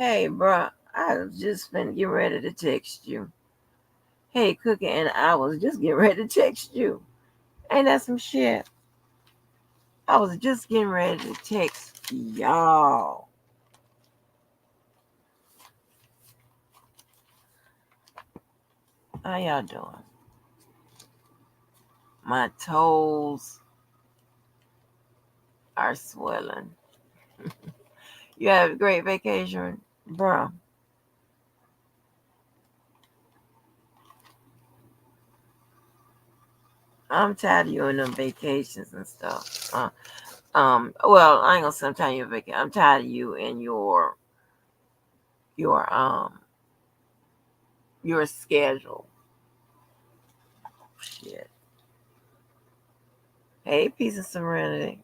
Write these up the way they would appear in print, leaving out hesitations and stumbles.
Hey, bro, I was just been getting ready to text you. Hey, Cookie, and I was just getting ready to text you. Ain't that some shit? I was just getting ready to text y'all. How y'all doing? My toes are swelling. You have a great vacation, bro. I'm tired of you and them vacations and stuff. Well, I ain't gonna say I'm tired of your vacation. I'm tired of you and your your schedule. Shit. Hey, peace and serenity.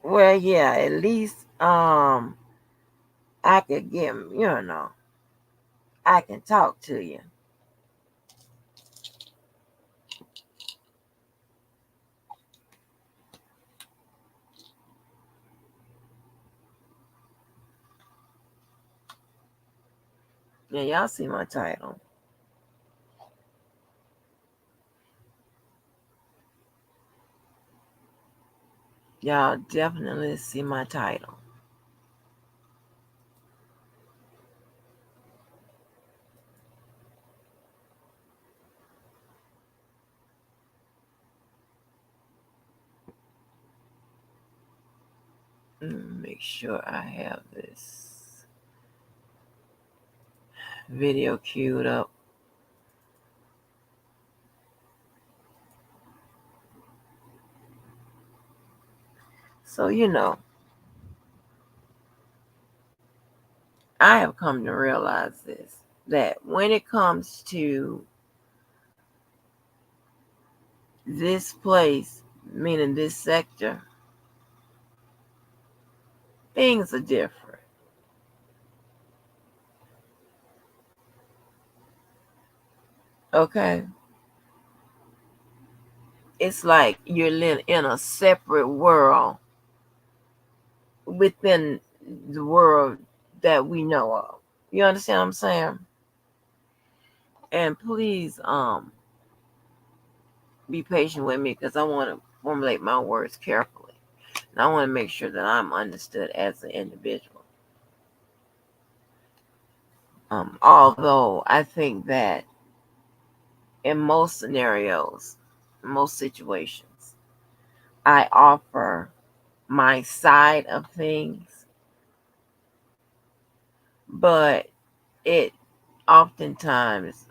Well, yeah, at least I could get I can talk to you. Yeah, y'all see my title. Y'all definitely see my title. Make sure I have this video queued up. So, I have come to realize this, that when it comes to this place, meaning this sector, things are different. Okay? It's like you're in a separate world within the world that we know of. You understand what I'm saying? And please be patient with me because I want to formulate my words carefully. And I want to make sure that I'm understood as an individual. Although I think that in most scenarios, most situations, I offer my side of things, but it oftentimes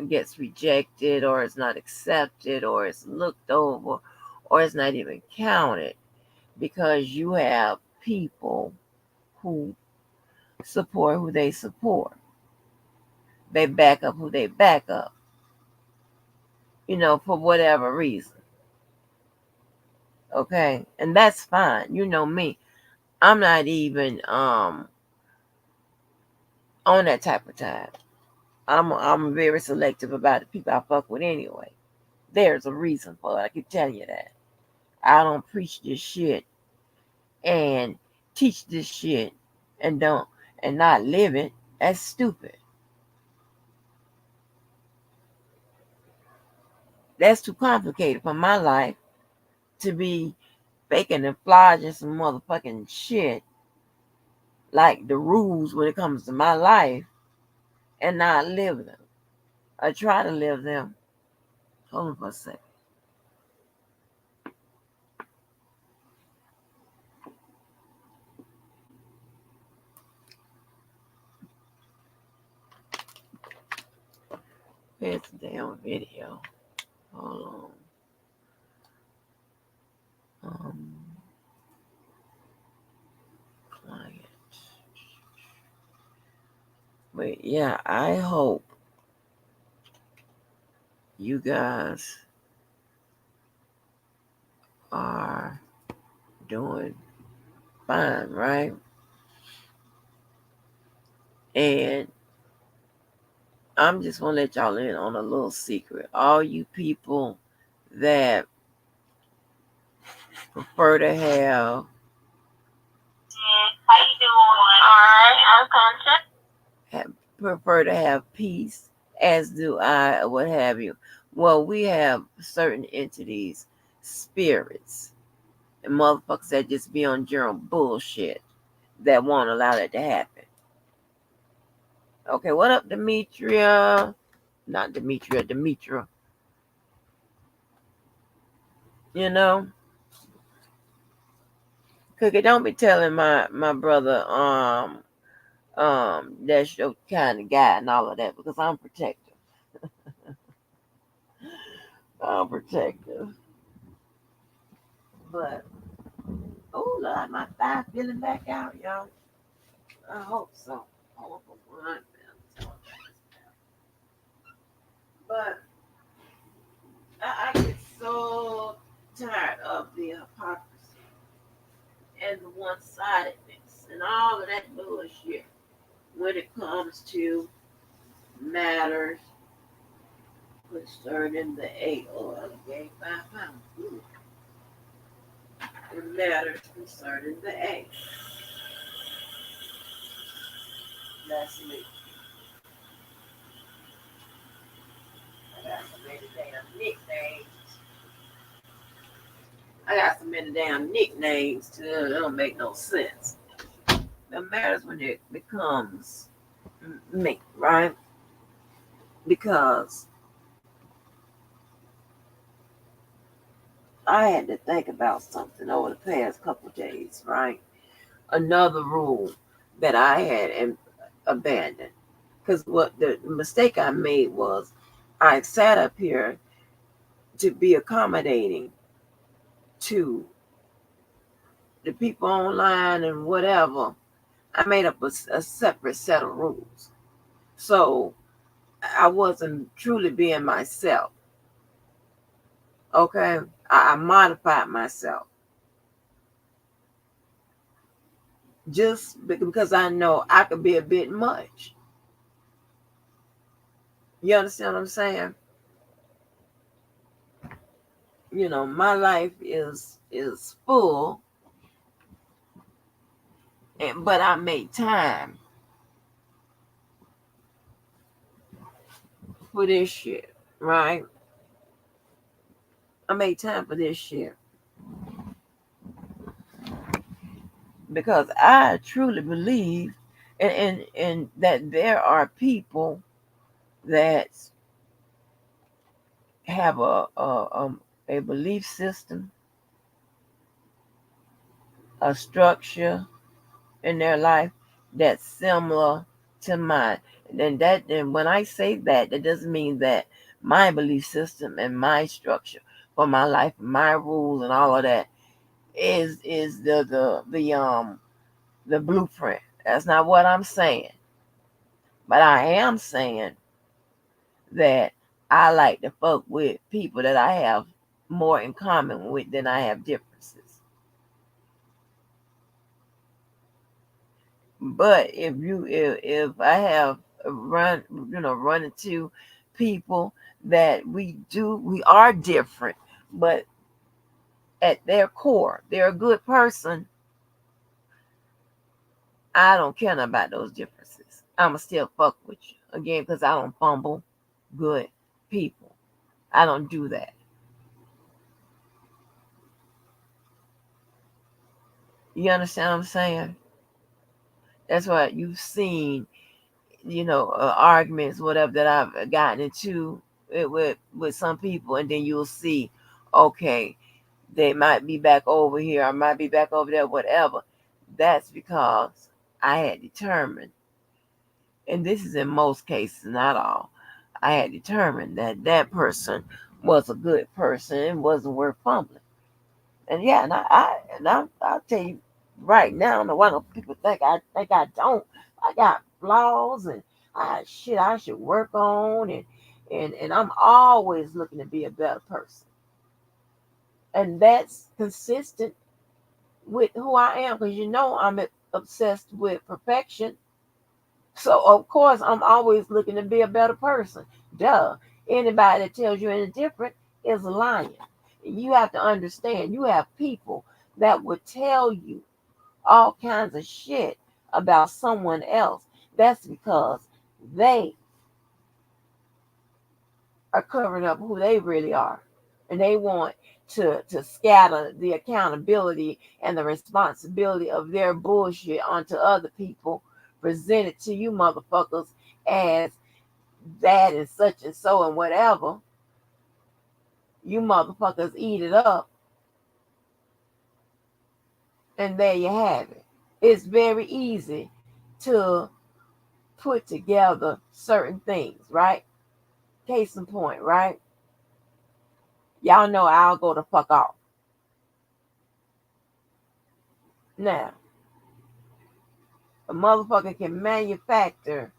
gets rejected or it's not accepted or it's looked over or it's not even counted because you have people who support who they support. They back up who they back up, for whatever reason. Okay? And that's fine. You know me. I'm not even on that type of time. I'm very selective about the people I fuck with anyway. There's a reason for it. I can tell you that. I don't preach this shit and teach this shit and don't and not live it. That's stupid. That's too complicated for my life to be faking and flogging some motherfucking shit like the rules when it comes to my life and not live them. I try to live them. Hold on for a second. Here's the damn video. Hold on. Client. But yeah, I hope you guys are doing fine, right? And I'm just gonna let y'all in on a little secret. All you people that prefer to have How you doing? Alright, I'm content. prefer to have peace, as do I, or what have you. Well, we have certain entities, spirits, and motherfuckers that just be on general bullshit that won't allow that to happen. Okay, what up, Demetria? Not Demetria, Demetra. You know, Cookie, don't be telling my brother that's your kind of guy and all of that because I'm protective. I'm protective. But oh Lord, my thigh feeling back out, y'all. I hope so. Hold on for 1 minute. But I get so tired of the hypocrisy and the one-sidedness and all of that bullshit when it comes to matters concerning the egg oil. Gained 5 pounds. Ooh. It matters concerning the egg. That's me. I got so many damn nicknames. I got so many damn nicknames too. It don't make no sense. It matters when it becomes me, right? Because I had to think about something over the past couple of days, right? Another rule that I had abandoned. Because what the mistake I made was I sat up here to be accommodating to the people online and whatever. I made up a separate set of rules. So I wasn't truly being myself. Okay. I modified myself just because I know I could be a bit much. You understand what I'm saying? My life is full, but I make time for this shit, right? I make time for this shit because I truly believe and that there are people that have a belief system, a structure in their life that's similar to mine. And when I say that, that doesn't mean that my belief system and my structure for my life, my rules and all of that is the blueprint. That's not what I'm saying. But I am saying that I like to fuck with people that I have more in common with than I have differences. But if I have run into people that we are different, but at their core, they're a good person. I don't care about those differences. I'ma still fuck with you again because I don't fumble good people. I don't do that. You understand what I'm saying? That's why you've seen, arguments, whatever that I've gotten into with some people, and then you'll see, okay, they might be back over here, I might be back over there, whatever. That's because I had determined, and this is in most cases, not all, I had determined that that person was a good person and wasn't worth fumbling. And yeah, I'll tell you right now, I don't know why people think I don't. I got flaws and shit I should work on and I'm always looking to be a better person. And that's consistent with who I am because I'm obsessed with perfection. So of course I'm always looking to be a better person. Duh. Anybody that tells you any different is lying. You have to understand, you have people that would tell you all kinds of shit about someone else. That's because they are covering up who they really are. And they want to scatter the accountability and the responsibility of their bullshit onto other people, present it to you motherfuckers as that and such and so and whatever. You motherfuckers eat it up, and there you have it. It's very easy to put together certain things, right? Case in point, right? Y'all know I'll go the fuck off. Now, a motherfucker can manufacture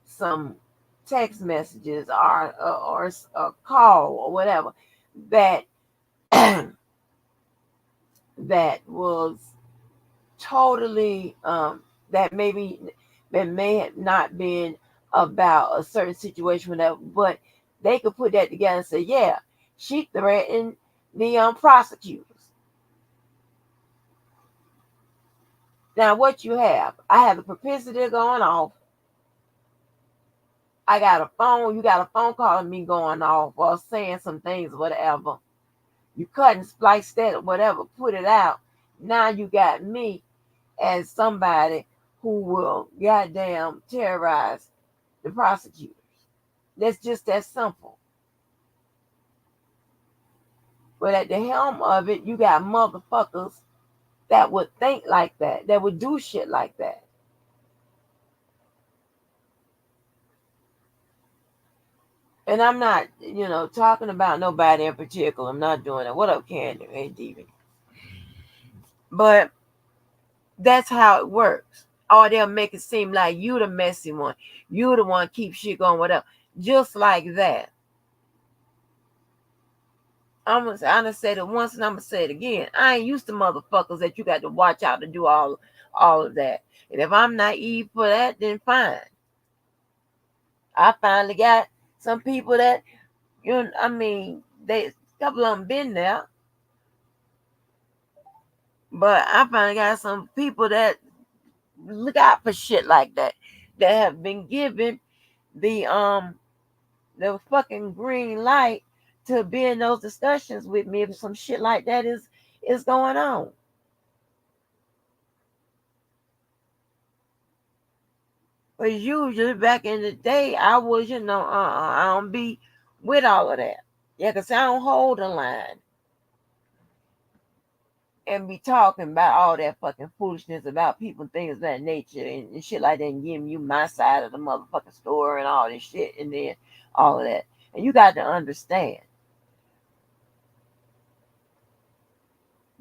some text messages or a call or whatever that that was totally that maybe that may have not been about a certain situation, whatever, but they could put that together and say, yeah, she threatened the prosecutors. Now, what you have, I have the propensity going off. I got a phone, you got a phone call of me going off or saying some things, whatever. You cut and splice that or whatever, put it out. Now you got me as somebody who will goddamn terrorize the prosecutors. That's just that simple. But at the helm of it, you got motherfuckers that would think like that would do shit like that. And I'm not, talking about nobody in particular. I'm not doing it. What up, Candy? Hey, Devi. But that's how it works. Or they'll make it seem like you the messy one. You the one keep shit going, whatever. Just like that. I done said it once and I'm gonna say it again. I ain't used to motherfuckers that you got to watch out to do all of that. And if I'm naive for that, then fine. I finally got some people that they a couple of them been there, but I finally got some people that look out for shit like that have been given the fucking green light to be in those discussions with me if some shit like that is going on. But usually back in the day, I was, I don't be with all of that. Yeah, because I don't hold the line and be talking about all that fucking foolishness about people and things of that nature and shit like that and giving you my side of the motherfucking story and all this shit and then all of that. And you got to understand,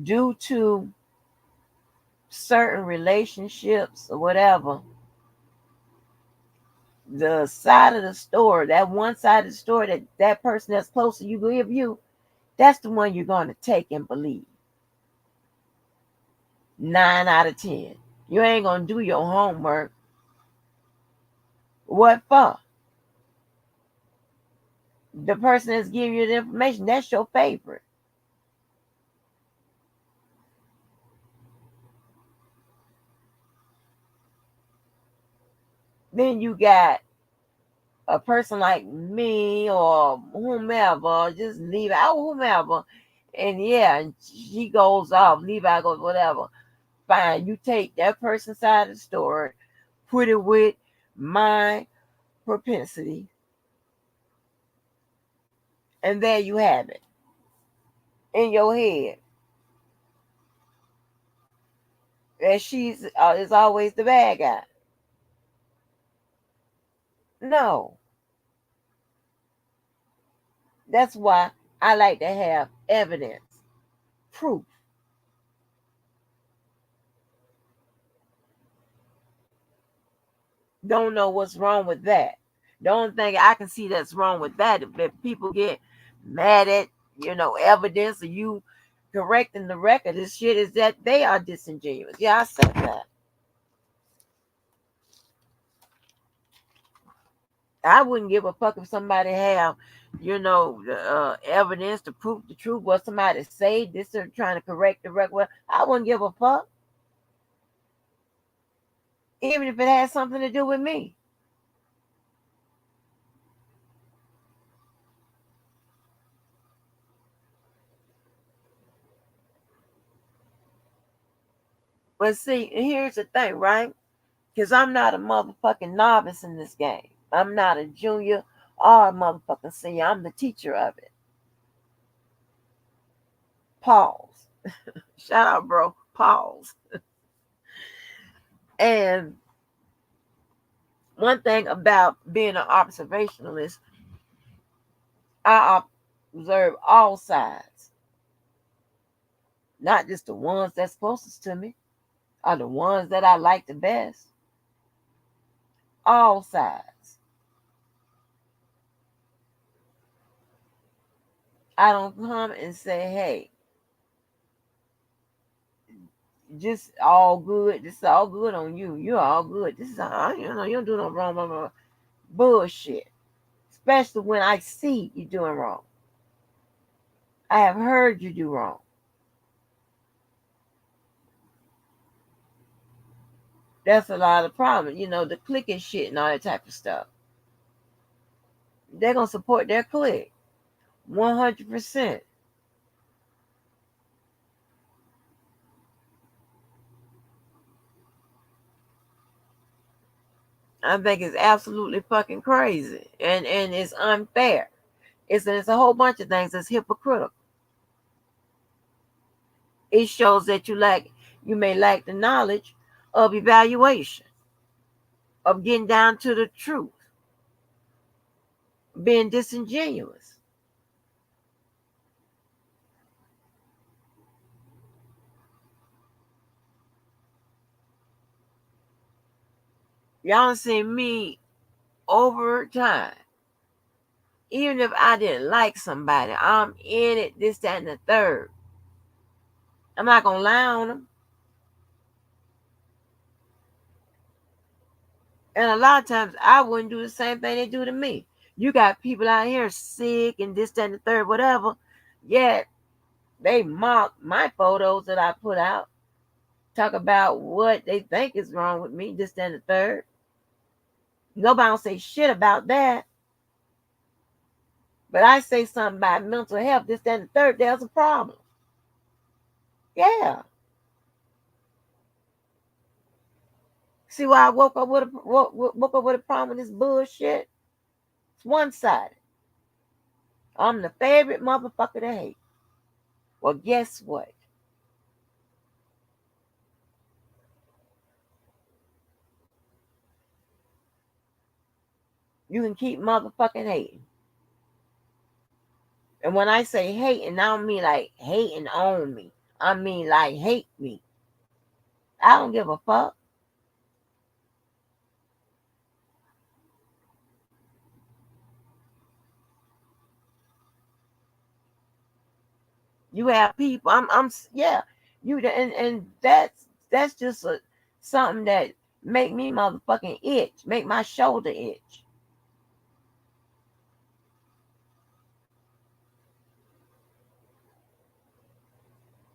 due to certain relationships or whatever, the side of the story, that one side of the story that person that's close to you give you, that's the one you're going to take and believe. 9 out of 10. You ain't going to do your homework. What for? The person that's giving you the information, that's your favorite. Then you got a person like me or whomever, just leave out whomever. And yeah, she goes off, Levi goes, whatever. Fine, you take that person's side of the story, put it with my propensity, and there you have it in your head. And she's is always the bad guy. No, that's why I like to have evidence, proof. Don't know what's wrong with that. The only thing I can see that's wrong with that, if people get mad at, evidence or you correcting the record, this shit is that they are disingenuous. Yeah, I said that. I wouldn't give a fuck if somebody have the evidence to prove the truth, what somebody say, this are trying to correct the record. Well, I wouldn't give a fuck, even if it had something to do with me. But see, here's the thing, right? Because I'm not a motherfucking novice in this game. I'm not a junior or a motherfucking senior. I'm the teacher of it. Pause. Shout out, bro. Pause. And one thing about being an observationalist, I observe all sides, not just the ones that's closest to me or the ones that I like the best. All sides. I don't come and say, hey, just all good. This is all good on you. You're all good. This is all, you don't do no wrong, blah, blah, blah. Bullshit. Especially when I see you doing wrong. I have heard you do wrong. That's a lot of problem. The clicking shit and all that type of stuff. They're gonna support their click 100%. I think it's absolutely fucking crazy, and it's unfair. It's a whole bunch of things that's hypocritical. It shows that you may lack the knowledge of evaluation, of getting down to the truth, being disingenuous. Y'all see me over time. Even if I didn't like somebody, I'm in it, this, that, and the third. I'm not gonna lie on them. And a lot of times I wouldn't do the same thing they do to me. You got people out here sick and this, that, and the third, whatever. Yet they mock my photos that I put out, talk about what they think is wrong with me, this, that, and the third. Nobody don't say shit about that. But I say something about mental health, this, that, and the third, there's a problem. Yeah. See why I woke up with a problem with this bullshit? It's one sided. I'm the favorite motherfucker to hate. Well, guess what? You can keep motherfucking hating. And when I say hating, I don't mean like hating on me. I mean like hate me. I don't give a fuck. You have people. Yeah. And that's just something that make me motherfucking itch, make my shoulder itch.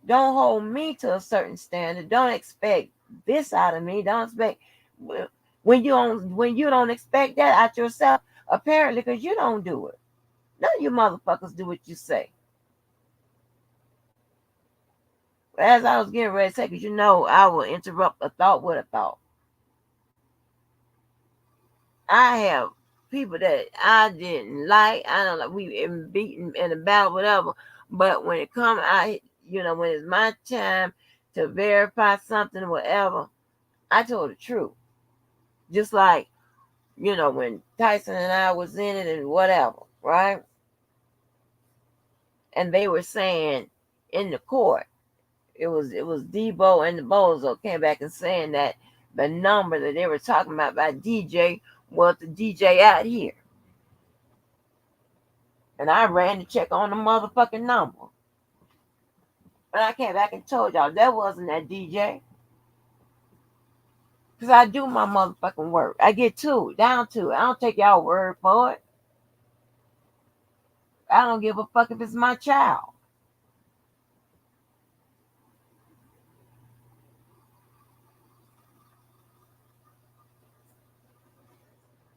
Don't hold me to a certain standard. Don't expect this out of me. Don't expect when you don't expect that out yourself. Apparently, because you don't do it. None of you motherfuckers do what you say. As I was getting ready to say, because I will interrupt a thought with a thought. I have people that I didn't like. I don't like. We been beaten in a battle, whatever. But when it come, when it's my time to verify something, whatever, I told the truth. Just like when Tyson and I was in it and whatever, right? And they were saying in the court, it was Debo and the Bozo came back and saying that the number that they were talking about by DJ was the DJ out here. And I ran to check on the motherfucking number. But I came back and told y'all that wasn't that DJ. Because I do my motherfucking work. I get to it, down to it. I don't take y'all word for it. I don't give a fuck if it's my child.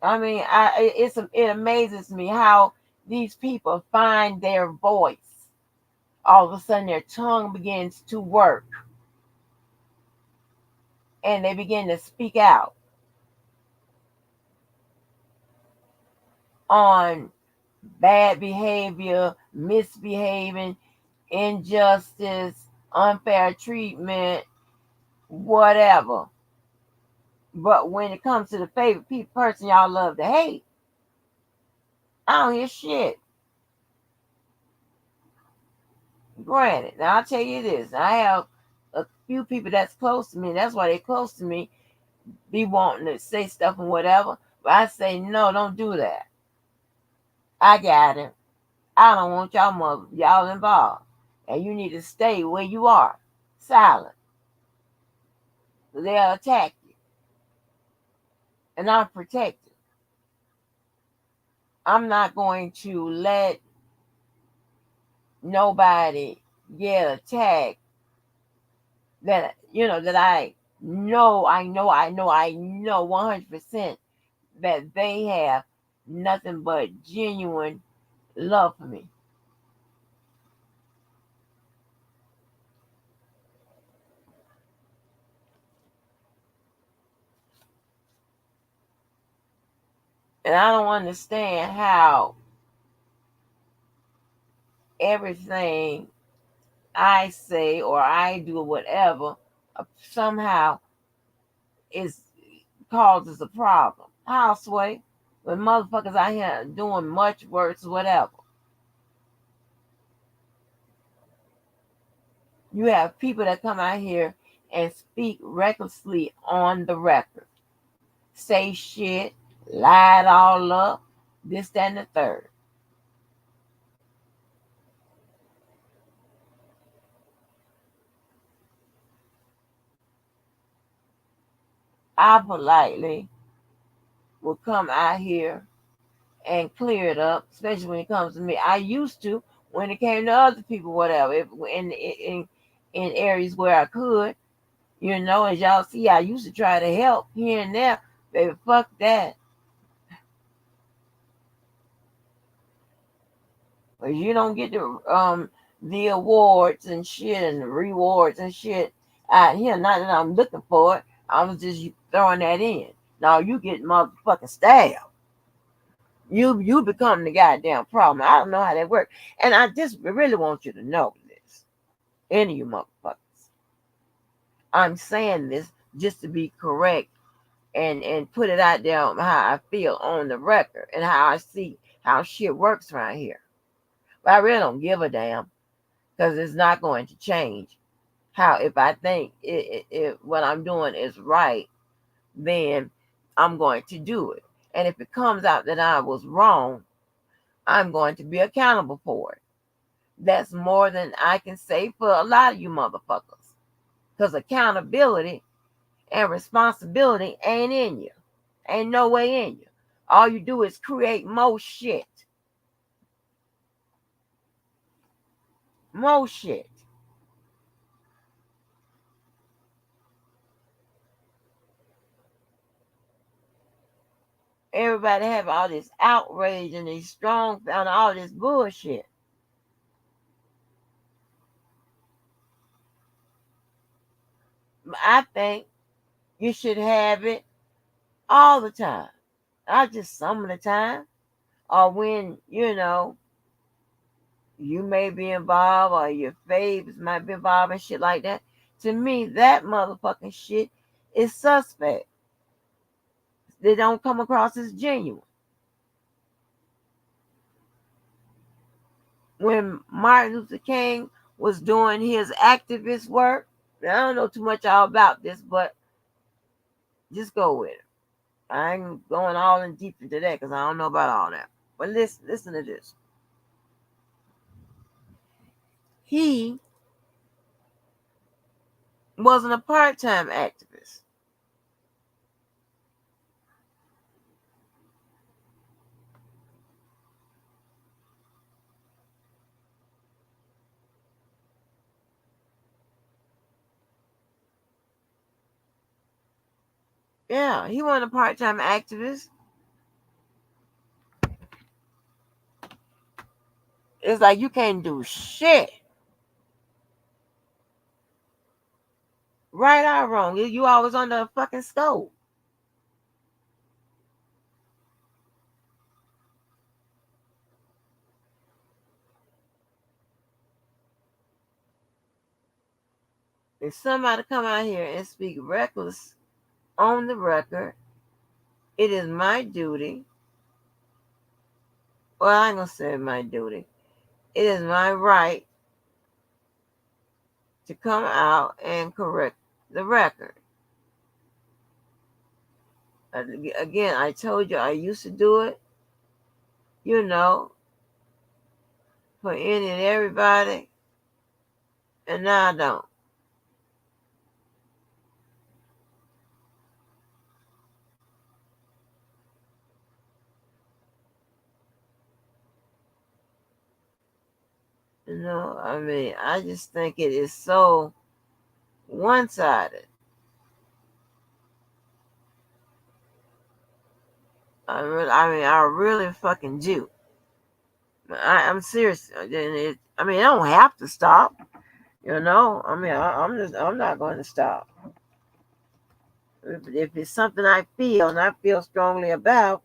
I mean, it amazes me how these people find their voice. All of a sudden, their tongue begins to work, and they begin to speak out on bad behavior, misbehaving, injustice, unfair treatment, whatever. But when it comes to the favorite person y'all love to hate, I don't hear shit. Granted, now I'll tell you this: I have a few people that's close to me. That's why they're close to me. Be wanting to say stuff and whatever, but I say no, don't do that. I got it. I don't want y'all involved, and you need to stay where you are, silent. They'll attack you, and I'm protected. I'm not going to let nobody get attacked that I know 100% that they have nothing but genuine love for me. And I don't understand how everything I say or I do or whatever somehow is causes a problem. How, Sway? When motherfuckers out here doing much worse, whatever. You have people that come out here and speak recklessly on the record. Say shit, lie it all up, this, that, and the third. I politely will come out here and clear it up, especially when it comes to me. I used to when it came to other people, whatever, in areas where I could, as y'all see, I used to try to help here and there. Baby, fuck that. But you don't get the awards and shit and the rewards and shit out here. Not that I'm looking for it. I was just throwing that in. Now you get motherfucking stabbed. You become the goddamn problem. I don't know how that works. And I just really want you to know this. Any of you motherfuckers. I'm saying this just to be correct and put it out there on how I feel on the record and how I see how shit works around here. But I really don't give a damn because it's not going to change. How if I think what I'm doing is right, then I'm going to do it. And if it comes out that I was wrong, I'm going to be accountable for it. That's more than I can say for a lot of you motherfuckers. Because accountability and responsibility ain't in you. Ain't no way in you. All you do is create more shit. More shit. Everybody have all this outrage and these strong and all this bullshit. I think you should have it all the time, not just some of the time, or when you may be involved or your faves might be involved and shit like that. To me, that motherfucking shit is suspect. They don't come across as genuine. When Martin Luther King was doing his activist work, I don't know too much all about this, but just go with it. I ain't going all in deep into that because I don't know about all that. But listen to this. He wasn't a part-time activist. Yeah, he wasn't a part-time activist. It's like you can't do shit. Right or wrong. You always under a fucking scope. If somebody come out here and speak reckless on the record, it is my duty. Well, I ain't gonna say my duty. It is my right to come out and correct the record. Again, I told you I used to do it, you know, for any and everybody, and now I don't. I mean, I just think it is so one-sided. I really fucking do. I'm serious. I mean, I don't have to stop. I'm not going to stop. If it's something I feel and I feel strongly about,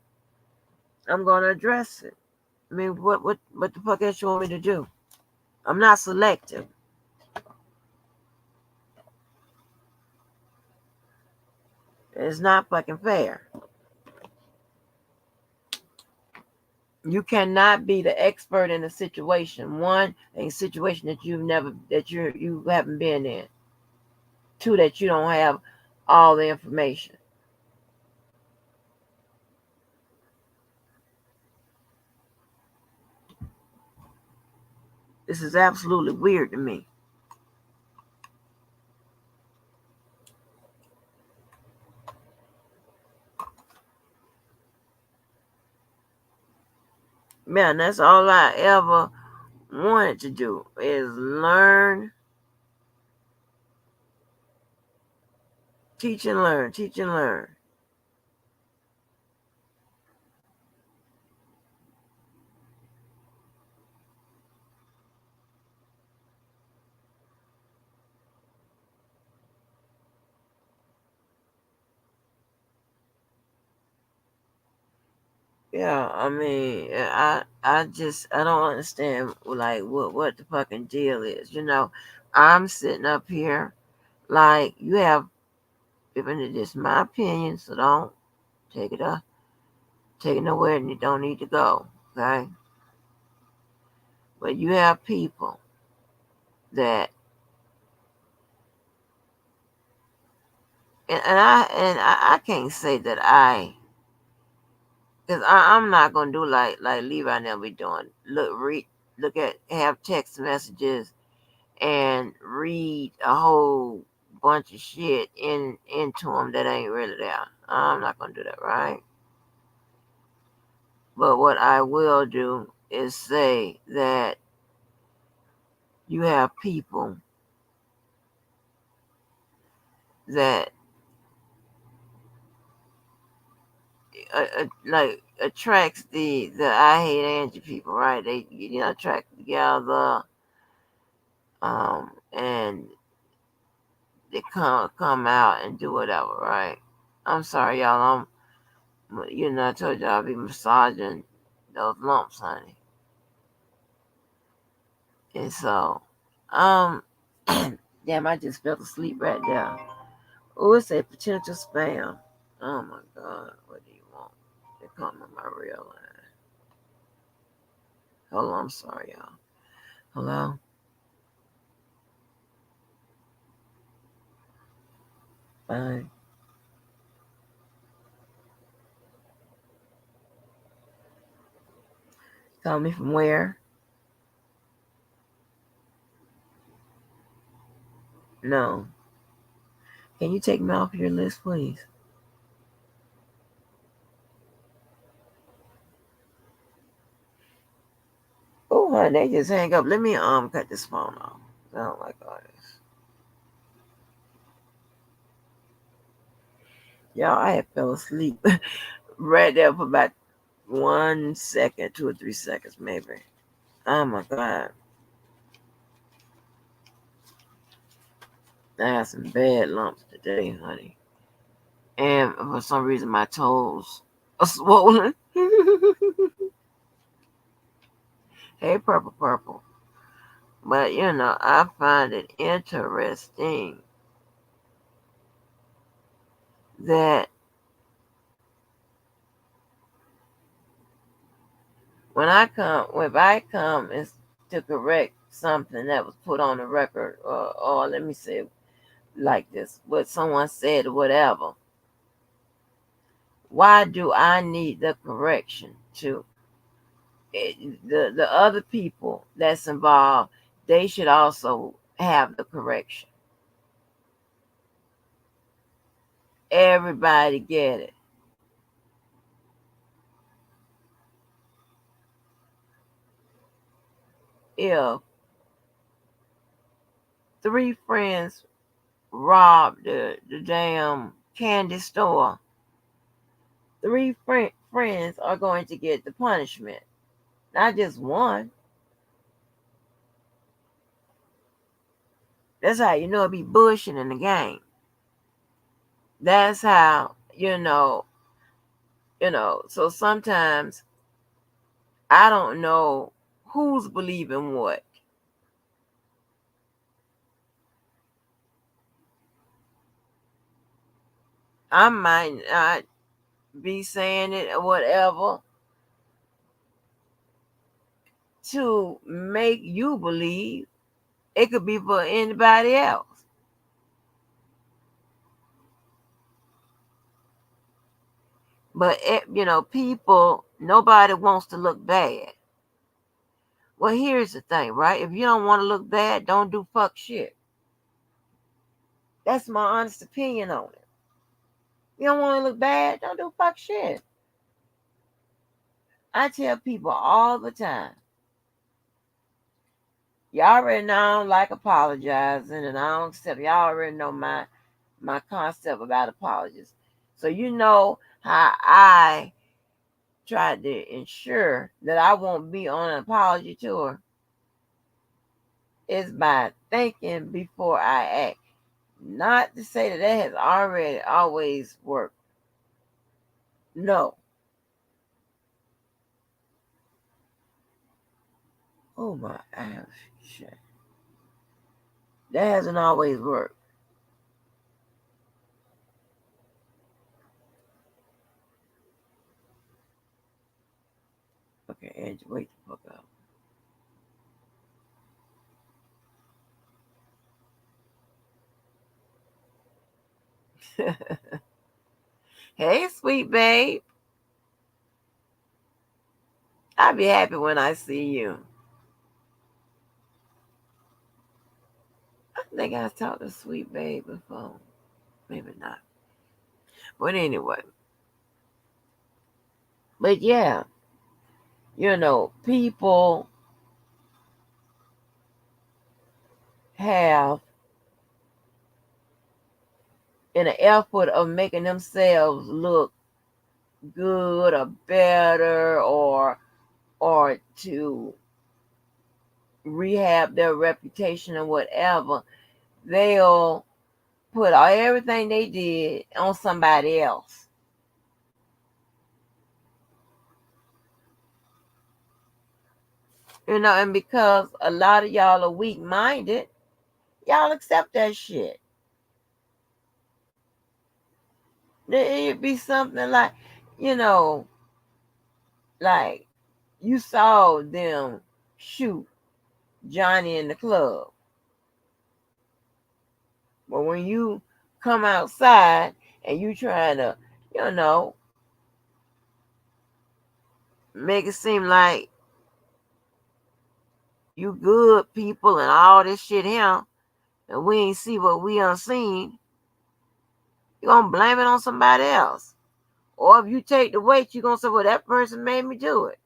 I'm going to address it. I mean, what the fuck else you want me to do? I'm not selective. It's not fucking fair. You cannot be the expert in a situation. One, a situation that you haven't been in. Two, that you don't have all the information. This is absolutely weird to me. Man, that's all I ever wanted to do is learn, teach and learn, teach and learn. Yeah, I mean, I don't understand like what the fucking deal is. I'm sitting up here like you have, even if it's my opinion, so don't take it up, take it nowhere and you don't need to go. Okay, but you have people that, and I can't say that because I'm not gonna do like Levi and them be doing. Look at have text messages and read a whole bunch of shit into them that ain't really there. I'm not gonna do that, right? But what I will do is say that you have people that like attracts the I hate Angie people, right? They attract together, and they come out and do whatever, right? I'm sorry, y'all. I told you I'll be massaging those lumps, honey. And so, um, damn, I just fell asleep right there. Oh, it's a potential spam. Oh my God, what do you want? They call me my real line. Hold on, I'm sorry, y'all. Hello? Fine. Call me from where? No. Can you take me off your list, please? Oh, honey, they just hang up. Let me cut this phone off. Oh my God. Y'all, I had fell asleep right there for about 1 second, 2 or 3 seconds maybe. Oh my God. I had some bad lumps today, honey. And for some reason my toes are swollen. Hey, purple, purple. But I find it interesting that if I come is to correct something that was put on the record, or let me say it like this, what someone said or whatever, why do I need the correction to the other people that's involved? They should also have the correction. Everybody get it. If three friends rob the damn candy store, three friends are going to get the punishment, not just one. That's how you know it be bushing in the game. That's how So sometimes I don't know who's believing what. I might not be saying it or whatever to make you believe. It could be for anybody else. But people, nobody wants to look bad. Well, here's the thing, right? If you don't want to look bad, don't do fuck shit. That's my honest opinion on it. You don't want to look bad, don't do fuck shit. I tell people all the time, y'all already know I don't like apologizing, and I don't accept. Y'all already know my concept about apologies. So you know how I try to ensure that I won't be on an apology tour is by thinking before I act. Not to say that that has already always worked. No. Oh my ass. Shit. That hasn't always worked. Okay, Angie, wait the fuck up. Hey, sweet babe. I'll be happy when I see you. I think I talked to sweet babe before. Maybe not. But anyway. But yeah, people have, in an effort of making themselves look good or better, or to rehab their reputation or whatever, they'll put everything they did on somebody else. And because a lot of y'all are weak minded, y'all accept that shit. It'd be something like, you know, like you saw them shoot Johnny in the club. But when you come outside and you try to, you know, make it seem like you good people and all this shit here, and we ain't see what we unseen, you're gonna blame it on somebody else. Or if you take the weight, you're gonna say, well, that person made me do it.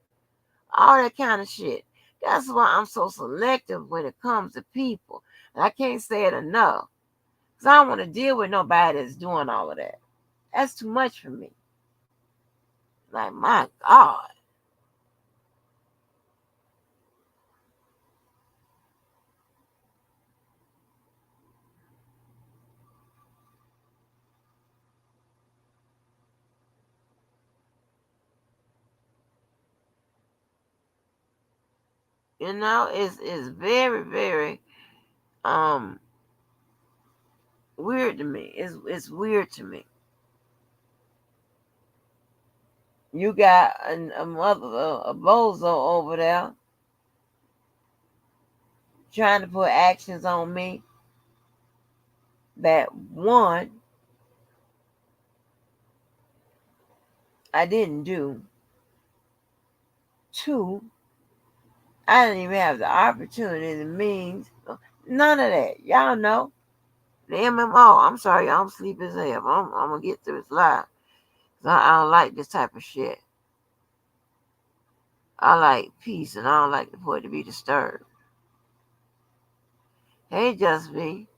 All that kind of shit. That's why I'm so selective when it comes to people. And I can't say it enough. Because I don't want to deal with nobody that's doing all of that. That's too much for me. Like, my God. It's very, very um weird to me. It's weird to me. You got a bozo over there trying to put actions on me that one I didn't do. Two, I didn't even have the opportunity, the means, none of that. Y'all know the MMO. I'm sorry, I'm sleepy as hell. I'm gonna get through this live. I don't like this type of shit. I like peace, and I don't like for it to be disturbed. Hey, Just me.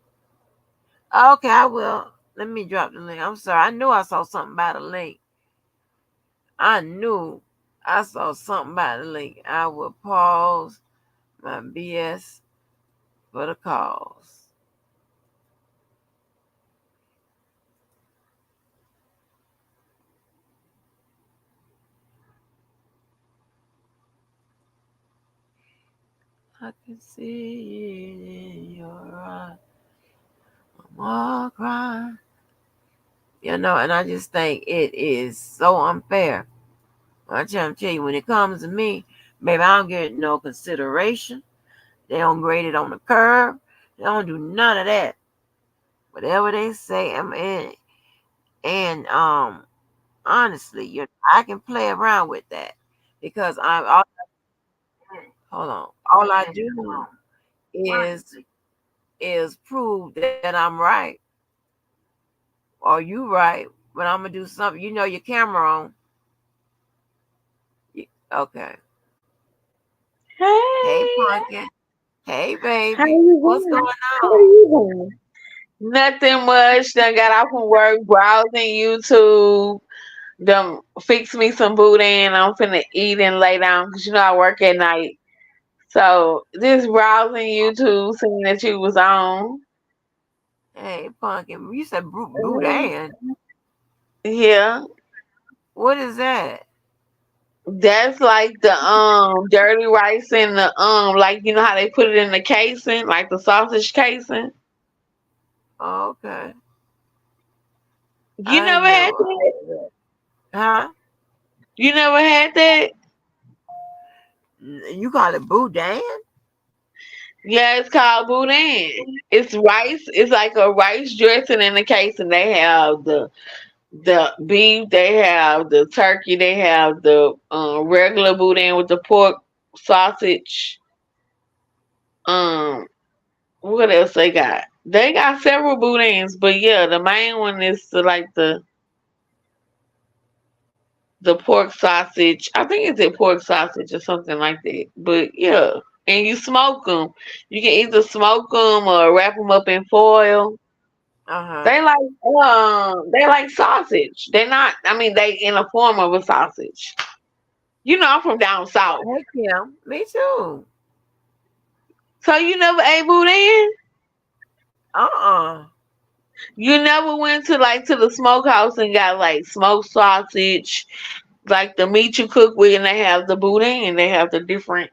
Okay, I will. Let me drop the link. I'm sorry. I knew I saw something about a link. I knew I saw something about the link. I will pause my BS for the cause. I can see it in your eyes. I'm all crying. And I just think it is so unfair. I'm trying to tell you, when it comes to me, baby, I don't get no consideration. They don't grade it on the curve. They don't do none of that. Whatever they say, and honestly, I can play around with that because hold on. All I do is prove that I'm right or you right. But I'm gonna do something. Your camera on. Okay. Hey, Hey, pumpkin. Hey, how baby. you What's going doing? What are on? you doing? Nothing much. Done got off from work, browsing YouTube. Done fix me some boudin. I'm finna eat and lay down because I work at night. So just browsing YouTube, seeing that you was on. Hey, pumpkin. You said Mhm. boudin. Yeah, What is that? that's like the dirty rice and the like how they put it in the casing, like the sausage casing. Oh, okay. You I never ain't had never that? heard of that. Huh? You never had that? You call it boudin? Yeah, it's called boudin. It's rice. It's like a rice dressing in the case, and they have the beef, they have the turkey, they have the regular boudin with the pork sausage. Um, what else they got? They got several boudins, but yeah, the main one is like the pork sausage. I think it's a pork sausage or something like that. But yeah, and you smoke them. You can either smoke them or wrap them up in foil. Uh-huh. They like sausage. They're not. I mean, they in a form of a sausage. I'm from down south, Heck yeah. Me too. so you never ate boudin. Uh-uh. You never went to the smokehouse and got like smoked sausage, like the meat you cook with, and they have the boudin. They have the different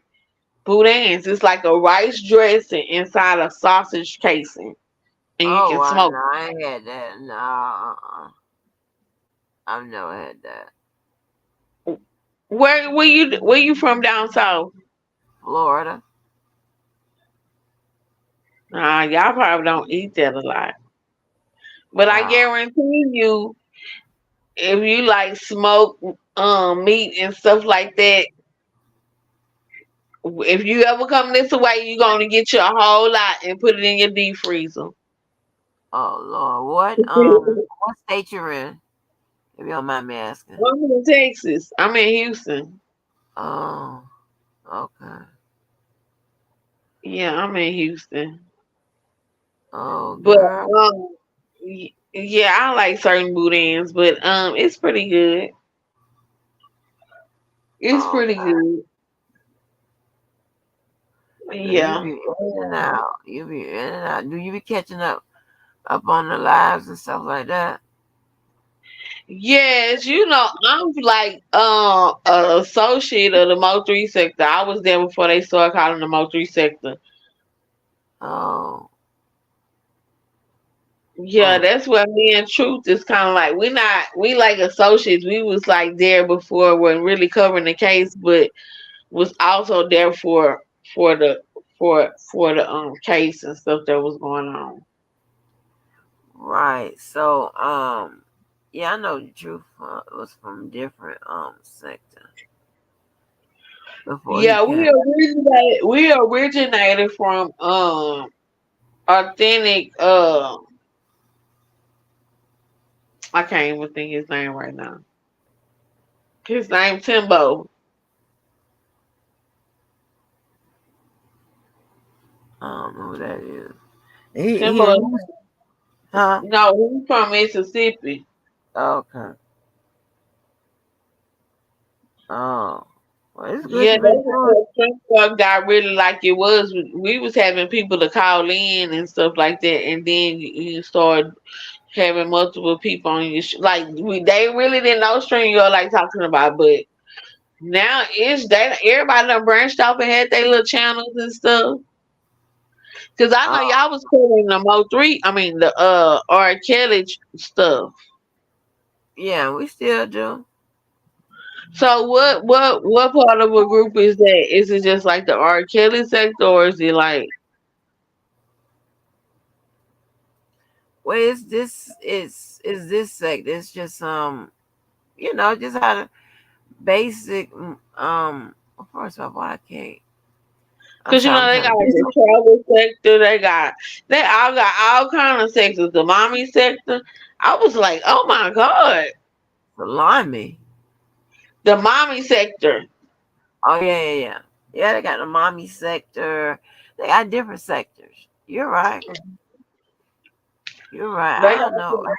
boudins. It's like a rice dressing inside a sausage casing, and you Oh, can smoke. no, I ain't had that. No, I've never had that. Where you from down south? Florida. Y'all probably don't eat that a lot. But I No. guarantee you, if you like smoke meat and stuff like that, if you ever come this way, you're gonna get you a whole lot and put it in your deep freezer. Oh, Lord. What state you're in? If you don't mind me asking. I'm in Texas. I'm in Houston. Oh, okay. Yeah, I'm in Houston. Oh, But girl. y- Yeah, I like certain boudins, but it's pretty good. It's Oh, pretty good. so you Yeah. be in and out. You be in and out. Do you be catching up on the lives and stuff like that? Yes, I'm like an associate of the Mo 3 sector. I was there before they started calling the Mo 3 sector. Oh, Yeah, mm, that's what me and Truth is kind of like. We like associates. We was like there before, when really covering the case, but was also there for the case and stuff that was going on. right. So, yeah, I know the truth was from different sector before he Yeah, came. we originated from authentic I can't even think his name right now. His name Timbo. I don't know who that is. Timbo, Huh? no, he's from Mississippi. Okay. Oh, well, it's good Yeah, you've been that's doing. before Trump got really like it was. We was having people to call in and stuff like that, and then you start having multiple people on your like they really didn't know string you're like talking about, but now it's that everybody done branched off and had their little channels and stuff. Cause I know Oh, y'all was covering the Mo 3. I mean the R. Kelly stuff. yeah, we still do. So what part of a group is that? Is it just like the R. Kelly sector, or is it like? Well, it's this. It's this sect. It's just just how to basic. First of all, I can't. I'm Cause sorry. I'm they trying got to get the travel sector, they all got all kind of sectors. The mommy sector, I was like, oh my god, salami. the mommy sector. Oh yeah, yeah, yeah. Yeah, they got the mommy sector. They got different sectors. You're right. You're right. They I got don't know.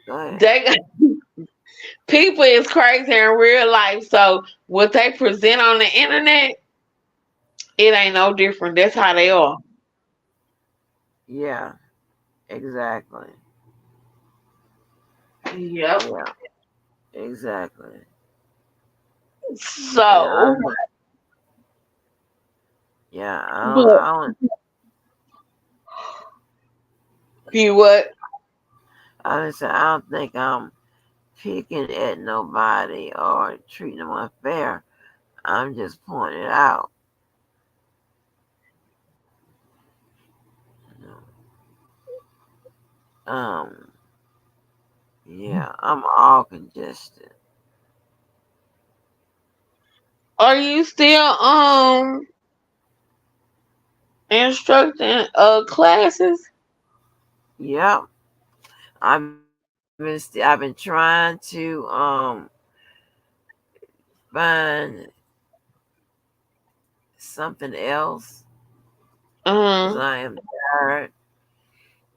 Go ahead. they got people is crazy in real life. So what they present on the internet, it ain't no different. That's how they are. Yeah, exactly. Yep. Yeah, exactly. Yeah, So, yeah. but I don't. you what? Honestly, I don't think I'm picking at nobody or treating them unfair. I'm just pointing it out. You know. Yeah, I'm all congested. Are you still instructing classes? Yep. I've been trying to find something else because Uh-huh. I am tired.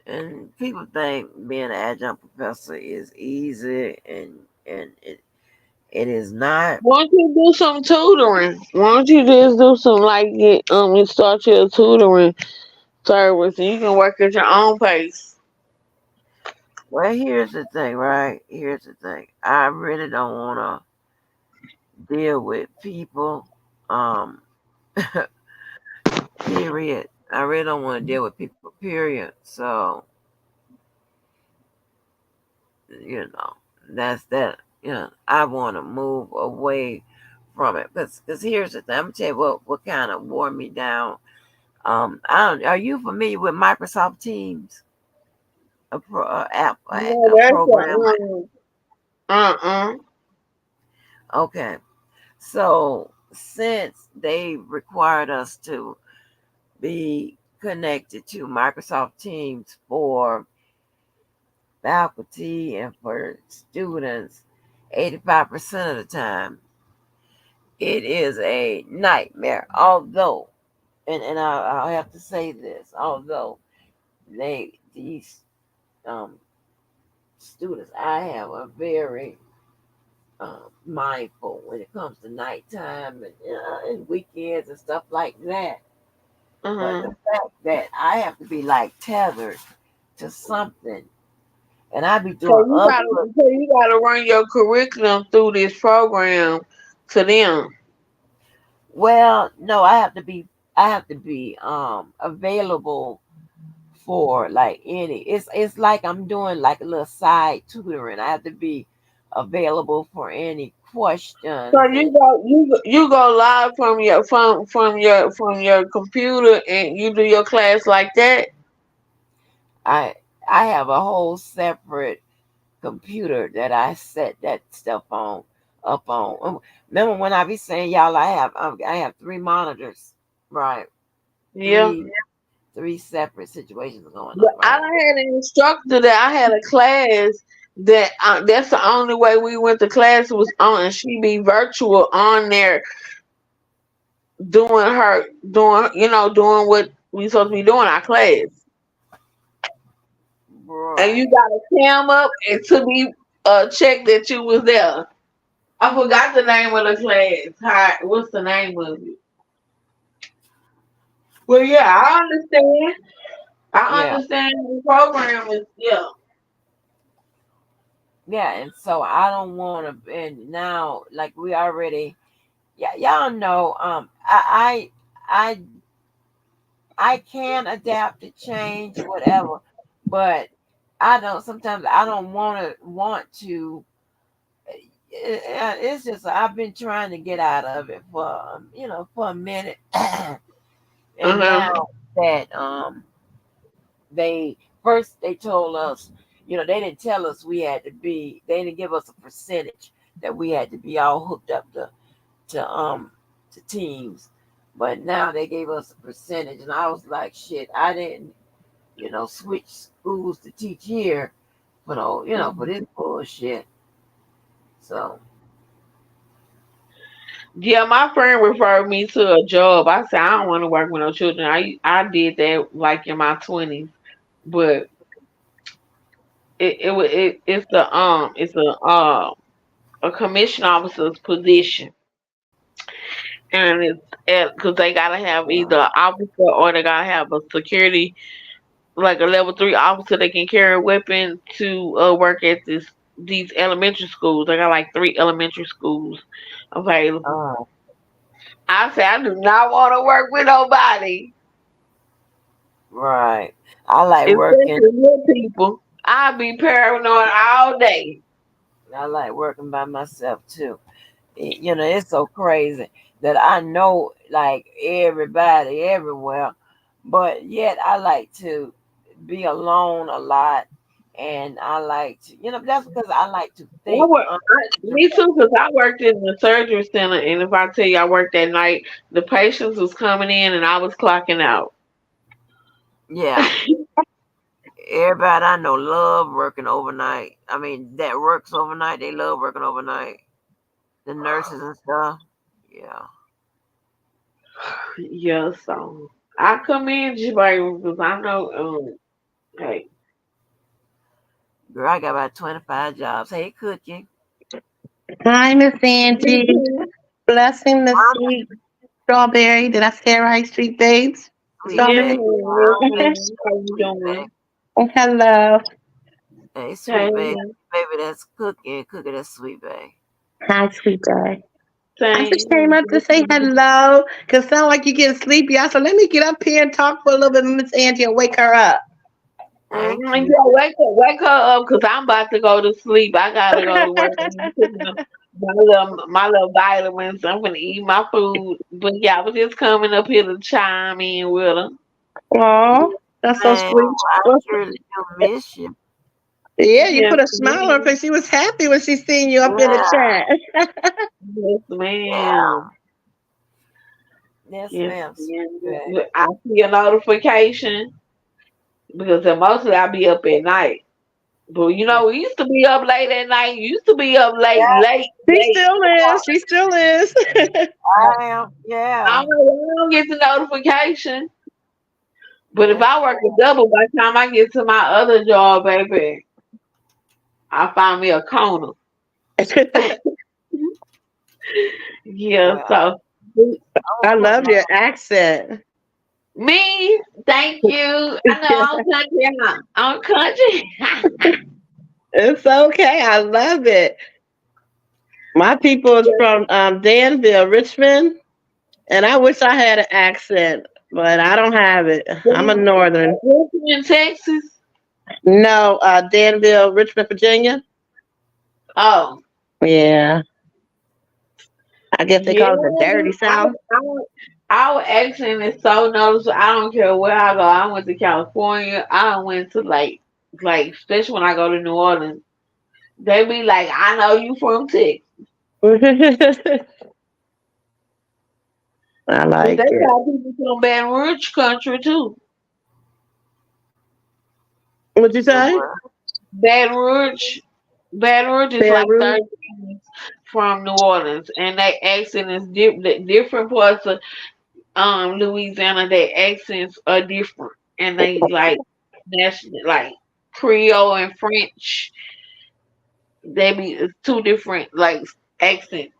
And people think being an adjunct professor is easy, and it is not. Why don't you do some tutoring? Why don't you just do some like you start your tutoring service and you can work at your own pace. Well, here's the thing, right? Here's the thing. I really don't want to deal with people. Um, period. I really don't want to deal with people. Period. So that's that. I want to move away from it because here's the thing. I'm gonna tell you what kind of wore me down. I don't. Are you familiar with Microsoft Teams? No, A that's program. uh-uh. Okay. So since they required us to be connected to Microsoft Teams for faculty and for students, 85% of the time, it is a nightmare. Although, and I have to say this, although these um, students I have are very mindful when it comes to nighttime and weekends and stuff like that. But the Uh-huh. fact that I have to be like tethered to something, and I be So doing you other. gotta so you gotta run your curriculum through this program to them. Well, no, I have to be available for like any. It's like I'm doing like a little side tutoring. I have to be available for any So questions, and you go live from your computer and you do your class like that. I I have a whole separate computer that I set that stuff on up on. Remember when I be saying y'all, I have three monitors, right? Yeah. Three three separate situations going But on, I right? done had an instructor that I had a class that's the only way we went to class was on, and she be virtual on there doing what we supposed to be doing our class, and you Right. got to cam up and to be check that you was there. I forgot the name of the class. Hi, what's the name of it? Well, yeah, I understand. I Yeah. understand the program is yeah. Yeah, and so I don't want to. And now, like we already, yeah, y'all know. I I can adapt to change, whatever, but I don't. Sometimes I don't want to. It's just I've been trying to get out of it for a minute, and Uh-huh. now that they first they told us, they didn't tell us we had to be. They didn't give us a percentage that we had to be all hooked up to teams, but now they gave us a percentage, and I was like, shit, I didn't switch schools to teach here for this bullshit. So Yeah, my friend referred me to a job. I said I don't want to work with no children. I did that like in my 20s, but it's a commission officer's position, and it's because they gotta have either an officer or they gotta have a security, like a level 3 officer that can carry a weapon to work at these elementary schools. They got like 3 elementary schools available. uh, I said I do not want to work with nobody. right, I like working. Especially little people. I'll be paranoid all day. I like working by myself too. It's so crazy that I know like everybody everywhere, but yet I like to be alone a lot, and I like to, that's because I like to think. Me too, because I worked in the surgery center, and if I tell you I worked that night, the patients was coming in and I was clocking out. Yeah, everybody I know love working overnight. I mean, that works overnight, they love working overnight. The nurses and stuff. Yeah, Yeah, so I come in just like because I know, hey, girl, I got about 25 jobs. Hey, cooking. Hi, Miss me Angie. too. Blessing the sweet strawberry. Did I say it right? Sweet babes? Sweet Yes, baby. Strawberry? Miss Hey, Ann, how you sweet doing? baby. Hello. Hey, Hey, sweet baby. Baby, that's cooking. Cooking, that's sweet baby. Hi, sweet day. I just came same. up to say hello because sound like you're getting sleepy. I said, let me get up here and talk for a little bit with Miss Angie and wake her up. Thank Yeah, you. wake her up, cause I'm about to go to sleep. I gotta go to work. I'm picking up my little vitamins. I'm gonna eat my food. But yeah, I was just coming up here to chime in with her. Oh, that's so Man, sweet. I surely do miss you. Yeah, you Yes, put a smile on her ma'am. face. She was happy when she seen you up in the Yeah, chat. Yes, yeah. ma'am. Yes, Yes, ma'am, sweet ma'am. baby. I see a notification because mostly I be up at night. But Yeah. we used to be up late at night. You used to be up late, Yeah, late, She late. still is. She still is. I am. I Yeah. don't get the notification. But if Yes. I work a double, by the time I get to my other job, baby, I find me a corner. Yeah, Well, so I'm I gonna put love my. your accent. me, thank you. I know I'm country, huh? I'm country. It's okay. I love it. My people is from Danville, Richmond, and I wish I had an accent, but I don't have it. I'm a northern. Working in Texas. No, Danville, Richmond, Virginia. Oh, Yeah, I guess they yeah. call it the dirty south. Our accent is so noticeable. I don't care where I go. I went to California. I went to especially when I go to New Orleans. They be like, I know you from Texas. I But they like it. got people from Baton Rouge country too. What'd you The say? what? Baton Rouge, Baton Rouge is Baton like Rouge. 30 minutes from New Orleans, and they accent is different parts of Louisiana. Their accents are different, and they like national like Creole and French. They be it's two different like accents.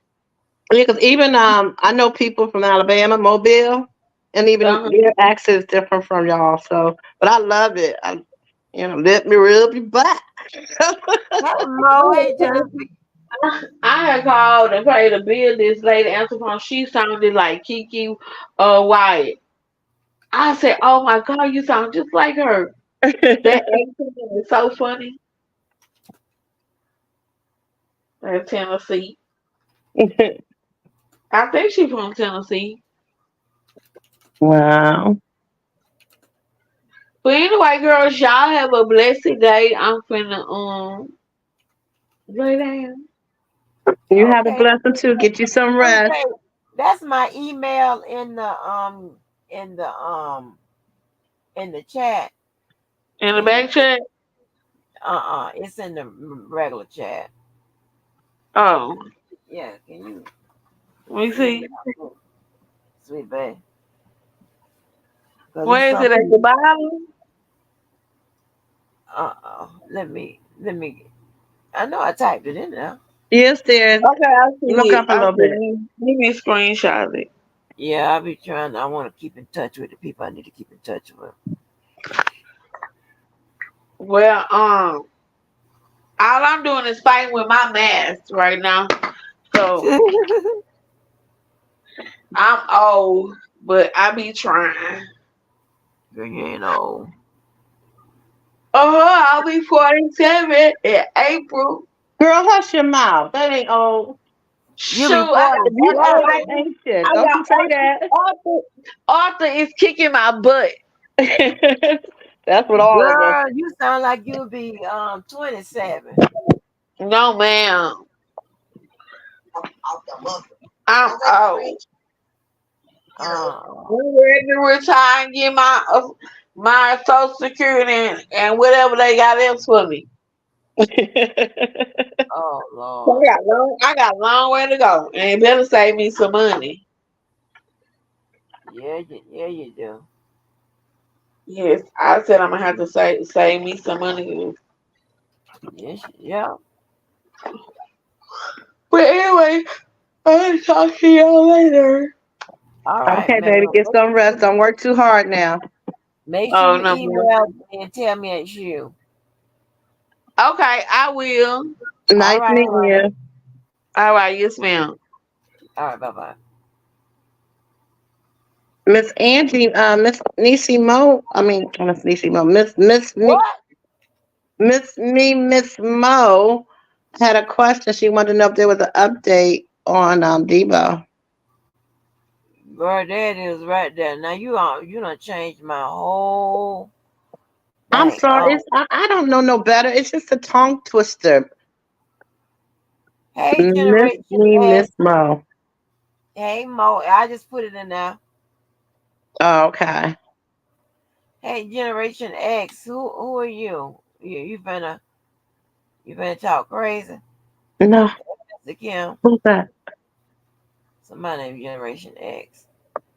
Yeah, because even I know people from Alabama, Mobile, and even Uh-huh. their accent is different from y'all. So, but I love it. Let me rub your back. Hey Mo, hey Jennifer. I had called and paid a bill. This lady answered phone. She sounded like Kiki Wyatt. I said, "Oh my God, you sound just like her." That accent is so funny. Tennessee. I think she's from Tennessee. Wow. But anyway, girls, y'all have a blessed day. I'm finna lay down. You have a Okay. blessing too. Get you some Let me rest. tell you, that's my email in the um in the chat. In the Can you? back check. It's in the regular chat. Oh, Yeah. Can you let me send see. it out, sweet baby? Cause it's Where is it at something. the bottom? Let me. I know I typed it in there. Yes, there's. Okay, I Look see it. up a I little see bit. it. Let me screenshot it. Yeah, I'll be trying. I want to keep in touch with the people I need to keep in touch with. Well, all I'm doing is fighting with my mask right now. So I'm old, but I be trying. Girl, you ain't old. I'll be 47 in April. Girl, hush your mouth. That ain't old. You Shoot, be I got You 47. old Arthur. like ancient. I Don't got you say that. Arthur is kicking my butt. That's what all of us. Girl, you sound like you'll be 27. No, ma'am. I'm old. Uh, I'm ready to retire and get my Social Security and whatever they got else for me. oh So Lord. I got a long way to go, and it better save me some money. Yeah, you do. Yes, I said I'm gonna have to save me some money. Yes, yeah. But anyway, I'll talk to y'all later. All right, Okay, man. baby, get some rest. Don't work too hard now. Make sure Oh you no, ma'am. email me and tell me it's you. Okay, I will. All Nice right, meeting honey. you. All right, yes, ma'am. All right, bye bye. Miss Angie, Miss Nisi Mo. I mean, Miss Nisi Mo. What? Miss Mo had a question. She wanted to know if there was an update on Debo. Girl, there it is right there. Now you done changed my whole I'm thing. sorry. I don't know no better. It's just a tongue twister. Hey Miss Generation me, Miss X. Mo. Hey Mo. I just put it in there. Oh, okay. Hey Generation X. Who are you? You finna talk crazy? No, That's Kim. who's that? Somebody named Generation X.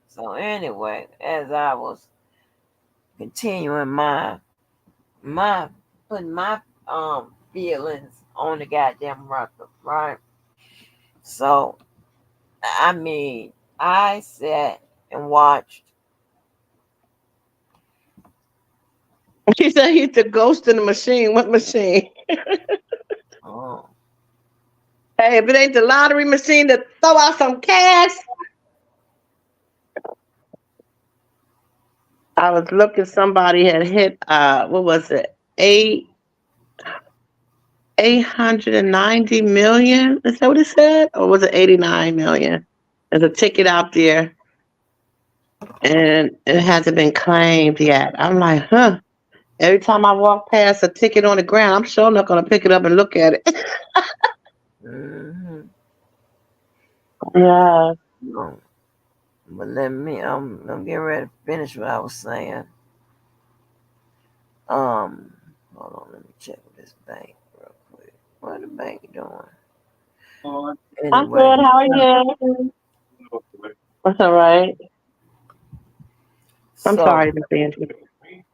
So anyway, as I was continuing my putting my feelings on the goddamn record, right? So I mean, I sat and watched. She said he's the ghost in the machine. What machine? Oh, Hey, if it ain't the lottery machine to throw out some cash. I was looking, somebody had hit what was it? 890 million. Is that what it said? Or was it 89 million? There's a ticket out there and it hasn't been claimed yet. I'm like, huh. Every time I walk past a ticket on the ground, I'm sure not gonna pick it up and look at it. mm-hmm. Yeah. No. But let me. I'm getting ready to finish what I was saying. Um, hold on. Let me check with this bank real quick. What the bank doing? I'm Anyway, good. How are you? That's all right. I'm so sorry, Miss Angie.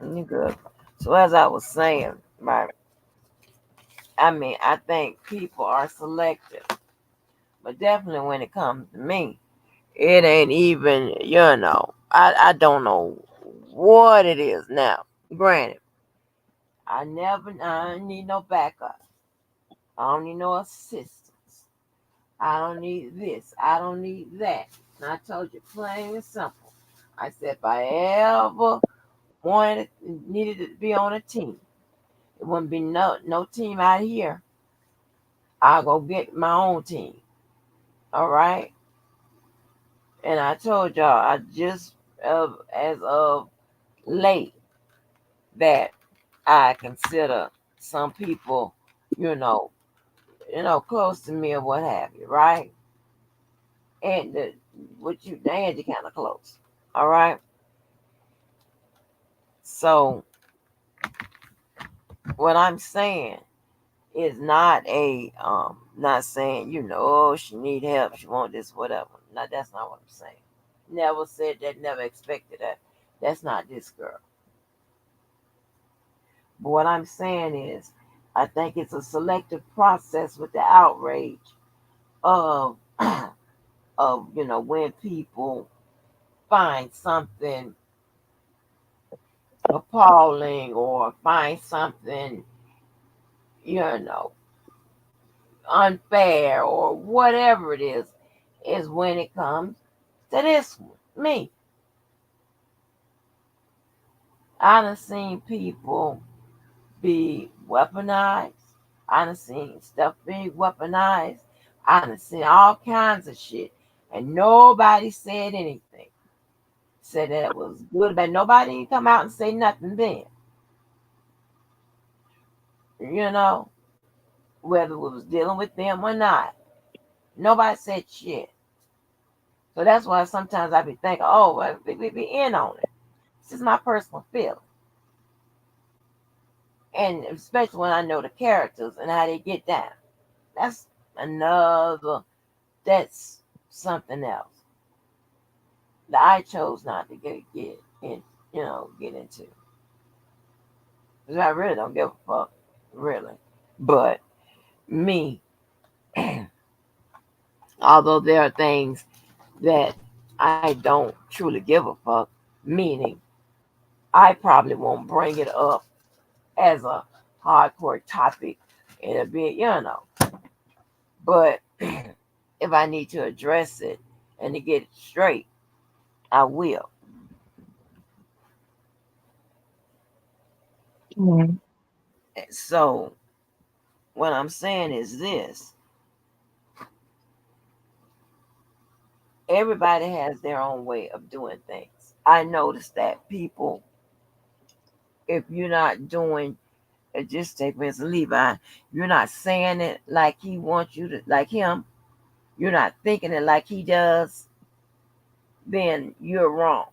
you good. So as I was saying, right. I mean, I think people are selective, but definitely when it comes to me, it ain't even. I don't know what it is now. Granted, I don't need no backup. I don't need no assistance. I don't need this. I don't need that. And I told you plain and simple. I said if I ever wanted needed to be on a team, it wouldn't be no team out here. I'll go get my own team. All right. And I told y'all I just as of late that I consider some people, you know, close to me or what have you, right? And with you, Angie, kind of close. All right. So what I'm saying is not saying oh she need help, she want this, whatever. No, that's not what I'm saying. Never said that, never expected that. That's not this girl. But what I'm saying is, I think it's a selective process with the outrage of of when people find something appalling or find something you know unfair or whatever it is when it comes to this one. Me, I done seen people be weaponized. I done seen stuff being weaponized. I done seen all kinds of shit. And nobody said anything. Said that it was good, but nobody didn't come out and say nothing then. You know, whether it was dealing with them or not. Nobody said shit. So that's why sometimes I be thinking, oh, well, we be in on it. This is my personal feeling. And especially when I know the characters and how they get down. That's another, that's something else that I chose not to get in, get into. Because I really don't give a fuck, really. But me, although there are things that I don't truly give a fuck, meaning I probably won't bring it up as a hardcore topic in a bit, But if I need to address it and to get it straight, I will. Mm. So what I'm saying is this: everybody has their own way of doing things. I noticed that people, if you're not doing just take Mr. Levi, you're not saying it like he wants you to, like him, you're not thinking it like he does, then you're wrong.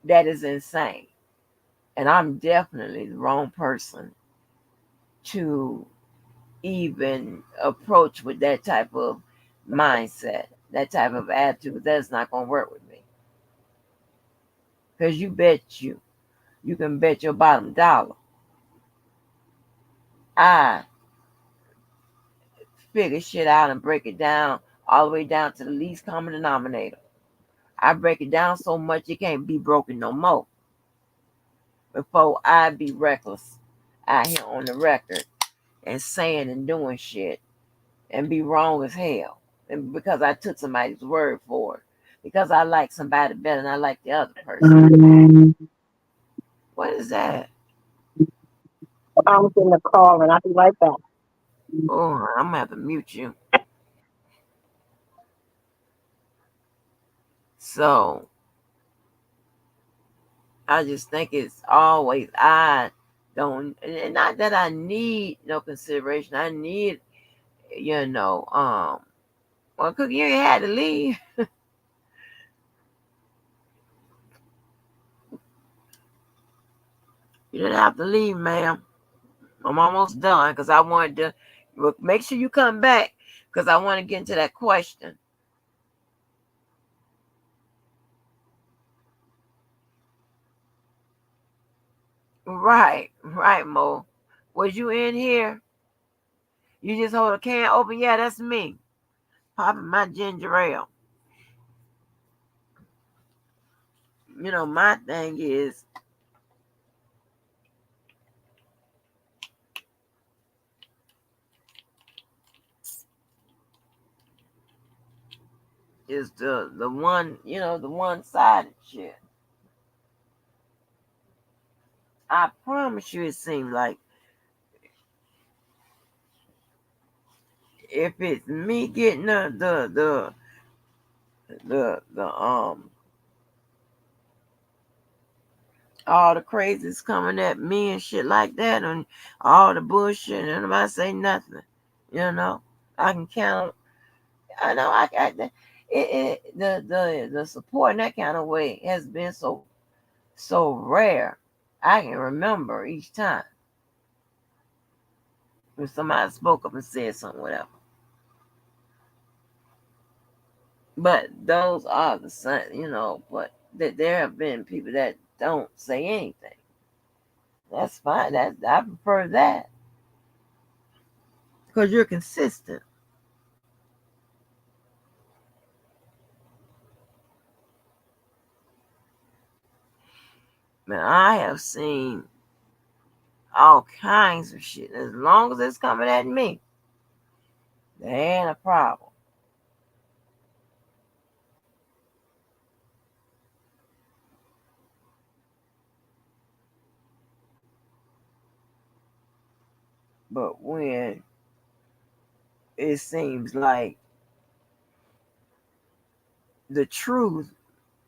That is insane. And I'm definitely the wrong person to even approach with that type of mindset, that type of attitude. That's not going to work with me. Because you bet you. You can bet your bottom dollar. I figure shit out and break it down all the way down to the least common denominator. I break it down so much it can't be broken no more. Before I be reckless out here on the record and saying and doing shit and be wrong as hell. And because I took somebody's word for it. Because I like somebody better than I like the other person. What is that? I'm getting a call and I'll be right back. Oh, I'm gonna have to mute you. So I just think it's always I don't, and not that I need no consideration. I need, you know, well, Cookie, you had to leave. You didn't have to leave, ma'am. I'm almost done because I wanted to make sure you come back because I want to get into that question. Right, Mo. Was you in here? You just hold a can open? Yeah, that's me. Popping my ginger ale. My thing is the one, the one-sided shit. I promise you, it seems like if it's me getting the all the crazies coming at me and shit like that, and all the bullshit, and nobody say nothing. You know, I can count. I know the support in that kind of way has been so rare. I can remember each time when somebody spoke up and said something, whatever. But those are the same, But that there have been people that don't say anything. That's fine. I prefer that because you're consistent. Man, I have seen all kinds of shit. As long as it's coming at me, there ain't a problem. But when it seems like the truth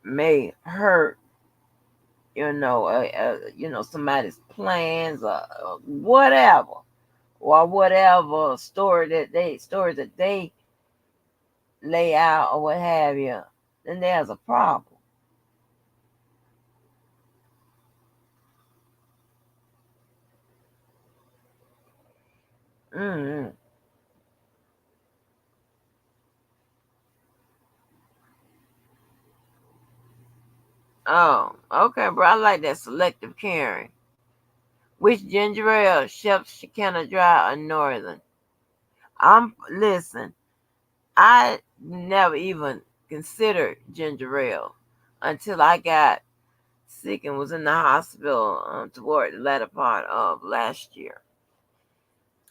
may hurt, somebody's plans or whatever, or whatever story that they lay out or what have you, then there's a problem. Mm-hmm. Oh, okay, bro. I like that selective caring. Which ginger ale, Chef Shekinah Dry or Northern? Listen. I never even considered ginger ale until I got sick and was in the hospital toward the latter part of last year,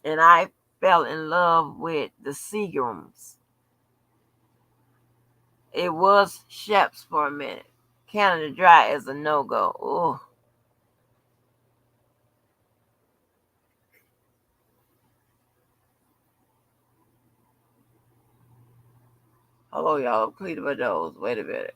and I fell in love with the Seagrams. It was Shep's for a minute. Canada Dry is a no-go. Oh, hello, y'all. Please my nose. Wait a minute.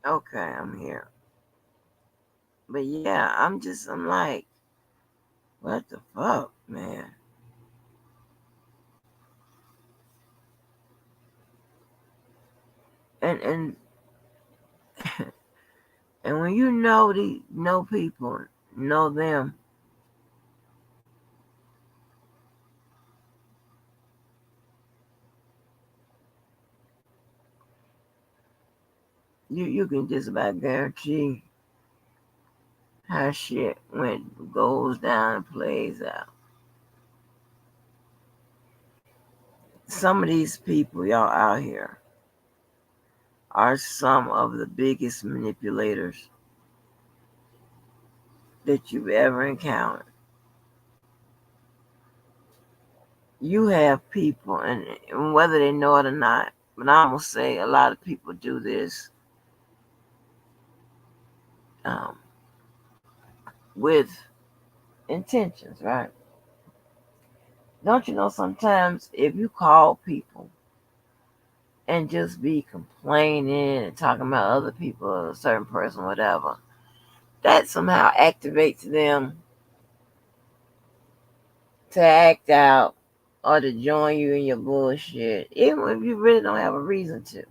Okay, I'm here. But yeah, I'm like, what the fuck, man? And and when you know people, know them, you can just about guarantee how shit went goes down and plays out. Some of these people y'all out here are some of the biggest manipulators that you've ever encountered. You have people, and whether they know it or not, but I'm gonna say a lot of people do this um, with intentions, right? Don't you know sometimes if you call people and just be complaining and talking about other people, a certain person, whatever, that somehow activates them to act out or to join you in your bullshit, even if you really don't have a reason to.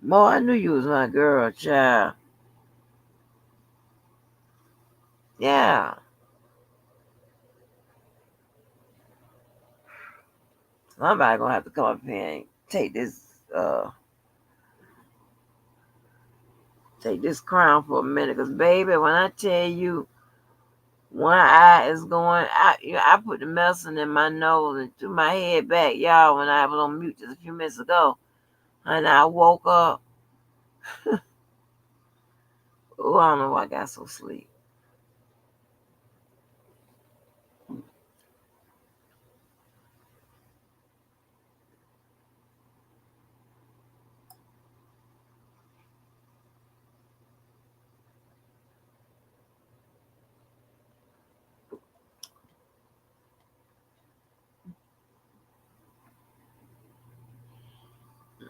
Mo, I knew you was my girl, child. Yeah. Somebody gonna have to come up here and uh take this crown for a minute, cause baby, when I tell you one eye is going, I put the medicine in my nose and threw my head back, y'all, when I was on mute just a few minutes ago, and I woke up. Oh, I don't know why I got so sleep.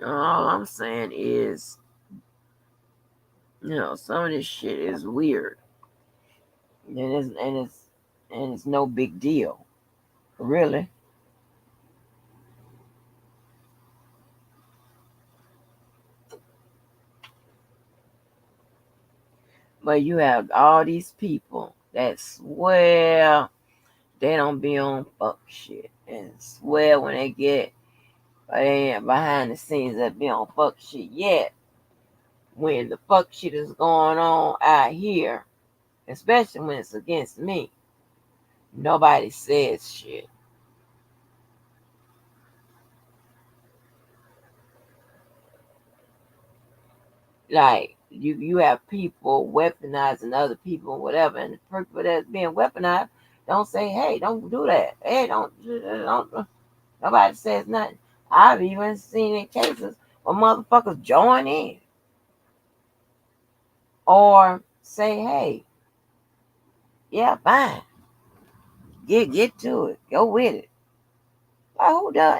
All I'm saying is, some of this shit is weird, and it's no big deal, really. But you have all these people that swear they don't be on fuck shit, and swear when they get they ain't behind the scenes that be on fuck shit yet. When the fuck shit is going on out here, especially when it's against me, nobody says shit. Like you have people weaponizing other people, whatever, and the people that's being weaponized don't say, "Hey, don't do that. Hey, don't." Nobody says nothing. I've even seen in cases where motherfuckers join in or say, "Hey, yeah, fine, get to it, go with it." Like who does?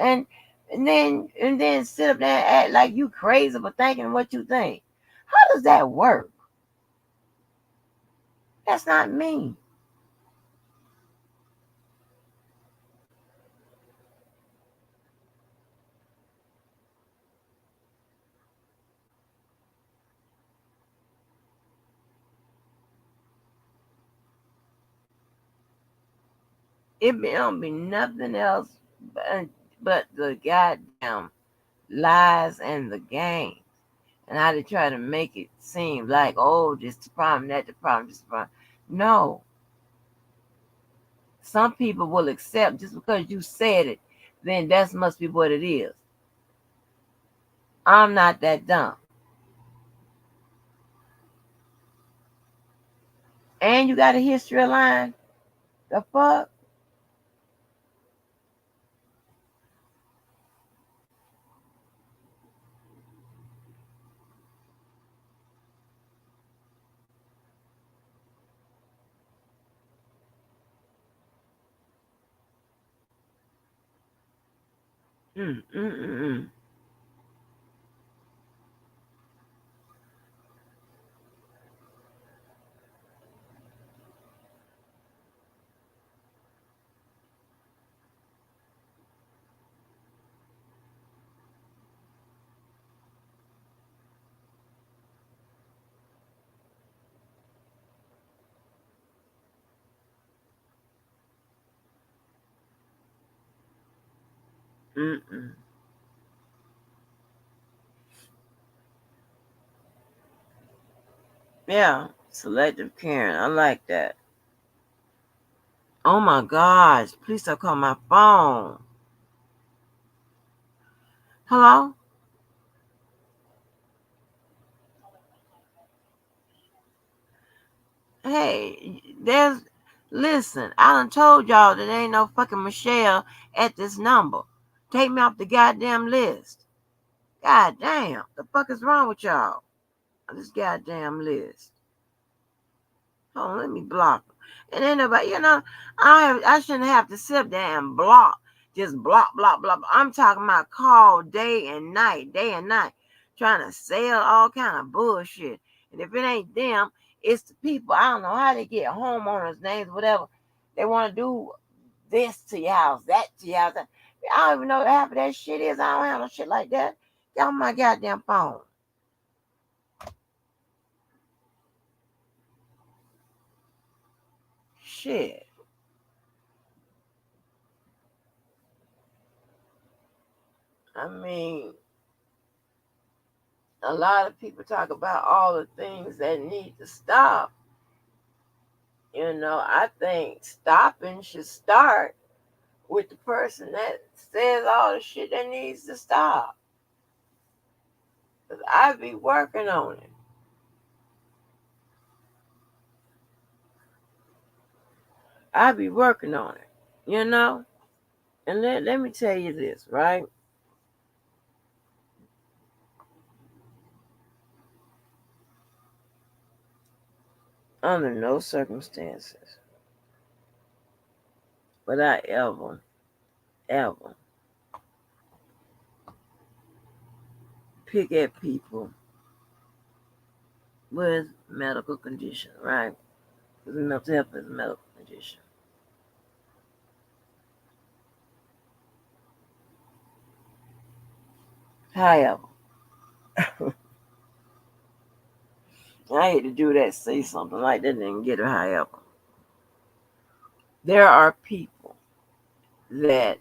And then sit up there and act like you crazy for thinking what you think. How does that work? That's not me. Don't be nothing else but the goddamn lies and the games. And how they try to make it seem like, oh, this the problem, that the problem, this the problem. No, some people will accept just because you said it, then that must be what it is. I'm not that dumb. And you got a history of lying. The fuck? Mm, mm, mm, mm. Mm, mm. Yeah, selective caring. I like that. Oh my gosh, please don't call my phone. Hello? Hey, listen, I done told y'all that ain't no fucking Michelle at this number. Take me off the goddamn list. God damn, the fuck is wrong with y'all? On this goddamn list. Hold on, let me block them. And then nobody, I shouldn't have to sit there and block. Just block, block, block. I'm talking about call day and night, trying to sell all kind of bullshit. And if it ain't them, it's the people. I don't know how they get homeowners names, whatever. They want to do this to your house, that to your house. I don't even know what half of that shit is. I don't have no shit like that. Get on my goddamn phone. Shit. I mean, a lot of people talk about all the things that need to stop. I think stopping should start with the person that says all the shit that needs to stop. 'Cause I be working on it. I be working on it, you know? And let me tell you this, right? Under no circumstances would I ever, ever pick at people with medical condition, right? Because mental health is a medical condition. However, I hate to do that, say something like that, and get it. However, there are people that,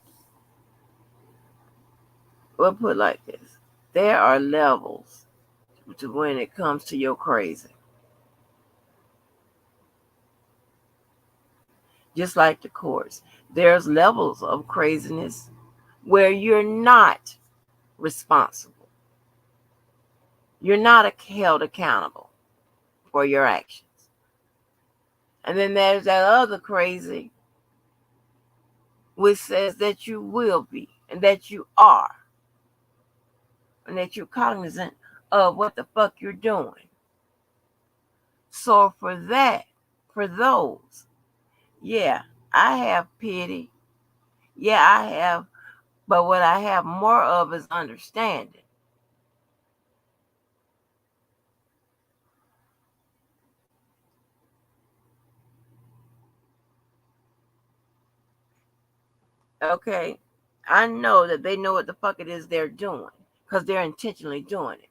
we'll put it like this, there are levels to when it comes to your crazy. Just like the courts, there's levels of craziness where you're not responsible. You're not held accountable for your actions. And then there's that other crazy which says that you will be and that you are and that you're cognizant of what the fuck you're doing. So for those, yeah, I have pity. Yeah, I have, but what I have more of is understanding. Okay, I know that they know what the fuck it is they're doing because they're intentionally doing it.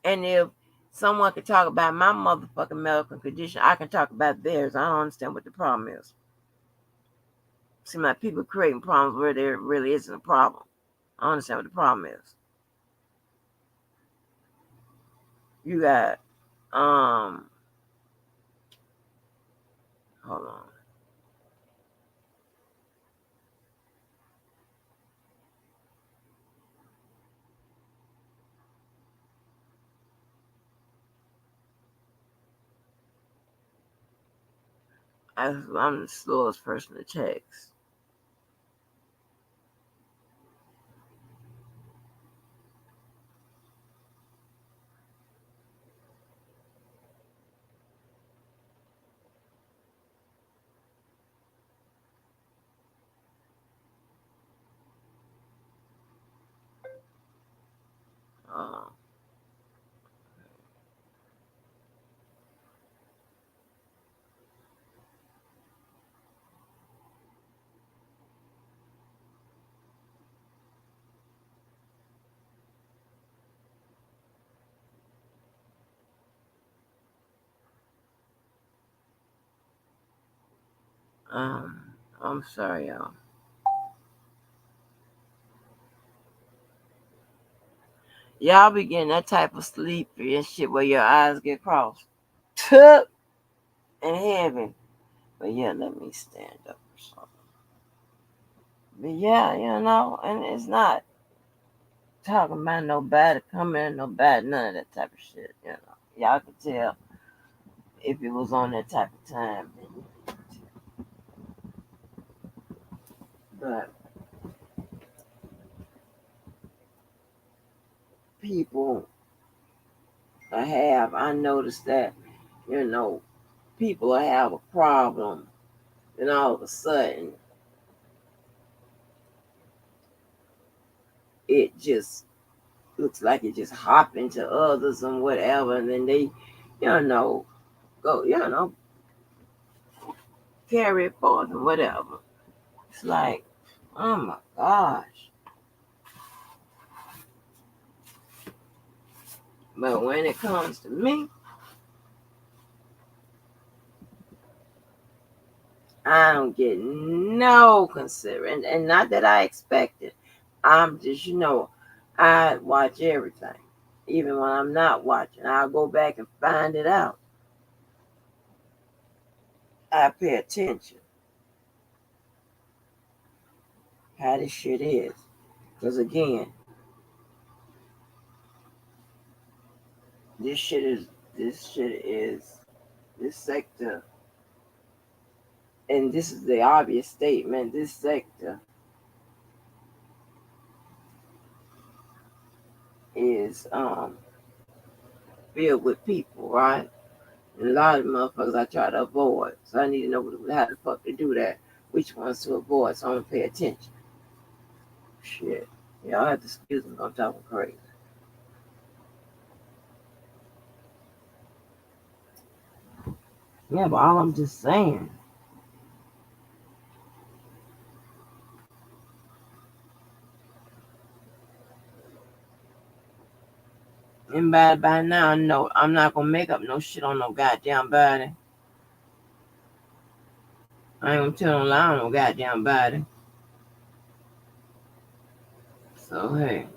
And if someone could talk about my motherfucking medical condition, I can talk about theirs. I don't understand what the problem is. See, my people creating problems where there really isn't a problem. I don't understand what the problem is. You got, um, hold on. I'm the slowest person to text. I'm sorry, y'all. Y'all be getting that type of sleepy and shit where your eyes get crossed. Tuck and heavy. But yeah, let me stand up or something. But yeah, and it's not talking about no bad coming, no bad, none of that type of shit. Y'all could tell if it was on that type of time. But people I noticed that, you know, people have a problem, and all of a sudden it just looks like it just hop into others and whatever, and then they, know, go, carry it forth and whatever. It's like, oh my gosh. But when it comes to me, I don't get no consider, and not that I expect it. I'm just, I watch everything. Even when I'm not watching, I'll go back and find it out. I pay attention how this shit is. Because again, this shit is, this shit is, this sector, and this is the obvious statement, this sector is filled with people, right? And a lot of motherfuckers I try to avoid. So I need to know how the fuck to do that. Which ones to avoid so I don't pay attention. Shit. Y'all have to excuse me if I'm talking crazy. Yeah, but all I'm just saying, anybody by now know I'm not gonna make up no shit on no goddamn body. I ain't gonna tell no lie on no goddamn body. So hey.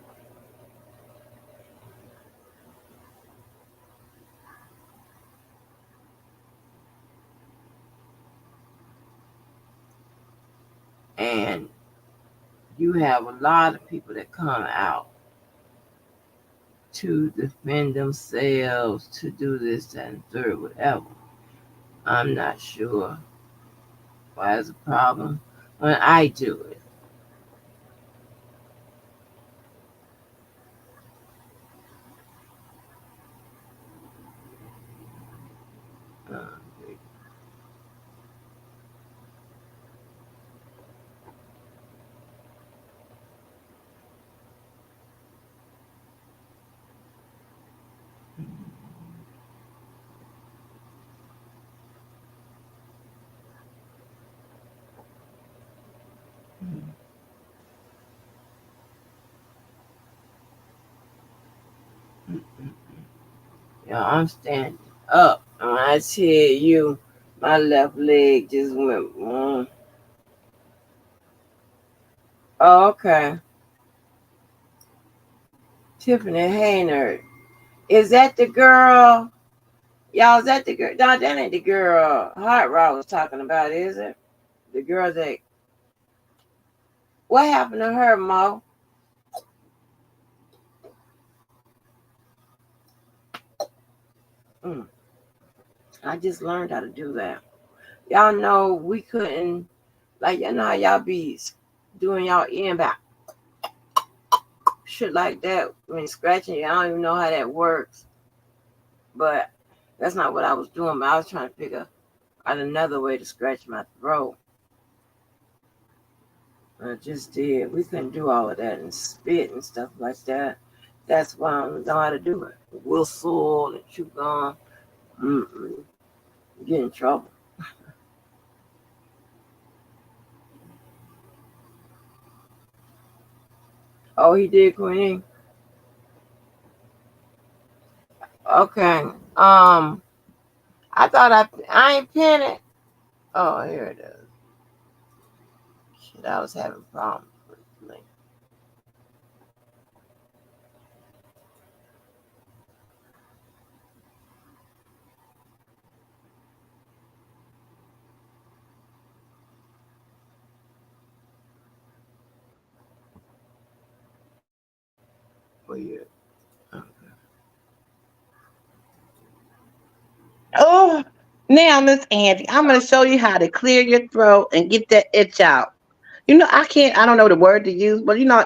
And you have a lot of people that come out to defend themselves, to do this, that, and third, whatever. I'm not sure why it's a problem when I do it. Uh, I'm standing up. And when I tell you, my left leg just went. Oh, okay. Tiffany Henyard. Is that the girl? Y'all, is that the girl? No, that ain't the girl Hot Rod was talking about, is it? The girl that. What happened to her, Mo? Mm, I just learned how to do that. Y'all know we couldn't, like, how y'all be doing y'all ear back shit like that when scratching. I don't even know how that works, but that's not what I was doing. But I was trying to figure out another way to scratch my throat. I just did. We couldn't do all of that and spit and stuff like that. That's why I don't know how to do it. Whistle and chew gum. Mm-mm. Get in trouble. Oh, he did, Queen. Okay. I thought I ain't pinned it. Oh, here it is. that I was having problems with. Like, for you. Oh, now, Miss Angie, I'm going to show you how to clear your throat and get that itch out. You know, I don't know the word to use, but you know,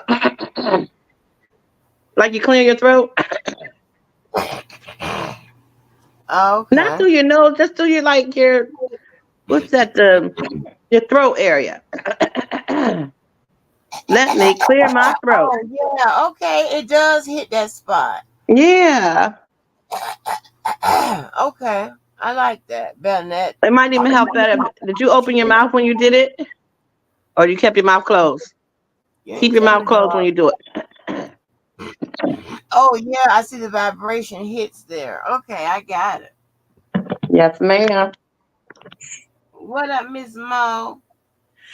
like you clear your throat, not Okay. through your nose, just through your, like, what's that, your throat area. Let me clear my throat. Oh yeah, okay. It does hit that spot. Yeah. Okay. I like that. Better than that. It might even help better. Did you open your mouth when you did it? Or you kept your mouth closed? You Keep ain't your tell mouth me no. closed when you do it. Oh yeah, I see the vibration hits there. Okay, I got it. Yes, ma'am. What up, Miss Mo?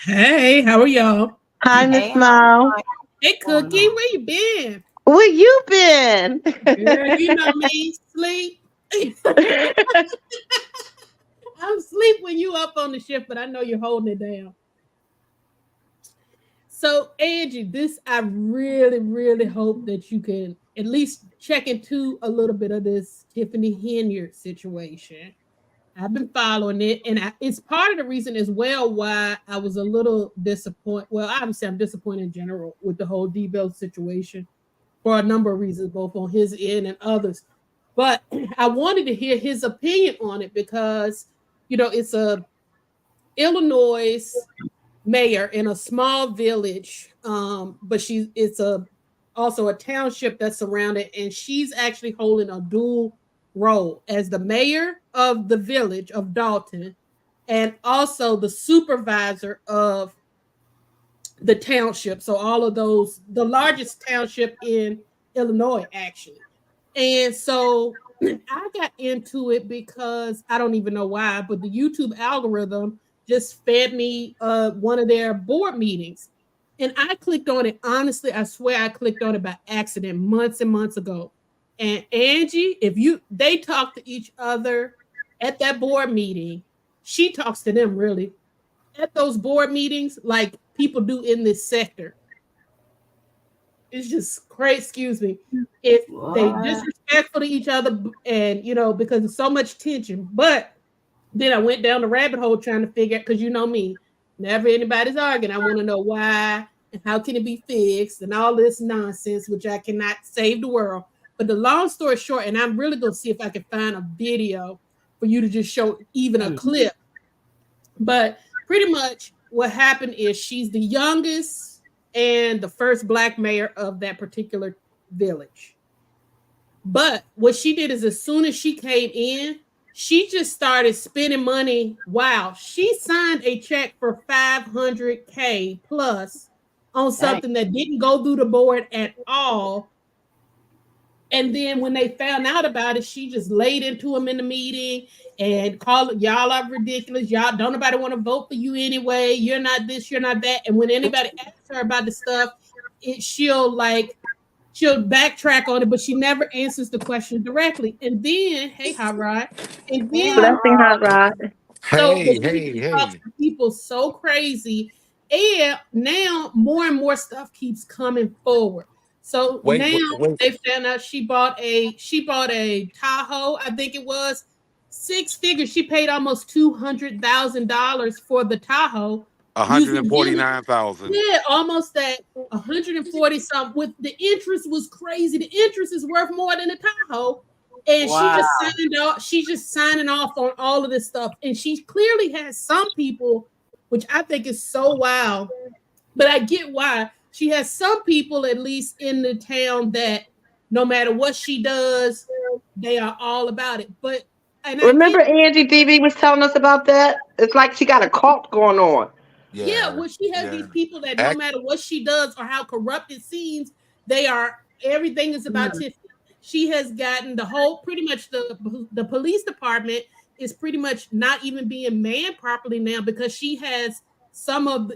Hey, how are y'all? Hi, Miss Hey, how Mo. you Hey, going Cookie, on? where you been? Where you been? Girl, you know me, sleep. I'm asleep when you up on the shift, but I know you're holding it down. So, Angie, this I really, really hope that you can at least check into a little bit of this Tiffany Henyard situation. I've been following it, and it's part of the reason as well why I was a little disappointed. Well, obviously, I'm disappointed in general with the whole Debo situation for a number of reasons, both on his end and others. But I wanted to hear his opinion on it because, it's a Illinois mayor in a small village, but it's a also a township that's surrounded, and she's actually holding a dual role as the mayor of the village of Dalton and also the supervisor of the township. So all of those, the largest township in Illinois, actually. And so I got into it because I don't even know why, but the YouTube algorithm just fed me one of their board meetings. And I clicked on it. Honestly, I swear I clicked on it by accident months and months ago. And Angie, if they talk to each other at that board meeting, she talks to them really at those board meetings like people do in this sector. It's just crazy, excuse me. If they What? disrespectful to each other and because of so much tension. But then I went down the rabbit hole trying to figure out because you know me, never anybody's arguing. I want to know why and how can it be fixed and all this nonsense, which I cannot save the world. But the long story short, and I'm really gonna see if I can find a video for you to just show even a clip. But pretty much what happened is she's the youngest and the first black mayor of that particular village. But what she did is as soon as she came in, she just started spending money. Wow. She signed a check for 500K plus on Dang. something that didn't go through the board at all. And then when they found out about it, she just laid into them in the meeting and called y'all are ridiculous. Y'all don't nobody want to vote for you anyway. You're not this, you're not that. And when anybody asks her about the stuff, she'll backtrack on it, but she never answers the question directly. And then, hey, Hot Rod, and Hey, then Blessing, Howard. Hot Rod. but Hey, she hey, just talks hey. to people so crazy. And now more and more stuff keeps coming forward. So Wait, now wait, wait. they found out she bought a Tahoe, I think it was six figures. She paid almost $200,000 for the Tahoe using village. 149,000. Yeah, almost that 140 something. With the interest was crazy. The interest is worth more than the Tahoe. And she Wow. just signed off. She's just signing off on all of this stuff. And she clearly has some people, which I think is so wild. But I get why. She has some people, at least in the town, that no matter what she does, they are all about it. But and I Remember get Angie DB was telling us about that? It's like she got a cult going on. Yeah, Yeah, well, she has yeah. these people that no Act, matter what she does or how corrupt it seems, they are everything is about Mm. Tiffany. She has gotten the whole pretty much the police department is pretty much not even being manned properly now because she has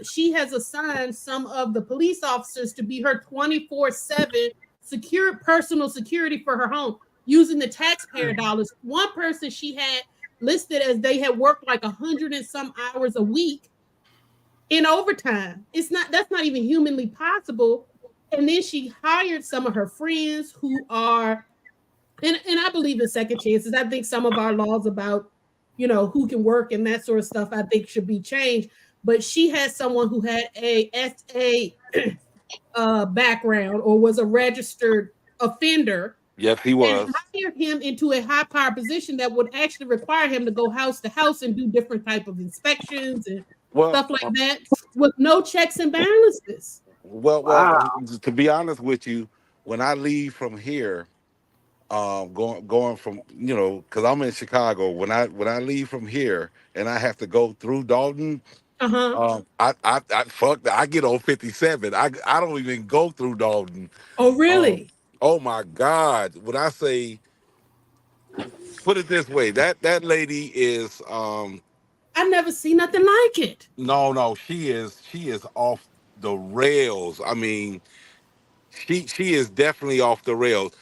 she has assigned some of the police officers to be her 24/7 secure personal security for her home using the taxpayer dollars. One person she had listed as they had worked like 100 and some hours a week in overtime. That's not even humanly possible. And then she hired some of her friends who are, and I believe in second chances. I think some of our laws about, who can work and that sort of stuff, I think should be changed. But she had someone who had a SA background or was a registered offender Yes, he and was. hired him into a high power position that would actually require him to go house to house and do different type of inspections and Well, stuff like that with no checks and balances. Wow. to be honest with you, when I leave from here, going from because I'm in Chicago. When I leave from here and I have to go through Dalton, Uh-huh. I get on 57. I don't even go through Dalton. Oh, Um, really? oh my God! When I say, put it this way, that lady is I never seen nothing like it. no, she is off the rails. I mean, she is definitely off the rails.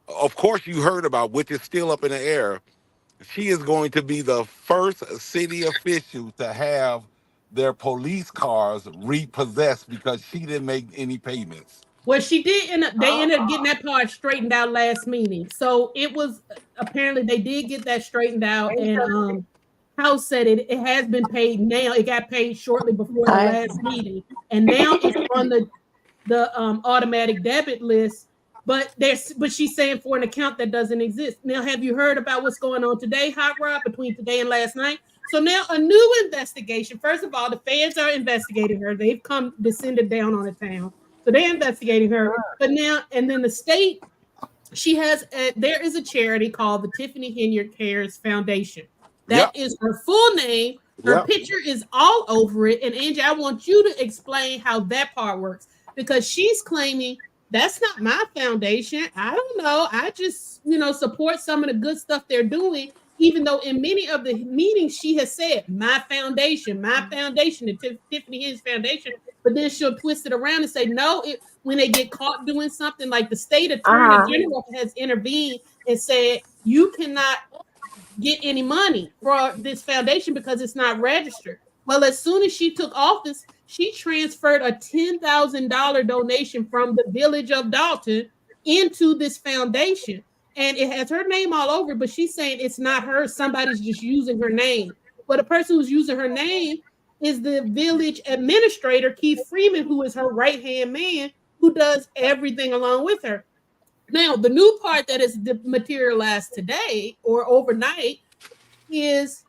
Of course, you heard about, which is still up in the air. She is going to be the first city official to have their police cars repossessed because she didn't make any payments. Well, she did end up, they ended up getting that part straightened out last meeting. So it was apparently they did get that straightened out, and House said it has been paid now. It got paid shortly before the last meeting, and now it's on the automatic debit list. But she's saying for an account that doesn't exist. Now, have you heard about what's going on today, Hot Rod, between today and last night? So now a new investigation. First of all, the feds are investigating her. They've descended down on the town. So they're investigating her. But now, and then the state, there is a charity called the Tiffany Henyard Cares Foundation. That Yep. is her full name. Her Yep. picture is all over it. And Angie, I want you to explain how that part works because she's claiming that's not my foundation. I don't know. I just, support some of the good stuff they're doing, even though in many of the meetings she has said, my foundation, the Tiffany Henyard Foundation. But then she'll twist it around and say, no, when they get caught doing something, like the state attorney general has intervened and said, you cannot get any money for this foundation because it's not registered. Well, as soon as she took office, she transferred a $10,000 donation from the village of Dalton into this foundation. And it has her name all over, but she's saying it's not her. Somebody's just using her name. But the person who's using her name is the village administrator, Keith Freeman, who is her right-hand man, who does everything along with her. Now, the new part that is materialized today or overnight is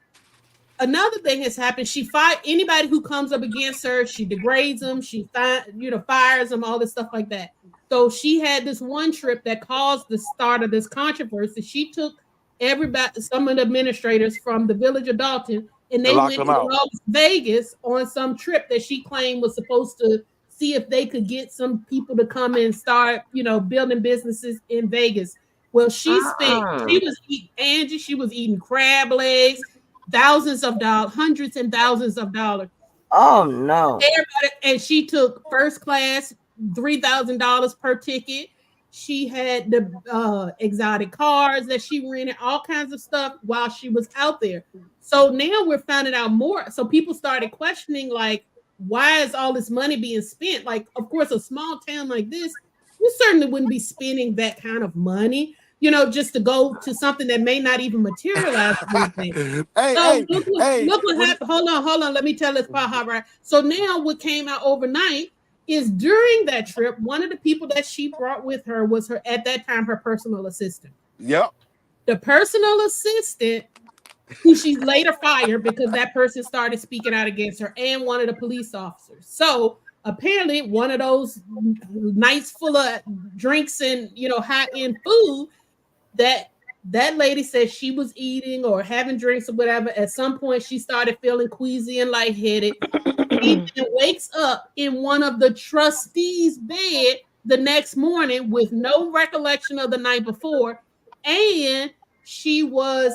another thing has happened. She fired anybody who comes up against her. She degrades them. She fires them, all this stuff like that. So she had this one trip that caused the start of this controversy. She took some of the administrators from the village of Dalton, and they went to Las Vegas on some trip that she claimed was supposed to see if they could get some people to come and start, building businesses in Vegas. Well, she was eating crab legs, thousands of dollars, hundreds and thousands of dollars. Oh no. And she took first class, $3,000 per ticket. She had the exotic cars that she rented, all kinds of stuff while she was out there. So now we're finding out more. So people started questioning, like, why is all this money being spent? Like, of course, a small town like this, you certainly wouldn't be spending that kind of money, just to go to something that may not even materialize. Look what happened. Hold on. Let me tell this part, how right. So now what came out overnight is during that trip, one of the people that she brought with her was at that time, her personal assistant. Yep. The personal assistant, who she later fired because that person started speaking out against her, and one of the police officers. So apparently one of those nights full of drinks and, high-end food that lady said she was eating or having drinks or whatever. At some point, she started feeling queasy and lightheaded. She wakes up in one of the trustees' bed the next morning with no recollection of the night before. And she was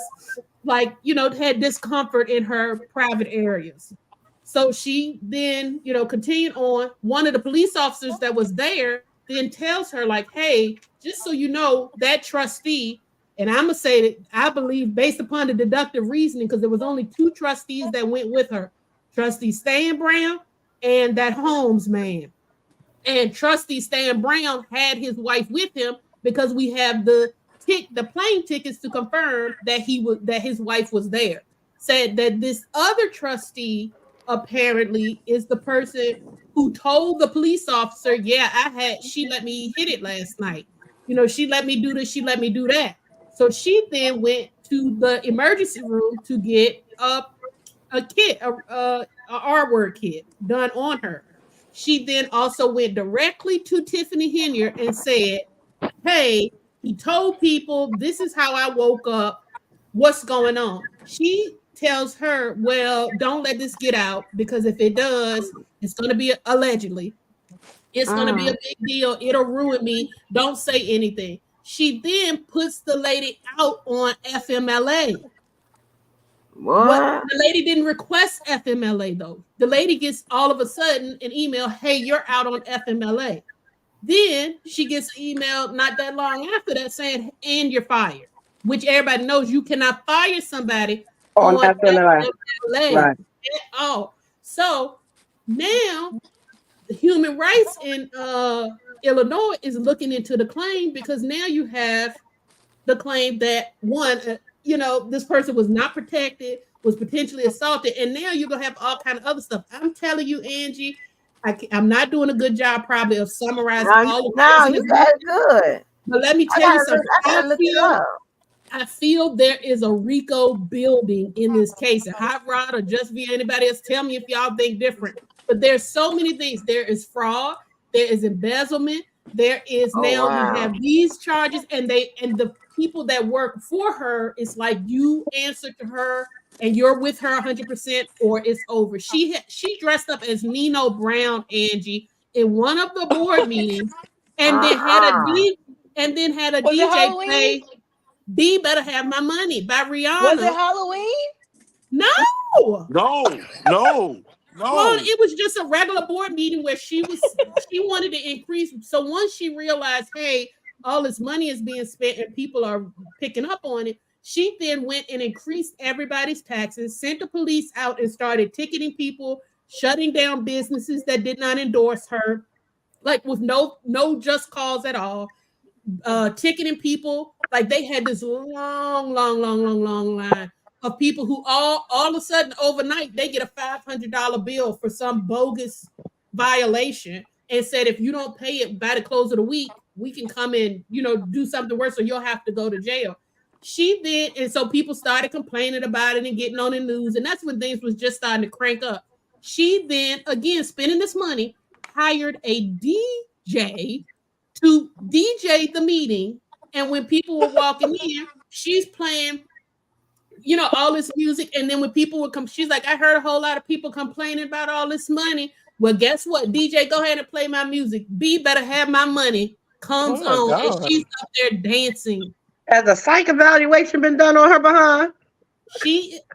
had discomfort in her private areas. So she then, continued on. One of the police officers that was there then tells her, like, hey, just so you know, that trustee, and I'm gonna say that I believe based upon the deductive reasoning, because there was only two trustees that went with her, Trustee Stan Brown and that Holmes man. And Trustee Stan Brown had his wife with him because we have the plane tickets to confirm that his wife was there. Said that this other trustee apparently is the person who told the police officer, yeah, she let me hit it last night. She let me do this, she let me do that. So she then went to the emergency room to get a kit, a R word kit done on her. She then also went directly to Tiffany Henyard and said, hey, he told people this is how I woke up. What's going on? She tells her, well, don't let this get out because if it does, it's going to be allegedly. It's going to be a big deal. It'll ruin me. Don't say anything. She then puts the lady out on FMLA. What What? the lady didn't request FMLA though. The lady gets all of a sudden an email, hey, you're out on FMLA. Then she gets an email not that long after that saying, and you're fired, which everybody knows you cannot fire somebody On on FMLA. FMLA Right. at all. So now the human rights in Illinois is looking into the claim because now you have the claim that one, this person was not protected, was potentially assaulted, and now you're gonna have all kind of other stuff. I'm telling you, Angie, I'm not doing a good job probably of summarizing No, all the no, craziness. you got it good. But let me I tell you gotta look. something. I gotta look it up. I feel there is a RICO building in this case. A Hot Rod or Just Via anybody else, tell me if y'all think different. But there's so many things. There is fraud. There is embezzlement. There is Oh now you wow. have these charges, and the people that work for her, it's like you answer to her and you're with her 100%, or it's over. She dressed up as Nino Brown, Angie, in one of the board meetings, and then had a Uh-uh. D and then had a Was it DJ Halloween? play B Better Have My Money by Was it Rihanna. Halloween? No. No, no, Well, no. it was just a regular board meeting where she wanted to increase. So once she realized, hey, all this money is being spent and people are picking up on it, she then went and increased everybody's taxes, sent the police out and started ticketing people, shutting down businesses that did not endorse her, like with no just cause at all. Ticketing people. Like they had this long line of people who all of a sudden overnight they get a $500 bill for some bogus violation and said if you don't pay it by the close of the week, we can come and do something worse, or you'll have to go to jail. She did, and so people started complaining about it and getting on the news, and that's when things was just starting to crank up. She then again spending this money hired a DJ to DJ the meeting. And when people were walking in, she's playing, all this music. And then when people would come, she's like, I heard a whole lot of people complaining about all this money. Well, guess what? DJ, go ahead and play my music. B Better Have My Money Oh comes my on, and God. she's up there dancing. Has a psych evaluation been done on her behind?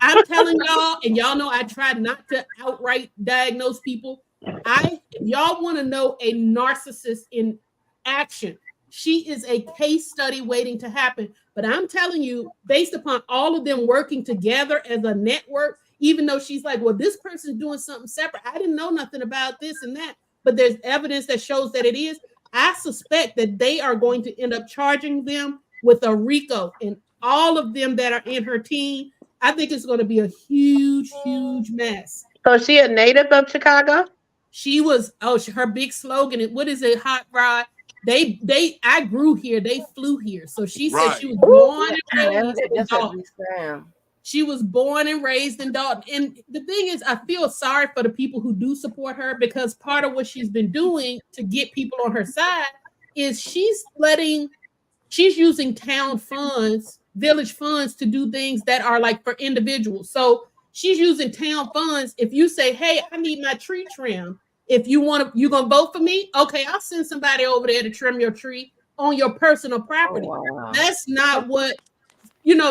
I'm telling y'all, and y'all know I try not to outright diagnose people. If y'all want to know a narcissist in action, she is a case study waiting to happen. But I'm telling you, based upon all of them working together as a network, even though she's like, well, this person's doing something separate. I didn't know nothing about this and that, but there's evidence that shows that it is. I suspect that they are going to end up charging them with a RICO, and all of them that are in her team. I think it's going to be a huge mess. So is she a native of Chicago? She was her big slogan. What is it? Hot Rod. I grew here. They flew here. So she said she Right. was born and That's, raised in that's what Dalton. we saying. She was born and raised in Dalton. And the thing is, I feel sorry for the people who do support her, because part of what she's been doing to get people on her side is she's using town funds, village funds, to do things that are like for individuals. So she's using town funds. If you say, hey, I need my tree trimmed, if you gonna vote for me, okay, I'll send somebody over there to trim your tree on your personal Oh property. wow. That's not what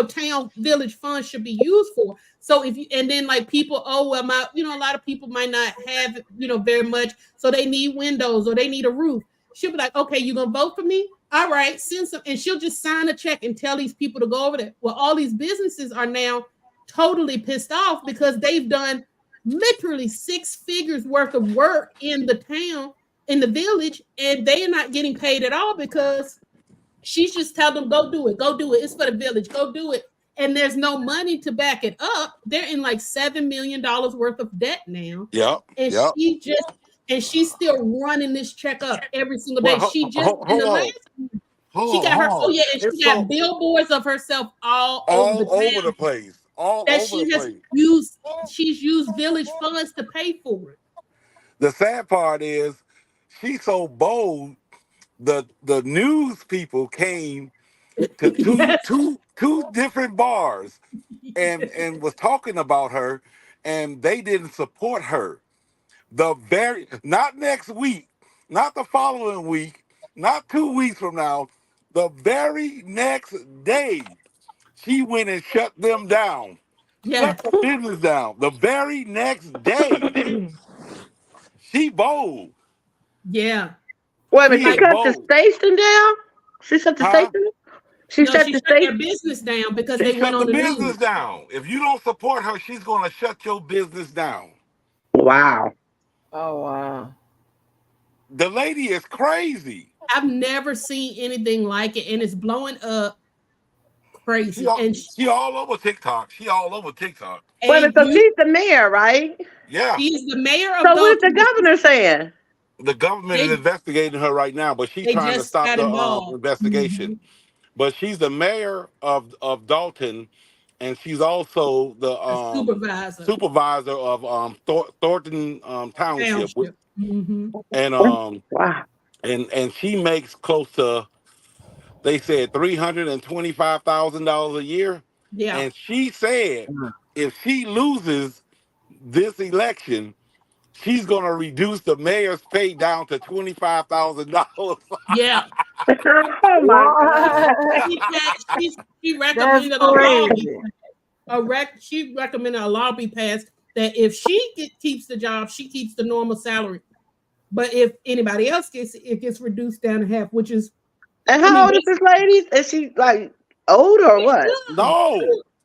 town village funds should be used for. So if you, and then like people, oh well, a lot of people might not have, very much, so they need windows or they need a roof. She'll be like, okay, you gonna vote for me? All right, send some, and she'll just sign a check and tell these people to go over there. Well, all these businesses are now totally pissed off because they've done literally 6 figures worth of work in the town, in the village, and they are not getting paid at all because she's just telling them, go do it, go do it. It's for the village, go do it. And there's no money to back it up. They're in like $7 million worth of debt now. Yep. And Yep. she's still running this check up every single Well, day. She just in the last, she got her, hold on. and she got billboards of herself all over the place. All that over she the has place. she's used village funds to pay for it. The sad part is she's so bold. The news people came to two different bars and was talking about her, and they didn't support her. Not next week, not the following week, not 2 weeks from now, the very next day, she went and shut them down. Yeah. Shut the business down. The very next day. She bold. Yeah. Wait a minute, She she is cut the bold. station down? She shut the Huh? station down? She No, shut she the shut their station? business down because She they went shut the on the business news. down. If you don't support her, she's going to shut your business down. Wow. Oh wow. The lady is crazy. I've never seen anything like it, and it's blowing up crazy. And She all over TikTok. She all over TikTok. Wait a minute, so you, she's the mayor, right? Yeah. she's the mayor of So what is the Dalton. governor saying? The government is They investigating her right now, but she's they trying to just stop got the involved. investigation. But she's the mayor of Dalton, and she's also the A supervisor supervisor of Thornton Township. township. Mm-hmm. And Wow. and she makes close to, they said, $325,000 a year. Yeah. And she said if she loses this election, she's gonna reduce the mayor's pay down to $25,000. Yeah. Oh my God. What? She That's recommended a law be crazy. she recommended a law be passed that if keeps the job, she keeps the normal salary. But if anybody else gets it, it gets reduced down to half, which is, And I how mean, old is this lady? Is she like old or she's what? young. No,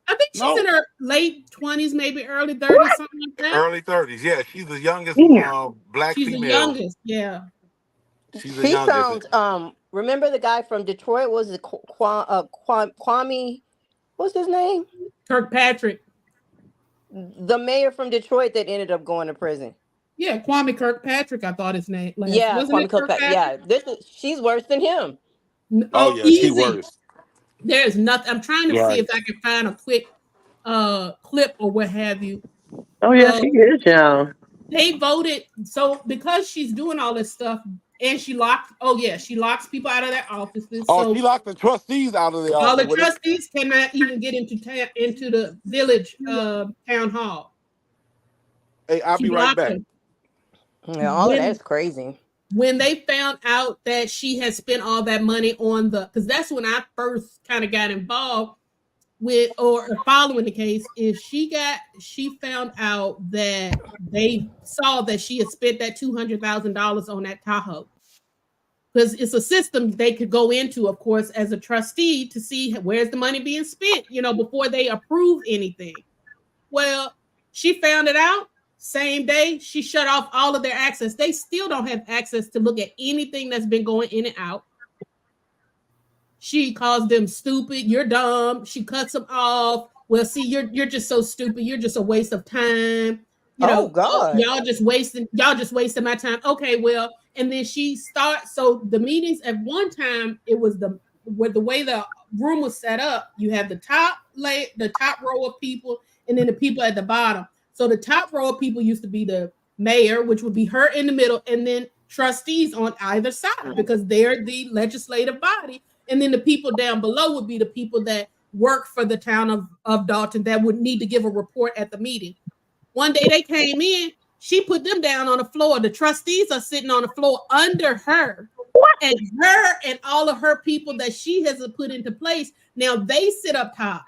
I think she's in no. her late 20s, maybe early 30s, What? something like that. Early 30s. Yeah, she's the youngest Yeah. black She's the female. youngest. Yeah. She's the She youngest. sounds. Remember the guy from Detroit? Was it Kwame? What's his name? Kirkpatrick. The mayor from Detroit that ended up going to prison. Yeah, Kwame Kirkpatrick, I thought his name last. Yeah, Wasn't Kwame it Kirkpatrick. Yeah, she's worse than him. Oh Oh, yeah, she easy. worse. There's nothing. I'm trying to see Right. if I can find a quick clip or what have you. Oh yeah, she is young. They voted, so because she's doing all this stuff and she locks people out of their offices. Oh, So she locked the trustees out of the all office the with it. trustees cannot even get into the village town hall. Hey, I'll She be right blocked back. them. Yeah, all of that is crazy. When they found out that she had spent all that money on because that's when I first kind of got involved with or following the case, is she found out that they saw that she had spent that $200,000 on that Tahoe. Because it's a system they could go into, of course, as a trustee to see where's the money being spent, before they approve anything. Well, she found it out. Same day, she shut off all of their access. They still don't have access to look at anything that's been going in and out. She calls them stupid. You're dumb. She cuts them off. Well, see, you're just so stupid. You're just a waste of time. Oh God. Y'all just wasting my time. Okay, well, and then she starts. So the meetings at one time, it was the way the room was set up. You have the top row of people, and then the people at the bottom. So the top row of people used to be the mayor, which would be her in the middle, and then trustees on either side because they're the legislative body. And then the people down below would be the people that work for the town of Dalton that would need to give a report at the meeting. One day they came in, she put them down on the floor. The trustees are sitting on the floor under her. And her and all of her people that she has put into place, now they sit up top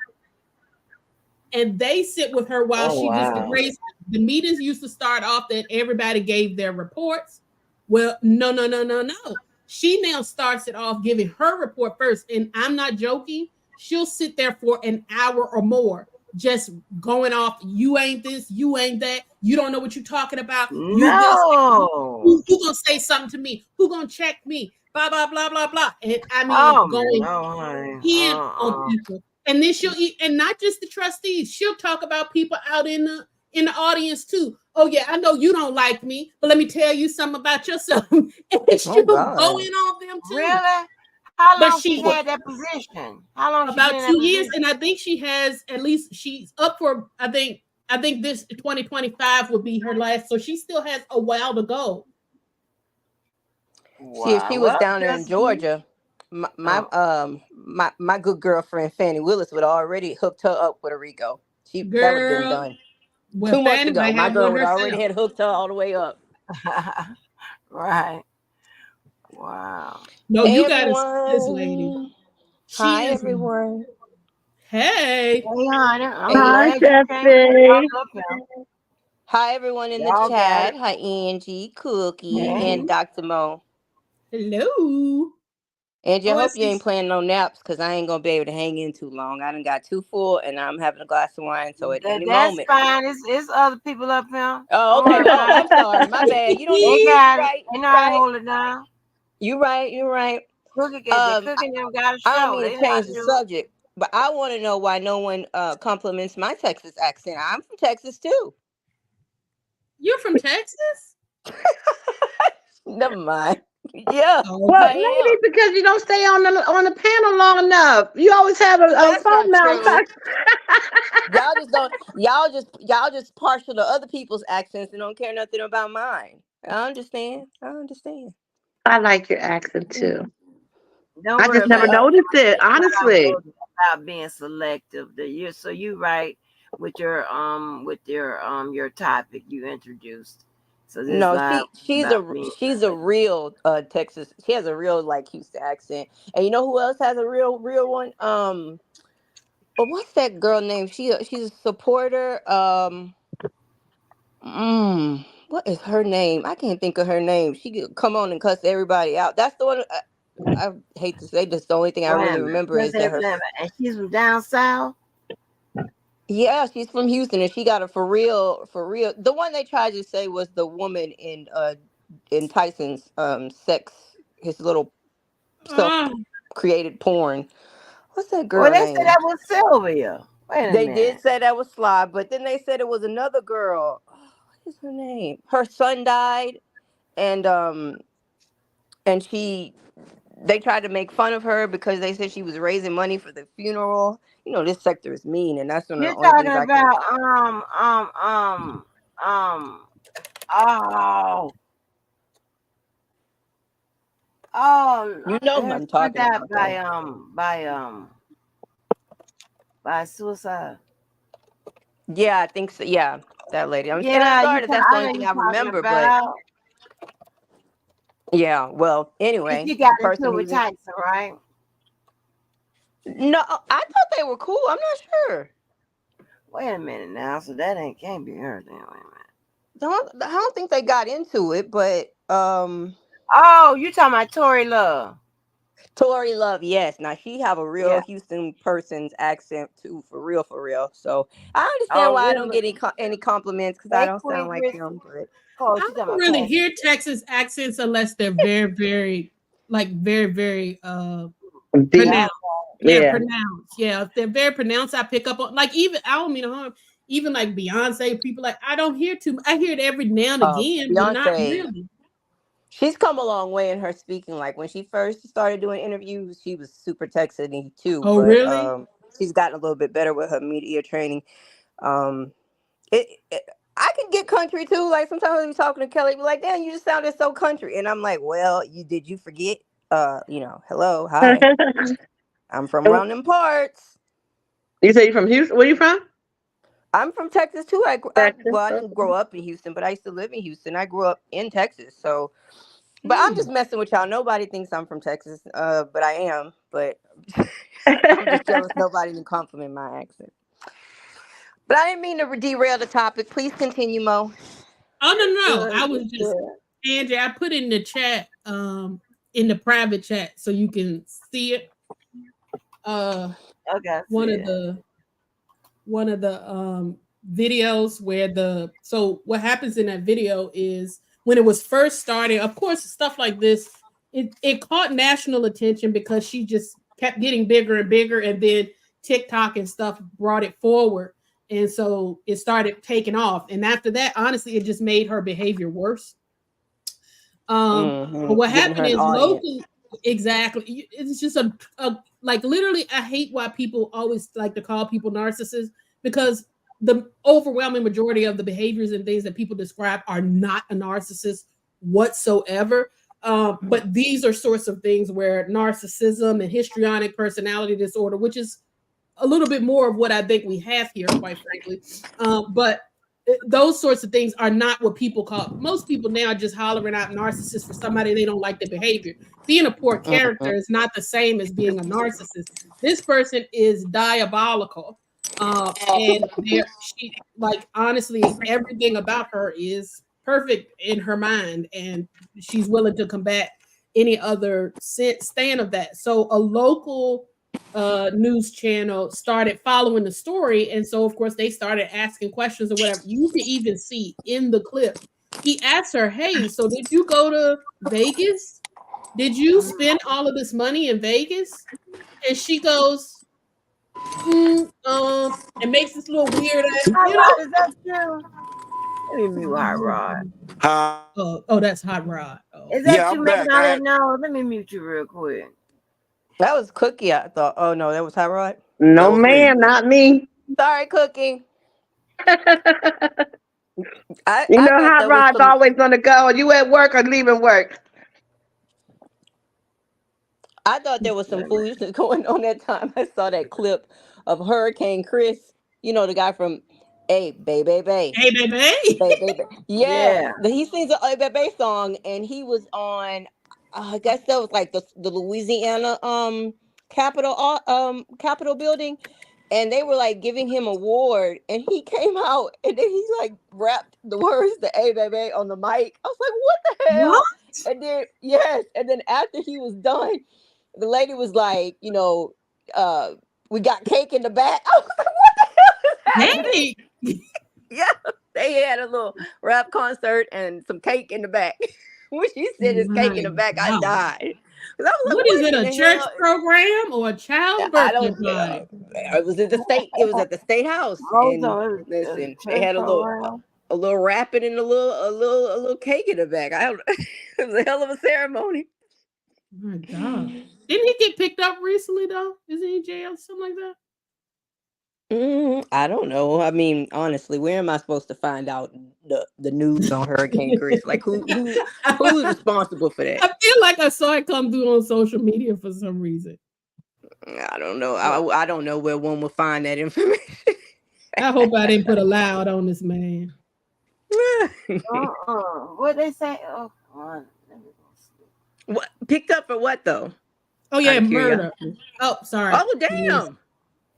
and they sit with her while Oh she just wow. degrades. The meetings used to start off that everybody gave their reports. Well, no, no, no, no, no. She now starts it off giving her report first. And I'm not joking. She'll sit there for an hour or more, just going off. You ain't this, you ain't that. You don't know what you're talking about. You this. No. Who gonna say something to me? Who gonna check me? Blah, blah, blah, blah, blah. And I mean, Oh going no, honey. in on people. And then she'll eat, and not just the trustees. She'll talk about people out in the audience too. Oh yeah, I know you don't like me, but let me tell you something about yourself. And Oh she'll go God. in on them too. Really? How But long she's she had that position? How long she been about in that 2 years, position? and I think she has at least she's up for. I think this 2025 will be her last, so she still has a while to go. See, if Wow. she was Well, down there in just see. Georgia, Oh, my good girlfriend Fannie Willis would already hooked her up with a Rico. That would have been Girl, done well, 2 months Fanny ago. might My have girl one would already herself. had hooked her all the way up. right. Wow. No, Hey you gotta see this lady. everyone. She Hi is. everyone. Hey, Hey, honey, I'm Hey. Hi, glad you came to talk Jeffy. up here. Hi everyone in the Y'all got chat. it. Hi Angie, Cookie, Hey. and hey, Dr. Mo. hello. Angie, I Oh, hope it's you ain't planning no naps because I ain't gonna be able to hang in too long. I done got too full and I'm having a glass of wine, so at any That's moment. fine. It's other people up here. Oh, Don't okay. worry Oh, about it. I'm sorry. My bad. You don't They need to. You got it. right. They You know how to right. hold it down. You right. You right. Cooking, the Um, I, cooking them got a I don't show. mean They to know how change to the do it. subject, but I want to know why no one compliments my Texas accent. I'm from Texas too. You're from Texas? Never mind. Yeah, Oh, Well, I okay. am. maybe because you don't stay on the panel long enough. You always have a That's phone not true. malfunction. Y'all just don't. Y'all just partial to other people's accents and don't care nothing about mine. I understand. I understand. I like your accent too. Don't I worry just never about it. Uh, noticed it, What I honestly. was about being selective. So you right with your topic you introduced. So this no, live she's about being a selective. real Texas. She has a real like Houston accent. And you know who else has a real one? But what's that girl name? She's a supporter. What is her name? I can't think of her name. She could come on and cuss everybody out. That's the one. I hate to say this. The only thing I Wait a really minute. remember is that her. And she's from down south. Yeah, she's from Houston, and she got a for real. The one they tried to say was the woman in Tyson's sex, his little self Oh, created porn. What's that Well, girl they said name? that was Sylvia. Wait a They did minute. say that was Sly, but then they said it was another girl. Oh, what is her name? Her son died, and she they tried to make fun of her because they said she was raising money for the funeral. You know, this sector is mean, and that's one of the You're only talking things I can. about um oh You know who her I'm son talking died about, though. by suicide. Yeah, I think so. Yeah, that lady. And I'm Yeah, sorry that that's the I only know thing you I talking remember, but about. yeah. Well, And anyway, she got into person it with who's in. Tyson, right? No, I thought they were cool. I'm not sure. Wait a minute now. So that ain't can't be her then. Wait a minute. I don't think they got into it, but Oh, you talking about Tori Love? Tori Love, yes. Now she have a real Yeah. Houston person's accent too, for real. So I understand Oh, why I don't really? get any compliments because I Hey, don't sound Queen like Chris. them. But Oh, I she talking don't about really Pastor. hear Texas accents unless they're very, very, like very, very Deep. Yeah. pronounced. Yeah, Yeah. pronounced. Yeah, if they're very pronounced, I pick up on like even I don't mean to harm. Even like Beyonce, people like I don't hear too. I hear it every now and again, but not Beyonce, really. she's come a long way in her speaking. Like when she first started doing interviews, she was super Texany too. Oh, But really? she's gotten a little bit better with her media training. Um, it I can get country too. Like sometimes I be talking to Kelly, be like, "Damn, you just sounded so country," and I'm like, "Well, you forget? Hello, hi, I'm from around them parts. You say you from Houston? Where you from? I'm from Texas too. Texas. Well, I didn't Okay. grow up in Houston, but I used to live in Houston. I grew up in Texas, so But I'm just messing with y'all. Nobody thinks I'm from Texas, but I am. But I'm just jealous nobody can compliment my accent. But I didn't mean to derail the topic. Please continue, Mo. Oh no, It's no. good. I was It's just good. Angie, I put in the chat, in the private chat so you can see it. Uh Okay, I see one of it. the one of the videos where the so what happens in that video is when it was first starting, of course stuff like this, it caught national attention because she just kept getting bigger and bigger, and then TikTok and stuff brought it forward, and so it started taking off, and after that honestly it just made her behavior worse. But what Giving her happened an is audience. local, exactly. It's just a like literally. I hate why people always like to call people narcissists because the overwhelming majority of the behaviors and things that people describe are not a narcissist whatsoever. But these are sorts of things where narcissism and histrionic personality disorder, which is a little bit more of what I think we have here, quite frankly. But those sorts of things are not what people call. Most people now are just hollering out narcissist for somebody they don't like the behavior. Being a poor character is not the same as being a narcissist. This person is diabolical, and there she like honestly everything about her is perfect in her mind, and she's willing to combat any other stand of that. So a local news channel started following the story, and so of course they started asking questions or whatever. You can even see in the clip he asked her, "Hey, so did you go to Vegas? Did you spend all of this money in Vegas?" And she goes, and makes this little weird ass, Hot Rod, is that you? Let me mute Hot Rod. Huh? oh, that's Hot Rod. Oh, Is Yeah, that I'm you making back. all that noise? Let me mute you real quick. That was Cookie, I thought. Oh no, that was Tyrod. That No, was me. ma'am, not me. Sorry, Cookie. I You I know, thought Hot there was Rod's some. always on the go. Are you at work or leaving work? I thought there was some foolishness going on that time. I saw that clip of Hurricane Chris. You know the guy from Hey Baby Bay. hey, baby. Bay, Bay, Bay. Yeah, Yeah. he sings a Hey Baby song, and he was on. I guess that was like the Louisiana Capitol building, and they were like giving him award, and he came out and then he like rapped the words the Hey Baby on the mic. I was like, what the What? hell? And then yes, and then after he was done, the lady was like, uh, we got cake in the back. I was like, what the hell is happening? Hey, Yeah, they had a little rap concert and some cake in the back. When she said it's cake in my the back, I God. died. 'Cause I was like, What is what it? in A the church hell? program or a child's I birthday don't. party? It was at the state. It was at the state house, and Also, it's a listen, they church had program. a little rapping and a little cake in the back. I don't. It was a hell of a ceremony. My God. Didn't he get picked up recently though? Isn't he in jail? Something like that? I don't know. I mean, honestly, where am I supposed to find out the news on Hurricane Chris? Like who's I responsible for that? feel like I saw it come through on social media for some reason. I don't know. I don't know where one will find that information. I hope I didn't put a loud on this man. What they say? Oh, come on. Let me go see. What picked up for what though? Oh Out yeah, of curiosity. murder. Oh, sorry. Oh Yes. damn.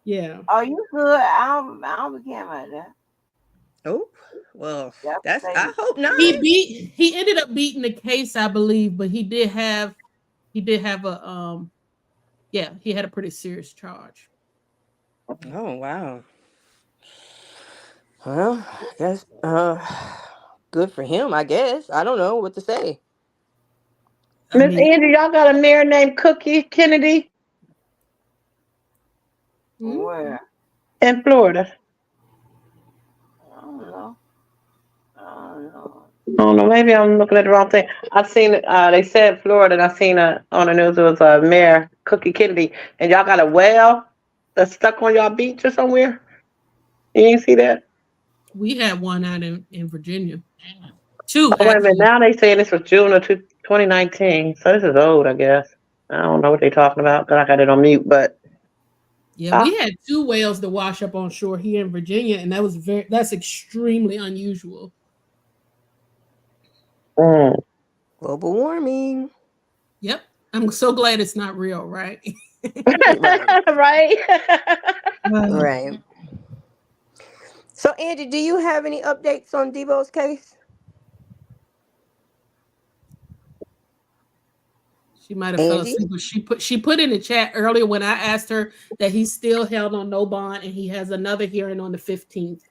Yeah. Oh, you good? I don't be caring about that. Oh well, Y'all that's. say I hope not. He ended up beating the case, I believe, but he did have a yeah, he had a pretty serious charge. Oh wow. Well, I guess good for him. I guess I don't know what to say. I Miss mean, Angie, y'all got a mayor named Cookie Kennedy hmm? where? in Florida. I don't know. I don't know. I don't know. Maybe I'm looking at the wrong thing. I've seen it. They said Florida, and I seen on the news it was Mayor Cookie Kennedy, and y'all got a well that's stuck on y'all beach or somewhere. You ain't see that? We had one out in Virginia. Two Oh, wait a minute. actually. Now they saying this was June of 2019, so this is old, I guess. I don't know what they talking about because I got it on mute. But Yeah, uh, we had two whales to wash up on shore here in Virginia, and that's extremely unusual. mm, Global warming. Yep. I'm so glad it's not real, right? Right. Right? Uh, Right. So, Angie, do you have any updates on Debo's case? she might have fell Angie? asleep, but she put in the chat earlier when I asked her that he's still held on no bond and he has another hearing on the 15th.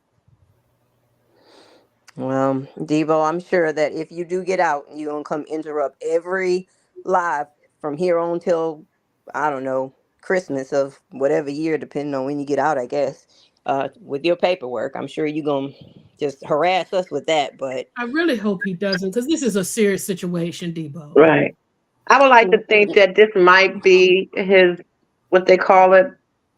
Well, Debo, I'm sure that if you do get out, you're going to come interrupt every live from here on till, I don't know, Christmas of whatever year, depending on when you get out, I guess, with your paperwork. I'm sure you're going to just harass us with that. But I really hope he doesn't because this is a serious situation, Debo. Right. I would like to think that this might be his, what they call it.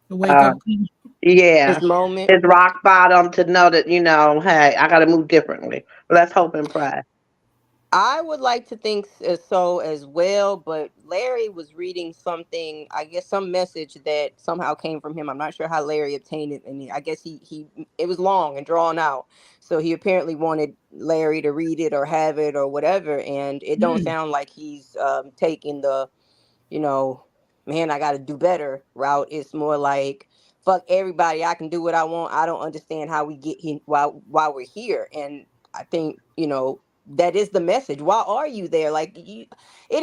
The wake Uh, up call. yeah, this moment. his rock bottom to know that, hey, I got to move differently. Let's hope and pray. I would like to think so as well, but Larry was reading something, I guess some message that somehow came from him. I'm not sure how Larry obtained it, and I guess he it was long and drawn out. So he apparently wanted Larry to read it or have it or whatever, and it don't Mm. sound like he's taking the, you know, man, I got to do better route. It's more like, fuck everybody, I can do what I want. I don't understand how we get here while we're here. And I think, that is the message. Why are you there? Like, it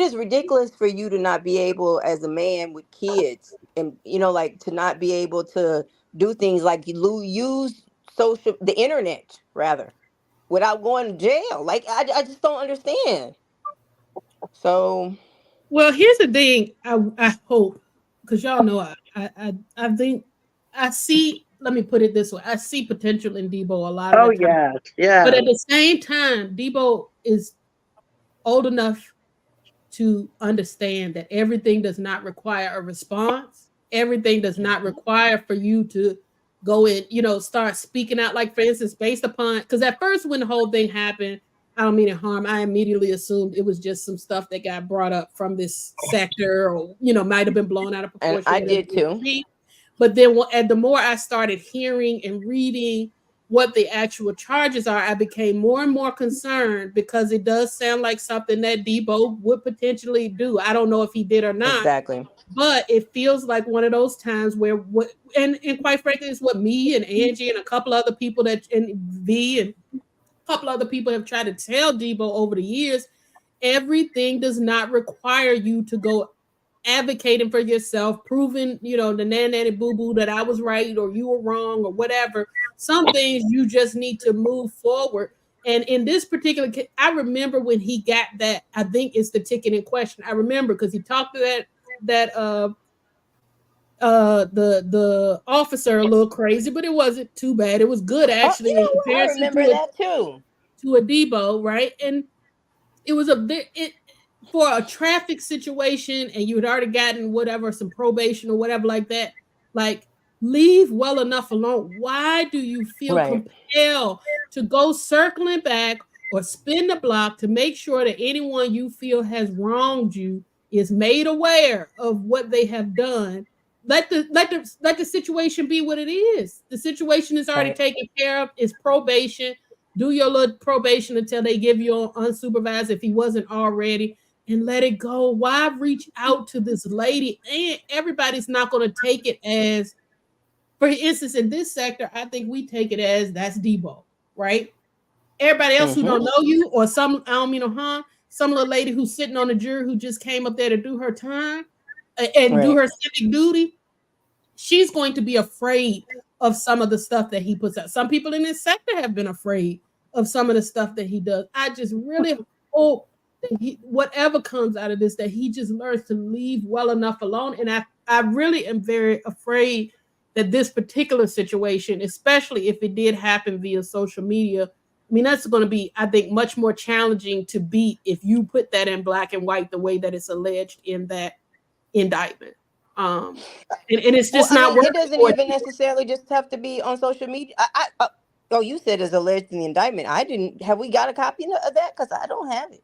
is ridiculous for you to not be able, as a man with kids, and like, to not be able to do things like use the internet rather, without going to jail. Like, I just don't understand. So Well, here's the thing. I hope because y'all know I think I see. Let me put it this way: I see potential in Debo a lot of Oh, the time, yes, but yes. at the same time, Debo is old enough to understand that everything does not require a response. Everything does not require for you to go in, start speaking out. Like, for instance, based upon, because at first, when the whole thing happened, I don't mean to harm, I immediately assumed it was just some stuff that got brought up from this sector or, might have been blown out of and proportion, I whatever did it too. may be. But then, and the more I started hearing and reading what the actual charges are, I became more and more concerned because it does sound like something that Debo would potentially do. I don't know if he did or not, Exactly. but it feels like one of those times where what and quite frankly, it's what me and Angie and a couple other people and V and a couple other people have tried to tell Debo over the years. Everything does not require you to go advocating for yourself, proving, the nanny boo boo that I was right or you were wrong or whatever. Some things you just need to move forward. And in this particular case, I remember when he got that, I think it's the ticket in question. I remember because he talked to that the officer a little crazy, but it wasn't too bad. It was good Oh, actually you in know what? I comparison remember that too. to a Debo, right? And it was it for a traffic situation and you had already gotten whatever some probation or whatever like that, like, leave well enough alone. Why do you feel Right. compelled to go circling back or spin the block to make sure that anyone you feel has wronged you is made aware of what they have done? Let the situation be what it is. The situation is already Right. taken care of. It's probation. Do your little probation until they give you unsupervised if he wasn't already, and let it go. Why reach out to this lady? And everybody's not going to take it as, for instance, in this sector, I think we take it as that's Debo, right? Everybody else who Mm-hmm. don't know you, or some, I don't mean no harm, some little lady who's sitting on the jury who just came up there to do her time and do Right. her civic duty, she's going to be afraid of some of the stuff that he puts out. Some people in this sector have been afraid of some of the stuff that he does. I just really hope that whatever comes out of this, that he just learns to leave well enough alone. And I really am very afraid that this particular situation, especially if it did happen via social media, I mean, that's going to be, I think, much more challenging to beat if you put that in black and white the way that it's alleged in that indictment. Um, and it's Well, just I not mean, it working doesn't for even necessarily just have to be on social media. Oh, you said it's alleged in the indictment. I didn't. Have we got a copy of that? Because I don't have it.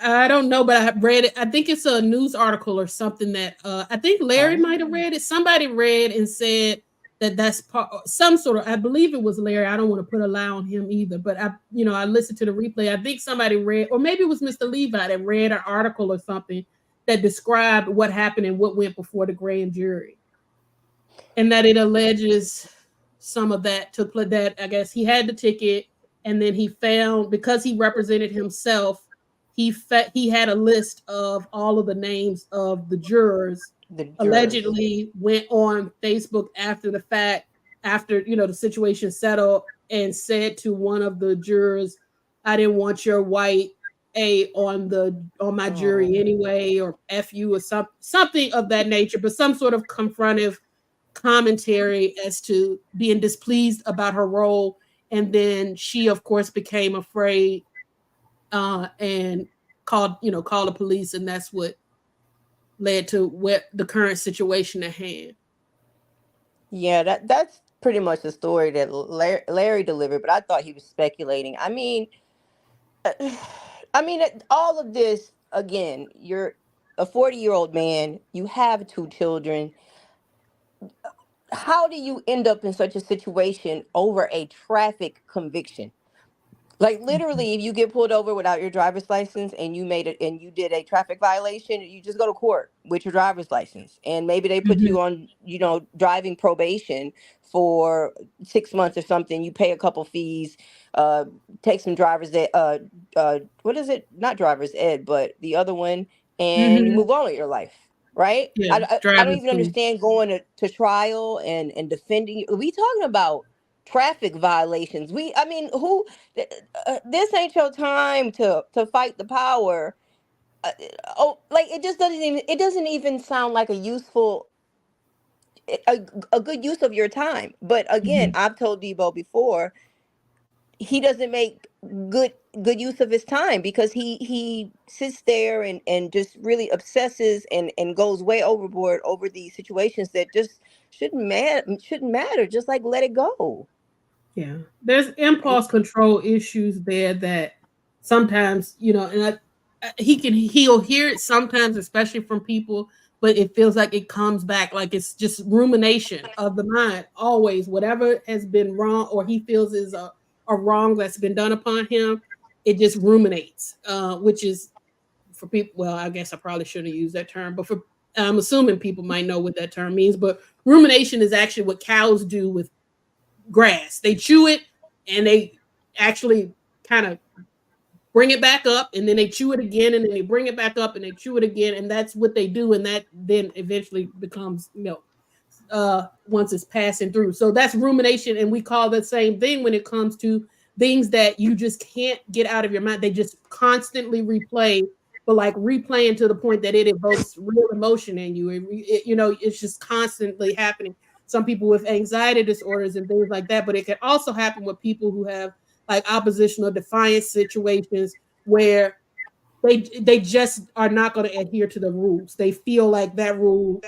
I don't know, but I read it. I think it's a news article or something that I think Larry Oh. might have read it. Somebody read and said that's part some sort of, I believe it was Larry. I don't want to put a lie on him either, but I listened to the replay. I think somebody read, or maybe it was Mr. Levi that read an article or something that described what happened and what went before the grand jury, and that it alleges some of that took place. That I guess he had the ticket, and then he found, because he represented himself, he had a list of all of the names of the jurors. The jurors. Allegedly went on Facebook after the fact, after the situation settled, and said to one of the jurors, "I didn't want your white A on my jury Oh. anyway," or "F you," or something of that nature, but some sort of confrontive commentary as to being displeased about her role. And then she, of course, became afraid, and called the police, and that's what led to what the current situation at hand. Yeah, that's pretty much the story that Larry delivered, but I thought he was speculating. I mean, all of this again. You're a 40-year-old man. You have two children. How do you end up in such a situation over a traffic conviction? Like Mhm. literally, if you get pulled over without your driver's license and you made it and you did a traffic violation, you just go to court with your driver's license, and maybe they put Mhm. you on, driving probation for 6 months or something. You pay a couple fees, uh, take some driver's ed, what is it? Not driver's ed, but the other one, and you Mhm. move on with your life. Right? Yeah, I don't driving even school. understand going to trial and defending. We talking about traffic violations. I mean, this ain't your time to fight the power. uh, like it doesn't even sound like a, a good use of your time. But again, Mhm. I've told Debo before, he doesn't make good good use of his time, because he sits there and just really obsesses and goes way overboard over these situations that just shouldn't matter. Just like let it go. Yeah, there's impulse control issues there that sometimes, and he'll hear it sometimes, especially from people, but it feels like it comes back, like it's just rumination of the mind. Always, whatever has been wrong or he feels is a wrong that's been done upon him, it just ruminates, which is for people. Well, I guess I probably shouldn't have used that term, but for I'm assuming people might know what that term means. But rumination is actually what cows do with grass. They chew it and they actually kind of bring it back up, and then they chew it again, and then they bring it back up and they chew it again, and that's what they do, and that then eventually becomes milk, once it's passing through. So that's rumination, and we call the same thing when it comes to things that you just can't get out of your mind. They just constantly replay, but like replaying to the point that it evokes real emotion in you. It's just constantly happening. Some people with anxiety disorders and things like that, but it can also happen with people who have like oppositional defiance situations where they just are not going to adhere to the rules. They feel like that rule,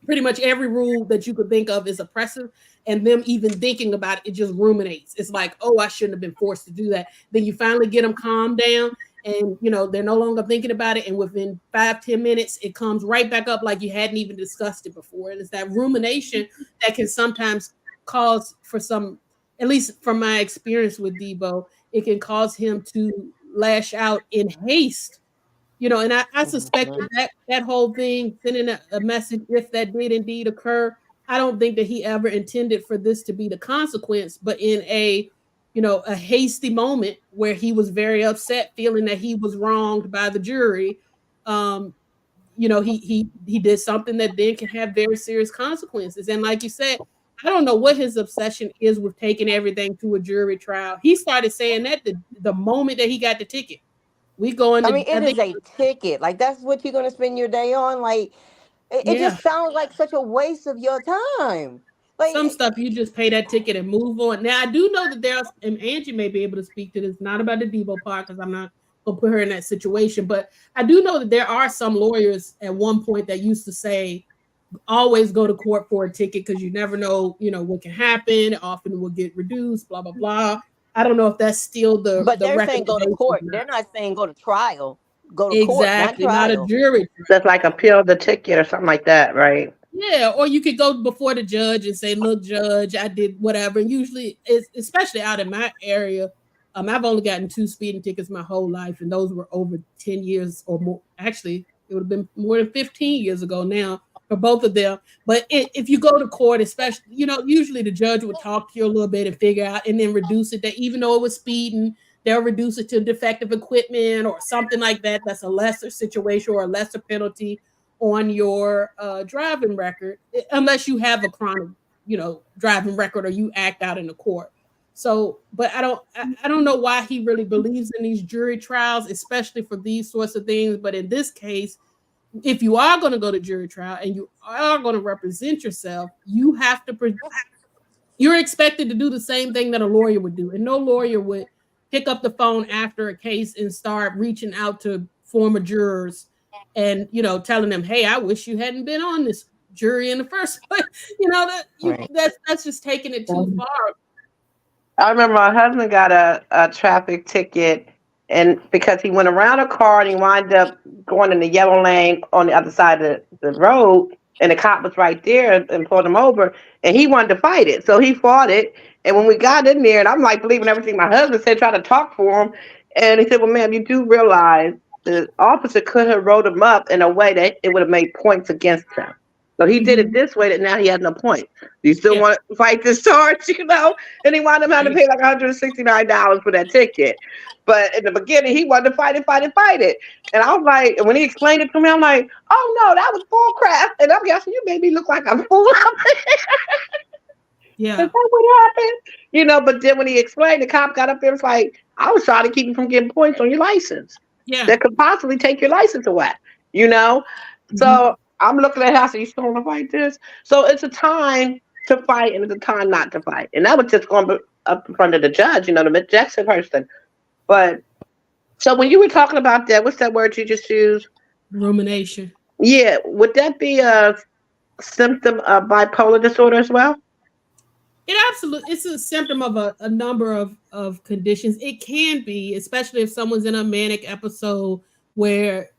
pretty much every rule that you could think of, is oppressive, and them even thinking about it just ruminates. It's like, oh, I shouldn't have been forced to do that. Then you finally get them calmed down, and they're no longer thinking about it, and within 5-10 minutes it comes right back up like you hadn't even discussed it before. And it's that rumination that can sometimes cause, for some, at least from my experience with Debo, it can cause him to lash out in haste. And I suspect Mhm. that whole thing, sending a message, if that did indeed occur, I don't think that he ever intended for this to be the consequence, but in a hasty moment where he was very upset, feeling that he was wronged by the jury, um, he did something that then can have very serious consequences. And like you said, I don't know what his obsession is with taking everything to a jury trial. He started saying that the moment that he got the ticket. We going I to, mean, it I think, is a ticket. Like that's what you're gonna spend your day on. Like it yeah. just sounds like such a waste of your time. Like Some stuff you just pay that ticket and move on. Now I do know that there's, and Angie may be able to speak to this, not about the Debo part because I'm not gonna put her in that situation, but I do know that there are some lawyers at one point that used to say always go to court for a ticket because you never know, what can happen. Often will get reduced, blah blah blah. I don't know if that's still the but the they're saying go to recommendation or court. not. They're not saying go to trial. Go to court, not Exactly, not a trial. jury. That's like appeal the ticket or something like that, right? Yeah, or you could go before the judge and say, "Look, judge, I did whatever." And usually, it's, especially out in my area, I've only gotten 2 speeding tickets my whole life, and those were over 10 years or more. Actually, it would have been more than 15 years ago now for both of them. But if you go to court, especially, usually the judge would talk to you a little bit and figure out, and then reduce it. That even though it was speeding, they'll reduce it to defective equipment or something like that. That's a lesser situation or a lesser penalty on your driving record, unless you have a chronic, driving record or you act out in the court. So, but I don't know why he really believes in these jury trials, especially for these sorts of things. But in this case, if you are going to go to jury trial and you are going to represent yourself, you have to you're expected to do the same thing that a lawyer would do. And no lawyer would pick up the phone after a case and start reaching out to former jurors and, telling them, "Hey, I wish you hadn't been on this jury in the first place." Right. That's just taking it too far. I remember my husband got a traffic ticket, and because he went around a car and he wound up going in the yellow lane on the other side of the road, and the cop was right there and pulled him over, and he wanted to fight it. So he fought it. And when we got in there, and I'm like believing everything my husband said, trying to talk for him, and he said, "Well, ma'am, you do realize the officer could have wrote him up in a way that it would have made points against him. So he did it Mhm. this way that now he has no points. Do you still Yeah. want to fight this charge?" And he wound up having to pay like $169 for that ticket. But in the beginning, he wanted to fight it. And I was like, and when he explained it to me, I'm like, "Oh no, that was bull crap." And I'm guessing you made me look like I'm fool. Is Yeah. that what happened? But then when he explained, the cop got up there and was like, "I was trying to keep you from getting points on your license Yeah. that could possibly take your license away." You know? Mhm. So I'm looking at how you still want to fight this. So it's a time to fight and it's a time not to fight. And that was just going up in front of the judge, the Jackson person. But so when you were talking about that, what's that word you just used? Rumination. Yeah, would that be a symptom of bipolar disorder as well? It's a symptom of a number of conditions. It can be, especially if someone's in a manic episode where,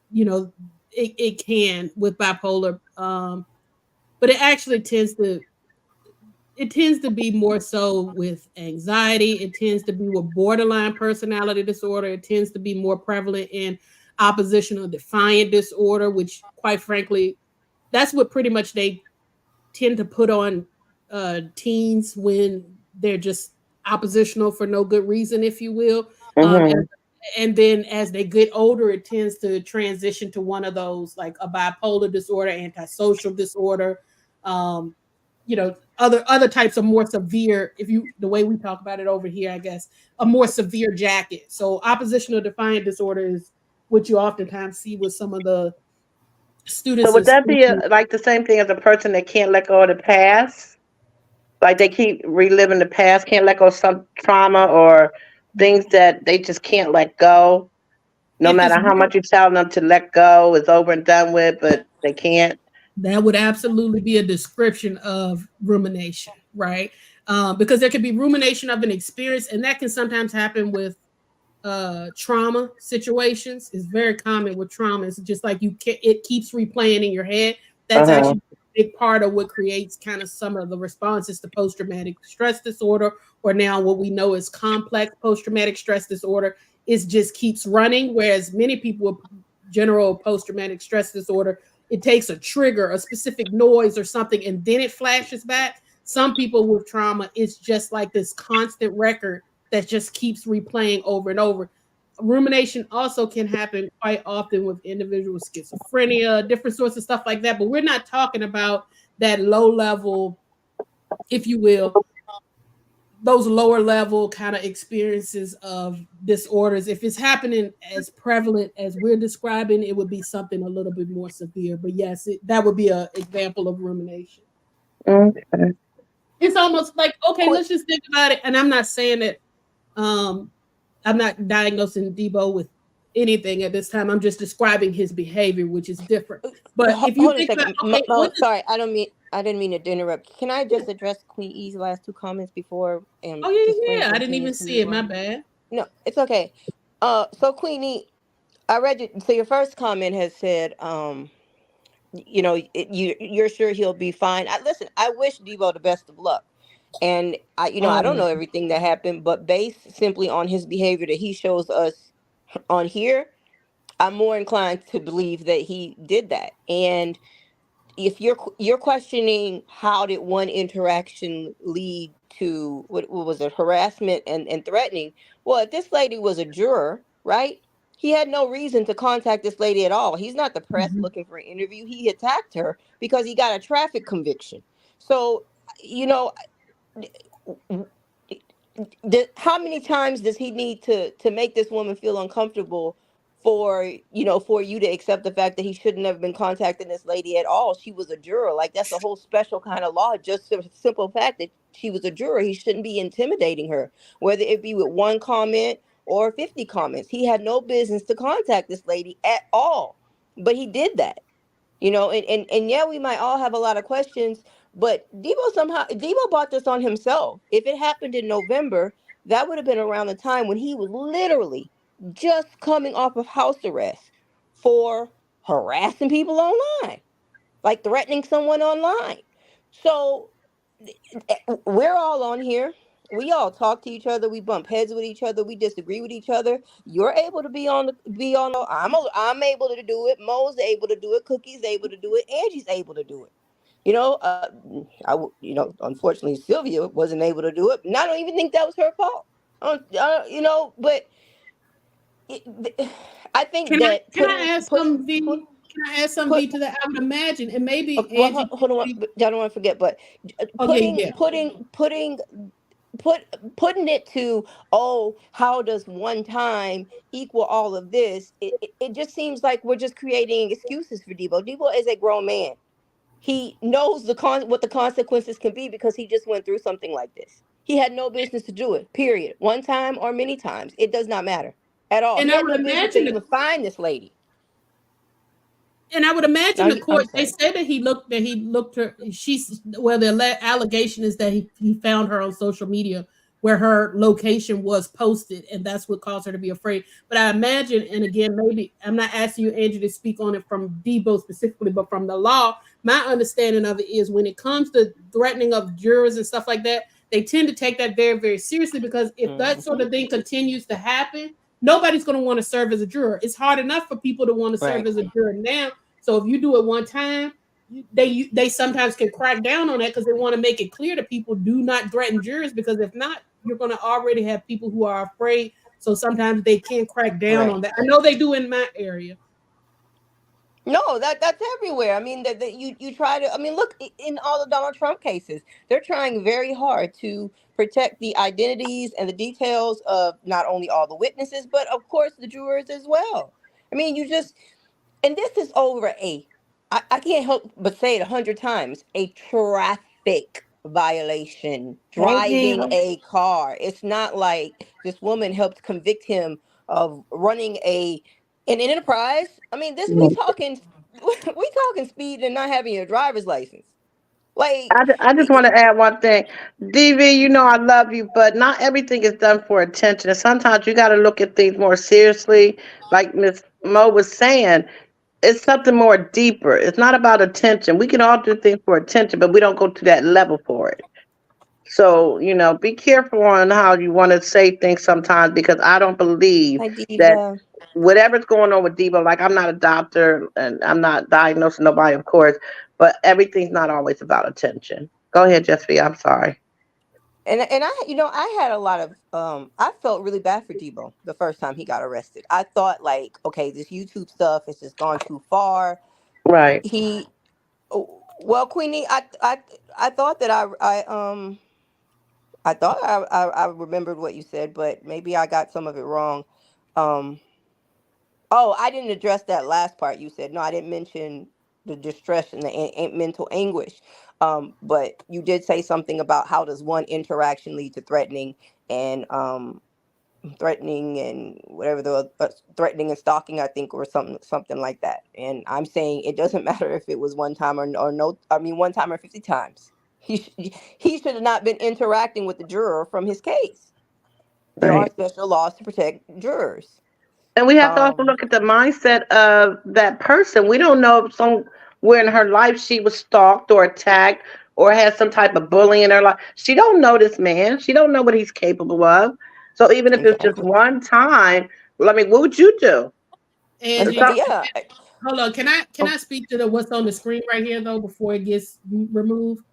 it can with bipolar. But it tends to be more so with anxiety. It tends to be with borderline personality disorder. It tends to be more prevalent in oppositional defiant disorder, which quite frankly, that's what pretty much they tend to put on teens when they're just oppositional for no good reason, if you will. Mm-hmm. And then as they get older, it tends to transition to one of those, like a bipolar disorder, antisocial disorder, um, other types of more severe, if you the way we talk about it over here, I guess, a more severe jacket. So oppositional defiant disorder is what you oftentimes see with some of the So students in would that be school. like the same thing as a person that can't let go of the past? Like they keep reliving the past, can't let go of some trauma or things that they just can't let go. No If matter it's how more, much you tell them to let go, it's over and done with, but they can't. that would absolutely be a description of rumination, right? Because there could be rumination of an experience, and that can sometimes happen with trauma situations. Is very common with trauma. It's just like it keeps replaying in your head. That's Uh-huh. actually a big part of what creates kind of some of the responses to post traumatic stress disorder, or now what we know is complex post traumatic stress disorder. It just keeps running. Whereas many people with general post traumatic stress disorder, it takes a trigger, a specific noise or something, and then it flashes back. Some people with trauma, it's just like this constant record that just keeps replaying over and over. Rumination also can happen quite often with individuals with schizophrenia, different sorts of stuff like that. But we're not talking about that low level, if you will, those lower level kind of experiences of disorders. If it's happening as prevalent as we're describing, it would be something a little bit more severe. But yes, that would be an example of rumination. Okay. It's almost like, okay, Quick. let's just think about it. And I'm not saying that um, I'm not diagnosing Debo with anything at this time. I'm just describing his behavior, which is different. But if you Hold on a think about, second. okay, what is, Sorry, I didn't mean to interrupt. Can I just address Queen E's last two comments before oh this yeah, friend yeah, I didn't even continues to see move it. My on? bad. No, it's okay. So Queen E, I read you. So your first comment has said, you're sure he'll be fine. Listen, I wish Debo the best of luck. And I don't know Always. everything that happened, but based simply on his behavior that he shows us on here, I'm more inclined to believe that he did that. And if you're questioning how did one interaction lead to what was it, harassment and threatening. Well, if this lady was a juror, right, he had no reason to contact this lady at all. He's not the press Mhm. looking for an interview. He attacked her because he got a traffic conviction. So you know how many times does he need to make this woman feel uncomfortable for for you to accept the fact that he shouldn't have been contacting this lady at all? She was a juror. Like, that's a whole special kind of law. Just the simple fact that she was a juror, he shouldn't be intimidating her, whether it be with one comment or 50 comments. He had no business to contact this lady at all, but he did that. And yeah, we might all have a lot of questions, but Debo bought this on himself. If it happened in November, that would have been around the time when he was literally just coming off of house arrest for harassing people online, like threatening someone online. So we're all on here. We all talk to each other. We bump heads with each other. We disagree with each other. You're able to I'm able to do it. Mo's able to do it. Cookie's able to do it. Angie's able to do it. Unfortunately, Sylvia wasn't able to do it. And I don't even think that was her fault. But it, I think that Can I add some V? Can I add some put V to that? I would imagine, and maybe well, Angie hold on. can. I don't want to forget, but Oh yeah, yeah. put putting it to, oh, how does one time equal all of this? It just seems like we're just creating excuses for Debo is a grown man. He knows what the consequences can be because he just went through something like this. He had no business to do it, period. One time or many times, it does not matter at all. And He I had would no business to imagine even find this lady. the I'm court. They sorry. said that he looked her. She's well. The allegation is that he found her on social media where her location was posted, and that's what caused her to be afraid. But I imagine, and again, maybe I'm not asking you, Andrew, to speak on it from Debo specifically, but from the law, my understanding of it is when it comes to threatening of jurors and stuff like that, they tend to take that very, very seriously because if that sort Hmm. of thing continues to happen, nobody's going to want to serve as a juror. It's hard enough for people to want to serve Right. as a juror now. So if you do it one time, they sometimes can crack down on that because they want to make it clear to people do not threaten jurors because if not, you're going to already have people who are afraid. So sometimes they can crack down Right. on that. I know they do in my area. No, that's everywhere. I mean, that you try to. I mean, look, in all the Donald Trump cases, they're trying very hard to protect the identities and the details of not only all the witnesses, but of course the jurors as well. I mean, and this is over I can't help but say it 100 times, a traffic violation, Hey, driving Diva. a car. It's not like this woman helped convict him of running an enterprise. I mean, this we talking we talking speed and not having your driver's license. Like, I just want to add one thing. DV, you know I love you, but not everything is done for attention. And sometimes you got to look at things more seriously. Like Miss Mo was saying, it's something more deeper. It's not about attention. We can all do things for attention, but we don't go to that level for it. So, be careful on how you want to say things sometimes because I don't believe hi that Diva. whatever's going on with Debo, like I'm not a doctor and I'm not diagnosing nobody, of course, but everything's not always about attention. Go ahead, Jessica. I'm sorry. And I had a lot of I felt really bad for Debo the first time he got arrested. I thought, like, okay, this YouTube stuff has just gone too far. Right. He Well, Queenie, I thought that I thought I remembered what you said, but maybe I got some of it wrong. Um, oh, I didn't address that last part you said. No, I didn't mention the distress and the mental anguish. But you did say something about how does one interaction lead to threatening and whatever the threatening and stalking, I think, or something like that. And I'm saying it doesn't matter if it was one time or no. I mean, one time or 50 times. He should have not been interacting with the juror from his case. There are Right. special laws to protect jurors. And we have to also Um, look at the mindset of that person. We don't know if where in her life she was stalked or attacked or had some type of bullying in her life. She don't know this man. She don't know what he's capable of. So even if it's just Exactly. one time, I mean, what would you do? And Angie, so, Yeah. hold on. Can I speak to the what's on the screen right here though before it gets removed?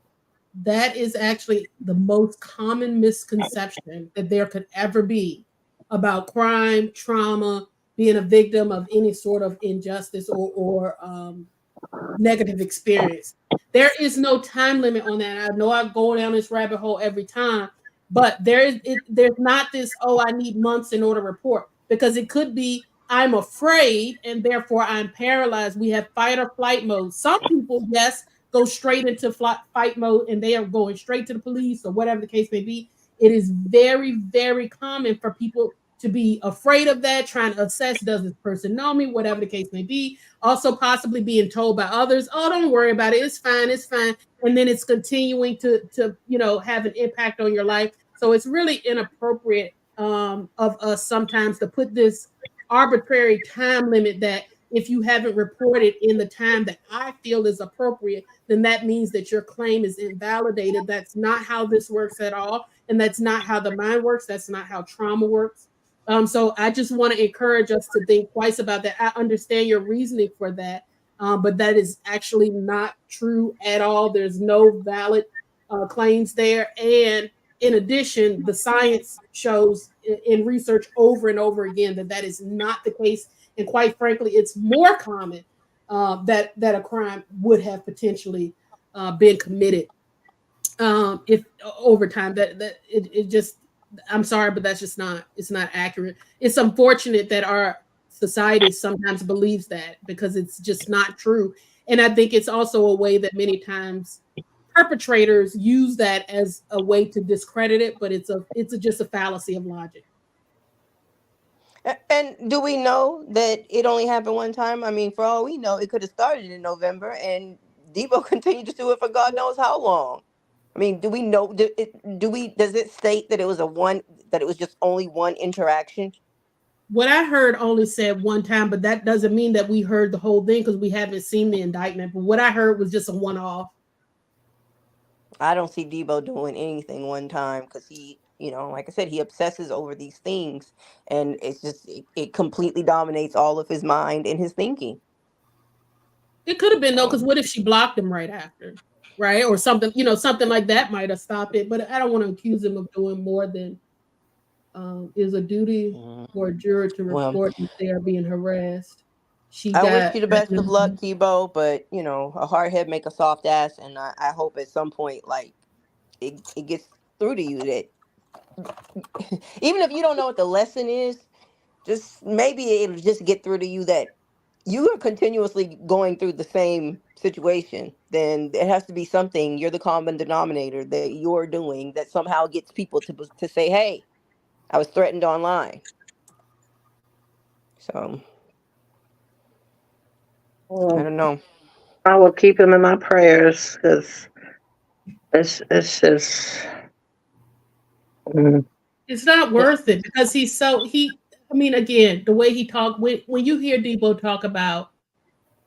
That is actually the most common misconception that there could ever be about crime, trauma, being a victim of any sort of injustice or negative experience. There is no time limit on that. I know I go down this rabbit hole every time, but there's not this, oh, I need months in order to report, because it could be I'm afraid and therefore I'm paralyzed. We have fight or flight mode. Some people, yes, go straight into fight mode and they are going straight to the police or whatever the case may be. It is very, very common for people to be afraid of that, trying to assess, does this person know me, whatever the case may be. Also, possibly being told by others, "Oh, don't worry about it. It's fine. It's fine." And then it's continuing to have an impact on your life. So it's really inappropriate of us sometimes to put this arbitrary time limit that if you haven't reported in the time that I feel is appropriate, then that means that your claim is invalidated. That's not how this works at all. And that's not how the mind works. That's not how trauma works. So I just want to encourage us to think twice about that. I understand your reasoning for that, but that is actually not true at all. There's no valid claims there. And in addition, the science shows in research over and over again that that is not the case. And quite frankly, it's more common that a crime would have potentially been committed if over time. It just, I'm sorry, but that's just not, it's not accurate. It's unfortunate that our society sometimes believes that, because it's just not true. And I think it's also a way that many times perpetrators use that as a way to discredit it, but just a fallacy of logic. And do we know that it only happened one time? I mean, for all we know, it could have started in November, and Debo continued to do it for God knows how long. I mean, do we know? Does it state that it was that it was just only one interaction? What I heard only said one time, but that doesn't mean that we heard the whole thing because we haven't seen the indictment. But what I heard was just a one off. I don't see Debo doing anything one time because like I said, he obsesses over these things, and it completely dominates all of his mind and his thinking. It could have been though, because So, what if she blocked him right after, right, or something? Something like that might have stopped it. But I don't want to accuse him of doing more than is a duty mm, for a juror to well, report if they are being harassed. She I wish got you the best of luck, Debo, but a hard head make a soft ass, and I hope at some point, like, it gets through to you that even if you don't know what the lesson is, just maybe it'll just get through to you that you are continuously going through the same situation. Then it has to be something, you're the common denominator that you're doing that somehow gets people to say, hey, I was threatened online. So I well, don't know. I will keep him in my prayers because it's just. Mm, it's not worth it because he's so he. I mean, again, the way he talked when you hear Debo talk about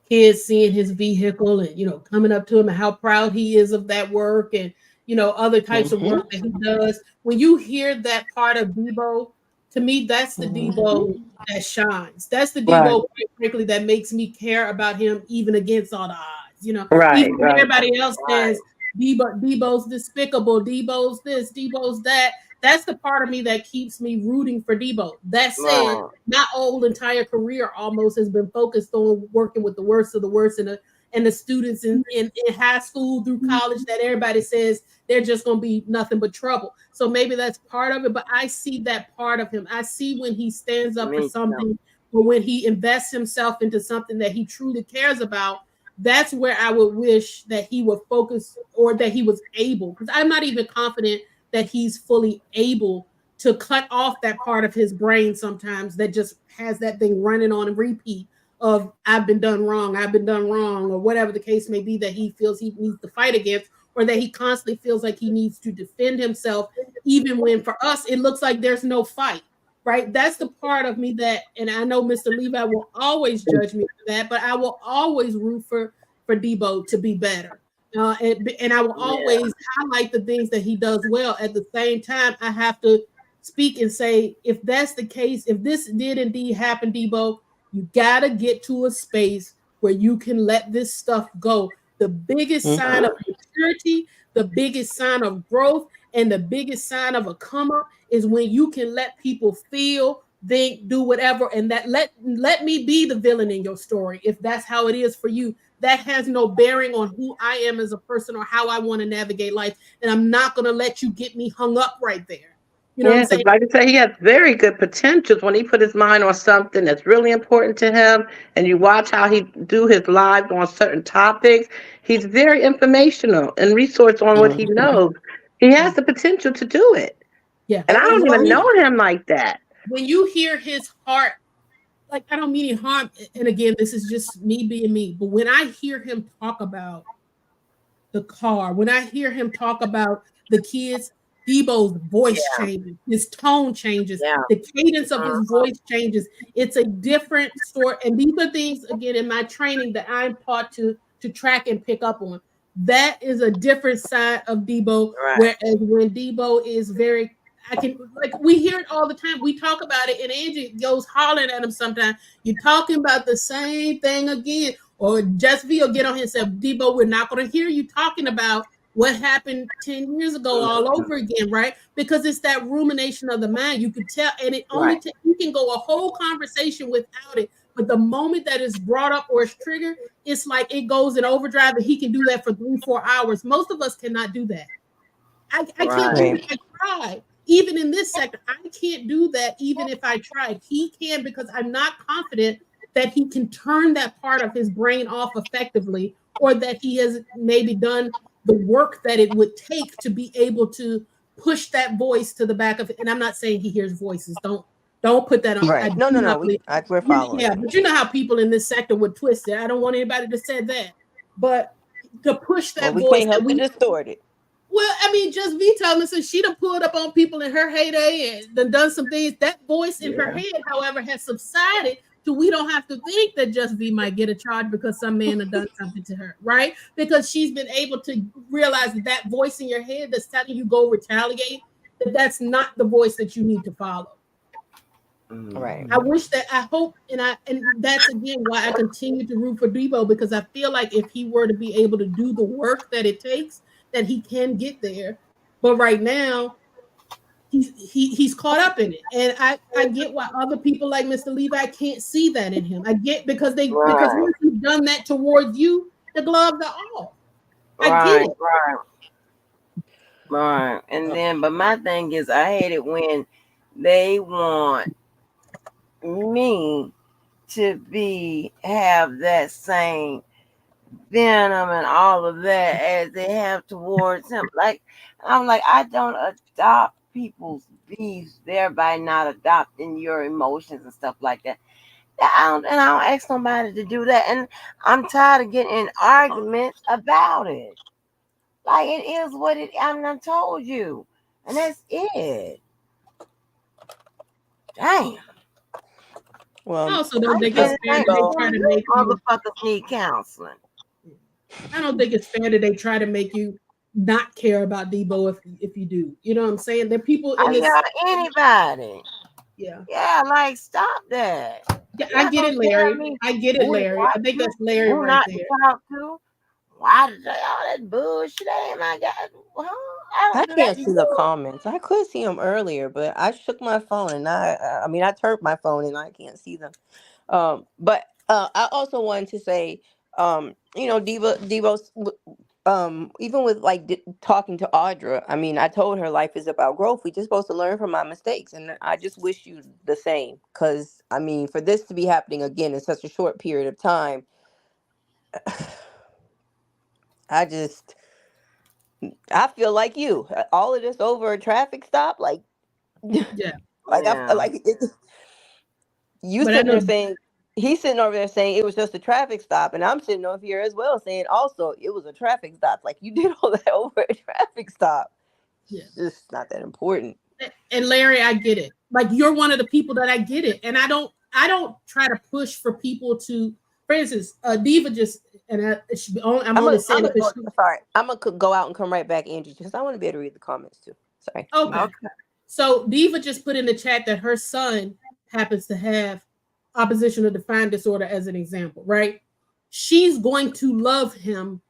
kids seeing his vehicle and coming up to him and how proud he is of that work and other types of Hmm. work that he does. When you hear that part of Debo, to me, that's the Hmm. Debo that shines. That's the right, Debo, quite frankly, that makes me care about him even against all the odds. right, Even when right. everybody else says Debo's despicable, Debo's this, Debo's that. That's the part of me that keeps me rooting for Debo. That said, Right. my whole entire career almost has been focused on working with the worst of the worst and the students in high school through college that everybody says they're just going to be nothing but trouble. So maybe that's part of it, but I see that part of him. I see when he stands up for Me too. something or when he invests himself into something that he truly cares about. That's where I would wish that he would focus or that he was able, because I'm not even confident that he's fully able to cut off that part of his brain sometimes that just has that thing running on repeat of I've been done wrong, or whatever the case may be that he feels he needs to fight against, or that he constantly feels like he needs to defend himself, even when for us it looks like there's no fight. Right? That's the part of me and I know Mr. Levi will always judge me for that, but I will always root for Debo to be better. And I will Yeah. always highlight the things that he does well. At the same time, I have to speak and say, if that's the case, if this did indeed happen, Debo, you gotta get to a space where you can let this stuff go. The biggest sign of maturity, the biggest sign of growth, and the biggest sign of a come up is when you can let people feel, think, do whatever, and that let me be the villain in your story. If that's how it is for you, that has no bearing on who I am as a person or how I want to navigate life. And I'm not going to let you get me hung up right there. You know what I'm Yeah, because saying? like I say, he has very good potentials when he put his mind on something that's really important to him. And you watch how he do his live on certain topics. He's very informational and resource on what he knows. He has the potential to do it, Yeah. and I And don't you know, even know him like that. When you hear his heart, like I don't mean any harm. And again, this is just me being me. But when I hear him talk about the car, when I hear him talk about the kids, Debo's voice yeah, changes, his tone changes, yeah, the cadence of his uh, voice changes. It's a different story. And these are things, again, in my training that I'm taught to track and pick up on. That is a different side of Debo. right, Whereas when Debo is very, I can, like, we hear it all the time. We talk about it, and Angie goes hollering at him sometimes. You're talking about the same thing again. Or Just V will get on him and say, Debo, we're not going to hear you talking about what happened 10 years ago all mhm, over again, right? Because it's that rumination of the mind. You could tell, and it only right, you can go a whole conversation without it. But the moment that is brought up or is triggered, it's like it goes in overdrive, and he can do that for 3, 4 hours. Most of us cannot do that. I can't right, do it. Right. I tried. Even in this sector, I can't do that even if I tried. He can because I'm not confident that he can turn that part of his brain off effectively or that he has maybe done the work that it would take to be able to push that voice to the back of it. And I'm not saying he hears voices. Don't put that on. I Right. do No, no, no. not believe. We're following Yeah, you. but you know how people in this sector would twist it. I don't want anybody to say that. But to push Well, that we voice can't that help to we distort it. well, I mean, Just V told me since she done pulled up on people in her heyday and done some things. That voice in her yeah, head, however, has subsided to we don't have to think that Just V might get a charge because some man have done something to her, right? Because she's been able to realize that that voice in your head that's telling you go retaliate, that that's not the voice that you need to follow. Right. I mhm, wish that I hope and that's again why I continue to root for Debo because I feel like if he were to be able to do the work that it takes, that he can get there. But right now, he's caught up in it. And I get why other people like Mr. Levi can't see that in him. I get because right, once he's done that towards you, the gloves are off. I get right, it. right, right. And then, but my thing is, I hate it when they want me to be have that same venom and all of that as they have towards him. Like I'm like, I don't adopt people's beefs, thereby not adopting your emotions and stuff like that. I don't ask nobody to do that. And I'm tired of getting in arguments about it. Like it is what it. I mean, I told you, and that's it. Damn. I Well, also I don't think get it's it. fair Like, that they Debo. try to you make you motherfuckers need counseling. I don't think it's fair that they try to make you not care about Debo if you do. You know what I'm saying? There are people in I this. got anybody. Yeah, Yeah, like stop that. yeah, You're I not get gonna it, tell Larry. me I get it, who to Larry. talk I think to, that's Larry who right not to there. talk to. Why did they all that bullshit? Ain't my God. Huh? I I don't do that can't to see the you. comments. I could see them earlier, but I shook my phone and I mean, I turned my phone and I can't see them. But I also wanted to say, Devo's, even with like talking to Audra, I mean, I told her life is about growth. We just supposed to learn from my mistakes, and I just wish you the same. Because I mean, for this to be happening again in such a short period of time, I just I feel like you. All of this over a traffic stop, like Yeah, like I Yeah, like it, you but I sitting know. there saying he's sitting over there saying it was just a traffic stop, and I'm sitting over here as well saying also it was a traffic stop. Like you did all that over a traffic stop. Yeah, It's just not that important. and Larry, I get it. Like you're one of the people that I get it, and I don't try to push for people to For instance, Diva just and I'm I'm only gonna saying it because go. Sorry, I'm gonna go out and come right back, Angie, because I want to be able to read the comments too. Sorry. okay. Okay. So Diva just put in the chat that her son happens to have oppositional defiant disorder as an example, right? She's going to love him,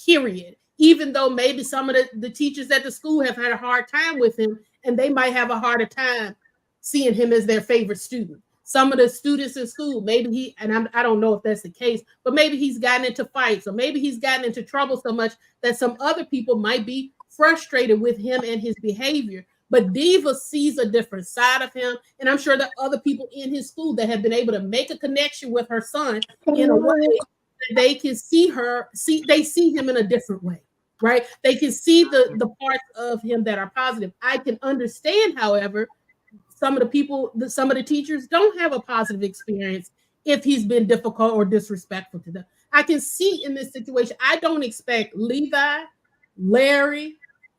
period. Even though maybe some of the teachers at the school have had a hard time with him and they might have a harder time seeing him as their favorite student. Some of the students in school, maybe I don't know if that's the case, but maybe he's gotten into fights or maybe he's gotten into trouble so much that some other people might be frustrated with him and his behavior. But Diva sees a different side of him. And I'm sure there are other people in his school that have been able to make a connection with her son in a way that they can they see him in a different way, right? They can see the parts of him that are positive. I can understand, however, some of the teachers don't have a positive experience if he's been difficult or disrespectful to them. I can see in this situation, I don't expect Levi, Larry,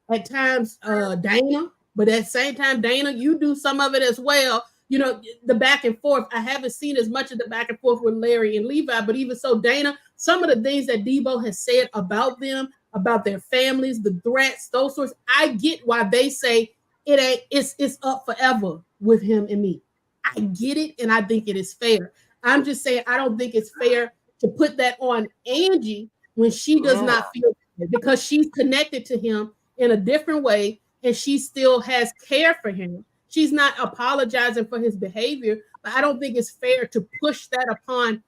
at times Dana, but at the same time, Dana, you do some of it as well. You know, the back and forth. I haven't seen as much of the back and forth with Larry and Levi, but even so, Dana, some of the things that Debo has said about them, about their families, the threats, those sorts, I get why they say it ain't, it's up forever with him and me. I get it, and I think it is fair. I'm just saying I don't think it's fair to put that on Angie when she does Yeah. not feel it because she's connected to him in a different way and she still has care for him. She's not apologizing for his behavior, but I don't think it's fair to push that upon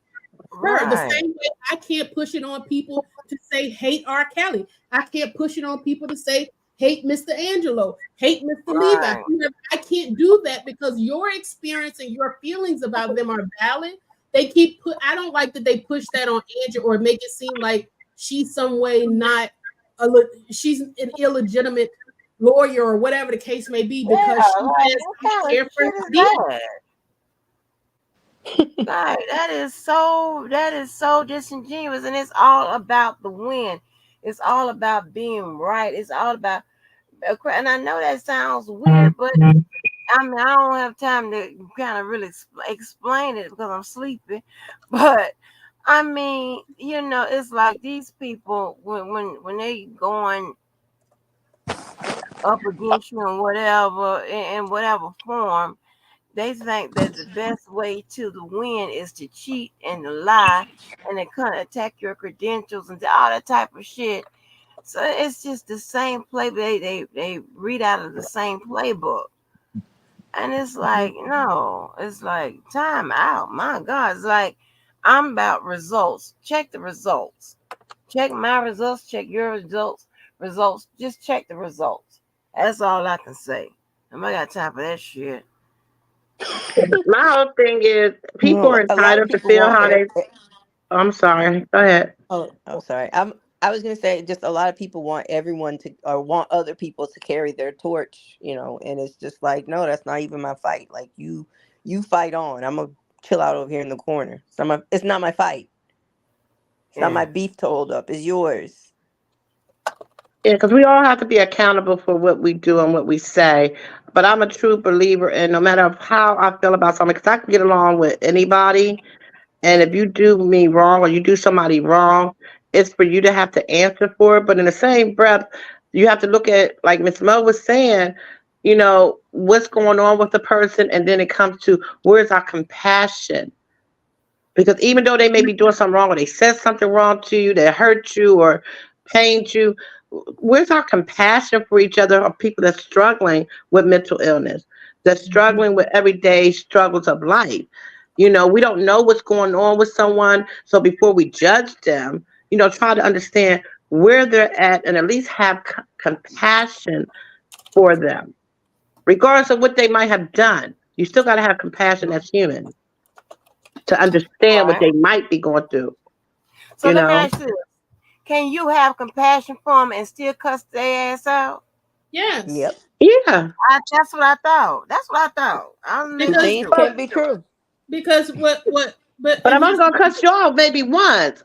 her. The Right. same way I can't push it on people to say hate R. Kelly. I can't push it on people to say hate Mr. Angelo, hate Mr. Levi. Right. I can't do that because your experience and your feelings about them are valid. They keep I don't like that they push that on Angie or make it seem like she's some way not she's an illegitimate lawyer or whatever the case may be Yeah. because she Like, has what to kind of care for shit is him. that? Like, that is so disingenuous, and it's all about the win. It's all about being right. It's all about, and I know that sounds weird, but I mean, I don't have time to kind of really explain it because I'm sleepy. But I mean, it's like these people when they going up against you in whatever in whatever form, they think that the best way to the win is to cheat and to lie and to kind of attack your credentials and all that type of shit. So it's just the same play. They read out of the same playbook. And it's like, no, it's like time out. My God, it's like I'm about results. Check the results. Check my results. Check your results. Results. Just check the results. That's all I can say. I got time for that shit. My whole thing is people are A lot of entitled to people feel want how they. I'm sorry. Go ahead. Oh, sorry. I was gonna say just a lot of people want everyone to or want other people to carry their torch, and it's just like, no, that's not even my fight. Like you fight on. I'm gonna chill out over here in the corner. It's not my fight. It's not Yeah. my beef to hold up. It's yours. Yeah, because we all have to be accountable for what we do and what we say. But I'm a true believer in no matter how I feel about something, because I can get along with anybody. And if you do me wrong or you do somebody wrong, it's for you to have to answer for it. But in the same breath, you have to look at, like Miss Mo was saying, what's going on with the person. And then it comes to where's our compassion? Because even though they may be doing something wrong or they said something wrong to you, that hurt you or pained you, where's our compassion for each other or people that's struggling with mental illness, that's struggling with everyday struggles of life? We don't know what's going on with someone. So before we judge them, try to understand where they're at and at least have compassion for them. Regardless of what they might have done, you still got to have compassion as human to understand what Right. they might be going through, So you let me know? ask you this. Can you have compassion for them and still cuss their ass out? Yes. Yep. Yeah. That's what I thought. That's what I thought. I don't Two know Because it's things true. can be true. what but But and I'm only here's going to cuss you off maybe once.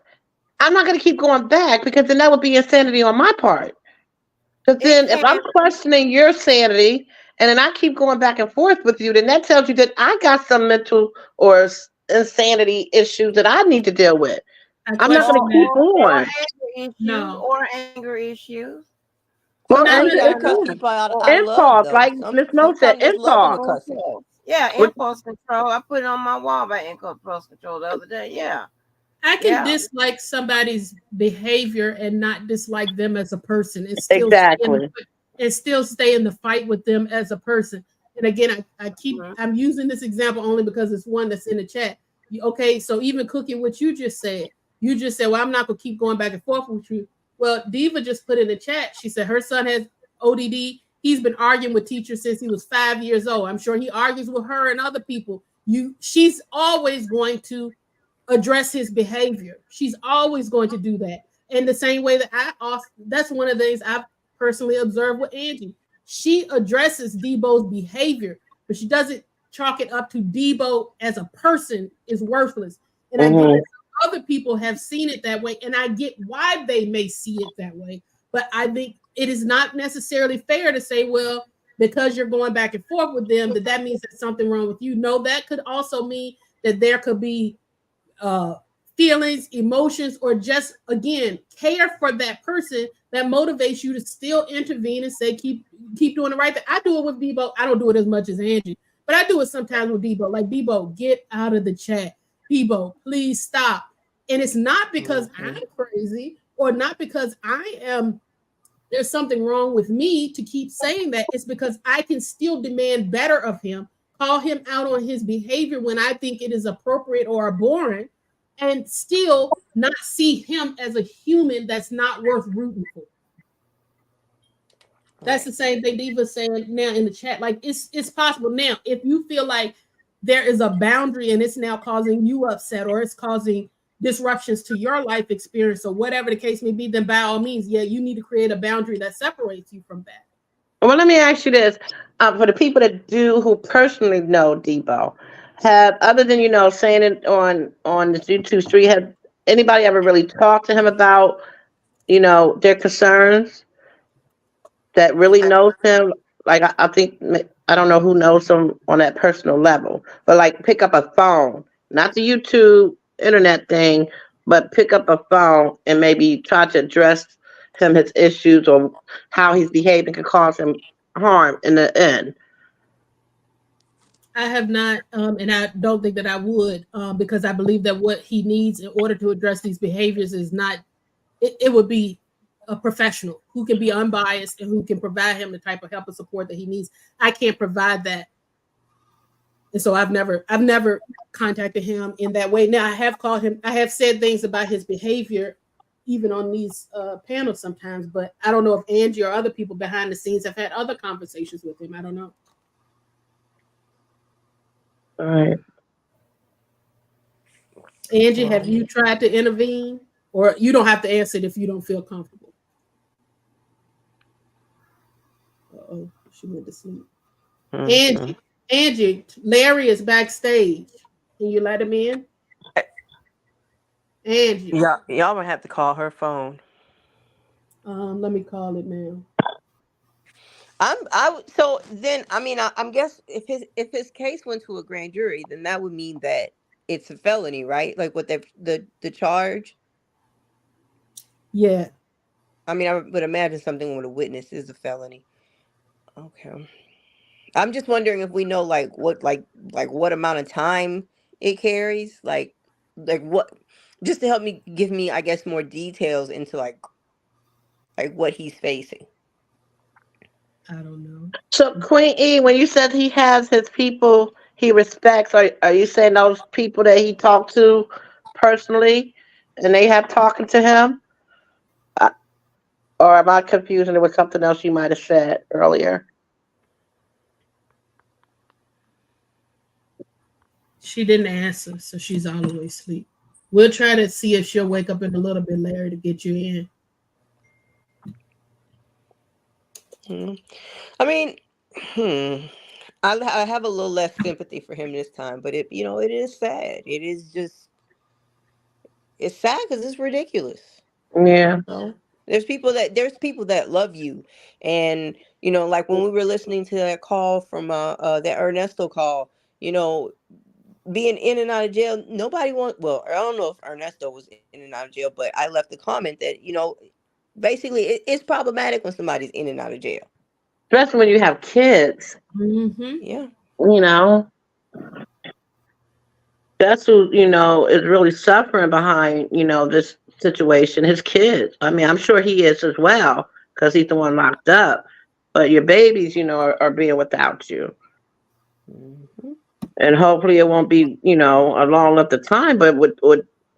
I'm not going to keep going back because then that would be insanity on my part. Because It then if can. I'm questioning your sanity and then I keep going back and forth with you, then that tells you that I got some mental or insanity issues that I need to deal with. I I'm not going question to that. keep or on. anger issues, No. or anger issues. So Well, now Sometimes anger you let gotta me cuss issues, people out Or out of love, impulse, though. like Miss Mo said, Sometimes there's love in the impulse. cussing. impulse. Yeah, Which, impulse control. I put it on my wall by impulse control the other day. Yeah, I can yeah. dislike somebody's behavior and not dislike them as a person and exactly. still stay in the fight with them as a person. And again, Mhm. I'm using this example only because it's one that's in the chat. Okay, so even Cookie, what you just said, well, I'm not gonna keep going back and forth with you. Well, Diva just put in the chat, she said her son has ODD. He's been arguing with teachers since he was 5 years old. I'm sure he argues with her and other people. She's always going to address his behavior. She's always going to do that. In the same way that that's one of the things I've personally observed with Angie. She addresses Debo's behavior, but she doesn't chalk it up to Debo as a person is worthless. And I get Hmm. that other people have seen it that way, and I get why they may see it that way. But I think it is not necessarily fair to say, well, because you're going back and forth with them, that means there's something wrong with you. No, that could also mean that there could be uh, feelings, emotions, or just again care for that person that motivates you to still intervene and say keep doing the right thing. I do it with Debo. I don't do it as much as Angie, but I do it sometimes with Debo. Like Debo, get out of the chat. Debo, please stop. And it's not because I'm Hmm. crazy or not because I am there's something wrong with me to keep saying that. It's because I can still demand better of him, call him out on his behavior when I think it is appropriate or abhorrent, and still not see him as a human that's not worth rooting for. That's Right. the same thing Diva's saying now in the chat. Like it's possible now if you feel like there is a boundary and it's now causing you upset or it's causing disruptions to your life experience or whatever the case may be, then by all means, yeah, you need to create a boundary that separates you from that. Well, let me ask you this: for the people that do who personally know Debo, have other than saying it on the YouTube street, have anybody ever really talked to him about their concerns that really knows him? Like I think I don't know who knows him on that personal level, but like pick up a phone, not the YouTube internet thing, but pick up a phone and maybe try to address his issues or how he's behaving could cause him harm in the end. I have not, and I don't think that I would, because I believe that what he needs in order to address these behaviors is not. It would be a professional who can be unbiased and who can provide him the type of help and support that he needs. I can't provide that, and so I've never contacted him in that way. Now I have called him. I have said things about his behavior, even on these panels sometimes. But I don't know if Angie or other people behind the scenes have had other conversations with him. I don't know. All right. Angie, have Well, you tried to intervene? Or you don't have to answer it if you don't feel comfortable. Uh-oh, she went to sleep. hmm. Angie, Larry is backstage. Can you let him in? Angie, Y'all gonna have to call her phone. let me call it now. So then I'm guess if his case went to a grand jury, then that would mean that it's a felony, right? Like what the charge. Yeah, I mean, I would imagine something with a witness is a felony. Okay. I'm just wondering if we know like what amount of time it carries, like what, just to help me give me I guess more details into like what he's facing. I don't know. So Queen E, when you said he has his people he respects, are you saying those people that he talked to personally, and they have talking to him? Uh, or am I confusing it with something else you might have said earlier? She didn't answer, so she's all the way asleep. We'll try to see if she'll wake up in a little bit, Larry, to get you in. Hmm. I mean, hmm. I have a little less sympathy for him this time, but it is sad. It's sad because it's ridiculous. Yeah. No. There's people that love you, and like when we were listening to that call from that Ernesto call, you know being in and out of jail, nobody want. Well, I don't know if Ernesto was in and out of jail, but I left a comment that basically it's problematic when somebody's in and out of jail. Especially when you have kids. Mm-hmm. Yeah. You know, that's who is really suffering behind this situation. His kids. I mean, I'm sure he is as well because he's the one locked up. But your babies, are being without you, Hmm. and hopefully it won't be a long length of time. But with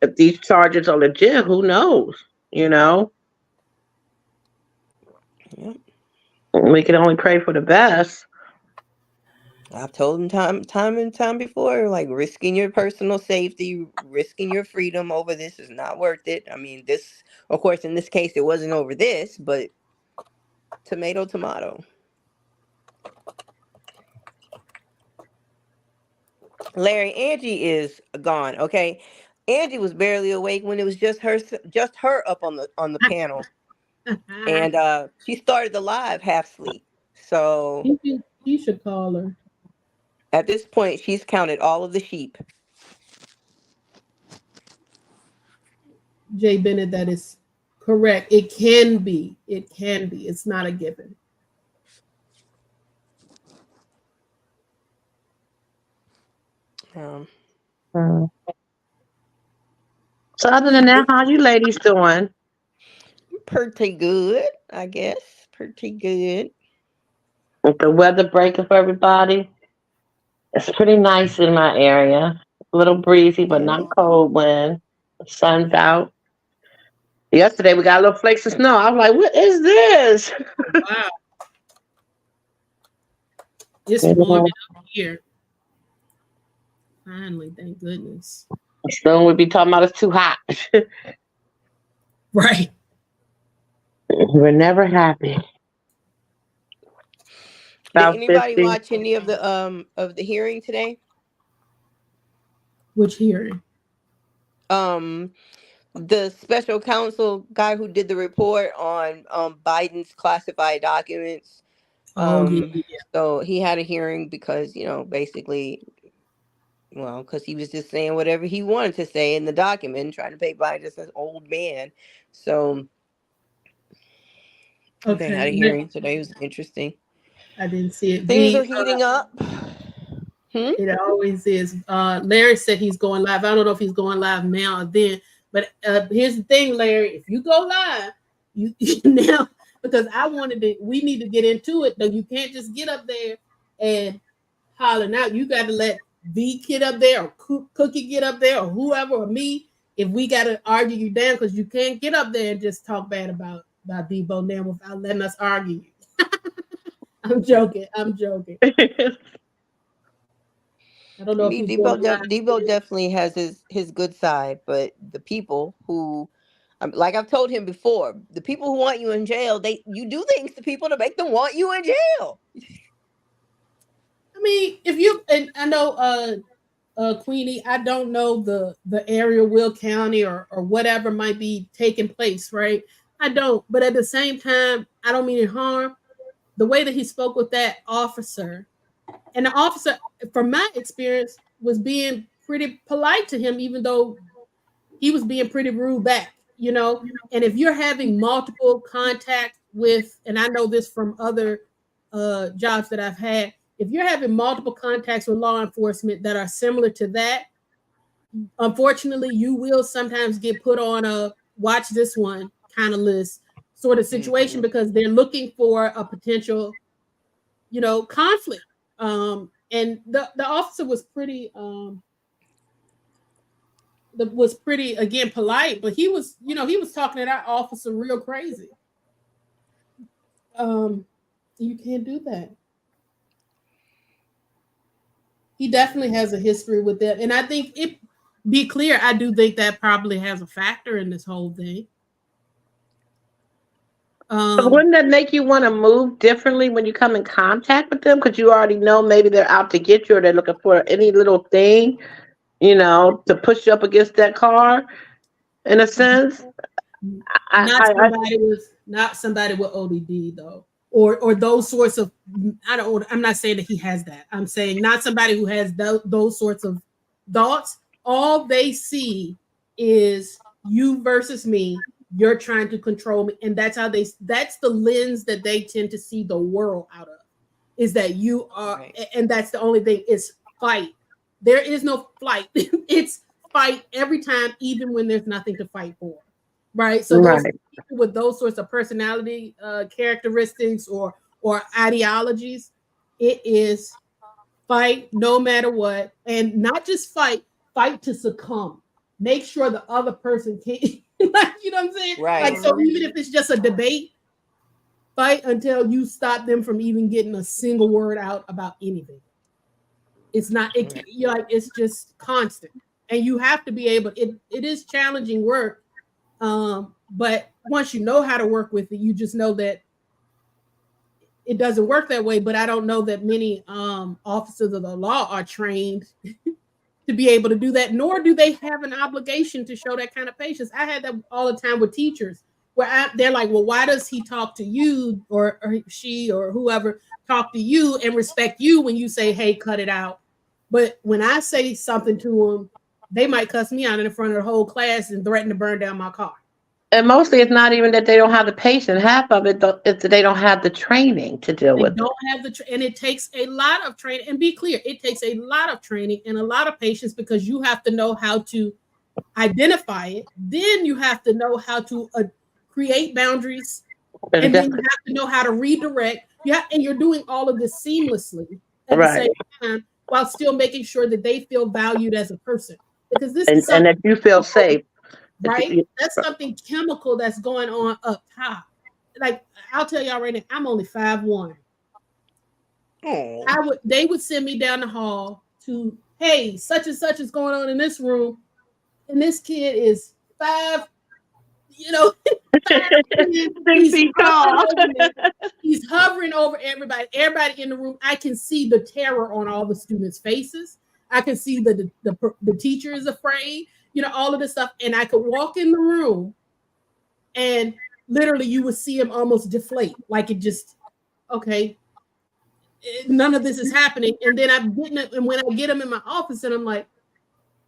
if these charges are legit, who knows? You know, Yeah. we can only pray for the best. I've told him time and time before, like risking your personal safety, risking your freedom over this is not worth it. I mean, this, of course, in this case, it wasn't over this, but tomato, tomato. Larry, Angie is gone. Okay, Angie was barely awake when it was just her up on the panel, and she started the live half sleep. So You should call her. at this point, she's counted all of the sheep. Jay Bennett, that is correct. It can be. It can be. It's not a given. Um, Mm. So other than that, how you ladies doing? Pretty good, I guess. Pretty good. With the weather breaking for everybody, it's pretty nice in my area. A little breezy, but Yeah. not cold wind. The sun's out. Yesterday we got a little flakes of snow. I was like, "What is this?" Wow. It's warming Mhm. up here. Finally, thank goodness. Soon we'll be talking about it's too hot. Right. We're never happy. Did About anybody 50. watch any of the hearing today? Which hearing? Um, the special counsel guy who did the report on Biden's classified documents. Oh yeah, yeah. So he had a hearing because basically, well, because he was just saying whatever he wanted to say in the document, trying to paint Biden as an old man. So they had Okay. a hearing today. It was interesting. I didn't see it. Things are V. heating up. Hmm? It always is. Larry said he's going live. I don't know if he's going live now or then. But here's the thing, Larry. If you go live, you now because I wanted to. We need to get into it. Though you can't just get up there and hollering out. You got to let V get up there or Cookie get up there or whoever or me. If we got to argue you down because you can't get up there and just talk bad about Debo now without letting us argue. I'm joking. I'm joking. I don't I know if mean, he's going live. Debo definitely has his good side, but the people who, like I've told him before, the people who want you in jail, you do things to people to make them want you in jail. I mean, if you and I know Queenie, I don't know the area, Will County or whatever might be taking place, right? I don't, but at the same time, I don't mean harm. The way that he spoke with that officer, and the officer, from my experience, was being pretty polite to him, even though he was being pretty rude back, you know. And if you're having multiple contact with, and I know this from other jobs that I've had, if you're having multiple contacts with law enforcement that are similar to that, unfortunately, you will sometimes get put on a watch this one kind of list sort of situation Hmm. because they're looking for a potential, conflict. And the officer was pretty was pretty again polite, but he was talking to that officer real crazy. Um, you can't do that. He definitely has a history with that, and I think it. Be clear, I do think that probably has a factor in this whole thing. But Um, wouldn't that make you want to move differently when you come in contact with them? Because you already know maybe they're out to get you or they're looking for any little thing, to push you up against that car. In a sense, not somebody with ODD though, or those sorts of. I don't. I'm not saying that he has that. I'm saying not somebody who has those sorts of thoughts, all they see is you versus me. You're trying to control me. And that's the lens that they tend to see the world out of, is that you are, Right. and that's the only thing is fight. There is no flight. It's fight every time, even when there's nothing to fight for. Right. So those Right. people with those sorts of personality characteristics or ideologies, it is fight no matter what, and not just fight to succumb. Make sure the other person can like, you know what I'm saying? Like, Right. so Mhm. even if it's just a debate, fight until you stop them from even getting a single word out about anything. It's not it Right. you're like, it's just constant. And you have to be able, it is challenging work. But once you know how to work with it, you just know that it doesn't work that way. But I don't know that many officers of the law are trained to be able to do that, nor do they have an obligation to show that kind of patience. I had that all the time with teachers where they're like, well, why does he talk to you or she or whoever talk to you and respect you when you say, hey, cut it out? But when I say something to them, they might cuss me out in front of the whole class and threaten to burn down my car. And mostly it's not even that they don't have the patience. Half of it is that they don't have the training to deal They with don't it. have and it takes a lot of training. And be clear, it takes a lot of training and a lot of patience because you have to know how to identify it. Then you have to know how to create boundaries, And and then just, you have to know how to redirect. And you're doing all of this seamlessly at the right. same time while still making sure that they feel valued as a person. Because this is And something that you feel safe. That right? That's something chemical that's going on up top. Like, I'll tell y'all right now, I'm only 5'1". Oh. They would send me down the hall to, hey, such and such is going on in this room, and this kid is five, you know, 5'10". 6 feet tall. He's hovering over everybody. Everybody in the room. I can see the terror on all the students' faces. I can see the teacher is afraid. You know, all of this stuff, and I could walk in the room, and literally you would see him almost deflate, like it just okay. None of this is happening, and then I'm getting it, and when I get him in my office, and I'm like,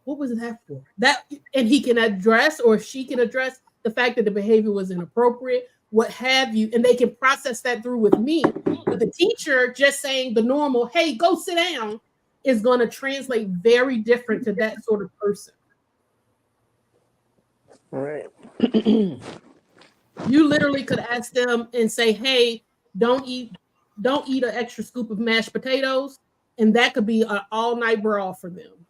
what was that for? That, and he can address, or she can address the fact that the behavior was inappropriate, what have you, and they can process that through with me. But the teacher just saying the normal, hey, go sit down, is going to translate very different to that sort of person. Right. You literally could ask them and say, hey, don't eat don't eat an extra scoop of mashed potatoes, and that could be an all-night brawl for them.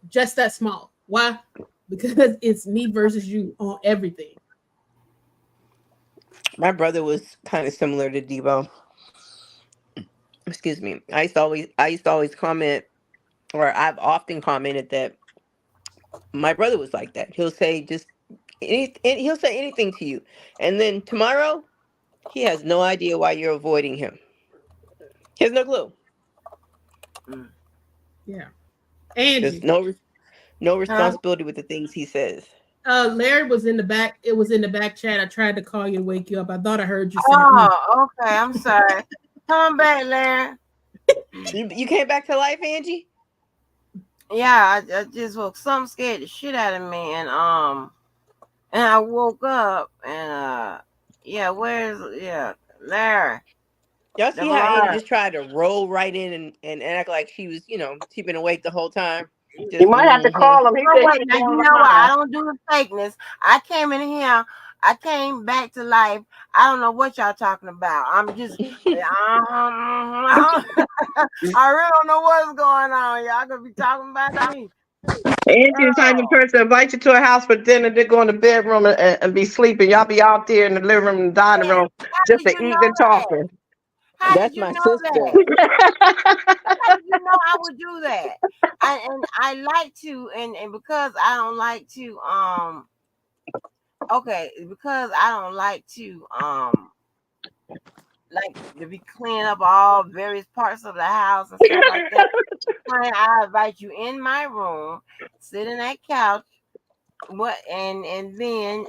Just that small. Why? Because it's me versus you on everything. My brother was kind of similar to Debo. Excuse me. I used to always comment, or I've often commented that my brother was like that. He'll say just he'll say anything to you, and then tomorrow he has no idea why you're avoiding him. He has no clue. Mm. Yeah. There's Angie. no Huh? responsibility with the things he says. Larry was in the back. It was in the back chat. I tried to call you to wake you up. I thought I heard you say, mm. Oh, okay. I'm sorry. Come back, Larry. You came back to life, Angie. Yeah, I just woke. Something scared the shit out of me, and I woke up, and yeah, Larry, Y'all the see how Angie blood. just tried to roll right in and act like she was, she been awake the whole time. You Just might have to mm-hmm. call him. He Oh said he wait, was now you going know what? I live. don't do the fakeness. I came in here. I came back to life. I don't know what y'all talking about. I'm just, I really don't know what's going on. Y'all gonna be talking about me. Angie the type of Oh, person invite you to a house for dinner, they go in the bedroom and be sleeping. Y'all be out there in the living room and dining man, room how just did to you eat know and that? talking. How did That's you my know sister. that? How did you know I would do that? And I like to, and because I don't like to, okay, because I don't like to be cleaning up all various parts of the house and stuff like that. Fine, I invite you in my room, sit in that couch, what, and then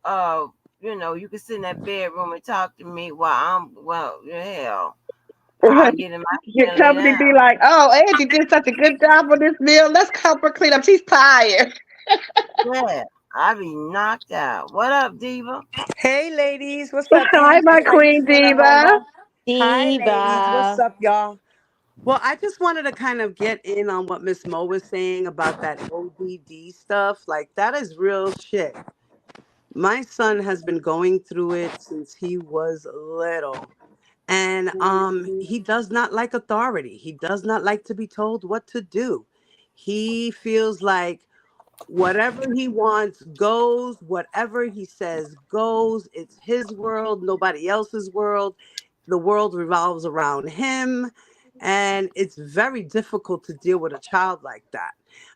uh you can sit in that bedroom and talk to me while I'm, well, hell. I'll get in my Your belly company now. be like, "Oh, Angie did such a good job on this meal. Let's help her clean up. She's tired." Yeah, I be knocked out. What up, Diva? Hey, ladies, what's up, Hi, Eve? my How you queen feeling, diva. Lola? Hi, ladies, what's Diva. up, y'all? Well, I just wanted to kind of get in on what Miss Mo was saying about that ODD stuff. Like, that is real shit. My son has been going through it since he was little. And he does not like authority. He does not like to be told what to do. He feels like whatever he wants goes, whatever he says goes. It's his world, nobody else's world. The world revolves around him. And it's very difficult to deal with a child like that.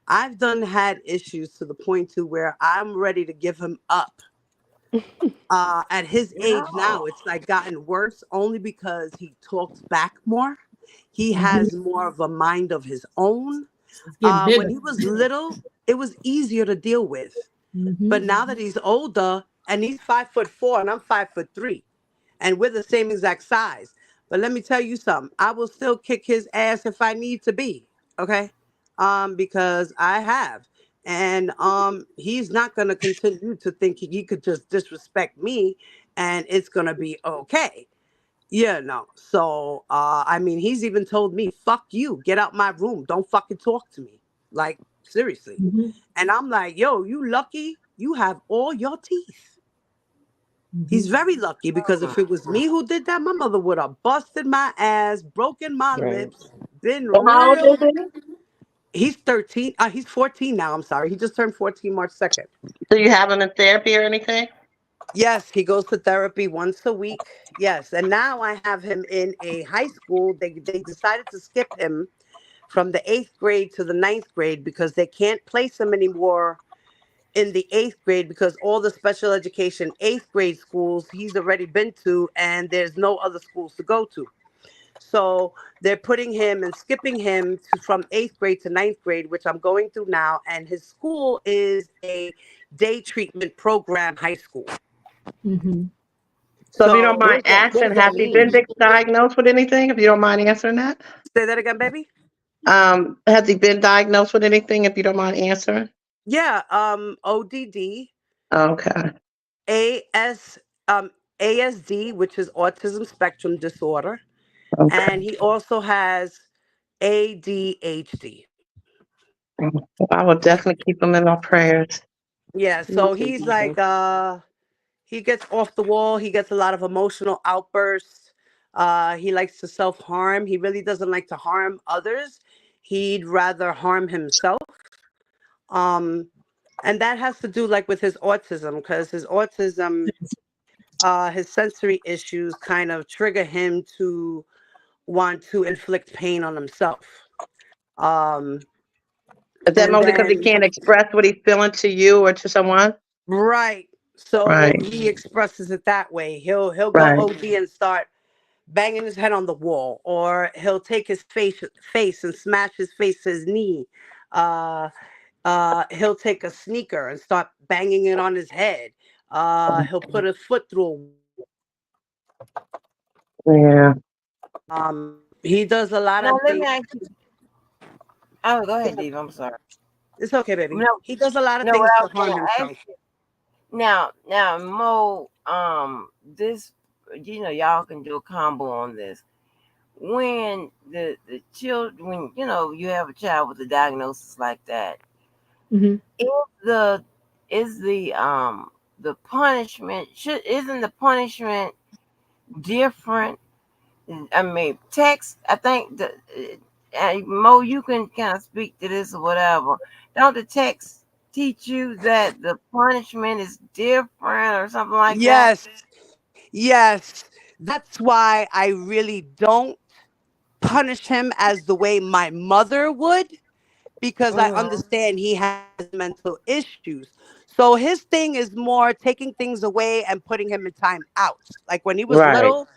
I've done had issues to the point to where I'm ready to give him up. At his age No. now, it's like gotten worse only because he talks back more. He Mhm. has more of a mind of his own. It's getting When bigger. he was little, it was easier to deal with. But Hmm. now that he's older and he's 5'4" and I'm 5'3", and we're the same exact size. But let me tell you something. I will still kick his ass if I need to be. Okay. Because I have. And he's not gonna continue to think he could just disrespect me and it's gonna be okay. Yeah, no. So I mean he's even told me, fuck you, get out my room. Don't fucking talk to me. Like, seriously. Hmm. And I'm like, yo, you lucky you have all your teeth. Hmm. He's very lucky because if it was me who did that, my mother would have busted my ass, broken my Right. lips, been So how old is real. he? He's 13. He's 14 now. I'm sorry. He just turned 14 March 2nd. Do you have him in therapy or anything? Yes, he goes to therapy once a week. Yes. And now I have him in a high school. They decided to skip him from the eighth grade to the ninth grade because they can't place him anymore in the eighth grade because all the special education eighth grade schools he's already been to and there's no other schools to go to. So they're putting him and skipping him from eighth grade to ninth grade, which I'm going through now. And his school is a day treatment program high school. Hmm. So if you don't So mind what asking, does that has he been mean? diagnosed with anything? If you don't mind answering that. Say that again, baby. Has he been diagnosed with anything? If you don't mind answering. Yeah, ODD, Okay. AS, ASD, which is autism spectrum disorder, Okay. and he also has ADHD. I will definitely keep him in my prayers. Yeah, so Me too, he's like Diva. he gets off the wall, he gets a lot of emotional outbursts. He likes to self-harm. He really doesn't like to harm others. He'd rather harm himself. Um and that has to do like with his autism because his autism his sensory issues kind of trigger him to want to inflict pain on himself. Um Is that and mostly because he then can't express what he's feeling to you or to someone? right. So Right. he expresses it that way. He'll go Right. OD and start banging his head on the wall, or he'll take his face and smash his face to his knee. Uh, he'll take a sneaker and start banging it on his head. He'll put his foot through a wall. Yeah. He does a lot Now of let me things. ask you. Oh, go ahead, Diva. I'm sorry. It's okay, baby. No, He does a lot of no. What things I to was going harm to ask himself. you now, Mo. This, y'all can do a combo on this. When the children, when you have a child with a diagnosis like that, Hmm. is the is the punishment should isn't the punishment different? I mean, text. I think Mo, you can kind of speak to this or whatever. Don't the text teach you that the punishment is different or something like that? Yes, yes. That's why I really don't punish him as the way my mother would, because I Mm-hmm. understand he has mental issues. So his thing is more taking things away and putting him in time out. Like when he was Right. little,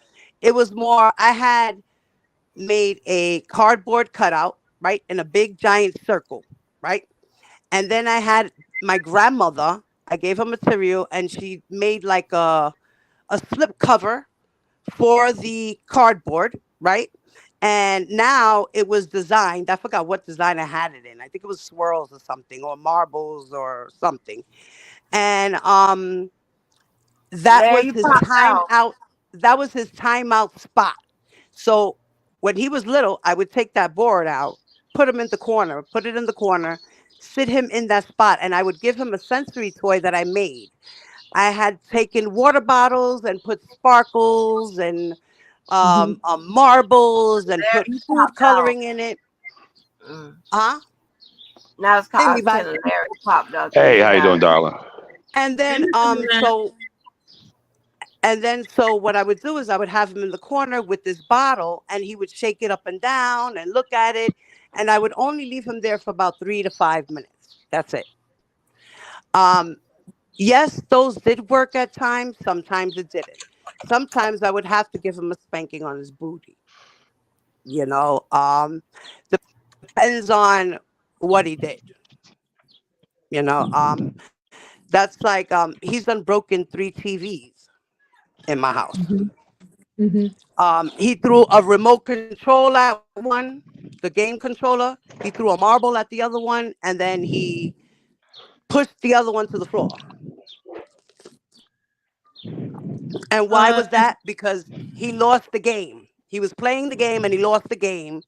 it was more I had made a cardboard cutout, right, in a big giant circle, right? And then I had my grandmother, I gave her material and she made like a slip cover for the cardboard, right? And now it was designed. I forgot what design I had it in. I think it was swirls or something, or marbles or something. And that There was you his popped out. timeout. That was his timeout spot. So when he was little, I would take that board out, put him in the corner, put it in the corner, sit him in that spot, and I would give him a sensory toy that I made. I had taken water bottles and put sparkles and Mhm. marbles and There put you food popped out. coloring in it. Mm. Huh? Now it's called, I Hey, was mi telling Vale. Larry popped out. Hey, Thank you, how you doing, guys. darling? And Hey, then Mr. Milan. so what I would do is I would have him in the corner with this bottle, and he would shake it up and down and look at it, and I would only leave him there for about 3 to 5 minutes. That's it. Um, yes, those did work at times. Sometimes it didn't. Sometimes I would have to give him a spanking on his booty. You know, depends on what he did. You know, that's like he's done broken 3 TVs in my house. Mhm. Mhm. He threw a remote control at one, the game controller. He threw a marble at the other one, and then he pushed the other one to the floor. And why Uh, was that? Because he lost the game. He was playing the game and he lost the game,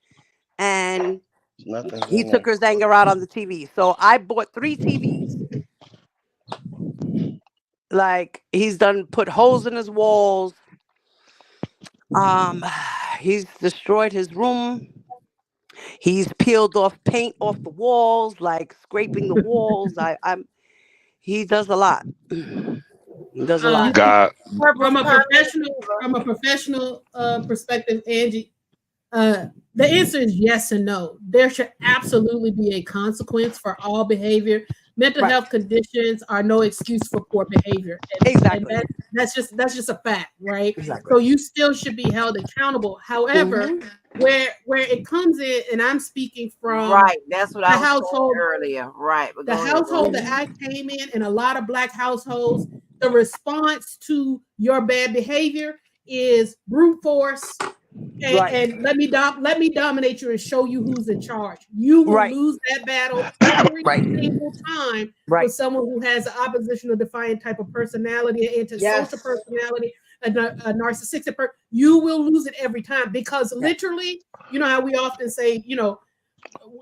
and Nothing's he in took there. his anger out on the TV. So I bought 3 TVs. Like, he's done put holes in his walls. Um, he's destroyed his room. He's peeled off paint off the walls, like scraping the walls. I'm He does a lot. He does a uh, lot. God, from Purple a Pine professional Fever. from a professional perspective, Angie, uh, the answer is yes and no. There should absolutely be a consequence for all behavior. Mental Right. health conditions are no excuse for poor behavior, and Exactly. that's just a fact, right? Exactly. So you still should be held accountable. However, Hmm. where it comes in, and I'm speaking from Right. That's what the I was saying household earlier. Right. But the go ahead, household Rose. that Hmm. I came in a lot of black households, the response to your bad behavior is brute force, Right. and let me dominate you and show you who's in charge. You will Right. lose that battle every Right. single time Right. with someone who has an oppositional defiant type of personality, an antisocial Yes. personality, a narcissistic person. You will lose it every time because Yes. literally, you know how we often say,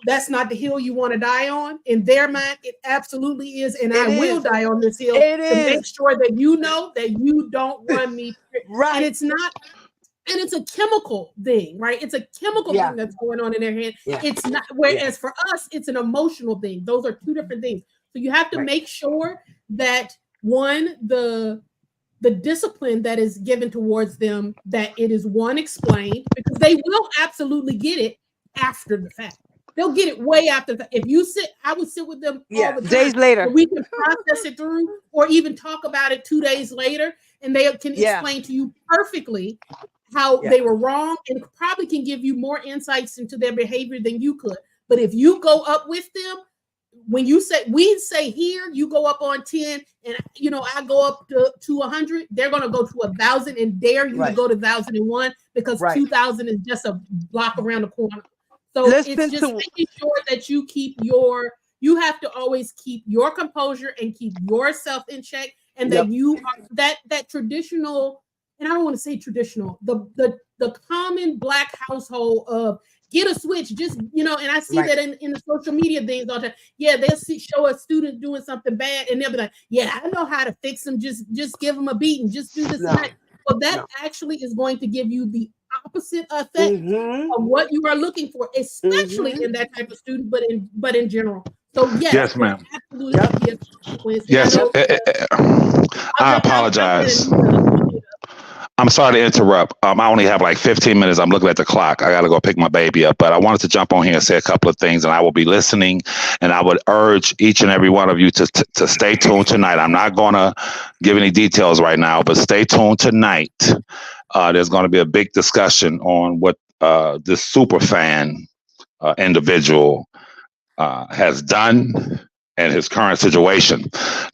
that's not the hill you want to die on. In their mind, it absolutely is, and I It will is. die on this hill It to make is. sure that you know that you don't run me. And Right. it's not, and it's a chemical thing, right? It's a chemical Yeah. thing that's going on in their head. Yeah. It's not, Yeah. whereas for us, it's an emotional thing. Those are two different things. So you have to Right. make sure that one, the discipline that is given towards them, that it is one explained, because they will absolutely get it after the fact. They'll get it way after the fact. If you sit, I would sit with them all Yeah. the time, Days later. and we can process it through, or even talk about it 2 days later, and they can Yeah. explain to you perfectly how Yeah. they were wrong, and probably can give you more insights into their behavior than you could. But if you go up with them, when you say we say here, you go up on 10, and I go up to 100, they're gonna go to 1,000 and dare you to Right. go to 1,001 because Right. 2,000 is just a block around the corner. So it's Listen just to. making sure that you have to always keep your composure and keep yourself in check, and that Yep. you are that traditional, and I don't want to say traditional, the common black household of get a switch, just and I see Right. that in the social media things all the time. Yeah, they'll show a student doing something bad, and they'll be like, yeah, I know how to fix them, just give them a beating, just do this and No. that. Well, that No. actually is going to give you the opposite effect Mm-hmm. of what you are looking for, especially Mm-hmm. in that type of student, but in general. So yes, yes, there ma'am. absolutely Yep. should be a consequence. And I Yes, Yep. know I'll I jump out. I'll get apologize. Anita. I'm sorry to interrupt. I only have like 15 minutes. I'm looking at the clock. I got to go pick my baby up, but I wanted to jump on here and say a couple of things, and I will be listening. And I would urge each and every one of you to stay tuned tonight. I'm not going to give any details right now, but stay tuned tonight. There's going to be a big discussion on what this super fan individual has done and his current situation.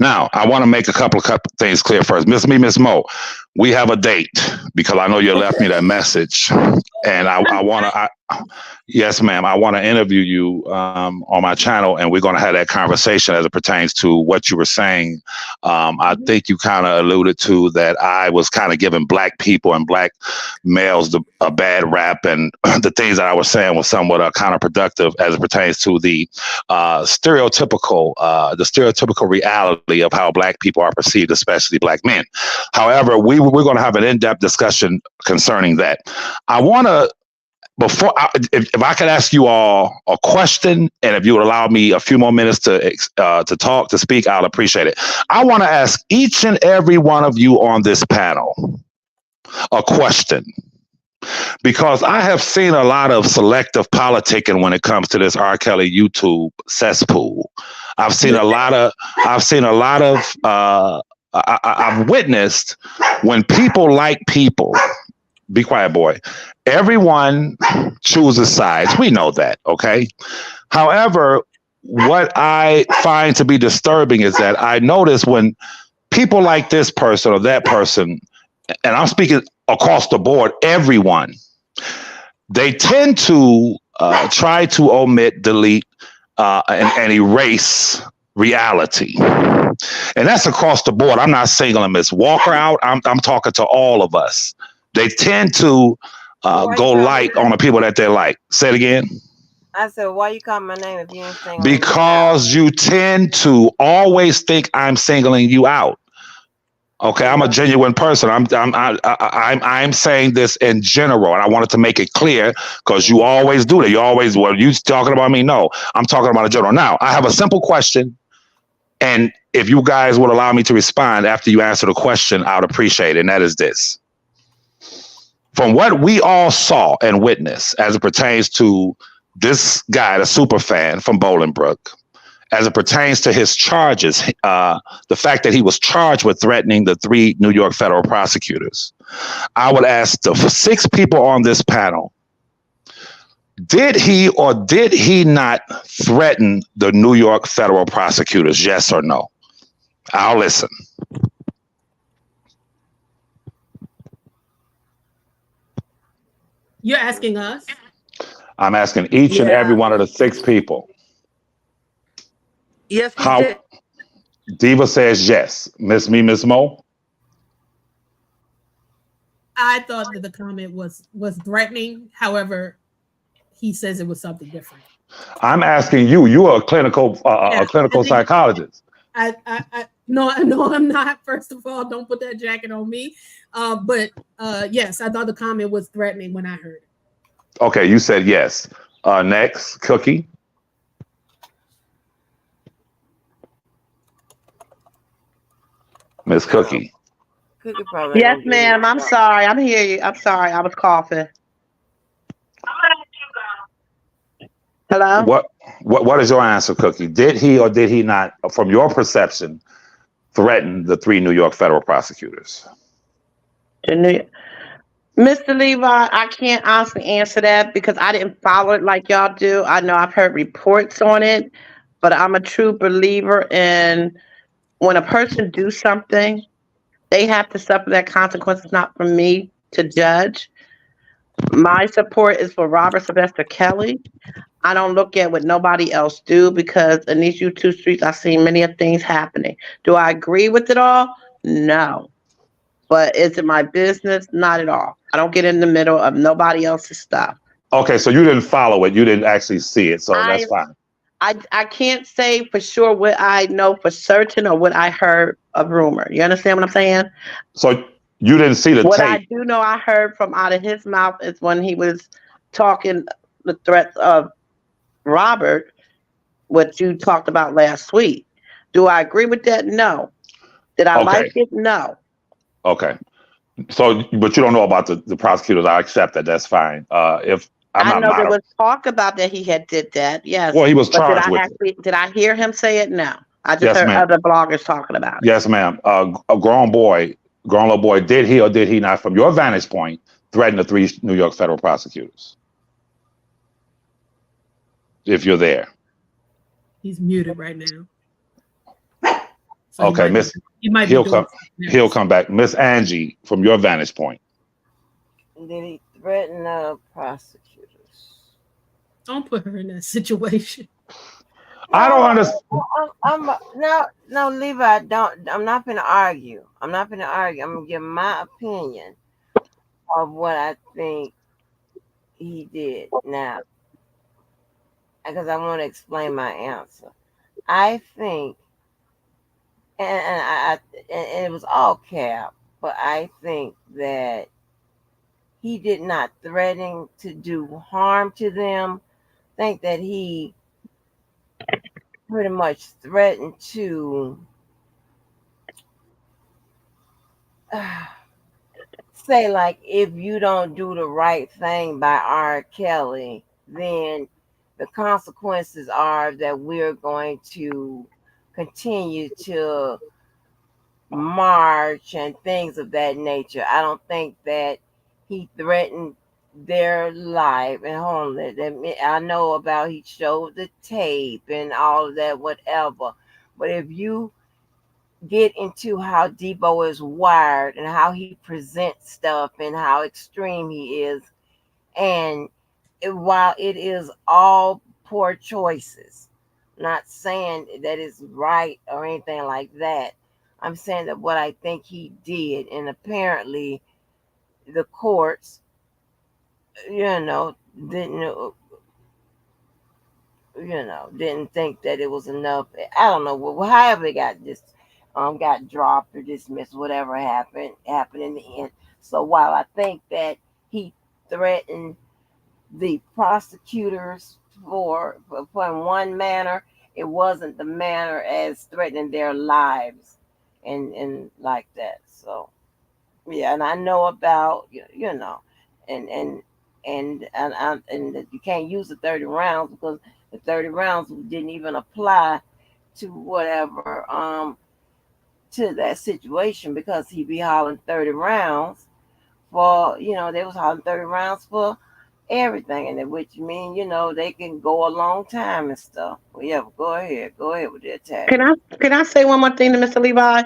Now, I want to make a couple of things clear first. Miss Mo, we have a date because I know you left me that message, and I want to. Yes, ma'am. I want to interview you on my channel, and we're going to have that conversation as it pertains to what you were saying. I think you kind of alluded to that I was kind of giving black people and black males a bad rap, and the things that I was saying was somewhat counterproductive as it pertains to the stereotypical reality of how black people are perceived, especially black men. However, we're going to have an in-depth discussion concerning that. I want to. If I could ask you all a question, and if you would allow me a few more minutes to speak, I'll appreciate it. I want to ask each and every one of you on this panel a question, because I have seen a lot of selective politicking when it comes to this R. Kelly YouTube cesspool. I've witnessed when people like people. Be quiet, boy. Everyone chooses sides. We know that, okay? However, what I find to be disturbing is that I notice when people like this person or that person, and I'm speaking across the board, everyone, they tend to try to omit, delete, and erase reality. And that's across the board. I'm not singling Miss Walker out. I'm talking to all of us. They tend to go light on the people that they like. Say it again. I said, why you call my name if you ain't singling? Because you tend to always think I'm singling you out. Okay, I'm a genuine person. I'm saying this in general, and I wanted to make it clear because you always do that. You always, well, you talking about me? No, I'm talking about a general. Now, I have a simple question, and if you guys would allow me to respond after you answer the question, I would appreciate it, and that is this. From what we all saw and witnessed as it pertains to this guy, the super fan from Bolingbrook, as it pertains to his charges, the fact that he was charged with threatening the 3 New York federal prosecutors, I would ask the 6 people on this panel, did he or did he not threaten the New York federal prosecutors? Yes or no? I'll listen. You're asking us? I'm asking each and every one of the 6 people. Yes, he did. Diva says yes. Miss Mo? I thought that the comment was threatening. However, he says it was something different. I'm asking you. You are a clinical psychologist. No, I'm not. First of all, don't put that jacket on me. But yes, I thought the comment was threatening when I heard it. Okay, you said yes. Next, Cookie. Miss Cookie. Cookie probably. Yes, ma'am. I'm sorry. I'm here. I'm sorry. I was coughing. Hello? What is your answer, Cookie? Did he or did he not, from your perception, threaten the 3 New York federal prosecutors? Mr. Levi, I can't honestly answer that because I didn't follow it like y'all do. I know I've heard reports on it, but I'm a true believer in when a person do something, they have to suffer that consequence. It's not for me to judge. My support is for Robert Sylvester Kelly. I don't look at what nobody else do because in these YouTube streets, I've seen many of things happening. Do I agree with it all? No. But is it my business? Not at all. I don't get in the middle of nobody else's stuff. Okay, so you didn't follow it. You didn't actually see it, so that's fine. I can't say for sure what I know for certain or what I heard a rumor. You understand what I'm saying? So you didn't see the tape. What I do know I heard from out of his mouth is when he was talking the threats of Robert, what you talked about last week. Do I agree with that? No. Did I like it? No. Okay. So, but you don't know about the prosecutors. I accept that. That's fine. I know there was talk about that he had did that. Yes. Well, he was charged with it. Did I hear him say it? No. I just heard other bloggers talking about it. Yes, ma'am. A grown little boy, did he or did he not, from your vantage point, threaten the 3 New York federal prosecutors? If you're there. He's muted right now. So Okay, Miss, he might be he'll doing come. something He'll else. come back. Miss Angie, from your vantage point, Did he threaten prosecutors? Don't put her in that situation. I don't No, understand. no, Levi. Don't. I'm not gonna argue. I'm not gonna argue. I'm gonna give my opinion of what I think he did now, because I want to explain my answer. I think, and it was all cap, but I think that he did not threaten to do harm to them. I think that he pretty much threatened to say, like, if you don't do the right thing by R. Kelly, then the consequences are that we're going to continue to march and things of that nature. I don't think that he threatened their life. And hold on, I know about he showed the tape and all of that, whatever. But if you get into how Debo is wired and how he presents stuff and how extreme he is, and while it is all poor choices, not saying that it's right or anything like that. I'm saying that what I think he did, and apparently the courts, didn't, didn't think that it was enough. I don't know. However it got got dropped or dismissed, whatever happened in the end. So while I think that he threatened the prosecutors for in one manner, it wasn't the manner as threatening their lives and like that. So yeah, and I know about and and and that you can't use the 30 rounds, because the 30 rounds didn't even apply to whatever to that situation, because he be hollering 30 rounds for, they was hollering 30 rounds for everything, and which mean, they can go a long time and stuff. Well, yeah, but go ahead with the attack. Can I say one more thing to Mr. Levi?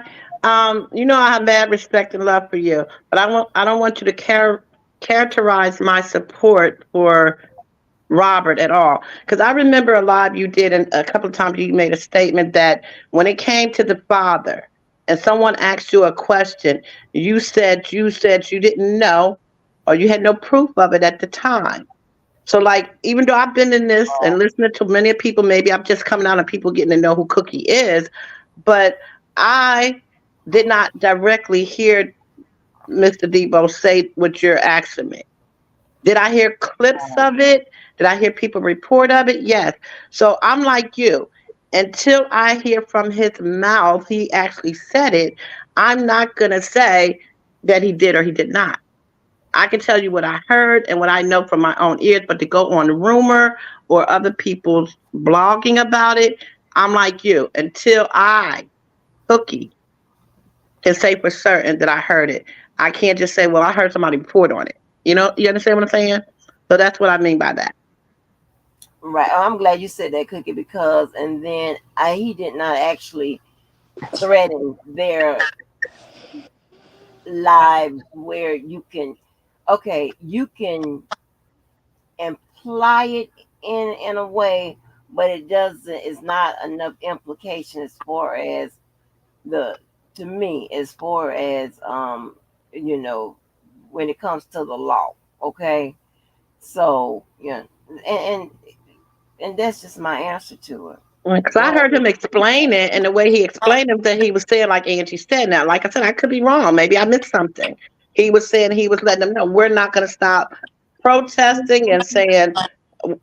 You know I have mad respect and love for you, but I don't want you to characterize my support for Robert at all. Because I remember a live you did, and a couple of times you made a statement that when it came to the father, and someone asked you a question, you said you didn't know, or you had no proof of it at the time. So, like, even though I've been in this and listening to many people, maybe I'm just coming out and people getting to know who Cookie is, but I did not directly hear Mr. Debo say what you're asking me. Did I hear clips of it? Did I hear people report of it? Yes. So I'm like you. Until I hear from his mouth, he actually said it, I'm not going to say that he did or he did not. I can tell you what I heard and what I know from my own ears, but to go on rumor or other people's blogging about it, I'm like you. Until I, Cookie, can say for certain that I heard it, I can't just say, well, I heard somebody report on it. You understand what I'm saying? So that's what I mean by that. Right. Oh, I'm glad you said that, Cookie, because and then he did not actually threaten their lives where you can, okay, you can imply it in a way, but it doesn't. It's not enough implication as far as the to me, as far as you know when it comes to the law. Okay, so and and that's just my answer to it. Because Go I heard ahead. him explain it, and the way he explained it, that he was saying, like Angie said. Now, like I said, I could be wrong. Maybe I missed something. He was saying he was letting them know we're not going to stop protesting and saying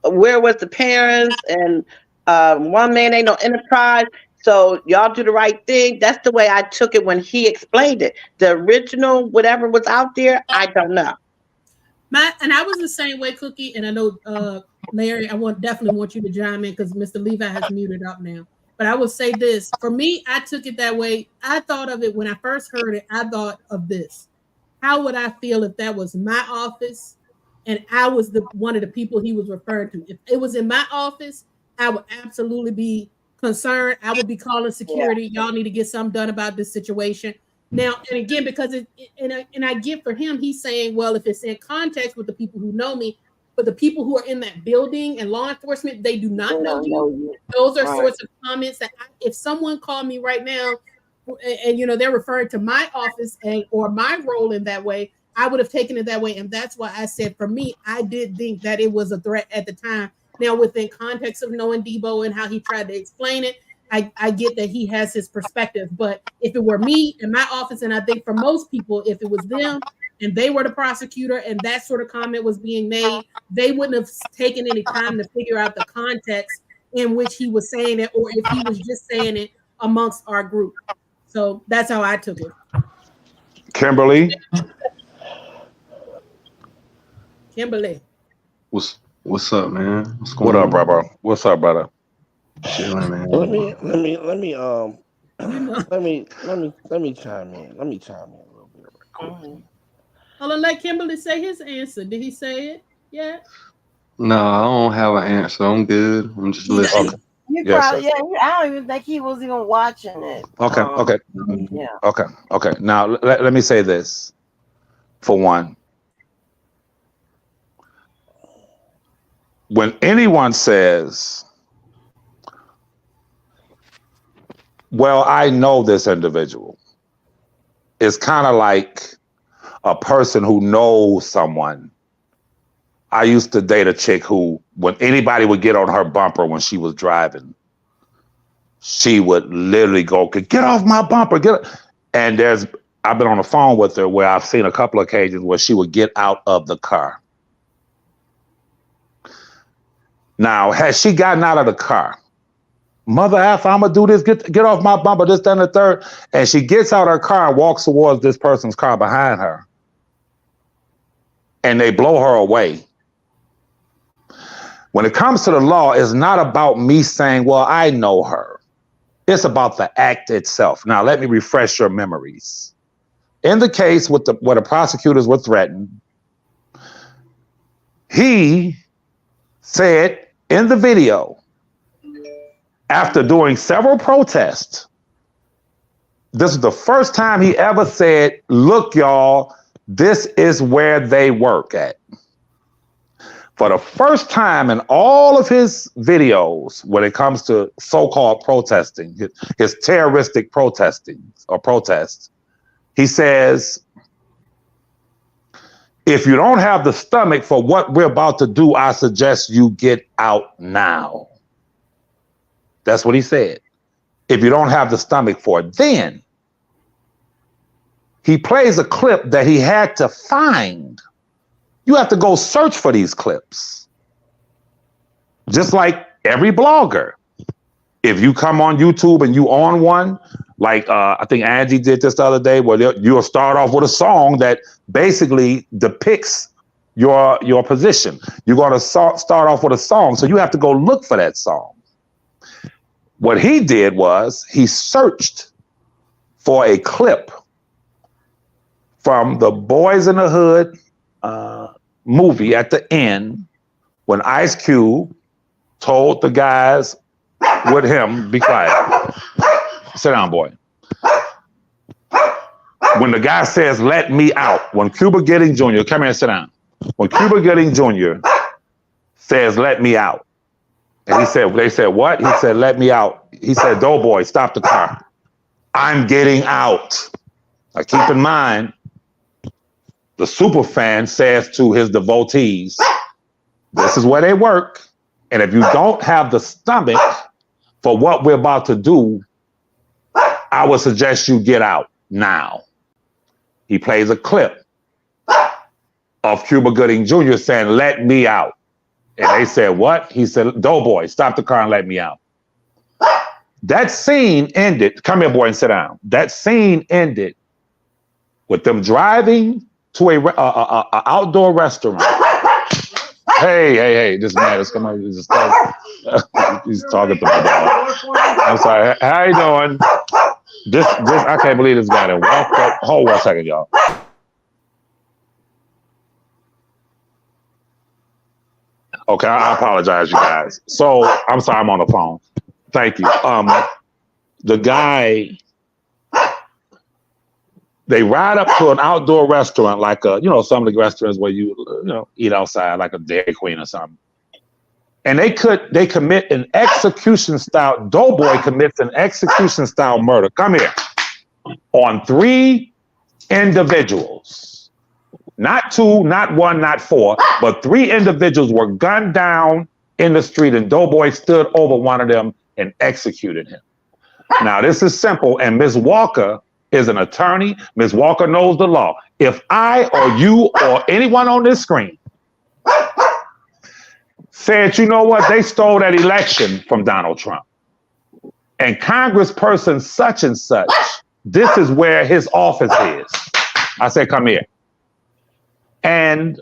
where was the parents and one man ain't no enterprise. So y'all do the right thing. That's the way I took it when he explained it. The original, whatever was out there, I don't know. And I was the same way, Cookie. And I know Larry, I definitely want you to chime in because Mr. Levi has muted up now. But I will say this: for me, I took it that way. I thought of it when I first heard it. I thought of this: how would I feel if that was my office, and I was the one of the people he was referring to? If it was in my office, I would absolutely be concerned, I would be calling security. Y'all need to get something done about this situation. Now, and again, because and I get for him, he's saying, well, if it's in context with the people who know me, but the people who are in that building and law enforcement, they do not know you. Those are sorts of comments that if someone called me right now, and they're referring to my office and or my role in that way, I would have taken it that way. And that's why I said, for me, I did think that it was a threat at the time. Now, within context of knowing Debo and how he tried to explain it, I get that he has his perspective. But if it were me in my office, and I think for most people, if it was them and they were the prosecutor and that sort of comment was being made, they wouldn't have taken any time to figure out the context in which he was saying it, or if he was just saying it amongst our group. So that's how I took it. Kimberly, What's up, man? What's what going up, on? brother? What's up, brother? Chilling, man. Let me let me let me let me chime in. Let me chime in a little bit real quick. Hold on, let Kimberly say his answer. Did he say it yet? No, I don't have an answer. I'm good. I'm just listening. He Yes, probably, sir. I don't even think he was even watching it. Okay. Yeah. Okay. Now let me say this. For one, when anyone says, well, I know this individual, it's kind of like a person who knows someone. I used to date a chick who, when anybody would get on her bumper when she was driving, she would literally go, "Get off my bumper, get!" And I've been on the phone with her where I've seen a couple of occasions where she would get out of the car. Now, has she gotten out of the car? Mother F, I'm gonna do this, get off my bumper, this, that, and the third. And she gets out of her car and walks towards this person's car behind her. And they blow her away. When it comes to the law, it's not about me saying, well, I know her. It's about the act itself. Now, let me refresh your memories. In the case where the prosecutors were threatened, he said in the video, after doing several protests, this is the first time he ever said, look, y'all, this is where they work at. For the first time in all of his videos, when it comes to so-called protesting, his terroristic protesting or protests, he says, if you don't have the stomach for what we're about to do, I suggest you get out now. That's what he said. If you don't have the stomach for it, then he plays a clip that he had to find. You have to go search for these clips. Just like every blogger. If you come on YouTube and you on one, like I think Angie did this the other day, where you'll start off with a song that basically depicts your position. You're going to start off with a song, so you have to go look for that song. What he did was he searched for a clip from the Boys in the Hood movie at the end when Ice Cube told the guys with him, be quiet. Sit down, boy. When the guy says, let me out, when Cuba Gooding Jr., come here and sit down. When Cuba Gooding Jr. says, let me out, and they said, what? He said, let me out. He said, Doughboy, stop the car. I'm getting out. Now keep in mind, the super fan says to his devotees, this is where they work. And if you don't have the stomach for what we're about to do, I would suggest you get out now. He plays a clip of Cuba Gooding Jr. saying, let me out. And they said, what? He said, Doughboy, stop the car and let me out. That scene ended. Come here, boy, and sit down. That scene ended with them driving to a outdoor restaurant. Hey, this man is coming. He's talking to my dog. I'm sorry. How you doing? This I can't believe this guy that walked up. Hold on a second, y'all. Okay, I apologize, you guys. So I'm sorry, I'm on the phone. Thank you. The guy, they ride up to an outdoor restaurant, like some of the restaurants where you eat outside, like a Dairy Queen or something. And they commit an execution style. Doughboy commits an execution style murder. Come here, on 3 individuals, not 2, not 1, not 4, but 3 individuals were gunned down in the street, and Doughboy stood over one of them and executed him. Now, this is simple, and Ms. Walker is an attorney. Ms. Walker knows the law. If I or you or anyone on this screen said, you know what, they stole that election from Donald Trump, and Congressperson such and such, this is where his office is. I said, come here. And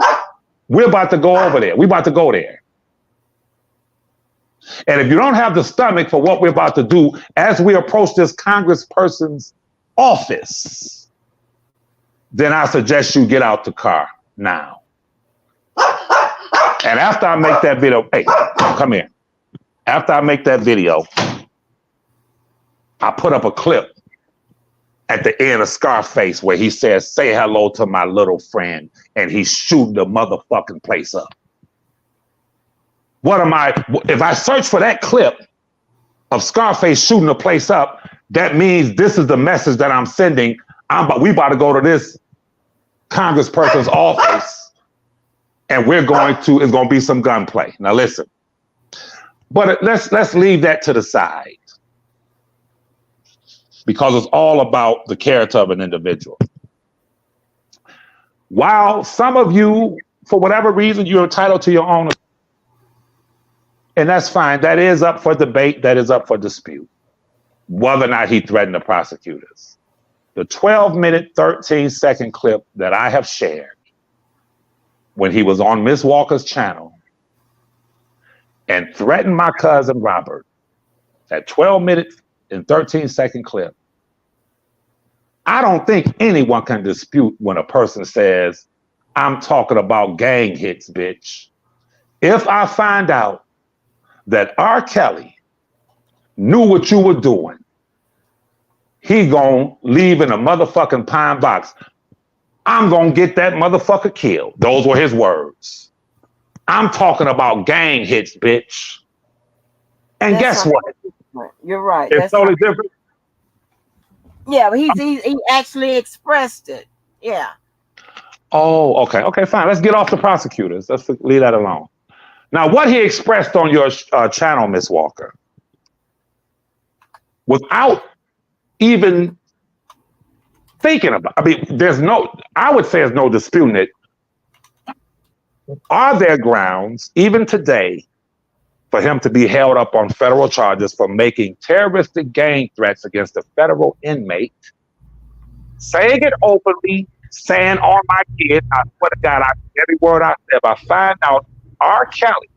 we're about to go over there. We're about to go there. And if you don't have the stomach for what we're about to do as we approach this congressperson's office, then I suggest you get out the car now. And after I make that video, hey, come here. After I make that video, I put up a clip at the end of Scarface where he says, say hello to my little friend, and he's shooting the motherfucking place up. If I search for that clip of Scarface shooting the place up, that means this is the message that I'm sending. We about to go to this congressperson's office, and it's going to be some gunplay. Now listen, but let's leave that to the side, because it's all about the character of an individual. While some of you, for whatever reason, you're entitled to your own, and that's fine. That is up for debate. That is up for dispute, whether or not he threatened the prosecutors. The 12-minute, 13-second clip that I have shared when he was on Miss Walker's channel and threatened my cousin Robert, that 12-minute and 13-second clip, I don't think anyone can dispute when a person says, I'm talking about gang hits, bitch. If I find out that R. Kelly knew what you were doing, he gonna leave in a motherfucking pine box. I'm gonna get that motherfucker killed. Those were his words. I'm talking about gang hits, bitch. And That's guess what? different. You're right. It's totally different. Yeah, but he actually expressed it. Yeah. Oh, okay. Okay, fine. Let's get off the prosecutors. Let's leave that alone. Now, what he expressed on your channel, Miss Walker, without even thinking about, I would say there's no disputing it. Are there grounds, even today, for him to be held up on federal charges for making terroristic gang threats against a federal inmate, saying it openly, saying on my kids, I swear to God, every word I said, if I find out R. Kelly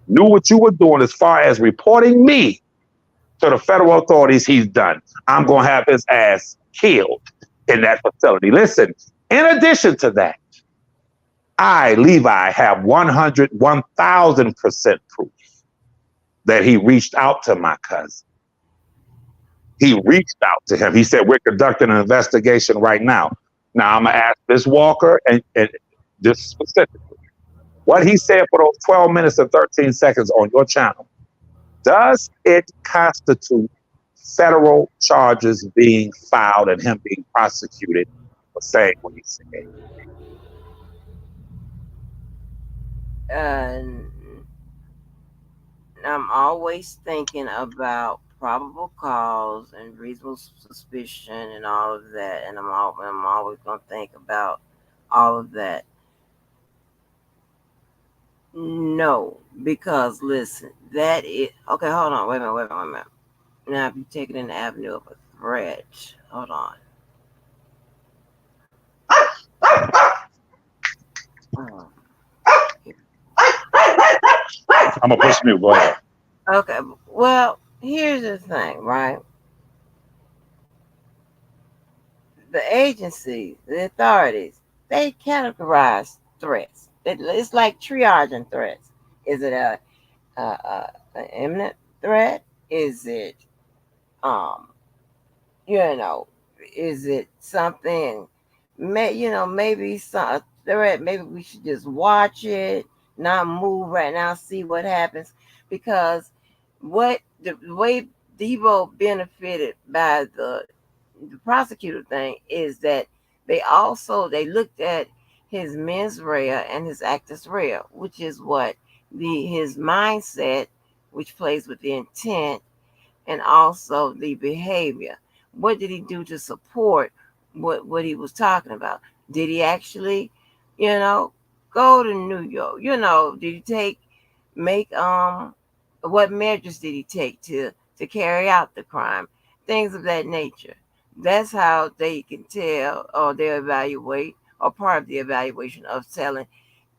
knew what you were doing as far as reporting me to the federal authorities, he's done. I'm going to have his ass killed in that facility. Listen, in addition to that, I, Levi, have 1,000% proof that he reached out to my cousin. He reached out to him. He said, we're conducting an investigation right now. Now, I'm going to ask Ms. Walker, and this specifically, what he said for those 12 minutes and 13 seconds on your channel, does it constitute federal charges being filed and him being prosecuted for saying what he said? I'm always thinking about probable cause and reasonable suspicion and all of that, and I'm always going to think about all of that. No, because listen, that is okay. Hold on, wait a minute. Now, if you take it in the avenue of a threat, hold on. I'm gonna push mute. Go ahead. Okay, well, here's the thing, right? The agency, the authorities, they categorize threats. It's like triaging threats. Is it an imminent threat? Is it um you know, is it something maybe some threat, maybe we should just watch it, not move right now, see what happens. Because what the way Debo benefited by the prosecutor thing is that they looked at his mens rea and his actus rea, which is what the his mindset, which plays with the intent, and also the behavior. What did he do to support what he was talking about? Did he actually, you know, go to New York? Did he make what measures did he take to carry out the crime? Things of that nature. That's how they can tell, or they evaluate, or part of the evaluation of telling,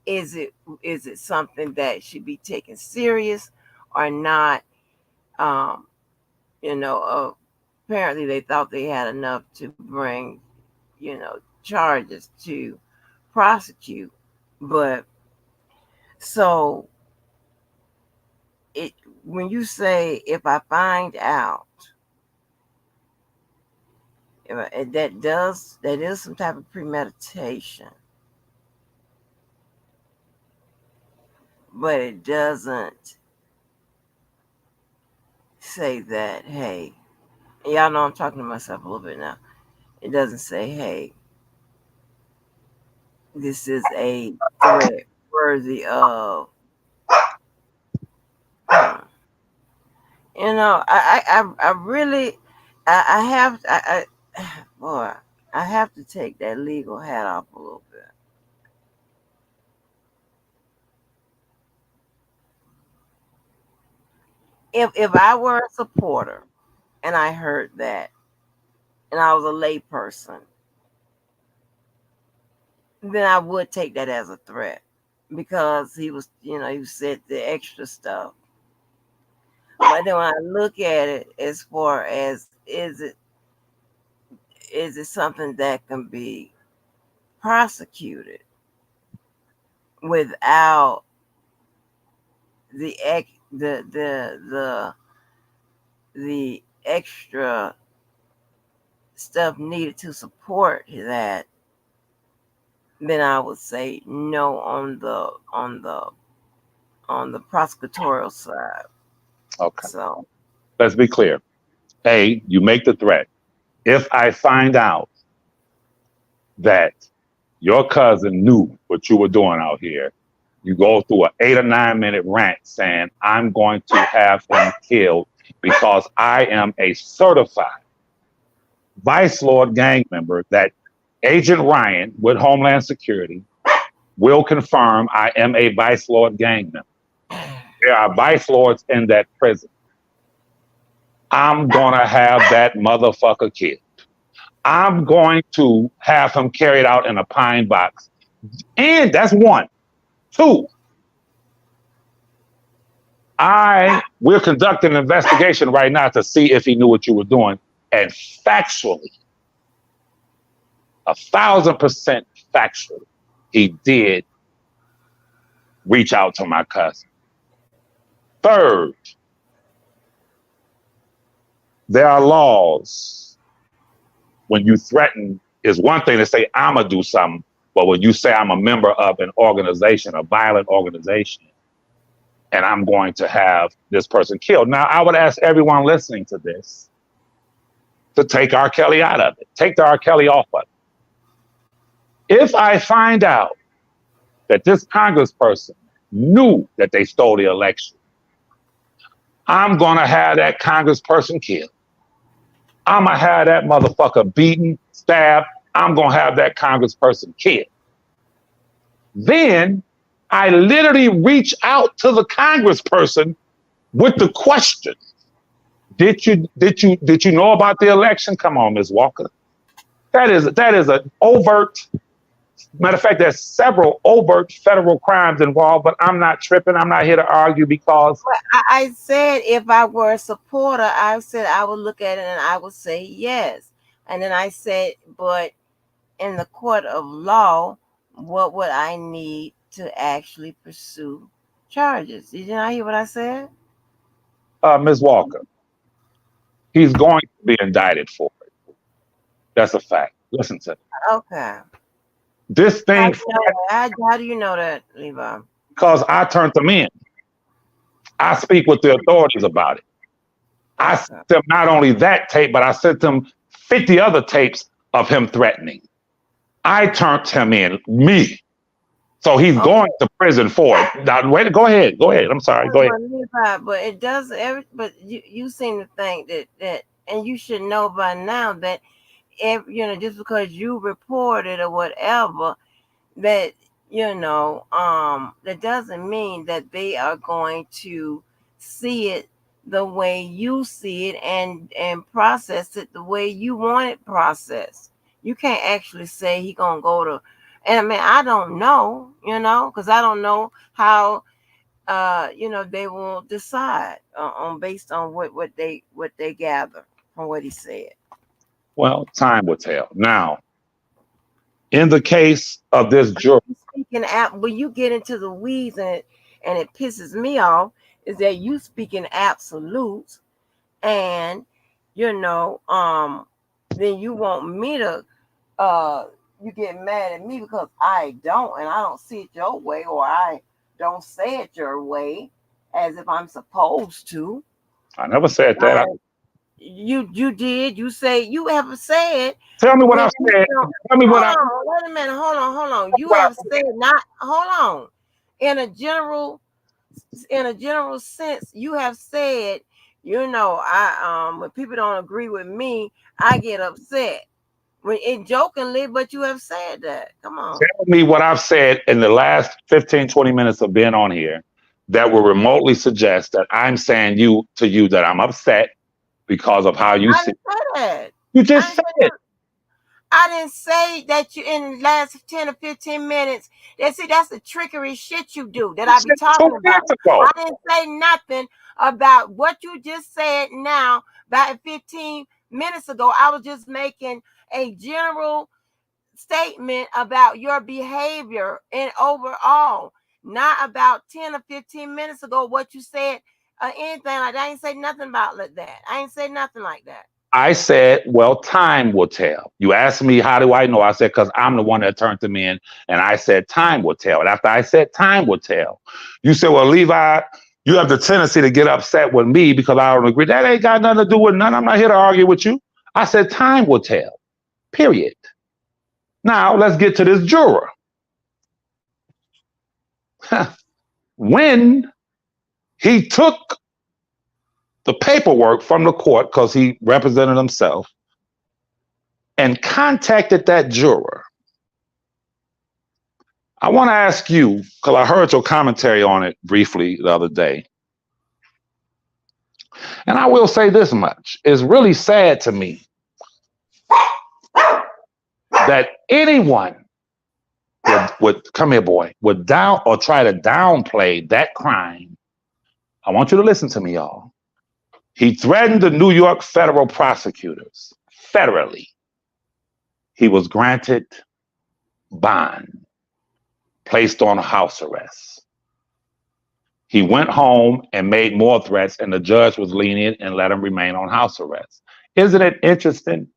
is it is it something that should be taken serious or not. um you know, apparently they thought they had enough to bring, charges to prosecute. But so it when you say if I find out, that is some type of premeditation, but it doesn't say that, hey, y'all know I'm talking to myself a little bit now. It doesn't say, hey, this is a threat worthy of. Hmm. I really, I have, boy, I have to take that legal hat off a little bit. If I were a supporter and I heard that, and I was a lay person, then I would take that as a threat, because he said the extra stuff. But then when I look at it, as far as is it something that can be prosecuted without the ex the extra stuff needed to support that, then I would say no on the prosecutorial side. Okay. So Let's be clear. A, you make the threat. If I find out that your cousin knew what you were doing out here, you go through an 8 or 9 minute rant saying, I'm going to have him killed because I am a certified Vice Lord gang member that Agent Ryan with Homeland Security will confirm I am a Vice Lord gang member. There are Vice Lords in that prison. I'm going to have that motherfucker killed. I'm going to have him carried out in a pine box. And that's one. Two, we're conducting an investigation right now to see if he knew what you were doing. And factually, 1,000% factually, he did reach out to my cousin. Third, there are laws. When you threaten, is one thing to say, I'm going to do something. But when you say I'm a member of an organization, a violent organization, and I'm going to have this person killed. Now, I would ask everyone listening to this to take R. Kelly out of it. Take the R. Kelly off of it. If I find out that this congressperson knew that they stole the election, I'm going to have that congressperson killed. I'm going to have that motherfucker beaten, stabbed. I'm going to have that congressperson killed. Then I literally reach out to the congressperson with the question, did you know about the election? Come on, Ms. Walker. That is an overt, matter of fact, there's several overt federal crimes involved, but I'm not tripping. I'm not here to argue because I said if I were a supporter, I said I would look at it and I would say yes. And then I said, but in the court of law, what would I need to actually pursue charges? Did you not hear what I said? Ms. Walker, He's going to be indicted for it. That's a fact. Listen to me. Okay. This How thing, do you know that? How do you know that, Levi? because I turned them in. I speak with the authorities about it. I Okay. sent them not only that tape, but I sent them 50 other tapes of him threatening. I turned him in, me. So he's Okay. going to prison for it. Now, wait, go ahead. Go ahead. I'm sorry. Go ahead. But Levi, but it does but you seem to think that and you should know by now that if just because you reported or whatever that that doesn't mean that they are going to see it the way you see it and process it the way you want it processed. You can't actually say he gonna go to, and I mean I don't know, because I don't know how they will decide on based on what they gather from what he said. Well, time will tell. Now, in the case of this juror, Speaking at when you get into the weeds and it pisses me off is that you speaking absolutes and you know then you want me to uh you get mad at me because I don't and I don't see it your way or I don't say it your way as if I'm supposed to. I never said that. You did. You say you have said Tell me what when I've said. Tell me what hold I. on, wait a minute, hold on. You What I have said not hold on. In a general sense, you have said, I when people don't agree with me, I get upset. When it jokingly, but you have said that. Come on. tell me what I've said in the last 15, 20 minutes of being on here that will remotely suggest that I'm saying to you that I'm upset because of how you I see. didn't say that. You I just didn't said say it. I didn't say that you in the last 10 or 15 minutes. That's the trickery shit you do that You I be said it 2 talking about. minutes ago. I didn't say nothing about what you just said now about 15 minutes ago. I was just making a general statement about your behavior and overall, not about 10 or 15 minutes ago what you said or anything like that. I ain't say nothing about like that. I ain't say nothing like that. I said, well, time will tell. You asked me, how do I know? I said, because I'm the one that turned them in. And I said, time will tell. And after I said, time will tell, you said, well, Levi, you have the tendency to get upset with me because I don't agree. That ain't got nothing to do with none. I'm not here to argue with you. I said, time will tell, period. Now, let's get to this juror. When he took the paperwork from the court, because he represented himself, and contacted that juror, I want to ask you, because I heard your commentary on it briefly the other day. And I will say this much. It's really sad to me that anyone would come here, boy, would down or try to downplay that crime. I want you to listen to me, y'all. He threatened the New York federal prosecutors federally. He was granted bond, placed on house arrest. He went home and made more threats, and the judge was lenient and let him remain on house arrest. Isn't it interesting?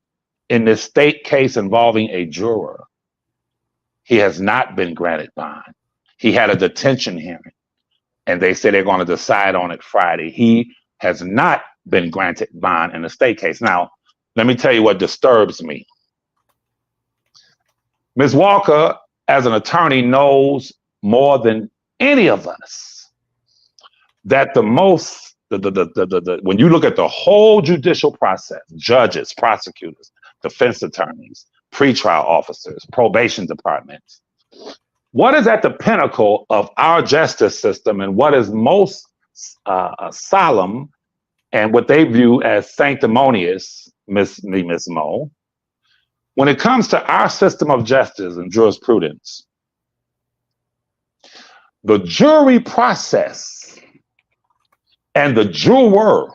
In this state case involving a juror, he has not been granted bond. He had a detention hearing, and they say they're going to decide on it Friday. He has not been granted bond in the state case. Now, let me tell you what disturbs me. Ms. Walker, as an attorney, knows more than any of us that when you look at the whole judicial process, judges, prosecutors, defense attorneys, pretrial officers, probation departments, what is at the pinnacle of our justice system and what is most solemn and what they view as sanctimonious, Miss Mo, when it comes to our system of justice and jurisprudence, the jury process and the juror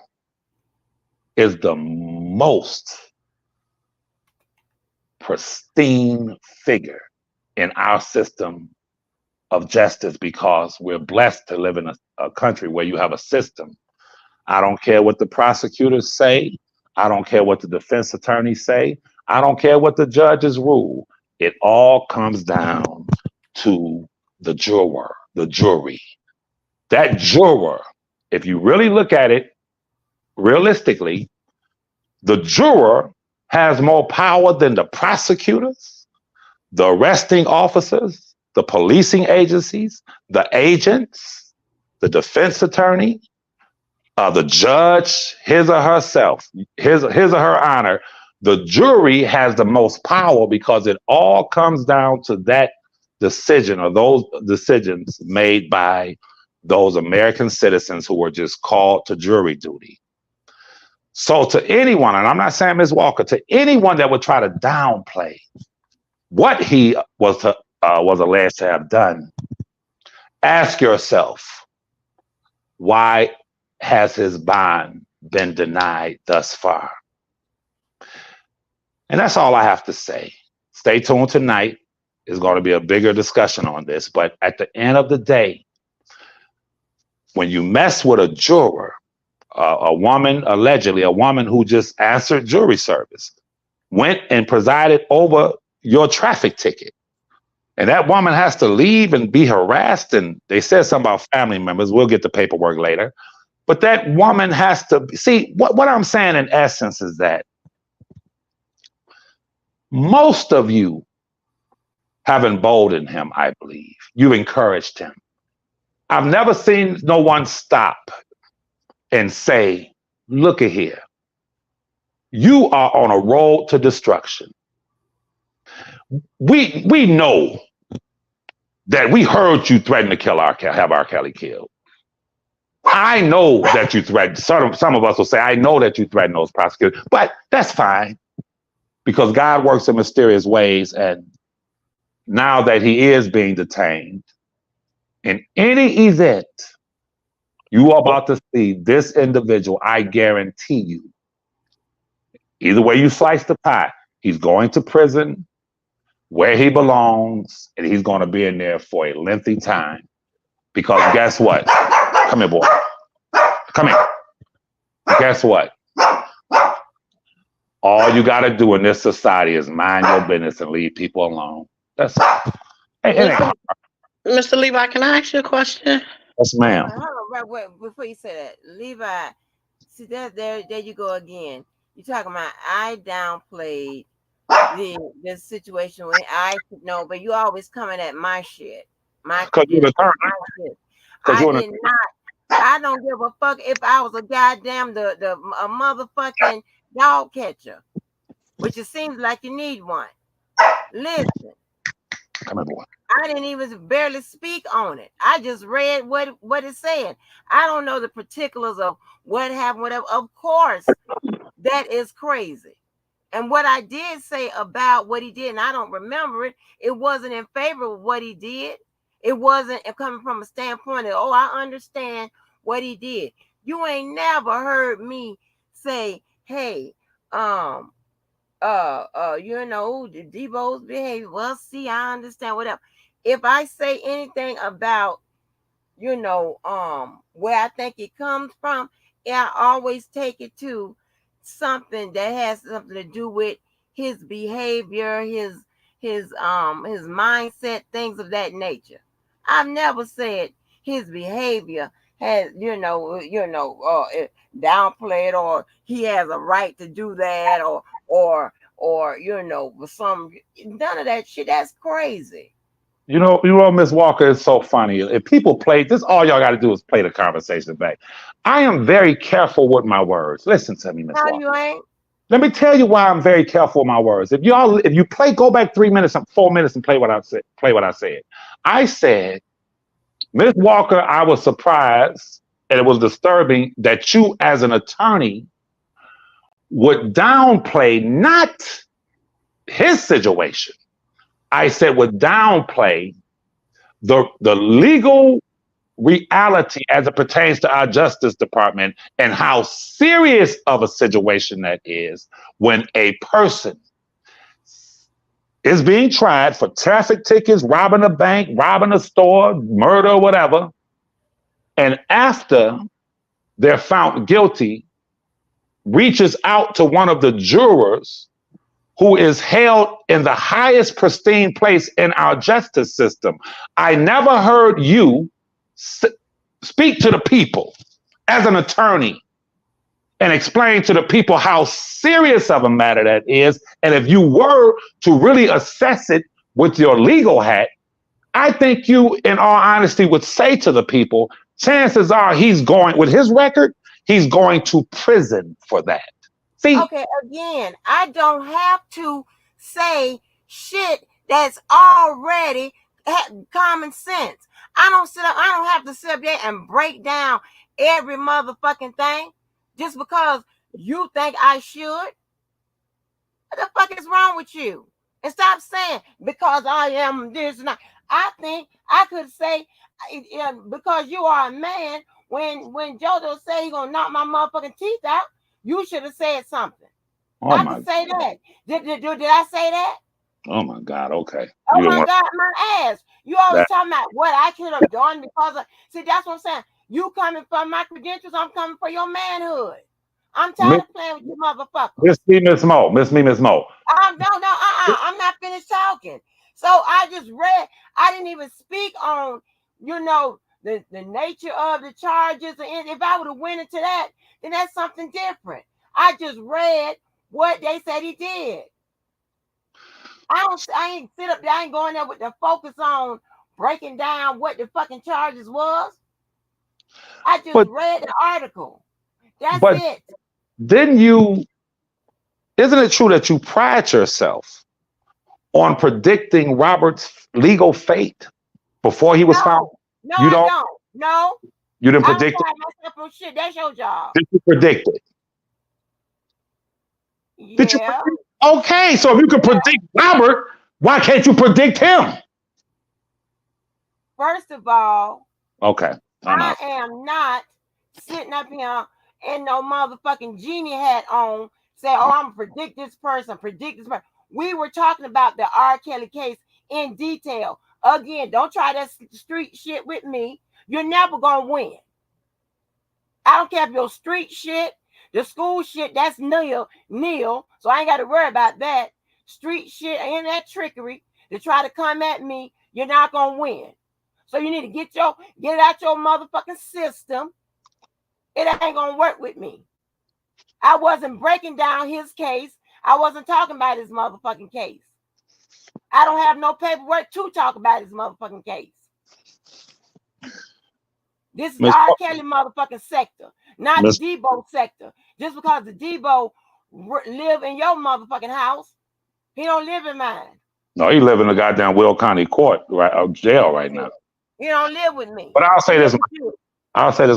is the most pristine figure in our system of justice because we're blessed to live in a country where you have a system. I don't care what the prosecutors say. I don't care what the defense attorneys say. I don't care what the judges rule. It all comes down to the juror, the jury. That juror, if you really look at it realistically, the juror has more power than the prosecutors, the arresting officers, the policing agencies, the agents, the defense attorney, the judge, his or herself, his or her honor. The jury has the most power because it all comes down to that decision or those decisions made by those American citizens who were just called to jury duty. So to anyone, and I'm not saying Ms. Walker, to anyone that would try to downplay what he was alleged to have done, ask yourself, why has his bond been denied thus far? And that's all I have to say. Stay tuned tonight. There's going to be a bigger discussion on this. But at the end of the day, when you mess with a juror, a woman, allegedly a woman who just answered jury service, went and presided over your traffic ticket, and that woman has to leave and be harassed, and they said something about family members. We'll get the paperwork later. But that woman has to see what I'm saying in essence is that most of you have emboldened him, I believe. You encouraged him. I've never seen no one stop and say, look at here. You are on a road to destruction. We know that we heard you threaten to have R. Kelly killed. I know that you threatened. Some of us will say, I know that you threatened those prosecutors, but that's fine because God works in mysterious ways. And now that he is being detained, in any event, you are about to see this individual, I guarantee you, either way you slice the pie, he's going to prison where he belongs, and he's going to be in there for a lengthy time. Because guess what? Come here, boy. Come here. Guess what? All you got to do in this society is mind your business and leave people alone. That's it. Hey, Mr. Levi, can I ask you a question? Yes, ma'am. Hold on, right, before you say that, Levi, see that there you go again. You're talking about I downplayed the situation when I know, but you always coming at my shit. Because you're the attorney. I did not. I don't give a fuck if I was a goddamn a motherfucking dog catcher, which it seems like you need one. Listen, come on, boy. I didn't even barely speak on it. I just read what it said. I don't know the particulars of what happened, whatever. Of course, that is crazy. And what I did say about what he did, and I don't remember it, it wasn't in favor of what he did. It wasn't coming from a standpoint of, oh, I understand what he did. You ain't never heard me say, hey, you know, Debo's behavior. Well, see, I understand, whatever. If I say anything about, you know, where I think it comes from, I always take it to something that has something to do with his behavior, his mindset, things of that nature. I've never said his behavior has, downplayed, or he has a right to do that, or none of that shit. That's crazy. You know, Ms. Walker is so funny. If people play this, all y'all got to do is play the conversation back. I am very careful with my words. Listen to me, Ms. Walker. You ain't? Let me tell you why I'm very careful with my words. If you go back 3 minutes, 4 minutes, and play what I said. I said, Ms. Walker, I was surprised, and it was disturbing that you, as an attorney, would downplay not his situation. I said would downplay the legal reality as it pertains to our Justice Department and how serious of a situation that is when a person is being tried for traffic tickets, robbing a bank, robbing a store, murder, whatever. And after they're found guilty, reaches out to one of the jurors who is held in the highest pristine place in our justice system. I never heard you speak to the people as an attorney and explain to the people how serious of a matter that is. And if you were to really assess it with your legal hat, I think you, in all honesty, would say to the people, chances are he's going, with his record, he's going to prison for that. See? Okay, again, I don't have to say shit that's already common sense. I don't have to sit up there and break down every motherfucking thing just because you think I should. What the fuck is wrong with you? And stop saying because I am this and that. I think I could say because you are a man. When JoJo say he gonna knock my motherfucking teeth out, you should have said something. I can say that. Did I say that? Oh my God. Okay. Oh my God, my ass. You always talking about what I should have done because of. See, that's what I'm saying. You coming for my credentials, I'm coming for your manhood. I'm tired of playing with you motherfuckers. Miss Mo. No, I'm not finished talking. So I just read. I didn't even speak on, the nature of the charges. And if I would have went into that, then that's something different. I just read what they said he did. I ain't sit up there. I ain't going there with the focus on breaking down what the fucking charges was. I just read the article. That's it. Isn't it true that you pride yourself on predicting Robert's legal fate before he was found? No, I don't. No. You didn't predict it? I myself on shit. That's your job. Did you predict it? Yeah. Did you predict? Okay, so if you can predict Robert, why can't you predict him? First of all, okay, I am not sitting up here in no motherfucking genie hat on, say, oh, I'm gonna predict this person. We were talking about the R. Kelly case in detail. Again, don't try that street shit with me. You're never gonna win. I don't care if your street shit, the school shit, that's nil. So I ain't got to worry about that. Street shit and that trickery to try to come at me, you're not gonna win. So you need to get it out your motherfucking system. It ain't gonna work with me. I wasn't breaking down his case. I wasn't talking about his motherfucking case. I don't have no paperwork to talk about his motherfucking case. This is the R. Kelly motherfucking sector, not the Debo sector. Just because the Debo live in your motherfucking house, he don't live in mine. No, he live in the goddamn Will County court, jail right now. He don't live with me. But I'll say this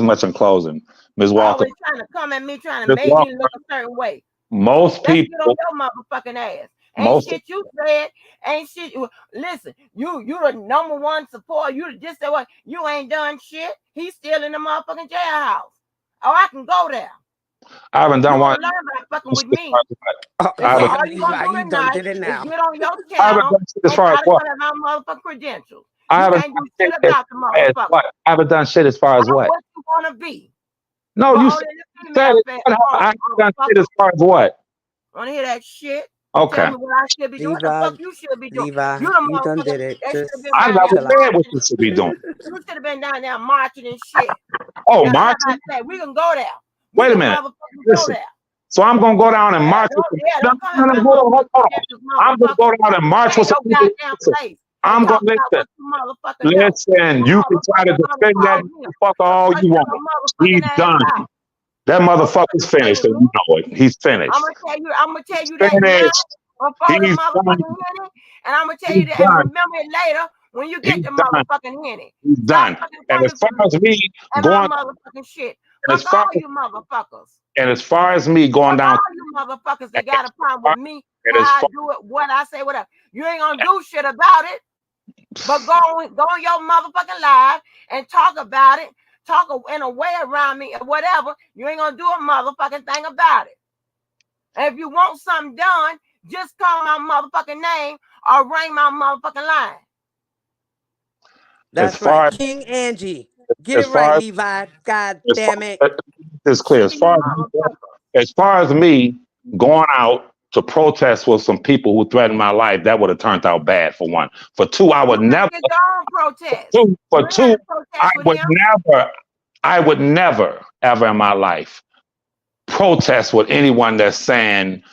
much in closing, Ms. Walker. Always trying to come at me, trying to make me look a certain way. Most people get on your motherfucking ass. Ain't shit you said. Ain't shit. Listen, you the number one supporter. You just said what? You ain't done shit. He's still in the motherfucking jailhouse. Oh, I can go there. I haven't done one. Learn about fucking with me. You done did it now. Get on your channel and try to come at my motherfucking credentials. I haven't done shit as far as what? What you want to be? No, you said it. I haven't done shit as far as what? Want to hear that shit? Okay. Tell me what I should be doing. What the fuck you should be doing? Levi, you done did it. I never said what you should be doing. You should have been down there marching and shit. Oh, marching? We can go there. Wait a minute. Listen. So I'm gonna go down and march with some I'm gonna go down and march with some people. I'm gonna listen. You can try to defend that motherfucker all you want. He's done. That motherfucker's finished, and you know it. He's finished. I'm gonna tell you that now before the motherfucking Henny, and I'm gonna tell you that and remember it later when you get the motherfucking Henny. He's done. And as far as me going motherfucking shit, fuck all you motherfuckers. And as far as me going down, all you motherfuckers that got a problem with me, how I do it, what I say, whatever. You ain't gonna do shit about it. But go on your motherfucking live and talk about it. Talk in a way around me or whatever. You ain't gonna do a motherfucking thing about it. And if you want something done, just call my motherfucking name or ring my motherfucking line. That's right. King Angie. Get it right, Levi. God damn it. It's clear. As as far as me going out to protest with some people who threatened my life, that would have turned out bad for one. For two, I would You never. could go on protest. For You had two, a protest with him. I would never, ever in my life protest with anyone that's saying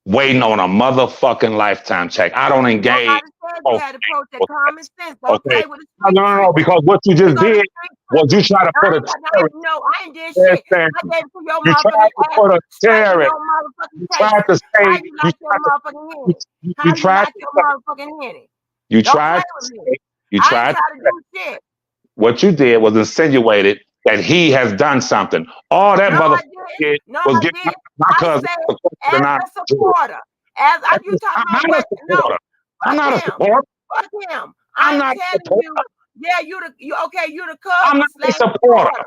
waiting on a motherfucking lifetime check. I don't engage. Nobody said you had to protest. Common sense. Don't Okay. play with the street No, trick. because what you You just go to did the street was you trick. try to put a terrorist. No, I ain't did shit. I gave it to your You tried motherfucking to ass put a straight to terrorist. your motherfucking You face. tried to How say you like your motherfucking henny? you How you tried like your motherfucking henny? you Don't tried play to with me. say you I ain't tried trying to do shit. what you did was insinuated that he has done something. All that No, I motherfucker didn't. did No, was I get didn't. my I cousin said and as I. a supporter. As I, you talking I'm about not a what? No, supporter. I'm fuck not a him. supporter. Fuck him. I'm I'm not a telling supporter. you, yeah, you the I'm cousin not a slash supporter. supporter.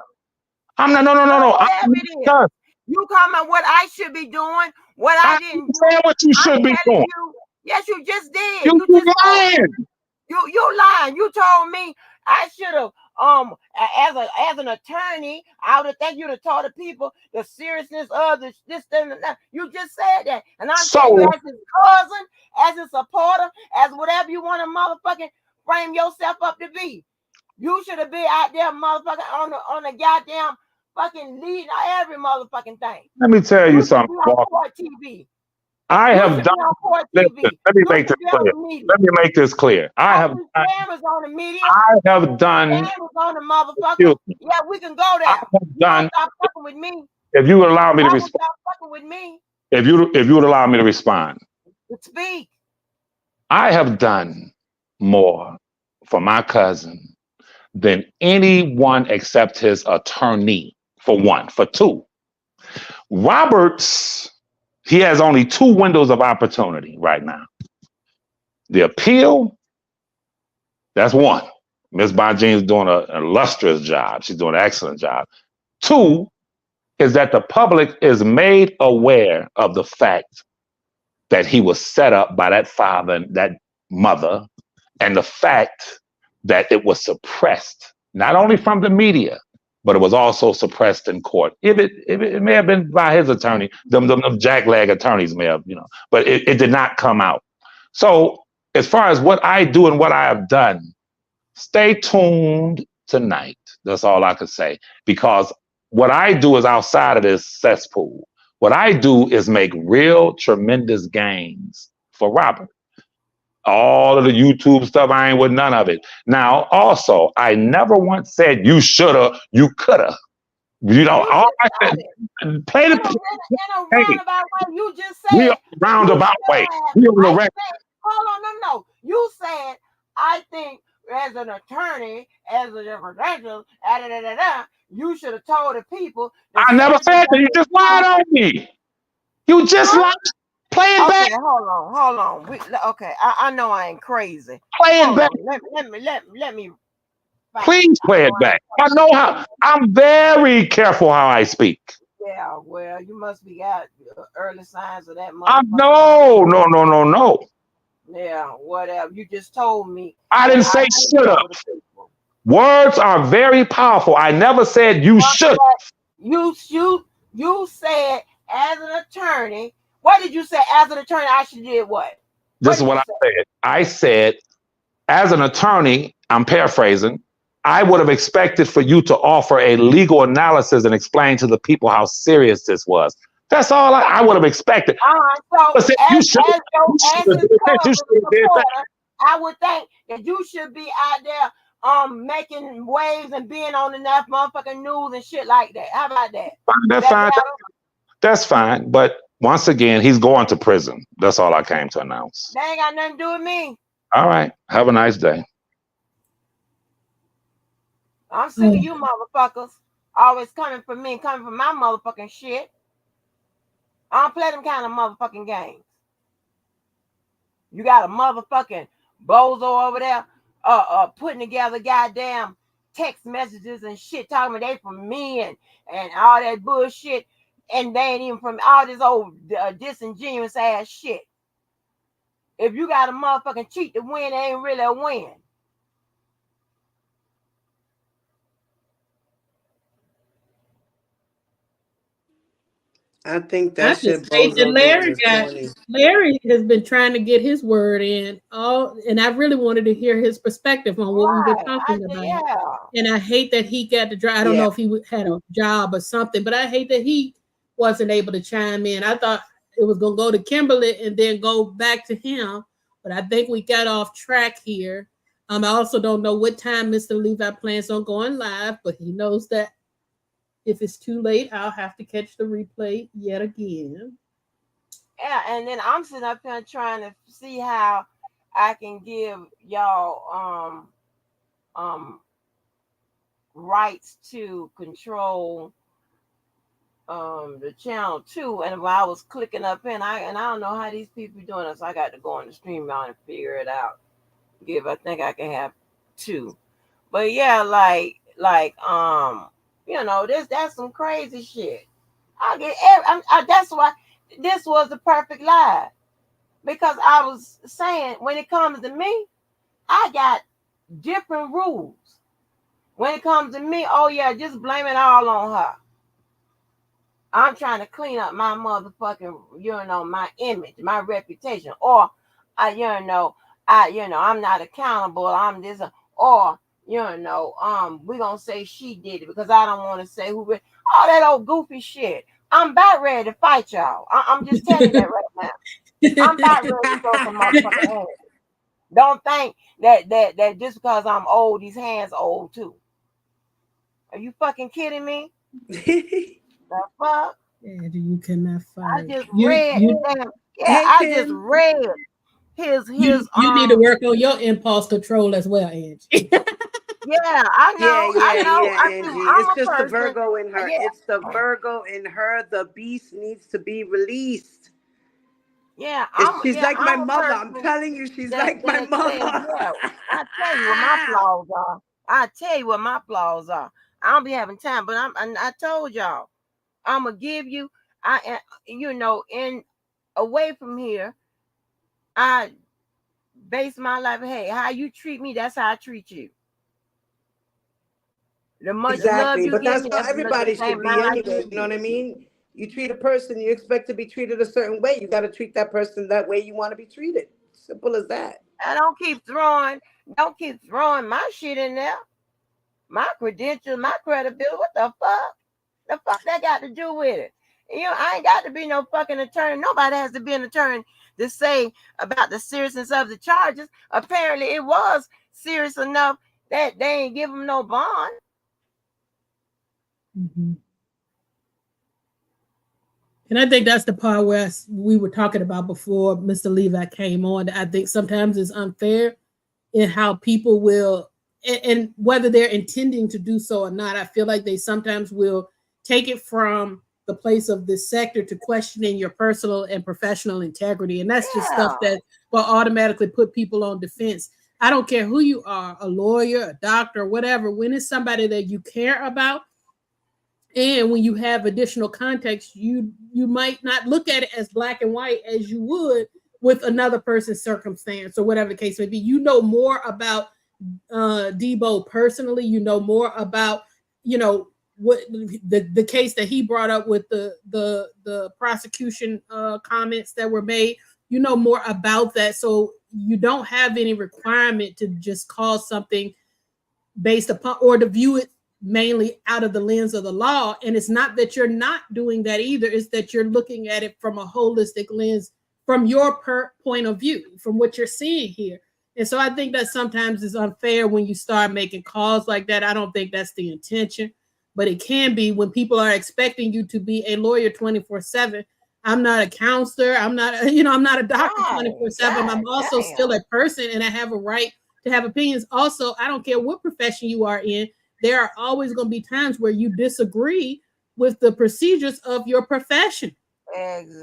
I'm not. No. I'm Whatever it is. not. You talking about what I should be doing, what I I didn't said do. what you I'm should be telling doing. you, yes, you just did. You You just told me. lying. You lying. You told me I should have as an attorney, I would have think you'd have told the people the seriousness of this thing and that. You just said that. And I'm telling you So as his cousin, as a supporter, as whatever you want to motherfucking frame yourself up to be. You should have been out there motherfucking on the goddamn fucking leading every motherfucking thing. let me tell you You should something, be on Walker. court TV. I You have should be done. on court Listen, TV. let me You make should this be clear. on the media. Let me make this clear. All these cameras on the media. I have done. Cameras on the motherfucker. Excuse me. Yeah, we can go I there. have You done. don't stop fucking with me. If you would allow me to Why would respond. y'all fucking with me? If you would allow me to respond. To speak. I have done more for my cousin than anyone except his attorney, for one. For two, Roberts, he has only two windows of opportunity right now. The appeal, that's one. Ms. Bonjean's doing an illustrious job. She's doing an excellent job. Two is that the public is made aware of the fact that he was set up by that father and that mother, and the fact that it was suppressed, not only from the media, but it was also suppressed in court. If it may have been by his attorney, them jackleg attorneys may have, but it did not come out. So as far as what I do and what I have done, stay tuned tonight. That's all I could say. Because what I do is outside of this cesspool. What I do is make real tremendous gains for Robert. All of the YouTube stuff, I ain't with none of it. Now, also, I never once said you shoulda, you coulda. All I said, play In the a hey, roundabout way, you just we said. on the roundabout way. We on the I record. said, hold on, no. You said, I think as an attorney, as a representative, you should have told the people. I never said that. You just lied on me. You just lied. Play it back. Okay, hold on. Okay, I know I ain't crazy. Play it back. Let me. Please play it back. I know how. I'm very careful how I speak. Yeah, well, you must be got early signs of that No. Yeah, whatever. You just told me. I didn't say should have. Words are very powerful. I never said you should. You said as an attorney. What did you say as an attorney? I should do what? This is what I said. I said, as an attorney, I'm paraphrasing, I would have expected for you to offer a legal analysis and explain to the people how serious this was. That's all I would have expected. So as his cousin supporter, I would think that you should be out there making waves and being on enough motherfucking news and shit like that. How about that? That's fine. That's fine. But once again, he's going to prison. That's all I came to announce. That ain't got nothing to do with me. All right. Have a nice day. I'm sick of you motherfuckers always coming for me, coming for my motherfucking shit. I don't play them kind of motherfucking games. You got a motherfucking bozo over there putting together goddamn text messages and shit talking about they from me and all that bullshit, and they ain't even from all this old disingenuous ass shit. If you got a motherfucking cheat to win, it ain't really a win. I think I that just shit hate that bozo doing is corny. Larry has been trying to get his word in and I really wanted to hear his perspective on what we were Right. talking about. Yeah. And I hate that he got to drive. I don't Yeah. know if he had a job or something, but I hate that he wasn't able to chime in. I thought it was going to go to Kimberly and then go back to him, but I think we got off track here. I also don't know what time Mr. Levi plans on going live, but he knows that if it's too late, I'll have to catch the replay yet again. Yeah. And then I'm sitting up here trying to see how I can give y'all um rights to control the channel too. And while I was clicking up in, I don't know how these people doing it, so I got to go on the stream on and figure it out. I think I can have two. But yeah, that's some crazy shit. That's why this was the perfect live, because I was saying when it comes to me, I got different rules. When it comes to me, oh yeah, just blame it all on her. I'm trying to clean up my motherfucking, my image, my reputation, or I'm not accountable. I'm this, or we gonna say she did it because I don't want to say who. All that old goofy shit. I'm about ready to fight y'all. I'm just telling you that right now. I'm about ready to throw some motherfucking hands. Don't think that just because I'm old, these hands old too. Are you fucking kidding me? The fuck? And you cannot I fight. just You read you them. Yeah, Hey I just Kim. read his you need to work on your impulse control as well, Angie. yeah, I Yeah, know, I yeah, know. yeah, I see Angie. I'm It's a just the person. Virgo in her. Yeah, It's the Virgo in her. The beast needs to be released. She's like my I'm a mother. I'm person telling you, she's that like my says, mother. yeah, I tell you what my flaws are. I tell you what my flaws are. I don't be having time, but I told y'all, I'm gonna give you in away from here, I base my life. Hey, how you treat me, that's how I treat you. The much love Exactly. you But give that's me, how that's the everybody same should be amount I anyway. give You know you. what I mean? You treat a person, you expect to be treated a certain way. You got to treat that person that way you want to be treated. Simple as that. I don't keep throwing my shit in there. My credentials, my credibility. What the fuck? The fuck that got to do with it? I ain't got to be no fucking attorney. Nobody has to be an attorney to say about the seriousness of the charges. Apparently, it was serious enough that they ain't give them no bond. Mhm. And I think that's the part where we were talking about before Mr. Levi came on. I think sometimes it's unfair in how people will, and whether they're intending to do so or not, I feel like they sometimes will take it from the place of this sector to questioning your personal and professional integrity. And that's just stuff Yeah, that will automatically put people on defense. I don't care who you are, a lawyer, a doctor, whatever, when it's somebody that you care about, and when you have additional context, you might not look at it as black and white as you would with another person's circumstance or whatever the case may be. You know more about Debo personally. You know more about what the case that he brought up with the prosecution comments that were made. You know more about that, so you don't have any requirement to just call something based upon or to view it mainly out of the lens of the law. And it's not that you're not doing that either, it's that you're looking at it from a holistic lens, from your point of view, from what you're seeing here. And so I think that sometimes it's unfair when you start making calls like that. I don't think that's the intention, but it can be when people are expecting you to be a lawyer 24/7. I'm not a counselor, I'm not a doctor right. 24/7. God I'm also still damn. a person, and I have a right to have opinions. Also, I don't care what profession you are in, there are always going to be times where you disagree with the procedures of your profession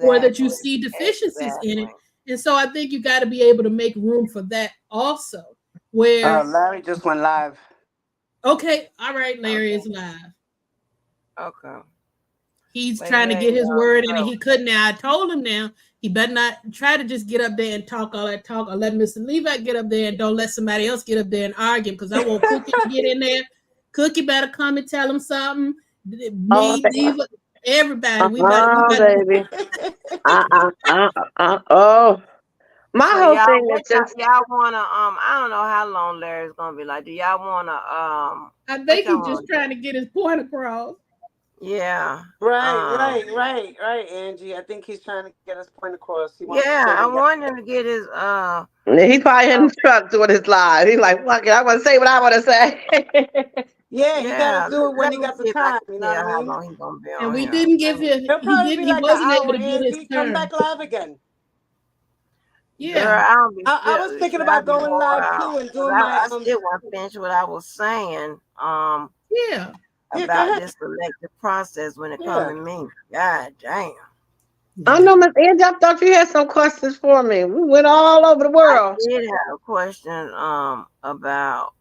or that you Exactly. see deficiencies in it. Exactly. And so I think you got to be able to make room for that also. Where, Larry just went live. okay, all right, Larry Okay. is live. Okay. He's But trying to yeah, get his y'all. word in and So he couldn't. Now I told him now he better not try to just get up there and talk all that talk or let Mr. Levi get up there and don't let somebody else get up there and argue because I want Cookie to get in there. Cookie better come and tell him something. Oh, Me, Diva. Everybody, we about to. Baby. Oh, my So whole y'all, thing is what just y'all wanna I don't know how long Larry's gonna be like. Do y'all wanna I what think y'all he's just wanna do? trying to get his point across. Yeah. Right, right, right, right, Angie. I think he's trying to get his point across. He wants to Yeah, say I what he got want to him to get his He's probably in uh the truck doing his live. He's like, fuck it, I want to say what I want to say. say. Yeah, he got to yeah, do it when let he me got the see if I time. You can know what I tell how mean? long he's gonna be And on we here. didn't give him. He'll probably be He like an wasn't able hour, to get his Angie. Come turn. back live again. Yeah. Girl, I don't be I still was thinking should I about be going wore live out. too and 'Cause doing my I still want to finish what I was saying Yeah. Yeah, go about ahead. this selective process when it comes Yeah. to me. God damn. I Yeah. know, Miss Angie, I thought you had some questions for me. We went all over the I world. did have a question about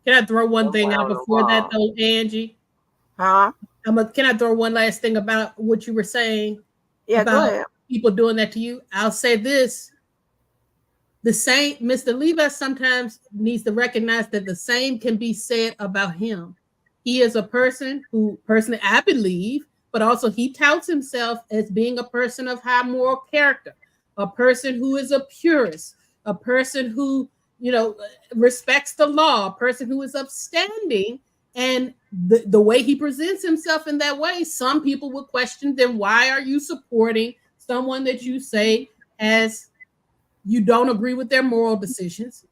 Can I throw one thing out around the before that wall. though, Angie? Huh? Can I throw one last thing about what you were saying Yeah, go about ahead. people doing that to you? I'll say this. The same, Mr. Levi sometimes needs to recognize that the same can be said about him. He is a person who, personally, I believe, but also he touts himself as being a person of high moral character, a person who is a purist, a person who, you know, respects the law, a person who is upstanding. And the way he presents himself in that way, some people would question, then why are you supporting someone that you say has you don't agree with their moral decisions.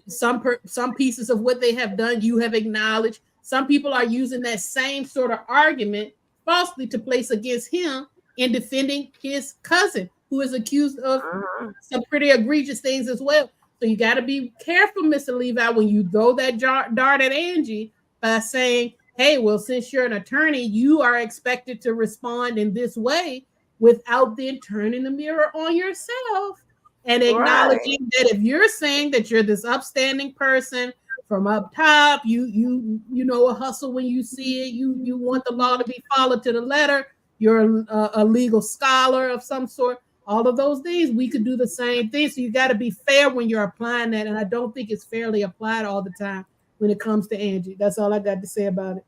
Some pieces of what they have done you have acknowledged. Some people are using that same sort of argument falsely to place against him in defending his cousin, who is accused of Mm-hmm. some pretty egregious things as well. So you got to be careful, Mr. Levi, when you throw that dart at Angie by saying, "Hey, well, since you're an attorney, you are expected to respond in this way," without then turning the mirror on yourself and Right. acknowledging that if you're saying that you're this upstanding person from up top, you know a hustle when you see it, you want the law to be followed to the letter, you're a legal scholar of some sort. All of those things, we could do the same thing. So you got to be fair when you're applying that, and I don't think it's fairly applied all the time when it comes to Angie. That's all I got to say about it.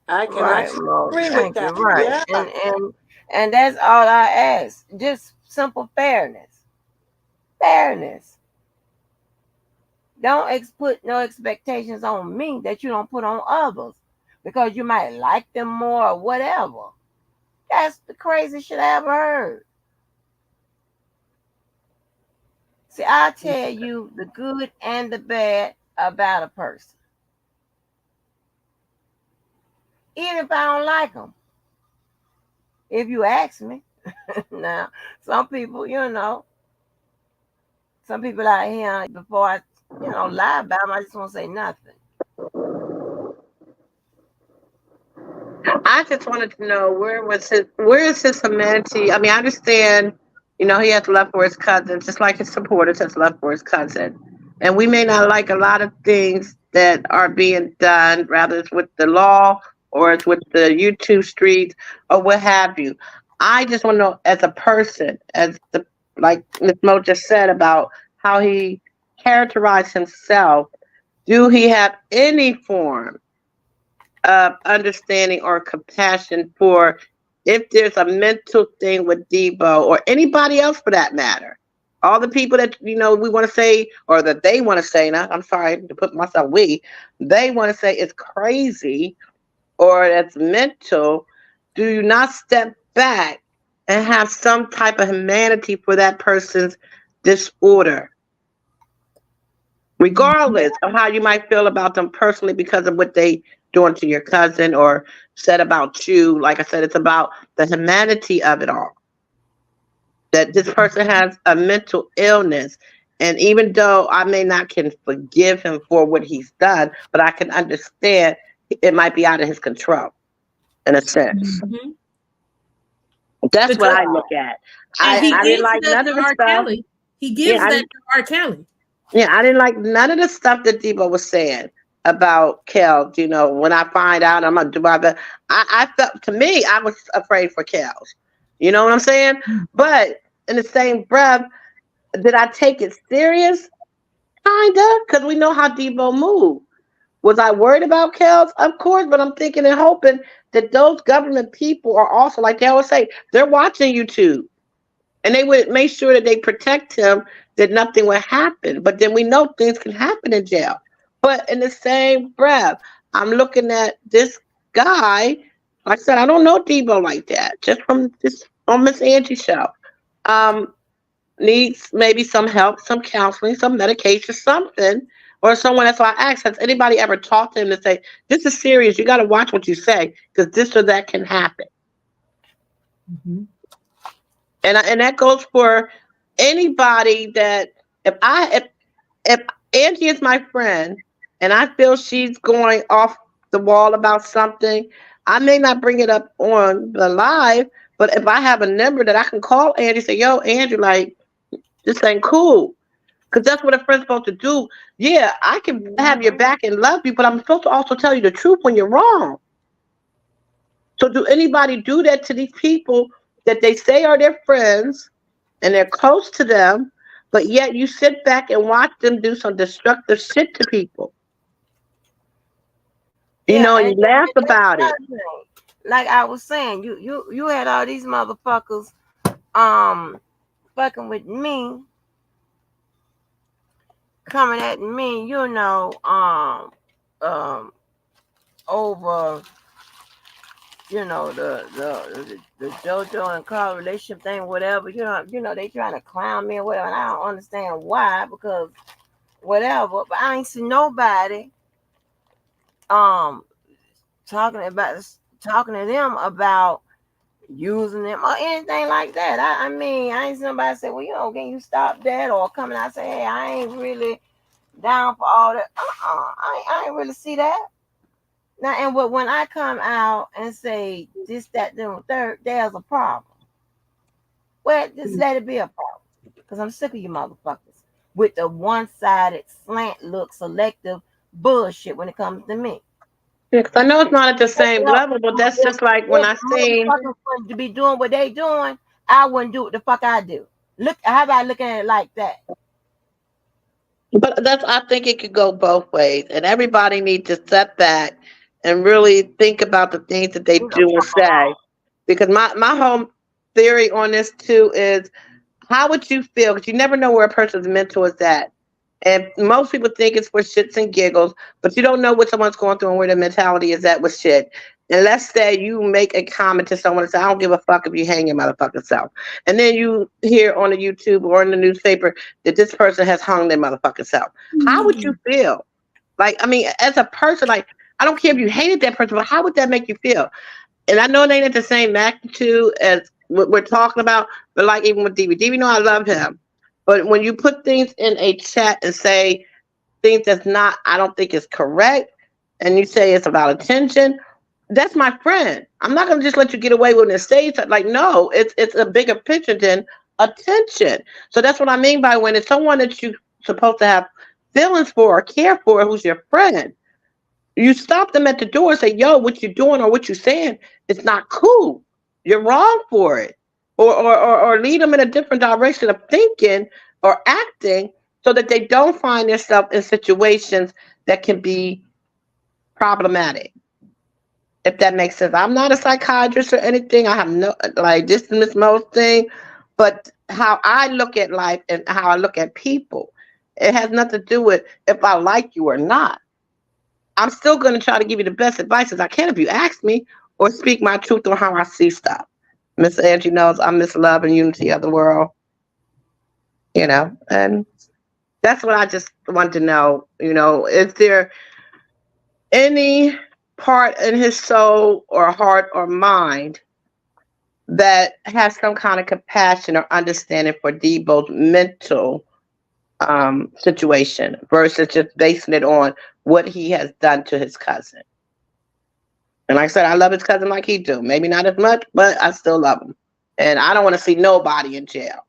I can Right, actually Mo. agree with Thank you. that. Right. Yeah. And that's all I ask. Just simple fairness. Fairness. Don't put no expectations on me that you don't put on others because you might like them more or whatever. That's the craziest shit I ever heard. See, I'll tell you the good and the bad about a person, even if I don't like them. If you ask me, now some people, some people out here before I, lie about them, I just won't say nothing. I just wanted to know where is his humanity? I mean, I understand, he has love for his cousin, just like his supporters has love for his cousin. And we may not like a lot of things that are being done, rather it's with the law or it's with the YouTube streets or what have you. I just want to know as a person, like Ms. Mo just said about how he characterized himself, do he have any form of understanding or compassion for if there's a mental thing with Debo or anybody else for that matter. All the people that we want to say or that they want to say, now I'm sorry to put myself they want to say it's crazy or it's mental. Do you not step back and have some type of humanity for that person's disorder? Regardless of how you might feel about them personally because of what they doing to your cousin or said about you. Like I said, it's about the humanity of it all. That this person has a mental illness. And even though I may not can forgive him for what he's done, but I can understand it might be out of his control in a sense. Mm-hmm. That's what Because I look at. and he I didn't gives like that none of to the R. stuff. Kelly. He Yeah, gives that to R. Kelly. I didn't like none of the stuff that Debo was saying about Kel. When I find out I'm gonna do my best. I felt to me I was afraid for Kel's. You know what I'm saying? But in the same breath, did I take it serious? Kinda, because we know how Debo moved. Was I worried about Kels? Of course, but I'm thinking and hoping that those government people are also, like they always say, they're watching YouTube. And they would make sure that they protect him, that nothing would happen. But then we know things can happen in jail. But in the same breath, I'm looking at this guy. Like I said, I don't know Debo like that, just from this on Miss Angie's show. Um, Needs maybe some help, some counseling, some medication, something, or someone. That's why I asked, has anybody ever talked to him to say, this is serious, you got to watch what you say, because this or that can happen. Mm-hmm. And that goes for anybody that if Angie is my friend and I feel she's going off the wall about something, I may not bring it up on the live, but if I have a number that I can call Angie, say, yo, Angie, like, this ain't cool. Because that's what a friend's supposed to do. Yeah, I can have your back and love you, but I'm supposed to also tell you the truth when you're wrong. So do anybody do that to these people that they say are their friends and they're close to them, but yet you sit back and watch them do some destructive shit to people? You Yeah, know, and and you laugh that's about it. another thing. Like I was saying, you had all these motherfuckers um fucking with me, coming at me, um over the JoJo and Carl relationship thing, whatever. They trying to clown me or whatever, and I don't understand why, because whatever. But I ain't seen nobody um talking about talking to them about using them or anything like that. I mean, I ain't somebody say, well, can you stop that? Or coming out and say, hey, I ain't really down for all that. I ain't really see that. Now, and when I come out and say this, that, then third, there's a problem. Well, just let it be a problem. Because I'm sick of you motherfuckers with the one-sided slant look selective bullshit when it comes to me. Yeah, 'cause I know it's not at the same If, level, but that's just like when if I seen. motherfuckers wanted to be doing what they doing, I wouldn't do what the fuck I do. Look, how about looking at it like that? But I think it could go both ways, and everybody needs to step back and really think about the things that they You know, do and say. Because my whole theory on this too is, how would you feel? Because you never know where a person's mental is at. And most people think it's for shits and giggles, but you don't know what someone's going through and where their mentality is at with shit. And let's say you make a comment to someone and say, I don't give a fuck if you hang your motherfucking self. And then you hear on the YouTube or in the newspaper that this person has hung their motherfucking self. How would you feel? Like, I mean, as a person, like, I don't care if you hated that person, but how would that make you feel? And I know it ain't at the same magnitude as what we're talking about, but like even with DB, DB, know I love him. But when you put things in a chat and say things that's not, I don't think is correct, and you say it's about attention, that's my friend. I'm not gonna just let you get away with it. Say like, no, it's a bigger picture than attention. So that's what I mean by when it's someone that you're supposed to have feelings for or care for, who's your friend. You stop them at the door and say, yo, what you're doing or what you're saying is not cool. You're wrong for it. Or lead them in a different direction of thinking or acting so that they don't find themselves in situations that can be problematic. If that makes sense. I'm not a psychiatrist or anything. I have no, like, this is Miss Mo's thing, but how I look at life and how I look at people, it has nothing to do with if I like you or not. I'm still going to try to give you the best advice as I can if you ask me, or speak my truth on how I see stuff. Miss Angie knows I'm Miss Love and Unity of the World, and that's what I just want to know. Is there any part in his soul or heart or mind that has some kind of compassion or understanding for Debo's mental situation versus just basing it on what he has done to his cousin? And like I said, I love his cousin like he do. Maybe not as much, but I still love him. And I don't want to see nobody in jail,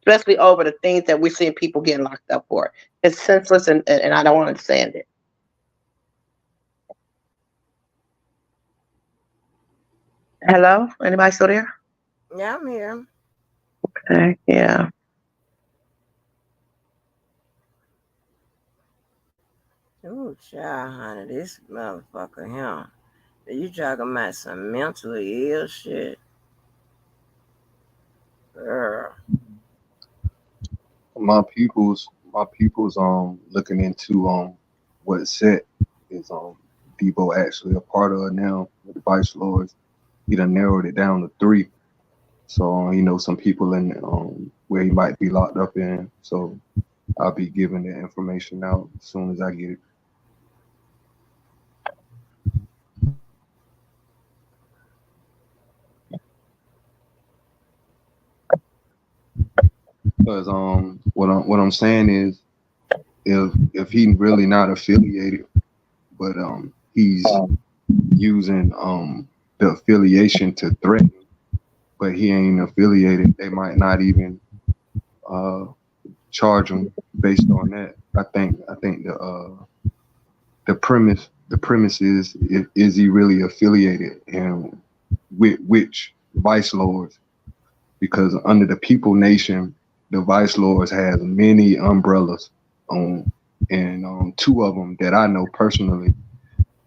especially over the things that we're seeing people getting locked up for. It's senseless, and I don't understand it. Hello? Anybody still there? Yeah, I'm here. Okay, yeah. Ooh, child, honey, this motherfucker here. You talking about some mentally ill shit, girl? My people's looking into what set is Debo actually a part of now with the Vice Lords. He done narrowed it down to three. So he knows some people in where he might be locked up in. So I'll be giving the information out as soon as I get it. Because what I'm saying is if he really not affiliated, but he's using the affiliation to threaten, but he ain't affiliated, they might not even uh charge him based on that. I think the premise is he really affiliated and with which vice lords? Because under the People Nation, the vice lords has many umbrellas on, and two of them that I know personally,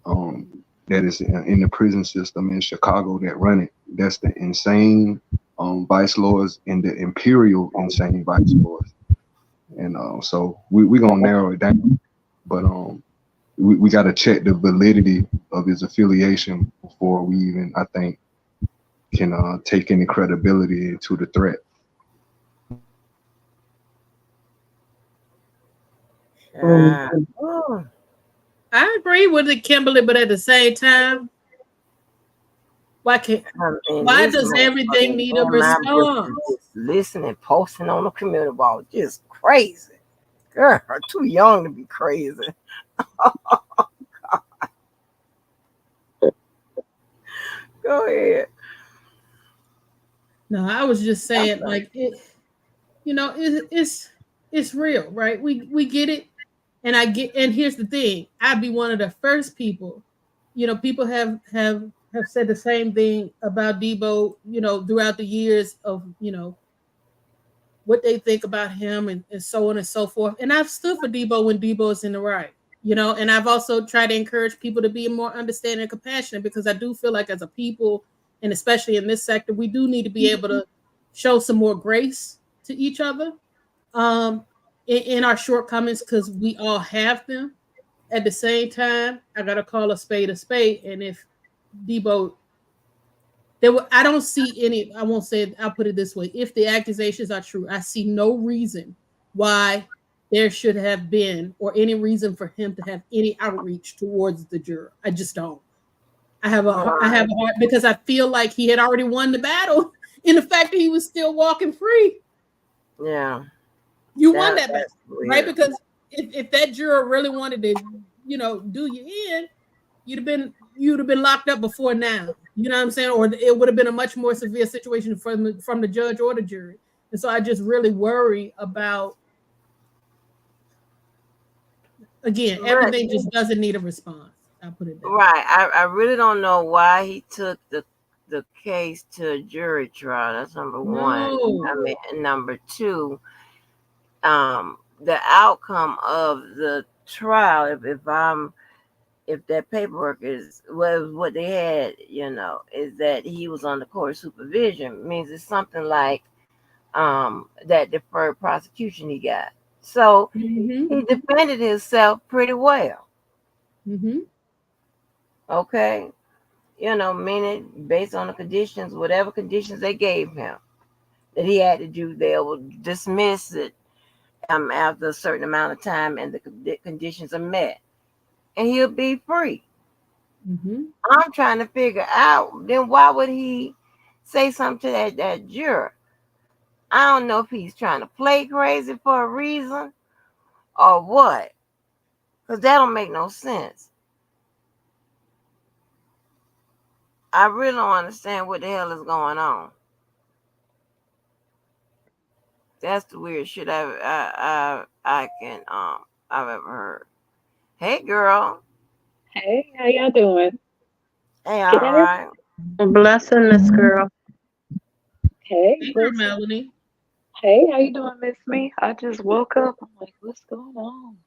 that is in the prison system in Chicago that run it. That's the insane vice lords and the imperial insane vice lords. And so we gonna narrow it down, but we got to check the validity of his affiliation before we even, I think, can take any credibility into the threat. Child. Ooh, I agree with it, Kimberly, but at the same time, why can't I mean, why this does everything motherfucking need a MI response? just listening, posting on the community wall, just crazy. Girl, too young to be crazy. Go ahead. No, I was just saying, like it, it's real, right? We get it, and I get. And here's the thing: I'd be one of the first people. People have said the same thing about Debo. Throughout the years of what they think about him and so on and so forth. And I've stood for Debo when Debo is in the right. And I've also tried to encourage people to be more understanding and compassionate because I do feel like as a people, and especially in this sector, we do need to be able to show some more grace to each other in our shortcomings because we all have them. At the same time, I gotta call a spade, and if Debo I don't see any. I won't say it, I'll put it this way: if the accusations are true, I see no reason why there should have been or any reason for him to have any outreach towards the juror. I just don't. I have a heart because I feel like he had already won the battle in the fact that he was still walking free. Yeah, You won that battle, that's right? weird. Because if that juror really wanted to, do you in, you'd have been locked up before now. You know what I'm saying? Or it would have been a much more severe situation from the judge or the jury. And so I just really worry about, again, But everything just doesn't need a response. I'll put it that way. right, I really don't know why he took the case to a jury trial. That's number one. No. I mean, and number two, the outcome of the trial, if that paperwork was what they had, is that he was under court supervision, means it's something like that deferred prosecution he got. So Mm-hmm. he defended himself pretty well. Mm-hmm. Okay. Meaning based on the conditions, whatever conditions they gave him that he had to do, they will dismiss it after a certain amount of time and the conditions are met. And he'll be free. Mm-hmm. I'm trying to figure out then why would he say something to that juror? I don't know if he's trying to play crazy for a reason or what. Because that don't make no sense. I really don't understand what the hell is going on. That's the weird shit I've ever heard. Hey girl. Hey, how y'all doing? Hey, Can all I? right. Blessing this girl. Hey, Hey, girl, listen. Melanie. Hey, how you doing, Miss Me? I just woke up. I'm like, what's going on?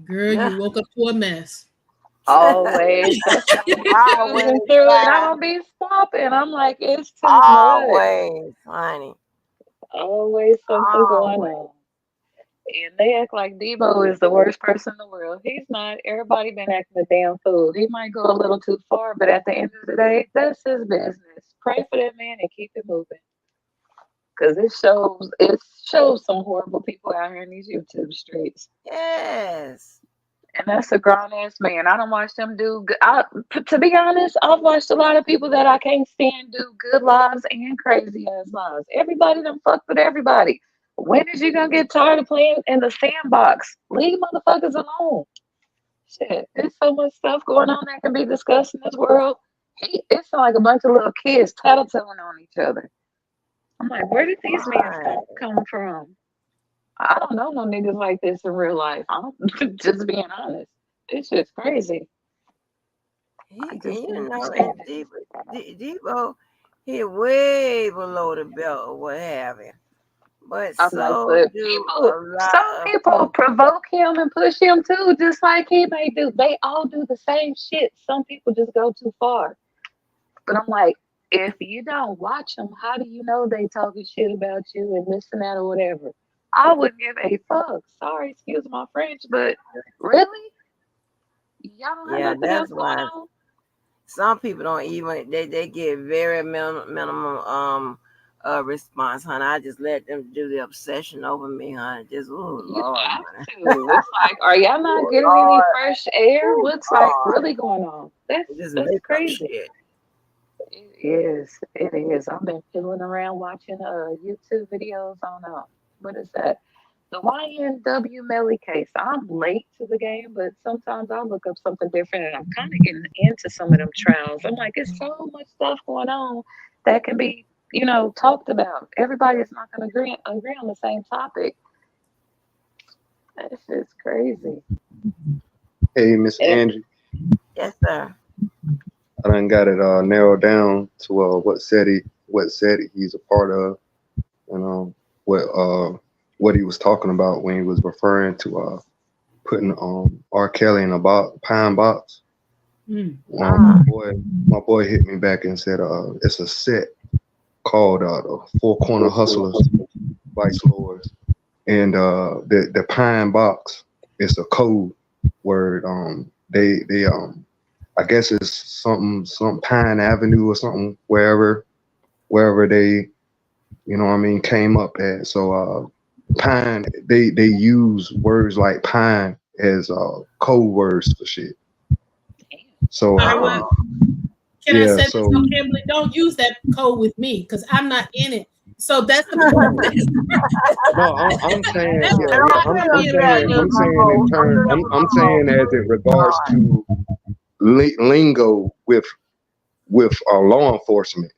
Girl, you woke up to a mess. Always. That's why I be Always, cruising through and I fine. don't be stopping. I'm like, it's too much. Always, honey. Always something going Always. on. And they act like Debo is the worst person in the world. He's not. Everybody been acting a damn fool. He might go a little too far, but at the end of the day, that's his business. Pray for that man and keep it moving. Cause it shows some horrible people out here in these YouTube streets. Yes. And that's a grown ass man. I don't watch them do good. To be honest, I've watched a lot of people that I can't stand do good lives and crazy ass lives. Everybody done fucked with everybody. When is you gonna get tired of playing in the sandbox? Leave motherfuckers alone. Shit, there's so much stuff going on that can be discussed in this world. It's like a bunch of little kids tattletailing on each other. I'm like, where did these men Right. come from? I don't know no niggas like this in real life. I'm just being honest. It's just crazy. I And just don't and understand it. Debo, he way below the belt or what have you. But I'm like, so but do people, a lot some of people people. provoke him and push him too, just like he may do. They all do the same shit. Some people just go too far. But I'm like, if you don't watch them, how do you know they talking shit about you and this and that or whatever? I wouldn't give a fuck. Sorry, excuse my French, but really? Y'all don't have Yeah, nothing else that's going why on? some people don't even they get very minimum response, honey. I just let them do the obsession over me, honey. Just oh You Lord, have honey. to. It's like, are y'all not Oh getting any Lord, fresh air? oh What's like Lord. really going on? Just That's make up crazy. shit. It is. It is. I've been fiddling around watching YouTube videos on what is that? The YNW Melly case. I'm late to the game, but sometimes I look up something different and I'm kind of getting into some of them trials. I'm like, it's so much stuff going on that can be, talked about. Everybody's not going to agree on the same topic. That's just crazy. Hey, Miss And Angie, Yes, sir. I done got it narrowed down to what set he's a part of, and what he was talking about when he was referring to putting R. Kelly in a pine box. Mm. Uh, My boy hit me back and said it's a set called the Four Corner Hustlers Vice Lords, and the pine box is a code word. They I guess it's some Pine Avenue or something wherever they what I mean came up at. So pine they use words like pine as code words for shit. So All right, well, oh, can I yeah, say this? so So, Kimberly, don't use that code with me because I'm not in it. So that's the no, I'm saying that's yeah, not yeah, don't going please to I'm don't be do that. saying Use I'm my available. saying in mode. Don't do turn that with I'm my mode. saying as it regards Lord. to lingo with law enforcement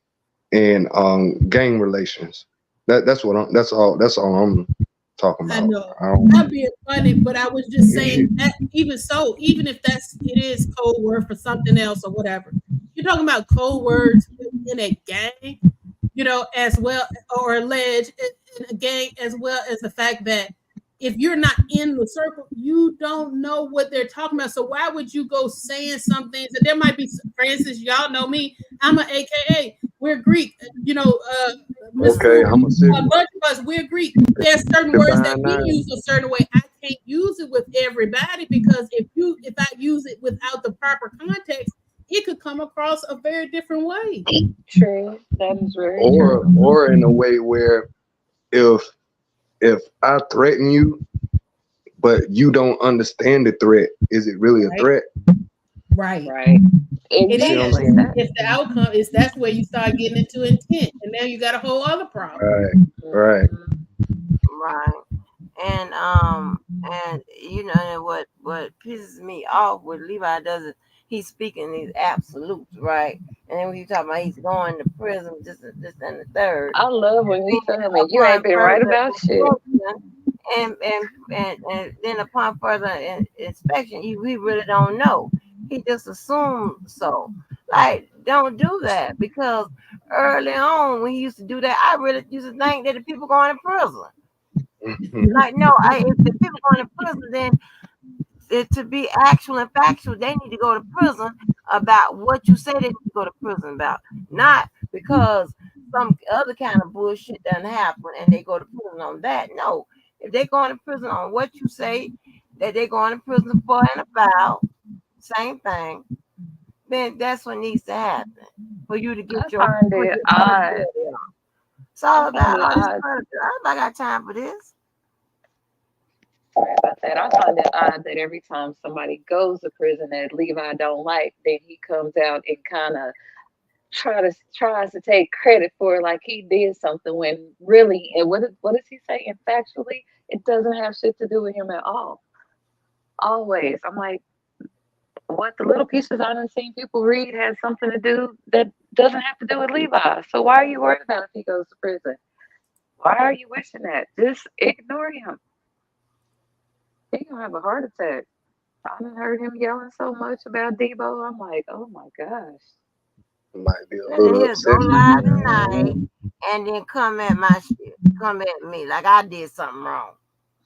and gang relations. That's all I'm talking I about. know. I don't, I'm being funny, but I was just saying that even so, even if it is code word for something else or whatever, you're talking about code words in a gang, as well, or alleged in a gang, as well as the fact that if you're not in the circle, you don't know what they're talking about. So why would you go saying some things that there might be, for instance, y'all know me, I'm an AKA, we're Greek, Miss okay, Fu, I'm a a civvy. bunch of us, we're Greek. There's certain words that Divine we nine. use a certain way. I can't use it with everybody because if I use it without the proper context, it could come across a very different way. true. That is very or true. or in a way where if if I threaten you but you don't understand the threat, is it really a Right? threat? Right. Right. It You see what I'm is. Exactly. saying? That. If the outcome is that's where you start getting into intent, and now you got a whole other problem. Right, right. Mhm. Right. And and what pisses me off with Levi does is he's speaking these absolutes, right? And then when you talk about he's going to prison, this and the third, I love and when he then tell me you ain't upon been right further about shit. inspection, and then upon further inspection, he really don't know. He just assumed so. Like, don't do that because early on when he used to do that, I really used to think that the people going to prison. Mhm. Like, no, if the people going to prison, then it to be actual and factual, they need to go to prison about what you say they need to go to prison about. Not because some other kind of bullshit doesn't happen and they go to prison on that. No. If they're going to prison on what you say that they're going to prison for and about, same thing, then that's what needs to happen for you to I get your find put it your odd. credibility on. It's I all find about it all this odd. credibility. I got time for this. Sorry about that. I find it odd that every time somebody goes to prison that Levi don't like, then he comes out and kind of tries to take credit for it like he did something when really, and what does he say? And factually, it doesn't have shit to do with him at all. Always, I'm like, what the little pieces I done seen people read has something to do that doesn't have to do with Levi. So why are you worried about if he goes to prison? Why are you wishing that? Just ignore him. He gonna have a heart attack. I done heard him yelling so much about Debo. I'm like, oh my gosh. Might be a And little he'll go upset. live tonight and then come at my shit. Come at me like I did something wrong.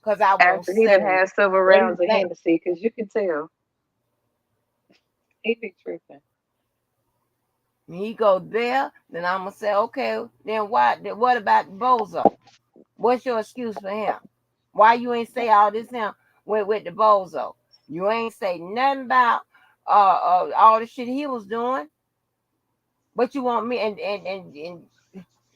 Cause I won't After he say done had several rounds of anything. Hennessy, because you can tell he be tripping. He go there, then I'm gonna say, okay, then what about Bozo? What's your excuse for him? Why you ain't say all this him with the Bozo? You ain't say nothing about all the shit he was doing, but you want me and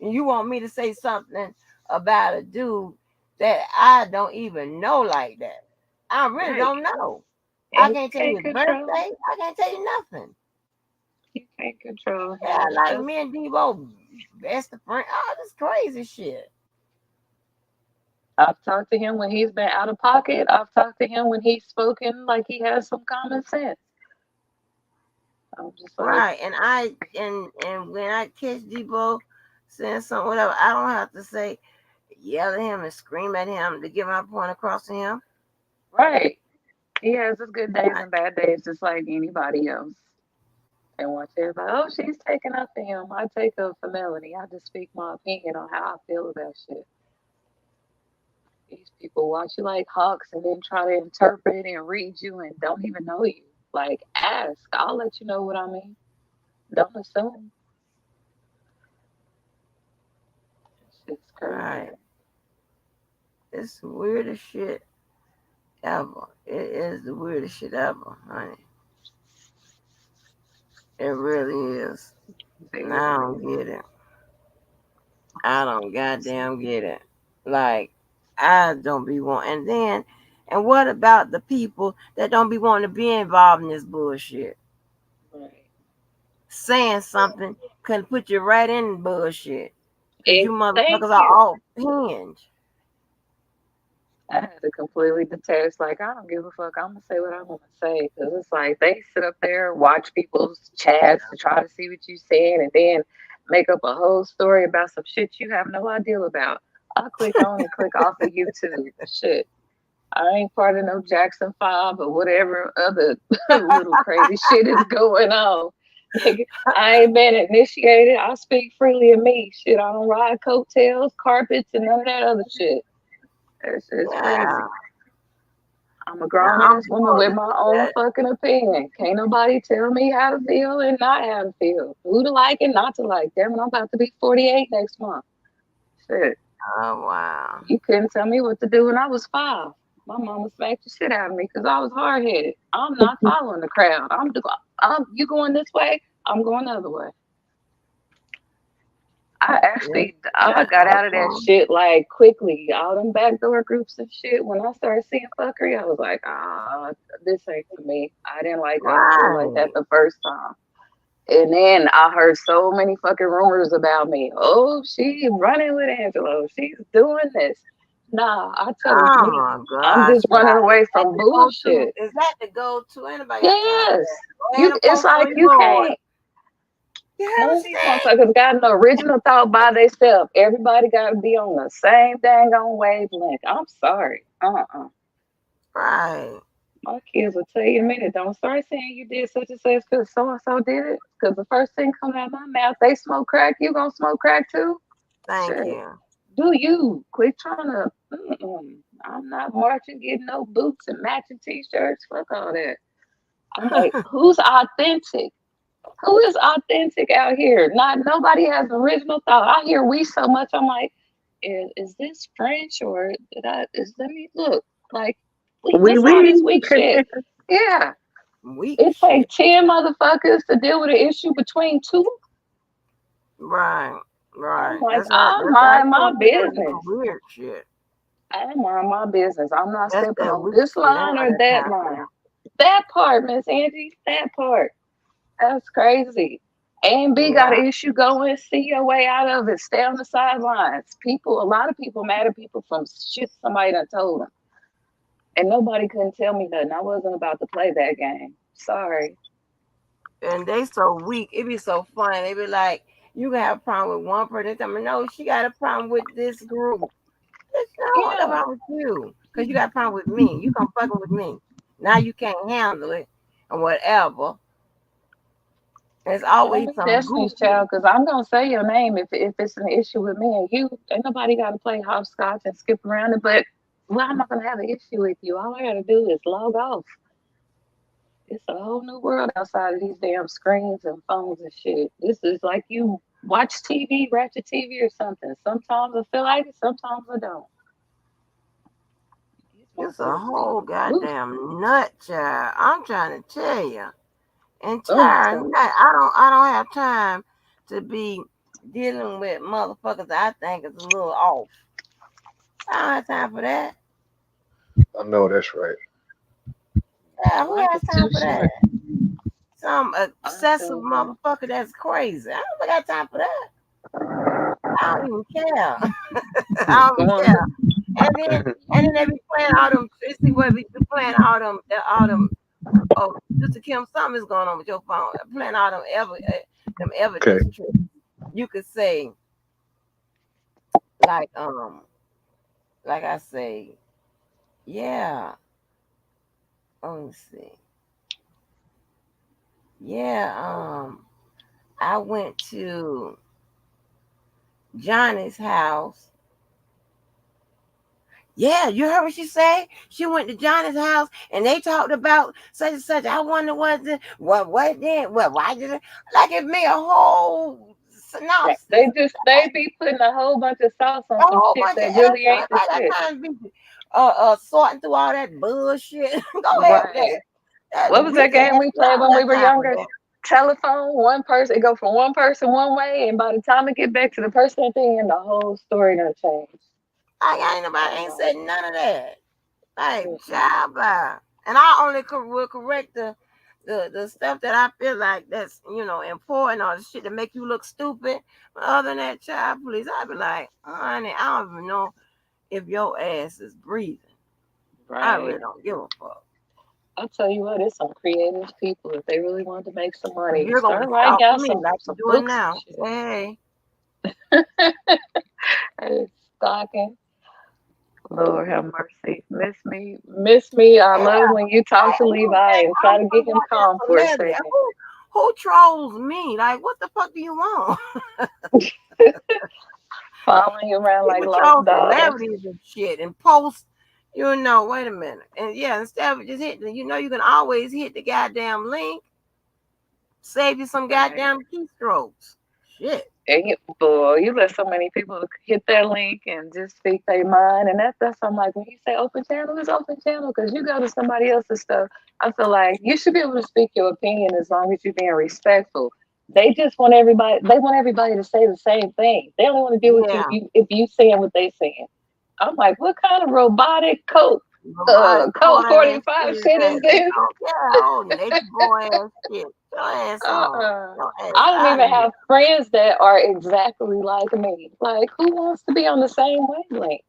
you want me to say something about a dude that I don't even know like that. I really Right. don't know. I And you can't tell you can't his birthday. control. I can't tell you nothing. You can't control Yeah, him. like That's me and Debo, best of friend. All this crazy shit. I've talked to him when he's been out of pocket. I've talked to him when he's spoken like he has some common sense. I'm just like, Right. And when I catch Debo saying something, whatever, I don't have to say yell at him and scream at him to get my point across to him. right. He has his good days I, and bad days just like anybody else. And watch everybody, oh, she's taking up for him. I take up for Melanie. I just speak my opinion on how I feel about shit. These people watch you like hawks and then try to interpret and read you and don't even know you. Like, ask. I'll let you know what I mean. Don't assume. Shit's crazy. right. It's the weirdest shit ever. It is the weirdest shit ever, honey. It really is. And I Very. don't get it. I don't goddamn get it. Like, I don't be want. And what about the people that don't be wanting to be involved in this bullshit? Right. Saying something can put you right in bullshit. Because And you thank motherfuckers are you. all hinge. I had to completely detach. Like, I don't give a fuck. I'm gonna say what I'm gonna say because it's like they sit up there, watch people's chats to try to see what you saying, and then make up a whole story about some shit you have no idea about. I click on and click off of YouTube. Shit, I ain't part of no Jackson Five or whatever other little crazy shit is going on. Nigga, I ain't been initiated. I speak freely of me. Shit, I don't ride coattails, carpets, and none of that other shit. It's crazy. Yeah. I'm a Now grown I'm ass woman for with my own that. fucking opinion. Can't nobody tell me how to feel and not how to feel. Who to like and not to like. Damn it, I'm about to be 48 next month. Shit. Oh wow. You couldn't tell me what to do when I was 5. My mama smacked the shit out of me because I was hard headed. I'm not following the crowd. You going this way, I'm going the other way. Yeah, I got that's out of that wrong. shit like quickly. All them backdoor groups and shit. When I started seeing fuckery, I was like, this ain't for me. I didn't like how I feel like that Right. the first time. And then I heard so many fucking rumors about me. Oh, she's running with Angelo. She's doing this. Nah, I tell it's Oh me. my I'm gosh, just running child. Is away that from the go to? bullshit. Is that the go to? Anybody got time for Yes. that? Go ahead and It's post on like your you board. can't. You heard None what of she these said? motherfuckers got an original thought by themselves. Everybody got to be on the same dang on wavelength. I'm sorry. Right. My kids will tell you in a minute. Don't start saying you did such and such because so and so did it. Because the first thing coming out of my mouth, they smoke crack. You gonna smoke crack too? Thank Shit. you. Do you quit trying to? I'm not marching, getting no boots and matching t-shirts. Fuck all that. I'm like, who's authentic? Who is authentic out here? Not nobody has original thought. I hear we so much. I'm like, is this French or did I? Let me look. Like, We what's all this we. weak shit? Yeah, Weak it shit. takes 10 motherfuckers to deal with an issue between two. Right. I'm Right. like, That's how I that's how mind you my gonna get that business. weird shit. I mind my business. I'm not That's stepping that on weak this shit. Ain't line got or that that time for line. that. That part, Miss Angie, that part. That's crazy. A and B got Yeah. an issue going. See your way out of it. Stay on the sidelines. People, a lot of people mad at people from shit somebody done told them. And nobody couldn't tell me nothing. I wasn't about to play that game. Sorry. And they so weak. It be so funny. They be like, you can have a problem with one person. They tell me, no, she got a problem with this group. Bitch, no, I don't have a Yeah. problem with you. Because you got a problem with me. You come fucking with me. Now you can't handle it and whatever. There's Don't always be some Destiny's goofy. Child because I'm going to say your name if it's an issue with me and you. Ain't nobody got to play hopscotch and skip around it. But, well, I'm not going to have an issue with you. All I got to do is log off. It's a whole new world outside of these damn screens and phones and shit. This is like you watch TV, ratchet TV or something. Sometimes I feel like it, sometimes I don't. These It's a motherfuckers be whole woof. goddamn nut child. I'm trying to tell you. And I'm child, telling I don't have time to be dealing with motherfuckers I think is a little off. I don't have time for that. I know that's right. Yeah, you. who Life has is too time for that? short. Some I'm obsessive telling you. motherfucker that's crazy. I don't got time for that. I don't even care. I don't Come even on. care. And then they be playing all them. You see what be playing all them. Oh, Sister Kim, something is going on with your phone. Playing all them Okay. evidence tricks. You could say like like I say, yeah. Let me see. Yeah. I went to Johnny's house. Yeah, you heard what she say? She went to Johnny's house and they talked about such and such. I wonder what then? What why did it like it made a whole Right. synopsis. They be putting a whole bunch of sauce on A some whole shit bunch of that really extra. ain't the Like I shit. time to be sorting through all that bullshit. Go ahead with Right. that. That What was we that could game have we I played don't when we got were time for younger? that. Telephone, one person, it go from one person one way, and by the time it get back to the person at the end, the whole story done changed. I ain't nobody ain't Oh, said none of that. Like mm-mm. child bye. And I only will correct the stuff that I feel like that's important or the shit that make you look stupid. But other than that, child, please, I be like, honey, I don't even know if your ass is breathing. I Right. really don't give a fuck. I'll tell you what, it's some creative people. If they really wanted to make some But money, you're gonna start be writing stalking out me like some you're doing books and now. shit. Say, Hey, stocking. Lord have mercy. Miss me. I love when you talk to hey, Levi and try I'm to some get him goddamn calm for a celebrity. second. Who trolls me? Like, what the fuck do you want? Following you around like People lost troll dogs. celebrities and shit and post, wait a minute. And yeah, instead of just hitting, you can always hit the goddamn link, save you some Right. goddamn keystrokes. Shit. And boy, you let so many people hit that link and just speak their mind. And that's I'm like, when you say open channel, it's open channel because you go to somebody else's stuff. I feel like you should be able to speak your opinion as long as you're being respectful. They just want everybody. They want everybody to say the same thing. They only want to deal with you Yeah. if you saying what they saying. I'm like, what kind of robotic Robotic code boy ass 45 shit is shit that. is this? Yeah, old nature boy ass shit. Your ass on. Uh-uh. Your ass I don't out even of here. have friends that are exactly like me. Like, who wants to be on the same wavelength?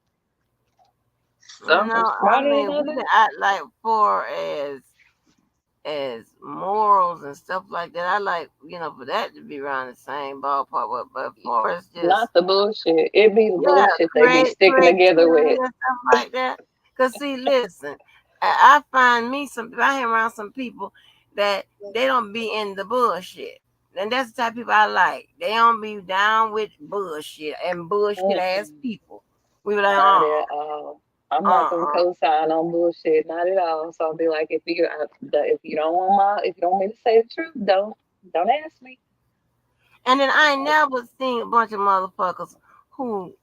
Some are I smarter than mean, we can others. act like for as morals and stuff like that. I like, for that to be around the same ballpark. But for as just Not the bullshit. It be the yeah, bullshit they be sticking together creativity with. and stuff like that. Cause see, listen, I find me I hang around some people that they don't be in the bullshit. And that's the type of people I like. They don't be down with bullshit and bullshit ass Mm-mm. people. We be like, Not at all. I'm not gonna uh. co-sign on bullshit. Not at all. So I'll be like, if you don't want if you don't want me to say the truth, don't ask me. And then I ain't never seen a bunch of motherfuckers who,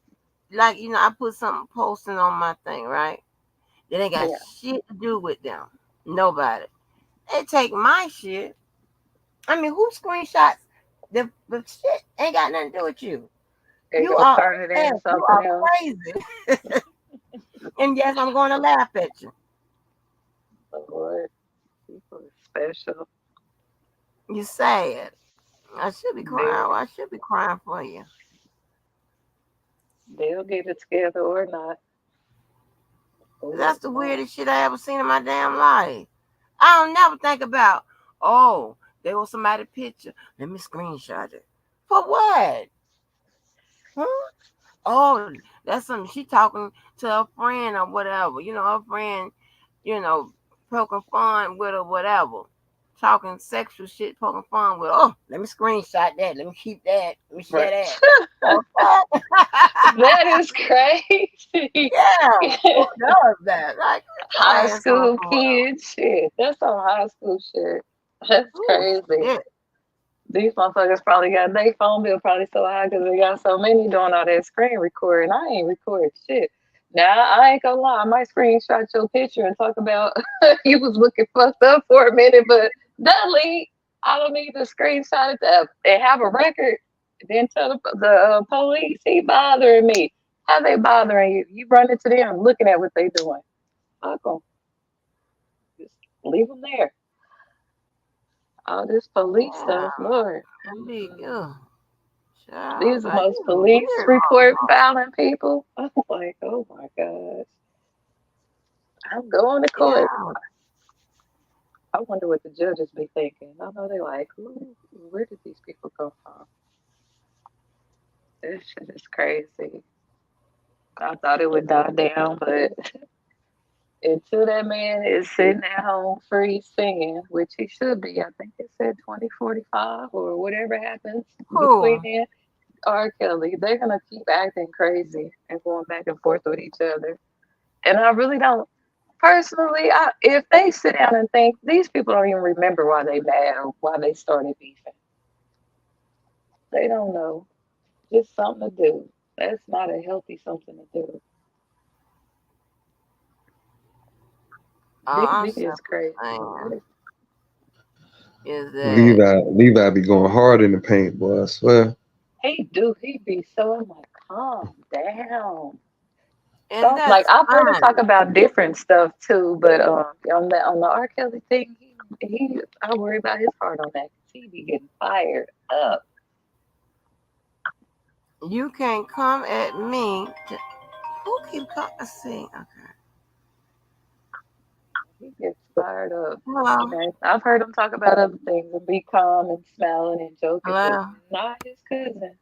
like, I put something posting on my thing, right? That ain't got Yeah. shit to do with them. Nobody. They take my shit. I mean, who screenshots the shit ain't got nothing to do with you? They You go are turn it into you something are else. crazy. And yes, I'm going to laugh at you. Lord, people are special. You sad. I should be They crying. I should be crying for you. they'll get it together or not. Or That's the not. weirdest shit I ever seen in my damn life. I don't never think about, oh, there was somebody picture. Let me screenshot it. For what? Huh? Oh, that's something she talking to her friend or whatever. Her friend, you know, poking fun with or whatever. Talking sexual shit, poking fun with. Oh, let me screenshot that. Let me keep that. Let me share Right. that. The fuck? That is crazy. Yeah. Who does that? Like, get your High ass on school somewhere. kids, shit. That's some high school shit. That's Ooh, crazy. shit. These motherfuckers probably got their phone bill probably so high because they got so many doing all that screen recording. I ain't recording shit. Now I ain't gonna lie, I might screenshot your picture and talk about you was looking fucked up for a minute, but delete. I don't need to screenshot it up and have a record. Then tell the police he bothering me. How they bothering you? You run into them looking at what they doing. Fuck 'em. Just leave them there. All this police Yeah. stuff, Lord. Big, ugh. Child, These are the like, most you a police weird report motherfucker. filing people. I'm like, oh my gosh. I'm going to court. Yeah. I wonder what the judges be thinking. I know they like, who, where did these people come from? This shit is crazy. I thought it would die down, but until that man is sitting at home free singing, which he should be, I think it said 2045 or whatever happens between Who? then, R. Kelly, they're gonna keep acting crazy and going back and forth with each other. And I really don't personally. If they sit down and think, these people don't even remember why they mad or why they started beefing. They don't know. Just something to do. That's not a healthy something to do. All Big I'm B is simply crazy. saying is that, Levi be going hard in the paint, boy. I swear. He do. He be so. I'm like, calm down. and So like that's I've heard him fine. talk about different stuff too, but on the R. Kelly thing, I worry about his heart on that because he be getting fired up. You can't come at me. Who keep coming? See, okay. He gets fired up. Hello, Okay. I've heard him talk about other things and be calm and smiling and joking, but hello. not his cousin.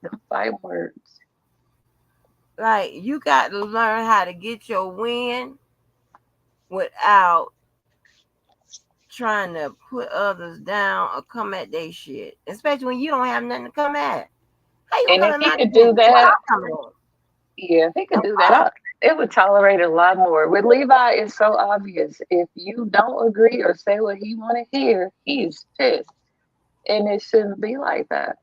Them fight words. Like, you got to learn how to get your win without trying to put others down or come at their shit, especially when you don't have nothing to come at. How you gonna And come if at he my could do shit? What that, I'm coming at? yeah, if he could The do that, fuck? it would tolerate it a lot more. With Levi, it's so obvious. If you don't agree or say what he want to hear, he's pissed, and it shouldn't be like that.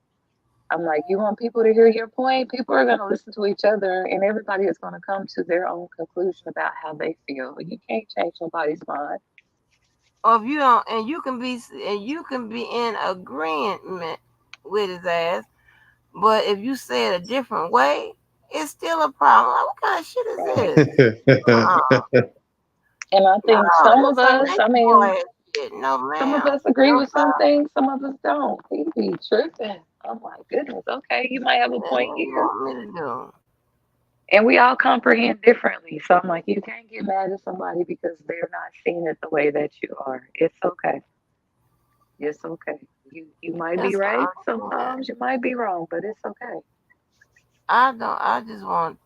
I'm like, you want people to hear your point? People are going to listen to each other, and everybody is going to come to their own conclusion about how they feel. You can't change nobody's mind. Or if you don't, and you can be in agreement with his ass, but if you say it a different way, it's still a problem. Like, what kind of shit is Right. this? Uh, And I no, think some of this ain't us, I nature mean, boy shit. No, some of ma'am. us agree No, with some sir. things, some of us don't. He be tripping. I'm like, goodness, okay, you might have a That's point what you here. want me to do. And we all comprehend differently. So I'm like, you can't get mad at somebody because they're not seeing it the way that you are. It's okay. It's okay. You might be That's what right I'm saying. sometimes, you might be wrong, but it's okay. I just want,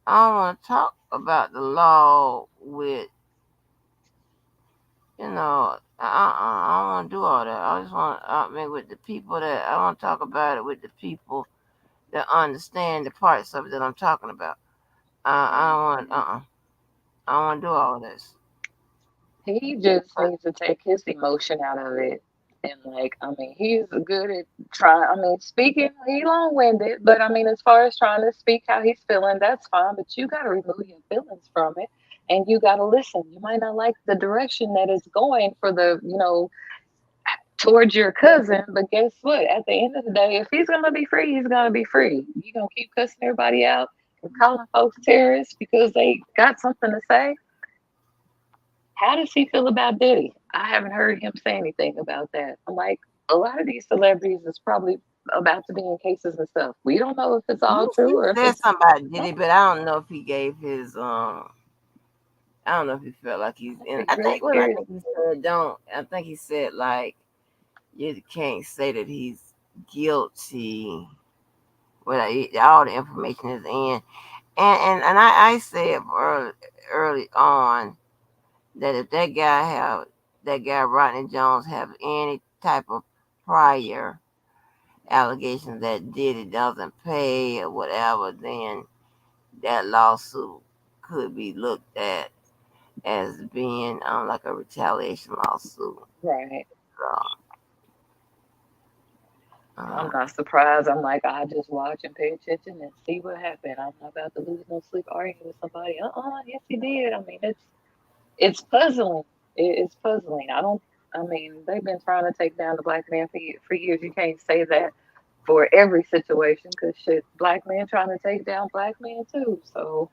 I don't want to talk about the law with, you know, I don't want to do all that. I just want, I mean, with the people that I want to talk about it with the people that understand the parts of it that I'm talking about. I don't want, I don't want to do all this. He just needs to take his emotion out of it. And like, I mean, he's good at trying. I mean, speaking, he long winded, but I mean, as far as trying to speak how he's feeling, that's fine. But you got to remove your feelings from it, and you got to listen. You might not like the direction that it's going for the, towards your cousin, but guess what? At the end of the day, if he's gonna be free, he's gonna be free. You gonna keep cussing everybody out and calling folks terrorists because they got something to say? How does he feel about Diddy? I haven't heard him say anything about that. I'm like, a lot of these celebrities is probably about to be in cases and stuff. We don't know if it's all He true or if said it's something about not. Diddy, but I don't know if he gave his I don't know if he felt like he's I'd in. be I really think what I curious. think he said don't. I think he said like you can't say that he's guilty. All the information is in, and I said early on that if that guy Rodney Jones have any type of prior allegations that Diddy doesn't pay or whatever, then that lawsuit could be looked at as being like a retaliation lawsuit. Right. So, I'm um, not surprised. I'm like, I just watch and pay attention and see what happened. I'm not about to lose no sleep arguing with somebody. Yes, he did. I mean, it's puzzling. It's puzzling. I don't. I mean, they've been trying to take down the black man for years. You can't say that for every situation because shit, black men trying to take down black men too. So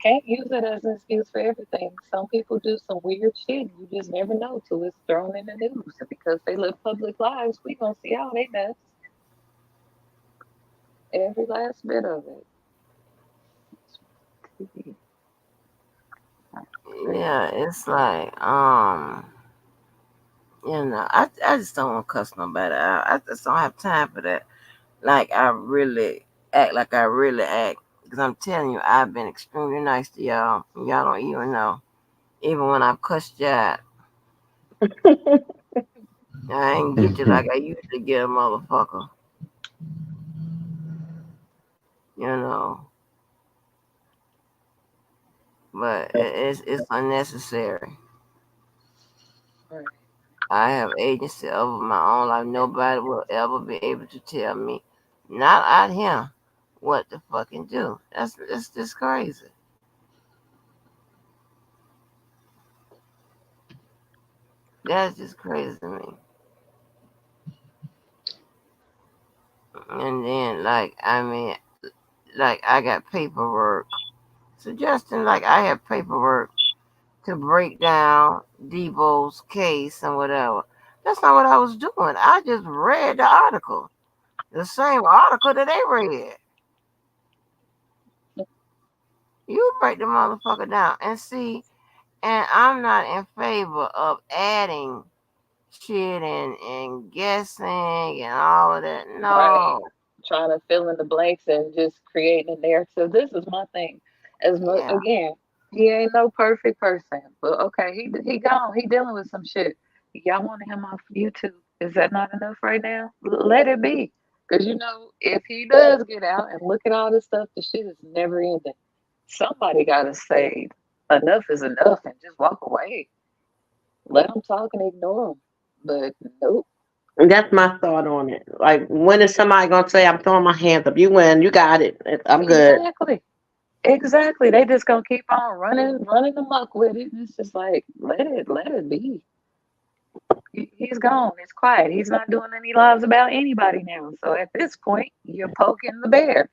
can't use it as an excuse for everything. Some people do some weird shit. You just never know till it's thrown in the news. And because they live public lives, we gonna see all they mess. Every last bit of it. yeah, it's like I just don't want to cuss nobody out. I just don't have time for that. Like I really act like I really act because I'm telling you, I've been extremely nice to y'all. Y'all don't even know. Even when I've cussed you out, I ain't get you like I usually get a motherfucker. You know, but it's unnecessary. Right. I have agency over my own life. Nobody will ever be able to tell me, not out here, what to fucking do. That's just crazy. That's just crazy to me. And then like I got paperwork suggesting like I have paperwork to break down Debo's case and whatever. That's not what I was doing. I just read the article, the same article that they read. You break the motherfucker down and see. And I'm not in favor of adding shit and guessing and all of that. Right. No. Trying to fill in the blanks and just creating a narrative. This is my thing. As much Yeah. again, he ain't no perfect person, but okay, he gone. He dealing with some shit. Y'all wanted him off YouTube. Is that not enough right now? Let it be. Because if he does get out and look at all this stuff, the shit is never ending. Somebody gotta say enough is enough and just walk away. Let them talk and ignore them. But nope. And that's my thought on it. Like, when is somebody gonna say, "I'm throwing my hands up. You win. You got it. I'm good." Exactly. Exactly. They just gonna keep on running amok with it. It's just like let it be. He's gone. It's quiet. He's not doing any lives about anybody now. So at this point, you're poking the bear.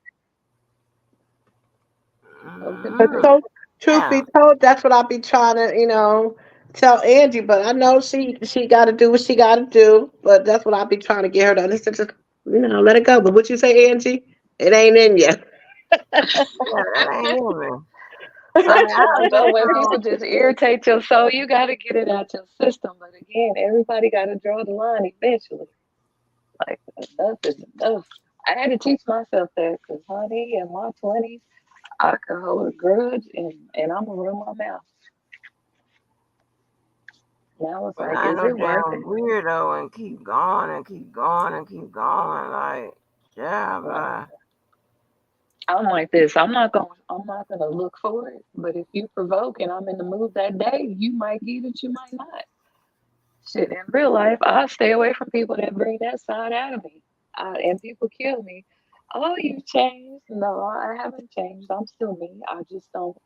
Poking the But Mm, bear. so, truth yeah. be told, that's what I be trying to, tell Angie. But I know she got to do what she got to do. But that's what I be trying to get her to listen to. Let it go. But what you say, Angie? It ain't in you. Yeah, that ain't even. I mean, I Sometimes don't though, take when on. people just irritate your soul, you gotta get it out your system. But again, everybody gotta draw the line eventually. Like enough is enough. I had to teach myself that because, honey, in my 20s, I could hold a grudge and I'm gonna run my mouth. Now it's But like, I is know it worth damn it? weirdo and keep going and keep going and keep going. Like, yeah, but I'm like this. I'm not gonna look for it. But if you provoke and I'm in the mood that day, you might get it, you might not. Shit, in real life, I stay away from people that bring that side out of me. And people kill me. Oh, you changed. No, I haven't changed. I'm still me. I just don't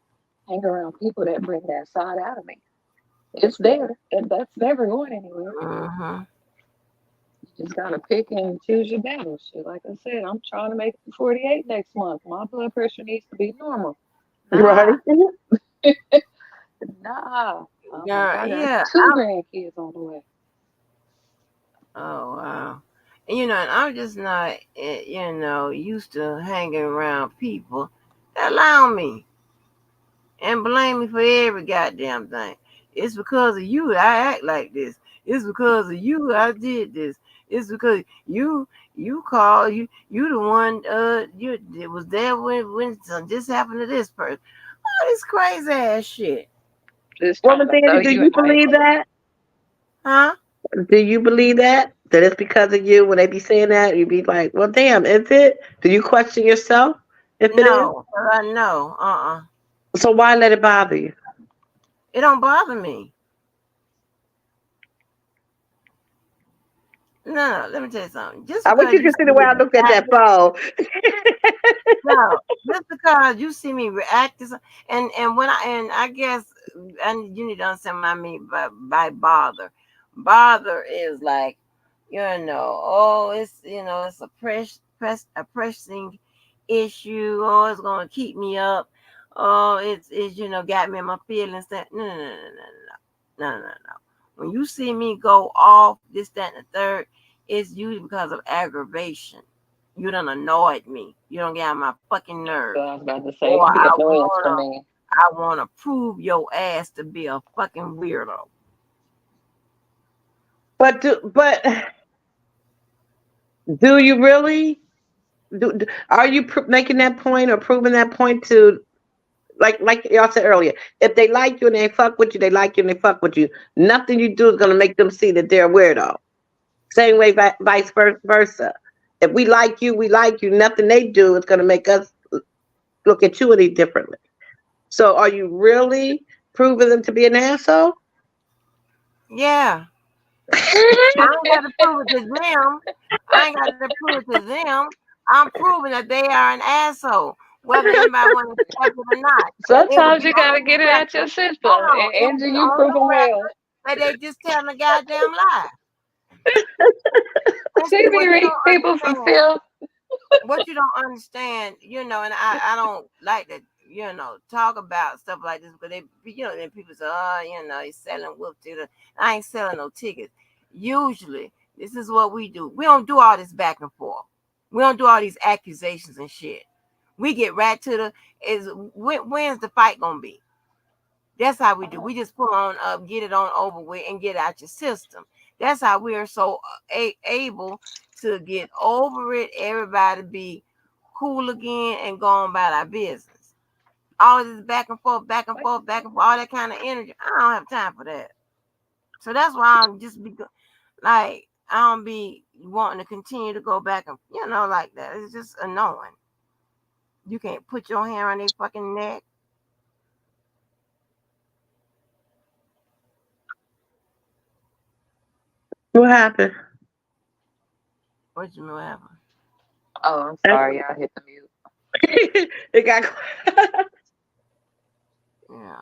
hang around people that bring that side out of me. It's there, and that's never going anywhere. mm-hmm. You just gotta pick and choose your battles. Shit, like I said, I'm trying to make it to 48 next month. My blood pressure needs to be normal. Right. Nah, nah. I'm like, Girl, I got yeah. two grandkids on the way. Oh wow. And and I'm just not, used to hanging around people that allow me and blame me for every goddamn thing. It's because of you I act like this. It's because of you I did this. It's because you called you the one you it was there when this happened to this person. All this crazy ass shit. Just Well, trying to throw Nathaniel, do you you in the believe mix. that? Huh? Do you believe that? That it's because of you when they be saying that? You be like, well, damn, is it? Do you question yourself if it is? No, I know. So why let it bother you? It don't bother me. No, let me tell you something. Just I want because you you to see see the way me I looked at react, that phone. no, just because you see me react to and when I guess and you need to understand what I mean by bother. Bother is like, oh, it's a pressing issue. Oh, it's gonna keep me up. Oh, it's got me in my feelings. That no. When you see me go off this, that, and the third, it's usually because of aggravation. You done annoyed me. You don't get on my fucking So nerves. I was about to say, Or it'd be I annoyance for wanna me. I wanna prove your ass to be a fucking weirdo. But do you really? Are you making that point or proving that point to like y'all said earlier? If they like you and they fuck with you, they like you and they fuck with you. Nothing you do is gonna make them see that they're a weirdo. Same way, vice versa. If we like you, we like you. Nothing they do is gonna make us look at you any differently. So, are you really proving them to be an asshole? Yeah. I ain't got to prove it to them. I ain't got to prove it to them. I'm proving that they are an asshole, whether anybody want to accept it or not. It would Sometimes be you on gotta the get it out your record. system. Hold on. And It would Andrew, be you on prove the them well. record that they just telling a goddamn lie. And see, She what be you reading don't people for understand, self. and I don't like to, talk about stuff like this, but then people say, oh, he's selling whoop tickets. I ain't selling no tickets. Usually, this is what we do. We don't do all this back and forth. We don't do all these accusations and shit. We get right to when's the fight gonna be? That's how we do. We just pull on up, get it on over with, and get out your system. That's how we are so able to get over it. Everybody be cool again and go on about our business. All this back and forth, back and forth, back and forth, all that kind of energy. I don't have time for that. So that's why I'm just like I don't be wanting to continue to go back and like that. It's just annoying. You can't put your hand on their fucking neck. What happened? What you know happen? Oh, I'm sorry, I hit the mute. It got. Yeah.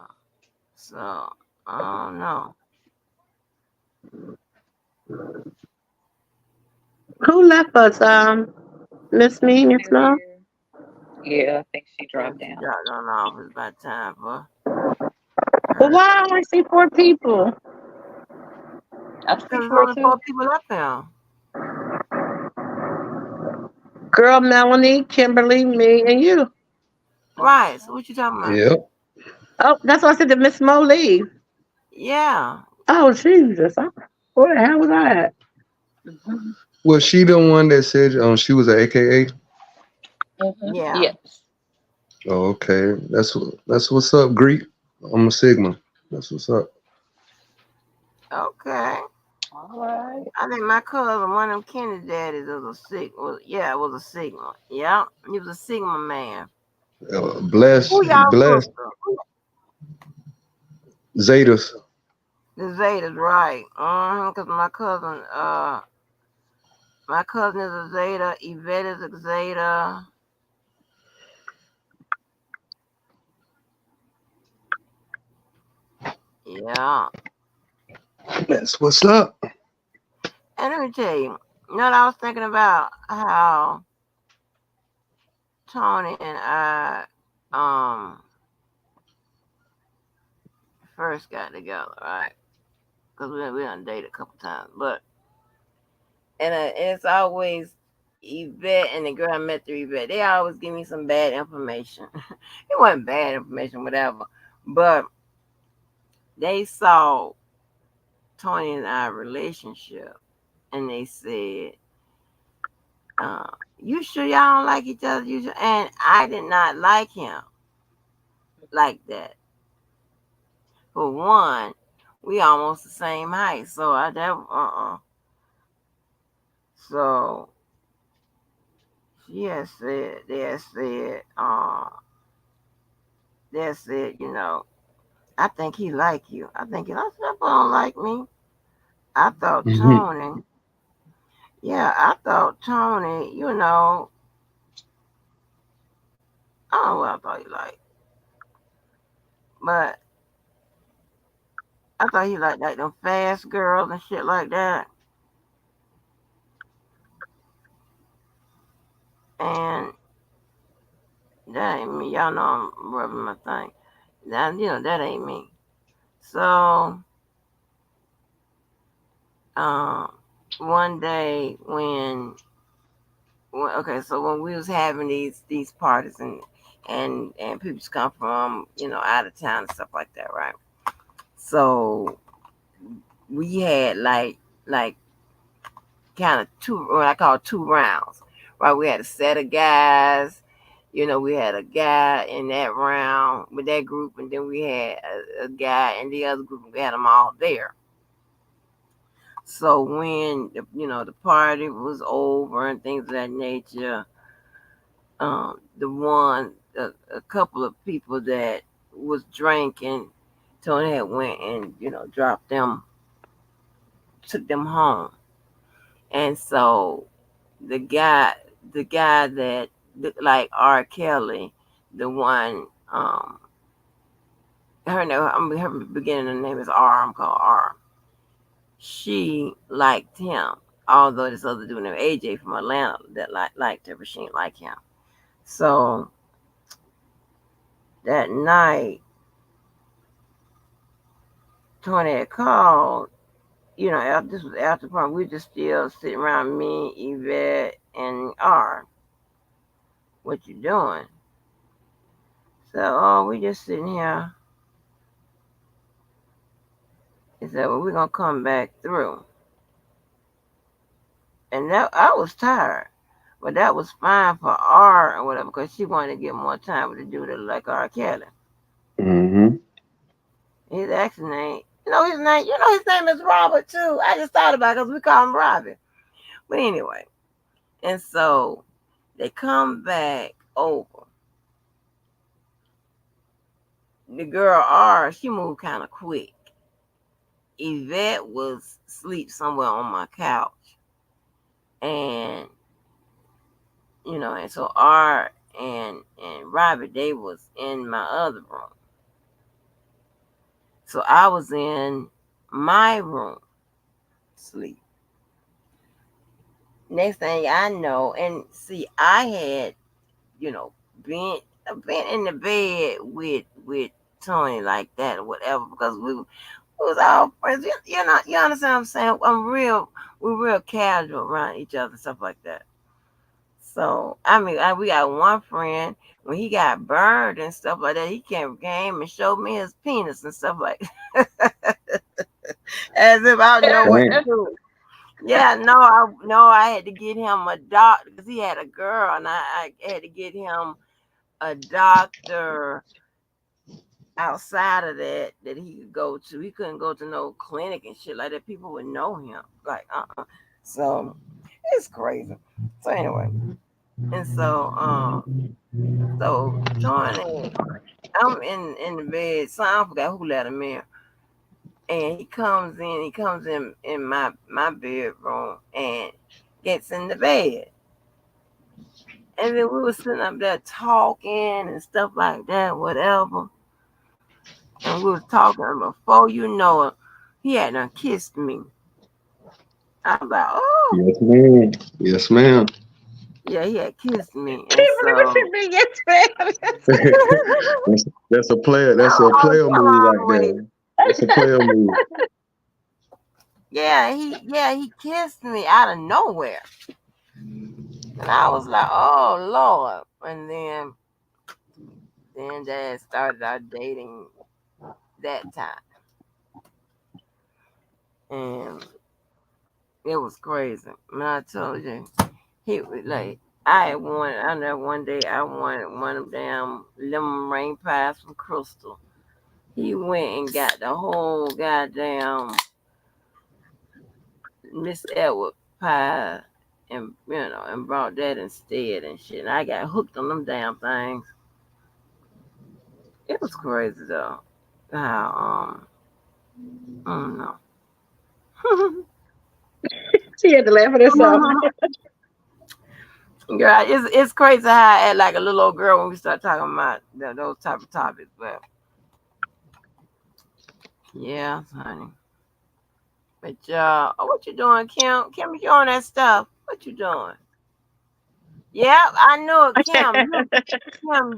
So I don't know. Who left us? Miss Me, Miss Still Mo. here. Yeah, I think she Yeah, dropped she down. dropped on off. It's about time for But her. why I see four people? I see Because there's four only too. 4 people up there. Girl, Melanie, Kimberly, me, and you. Right. So what you talking about? Yep. Oh, that's why I said to Miss Mo leave. Yeah. Oh, Jesus. Where the hell was I at? Mm-hmm. Was she the one that said she was a AKA? Mm-hmm. Yeah. Yes. Oh, okay. That's what's up, Greek. I'm a Sigma. That's what's up. Okay. All right. I think my cousin, one of them Kennedy daddies, was a Sigma. Yeah, it was a Sigma. Yeah, he was a Sigma man. Bless, Who y'all bless sister? Zetas. The Zetas, right? Cause my cousin is a Zeta. Yvette is a Zeta. Yeah. That's what's up. And let me tell you, I was thinking about how Tony and I first got together, right? Because we done dated a couple times, but and it's always Yvette and the girl I met through Yvette. They always give me some bad information. It wasn't bad information, whatever, but they saw Tony and I relationship, and they said, "You sure y'all don't like each other?" You sure? And I did not like him like that. For one, we almost the same height, so I that. So she had said, they had said, I think he like you. I think he like don't like me. I thought Mhm. Tony, yeah, I thought Tony, I don't know what I thought he liked, but I thought he liked like them fast girls and shit like that. And that ain't me. Y'all know I'm rubbing my thing. That ain't me. So, um, one day okay, so when we was having these parties and people just come from out of town and stuff like that, right? So we had like kind of two, what I call two rounds, right? We had a set of guys. We had a guy in that round with that group, and then we had a guy in the other group. And we had them all there. So when the party was over and things of that nature, a couple of people that was drinking, Tony had went and dropped them, took them home, and so the guy, the guy that looked like R. Kelly, the one, her beginning of the name is R. I'm called R. She liked him, although this other dude named AJ from Atlanta that liked her, but she didn't like him. So that night, Tony had called. After this was after the party, we just still sitting around me, Yvette, and R. What you doing? So, oh, we just sitting here. He said, well, we're gonna come back through. And that I was tired. But that was fine for R or whatever, because she wanted to get more time with the dude that like R. Kelly. Mhm. His actual name, his name is Robert too. I just thought about it because we call him Robert. But anyway, and so they come back over. The girl R, she moved kind of quick. Yvette was asleep somewhere on my couch, and and so R and Robert, they was in my other room. So I was in my room sleep. Next thing I know, and see, I had you know been been in the bed with Tony like that or whatever because we was all friends. You understand what I'm saying? We're real casual around each other, stuff like that. So I mean, we got one friend when he got burned and stuff like that. He came and showed me his penis and stuff like as if I know what to Damn. do. Yeah, no, I had to get him a doctor because he had a girl, and I had to get him a doctor. outside of that he could go to. He couldn't go to no clinic and shit like that. People would know him. Like, So it's crazy. So anyway, and so Johnny, I'm in the bed. So I forgot who let him in. And he comes in. He comes in my bedroom and gets in the bed. And then we were sitting up there talking and stuff like that, whatever. And we was talking. And before you know it, he had done kissed me. I'm like, oh. Yes, ma'am. Yes, ma'am. Yeah, he had kissed me. And Tiffany, what you so mean? Yes, ma'am. That's a player. That's a oh, player come move right on with it. there. That's a player move. He kissed me out of nowhere. And I was like, oh Lord. And then Dad started our dating that time. And it was crazy. And I told you, he was like, I know one day I wanted one of them damn lemon rain pies from Crystal. He went and got the whole goddamn Miss Edward pie and and brought that instead and shit. And I got hooked on them damn things. It was crazy though. How I don't know. She had to laugh at herself. Girl, it's crazy how I act like a little old girl when we start talking about those type of topics. But yeah, honey. But what you doing, Kim? Kim, you on that stuff? What you doing? Yeah, I know it, Kim.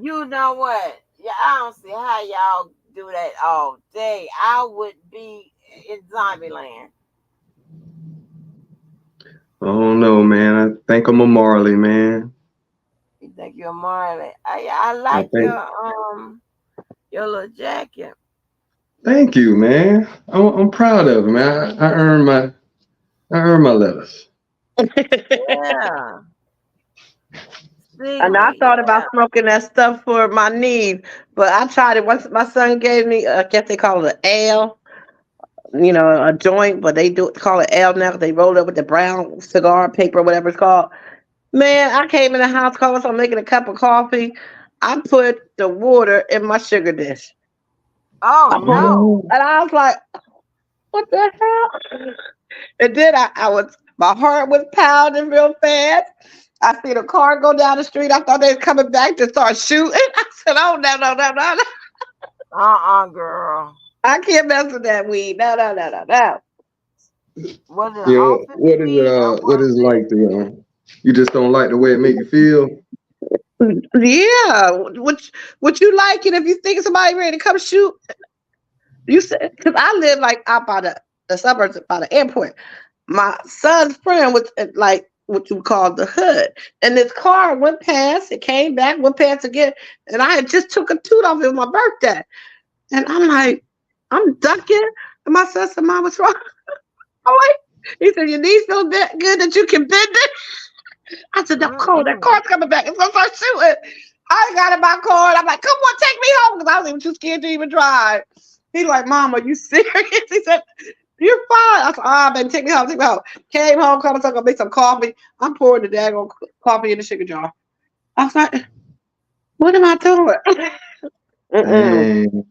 You know what? Yeah, I don't see how y'all do that all day. I would be in zombie land. I don't know, man. I think I'm a Marley, man. You think you're Marley? I I like think. your little jacket. Thank you, man. I'm proud of it, man. I earned my letters. Yeah. And I See, thought yeah. about smoking that stuff for my knees, but I tried it once. My son gave me, I guess they call it an L, a joint, but they do call it L now. They roll it with the brown cigar paper, whatever it's called. Man, I came in the house, called on making a cup of coffee. I put the water in my sugar dish. Oh no. And I was like, what the hell? And then my heart was pounding real fast. I seen a car go down the street. I thought they was coming back to start shooting. I said, oh, no. Girl. I can't mess with that weed. No. Was it Yeah. office weed or What was is it? like the you just don't like the way it make you feel? Yeah. Would you like it if you think somebody ready to come shoot? You said, because I live like out by the suburbs, by the airport. My son's friend was like what you call the hood. And this car went past, it came back, went past again. And I had just took a toot off it on my birthday. And I'm like, I'm ducking. And my son said, Mom, what's wrong? I'm like, he said, your knees feel that good that you can bend it? I said, that car's coming back. It's going to start shooting. I got in my car and I'm like, come on, take me home. Because I was even too scared to even drive. He's like, Mom, are you serious? He said, you're fine. I said, baby, take me home. Came home, come and make some coffee. I'm pouring the daggone coffee in the sugar jar. I was like, what am I doing? Dang.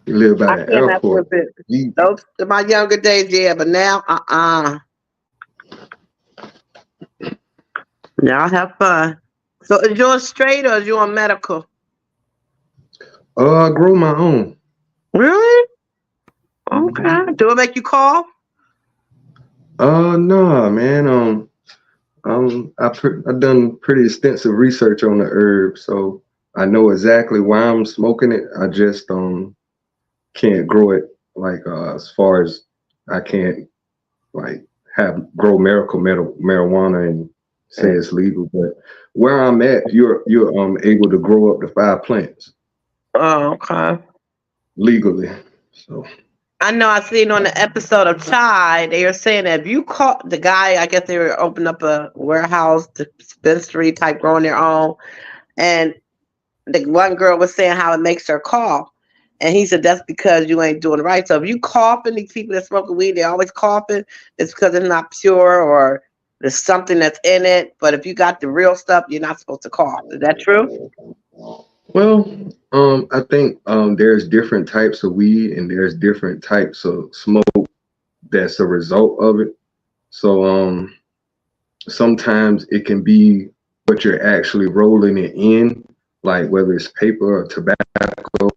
You live by I the can't mess with airport. it. Those are my younger days, yeah, but now, Y'all have fun. So is yours straight or is you on medical? I grow my own. Really? Okay. Do it make you cough? No, man. I've done pretty extensive research on the herb, so I know exactly why I'm smoking it. I just can't grow it like as far as I can't like grow marijuana and say it's legal. But where I'm at, you're able to grow up to 5 plants. Oh, okay. Legally. So I know I seen on the episode of Chai, they were saying that if you caught the guy, I guess they were opening up a warehouse, dispensary type growing their own. And the one girl was saying how it makes her cough. And he said, that's because you ain't doing it right. So if you coughing, these people that smoking weed, they're always coughing. It's because it's not pure or there's something that's in it. But if you got the real stuff, you're not supposed to cough. Is that true? Well, I think there's different types of weed and there's different types of smoke that's a result of it. So sometimes it can be what you're actually rolling it in, like whether it's paper or tobacco,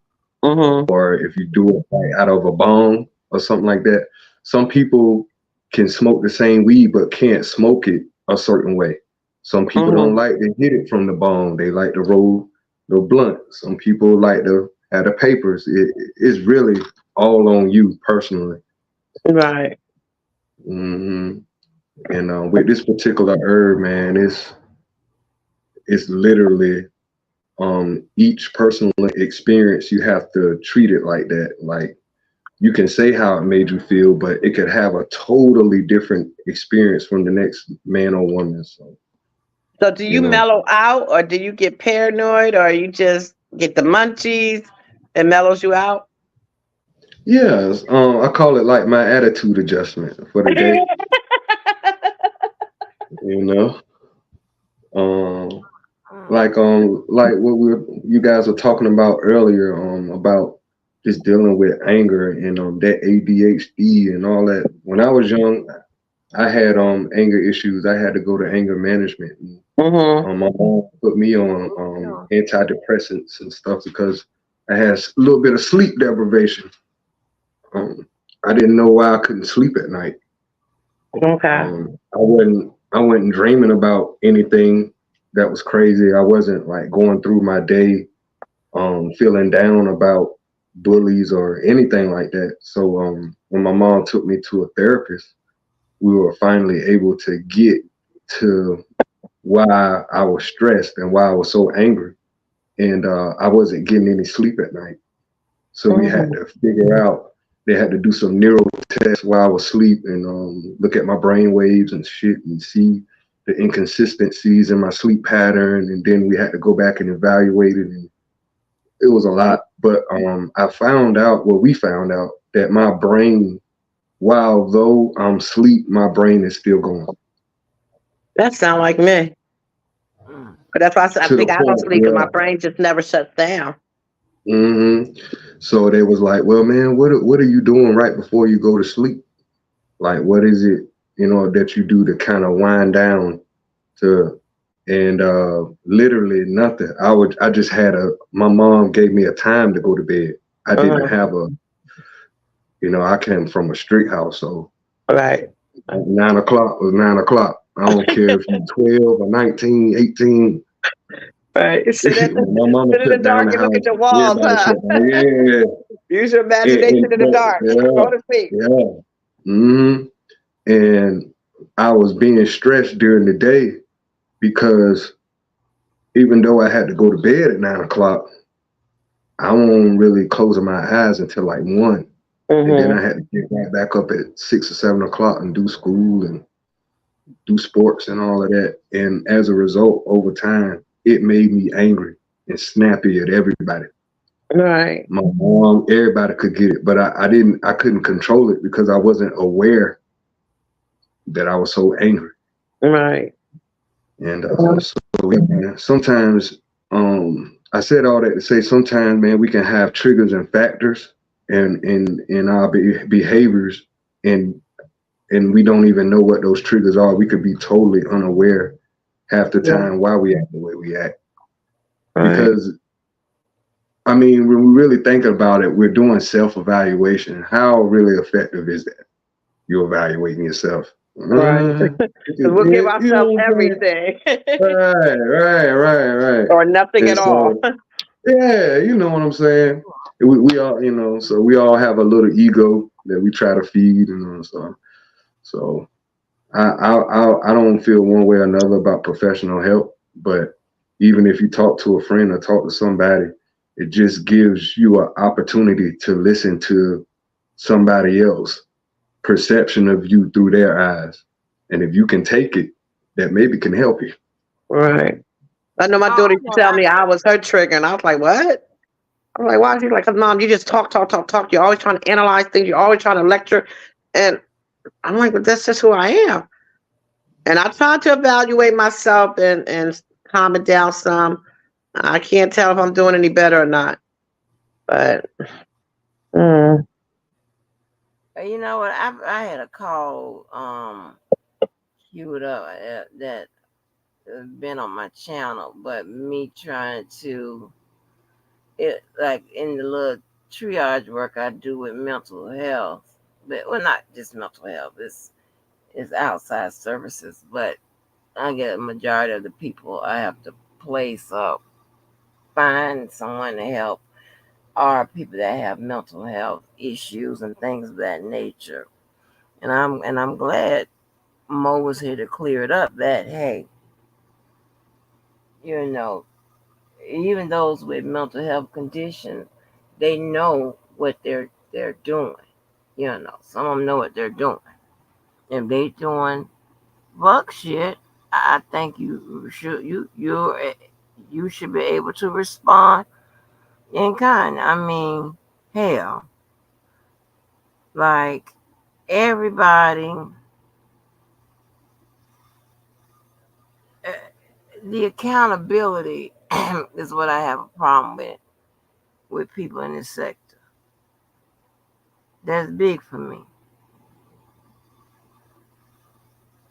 or if you do it like out of a bong or something like that. Some people can smoke the same weed but can't smoke it a certain way. Some people don't like to hit it from the bong. They like to roll the blunt. Some people like to have the papers. It's really all on you personally. Right. hmm And with this particular herb, man, it's literally each personal experience. You have to treat it like that. Like you can say how it made you feel, but it could have a totally different experience from the next man or woman. So do you mellow out, or do you get paranoid, or you just get the munchies and mellows you out? Yes, I call it like my attitude adjustment for the day. You know, like what you guys were talking about earlier, about just dealing with anger and that ADHD and all that. When I was young, I had anger issues. I had to go to anger management. My mom put me on antidepressants and stuff because I had a little bit of sleep deprivation. I didn't know why I couldn't sleep at night. I wasn't dreaming about anything that was crazy. I wasn't like going through my day feeling down about bullies or anything like that. So when my mom took me to a therapist, we were finally able to get to why I was stressed and why I was so angry. And I wasn't getting any sleep at night. So we had to figure out, they had to do some neuro tests while I was asleep and look at my brain waves and shit and see the inconsistencies in my sleep pattern. And then we had to go back and evaluate it. And it was a lot. But we found out that my brain, while though I'm asleep, my brain is still going. That sound like me. But that's why I said I think I don't sleep because my brain just never shuts down. So they was like, well, man, what are you doing right before you go to sleep? Like, what is it, that you do to kind of wind down to, and literally nothing. I just had my mom gave me a time to go to bed. I didn't have I came from a street house, so 9 o'clock was 9 o'clock. I don't care if you're 12 or 19, 18. Right. Sit in the dark and look at your walls, huh? Yeah. Use your imagination in the dark. Go to sleep. Yeah. And I was being stressed during the day because even though I had to go to bed at 9 o'clock, I wasn't really closing my eyes until like 1. And then I had to get right back up at 6 or 7 o'clock and do school and do sports and all of that. And as a result, over time, it made me angry and snappy at everybody. Right. My mom, everybody could get it, but I couldn't control it because I wasn't aware that I was so angry. Right. And sometimes, I said all that to say sometimes, man, we can have triggers and factors in our behaviors, and we don't even know what those triggers are. We could be totally unaware half the time why we act the way we act. Because, I mean, when we really think about it, we're doing self-evaluation. How really effective is that? You're evaluating yourself. Right. We'll give ourselves everything. Right. Or nothing at all. Yeah, you know what I'm saying? We all, so we all have a little ego that we try to feed and stuff. So I don't feel one way or another about professional help, but even if you talk to a friend or talk to somebody, it just gives you an opportunity to listen to somebody else perception of you through their eyes. And if you can take it, that maybe can help you. Right. I know my daughter used to tell me I was her trigger, and I was like, what? I'm like, why? She's like, cause mom, you just talk, talk, talk, talk. You're always trying to analyze things. You're always trying to lecture. And I'm like, but that's just who I am. And I try to evaluate myself and calm it down some. I can't tell if I'm doing any better or not. But mm, You know what? I had a call queued up that been on my channel, but me trying to it like in the little triage work I do with mental health, but well, not just mental health. It's outside services, but I get a majority of the people I have to place up, find someone to help are people that have mental health issues and things of that nature. And I'm glad Mo was here to clear it up that hey, you know, even those with mental health conditions, they know what they're doing. You know, some of them know what they're doing. If they doing fuck shit, I think you should be able to respond in kind. I mean, hell, like everybody, uh, the accountability is what I have a problem with people in this sector. That's big for me.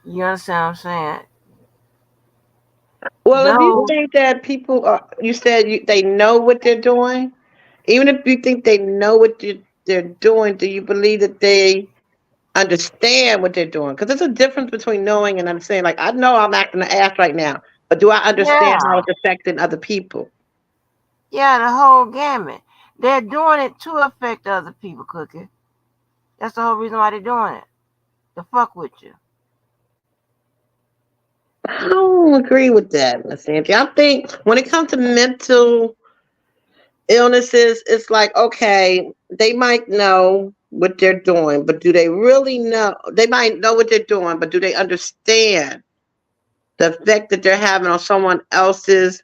You understand what I'm saying? well, if you Those, think that people are, you said they know what they're doing, even if you think they know what they're doing, do you believe that they understand what they're doing? Because there's a difference between knowing and understanding. Like, I know I'm acting an ass right now, but do I understand how yeah, it's affecting other people? yeah, the whole gamut. They're doing it to affect other people, Cookie. That's the whole reason why they're doing it. To fuck with you. I don't agree with that, Miss Angie. I think when it comes to mental illnesses, it's like, okay, they might know what they're doing, but do they really know? They might know what they're doing, but do they understand the effect that they're having on someone else's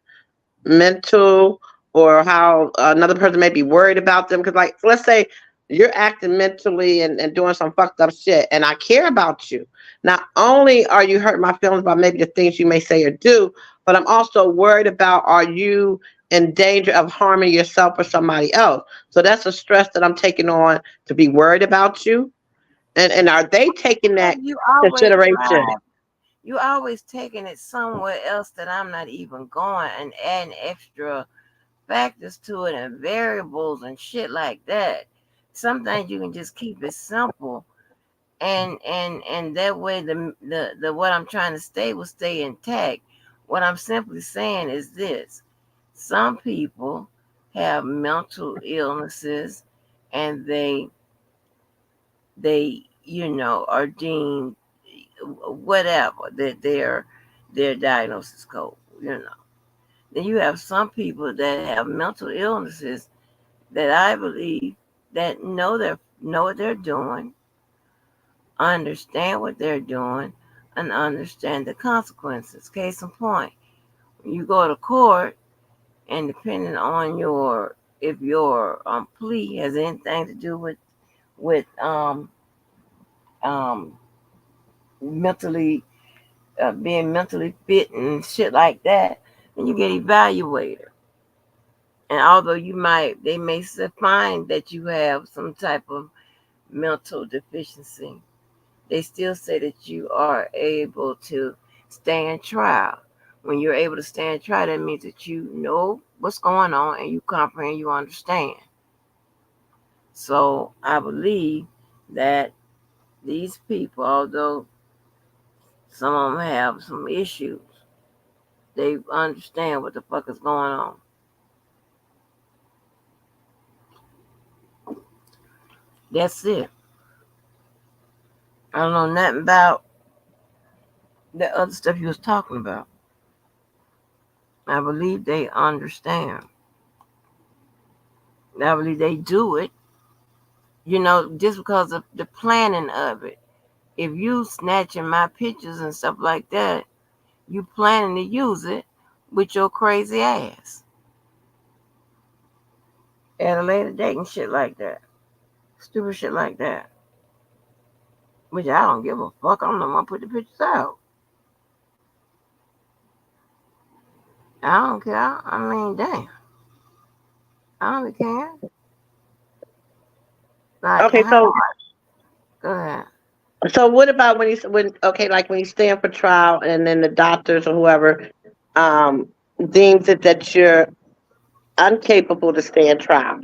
mental, or how another person may be worried about them? Because, like, let's say you're acting mentally and doing some fucked up shit, and I care about you. Not only are you hurting my feelings about maybe the things you may say or do, but I'm also worried about, are you in danger of harming yourself or somebody else? So that's a stress that I'm taking on, to be worried about you. And are they taking Yeah, that consideration? you always taking it somewhere else that I'm not even going and adding extra factors to it and variables and shit like that. Some things you can just keep it simple and that way the what I'm trying to stay will stay intact. What I'm simply saying is this: some people have mental illnesses and they are deemed whatever that their diagnosis code. Then you have some people that have mental illnesses that I believe that know what they're doing, understand what they're doing, and understand the consequences. Case in point, when you go to court, and depending on your if your plea has anything to do with um mentally being mentally fit and shit like that, then you get evaluated. And although they may find that you have some type of mental deficiency, they still say that you are able to stand trial. When you're able to stand trial, that means that you know what's going on and you comprehend, you understand. So I believe that these people, although some of them have some issues, they understand what the fuck is going on. That's it. I don't know nothing about the other stuff you was talking about. I believe they understand. I believe they do it, just because of the planning of it. If you snatching my pictures and stuff like that, you planning to use it with your crazy ass. at a later date and shit like that. Stupid shit like that. Which I don't give a fuck. I'm not gonna put the pictures out. I don't care. I mean, damn. I don't care. Like, Okay, how? so Go ahead. what about when you stand for trial and then the doctors or whoever um deems it that you're incapable to stand trial.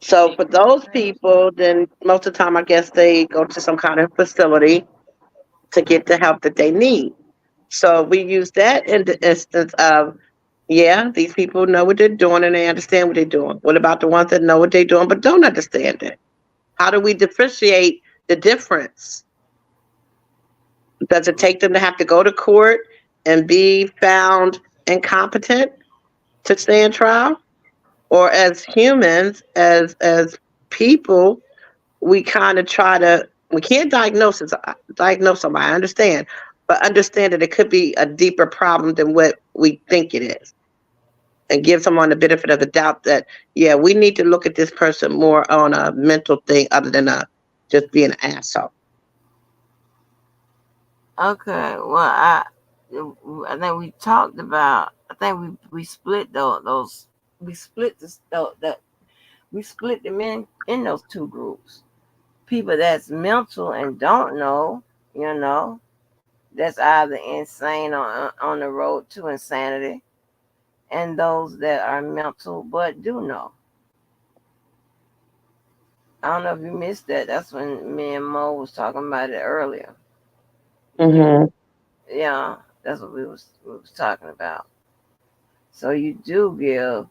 So for those people, then most of the time I guess they go to some kind of facility to get the help that they need. So we use that in the instance of, yeah, these people know what they're doing and they understand what they're doing. What about the ones that know what they're doing but don't understand it? How do we differentiate the difference? Does it take them to have to go to court and be found incompetent to stand trial? Or as humans, as people, we kind of try to, we can't diagnose somebody, I understand, but understand that it could be a deeper problem than what we think it is, and give someone the benefit of the doubt that, yeah, we need to look at this person more on a mental thing other than just being an asshole. Okay. Well, I think we talked about. I think we split those. We split that. We split them in those two groups. People that's mental and don't know, you know, that's either insane on the road to insanity, and those that are mental but do know. I don't know if you missed that. That's when me and Mo was talking about it earlier. Mm-hmm. Yeah, that's what we was talking about. So you do give,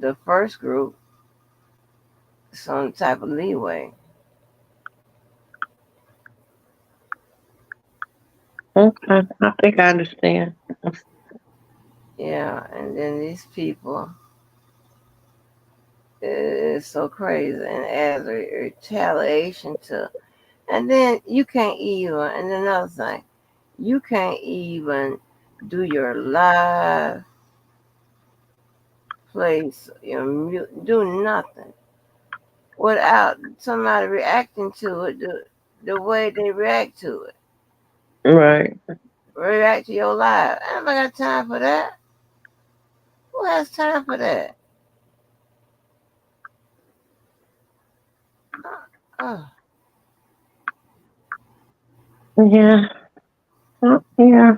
the first group some type of leeway. Okay, I think I understand. Yeah, and then these people is so crazy, and as a retaliation to, and then you can't even, and another thing, you can't even do your live place, do nothing without somebody reacting to it the way they react to it. Right. React to your life. I ain't got time for that. Who has time for that? Oh, Yeah. Yeah.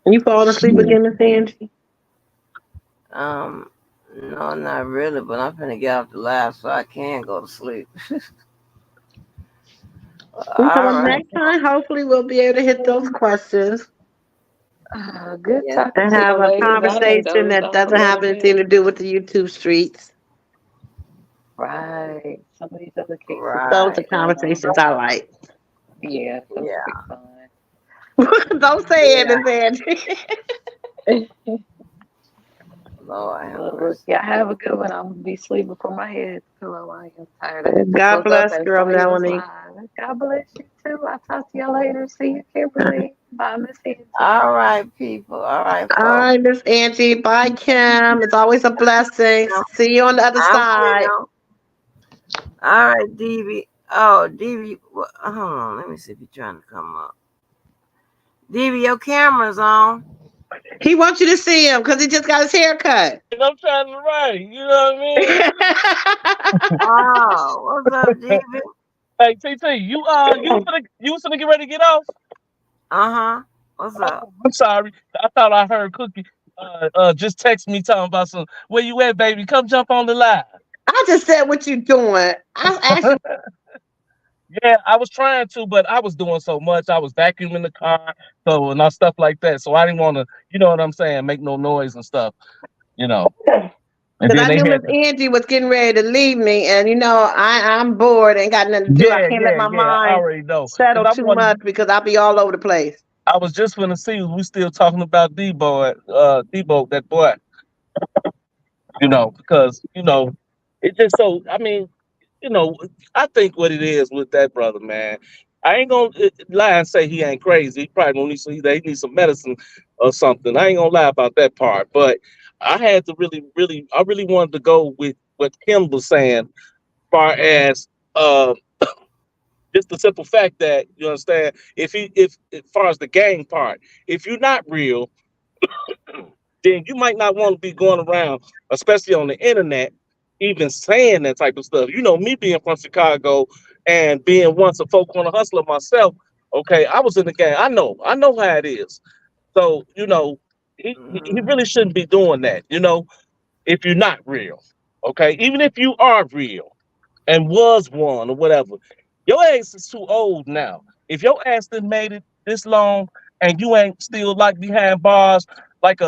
You falling asleep again, Miss Angie? um, no, not really, but I'm finna get off the live so I can go to sleep. Until All right. next time, hopefully we'll be able to hit those questions Good Yes. talking and to have you, a ladies. I done conversation dozed that off a doesn't little have anything bit. to do with the YouTube streets. Right. Some of these other cases are Those Right. are just conversations I like. yeah, those will be Yeah. fun. Don't say it, Yeah. Miss Angie. Lord have Well, look, mercy. y'all have a good one. I'm gonna be asleep before my head hits the pillow. I am tired. I just God woke up bless, and girl saw you was Melanie. live. God bless you too. I'll talk to y'all later. See you, Kimberly. Bye, Miss Auntie. All right, people. All right, All folks. right, Miss Angie. Bye, Kim. It's always a blessing. Now, See you on the other I side. will. All right, DV. Oh, DV. Hold on. Let me see if you're trying to come up. DV, your camera's on. He wants you to see him because he just got his hair cut. I'm trying to write. You know what I mean? Oh, what's up, DV? Hey, TT, you was gonna get ready to get off? Uh-huh. What's up? Oh, I'm sorry. I thought I heard Cookie just text me talking about some. Where you at, baby? Come jump on the live. I just said, what you doing? I asked you. Yeah, I was trying to, but I was doing so much. I was vacuuming the car, so and all stuff like that. So I didn't want to, you know what I'm saying, make no noise and stuff, you know. And Because then I they knew Miss had to, Angie was getting ready to leave me, and I'm bored, ain't got nothing to do. I can't let my yeah. I mind already know, cause settle I too wanted. much because I'll be all over the place. I was just gonna see if we still talking about Debo, Debo, that boy, because it just so. I mean, you know, I think what it is with that brother, man. I ain't gonna lie and say he ain't crazy. He probably don't need some. He needs some medicine or something. I ain't gonna lie about that part. But I had to I really wanted to go with what Kim was saying, far as uh, just the simple fact that you understand. If as far as the gang part, if you're not real, then you might not want to be going around, especially on the internet, even saying that type of stuff. You know, me being from Chicago and being once a folk on a hustler myself. Okay, I was in the game. I know how it is. So you know, he Mm-hmm. really shouldn't be doing that. You know, if you're not real. Okay, even if you are real and was one or whatever. Your ass is too old now. If your ass done made it this long and you ain't still like behind bars like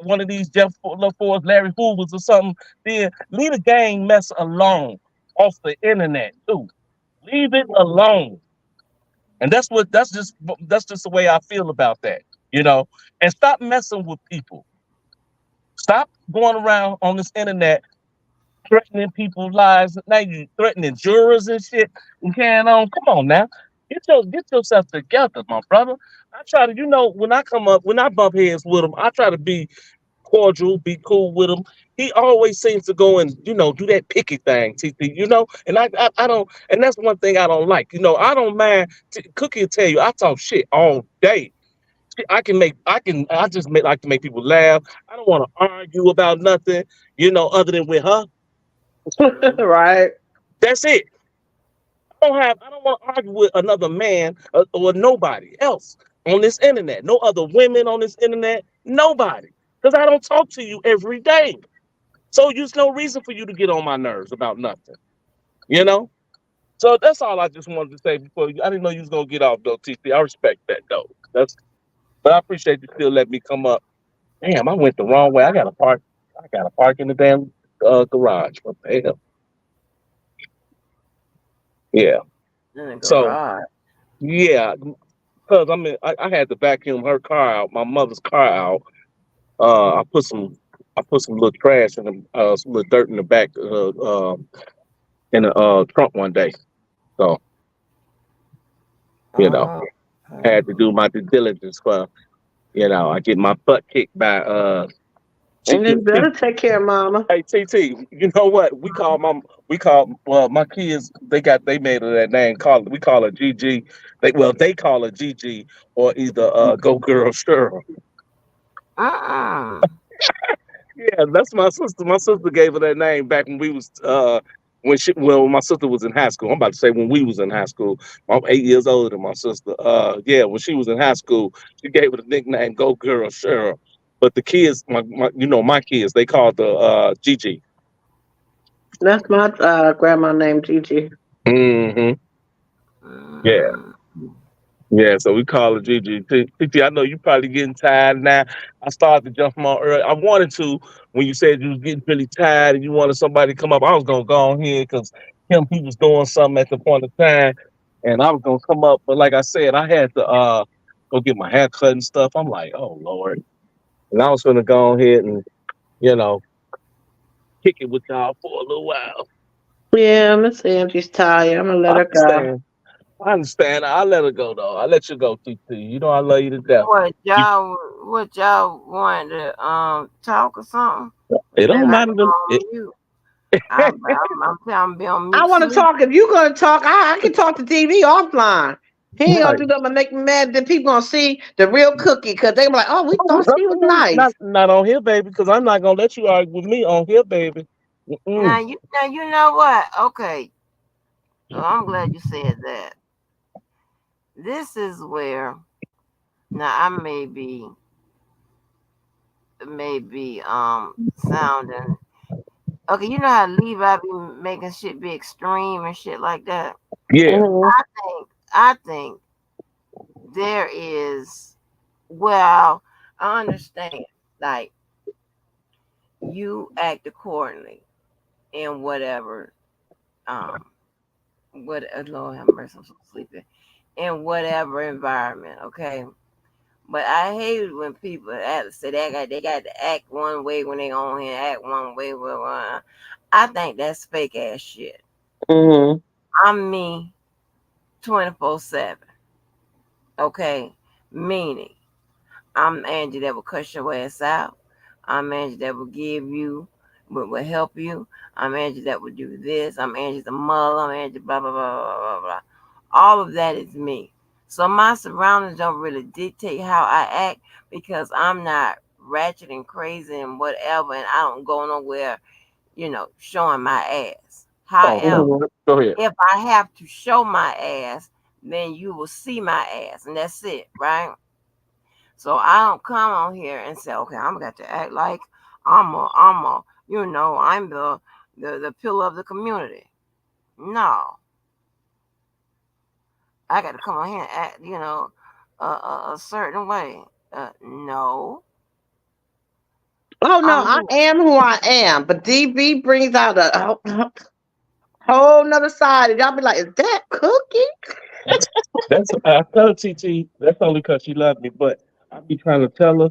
one of these Jeff LaForce, Larry Hoovers or something, then leave the gang mess alone off the internet too. Leave it alone. And that's just the way I feel about that, you know. And stop messing with people. Stop going around on this internet threatening people's lives. Now you threatening jurors and shit and carrying on. Come on now. Get yourself together, my brother. I try to, you know, when I bump heads with him, I try to be cordial, be cool with him. He always seems to go and, you know, do that picky thing, TT, you know, and I don't, and that's one thing I don't like. You know, I don't mind. Cookie will tell you, I talk shit all day. I just like to make people laugh. I don't want to argue about nothing, you know, other than with her. Right. That's it. I don't want to argue with another man or nobody else on this internet. No other women on this internet. Nobody. Because I don't talk to you every day. So there's no reason for you to get on my nerves about nothing. You know? So that's all I just wanted to say before I didn't know you was gonna get off though, TC. I respect that though. But I appreciate you still letting me come up. Damn, I went the wrong way. I gotta park in the damn garage. What the hell? Yeah. In the So garage. yeah, because I had to vacuum her car out, my mother's car out. I put some little trash in the some little dirt in the back in the trunk one day. So you know, Oh, I okay. had to do my due diligence for I get my butt kicked by And you T- better take care of mama. hey TT. You know what we call my kids they made her that name we call her GG. They call her GG or either Go Girl Cheryl. Uh-uh. Yeah, that's my sister. My sister gave her that name back when we was when my sister was in high school. I'm about to say when we was in high school. I'm 8 years older than my sister. Yeah, when she was in high school, she gave her the nickname Go Girl Cheryl. But the kids, my kids, they called the Gigi. That's my grandma named Gigi. Hmm. Yeah. Mm. Yeah, so we call it Gigi. Titi, I know you probably getting tired now. I started to jump on early. I wanted to when you said you was getting really tired and you wanted somebody to come up. I was gonna go on here because he was doing something at the point of time, and I was gonna come up. But like I said, I had to go get my hair cut and stuff. I'm like, oh Lord, and I was gonna go on here and you know kick it with y'all for a little while. Yeah, Miss Angie's tired. I'm gonna let I her go. understand. I understand. I let her go though. I let you go, TT. You know I love you to death. You, What y'all want to talk or something? it Unless don't I matter can go to on mute. I'm telling be on I mute want to sleep. talk. If you gonna talk, I can talk to TV offline. He ain't gonna right. do nothing but make me mad. Then people gonna see the real cookie because they be like, "Oh, we thought she was Not nice." not on here, baby, because I'm not gonna let you argue with me on here, baby. Mm-mm. Now you know what? Okay. Well, I'm glad you said that. This is where now I may be sounding okay. You know how Levi be making shit be extreme and shit like that. Yeah. Hmm. I think there is well, I understand. Like you act accordingly in whatever um Lord have mercy, I'm so sleepy. In whatever environment, okay? But I hate it when people say they got to act one way when they on here, act one way. I think that's fake ass shit. Hmm. I'm me. 24/7. Okay? Meaning, I'm Angie that will cuss your ass out. I'm Angie that will give you, will help you. I'm Angie that will do this. I'm Angie the mother. I'm Angie blah, blah, blah, blah, blah, blah. All of that is me. So my surroundings don't really dictate how I act because I'm not ratchet and crazy and whatever, and I don't go nowhere, showing my ass. Oh, However, go ahead. if I have to show my ass, then you will see my ass, and that's it, right? So I don't come on here and say, okay, I'm got to act like I'm the pillar of the community. No, I got to come on here and act, a certain way. No, Oh no, I'm I who. am who I am. But DB brings out a whole nother side, and y'all be like, "Is that Cookie?" That's I tell TT. That's only because she loves me. But I be trying to tell her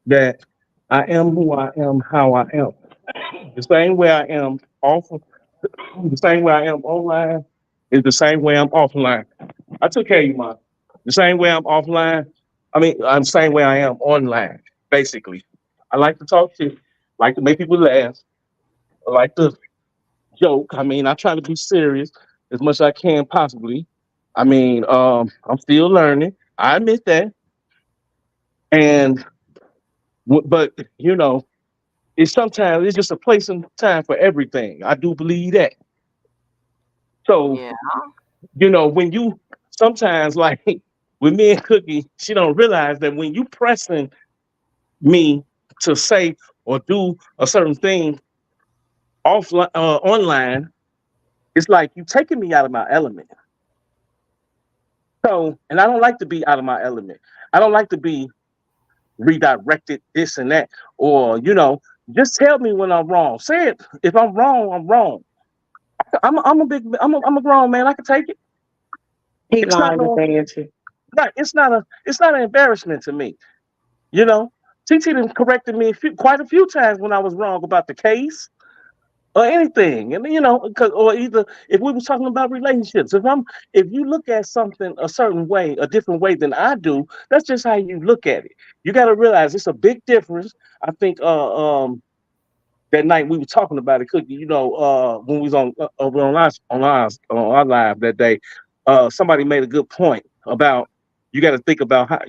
that I am who I am, how I am. The same way I am off, the same way I am online is the same way I'm offline. I took care of you, Mom. The same way I'm offline. I'm the same way I am online. Basically, I like to talk to, like to make people laugh. I like to joke. I try to be serious as much as I can possibly. I'm still learning. I admit that. And but it's sometimes it's just a place and time for everything. I do believe that. So Yeah, when you sometimes like with me and Cookie, she don't realize that when you pressing me to say or do a certain thing offline, online, it's like you taking me out of my element. So, and I don't like to be out of my element. I don't like to be redirected this and that, or just tell me when I'm wrong. Say it. If I'm wrong, I'm wrong. I'm a grown man. I can take it. He It's not lying to no Angie. right. It's not an embarrassement to me. You know, TT done corrected me quite a few times when I was wrong about the case or anything. And or either if we was talking about relationships, if you look at something a certain way, a different way than I do, that's just how you look at it. You got to realize it's a big difference. I think that night we were talking about it, Cookie. When we was on our live that day, somebody made a good point about you got to think about how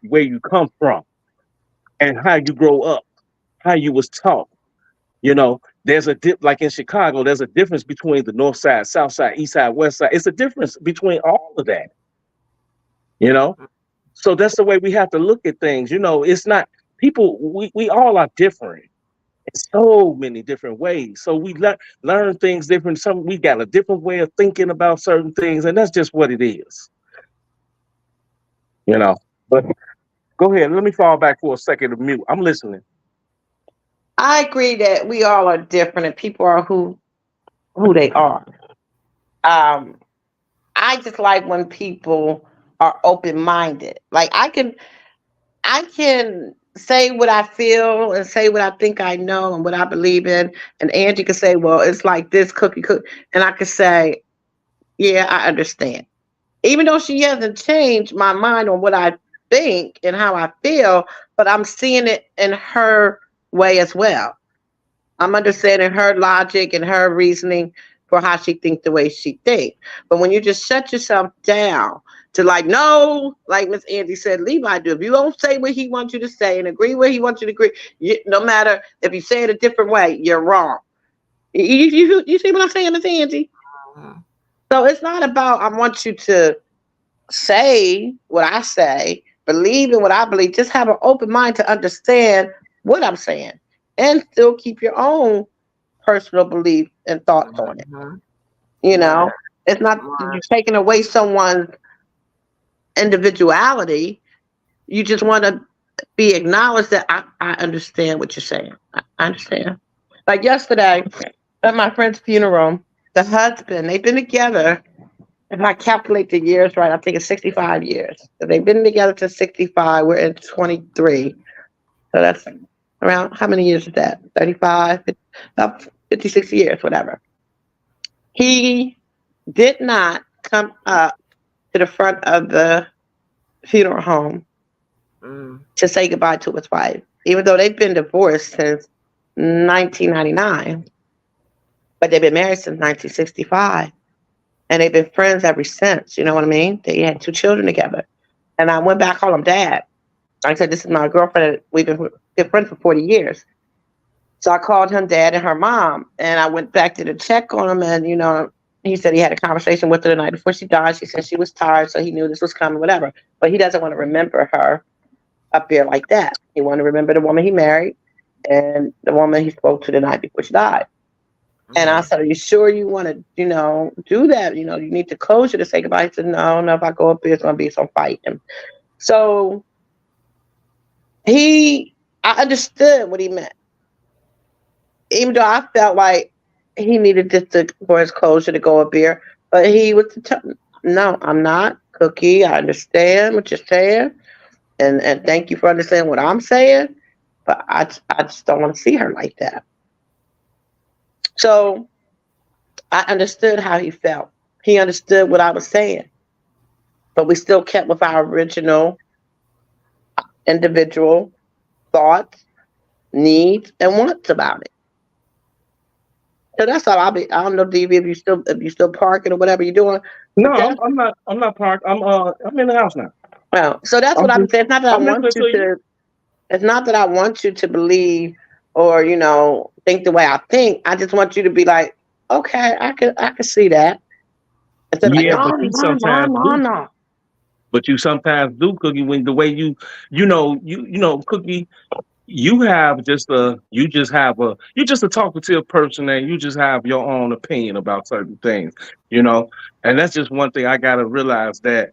where you come from and how you grow up, how you was taught. There's a dip like in Chicago. There's a difference between the north side, south side, east side, west side. It's a difference between all of that. You know, so that's the way we have to look at things. It's not people. We all are different in so many different ways. So we learn things different. We got a different way of thinking about certain things, and that's just what it is. But go ahead. Let me fall back for a second to mute. I'm listening. I agree that we all are different, and people are who they are. Um, I just like when people are open minded. Like I can say what I feel and say what I think I know and what I believe in. And Angie could say, well, it's like this cookie. And I could say, yeah, I understand. Even though she hasn't changed my mind on what I think and how I feel, but I'm seeing it in her way as well. I'm understanding her logic and her reasoning for how she thinks the way she thinks. But when you just shut yourself down to like, no, like Miss Angie said, Levi do. If you don't say what he wants you to say and agree where he wants you to agree, no matter if you say it a different way, you're wrong. You see what I'm saying, Miss Angie? uh, So it's not about I want you to say what I say, believe in what I believe. Just have an open mind to understand what I'm saying and still keep your own personal belief and thoughts on it. mhm, You right, know, it's not right. you're taking away someone's individuality. You just want to be acknowledged that I understand what you're saying. I understand. Like yesterday at my friend's funeral, the husband, they've been together. If I calculate the years right, I think it's 65 years. So they've been together since 65. We're in 23. So that's around how many years is that? 35, about 56 years, whatever. He did not come up. to the front of the funeral home Mm. to say goodbye to his wife, even though they've been divorced since 1999, but they've been married since 1965. And they've been friends ever since. You know what I mean? They had 2 children together. And I went back, called him dad. I said, this is my girlfriend. We've been good friends for 40 years. So I called him dad and her mom. And I went back to check on him. And, he said he had a conversation with her the night before she died. She said she was tired, so he knew this was coming, whatever. But he doesn't want to remember her up there like that. He wanted to remember the woman he married and the woman he spoke to the night before she died. And I said, are you sure you want to, do that? You need to closure to say goodbye. He said, no, if I go up there, it's going to be some fighting. So I understood what he meant. Even though I felt like he needed for his closure to go up there. But he was, no, I'm not. Cookie, I understand what you're saying. And thank you for understanding what I'm saying. But I just don't want to see her like that. So I understood how he felt. He understood what I was saying. But we still kept with our original individual thoughts, needs, and wants about it. So that's all I don't know, DV, if you still parking or whatever you're doing. No, I'm not parked. I'm in the house now. Well, so that's what I'm saying. It's not that I want you to. It's not that I want you to believe or think the way I think. I just want you to be like, okay, I can see that. Instead Yeah, like, but you sometimes do. no. But you sometimes do, Cookie, when the way you Cookie, you're just a talkative person and you just have your own opinion about certain things, and that's just one thing I gotta realize that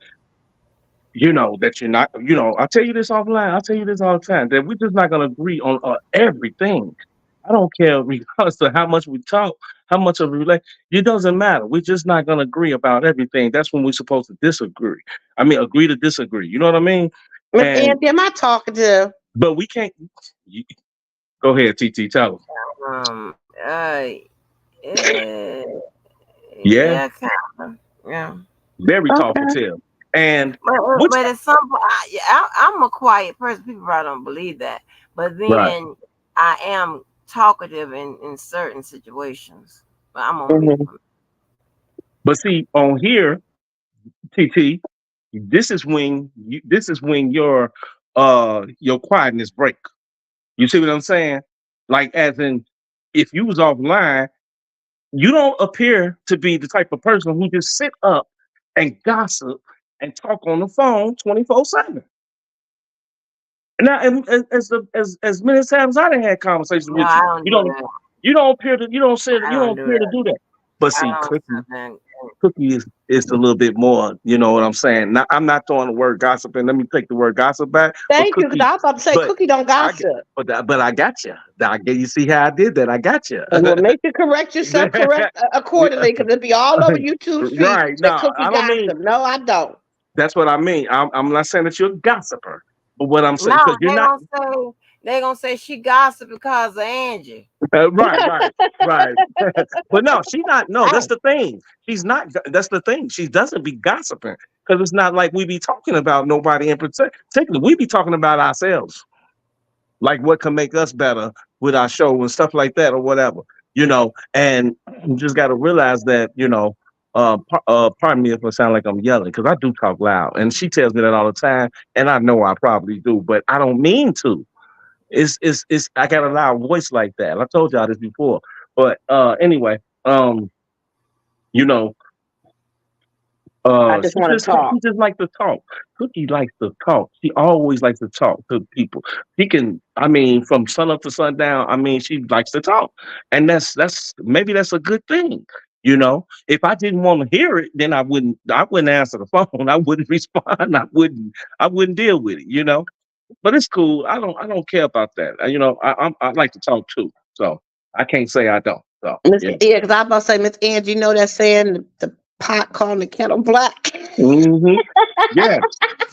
that you're not, I tell you this offline, I tell you this all the time, that we're just not gonna agree on everything. I don't care regardless of how much we talk, how much of a relate. It doesn't matter. We're just not gonna agree about everything. That's when we're supposed to disagree. I mean, agree to disagree. You know what I mean? Miss And Angie, am I talking to? but we can't. You, go ahead, TT. Tell us. Um. Uh. eh, Yeah, yeah. Kind of. Yeah. very Okay. talkative. And But which at some point, I'm a quiet person. People probably don't believe that. But right. then I am talkative in certain situations. But I'm on mute. Mm-hmm. But see, on here, TT, this is when your quietness break. You see what I'm saying? Like as in, if you was offline, you don't appear to be the type of person who just sit up and gossip and talk on the phone 24/7. Now, as many times I done had conversations No, with I you, don't do that. you I don't don't do appear to that. do that. But I see, don't Cookie, sit there and Cookie is a little bit more. You know what I'm saying? Now, I'm not throwing the word gossip, and let me take the word gossip back. But Thank you, because Cookie, I was about to say but Cookie don't I gossip. but I got you. You see how I did that? I got you. And will make you correct yourself accordingly, because it'll be all over YouTube's feed. Right? The No, Cookie I don't mean gossip. No, I don't. that's what I mean. I'm not saying that you're a gossiper, but what I'm saying no, because you're not. they gonna say she gossip because of Angie. Right. But no, she's not. No, that's Hey, the thing. She's not. That's the thing. She doesn't be gossiping because it's not like we be talking about nobody in particular. We be talking about ourselves, like what can make us better with our show and stuff like that or whatever. And you just got to realize that. Pardon me if I sound like I'm yelling because I do talk loud, and she tells me that all the time, and I know I probably do, but I don't mean to. It's I got a loud voice like that. I told y'all this before. But anyway, you know, I just want to talk. she just likes to talk. Cookie likes to talk. She always likes to talk to people. She can, I mean, from sun up to sundown, I mean, she likes to talk. And that's maybe that's a good thing. If I didn't want to hear it, then I wouldn't answer the phone. I wouldn't respond. I wouldn't deal with it. But it's cool. I don't care about that. I like to talk too. So I can't say I don't. So Yeah, because I was about to say, Miss Angie, you know that saying, the pot calling the kettle black? hmm yeah.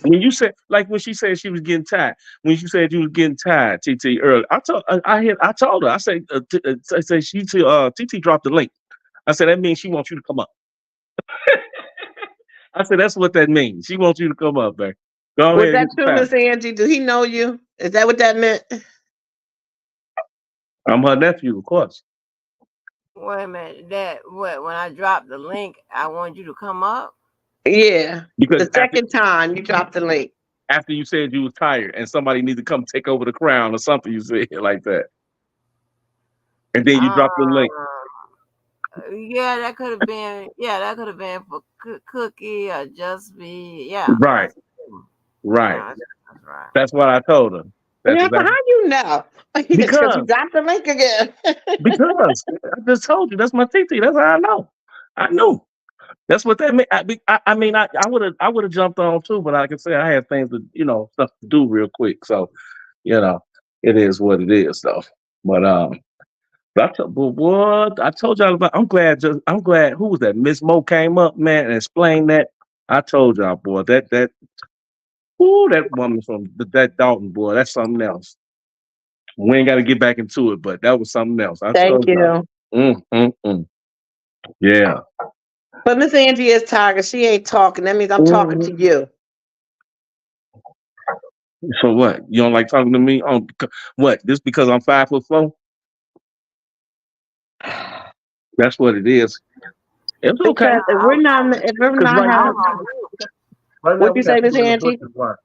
When you said like when she said she was getting tired, when she said you was getting tired, TT earlier, I told her, I said I said TT dropped the link. I said that means she wants you to come up. I said, that's what that means. She wants you to come up, man. Go Was ahead and that hit the true, pass. Miss Angie? Do he know you? Is that what that meant? I'm her nephew, of course. Wait a minute. That what? When I dropped the link, I wanted you to come up. Yeah. Because The second time you dropped the link. after you said you was tired and somebody need to come take over the crown or something, you said like that. And then you dropped the link. Um, yeah, that could have been. Yeah, that could have been for Cookie or Just Be. Yeah, Right, that's. right. Yeah, that's right. That's what I told her. That's Yeah, but how exactly you know? Because you because dropped the link again. because I just told you that's my TT. That's how I know. I knew. That's what that meant. I mean, I would have jumped on too, but like I said, I had things to stuff to do real quick. So it is what it is, though. But but what I told y'all about, I'm glad. Who was that? Miss Mo came up, man, and explained that. I told y'all, boy, that woman from that Dalton, boy, that's something else. We ain't got to get back into it, but that was something else. I Thank told y'all. you. Mm, mm, mm. Yeah. But Miss Angie is tired. She ain't talking. That means I'm talking Mhm. to you. So what? You don't like talking to me? What? This because I'm 5'4"? That's what it is. It's okay. Because if we're Because not right I now, was having, on mute. right now what we you got say, Miss people in the Angie? bushes. Right?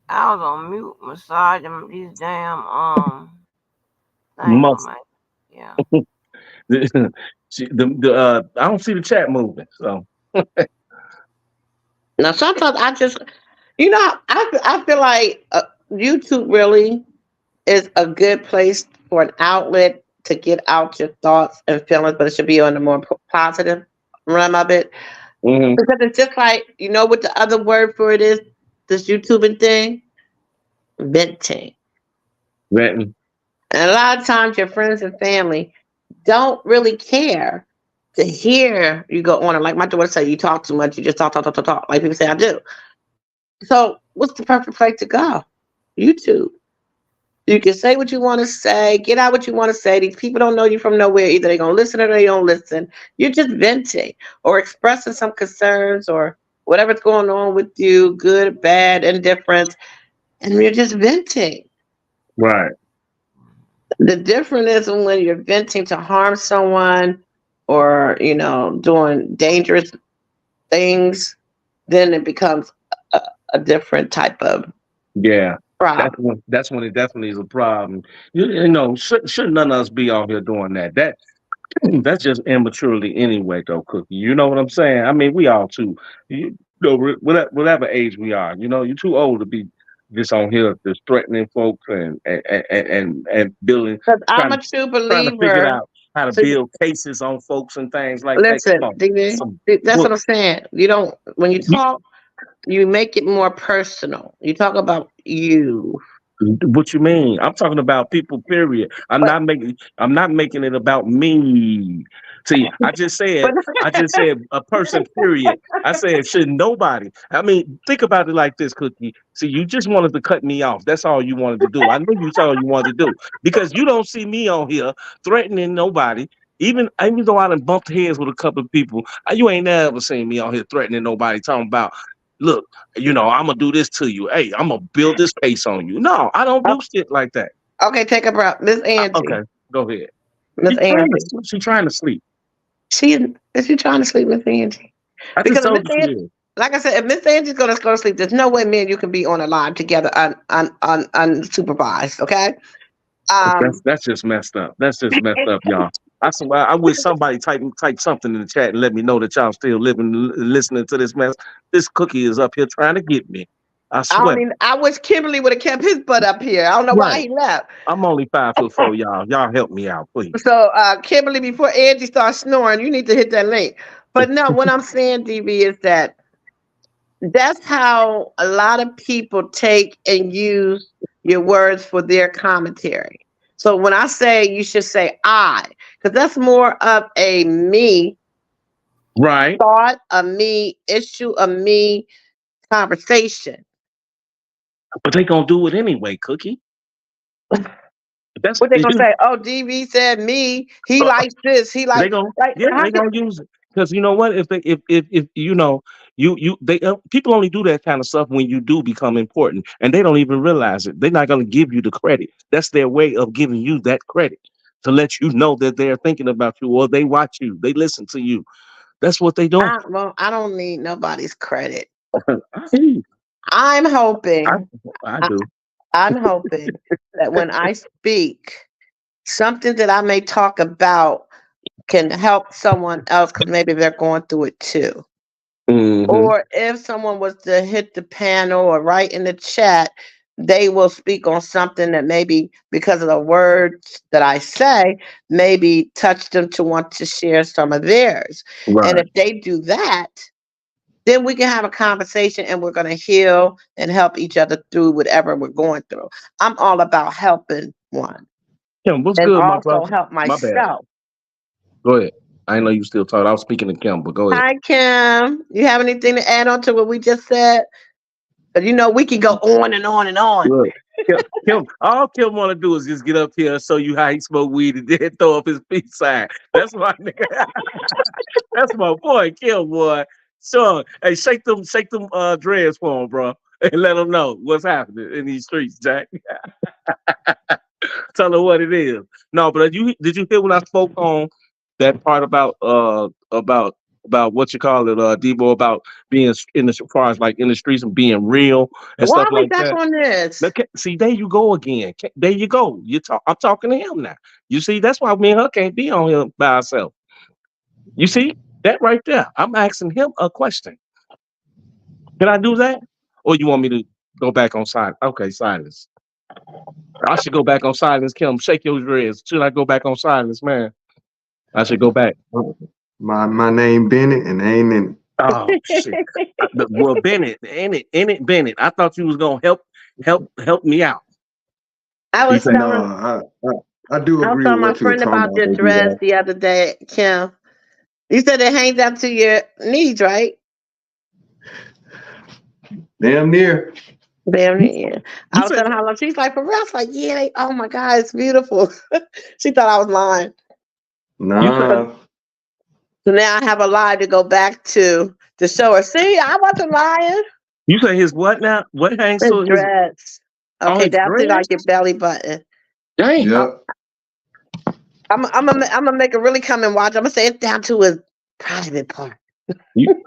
I was on mute, massaging these damn things on Must. my. Yeah. I don't see the chat moving. So Now, sometimes I feel like YouTube really is a good place for an outlet to get out your thoughts and feelings, but it should be on the more positive realm of it. mhm, Because it's just like, you know what the other word for it is, this YouTubing thing? Venting. venting. And a lot of times your friends and family don't really care to hear you go on. And like my daughter said, you talk too much, you just talk, talk, talk, talk, talk. Like people say I do. So what's the perfect place to go? YouTube. You can say what you want to say, get out what you want to say. These people don't know you from nowhere. Either they're gonna listen or they don't listen. You're just venting or expressing some concerns or whatever's going on with you, good, bad, indifference, and you're just venting. Right. The difference is when you're venting to harm someone or doing dangerous things, then it becomes a, a different type of Yeah. That's problem. when it definitely is a problem. Should none of us be out here doing that. That's just immaturely anyway, though, Cookie. You know what I'm saying? I mean, we all too. Whatever age we are, you're too old to be just on here, just threatening folks and building, Because I'm trying a to true trying to figure believer. out how to So, build cases on folks and things like that. Come listen, on, DB, some that's what book. I'm saying. You don't when you talk, you make it more personal. You talk about you. What you mean? I'm talking about people. Period. But I'm not making it about me. See, but I just said a person. Period. I said should nobody. I mean, think about it like this, Cookie. See, you just wanted to cut me off. That's all you wanted to do. I knew you saw all you wanted to do because you don't see me on here threatening nobody. Even though I done bumped heads with a couple of people, you ain't never seen me on here threatening nobody. Talking about, look, I'm gonna do this to you. Hey, I'm gonna build this case on you. No, I don't do shit like that. okay, take a breath. Miss Angie. Okay, go ahead. Miss Angie. She's trying to sleep. She is she trying to sleep, Miss Angie? I just Because if told Miss you she Angie, is. like I said, if Miss Angie's gonna go to sleep, there's no way me and you can be on a live together unsupervised. Okay. That's Um, that's just messed up. That's just messed up, y'all. Swear, I wish somebody type something in the chat and let me know that y'all still listening to this mess. This Cookie is up here trying to get me. I swear. I wish Kimberly would have kept his butt up here. I don't know why Right. he left. I'm only 5'4", y'all. Y'all help me out, please. So, Kimberly, before Angie starts snoring, you need to hit that link. But no, what I'm saying, DB, is that that's how a lot of people take and use your words for their commentary. So when I say you should say I, because that's more of a me Right. thought, a me issue, a me conversation. But they gonna do it anyway, Cookie. That's What they gonna you. say? Oh, DB said me. He likes this. He They like gonna like yeah, how they can gonna use it because you know what? If they if you know They people only do that kind of stuff when you do become important, and they don't even realize it. They're not going to give you the credit. That's their way of giving you that credit to let you know that they're thinking about you, or they watch you, they listen to you. That's what they doing. I don't need nobody's credit. I hear you. I'm I, hoping, I I, do. I'm hoping that when I speak, something that I may talk about can help someone else because maybe they're going through it too. Hmm. Or if someone was to hit the panel or write in the chat, they will speak on something that maybe because of the words that I say, maybe touch them to want to share some of theirs. And Right. if they do that, then we can have a conversation and we're going to heal and help each other through whatever we're going through. I'm all about helping one Kim, what's and good, my also brother? help My bad. myself. Go ahead. I know you still talking. I was speaking to Kim, but go ahead. Hi, Kim. You have anything to add on to what we just said? But we can go on and on and on. Look, all Kim want to do is just get up here and show you how he smoke weed and then throw up his peace sign. That's my nigga. That's my boy, Kim, boy. So, hey, shake them dreads for him, bro, and let him know what's happening in these streets, Jack. Tell her what it is. No, but did you hear when I spoke on that part about what you call it, Debo, about being in the as far as like in the streets and being real and Why stuff are we like back that? on this? Okay, see, there you go again. There you go. I'm talking to him now. You see, that's why me and her can't be on here by ourselves. You see that right there? I'm asking him a question. Can I do that, or you want me to go back on silence? Okay, silence. I should go back on silence. Kim, shake your dreads. Should I go back on silence, man? I should go back. My name Bennett and ain't in it. Oh shit. Well, Bennett, ain't it, Bennett? I thought you was gonna help me out. I He was said, No, telling I do I was agree with telling my what you were friend talking about about, your baby. dress the other day, Kim. You said it hangs down to your knees, right? Damn near. Damn yeah. you I was said telling her how long she's like, for real? I was like, yeah, oh my God, it's beautiful. She thought I was lying. you said Nah. So now I have a lie to go back to show her. See, I wasn't lying. you said his what now? What hangs His to his dress. on Okay, his down to like dreads? your belly button. Dang. Yep. I'm gonna make it really come and watch. I'm gonna say it's down to his private part. You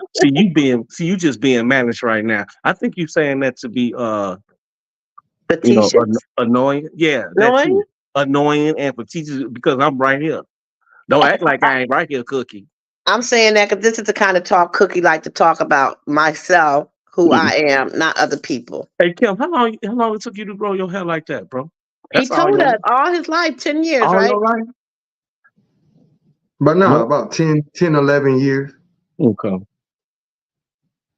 you just being managed right now. I think you saying that to be Fatitious? annoying. Yeah, that Annoying? too. Annoying and for teachers because I'm right here. Don't act like I ain't right here, Cookie. I'm saying that because this is the kind of talk Cookie like to talk about myself, who I am, not other people. Hey Kim, how long it took you to grow your hair like that, bro? He That's told us all his life, 10 years, all right? your life? But no, No. about 10, 11 years. Okay.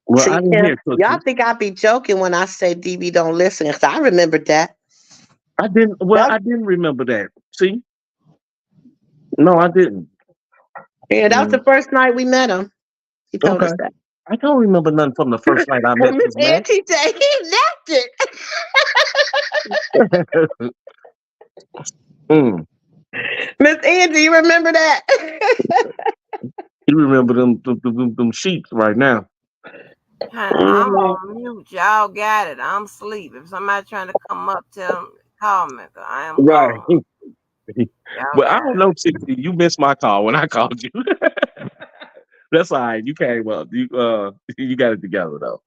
Well, See, I didn't Kim, hear y'all Cookie. think I be joking when I say DB don't listen, because I remembered that. I didn't. Well, That I didn't remember that. See, no, I didn't. yeah, that was Yeah. the first night we met him. He told Okay. us that. I don't remember nothing from the first night I Well, met Miss this man. Auntie said he left it. Mm. Miss Angie, you remember that? You remember them sheets right now? Honey, I'm Mhm. on mute. Y'all got it. I'm asleep. If somebody trying to come up, call me. 'Cause I am Right. gone. Y'all Well, I got don't it. know, Tiffany. You missed my call when I called you. That's all right. You came up. You got it together though.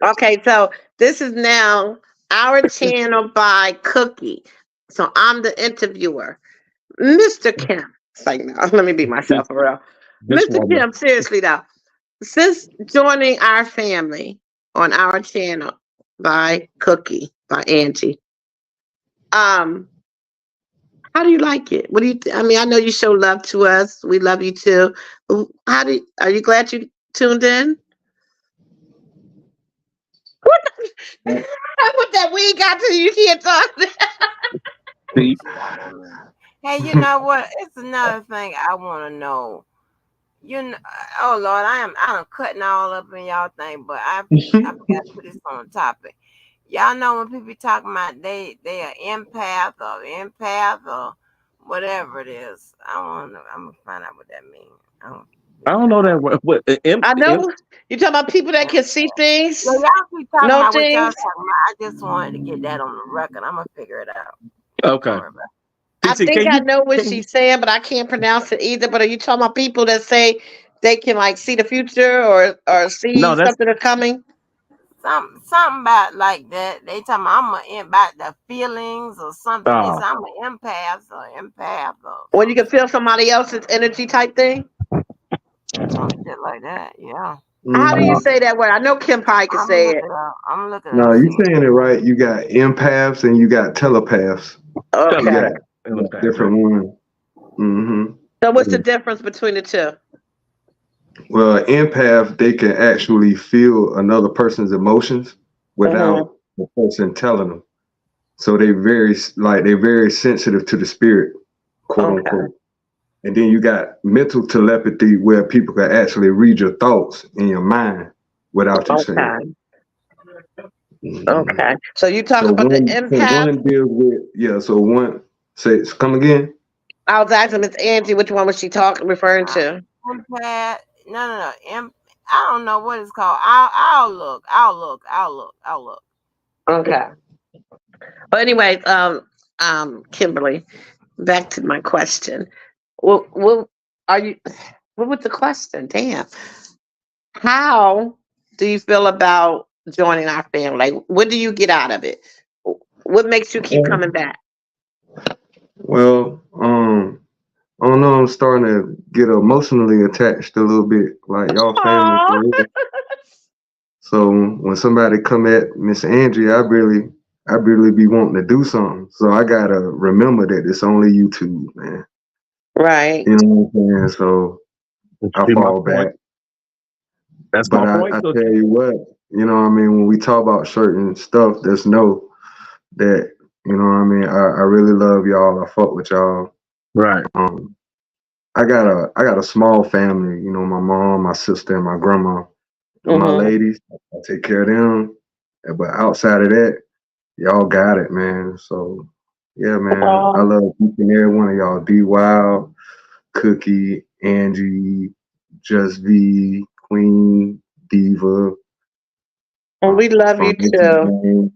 Okay, so this is now our channel by Cookie. So I'm the interviewer. Mr. Kim. It's like, no, let me be This myself for real. this Mr. woman. Kim, seriously though, since joining our family on our channel by Cookie, by Auntie, um, how do you like it? What do you? I mean, I know you show love to us. We love you too. Are you glad you tuned in? What? What that we got to you can't talk. See, Hey, you know what? It's another thing I want to know. You know, oh Lord, I'm cutting all up in y'all thing, but I forgot to put this on the topic. Y'all know when people talking about they are empath or whatever it is. I'm gonna find out what that means. I don't know that word. What I know you talking about people that can see So things, y'all keep talking know about what y'all things. talking about. I just wanted to get that on the record. I'm gonna figure it out. Don't Okay. worry about I TT, think can I you? know what Can you she's saying, but I can't pronounce it either. But are you talking about people that say they can like see the future or see no, that's something that's coming? it. Something about like that. They talking about about the feelings or something. They say oh I'm an empath or When you some can shit. feel somebody else's energy type thing. Some shit like that. Yeah. How do you Mm, say that word? I know Kim Pie can I'm gonna say look it. it up. I'm gonna look it up. no, you See. saying it right. You got empaths and you got telepaths. You Okay. got, telepath. you got Telepath. different ones. So what's the Mm. difference between the two? Well, empath, they can actually feel another person's emotions Hmm. without the person telling them. So they're very sensitive to the spirit, quote Okay. unquote. And then you got mental telepathy where people can actually read your thoughts in your mind without you saying. Okay. Mhm. Okay. So you talking So about the one empath? deals with, yeah. So one say come again. I was asking Miss Angie which one was she talking referring to? Empath. No. I don't know what it's called. I'll look. I'll look. Okay. But anyway, Kimberly, back to my question. What are you? What was the question? Damn. How do you feel about joining our family? Like, what do you get out of it? What makes you keep coming back? Well, I don't know. I'm starting to get emotionally attached a little bit, like y'all family Aw. for real. So when somebody come at Miss Angie, I really be wanting to do something. So I gotta remember that it's only YouTube, man. Right. You know what I'm saying? So You I see my fall point? back. That's But my I point, Cookie. tell you what, you know what I mean, when we talk about certain stuff, just know that, you know what I mean, I really love y'all. I fuck with y'all. Right. Um I got a small family, you know, my mom, my sister, and my grandma. And my Mm-hmm. ladies, I take care of them. But outside of that, y'all got it, man. So yeah, man. I love each and every one of y'all. D Wild, Cookie, Angie, Just V, Queen, Diva, And we love you from Making too. Game.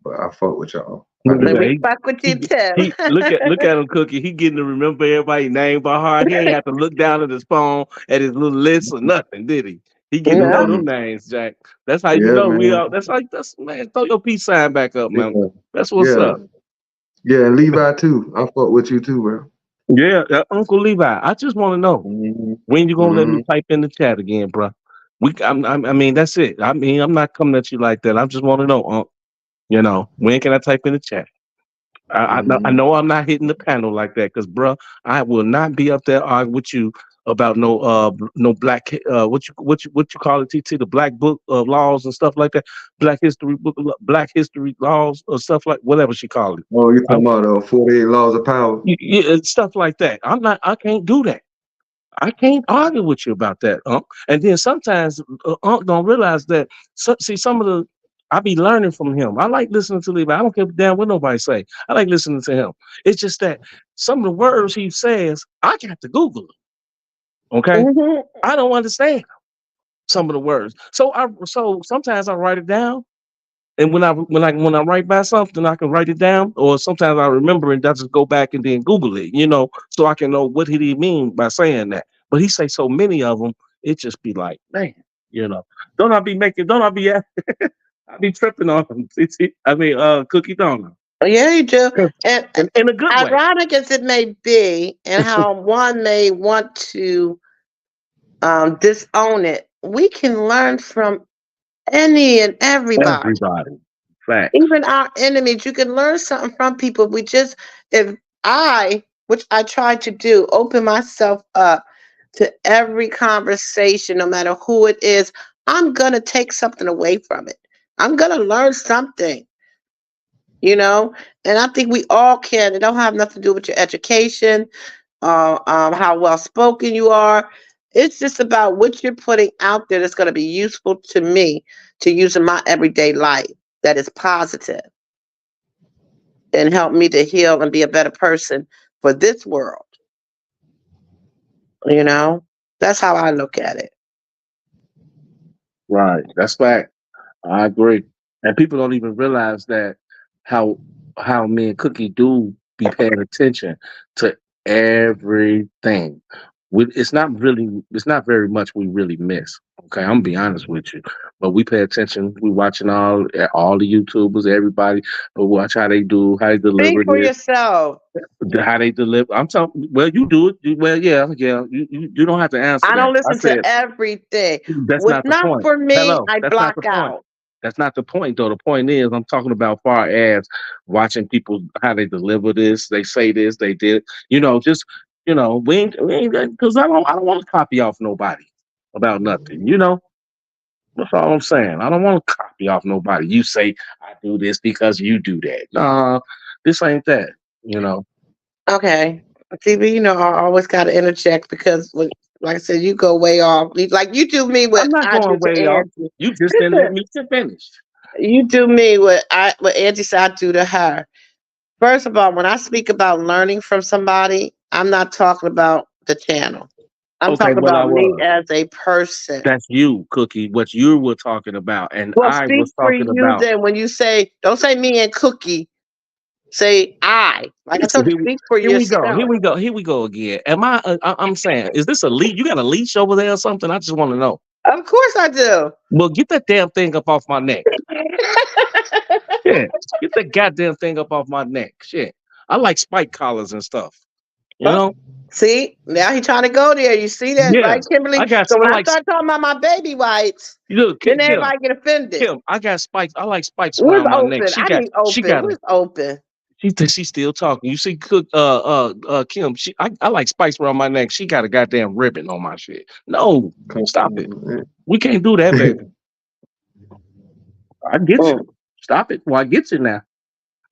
But I fuck with y'all. I Look at And do. that. we fuck with you too. He look at him, Cookie. He getting to remember everybody's name by heart. He ain't have to look down at his phone at his little list or nothing, did he? He getting to know No. them Mhm. names, Jack. That's how you Yeah, know we man. all. That's man. Throw your peace sign back up, man. Yeah. That's what's Yeah. up. Yeah, and Levi too. I fuck with you too, bro. Yeah, Uncle Levi. I just want to know Hmm. when you gonna let me Hmm. type in the chat again, bro. I mean, that's it. I mean, I'm not coming at you like that. I just want to know, when can I type in the chat? I Hmm. know I'm not hitting the panel like that because, bruh, I will not be up there arguing with you about no black what you call it, TT, the black book of laws and stuff like that, black history laws or stuff like whatever she called it. Oh, you I'm, talking about 48 laws of power? yeah, stuff like that. I can't do that. I can't argue with you about that, Unc. And then sometimes Unc don't realize that. See, some of the I be learning from him. I like listening to Levi. I don't care damn what nobody say. I like listening to him. It's just that some of the words he says, I got to Google them. Okay, Hmm. I don't understand some of the words. So sometimes I write it down, and when I write by something, I can write it down, or sometimes I remember and I just go back and then Google it, so I can know what did he mean by saying that. But he say so many of them, it just be like, man, you know. Don't I be, I be tripping on him. I mean, Cookie Donut, Yeah, you do. And in a good way. ironic as it may be, and how one may want to disown it, we can learn from any and everybody, Everybody, facts. even our enemies. You can learn something from people. If which I try to do, open myself up to every conversation, no matter who it is, I'm going to take something away from it. I'm going to learn something, you know? And I think we all can. It don't have nothing to do with your education, how well spoken you are. It's just about what you're putting out there that's going to be useful to me to use in my everyday life that is positive and help me to heal and be a better person for this world, you know? That's how I look at it. Right. That's fact. I agree. And people don't even realize that how how me and Cookie do be paying attention to everything. It's not very much we really miss. Okay, I'm gonna be honest with you. But we pay attention. We watching all the YouTubers, everybody. We watch how they do, how they Speak deliver for this, yourself. how they deliver. I'm talking. Well, you do it. Well, yeah, yeah. You don't have to answer I don't that. I listen said to everything. that's What's not the not point. for me, Hello, I that's not block the point. out. That's not the point, though. The point is, I'm talking about far as watching people how they deliver this, they say this, they did. Just we ain't because I don't want to copy off nobody about nothing. That's all I'm saying. I don't want to copy off nobody. You say I do this because you do that. No, this ain't that. You know. Okay. TV, I always got to interject because, like I said, you go way off. Like you do me I'm what not I do going to way off. Angie. You just didn't let me finish. You do me what Angie said I do to her. First of all, when I speak about learning from somebody, I'm not talking about the channel. I'm Okay, talking well I about me was. as a person. That's you, Cookie. What you were talking about, and Well, I speak was for talking you about. then when you say, don't say me and Cookie, say I. Like I So told you, speak for here we go. yourself. Here we go again. Am I? I'm saying, is this a leash? You got a leash over there or something? I just want to know. Of course I do. Well, get that damn thing up off my neck. Yeah, get that goddamn thing up off my neck. Shit, I like spike collars and stuff. You Huh? know? See, now he's trying to go there. You see that, Yeah, right, Kimberly? So I when I like. start talking about my baby whites, Look, then Kim, everybody get offended. Kim, I got spikes. I like spikes Where's around my neck. open? I need She open. got a Where's open? She's still talking. You see, Cook, Kim. I like spice around my neck. She got a goddamn ribbon on my shit. No, Come stop it. on, We can't do that, baby. man. I get Mm. you. Stop it. Well, I get you now.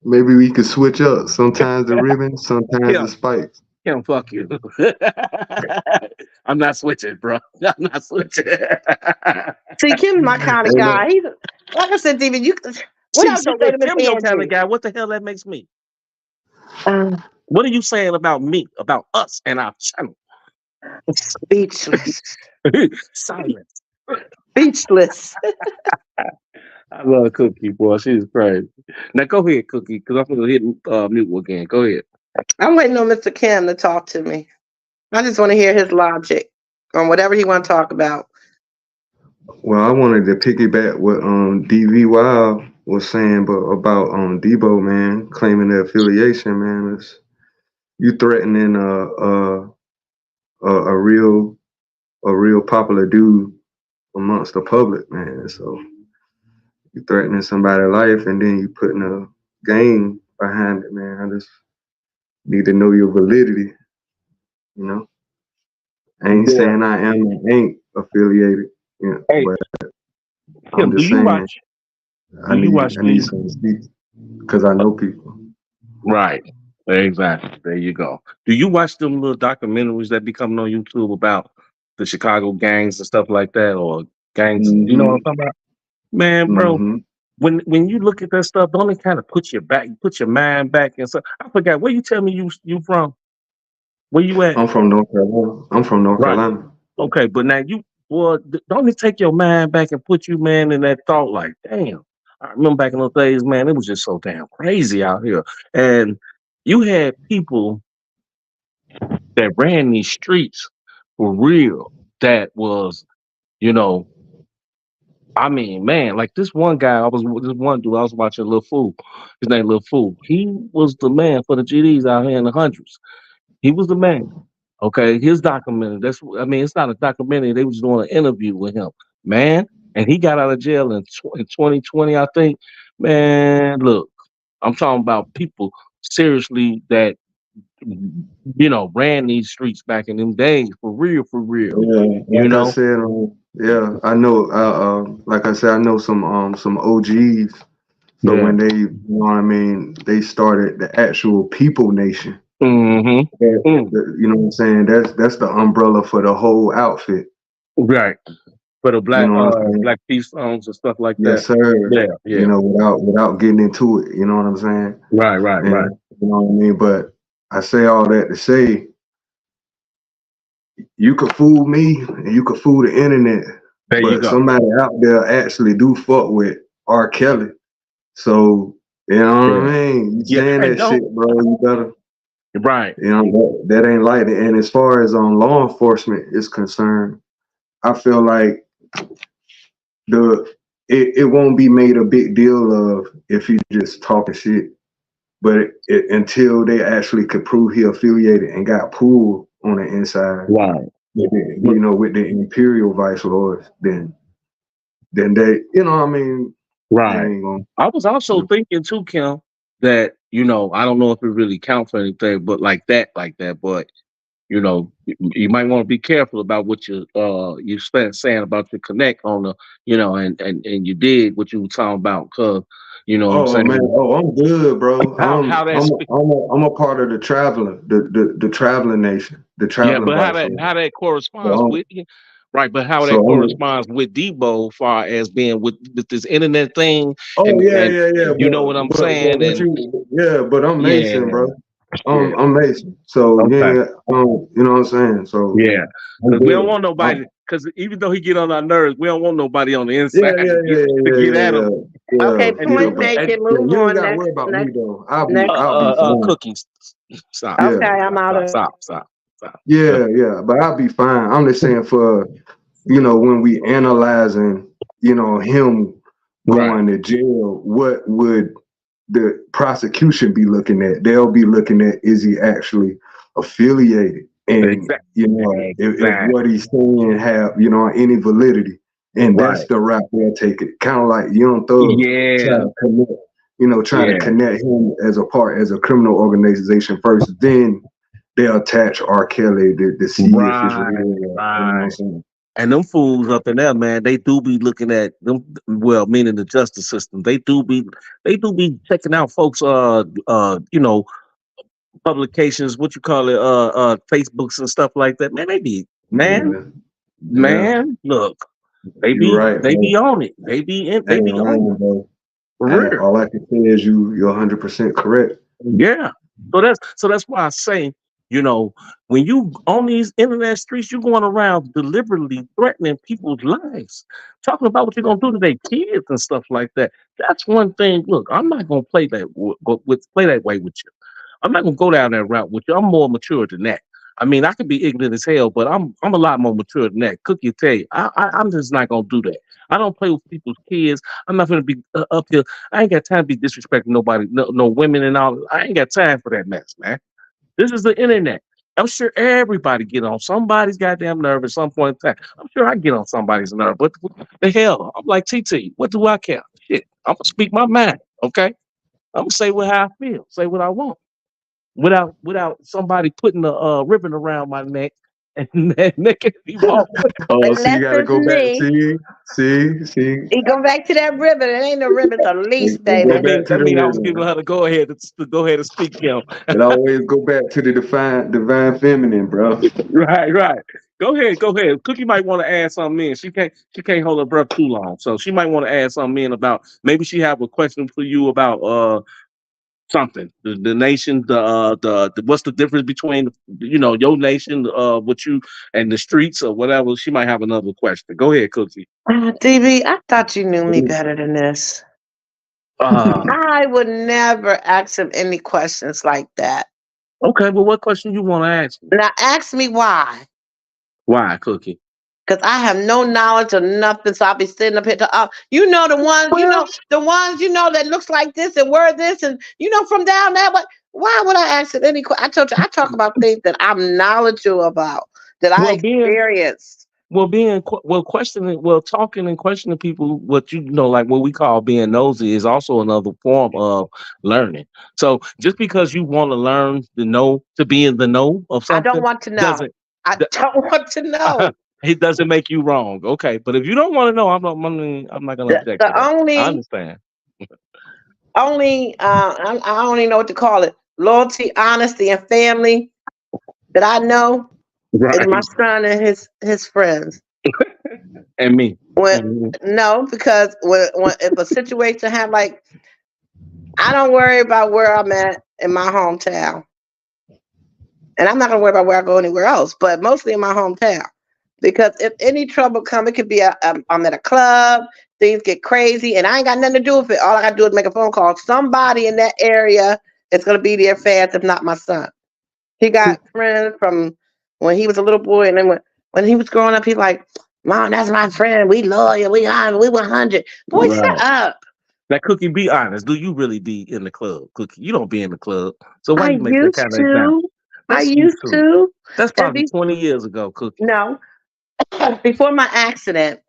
Maybe we could switch up. Sometimes the ribbon, sometimes the Kim, spikes. Kim, fuck you. I'm not switching, bro. I'm not switching. See, Kim's my kind of Hey, look, guy. He's like I said, David. What See, else you so say if to Miss Kim your kind of Angie? guy, what the hell that makes me? Uh, What are you saying about me, about us and our channel? Speechless. Silence. Speechless. I love Cookie, boy. She's crazy. Now go ahead, Cookie, because I'm gonna hit mute again. Go ahead. I'm waiting on Mr. Kim to talk to me. I just want to hear his logic on whatever he want to talk about. well, I wanted to piggyback what DV Wild was saying, but about Debo, man, claiming the affiliation, man. You threatening a real popular dude amongst the public, man. So you threatening somebody's life, and then you putting a game behind it, man. I just need to know your validity. You know, I ain't Yeah. saying I am and ain't affiliated, Hey, but I'm Kim, just saying do you watch I need these? some speech because I know people. Right. Exactly. There you go. Do you watch them little documentaries that be coming on YouTube about the Chicago gangs and stuff like that, or gangs? You know what I'm Mm-hmm. talking about? Man, bro, Mm-hmm. when you look at that stuff, don't it kind of put your mind back and stuff? I forgot where you tell me you from. Where you at? I'm from North Carolina. I'm from North Right. Carolina. Okay, but now don't it take your mind back and put you, man, in that thought like, damn. I remember back in those days, man, it was just so damn crazy out here. And you had people that ran these streets for real that was, you know, I mean, man, like this one guy, this one dude I was watching Lil Fool. His name Lil Fool. He was the man for the GDs out here in the hundreds. He was the man. Okay, his documentary. It's not a documentary. They was doing an interview with him, man, and he got out of jail in 2020, I think. Man, look, I'm talking about people seriously that ran these streets back in them days for real, for real. Yeah, You like I know, said, yeah, I know. Like I said, I know some OGs. So yeah. when they, you know what I mean, they started the actual People Nation. Mm-hmm. You know what I'm saying? That's the umbrella for the whole outfit. Right. For the You know what I'm saying? black peace songs and stuff like that. Yes, sir. Yeah, You yeah. know, without getting into it. You know what I'm saying? Right, right, And right. you know what I mean. But I say all that to say, you could fool me and you could fool the internet, There you but go. somebody out there actually do fuck with R. Kelly. So you know what Yeah. I mean? You Yeah. saying And that shit, don't bro? You better. right. You know that ain't like it. And as far as law enforcement is concerned, I feel like the it won't be made a big deal of if he just talking shit, but until they actually could prove he affiliated and got pulled on the inside, Right. But with the imperial vice lords, then they, I mean, they right. ain't gonna. I was also thinking too, Kim, that I don't know if it really counts for anything, but like that. But you might want to be careful about what you spent saying about your connect on the, and you did what you were talking about, cause what I'm Oh man, saying. I'm good, bro. How that I'm a part of the traveler, the traveling nation, the yeah, traveling but vice lord. how that corresponds So with right, but how that so corresponds with Debo, far as being with this internet thing, oh and yeah, and yeah, yeah. you know what I'm But saying, what and you yeah, but I'm yeah, Mason, bro. yeah, I'm Mason. So okay. yeah, you know what I'm saying. So Yeah, I'm because we don't good. want nobody. Because even though he get on our nerves, we don't want nobody on the Yeah, inside yeah, to yeah, yeah, get at yeah, him. yeah, Okay, And yeah. point But taken. yeah, Move you ain't on. got to worry about me Next, though. next. I'll be fine. cookies. Stop, Okay, Yeah, I'm out of. stop. yeah, yeah. But I'll be fine. I'm just saying for when we analyzing, him Right, going to jail, what would the prosecution be looking at? They'll be looking at, is he actually affiliated? And, if exactly. what he's saying have, any validity. And that's Right. the route they'll take it. Kind of like Young Thug try Yeah, to connect, try to yeah, connect him as a criminal organization first, then they'll attach R. Kelly to see if it's right, real. You know what I'm right. saying? And them fools up in there, man, they do be looking at them. Well, meaning the justice system, they do be checking out folks. Publications, what you call it, Facebooks and stuff like that. Man, they be man, Yeah, yeah. man. Look, they You're be right, they bro. be on it. They be in, I they ain't be on it lying, bro. for real. All I can say is you're 100% correct. Yeah. So that's why I say, you know, when you on these internet streets, you going around deliberately threatening people's lives, talking about what you're gonna do to their kids and stuff like that. That's one thing. Look, I'm not gonna play play that way with you. I'm not gonna go down that route with you. I'm more mature than that. I mean, I could be ignorant as hell, but I'm a lot more mature than that. Cookie will tell you, I'm just not gonna do that. I don't play with people's kids. I'm not gonna be up here. I ain't got time to be disrespecting nobody, no women and all. I ain't got time for that mess, man. This is the internet. I'm sure everybody get on somebody's goddamn nerve at some point in time. I'm sure I get on somebody's nerve, but the hell, I'm like TT. What do I care? Shit, I'm gonna speak my mind. Okay, I'm gonna say how I feel, say what I want without somebody putting a ribbon around my neck and, and making me walk. Oh, But so you got to listen go to back. me. See. You go back to that ribbon. It ain't no ribbon, it's a leash, Go That baby. mean back to that the mean I was giving rhythm. her to go ahead to go ahead and speak, yo. It always go back to the divine feminine, bro. Right. Go ahead. Cookie might want to add something in. She can't hold her breath too long, so she might want to add something in about maybe she have a question for you about something. The nation, the what's the difference between your nation, what you and the streets or whatever. She might have another question. Go ahead, Cookie. DB, I thought you knew me better than this. Uh I would never ask him any questions like that. okay. Well, what question you want to ask me? Now ask me why. Why, Cookie? Because I have no knowledge of nothing. So I'll be sitting up here to the ones, Well, that looks like this and word this and from down there. But why would I ask him any question? I told you I talk about things that I'm knowledgeable about, that I well, being experienced. questioning, talking and questioning people, what like what we call being nosy is also another form of learning. So just because you want to learn the know to be in the know of I don't something want to know. doesn't I don't want to know. it doesn't make you wrong. Okay, but if you don't want to know, I'm not gonna The, object to the that. I only understand. I don't even know what to call it. Loyalty, honesty, and family that I know is my Right. son and his friends. And me. When Mhm. no, because when if a situation have like I don't worry about where I'm at in my hometown. And I'm not gonna worry about where I go anywhere else, but mostly in my hometown. Because if any trouble come, it could be I'm at a club, things get crazy, and I ain't got nothing to do with it. All I gotta do is make a phone call. Somebody in that area is gonna be there fast, if not my son. He got friends from when he was a little boy, and then when he was growing up, he's like, "Mom, that's my friend. We loyal. We 100." Boy, shut Right. up. Now, Cookie, be honest. Do you really be in the club, Cookie? You don't be in the club. So why I you make that used kind of example? to. I That's you used too. to. That's And probably 20 years ago, Cookie. no, before my accident,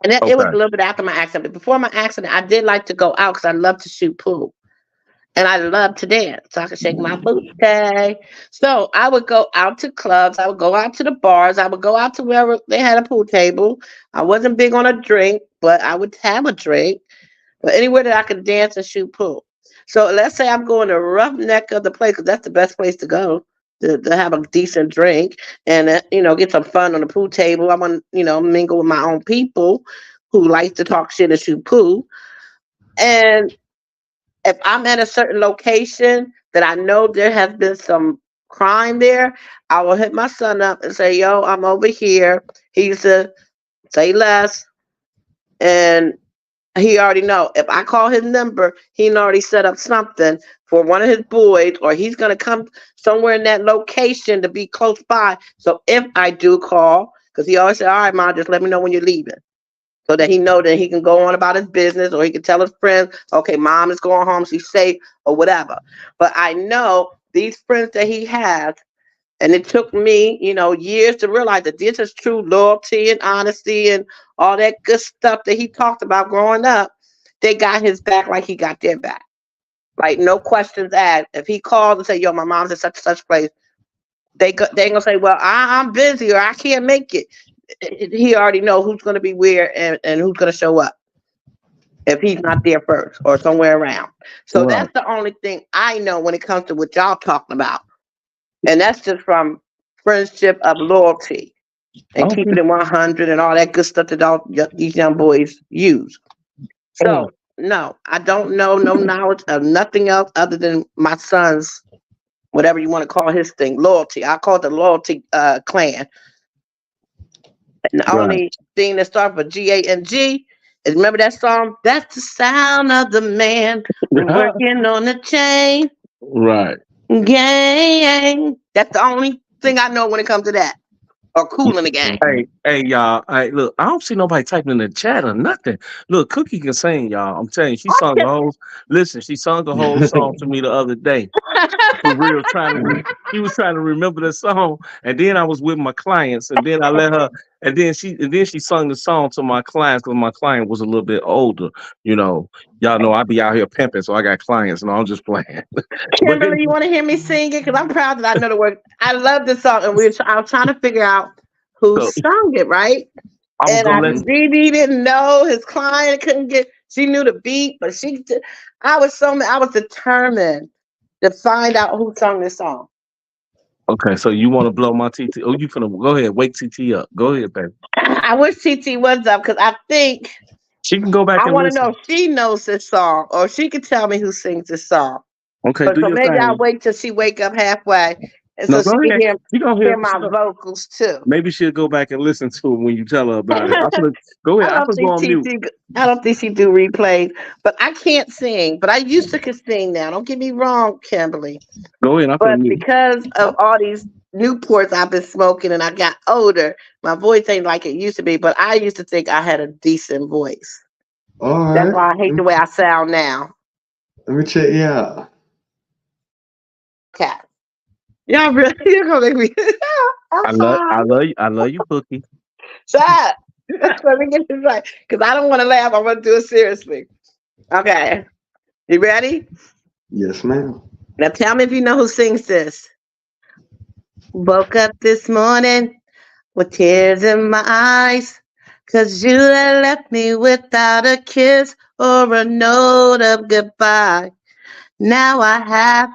and it was Okay. a little bit after my accident, but before my accident, I did like to go out because I love to shoot pool. And I love to dance. So I could shake my booty. So I would go out to clubs. I would go out to the bars. I would go out to wherever they had a pool table. I wasn't big on a drink, but I would have a drink. But anywhere that I could dance and shoot pool. So let's say I'm going to roughneck of the place because that's the best place to go to have a decent drink and get some fun on the pool table. I want mingle with my own people who like to talk shit and shoot pool. And if I'm at a certain location that I know there has been some crime there, I will hit my son up and say, "Yo, I'm over here." He used to say less, and he already know. If I call his number, he already set up something for one of his boys, or he's gonna come somewhere in that location to be close by. So if I do call, because he always say, "All right, Mom, just let me know when you're leaving." So that he know that he can go on about his business, or he can tell his friends, okay, Mom is going home, she's safe, or whatever. But I know these friends that he has, and it took me, years to realize that this is true loyalty and honesty and all that good stuff that he talked about growing up. They got his back like he got their back. Like no questions asked. If he called and said, "Yo, my mom's at such and such place," they ain't gonna say, "Well, I'm busy or I can't make it." He already know who's gonna be where and who's gonna show up if he's not there first or somewhere around. So Right. that's the only thing I know when it comes to what y'all talking about. And that's just from friendship of loyalty and Okay. keeping it 100 and all that good stuff that all these young boys use. Mm. So no, I don't know no knowledge of nothing else other than my son's, whatever you want to call his thing, loyalty. I call it the loyalty clan. And the Right. only thing that starts with GANG is, remember that song? That's the sound of the man working on the chain Right. gang. That's the only thing I know when it comes to that. Or Cool in the Gang. Hey, y'all. Hey, look, I don't see nobody typing in the chat or nothing. Look, Cookie can sing, y'all. I'm telling you, she sung a whole. Listen, she sung a whole song to me the other day. For real, she was trying to remember the song, and then I was with my clients, and then I let her, and then she sung the song to my clients because my client was a little bit older. You know, y'all know I be out here pimping, so I got clients, and I'm just playing. But then, Kimberly, you want to hear me sing it? Because I'm proud that I know the words. I love this song, and I was trying to figure out who so sung it, right? I was And gonna I let. Dee didn't know, his client couldn't get. She knew the beat, but I was determined to find out who sung this song. Okay, so you want to blow my TT? Oh, you finna go ahead, wake TT up. Go ahead, baby. I wish TT was up because I think She can go back I and want to know listen. if she knows this song or she can tell me who sings this song. Okay, But do so your maybe I'll thing. wait till she wake up halfway, and No, so she go can ahead. She gonna hear hear. my vocals too. Maybe she'll go back and listen to it when you tell her about it. I Go ahead. I don't can go think on mute. TT. I don't think she do replays, but I can't sing. But I used to could sing now. Don't get me wrong, Kimberly. Go ahead. I'm But finna mute. because of all these Newports I've been smoking and I got older, my voice ain't like it used to be. But I used to think I had a decent voice. All That's right. why I hate the way I sound now. Let me check you out. Cat. Y'all really you're gonna make me I'm I sorry. love you. I love you, Cookie. Shut up. Let me get this right. Because I don't want to laugh. I want to do it seriously. Okay. You ready? Yes, ma'am. Now tell me if you know who sings this. Woke up this morning with tears in my eyes. Cause you had left me without a kiss or a note of goodbye. Now I have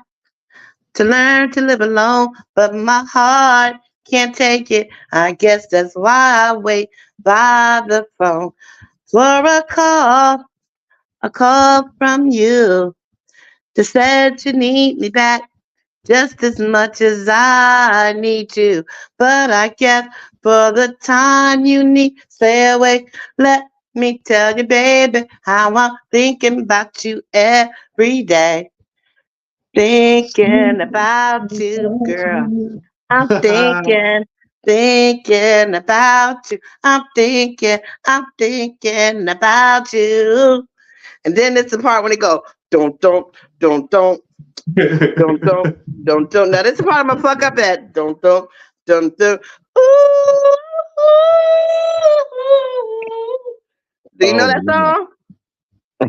to learn to live alone, but my heart can't take it. I guess that's why I wait by the phone for a call from you. Just said you need me back. just as much as I need you. But I guess for the time you need, stay awake. Let me tell you, baby, how I'm thinking about you every day. Thinking about you, girl. I'm thinking about you. I'm thinking about you. And then it's the part when it go, don't, don't, don't, don't, don't. Now this is the part I'm gonna fuck up at. Don't. Ooh. Do you know Oh that Lord. song?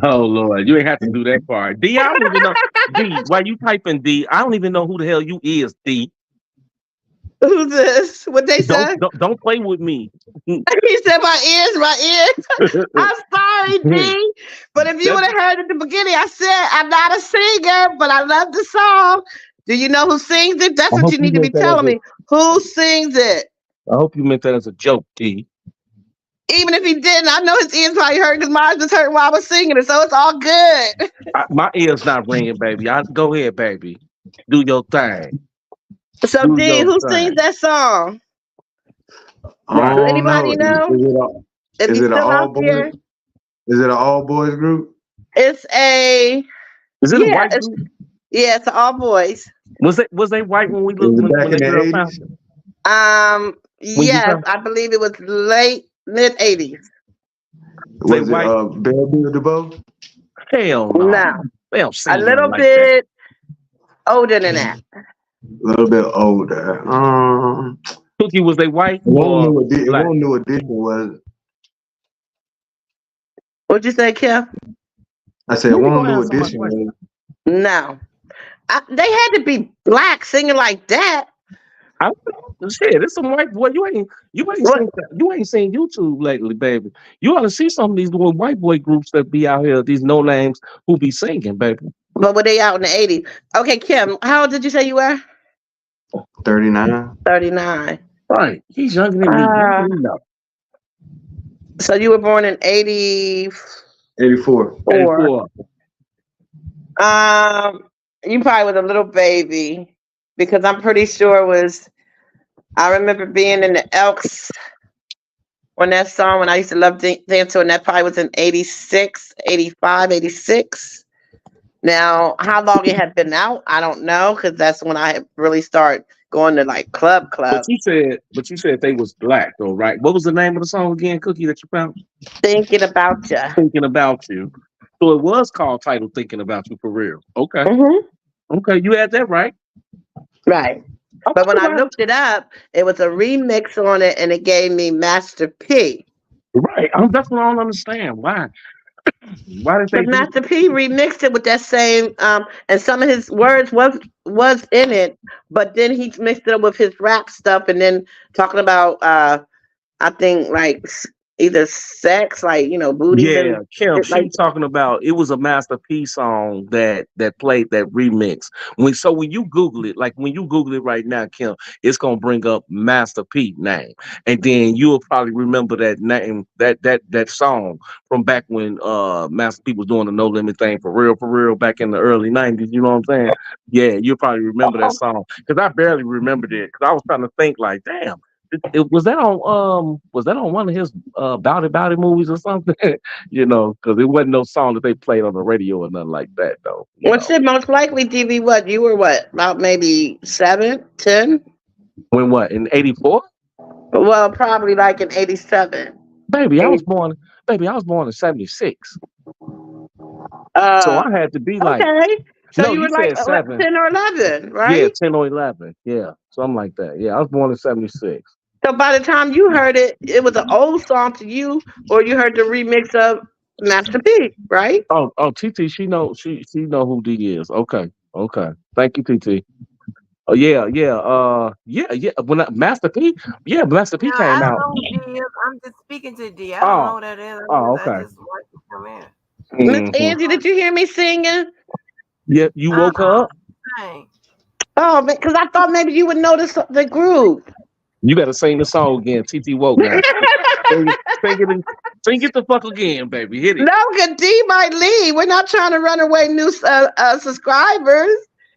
Oh Lord. You ain't have to do that part. D, I don't even know. D, why you typing D? I don't even know who the hell you is, D. Who's this? What they Don't say? don't, don't play with me. He said my ears. I'm sorry, D. But if you would That's, have heard at the beginning, I said I'm not a singer, but I love the song. Do you know who sings it? That's I what hope you you need to be meant that as telling me. Who sings it? I hope you meant that as a joke, D. Even if he didn't, I know his ears probably hurt because mine was hurt while I was singing it, so it's all good. My ear's not ringing, baby. Go ahead, baby. Do your thing. So, Do D, your who sings thing. that song? I Right. Do don't know. anybody know? If Is he's it an still all out boys? there, Is it an all boys group? it's a Is it a yeah, white group? it's all boys. Was they white when we looked Was it back when in that the girl found 80s? it? When you Yes, found I believe it was late mid '80s. they Was it white? Bell Bill DeVoe? Hell no. No, They don't a sing nothing little like that. bit older than that. A little bit older. Cookie, was they white or It black? won't new edition was it? What'd you say, Kim? I said When you one gonna new have somebody edition white? was No, they had to be black singing like that. I don't know. Shit, it's some white boy. What? You ain't seen YouTube lately, baby. You ought to see some of these little white boy groups that be out here, these no names who be singing, baby. But were they out in the '80s? Okay, Kim, how old did you say you were? 39. 39. Right. He's younger than me. How do Uh, you know? so you were born in '84. 84. Um, you probably was a little baby because I'm pretty sure it was. I remember being in the Elks when that song, when I used to love dancing, and that probably was in '86, '85, '86. Now, how long it had been out, I don't know, because that's when I really started going to like club, But you said they was black though, right? What was the name of the song again, Cookie, that you found? thinking about you. Thinking About You. So it was called title Thinking About You for real. Okay. Hmm. Okay, you had that right. Right. I But when wonder I why. looked it up, it was a remix on it, and it gave me Master P. Right. That's what I don't understand. Why? Why did they Because do Master P remixed it with that same, and some of his words was in it, but then he mixed it up with his rap stuff, and then talking about, I think like either sex, like booties Yeah, and Kim, shit like. she talking about it was a Master P song that played that remix. When you Google it, like when you Google it right now, Kim, it's gonna bring up Master P name. And then you'll probably remember that name, that song from back when Master P was doing the No Limit thing for real back in the early 90s, you know what I'm saying? Yeah, you'll probably remember that song. Cause I barely remembered it because I was trying to think like, damn. Was that on one of his Bout It movies or something? Because it wasn't no song that they played on the radio or nothing like that though. Well, shit, most likely, DB, what you were, what, about maybe 7, 10? When what, in 84? Well, probably like in '87. Baby, I 80, was born in 76. So uh, I had to be like, okay. So no, you you were like said 7. 10 or 11, Yeah, right? 10 or 11. Yeah, something like that. Yeah, I was born in 76. So by the time you heard it, it was an old song to you, or you heard the remix of Master P, right? Oh, TT, she know who D is. Okay, okay. Thank you, TT. Oh yeah. Master P, yeah, Master P No, I came don't out. know who D is. I'm just speaking to D. I don't know Oh, who that is. oh, I okay. just want to come in. Miss Hmm. Angie, did you hear me singing? Yeah, you woke her up. Dang. Oh, because I thought maybe you would notice the group. You got to sing the song again. TT woke now. Sing it, sing it, sing it the fuck again, baby. Hit it. No, because D might leave. We're not trying to run away new subscribers.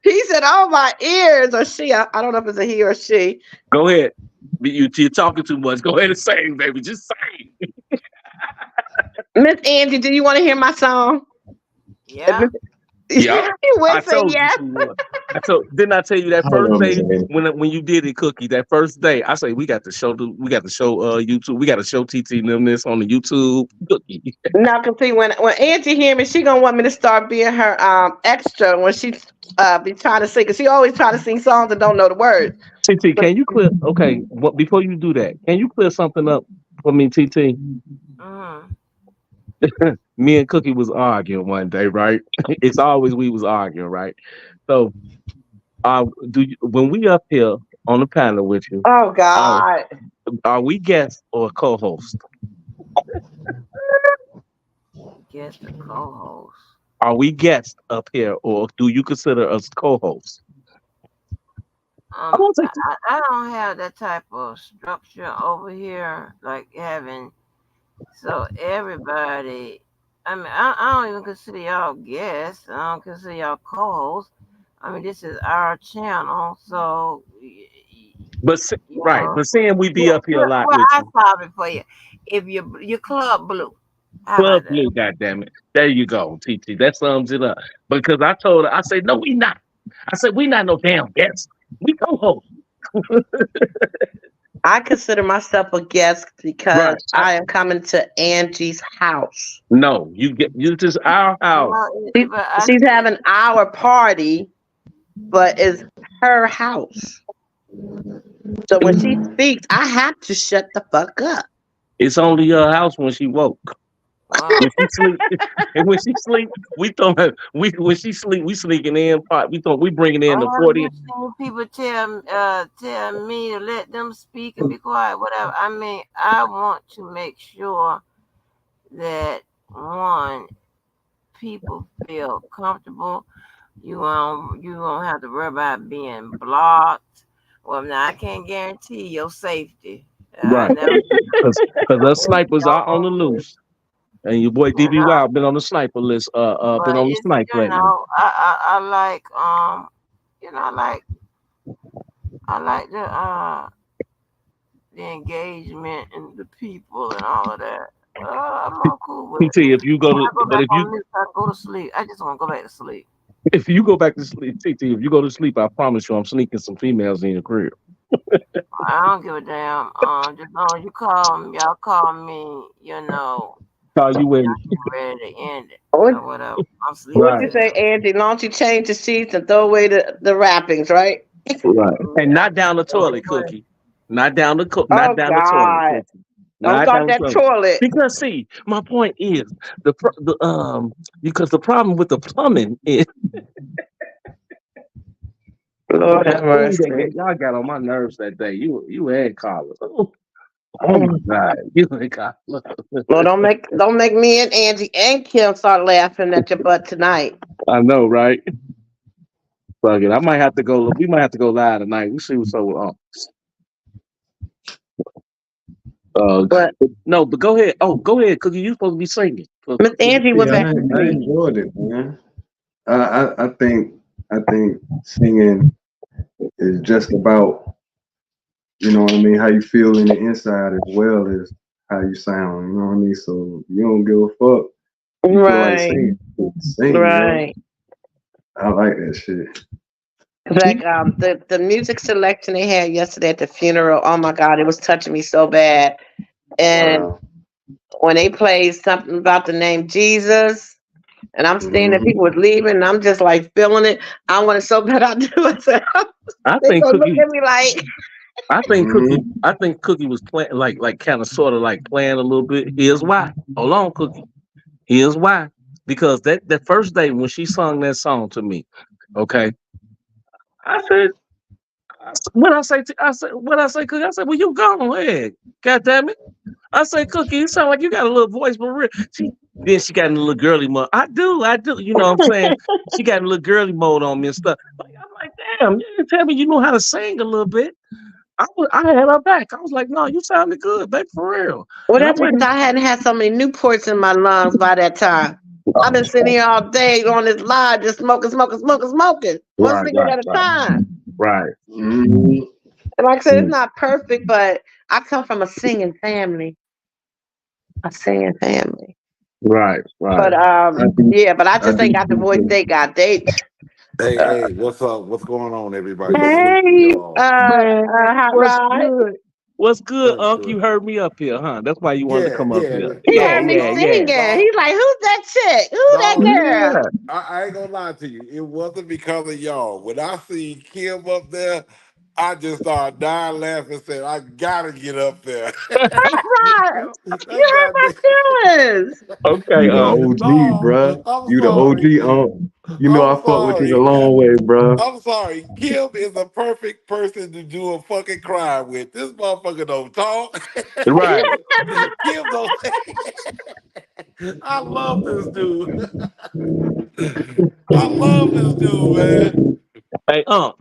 He said, "Oh my ears," or she. I don't know if it's a he or she. Go ahead. You're talking too much. Go ahead and sing, baby. Just sing. Miss Angie, do you want to hear my song? Yeah. Yeah, You would I say told you yes. she was. Didn't I tell you that Hold first on, Miss day Annie. when you did it, Cookie? That first day, I say we got to show YouTube. We got to show TT and them this on the YouTube. Cookie. Now, cause see, when Angie hear me, she gonna want me to start being her extra when she be trying to sing. Cause she always try to sing songs and don't know the words. TT, can you clear? Okay, before you do that, can you clear something up for me, TT? Mm-hmm. Me and Cookie was arguing one day, right? It's always we was arguing, right? So, when we up here on the panel with you, Oh are God. are we guests or co-host? Guess the co-host. Are we guests up here, or do you consider us co-hosts? I won't say I don't have that type of structure over here, like having so everybody. I mean, I don't even consider y'all guests. I don't consider y'all co-hosts. I mean, this is our channel, so you right, know. but saying we be Yeah, up here a lot well, with I you. solve it for you. If you Club Blue, how Club about that? Blue, goddamn it. There you go, TT. That sums it up. Because I told her, I said, no, we not. I said, we not no damn guests. We co-hosts. I consider myself a guest because Right. I am coming to Angie's house. No, you just our house. Well, She, but I she's said, having our party, but it's her house. So when she speaks, I have to shut the fuck up. It's only her house when she woke. well, When she sleep, and when she sleep, we throw her. We when she sleep, we sneaking in. We bringing in the have 40. you seen people tell me to let them speak and be quiet, whatever? I mean, I want to make sure that one people feel comfortable. You won't have to worry about being blocked. Well, now I can't guarantee your safety. I Right. never, Because us snipers are on the know, loose. And your boy you DB know. Wild been on the sniper list. Been But on the it's snipe lately. I like I like the engagement and the people and all of that. I'm all cool with it. PT, if you go When to, I go but back on this, I go to sleep. I just want to go back to sleep. if you go back to sleep, TT, if you go to sleep, I promise you, I'm sneaking some females in your crib. I don't give a damn. Just long as y'all call me. Call you When in. I get ready to end it What or whatever. I'm sleeping would you Right. till then. say, Angie? Don't you change the sheets and throw away the wrappings, right? Right. And Yeah, not down the so toilet, Cookie. Not Oh down the toilet, God. Cookie. Don't Not start down the that toilet. toilet. Because see, my point is because the problem with the plumbing is Lord have mercy. y'all got on my nerves that day. You and Carla. Oh my God. You and Carla. Well, don't make me and Angie and Kim start laughing at your butt tonight. I know, right? Fuck it. I might have to go. We might have to go live tonight. We see what's up with uh But no, but go ahead. Oh, go ahead, Cookie. You supposed to be singing. Miss Angie went Yeah, back to I sleep. enjoyed it, man. I think singing is just about, you know what I mean, how you feel in the inside as well as how you sound. You know what I mean? So you don't give a fuck. You feel like Right, singing, sing, bro. right. I like that shit. Like the music selection they had yesterday at the funeral. Oh my God, it was touching me so bad. And Wow. when they played something about the name Jesus, and I'm seeing that Hmm. people was leaving, and I'm just like feeling it. I want it so bad I do it. So I they think gonna look Cookie at me like, Hmm. I think Cookie was playing like kind of sort of like playing a little bit. Here's why. Hold on, Cookie. Here's why. Because that first day when she sung that song to me, okay, I said, what I say, Cookie? I said, well, you go ahead. God damn it. I say, Cookie, you sound like you got a little voice, but real. She got in a little girly mode. I do. You know what I'm saying? She got in a little girly mode on me and stuff. Like, I'm like, damn, you didn't tell me you know how to sing a little bit. I had her back. I was like, no, you sounded good, baby, for real. well, And I that's went, because I hadn't had so many Newports in my lungs by that time. I've been sitting here all day on this live, just smoking, smoking, smoking, smoking. One Right, cigarette right, at a right, time. right. And like I said, it's Mm. not perfect, but I come from a singing family. A singing family. Right, right. But yeah, but I I just ain't got the voice do. they got. They Hey, uh, hey, what's up? What's going on, everybody? Salute to hey, y'all. hot What's rod. good? What's good, That's Unc? good. You heard me up here, huh? That's why you wanted to Yeah, come up yeah. here. He Yeah, heard me yeah, No, yeah. singing. no, He's like, who's that chick? Who that no. girl? Yeah. I ain't gonna lie to you. It wasn't because of y'all. When I see Kim up there, I just started dying laughing and said, I gotta get up there. Right. You That hurt goddamn. my feelings. Okay, You the OG, No, bruh. I'm You the sorry. OG. You know I I'm fuck with you the sorry. long way, bruh. I'm sorry. Kim is the perfect person to do a fucking crime with. This motherfucker don't talk. right. Kim don't. I love this dude. I love this dude, man. Hey, Unc.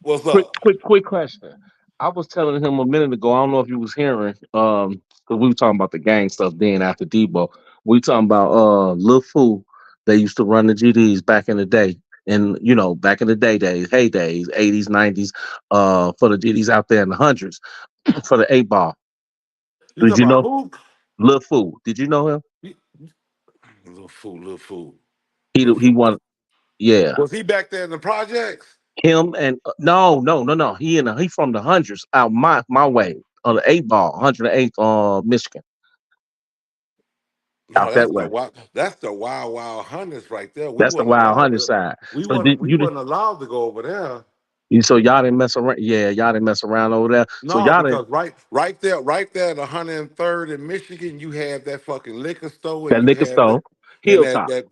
What's Quick, up? quick question. I was telling him a minute ago. I don't know if you was hearing. Because we were talking about the gang stuff. Then after Debo, we talking about Lil Fu. They used to run the GDs back in the day, and back in the days, heydays, 80s, 90s. For the GDs out there in the hundreds for the 8 ball. You Did talking you about know who? Lil Fu? Did you know him? Little fool, little fool, little He fool. won. Yeah, Was he back there in the projects? him and no. He from the hundreds out my way on the 8 ball, 108 Michigan No, out that way. that's the wild wild hundreds right there. We That's the wasn't wild allowed hundred to. side. We So wasn't. We wasn't allowed to go over there. so y'all didn't mess around. Yeah, y'all didn't mess around over there. So No, y'all didn't because right there at 103rd in Michigan, you have that fucking liquor store, and that you liquor have store, and Hilltop. that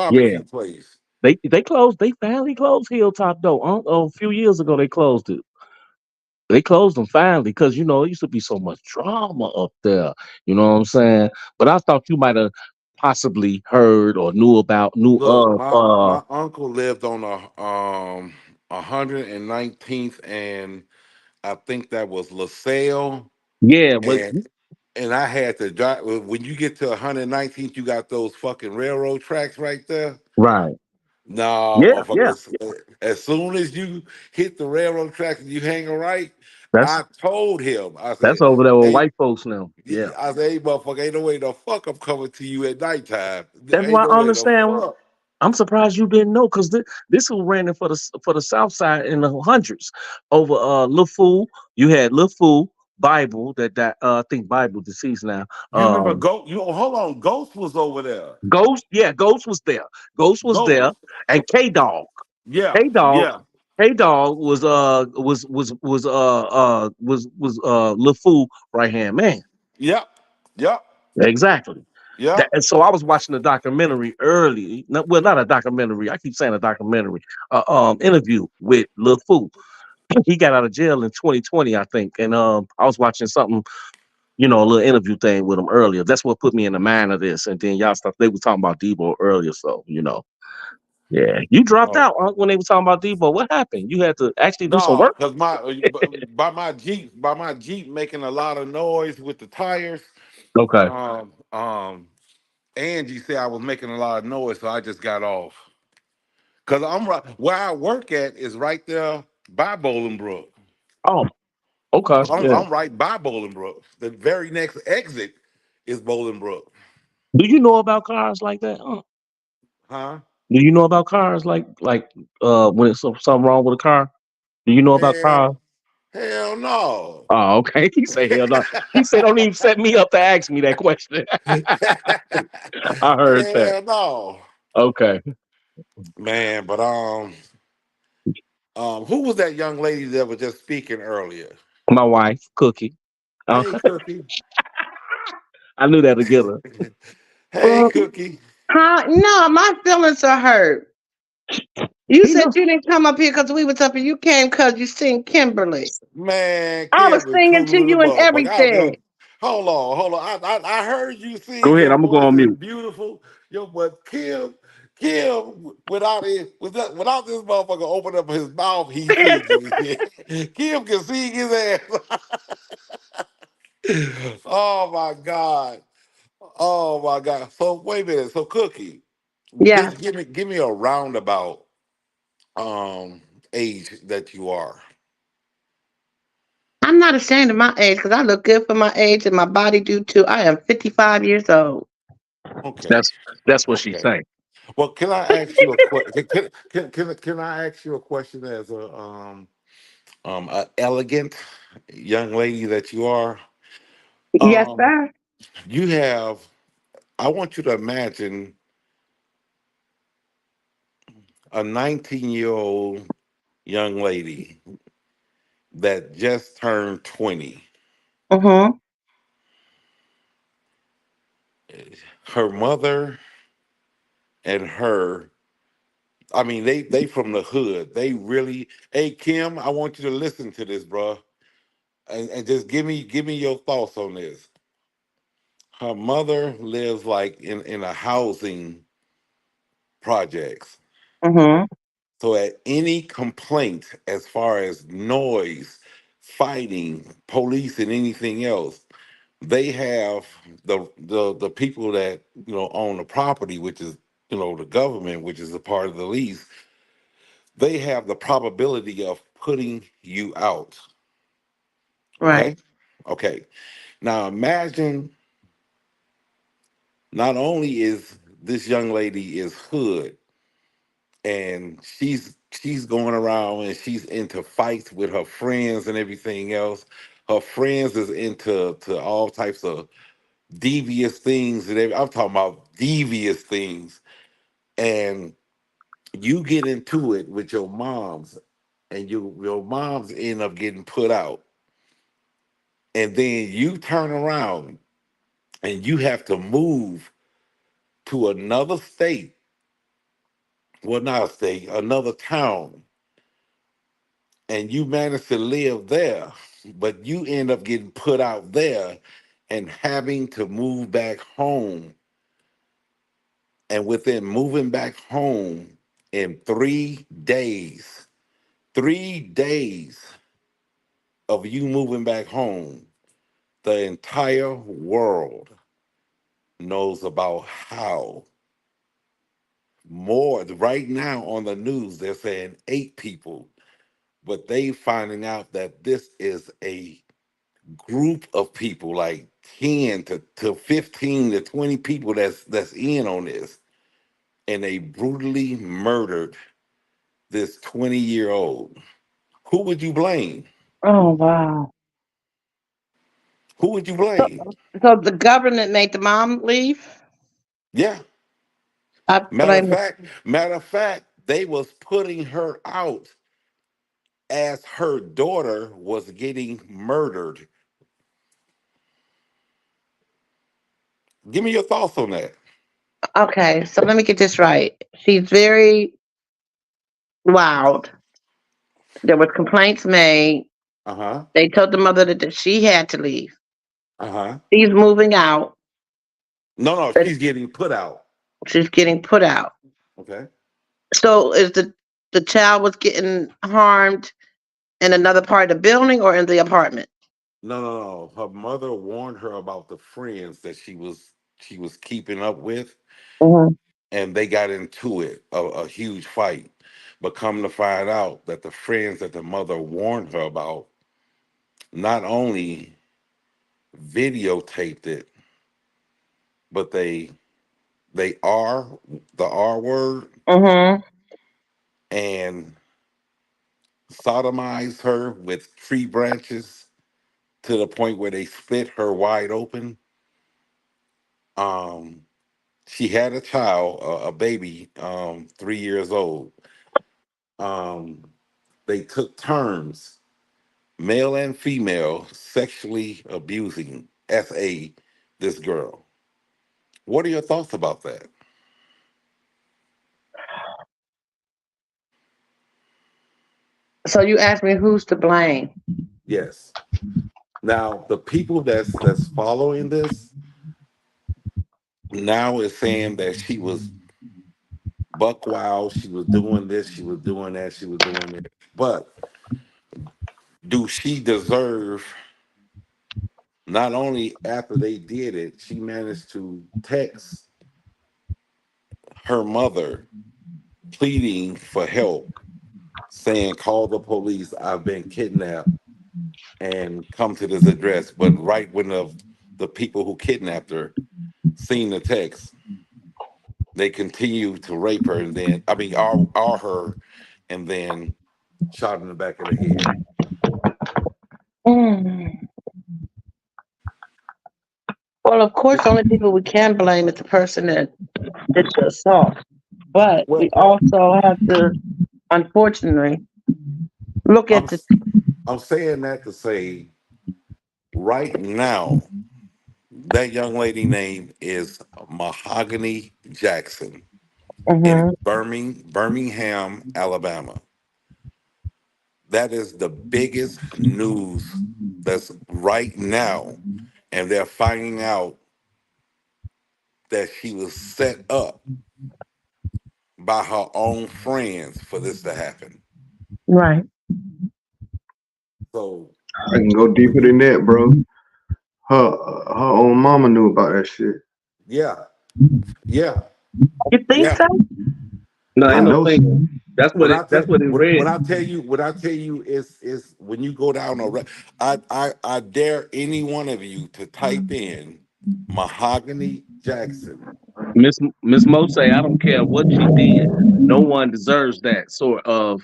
Yeah, barbecue place. they closed. They finally closed Hilltop though. A few years ago they closed it. They closed them finally because it used to be so much drama up there. You know what I'm saying? But I thought you might have possibly heard or knew Look, of. my uncle lived on a 119th, and I think that was LaSalle, Yeah, but and I had to drive. When you get to 119th, you got those fucking railroad tracks right there. right. No, Yeah, yeah. motherfuckers. As soon as you hit the railroad tracks and you hang a right, That's I told him, I that's said, over there with hey, white folks now. Yeah. I said, hey, motherfucker, ain't no way the fuck I'm coming to you at nighttime. There That's ain't why no I way the understand. fuck. I'm surprised you didn't know because this was ran for the South Side in the hundreds over Lil Fool. You had Lil Fool, Bible that I think Bible deceased now. You remember Ghost? Hold on, Ghost was over there. Ghost, yeah, Ghost was there. Ghost was there, Ghost. and K Dog. Yeah, K Dog. yeah. K Dog was Lil Fool right hand man. Yep. Yep. Exactly. Yep. And so I was watching the documentary early. Well, not a documentary. I keep saying a documentary. Interview with Lil Fu. He got out of jail in 2020, I think. And I was watching something, a little interview thing with him earlier. That's what put me in the mind of this. And then y'all stuff. They were talking about Debo earlier, so yeah. You dropped Oh. out when they were talking about Debo. What happened? You had to actually do some No, work. because by my Jeep making a lot of noise with the tires. Okay. Um, um, Angie said I was making a lot of noise, so I just got off. Cause I'm right where I work at is right there by Bolingbrook. Oh, okay. Yeah. I'm right by Bolingbrook. The very next exit is Bolingbrook. Do you know about cars like that? Huh? Do you know about cars when it's something wrong with a car? Do you know about Hell, cars? hell no. Oh, okay. He said hell no. He said don't even set me up to ask me that question. I heard that. Hell no. Okay. Man, but who was that young lady that was just speaking earlier? My wife, Cookie. Uh, Hey Cookie. I knew that to get her. Hey Cookie. Huh? No, my feelings are hurt. You He said know. you didn't come up here because we was up here. You came because you seen Kimberly. Man, I was Kim is singing cool to as a you and motherfucker. everything. Hold on. I heard you Go sing. ahead. Your I'm gonna go voice on is mute. beautiful. Yo, but Kim, without this motherfucker open up his mouth, he singing and shit. Kim can sing his ass. Oh my God. Oh my God. So wait a minute. So Cookie, Yeah, just give me a roundabout um age that you are. I'm not ashamed of my age because I look good for my age and my body do too. I am 55 years old. Okay. That's that's what she's Okay. saying. Well, can I ask you a question? Can I ask you a question as a elegant young lady that you are? Yes, Um, sir. you have. I want you to imagine a 19-year-old young lady that just turned 20. Mm-hmm. Her mother and her. I mean, they from the hood. They really. Hey, Kim, I want you to listen to this, bruh, and just give me your thoughts on this. Her mother lives like in a housing projects. Mm-hmm. So at any complaint as far as noise, fighting, police, and anything else, they have the people that own the property, which is the government, which is a part of the lease. They have the probability of putting you out. Right. Okay, okay. Now imagine not only is this young lady is hood and she's going around and she's into fights with her friends and everything else. Her friends is into to all types of devious things and I'm talking about devious things. And you get into it with your moms, and your moms end up getting put out, and then you turn around and you have to move to another state, well, not a state, another town, and you manage to live there, but you end up getting put out there and having to move back home. And within moving back home in 3 days, 3 days of you moving back home, the entire world knows about how more right now on the news they're saying 8 people, but they finding out that this is a group of people, like 10 to 15 to 20 people that's in on this, and they brutally murdered this 20-year-old. Who would you blame? Oh, wow. Who would you So, blame? so the government made the mom leave? Yeah. I Matter of blame fact, matter of fact, they was putting her out as her daughter was getting murdered. Give me your thoughts on that. Okay, so let me get this right. She's very wild. There was complaints made. Uh-huh. They told the mother that she had to leave. Uh-huh. She's moving out. No, no, And she's getting put out. she's getting put out. Okay. So is the child was getting harmed in another part of the building or in the apartment? No, no, no. Her mother warned her about the friends that she was keeping up with, Hmm. and they got into it, a huge fight. But come to find out that the friends that the mother warned her about not only videotaped it, but they are the R word Hmm. and sodomized her with tree branches to the point where they split her wide open. Um, she had a child, a baby, 3 years old. Um, they took turns, male and female, sexually abusing this girl. What are your thoughts about that? So you asked me who's to blame. Yes. Now the people that's following this now is saying that she was buck wild, she was doing this, she was doing that, she was doing it. But do she deserve Not only after they did it, she managed to text her mother pleading for help, saying, "Call the police. I've been kidnapped and come to this address." But right when the people who kidnapped her seen the text, they continued to rape her, and then I mean, are her, and then shot in the back of the head. Mm. Well, of course, the only people we can blame is the person that did the assault. But we Well, also have to, unfortunately, look I'm at the I'm saying that to say right now that young lady name is Mahogany Jackson in mhm, Birmingham, Alabama. That is the biggest news that's right now, and they're finding out that she was set up by her own friends for this to happen. right. So I can go when deeper than you, that, bro. Her own mama knew about that shit. yeah, yeah, You think yeah. so? No, I ain't no Now, know so. thing. That's what when it. I tell That's what it read. when I tell you is when you go down I dare any one of you to type in Mahogany Jackson. Miss Mo say, I don't care what she did. No one deserves that sort of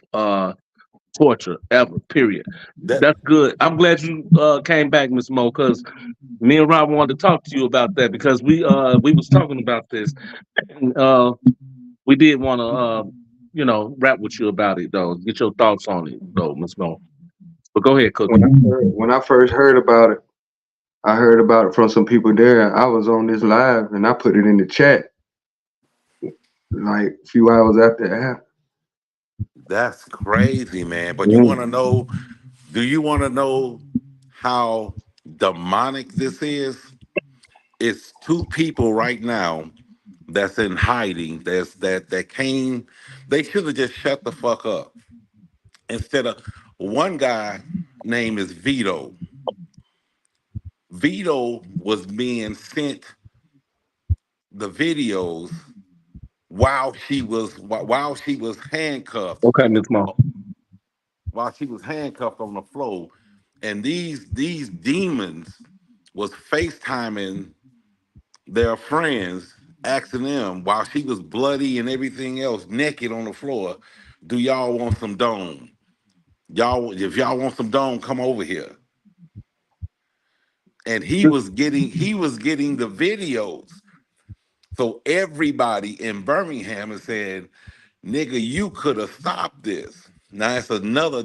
torture ever. Period. That That's good. I'm glad you came back, Miss Mo, because me and Rob wanted to talk to you about that because we was talking about this. And, we did want to rap with you about it though. Get your thoughts on it though, Miss Mo. But go ahead, Cookie. When I first heard about it, I heard about it from some people there. I was on this live and I put it in the chat like a few hours after it happened. that's crazy, man. But you want to Mm. know? Do you want to know how demonic this is? It's two people right now that's in hiding. That came. They should have just shut the fuck up instead of one guy name is Vito. Vito was being sent the videos while she was handcuffed Okay, Miss Mo. while she was handcuffed on the floor, and these demons was FaceTiming their friends, asking them while she was bloody and everything else, naked on the floor, "Do y'all want some dome? Y'all, if y'all want some dome, come over here." And he was getting the videos. So everybody in Birmingham is saying, "Nigga, you could have stopped this." Now it's another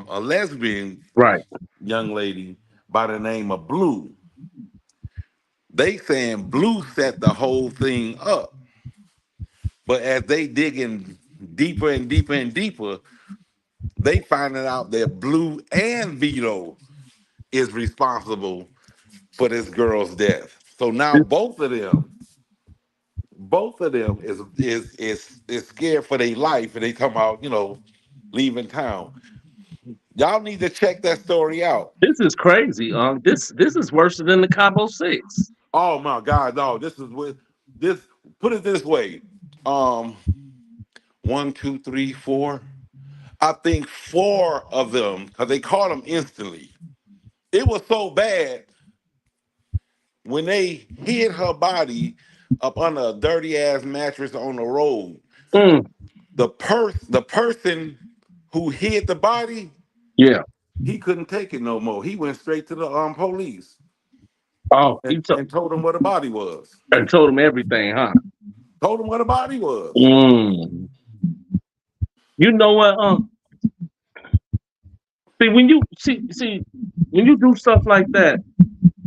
a lesbian Right. young lady by the name of Blue. They saying Blue set the whole thing up, but as they digging deeper and deeper and deeper, they finding out that Blue and Vito is responsible for this girl's death. So now both of them is scared for their life, and they talking about leaving town. Y'all need to check that story out. This is crazy. This is worse than the Cabo Six. Oh my God, no! This is what this. Put it this way: um, one, two, three, four. I think four of them, because they caught them instantly. It was so bad when they hid her body up under a dirty ass mattress on the road. Mm, The person who hid the body, yeah. he couldn't take it no more. He went straight to the police Oh, and told them where the body was. and told him everything, huh? Told them where the body was. Mm. You know what? See when you see when you do stuff like that,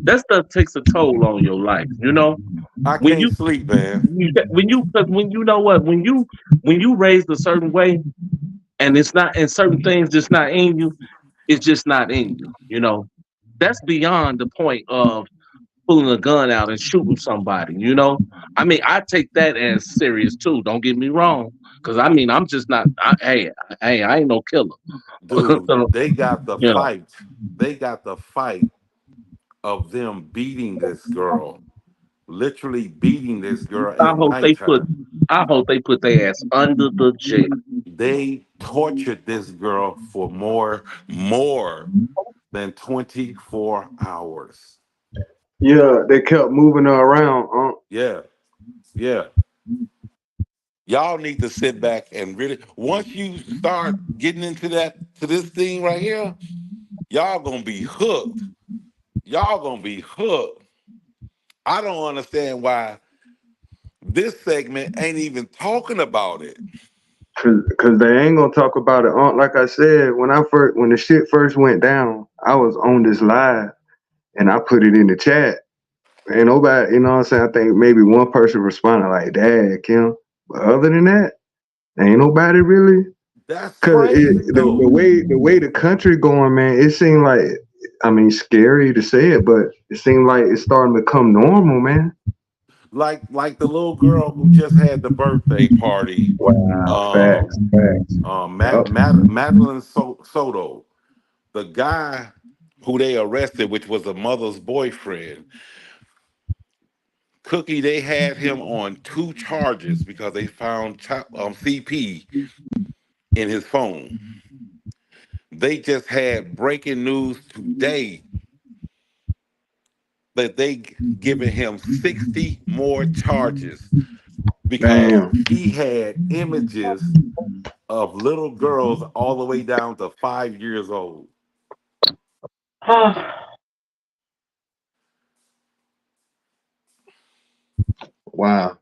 that stuff takes a toll on your life. You know I when can't you sleep, man. because when you know what when you raised a certain way and it's not and certain things just not in you, it's just not in you. You know that's beyond the point of pulling a gun out and shooting somebody. You know, I mean, I take that as serious too. Don't get me wrong, because I mean, I'm just not. I ain't no killer. Dude, they got the You know, fight. They got the fight of them beating this girl, literally beating this girl I at hope they put nighttime. I hope they put their ass under the jail. They tortured this girl for more than 24 hours. Yeah, they kept moving her around. Yeah, yeah. Y'all need to sit back and really, once you start getting into to this thing right here, y'all gonna be hooked. Y'all gonna be hooked. I don't understand why this segment ain't even talking about it. Cause they ain't gonna talk about it. Like I said, when the shit first went down, I was on this live and I put it in the chat. Ain't nobody, you know what I'm saying? I think maybe one person responded like, "Dad, Kim." But other than that, ain't nobody really. That's Cause crazy the though. way the country going, man, it seemed like, I mean, scary to say it, but it seemed like it's starting to become normal, man. Like the little girl who just had the birthday party, Wow, facts, um, facts. Yep. Madeline Soto, the guy who they arrested, which was the mother's boyfriend, Cookie, they had him on two charges because they found CP in his phone. They just had breaking news today that they giving him 60 more charges because Damn. he had images of little girls all the way down to 5 years old. Wow.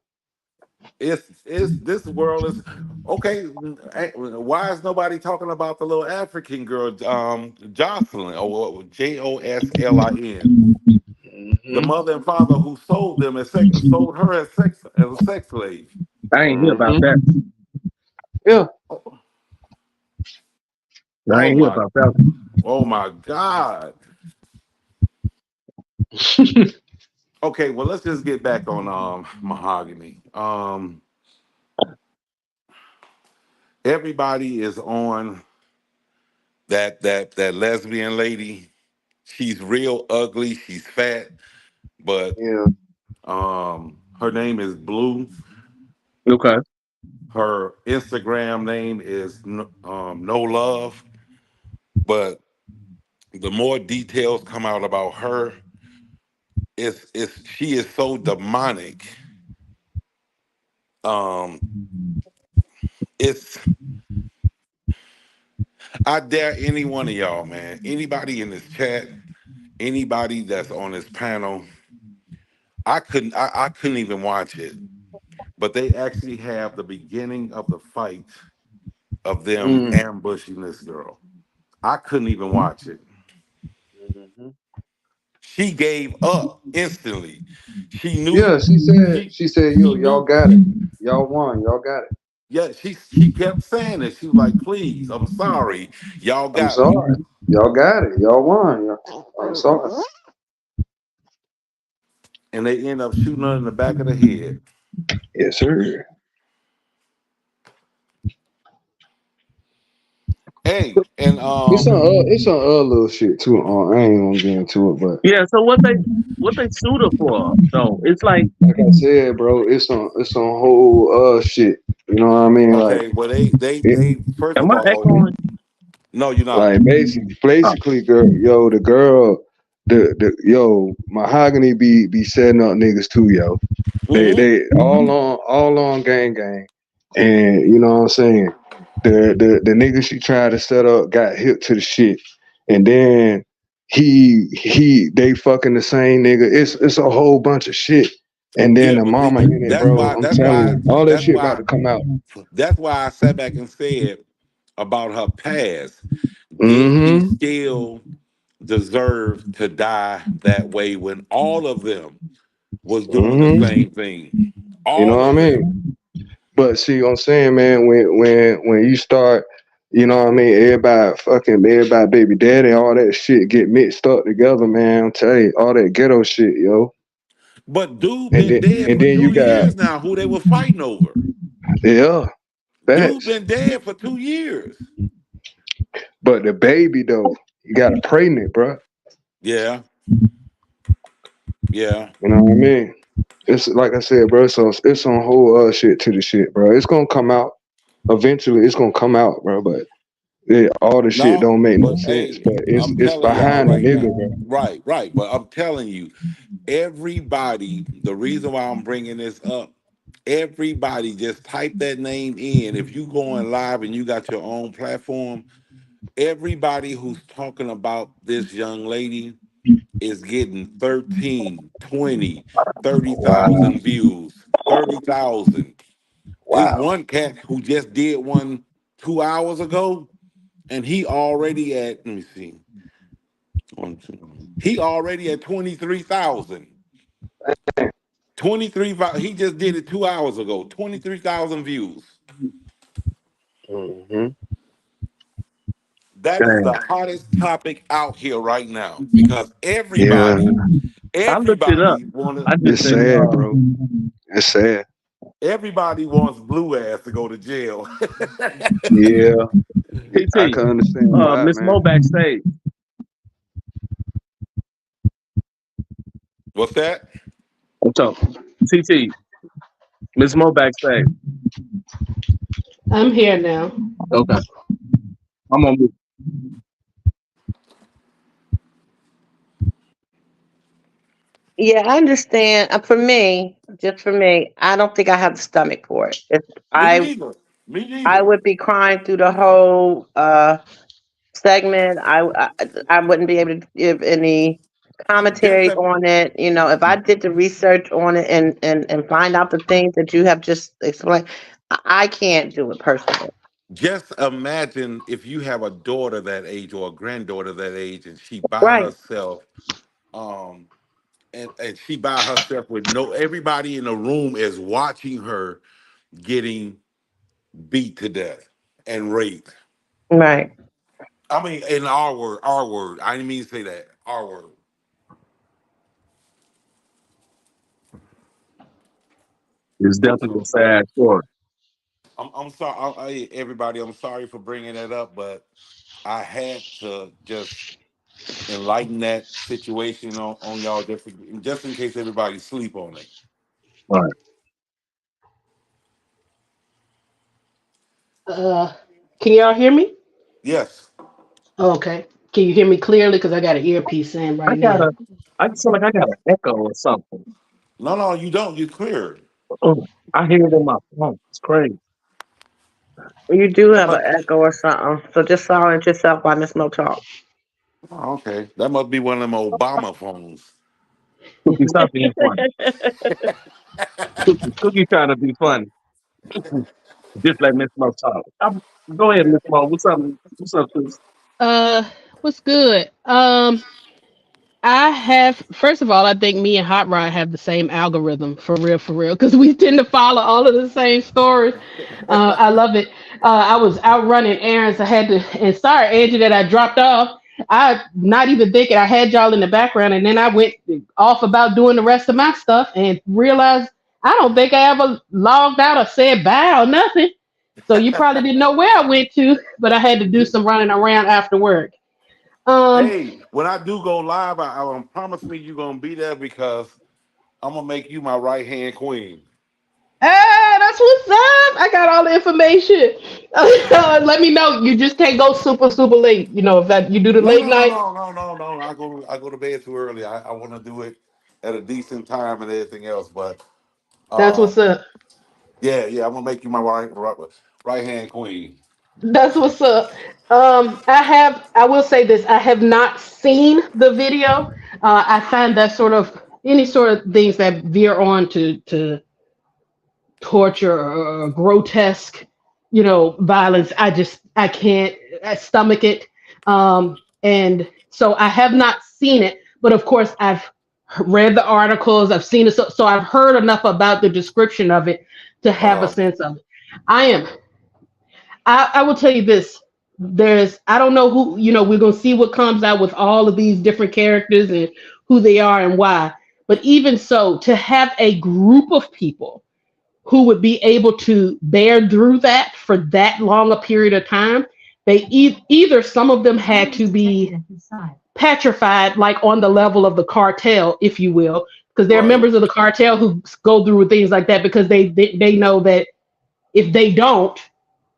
It's this world is okay. Why is nobody talking about the little African girl, Jocelyn, or Joslin, the Hmm. mother and father who sold them sold her as a sex slave? I ain't hear about Hmm. that. Yeah. Oh, I oh ain't hear my, about that. oh my God. Okay, well let's just get back on Mahogany. Everybody is on that lesbian lady. She's real ugly. She's fat, but Yeah. her name is Blue. Okay. Her Instagram name is No Love. But the more details come out about her, it's she is so demonic. Um, it's I dare any one of y'all, man, anybody in this chat, anybody that's on this panel. I couldn't even watch it, but they actually have the beginning of the fight of them Mm. ambushing this girl. I couldn't even watch it. Hmm. She gave up instantly. She Yeah, knew she she said, she yo, y'all knew got it. Y'all won. Y'all got it. yeah, she kept saying it. She was like, please, I'm sorry. Y'all I'm got me. sorry. Y'all got it. Y'all won. I'm sorry. And they end up shooting her in the back of the head. Yes, sir. Hey, and It's some other little shit too. I ain't gonna get into it, but Yeah. So what they sued her for though? It's like, like I said, bro, it's some whole shit. You know what I mean? okay, well It, they first am of I all, echoing? no, you're not. like Oh, basically, girl, the girl, the yo, Mahogany be setting up niggas too, yo. Hmm. They all on gang, and you know what I'm saying. The nigga she tried to set up got hit to the shit, and then they fucking the same nigga. It's a whole bunch of shit, and then Yeah, the but mama see, in it, bro. I'm telling you, all that that's shit about why to come out. that's why I sat back and said about her past. Did she Mm-hmm. still deserve to die that way when all of them was doing the Mm-hmm. same thing? You know All what I of them. mean? But see, what I'm saying, man, when you start, you know what I mean, everybody baby daddy, all that shit get mixed up together, man. I'm telling you, all that ghetto shit, yo. But dude been dead And for then you two got, years now. Who they were fighting over? yeah, Dude facts. been dead for 2 years. But the baby though, you got to pregnant, bro. Yeah, Yeah. You know what I mean? It's like I said, bro. So it's on whole shit to the shit, bro. It's gonna come out eventually. It's gonna come out, bro. But all the shit No, don't make no but sense. hey, But I'm it's telling y'all behind the right now. nigga, bro. Right, right. But I'm telling you, everybody, the reason why I'm bringing this up, everybody just type that name in. If you going live and you got your own platform, everybody who's talking about this young lady is getting 13, 20, thirty Wow, thousand views. 30,000. It's wow. one cat who just did one 2 hours ago, and he already at, let me see. One, two. He already at 23,000. 23, he just did it 2 hours ago. 23,000 views. Hmm. That is the Damn. hottest topic out here right now because Yeah, I looked it up. everybody wanted, I just it's didn't. sad, bro. It's sad. everybody wants Blue Ass to go to jail. Yeah, I TT, can understand why, Miss man. Mo backstage. What's that? What's up? TT, Miss Mo backstage. I'm here now. Okay. I'm on mute. Yeah, I understand. For me, just for me, I don't think I have the stomach for it. If Me I neither. Me I neither. would be crying through the whole segment. I wouldn't be able to give any Just commentary a, on it. You know, if I did the research on it and find out the things that you have just explained, I can't do it personally. just imagine if you have a daughter that age or a granddaughter that age and she by Right, herself, um, and she by herself with no everybody in the room is watching her getting beat to death and raped. right. I mean, in our word. I didn't mean to say that. Our word. It's definitely a So sad story. I'm sorry, everybody. I'm sorry for bringing that up, but I had to just enlighten that situation on y'all just in case everybody sleep on it. Right. Uh, can y'all hear me? Yes. Okay. Can you hear me clearly? Because I got an earpiece in I right got now. a. I feel like I got an echo or something. No, no, you don't. You cleared. Oh, I hear it in my phone. It's crazy. You do That have an must. echo or something. So just silence yourself while Miss Mo talk. Oh, okay. That must be one of them Obama phones. Cookie, stop being funny. Cookie trying to be funny. Just let Miss Mo talk. Go ahead, Miss Mo. What's up? What's up, sis? Uh, what's good? I have, first of all, I think me and Hot Rod have the same algorithm for real, because we tend to follow all of the same stories. I love it. I was out running errands. I had to, and sorry, Angie, that I dropped off. I not even thinking I had y'all in the background, and then I went off about doing the rest of my stuff and realized I don't think I ever logged out or said bye or nothing. So you probably didn't know where I went to, but I had to do some running around after work. Um, Hey, when I do go live, I promise me you're gonna be there because I'm gonna make you my right hand queen. That's what's up. I got all the information. Let me know. You just can't go super late. You know, if that you do the No, late no, no, night, no, no, no, no. I go to bed too early. I want to do it at a decent time and everything else. But that's um, what's up. yeah, yeah, I'm gonna make you my right hand queen. That's what's up. I will say this. I have not seen the video. I find that sort of any sort of things that veer on to torture or grotesque, violence. I can't stomach it. And so I have not seen it, but of course I've read the articles. I've seen it, so I've heard enough about the description of it to have a Uh, sense of it. I am. I will tell you this. I don't know who, we're going to see what comes out with all of these different characters and who they are and why. But even so, to have a group of people who would be able to bear through that for that long a period of time, either some of them had to be petrified, like on the level of the cartel, if you will, because there are Right. members of the cartel who go through things like that because they know that if they don't,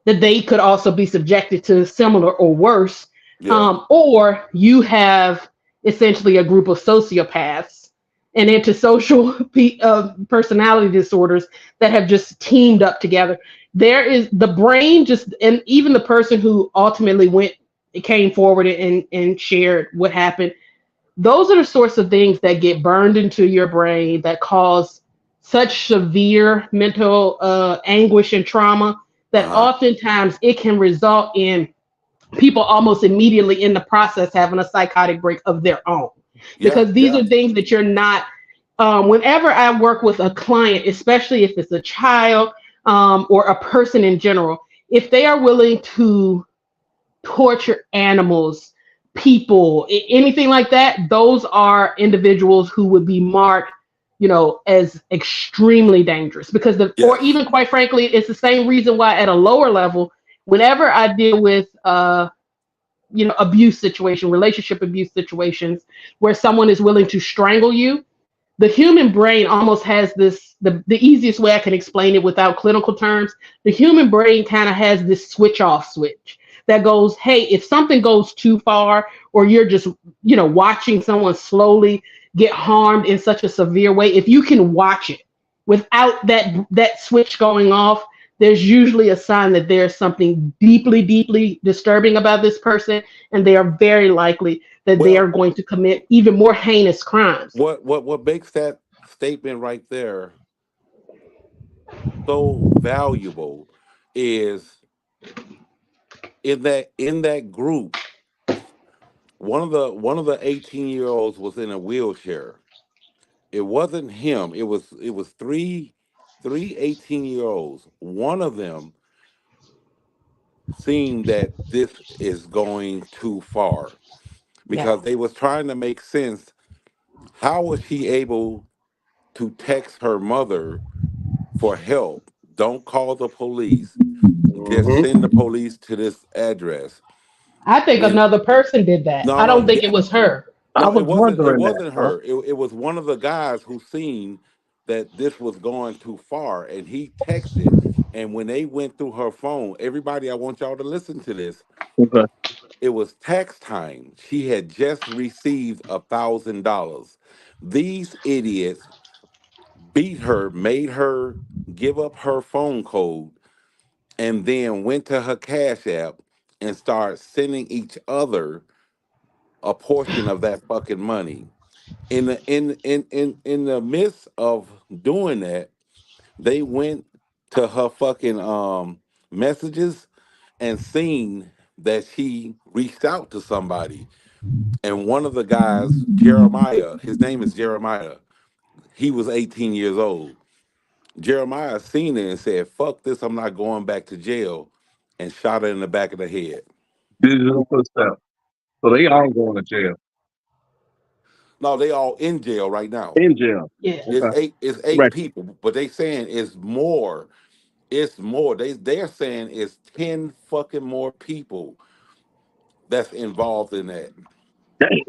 that they could also be subjected to similar or worse. Yeah. Or you have essentially a group of sociopaths and antisocial personality disorders that have just teamed up together. There is the brain just, and even the person who ultimately came forward and shared what happened. Those are the sorts of things that get burned into your brain that cause such severe mental anguish and trauma that Uh-huh. oftentimes it can result in people almost immediately in the process having a psychotic break of their own, Yeah, because these yeah. are things that you're not. Whenever I work with a client, especially if it's a child or a person in general, if they are willing to torture animals, people, anything like that, those are individuals who would be marked, as extremely dangerous. Because or Yes. even quite frankly, it's the same reason why at a lower level, whenever I deal with, abuse situation, relationship abuse situations, where someone is willing to strangle you, the human brain almost has this, the easiest way I can explain it without clinical terms, the human brain kind of has this switch off switch that goes, hey, if something goes too far, or you're just, watching someone slowly get harmed in such a severe way, if you can watch it without that switch going off, there's usually a sign that there's something deeply, deeply disturbing about this person, and they are very likely that they are Well, going to commit even more heinous crimes. what makes that statement right there so valuable is in that group, one of the 18-year-olds was in a wheelchair. It wasn't him. It was three 18-year-olds. One of them seeing that this is going too far Yeah. because they was trying to make sense. How was she able to text her mother for help? Don't call the police. Just Hmm. send the police to this address. I think When another person did that. no, I no, don't think yeah, it was her. I no, it was wasn't. It wondering that, wasn't huh? her. It was one of the guys who seen that this was going too far, and he texted. And when they went through her phone, everybody, I want y'all to listen to this. Okay. It was tax time. She had just received $1,000. These idiots beat her, made her give up her phone code, and then went to her Cash App and started sending each other a portion of that fucking money. In the midst of doing that, they went to her fucking messages and seen that she reached out to somebody. And one of the guys, Jeremiah, his name is Jeremiah. He was 18 years old. Jeremiah seen it and said, "Fuck this! I'm not going back to jail," and shot her in the back of the head. Digital footsteps. So they all going to jail. No, they all in jail right now. In jail. Yeah. It's Okay. eight. It's eight Right. people, but they saying it's more. It's more. They're saying it's 10 fucking more people that's involved in that. Dang.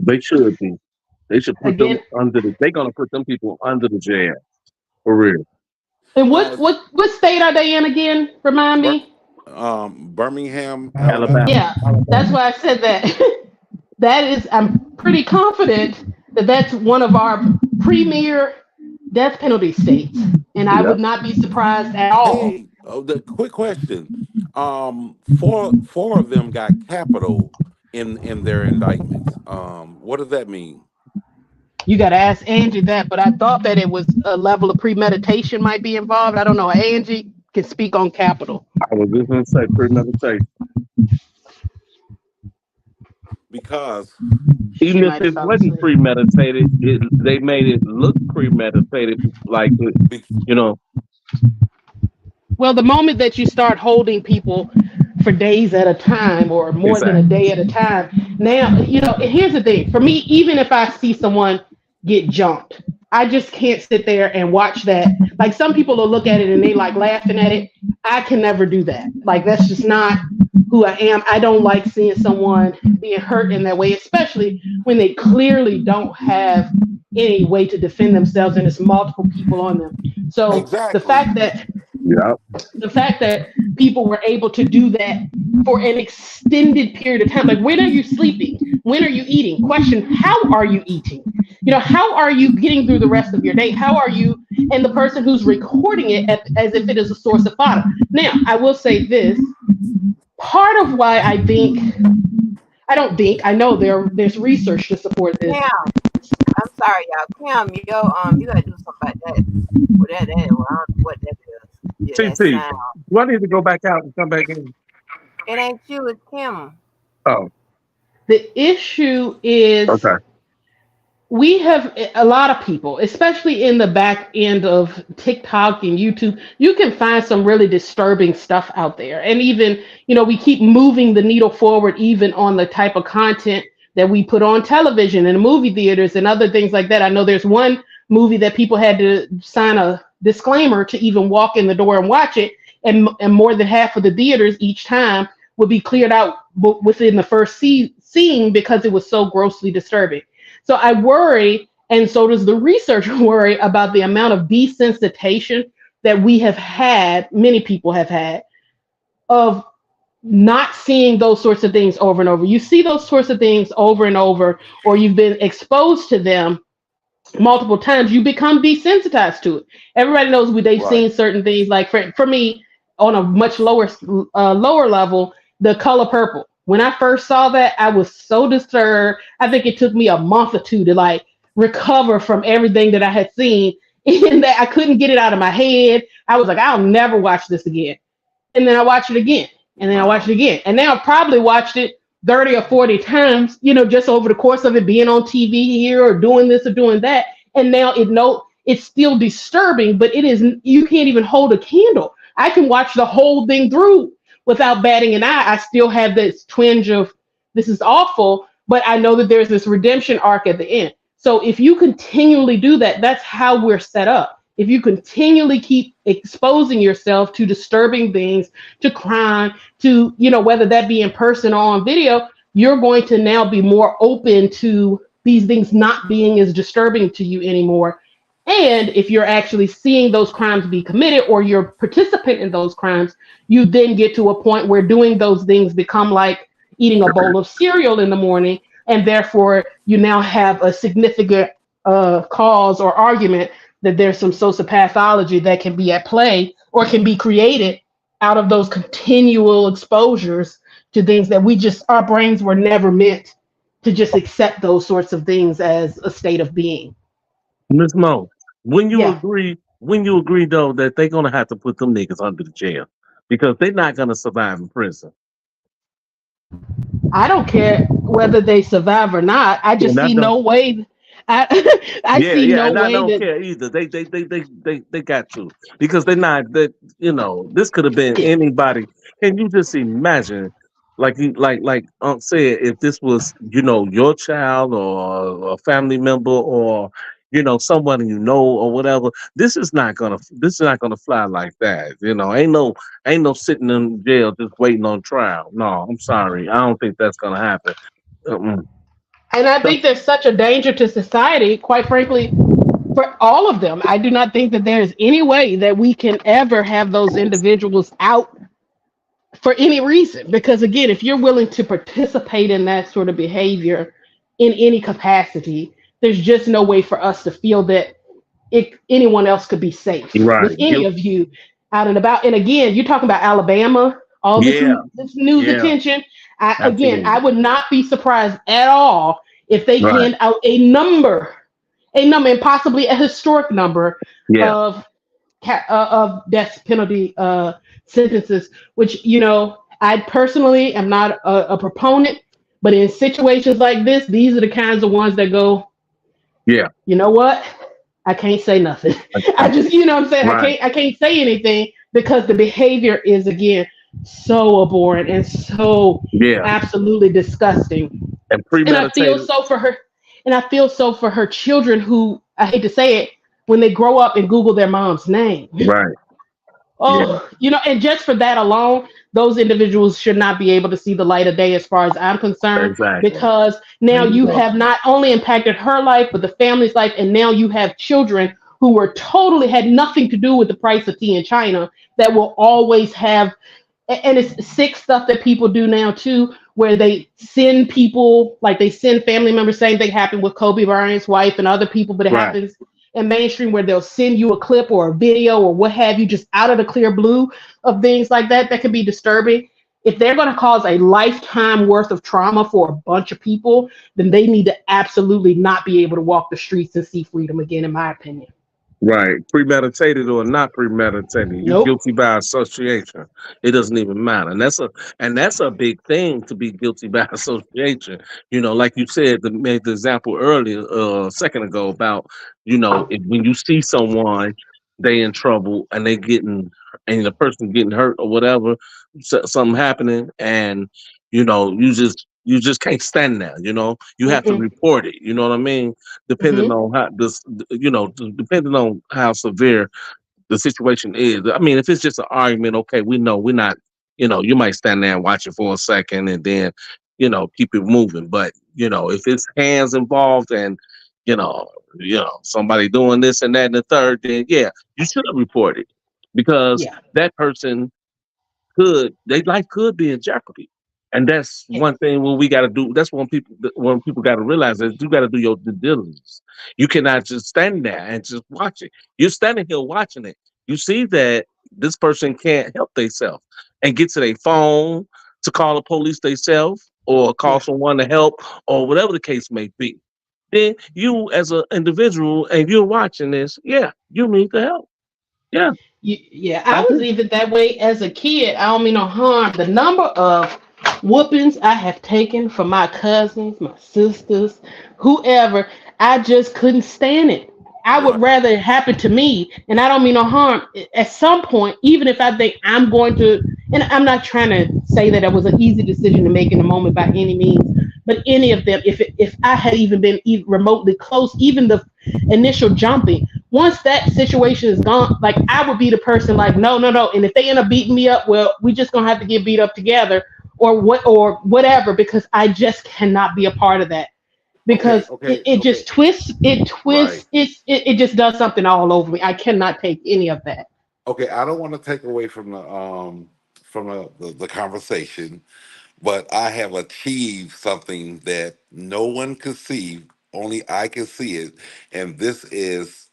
They should be. They should put them Again, under the. They're gonna put them people under the jail for real. and Now, what state are they in again? Remind Bir- me. Birmingham, Alabama. Alabama. Yeah, that's why I said that. That is, I'm pretty confident that that's one of our premier death penalty states, and I Yeah. would not be surprised at all. Hey, the quick question. Four of them got capital in their indictments. What does that mean? You got to ask Angie that, but I thought that it was a level of premeditation might be involved. I don't know. Angie can speak on capital. I was just gonna say premeditation. Because She Even if might have it fell wasn't asleep. premeditated, they made it look premeditated, like be- you know. Well, the moment that you start holding people for days at a time or more than a Exactly. day at a time, now, and here's the thing for me, even if I see someone get jumped, I just can't sit there and watch that. Like some people will look at it and they like laughing at it. I can never do that. Like that's just not who I am. I don't like seeing someone being hurt in that way, especially when they clearly don't have any way to defend themselves and it's multiple people on them. So the Exactly. fact that Yeah. the fact that people were able to do that for an extended period of time, like when are you sleeping, when are you eating, question, how are you eating, how are you getting through the rest of your day, how are you, and the person who's recording it as if it is a source of fodder. Now I will say this, part of why I don't think I know there's research to support this. Cam, I'm sorry, y'all. Cam, you gotta do something about that. Well, I don't know what that is. Yeah, that TT, sound. do I need to go back out and come back in? It ain't you, it's Kim. Oh, The issue is okay. we have a lot of people, especially in the back end of TikTok and YouTube, you can find some really disturbing stuff out there. And even, we keep moving the needle forward, even on the type of content that we put on television and movie theaters and other things like that. I know there's one movie that people had to sign a disclaimer to even walk in the door and watch it. And more than half of the theaters each time would be cleared out within the first scene because it was so grossly disturbing. So I worry, and so does the research worry about the amount of desensitization that we have had, many people have had, of not seeing those sorts of things over and over. You see those sorts of things over and over, or you've been exposed to them multiple times, you become desensitized to it. Everybody knows they've Right. seen certain things. Like for me, on a much lower level, the color purple. When I first saw that, I was so disturbed. I think it took me a month or two to like recover from everything that I had seen, and that I couldn't get it out of my head. I was like, I'll never watch this again. And then I watched it again, and then I watched it again, and now I've probably watched it 30 or 40 times, just over the course of it being on TV here or doing this or doing that. And now it's still disturbing, but it is, you can't even hold a candle. I can watch the whole thing through without batting an eye. I still have this twinge of this is awful, but I know that there's this redemption arc at the end. So if you continually do that, that's how we're set up. If you continually keep exposing yourself to disturbing things, to crime, to, whether that be in person or on video, you're going to now be more open to these things not being as disturbing to you anymore. And if you're actually seeing those crimes be committed or you're participant in those crimes, you then get to a point where doing those things become like eating a bowl of cereal in the morning. And therefore, you now have a significant cause or argument that there's some sociopathology that can be at play or can be created out of those continual exposures to things that our brains were never meant to just accept those sorts of things as a state of being. Miss Mo, when you Yeah. agree though that they're gonna have to put them niggas under the jail because they're not gonna survive in prison. I don't care whether they survive or not. I just And I see don't. no way. I Yeah, see yeah, no and I way don't that. care either. They got to because they're not that. This could have been Yeah. anybody. Can you just imagine, like Unc said, if this was your child or a family member or someone or whatever. This is not gonna fly like that. Ain't no sitting in jail just waiting on trial. No, I'm sorry. I don't think that's gonna happen. Mm-mm. And I think there's such a danger to society, quite frankly, for all of them. I do not think that there's any way that we can ever have those individuals out for any reason. Because again, if you're willing to participate in that sort of behavior in any capacity, there's just no way for us to feel that anyone else could be safe with Right. any of you out and about. And again, you're talking about Alabama, all Yeah. this news Yeah. attention. I Absolutely. would not be surprised at all if they Right. hand out a number, and possibly a historic number Yeah. of of death penalty sentences. Which I personally am not a proponent, but in situations like this, these are the kinds of ones that go. Yeah. You know what? I can't say nothing. I just, what I'm saying, Right. I can't say anything because the behavior is again so abhorrent and so Yeah. absolutely disgusting. And And I feel premeditated. so for her. And I feel so for her children who, I hate to say it, when they grow up and Google their mom's name, Right. Yeah, Oh, and just for that alone, those individuals should not be able to see the light of day as far as I'm concerned, Exactly. because There now you you go. have not only impacted her life, but the family's life, and now you have children who were totally had nothing to do with the price of tea in China that will always have. And it's sick stuff that people do now too, where they send people, like they send family members. Same thing happened with Kobe Bryant's wife and other people, but it Right. happens in mainstream where they'll send you a clip or a video or what have you, just out of the clear blue, of things like that that can be disturbing. If they're going to cause a lifetime worth of trauma for a bunch of people, then they need to absolutely not be able to walk the streets and see freedom again, in my opinion. Right. Premeditated or not premeditated, you Nope. guilty by association. It doesn't even matter. And that's a big thing, to be guilty by association. Like you said, made the example earlier, a second ago, about, when you see someone, they in trouble and they getting and the person getting hurt or whatever, something happening, and you just can't stand that. You have to Mm-mm. report it. You know what I mean? Depending Mm-hmm. on how this, depending on how severe the situation is. I mean, if it's just an argument, okay, we know we're not, you might stand there and watch it for a second and then, keep it moving. But, if it's hands involved and, you know, somebody doing this and that and the third, then yeah, you should have reported, because Yeah. that person their life could be in jeopardy. And that's Yeah. one thing what we got to do. That's when people got to realize that you got to do your due diligence. You cannot just stand there and just watch it. You're standing here watching it. You see that this person can't help themselves and get to their phone to call the police themselves or call Yeah. someone to help or whatever the case may be. Then you, as an individual, and you're watching this, yeah, you need the help. Yeah, Yeah, I I was do. even that way as a kid. I don't mean no harm. The number of whoopings I have taken from my cousins, my sisters, whoever, I just couldn't stand it. I would Right. rather it happen to me, and I don't mean no harm. At some point, even if I think I'm going to, and I'm not trying to say that it was an easy decision to make in the moment by any means, but any of them, if I had even been remotely close, even the initial jumping, once that situation is gone, like I would be the person like, no, no, no. And if they end up beating me up, well, we just gonna have to get beat up together, or whatever, because I just cannot be a part of that. Okay, Because okay, it okay. just twists, Right. it just does something all over me. I cannot take any of that. Okay, I don't want to take away from the conversation, but I have achieved something that no one could see, only I can see it, and this is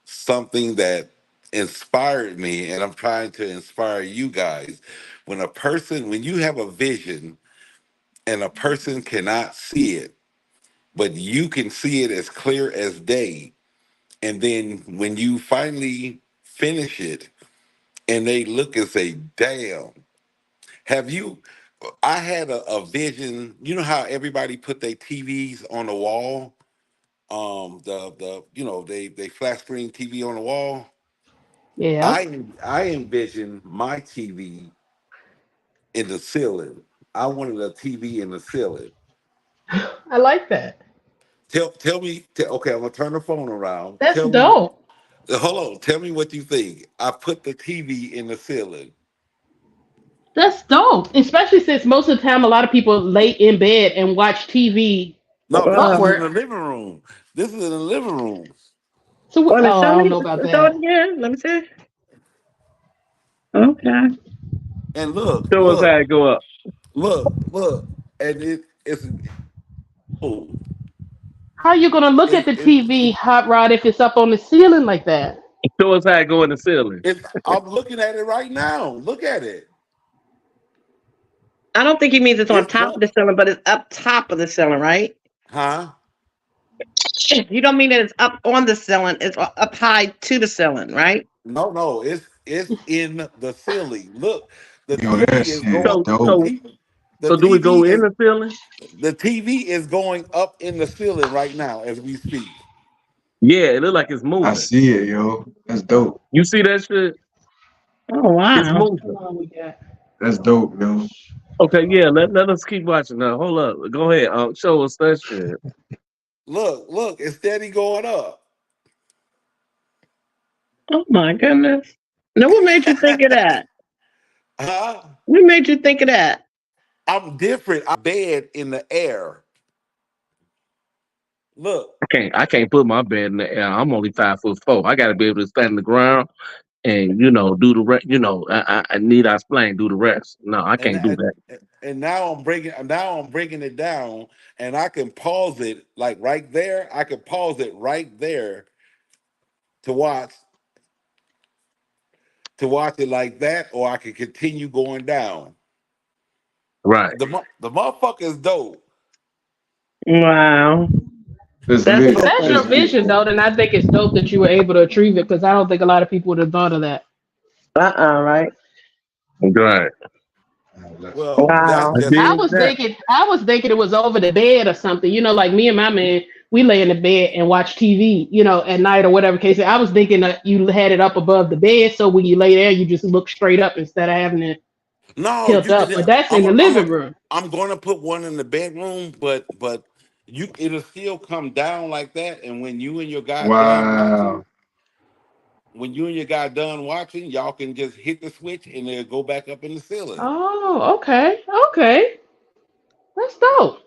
something that inspired me, and I'm trying to inspire you guys. When you have a vision and a person cannot see it, but you can see it as clear as day, and then when you finally finish it and they look and say, damn, have you? I had a vision. You know how everybody put their TVs on the wall? They flat screen TV on the wall. Yeah, I envisioned my TV in the ceiling. I wanted a TV in the ceiling. I like that. Okay, I'm gonna turn the phone around. That's Tell me, dope. hold on, tell me what you think. I put the TV in the ceiling. That's dope. Especially since most of the time, a lot of people lay in bed and watch TV No, this is in upward. the living room. This is in the living room. So, Wait a minute, oh, I don't know about show it that. again. Let me see. Okay. And look, Show us how look, it go up. look, and it's oh, How you gonna look at it, the it, TV, Hot Rod, if it's up on the ceiling like that? Show us how it go in the ceiling. I'm looking at it right now. Look at it. I don't think he means it's on It's top going, of the ceiling, but it's up top of the ceiling, right? huh? You don't mean that it's up on the ceiling, it's up high to the ceiling, right? No, no, it's in the ceiling. Look, the yo, that TV is shit going. So The dope. so TV, the so do we go TV in is the ceiling? the TV is going up in the ceiling right now as we speak. Yeah, it look like it's I moving. see it, yo. That's dope. You see that shit? Oh It's wow. moving. Hold on, we got. That's dope, yo. Okay, yeah, let us keep watching now. Hold up. Go ahead. Show us that shit. Look, it's steady going up. Oh my goodness. Now, what made you think of that? Huh? What made you think of that? I'm different. I'm bed in the air. Look, I can't put my bed in the air. I'm only 5'4". I got to be able to stand on the ground and do the rest. I need I explain do the rest. No, I and can't do and that. and now I'm breaking it down, and I can pause it like right there. I can pause it right there to watch it like that, or I can continue going down. Right. The motherfucker is dope. Wow, It's that's If lit. so that's your It's cool. lit. vision, though, then I think it's dope that you were able to achieve it because I don't think a lot of people would have thought of that. Right? Right. Well, that's Wow. I just did that. I was thinking it was over the bed or something. Like me and my man, we lay in the bed and watch TV, at night or whatever case. I was thinking that you had it up above the bed, so when you lay there, you just look straight up instead of having it no. tilt You can. up. But that's in I'm. the A, I'm. A, living room. I'm going to put one in the bedroom, but it'll still come down like that. And Wow. when you and your guy done watching, y'all can just hit the switch and it'll go back up in the ceiling. Oh, okay, okay, that's dope.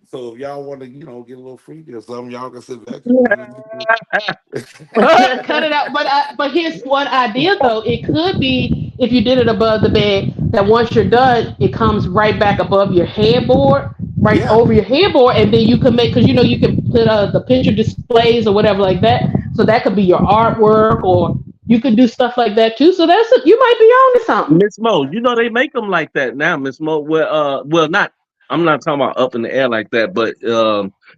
So if y'all want to, get a little freaky or something, y'all can sit back and. Cut it out. But here's one idea though. It could be if you did it above the bed that once you're done, it comes right back above your headboard, right Yeah. over your headboard, and then you can make because you can put the picture displays or whatever like that. So that could be your artwork, or you could do stuff like that too. So you might be on to something. Miss Mo, they make them like that now, Miss Mo. Well, not. I'm not talking about up in the air like that, but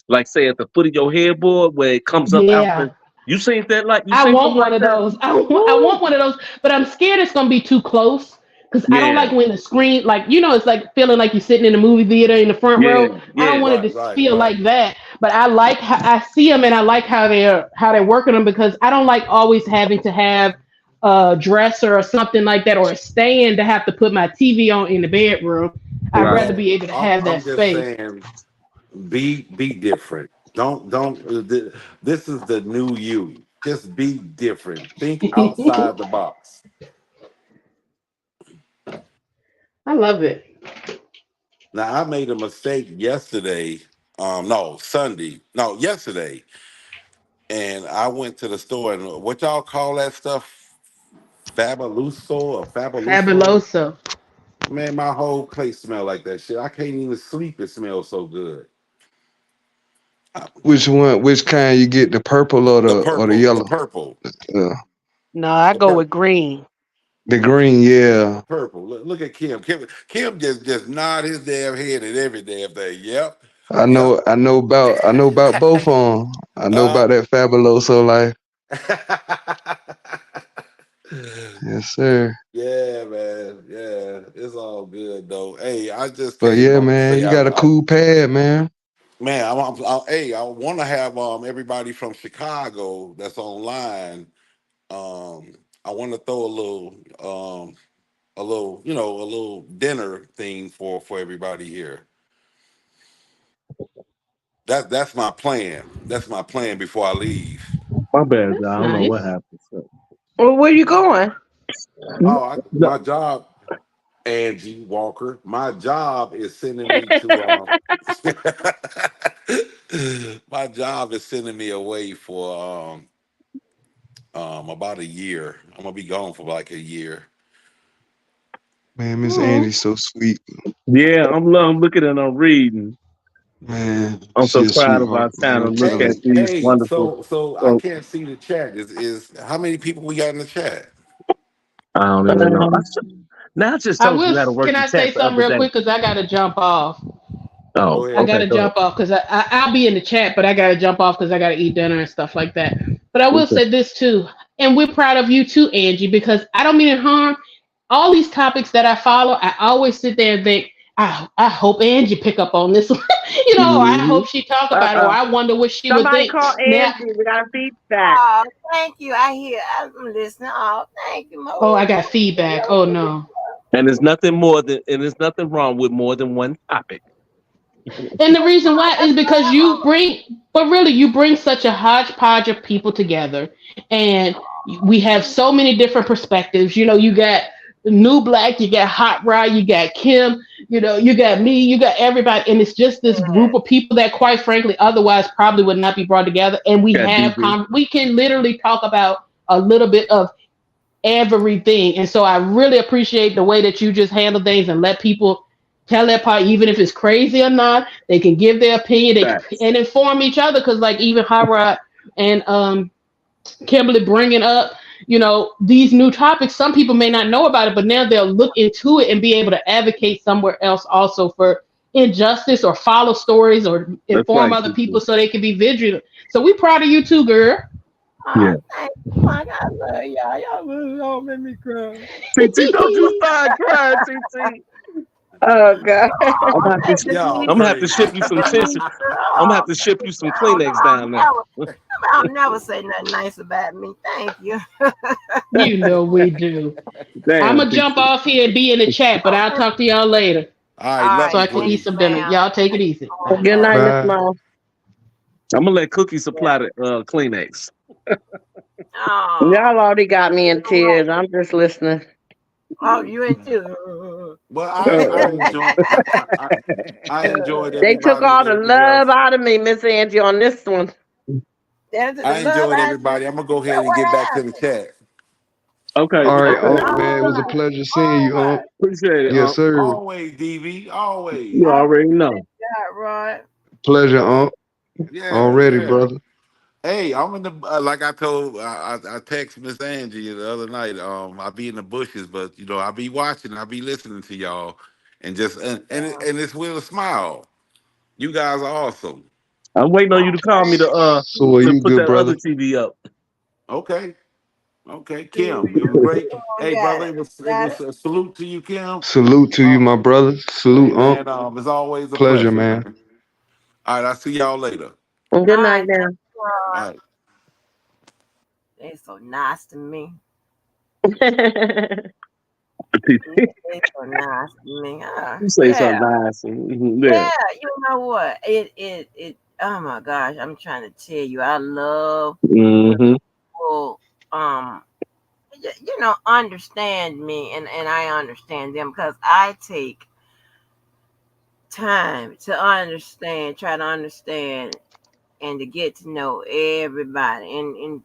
like say at the foot of your headboard where it comes up out Yeah. the. You I seen them want one like of that? those. I Woo! want one of those, but I'm scared it's gonna be too close because I don't Yeah, like when the screen, like it's like feeling like you're sitting in a movie theater in the front yeah, row. I don't yeah. want it Right. to Right. feel Right. like that, but I like how I see them and I like how they're working them because I don't like always having to have a dresser or something like that or a stand to have to put my TV on in the bedroom. I'd rather Right. Well, be able to I'm. have that I'm just space. saying, be different. Don't. This is the new you. Just be different. Think outside the box. I love it. Now I made a mistake yesterday. No, Sunday. No, yesterday. And I went to the store and what y'all call that stuff? Fabuloso or Fabuloso? Fabuloso. Man, my whole place smell like that shit. I can't even sleep. It smells so good. Which one? Which kind you get? The purple or the The yellow? purple, Uh, No, I the go purple, with green. the green. Yeah. purple. Look at Kim. Kim just nod his damn head at every damn thing. Yep, I yep. know. I know about both of them. I know uh, about that Fabuloso life. Yes, sir. yeah, man. Yeah, it's all good though. Hey, I just But came yeah, on to man, say you got a cool pad, man. man, hey, I want to have everybody from Chicago that's online. I want to throw a little dinner thing for everybody here. That's my plan. That's my plan before I leave. My bad, y'all. That's I don't know what nice. happened. So. Well, where you going? Oh, No, my job, Angie Walker. My job is sending me to my job is sending me away for about a year. I'm gonna be gone for like a year. Man, Miss Oh, Angie's so sweet. yeah, I'm looking and I'm reading. Man, I'm so she a proud of sweetheart, our man. town I'm and look telling at Hey, you. these hey, wonderful so I folks. can't see the chat. Is how many people we got in the chat? I don't even know. Um, Now I just I told you will. how to work Can the I chat say the something other real day. quick? Because I got to jump off. Oh, Go I ahead. got okay, to go ahead. jump off because I'll be in the chat, but I got to jump off because I got to eat dinner and stuff like that. But I will Okay. say this too, and we're proud of you too, Angie, because I don't mean it harm. All these topics that I follow, I always sit there and think, I hope Angie pick up on this one, or I Mhm. hope she talk about it, or uh-uh. I wonder what she would Somebody think. call Now, Angie. We got feedback. Oh, thank you. I hear. I'm listening. Oh, thank you, oh, Mo. I got feedback. Oh no. And there's nothing wrong with more than one topic. And the reason why is because but really, you bring such a hodgepodge of people together. And We have so many different perspectives. You got New Black, you got Hot Rod, you got Kim, you got me, you got everybody, and it's just this group of people that, quite frankly, otherwise probably would not be brought together. And we Got have DB. we can literally talk about a little bit of everything. And so I really appreciate the way that you just handle things and let people tell their part, even if it's crazy or not. They can give their opinion, Facts. and inform each other. Because like even Hot Rod and Kimberly bringing up, these new topics. Some people may not know about it, but now they'll look into it and be able to advocate somewhere else also for injustice, or follow stories, or That's inform right, other people TT. so they can be vigilant. So we proud of you too, girl. Yeah. Oh, thank you. Like, I love y'all. Y'all really don't make me cry. TT, don't you start crying, TT. Oh God. I'm gonna have to, Oh, sh- Y'all I'm gonna have to crazy. ship you some tissue. I'm gonna have to ship you some no, Kleenex down there. I'll never say nothing nice about me. Thank you. You know we do. I'm Damn, gonna jump TT. off here and be in the chat, but I'll Okay. talk to y'all later All right, All love so right. you, I can eat Thanks, Queen. some dinner. ma'am. Y'all take it easy. Okay. Good night, Miss Bye. Mo. I'm gonna let Cookie Yeah. supply the Kleenex. Oh. Y'all already got me in All right. tears. I'm just listening. Oh, you into Well, Oh, I enjoy I enjoyed They took everybody and all the everything else. love out of me, Miss Angie, on this one. That's the I love enjoyed out of you. everybody. I'm gonna go ahead Well, and what get back to the happened? chat. okay, All right, okay. Unc, man. It was a Oh, pleasure seeing all you, Unc. right. Appreciate it. Yes, sir. Always, DV. Always. You I already appreciate know. that, Rod. Pleasure, Unc. Yeah, Already, yeah. brother. Hey, I'm in the like I told I text Miss Angie the other night. I be in the bushes, but I be watching, I be listening to y'all, and just Yeah. and it's with a smile. You guys are awesome. I'm waiting on you Oh, to call me to So are you put good, that other brother? TV up. Okay, okay, you Kim, you were great. you Hey, got brother, it. it Got was it. a salute to you, Kim. Salute to you, Um, my brother. hey Salute, Unc. man, it's always a Pleasure, pleasure, man. man. All right, I'll see y'all later. All Good night right. now. Thanks, Rod. All right. They're so nice to me. Yeah, they so nice to me. You say Yeah. something nice. Yeah. Yeah. You know what? It. Oh my gosh, I'm trying to tell you, I love when Hmm. people understand me, and I understand them, because I take time to understand, try to understand, and to get to know everybody. And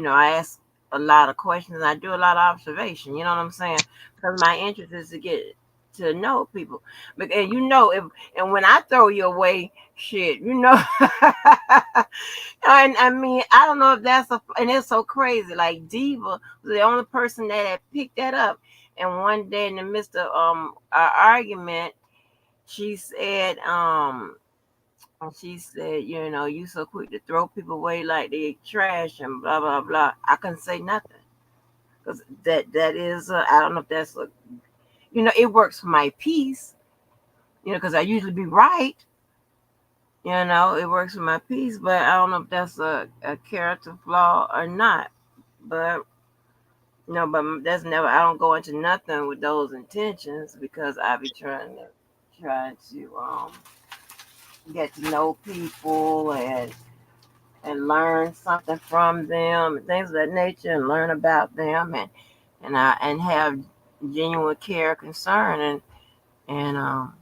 I ask a lot of questions, and I do a lot of observation. You know what I'm saying? Because my interest is to get to know people. But and if and when I throw you away, shit, and I mean, I don't know if and it's so crazy. Like Diva was the only person that had picked that up. And one day in the midst of our argument, she said, you so quick to throw people away like they trash and blah blah blah. I couldn't say nothing, because that is I don't know if that's it works for my peace. Because I usually be right. It works for my peace, but I don't know if that's a character flaw or not. But no, but that's never. I don't go into nothing with those intentions, because I be trying to get to know people, and learn something from them, and things of that nature, and learn about them, and have genuine care, concern, and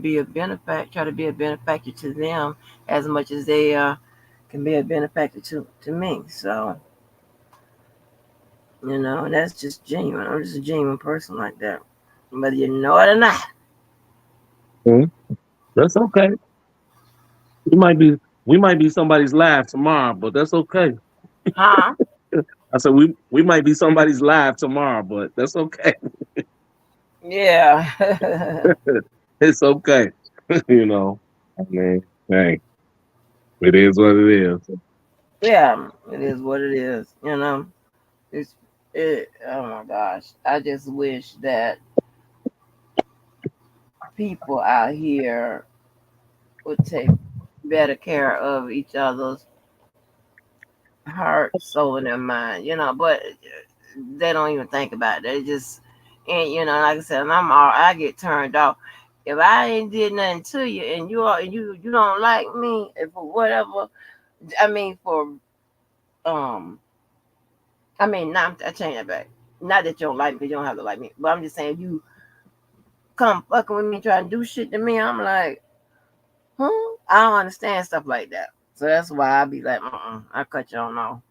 be a benefactor, try to be a benefactor to them as much as they can be a benefactor to me. So and that's just genuine. I'm just a genuine person like that, whether you know it or not. That's okay. We might be we might be somebody's live tomorrow, but that's okay. Huh? I said we might be somebody's live tomorrow, but that's okay. Yeah. It's okay. you know. I mean, hey, it is what it is. Yeah, it is what it is. It's oh my gosh. I just wish that people out here would take better care of each other's heart, soul, and their mind. But they don't even think about it. They just, and like I said, I get turned off. If I ain't did nothing to you, and you don't like me, and for whatever, I mean, for I mean, not I change that back. Not that you don't like me, because you don't have to like me. But I'm just saying, you come fucking with me, trying to do shit to me. I'm like, huh? I don't understand stuff like that. So that's why I be like, I cut you on off.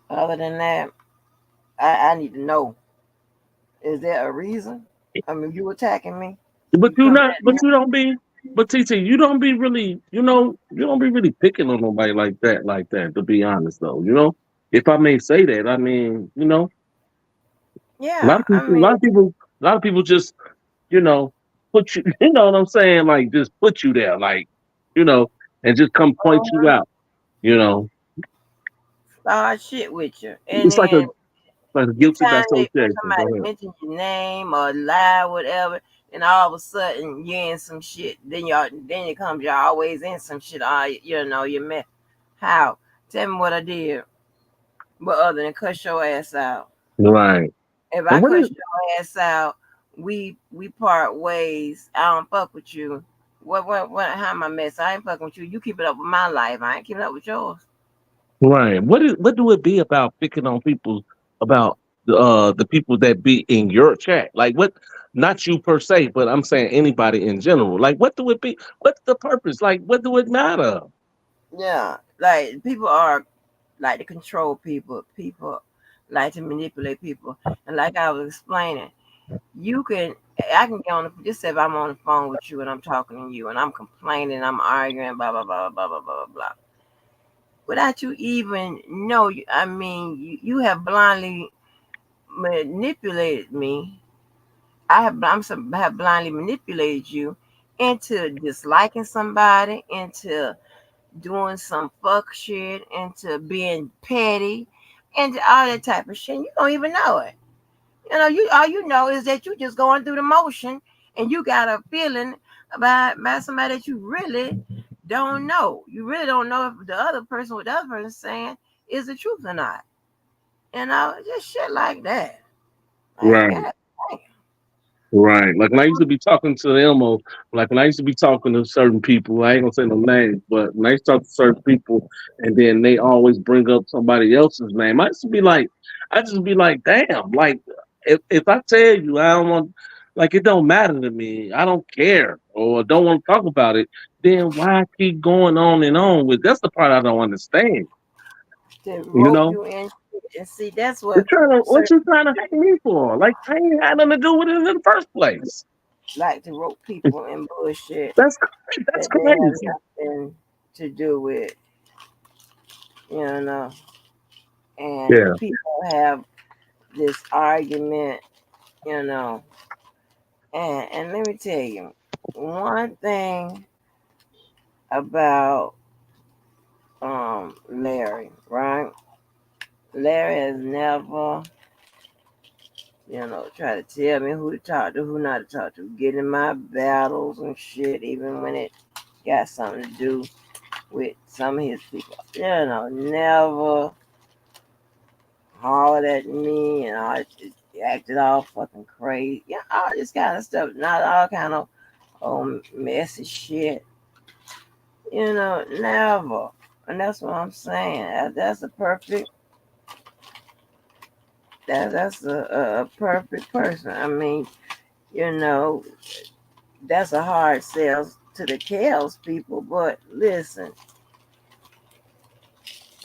Other than that, I need to know. Is there a reason? I mean, you attacking me? But You you coming not, at but me? you don't be, but TT, you don't be really, you don't be really picking on nobody like that. To be honest, though, if I may say that, I mean, a lot Yeah, of I people, a mean, lot of people, a lot of people just, you know, put you, you know what I'm saying, like just put you there, like, you know, and just come point you uh, out, you know. start shit with you, and It's then like a the guilty time that association. somebody Go ahead. mentions your name or lie, whatever, and all of a sudden you're in some shit. Then it comes, you're always in some shit. You met. How? Tell me what I did, but other than cuss your ass out. Right. If And I what is cuss your ass out, we part ways. I don't fuck with you. What? How am I mess? I ain't fucking with you. You keep it up with my life. I ain't keeping up with yours. right? What do it be about picking on people about the people that be in your chat? Like what? Not you per se, but I'm saying anybody in general. Like what do it be? What's the purpose? Like what do it matter? Yeah, like people are like to control people. People like to manipulate people. And like I was explaining, you can I can get on the just say if I'm on the phone with you and I'm talking to you and I'm complaining, I'm arguing, blah blah blah blah blah blah blah blah. Without you even know, I mean, you have blindly manipulated me. Have blindly manipulated you into disliking somebody, into doing some fuck shit, into being petty, into all that type of shit. You don't even know it. You all you know is that you just going through the motion, and you got a feeling about somebody that you really don't know. You really don't know if the other person, what the other person is saying, is the truth or not. Just shit like that. Like, Right. God, Right. Like when I used to be talking to Elmo, like when I used to be talking to certain people, I ain't gonna say no names, but when I used to talk to certain people and then they always bring up somebody else's name, I just be like, damn, like if I tell you I don't want like it don't matter to me, I don't care or don't want to talk about it, then why keep going on and on with that's the part I don't understand, to you rope know? you in, and see that's You're what trying to what certain you trying to hang me for? Like I ain't had nothing to do with it in the first place. like to rope people in bullshit That's that's that they have crazy. nothing to do with, you know. And Yeah. people have this argument, you know. And let me tell you, one thing about Larry, right? Larry has never, try to tell me who to talk to, who not to talk to, get in my battles and shit, even when it got something to do with some of his people. Never hollered at me and I acted all fucking crazy. Yeah, all this kind of stuff. Not all kind of messy shit. Never. And that's what I'm saying. That's a perfect. That's a perfect person. I mean, you know, that's a hard sell to the Kels people. But listen,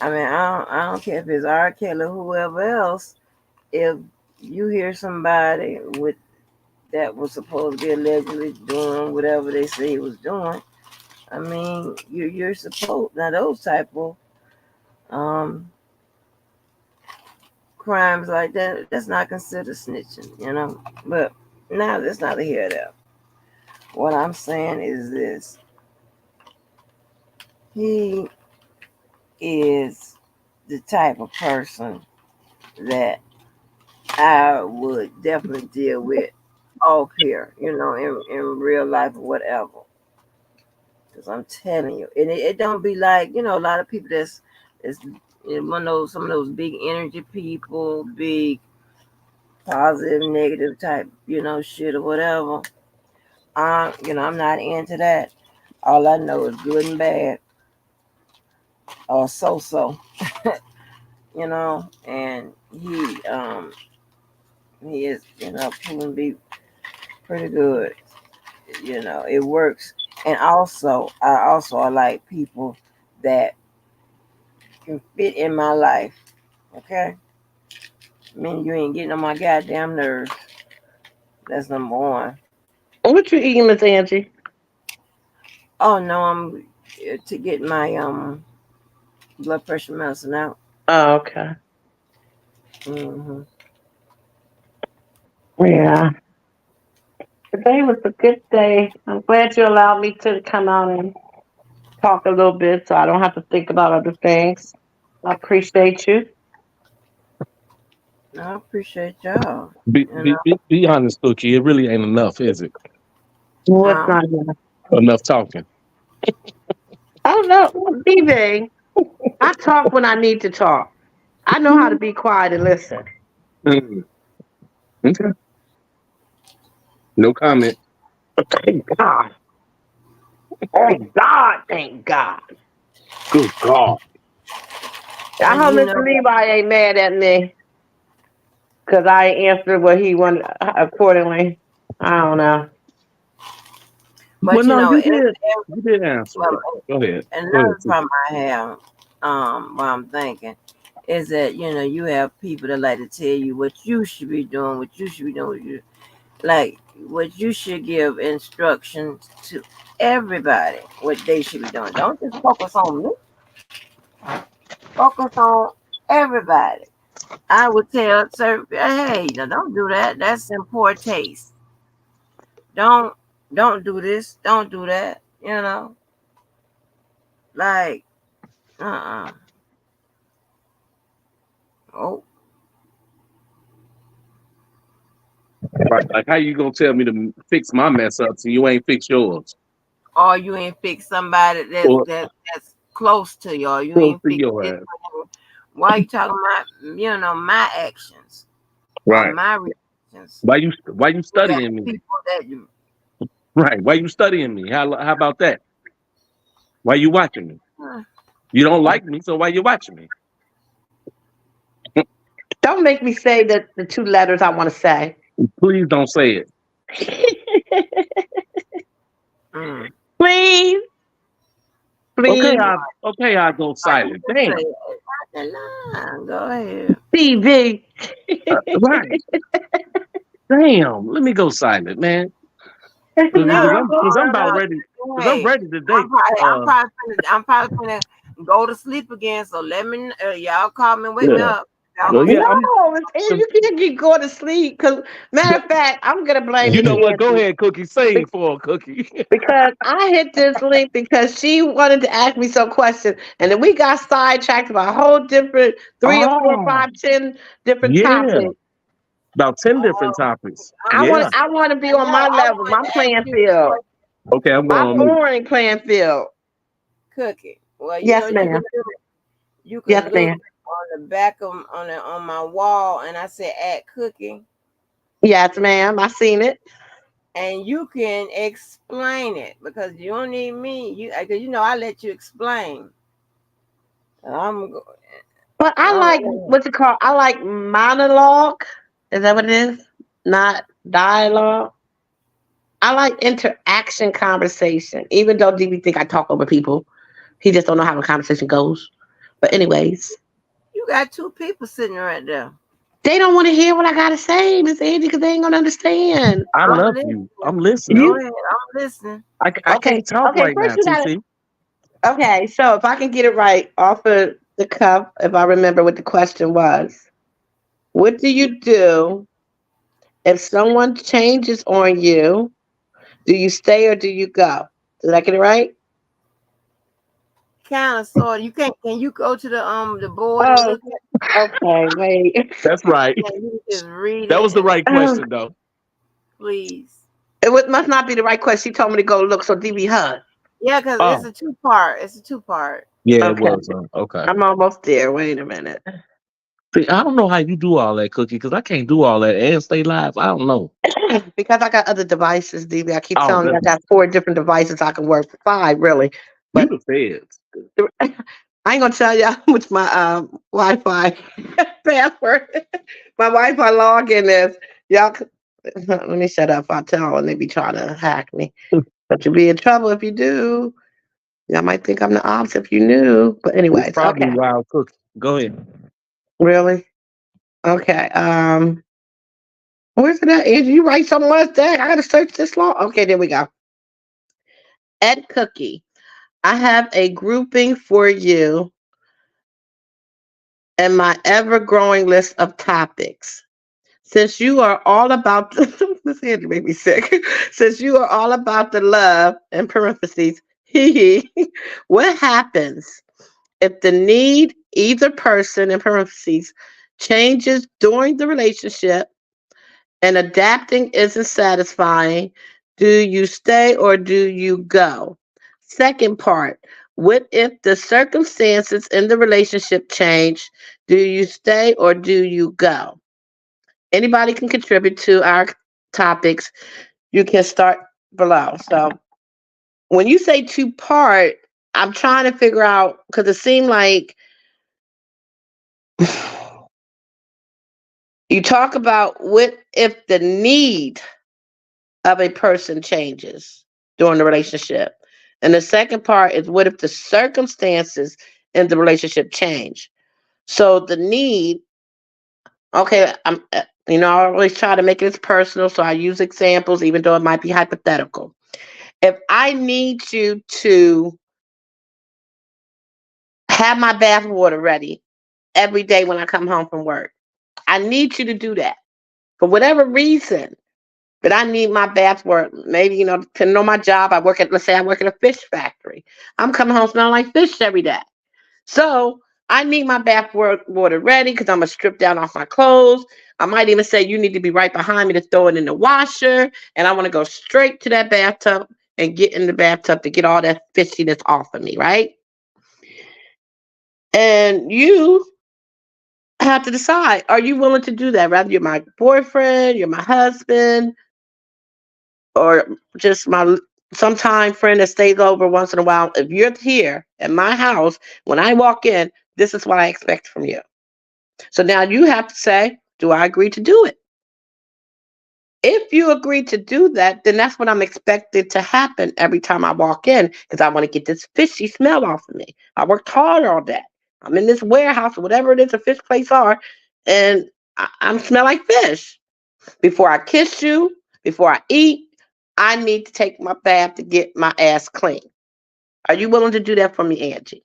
I mean, I don't care if it's R. Kelly or whoever else. If you hear somebody with that was supposed to be allegedly doing whatever they say he was doing, I mean, you're supposed now those type of um crimes like that, that's not considered snitching. But now that's neither here nor there. What I'm saying is this: he is the type of person that I would definitely deal with off here, in real life or whatever. Because I'm telling you, and it don't be like a lot of people that's one of those some of those big energy people, big positive, negative type, shit or whatever. I'm not into that. All I know is good and bad, or so. and he is, proven to be pretty good. It works. And I like people that can fit in my life. Okay, I mean you ain't getting on my goddamn nerves. That's number one. What you eating, Miss Angie? Oh no, I'm to get my blood pressure medicine out. Oh, okay. Hmm. Yeah. Today was a good day. I'm glad you allowed me to come out and talk a little bit so I don't have to think about other things. I appreciate you. I appreciate y'all. Be, You be, know, be, be honest, Cookie. It really ain't enough, is it? What's huh? not here? Enough talking. I don't know. BB, I talk when I need to talk. I know how to be quiet and listen. Mm, okay. No comment. Thank God. Thank God. Thank God. Good God. I And hope you Mr. know what? Levi ain't mad at me because I answered what he wanted accordingly. I don't know. Well, But no, you it, did. You did answer well, it. Go ahead. Go ahead, another Cookie. problem I have, while I'm thinking, is that you have people that like to tell you what you should be doing, what you should be doing, like what you should give instructions to everybody what they should be doing. Don't just focus on me. Focus on everybody. I would tell sir, hey, now don't do that. That's in poor taste. Don't don't do this. Don't do that. Like uh-uh. Oh, Right. Like, how you gonna tell me to fix my mess ups and you ain't fix yours? or you ain't fix somebody Or that's close to you, or you close ain't to fix your this. ass. Why you talking about my actions or Right. my reactions? Why you You got studying me? people that you. Right. Why you studying me? How about that? Why you watching me? Huh. You don't like me, so why you watching me? Don't make me say the two letters I want to say. Please don't say it. Mm. Please, Okay, please, I go You silent. can say Damn. it. Not the line. Go ahead. TV. Right. Damn. Let me go silent, man. No, don't go. Because I'm No, about ready. Because I'm hey, ready to date. I'm probably finna go to sleep again. So let me, y'all call me, and wake me Yeah. up. Y'all Well, gonna yeah. say, No, you can't get go to sleep. Cause matter of fact, I'm gonna blame You Miss know what? Go Angie ahead, Cookie. Sing for a Cookie. because I hit this link because she wanted to ask me some questions, and then we got sidetracked about a whole different three or four, Oh, five, 10 different yeah. topics. About 10 different oh, topics. I'm Yeah. I want to be and on no, my I level, wanted my to ask playing you a field, question, Okay, I'm my going on mute. boring playing field. Cookie. Well, Yes, you can ma'am. look. You Yes, can look ma'am. on the back of on my wall, and I said add Cookie, Yes, ma'am. I seen it. and you can explain it because you don't need me. Cause I let you explain. I'm go- But I I'm like what you call. I like monologue. Is that what it is? Not dialogue. I like interaction conversation. Even though DB think I talk over people, he just don't know how a conversation goes. But anyways, you got two people sitting right there. they don't want to hear what I gotta say, Miss Angie, because they ain't gonna understand. I I'm love you. listening. I'm listening. Go You ahead. I'm listening. I okay? can't talk Okay, right first now, you gotta. TT. Okay, so if I can get it right off of the cuff, if I remember what the question was, what do you do if someone changes on you? Do you stay or do you go? Did I get it right? Kind of, sort of. You can't. Can you go to the board and Oh, look at? okay, wait. That's right. Yeah, you can just read That it was the and right question, though. please. Must not be the right question. She told me to go look, so DB her. Yeah, because it's Oh, a two part. It's a two part. yeah, it Okay, was. Okay. I'm almost there. Wait a minute. See, I don't know how you do all that, Cookie, because I can't do all that and stay live. I don't know. Because I got other devices, DB. I keep Oh, telling you I got four different devices I can work. Five, really. you But the feds. I ain't gonna tell y'all which my Wi-Fi password, my Wi-Fi login is. Y'all, let me shut up. I'll tell and they be trying to hack me. But you'll be in trouble if you do. Y'all might think I'm the ops if you knew. But It's anyways, probably okay. wild cookie. Go ahead. Really? Okay. Where's it at, Andrew? You write so much dang. I gotta search this long. Okay, there we go. Ed Cookie. I have a grouping for you and my ever growing list of topics. Since you are all about this had to make me sick. Since you are all about the love in parentheses, what happens if the need either person in parentheses changes during the relationship and adapting isn't satisfying? Do you stay or do you go? Second part, what if the circumstances in the relationship change? Do you stay or do you go? Anybody can contribute to our topics. You can start below. So when you say two part, I'm trying to figure out because it seemed like you talk about what if the need of a person changes during the relationship. And the second part is what if the circumstances in the relationship change? So the need, okay, I always try to make it as personal, so I use examples, even though it might be hypothetical. If I need you to have my bath water ready every day when I come home from work, I need you to do that for whatever reason. But I need my bath water. Maybe depending on my job, let's say I work at a fish factory. I'm coming home smelling like fish every day. So I need my bath water ready because I'm gonna strip down off my clothes. I might even say you need to be right behind me to throw it in the washer, and I want to go straight to that bathtub and get in the bathtub to get all that fishiness off of me, right? And you have to decide: are you willing to do that? Rather, you're my boyfriend, you're my husband, or just my sometime friend that stays over once in a while. If you're here at my house, when I walk in, this is what I expect from you. So now you have to say, do I agree to do it? If you agree to do that, then that's what I'm expected to happen every time I walk in because I want to get this fishy smell off of me. I worked hard all day. I'm in this warehouse or whatever it is a fish place are, and I smell like fish. Before I kiss you, before I eat, I need to take my bath to get my ass clean. Are you willing to do that for me, Angie?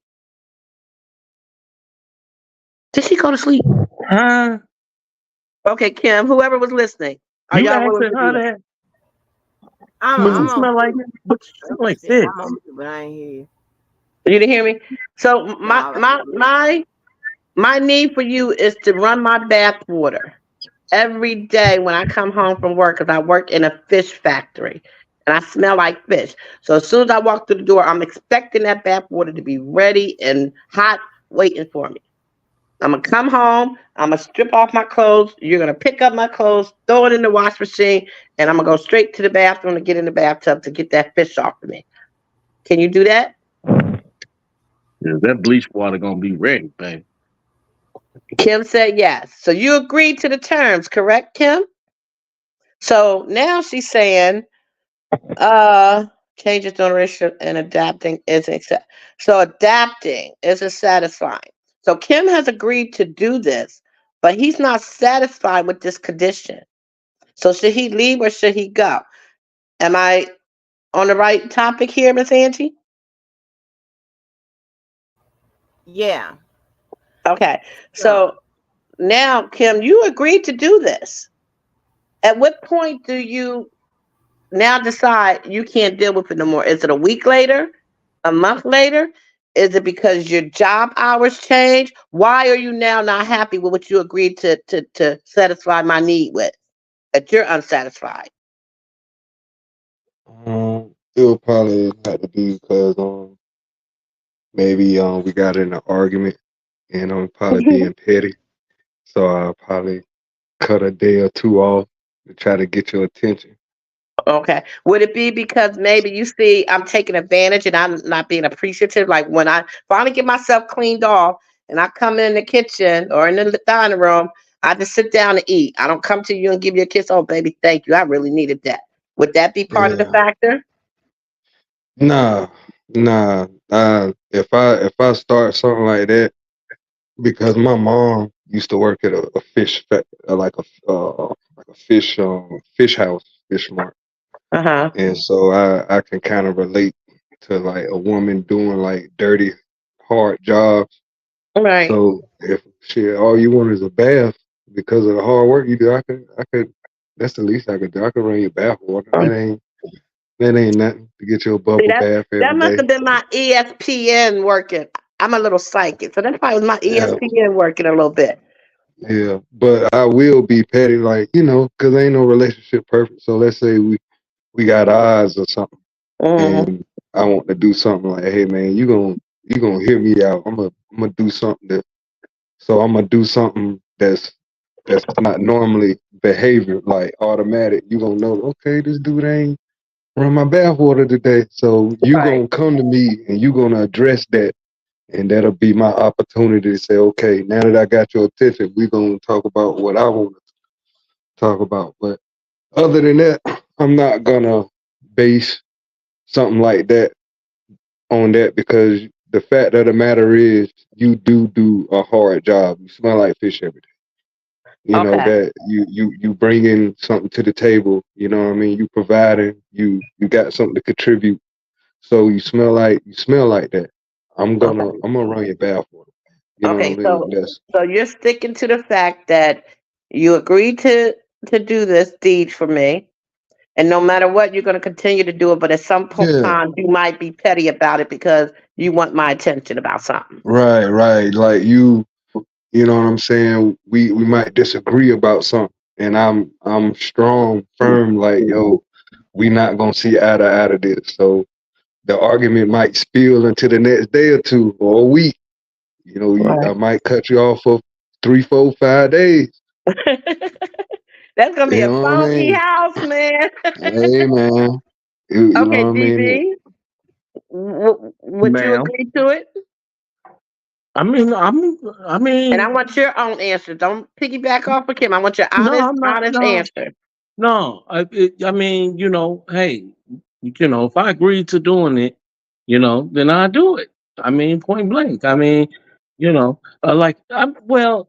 Did she go to sleep? Huh? Okay, Kim, whoever was listening, are You y'all willing asking to do her that? that? But you I'm on smell like mute. but you Like smell I like said, fish. I'm on mute, but I ain't hear you. You didn't hear me? So No, my I my didn't. my my need for you is to run my bath water every day when I come home from work because I work in a fish factory and I smell like fish. So as soon as I walk through the door, I'm expecting that bath water to be ready and hot, waiting for me. I'm gonna come home. I'm gonna strip off my clothes. You're gonna pick up my clothes, throw it in the wash machine, and I'm gonna go straight to the bathroom to get in the bathtub to get that fish off of me. Can you do that? Yeah, that bleach water gonna be ready, baby. Kim said yes. So you agreed to the terms, correct, Kim? So now she's saying, uh, changes generation and adapting isn't so adapting isn't satisfying. So Kim has agreed to do this, but he's not satisfied with this condition. So should he leave or should he go? Am I on the right topic here, Miss Angie? Yeah. Okay. So So now, Kim, you agreed to do this. At what point do you now decide you can't deal with it no more? Is it a week later? A month later? Is it because your job hours change? Why are you now not happy with what you agreed to satisfy my need with? That you're unsatisfied. It will probably have to be because maybe we got in an argument and I'm probably being petty. So I'll probably cut a day or two off to try to get your attention. Okay. Would it be because maybe you see I'm taking advantage and I'm not being appreciative? Like when I finally get myself cleaned off and I come in the kitchen or in the dining room, I just sit down and eat. I don't come to you and give you a kiss. Oh, baby, thank you. I really needed that. Would that be part of the Yeah. factor? Nah, nah. If I start something like that, because my mom used to work at a fish like a fish house, fish mart, Uh huh. and so I can kind of relate to like a woman doing like dirty, hard jobs. Right. So if shit, all you want is a bath because of the hard work you do, I could. That's the least I could do. I could run your bath water. That ain't nothing to get you a See, bubble bath that every must day. have been my ESPN working. I'm a little psychic, so that's probably my Yeah, ESPN working a little bit. yeah. But I will be petty, like because ain't no relationship perfect. So let's say we got odds or something, Hmm. and I want to do something like, hey man, you gonna hear me out. I'm gonna do something I'm gonna do something that's not normally behavior, like automatic. You gonna know, okay, this dude ain't run my bath water today. So you Right. gonna come to me and you gonna address that. And that'll be my opportunity to say, okay, now that I got your attention, we're gonna talk about what I want to talk about. But other than that, I'm not gonna base something like that on that because the fact of the matter is you do a hard job. You smell like fish every day. You know Okay. that you bringing something to the table. You know what I mean. You providing. You got something to contribute. So you smell like that. Okay. I'm gonna run your bath water. You know Okay. what I mean? So you're sticking to the fact that you agreed to do this deed for me, and no matter what, you're going to continue to do it. But at some Yeah, time, you might be petty about it because you want my attention about something. right. Like you know what I'm saying? We might disagree about something, and I'm strong, firm. Like yo, we not gonna see eye to eye to this. So the argument might spill into the next day or two or a week. I Right. might cut you off for 3, 4, 5 days. That's gonna be You a know what I funky mean? house, man. Hey man, you know Okay, what I mean? DB, would you ma'am. agree to it? I mean, I And I mean, want your own answer. Don't piggyback off of Kim. I want your no, honest, I'm not. honest No, answer. no. I mean, hey, if I agree to doing it, then I do it. I mean, point blank. I mean, well,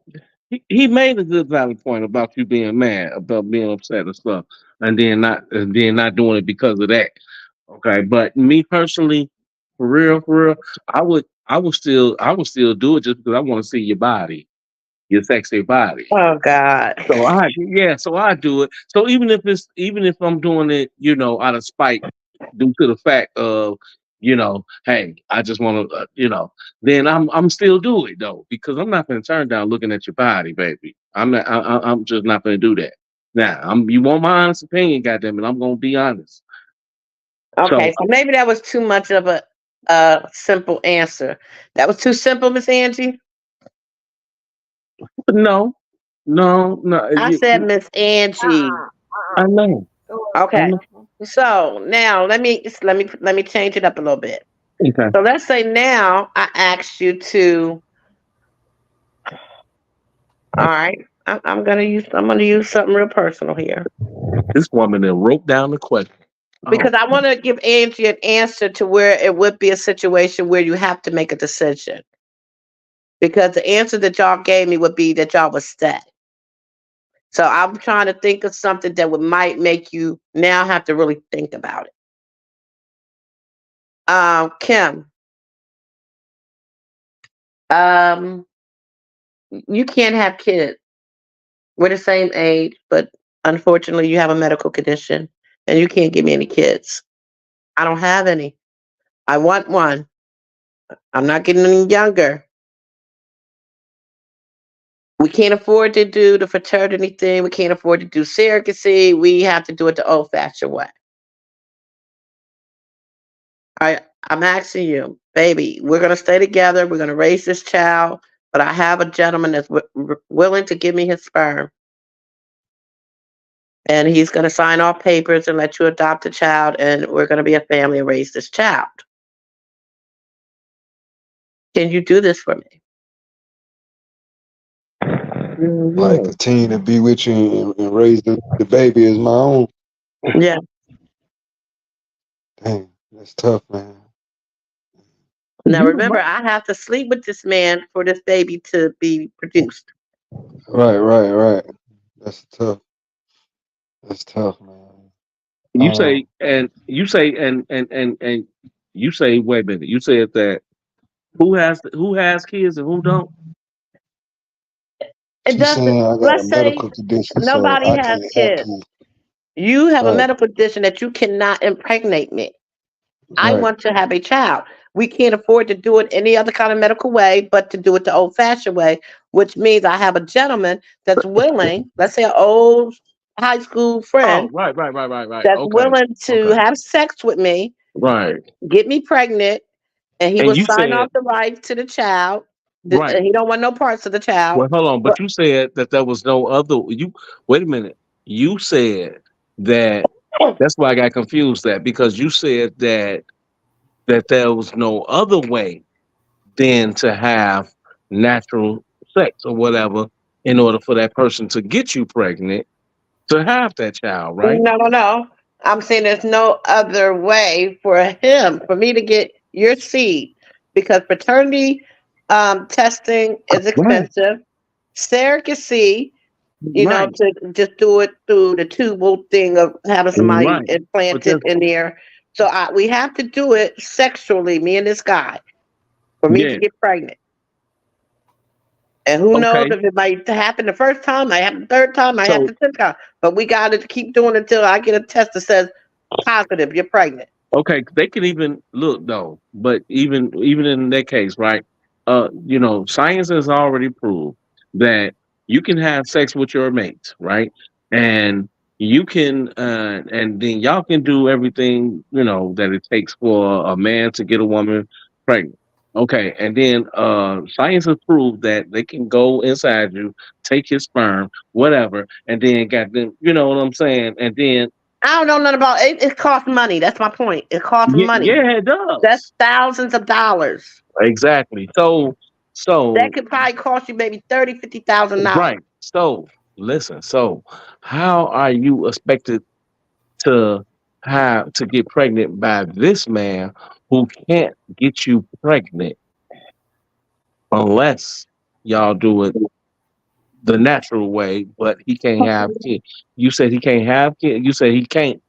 he made a good valid point about you being mad, about being upset and stuff, and then not doing it because of that. Okay, but me personally, for real, I would still do it just because I want to see your body, your sexy body. Oh God. So I do it. So even if I'm doing it, out of spite, due to the fact of, hey, I just want to, then I'm still do it though because I'm not gonna turn down looking at your body, baby. I'm not. I'm just not gonna do that. Now, you want my honest opinion, goddamn it, I'm gonna be honest. So Okay, so maybe that was too much of a simple answer. That was too simple, Miss Angie. no, no, no. I said Miss Angie. I know, I Okay. know. So now let me change it up a little bit. Okay, So let's say now I asked you to. All right. I'm gonna use something real personal here this woman then wrote down the question. because Oh, I want to give Angie an answer to where it would be a situation where you have to make a decision. Because the answer that y'all gave me would be that y'all would stay. So I'm trying to think of something that would might make you now have to really think about it. Kim, um, you can't have kids. We're the same age, but unfortunately, you have a medical condition, and you can't give me any kids. I don't have any. I want one. I'm not getting any younger. We can't afford to do the fraternity thing. We can't afford to do surrogacy. We have to do it the old-fashioned way. I'm asking you, baby, we're going to stay together. We're going to raise this child. But I have a gentleman that's willing to give me his sperm. and he's going to sign off papers and let you adopt a child, and we're going to be a family and raise this child. Can you do this for me? Like continue to be with you and raise the baby as my own. Yeah. Dang, that's tough, man. Now remember, I have to sleep with this man for this baby to be produced. Right. That's tough. That's tough, man. You say and you say and you say wait a minute. You said that who has kids and who don't? It She's doesn't. saying I got a Let's say medical condition, so nobody I has can't have kids. kids. You have a Right, medical condition that you cannot impregnate me. I right. want to have a child. We can't afford to do it any other kind of medical way, but to do it the old fashioned way, which means I have a gentleman that's willing, let's say an old high school Oh, friend, right. that's Okay. willing to Okay. have sex with me, Right. get me pregnant, and he And will you sign off said the rights to the child. right. And he don't want no parts of the child. Well, hold on, But but you said that there was no other you wait a minute. You said that that's why I got confused that because you said that there was no other way than to have natural sex or whatever in order for that person to get you pregnant to have that child, right? no. I'm saying there's no other way for him, for me to get your seed, because paternity testing is Right. expensive. Surrogacy, Right. to just do it through the tubal thing of having somebody Right. But implanted that's in there. So we have to do it sexually, me and this guy, for me to yeah. get pregnant. And who knows Okay. if it might happen the first time, might happen the third time, might happen So the 10th time. But we got to keep doing it until I get a test that says positive, you're pregnant. okay, they can even look though, but even in that case, right? Science has already proved that you can have sex with your mates, right? And you can, and then y'all can do everything that it takes for a man to get a woman pregnant. Okay, and then science has proved that they can go inside you, take his sperm, whatever, and then got them. You know what I'm saying? And then I don't know nothing about it. It costs money. That's my point. It costs yeah, money. yeah, it That's does. thousands of dollars. Exactly. So, That so could probably cost you maybe $30,000, $50,000. right. So, listen. So, how are you expected to have to get pregnant by this man who can't get you pregnant unless y'all do it the natural way? But he can't have kids. You said he can't have kids. You said he can't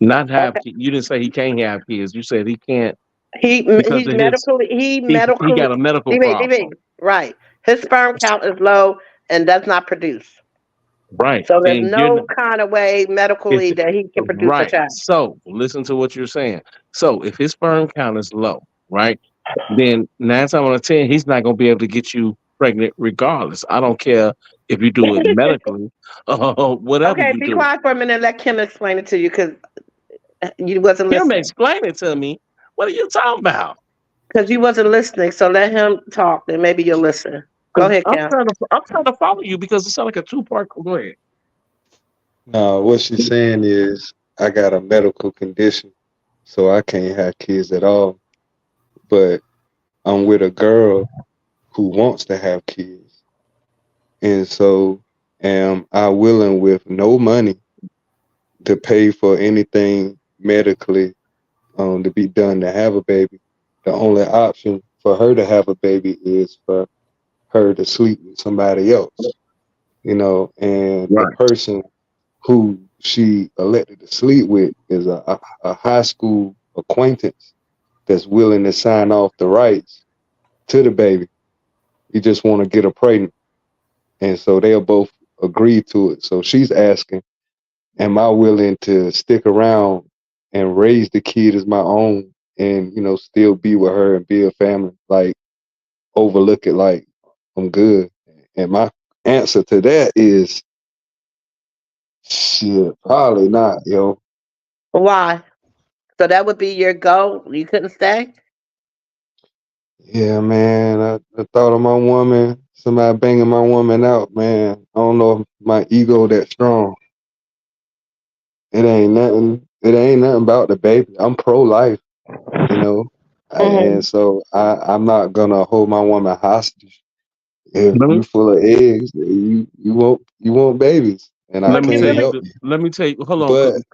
not have Okay. kids. You didn't say he can't have kids. You said he can't He because he's of his medically he he medically got a medical DB, problem. right. His sperm count is low and does not produce. Right. So there's Then you're no kind of way if medically that he can produce a right. child. So listen to what you're saying. So if his sperm count is low, right, then 9 times out of 10, he's not gonna be able to get you pregnant regardless. I don't care if you do it medically, whatever Okay, you be do. quiet for a minute and let Kim explain it to you because you wasn't Him listening. explain it to me. What are you talking about? Because you wasn't listening, so let him talk, then maybe you'll listen. Go Because ahead, Kim. I'm trying to follow you because it sounds like a two-part. Go ahead. No, what she's saying is I got a medical condition, so I can't have kids at all. But I'm with a girl who wants to have kids, and so am I willing with no money to pay for anything medically to be done to have a baby. The only option for her to have a baby is for her to sleep with somebody else, and the Right. person who she elected to sleep with is a high school acquaintance that's willing to sign off the rights to the baby. You just want to get her pregnant. And so they'll both agree to it. So she's asking, am I willing to stick around and raise the kid as my own and, still be with her and be a family? Like, overlook it like I'm good. And my answer to that is shit, probably not, yo. Why? So that would be your goal. You couldn't stay? Yeah, man. I thought of my woman somebody banging my woman out, man. I don't know if my ego that strong. It ain't nothing. It ain't nothing about the baby. I'm pro life, you know, and Mhm. so I'm not gonna hold my woman hostage. If Let me you full of eggs, you want babies, and I let me But you tell can't you really help the, you. let me tell you. Hold on, But Cookie.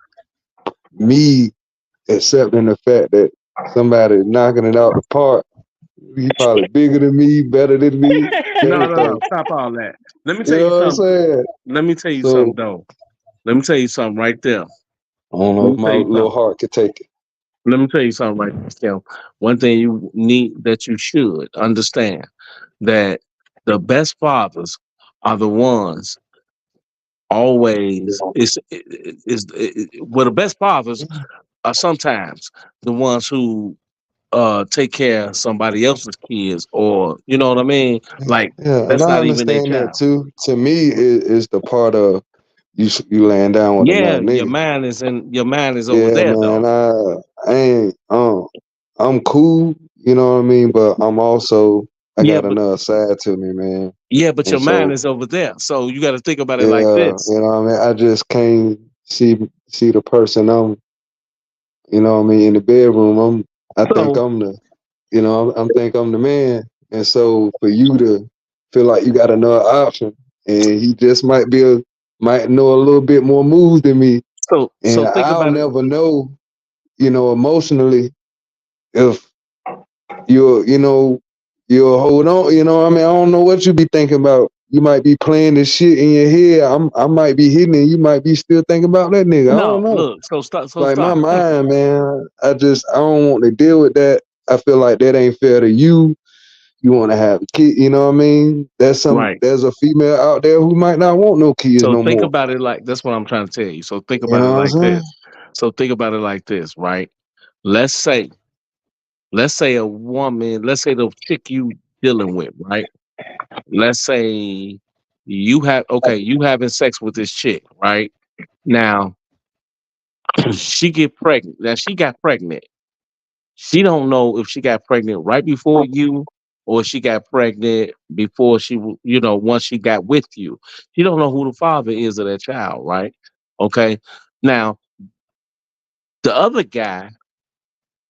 me accepting the fact that somebody knocking it out the park, he probably bigger than me, better than me, No, no, everything. no. Stop all that. Let me You tell you know what I'm something. saying? Let me tell you something, So though. Let me tell you something right there. I don't know Let if me my tell you little something. heart could take it. Let me tell you something right now, Kim. One thing you need that you should understand that the best fathers are the ones always well the best fathers are sometimes the ones who take care of somebody else's kids or you know what I mean? Like Yeah, and that's I not even their understand that child. too. To me, is the part of you laying down with Yeah, another nigga. your mind is over Yeah, there man. though. I ain't. I'm cool. You know what I mean. But I'm also. I Yeah, got but another side to me, man. but And your mind so, is over there. So you gotta think about it like yeah, this. you know what I mean. I just can't see the person I'm. You know what I mean. In the bedroom, I think So I'm the. I'm think I'm the man. And so for you to feel like you got another option, and he just might know a little bit more moves than me, and so think I'll about it. never know, emotionally if you'll hold on. I mean, I don't know what you be thinking about. You might be playing this shit in your head. I might be hitting it. You might be still thinking about that nigga. I don't No, know. look, Like my stop. mind, man. I don't want to deal with that. I feel like that ain't fair to you. You want to have a kid, you know what I mean? Right. There's a female out there who might not want no kids So no think more. about it like that's what I'm trying to tell you. So think You about it know what like I'm this. So think about it like this, right? Let's say, a woman, let's say the chick you dealing with, right? Let's say you having sex with this chick, right? Now she get pregnant. Now she got pregnant. She don't know if she got pregnant right before you or she got pregnant before once she got with you. She don't know who the father is of that child, right? Okay. Now, the other guy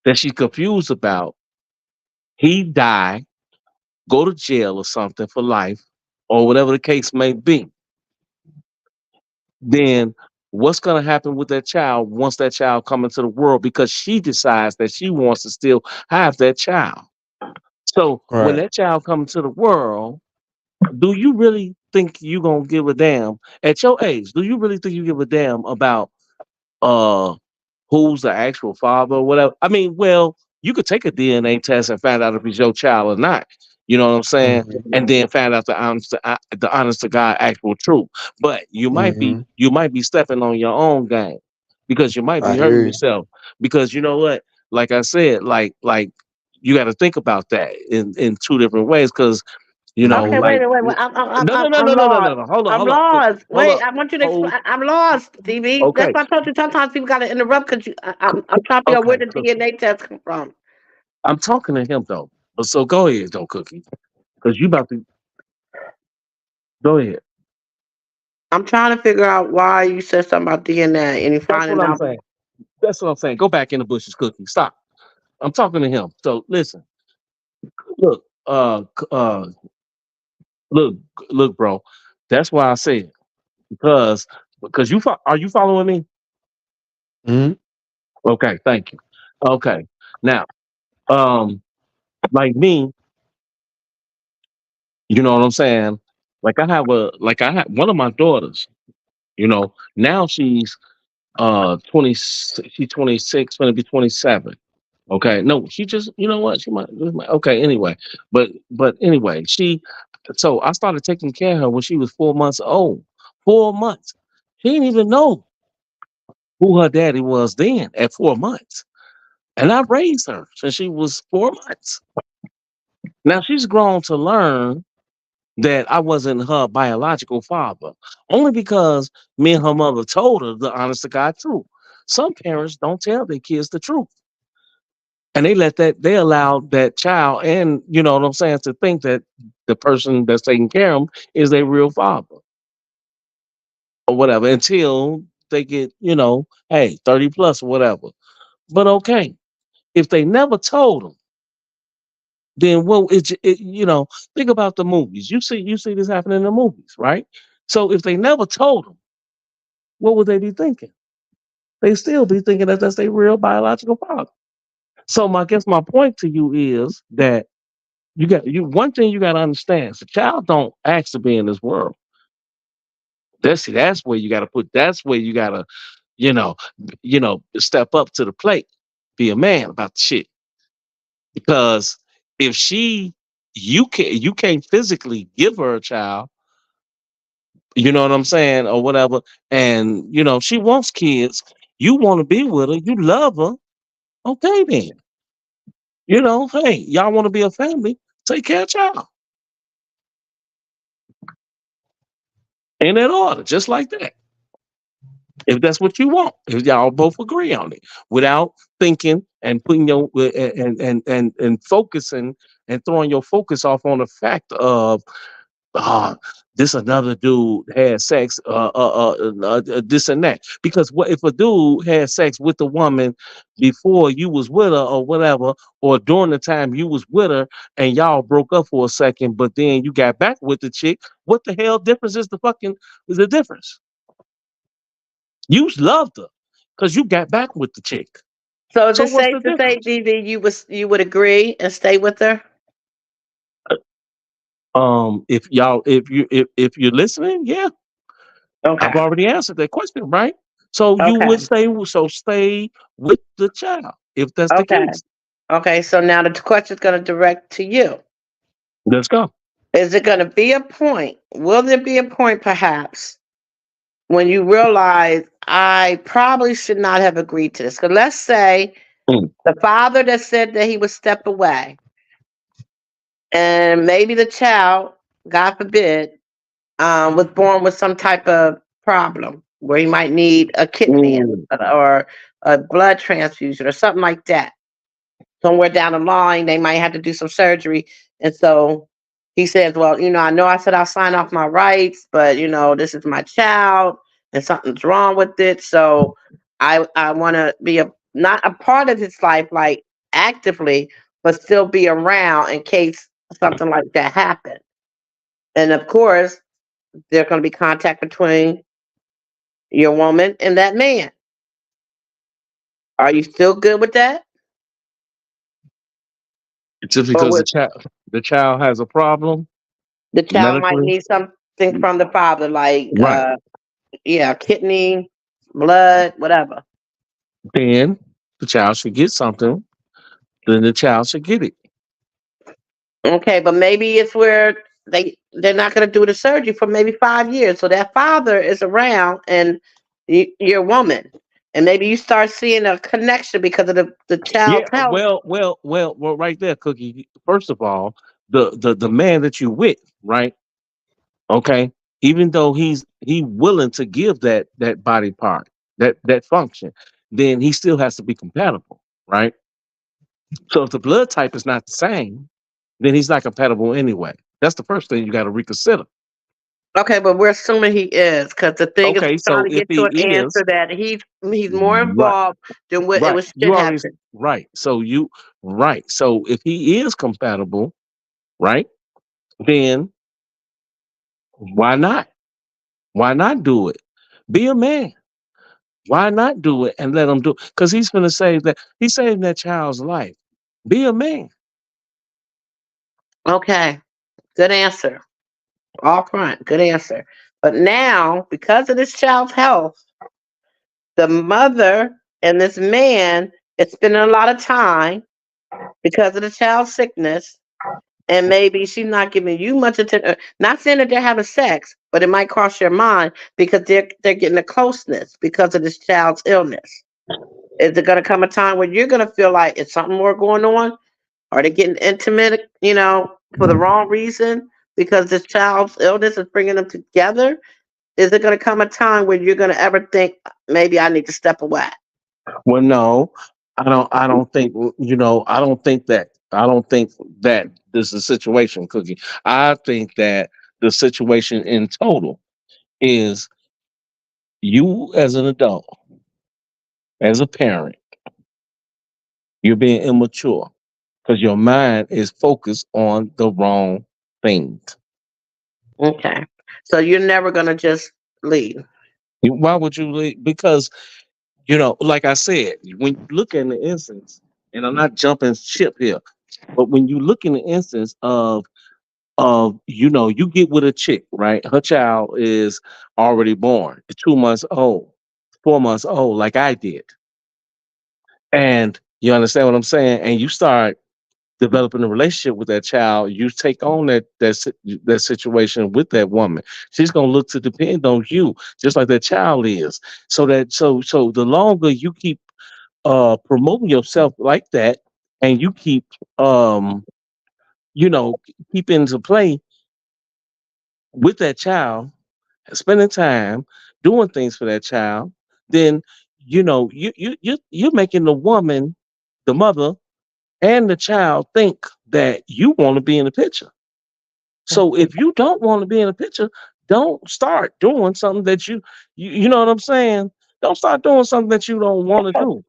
that she's confused about, he died, go to jail or something for life, or whatever the case may be. Then what's gonna happen with that child once that child come into the world because she decides that she wants to still have that child. So when saying? that child comes to the world, do you really think you gonna give a damn at your age? Do you really think you give a damn about uh who's the actual father or whatever? I mean, well, you could take a DNA test and find out if it's your child or not. You know what I'm saying? Mm-hmm. And then find out the honest to God actual truth. But Mm-hmm. you might be stepping on your own game because you might I be hear hurting you. yourself. Because you know what? Like I said, like you got to think about that in two different ways. Because Okay, like wait. I'm no lost. no hold on I'm hold on lost. hold Wait, up I want you to hold explain. I'm lost, TV. That's okay why I told you sometimes people got to interrupt because I'm trying to figure out where okay the DNA test come from. I'm talking to him though. But so go ahead, don't Cookie, because you about to go ahead. I'm trying to figure out why you said something about DNA and you That's what finding I'm out. saying. That's what I'm saying. Go back in the bushes, Cookie. Stop. I'm talking to him. So listen, look, look, look, bro. That's why I said because are you following me? Mm-hmm. Okay, thank you. Okay, now, um, like me, you know what I'm saying? Like I have one of my daughters. Now she's 20 she's 26, gonna be 27. Okay. No, she just you know what? Okay, anyway. But anyway, so I started taking care of her when she was 4 months old. 4 months. She didn't even know who her daddy was then at 4 months. And I raised her since she was 4 months. Now she's grown to learn that I wasn't her biological father, only because me and her mother told her the honest to God truth. Some parents don't tell their kids the truth. And they allowed that child, and you know what I'm saying, to think that the person that's taking care of them is their real father or whatever until they get, hey, 30 plus or whatever. But okay, if they never told them, then think about the movies. You see this happening in the movies, right? So if they never told them, what would they be thinking? They still be thinking that that's their real biological father. So my point to you is that one thing you got to understand: the child don't ask to be in this world. That's where you got to put. That's where you got to you know step up to the plate, be a man about the shit. Because if you can't physically give her a child, you know what I'm saying, or whatever, and she wants kids, you want to be with her, you love her, okay then, hey, y'all want to be a family, take care of child in that order, just like that. If that's what you want, if y'all both agree on it, without thinking and putting your and focusing and throwing your focus off on the fact of uh this another dude had sex, this and that. Because what if a dude had sex with a woman before you was with her or whatever, or during the time you was with her and y'all broke up for a second, but then you got back with the chick? What the hell difference is the difference? You loved her because you got back with the chick. So is So it what's safe the to say, difference? DV, you would agree and stay with her? If you're listening, yeah, I've Okay. already answered that question, right? So you would Okay. stay with the child if that's the Okay. case. Okay. So now the question is going to direct to you. Let's go. Is it going to be a point? Will there be a point, perhaps, when you realize I probably should not have agreed to this? Because let's say Mm. the father that said that he would step away, and maybe the child, God forbid, was born with some type of problem where he might need a kidney Mm. or a blood transfusion or something like that. Somewhere down the line, they might have to do some surgery. And so he says, well, I know I said I'll sign off my rights, but, this is my child and something's wrong with it. So I want to be not a part of his life, like actively, but still be around in case something like that happens. And of course, there's going to be contact between your woman and that man. Are you still good with that? Just Or because with the child has a problem the child might medically, need something from the father, like right? yeah, kidney, blood, whatever. Then the child should get something. Then the child should get it. Okay, but maybe it's where they're not going to do the surgery for maybe 5 years, so that father is around and your woman, and maybe you start seeing a connection because of the Yeah. child's health. Well. Right there, Cookie. First of all, the man that you with, right? Okay. Even though he willing to give that body part, that function, then he still has to be compatible, right? So if the blood type is not the same, then he's not compatible anyway. That's the first thing you got to reconsider. Okay, but we're assuming he is, because the thing is, Okay, we're trying so to if get to he an answer is that he's more right, involved than what it right, was should you have already been. right. So if he is compatible, right, then why not? Why not do it? Be a man. Why not do it and let him do it? Because he's going to save that. He's saving that child's life. Be a man. Okay, good answer. All front, good answer. But now, because of this child's health, the mother and this man is spending a lot of time because of the child's sickness, and maybe she's not giving you much attention. Not saying that they're having sex, but it might cross your mind because they're getting a closeness because of this child's illness. Is it going to come a time where you're going to feel like it's something more going on? Are they getting intimate, for the wrong reason because this child's illness is bringing them together? Is it going to come a time where you're going to ever think maybe I need to step away? Well, no. I don't think I don't think that this is a situation, Cookie. I think that the situation in total is you as an adult, as a parent, you're being immature because your mind is focused on the wrong things. Okay. So you're never gonna just leave. Why would you leave? Because like I said, when you look at the instance, and I'm not jumping ship here, but when you look in the instance of you get with a chick, right? Her child is already born, 2 months old, 4 months old, like I did, and you understand what I'm saying, and you start developing a relationship with that child, you take on that situation with that woman. She's gonna look to depend on you, just like that child is. So the longer you keep promoting yourself like that, and you keep um you know keep into play with that child, spending time doing things for that child, then you're making the woman, the mother, and the child think that you want to be in the picture. So if you don't want to be in the picture, don't start doing something that you know what I'm saying. Don't start doing something that you don't want to do.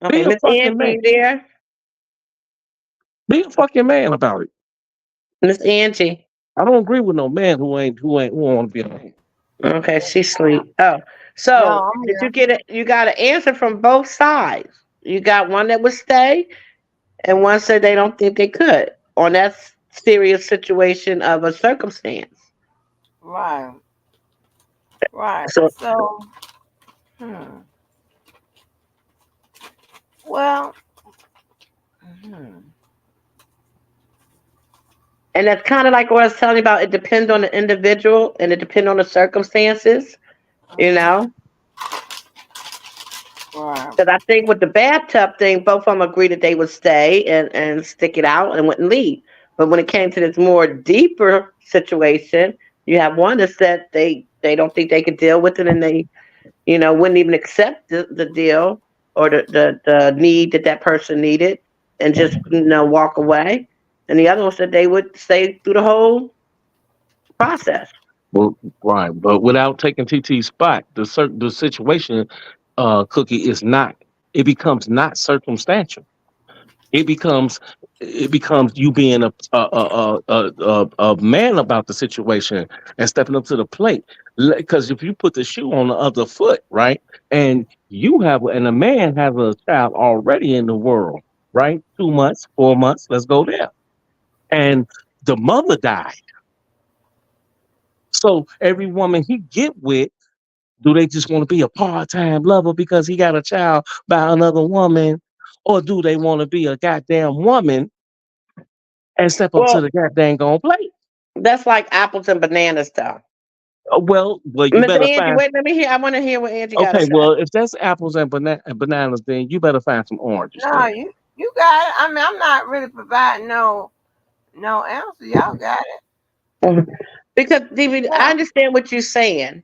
Be Okay, a Miss fucking Angie, man. you there? Be a fucking man about it. Miss Angie. I don't agree with no man who want to be a man. Okay, she sleep. Oh, No, so I'm did you here. get it? You got an answer from both sides. You got one that would stay, and one said they don't think they could on that serious situation of a circumstance. Right, right. So, So, well, hmm, and that's kind of like what I was telling you about. It depends on the individual, and it depends on the circumstances. You know, right. because I think with the bathtub thing, both of them agreed that they would stay and stick it out and wouldn't leave. But when it came to this more deeper situation, you have one that said they don't think they could deal with it, and they wouldn't even accept the deal or the need that that person needed, and just walk away. And the other one said they would stay through the whole process. Well, right, but without taking TT's spot, the situation, Cookie, is not. It becomes not circumstantial. It becomes you being a man about the situation and stepping up to the plate. Because if you put the shoe on the other foot, right, and a man has a child already in the world, right, 2 months, 4 months, let's go there, and the mother died. So every woman he get with, do they just want to be a part-time lover because he got a child by another woman? Or do they want to be a goddamn woman and step up to Well, the goddamn gonna plate? that's like apples and bananas, though. Well, you Miss better Angie, find. wait, let me hear. I want to hear what Angie got to Okay, say. well, if that's apples and bananas, then you better find some oranges No, then. you got it. I mean, I'm not really providing no answer. Y'all got it. Mhm. Because, David, I Yeah. understand what you're saying,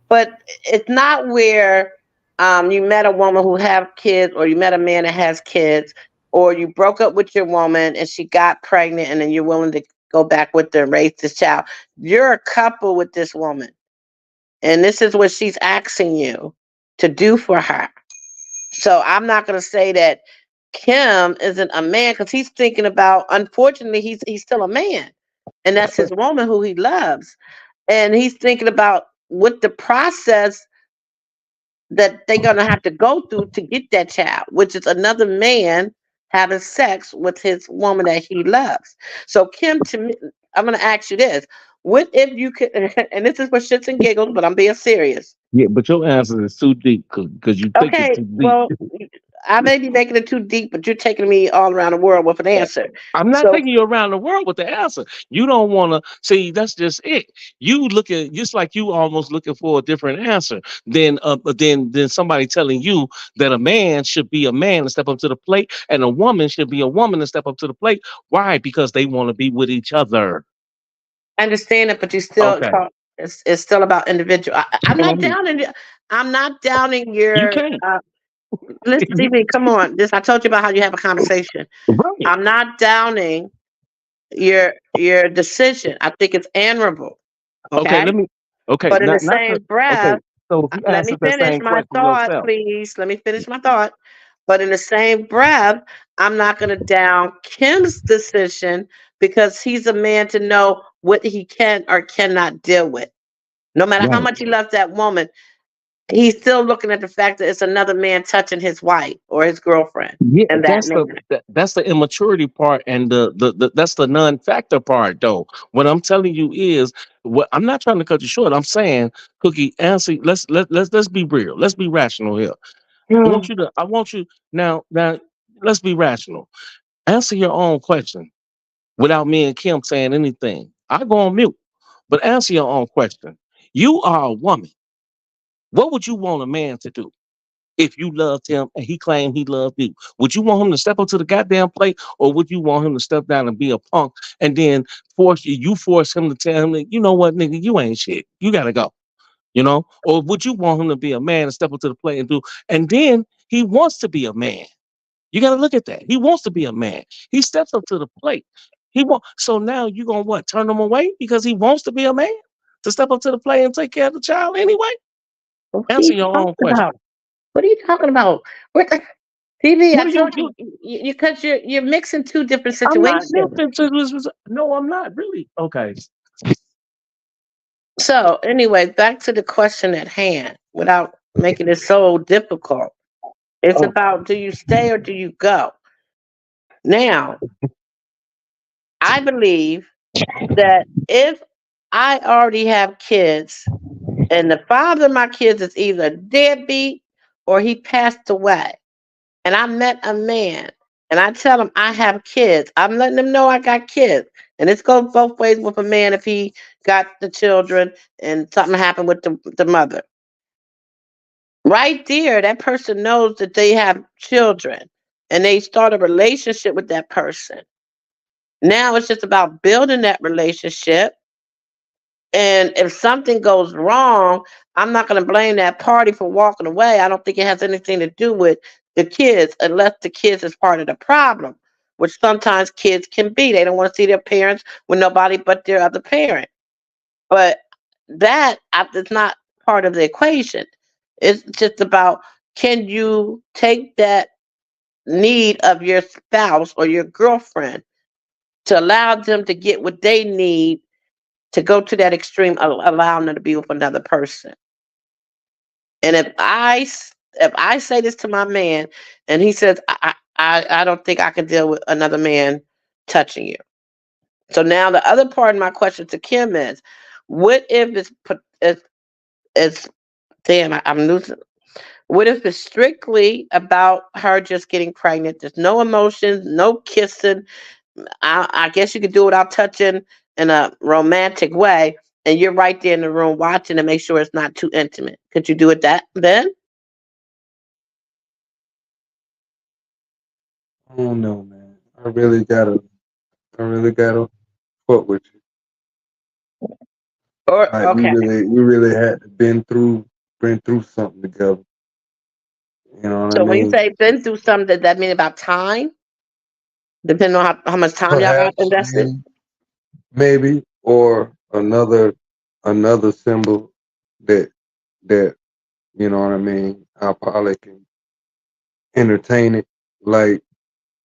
but it's not where you met a woman who have kids, or you met a man that has kids, or you broke up with your woman and she got pregnant, and then you're willing to go back with her and raise this child. You're a couple with this woman, and this is what she's asking you to do for her. So I'm not going to say that Kim isn't a man, because he's thinking about. Unfortunately, he's still a man, and that's his woman who he loves, and he's thinking about what the process that they're gonna have to go through to get that child, which is another man having sex with his woman that he loves. So, Kim, to me, I'm gonna ask you this: what if you could? And this is for shits and giggles, but I'm being serious. Yeah, but your answer is too deep because you take it Okay, too deep. well, I may be making it too deep, but you're taking me all around the world with an answer. I'm not So, taking you around the world with the answer. You don't want to see. That's just it. You look at just like you almost looking for a different answer than somebody telling you that a man should be a man and step up to the plate, and a woman should be a woman and step up to the plate. Why? Because they want to be with each other. I understand it, but you still Okay. talk. It's still about individual. I'm Well, I not mean, downing. I'm not downing you your. can't. Listen, TV, come on. This I told you about how you have a conversation. Right. I'm not downing your decision. I think it's admirable. Okay, Okay. let me. Okay, But in the not the. same Okay, breath, so if you let me answer the finish same my question thought, yourself, please. Let me finish my thought. But in the same breath, I'm not going to down Kim's decision because he's a man to know what he can or cannot deal with. No matter how right? much he loves that woman, he's still looking at the fact that it's another man touching his wife or his girlfriend Yeah, and that man. that's the immaturity part, and the that's the non-factor part, though. What I'm telling you is, what I'm not trying to cut you short. I'm saying, Cookie, answer. Let's be real. Let's be rational here. Hmm. I want you now. Let's be rational. Answer your own question without me and Kim saying anything. I go on mute, but answer your own question. You are a woman. What would you want a man to do if you loved him and he claimed he loved you? Would you want him to step up to the goddamn plate, or would you want him to step down and be a punk and then force him to tell him that, you know what, nigga, you ain't shit. You gotta go. You know? Or would you want him to be a man and step up to the plate and do, and then he wants to be a man. You got to look at that. He wants to be a man. He steps up to the plate. So now you gonna what? Turn him away because he wants to be a man to step up to the plate and take care of the child anyway? What are Answer you your talking own about? question. What are you talking about? What the, TV, I What are told you? you because you're mixing two different I'm not situations. listening to this. No, I'm not really. Okay. So anyway, back to the question at hand without making it so difficult. It's Oh, about do you stay or do you go? Now, I believe that if I already have kids and the father of my kids is either deadbeat or he passed away, and I met a man and I tell him I have kids, I'm letting them know I got kids. And this goes both ways with a man if he got the children and something happened with the mother. Right there, that person knows that they have children and they start a relationship with that person. Now it's just about building that relationship. And if something goes wrong, I'm not going to blame that party for walking away. I don't think it has anything to do with the kids, unless the kids is part of the problem, which sometimes kids can be. They don't want to see their parents with nobody but their other parent. But is not part of the equation. It's just about, can you take that need of your spouse or your girlfriend to allow them to get what they need to go to that extreme, allowing them to be with another person. And if I say this to my man, and he says I don't think I can deal with another man touching you. So now the other part of my question to Kim is, what if it's damn, I'm losing. What if it's strictly about her just getting pregnant? There's no emotions, no kissing. I guess you could do it without touching in a romantic way, and you're right there in the room watching to make sure it's not too intimate. Could you do it that then? I don't know, man. I really gotta fuck with you. Or Like okay. we really had to been through something together. You know what I So when you mean? say been through something, does that mean about time? Depending on how much time y'all got Perhaps, invested? maybe, or another symbol that that you know what I mean. I probably can entertain it. Like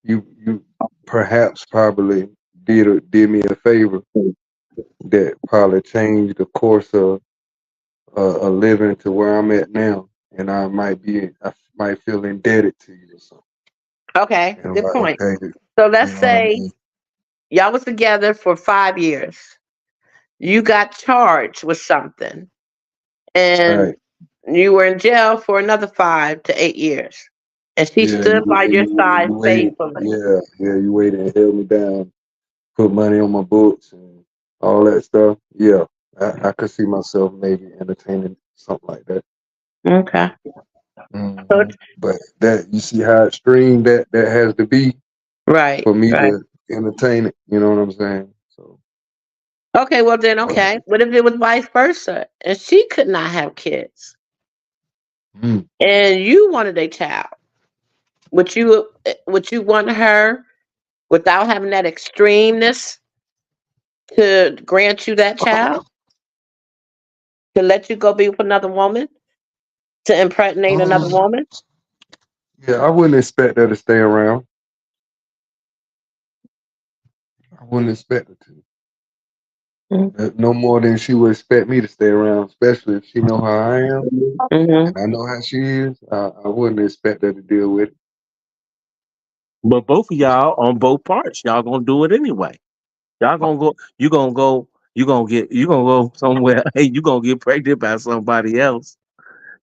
you perhaps probably did me a favor that probably changed the course of a living to where I'm at now, and I might feel indebted to you or something. Okay, And I'm good like, point. okay, So you let's know what I say mean? y'all was together for 5 years. You got charged with something, and Right? you were in jail for another 5 to 8 years, and she Yeah, stood by your side you waited. faithfully. Yeah, you waited and held me down, put money on my books and all that stuff. Yeah, I could see myself maybe entertaining something like that. Okay. So But that you see how extreme that has to be right, for me right. to entertain it. You know what I'm saying? So Okay, well then, okay. What if it was vice versa, and she could not have kids? Mm. and you wanted a child, would you want her without having that extremeness to grant you that child, to let you go be with another woman, to impregnate another Um, woman? yeah, I wouldn't expect her to stay around. I wouldn't expect her to. No more than she would expect me to stay around, especially if she know how I am Mm-hmm. and I know how she is. I wouldn't expect her to deal with it. But both of y'all on both parts, y'all gonna do it anyway. Y'all gonna go. You gonna go. You gonna get. You gonna go somewhere. Hey, you gonna get pregnant by somebody else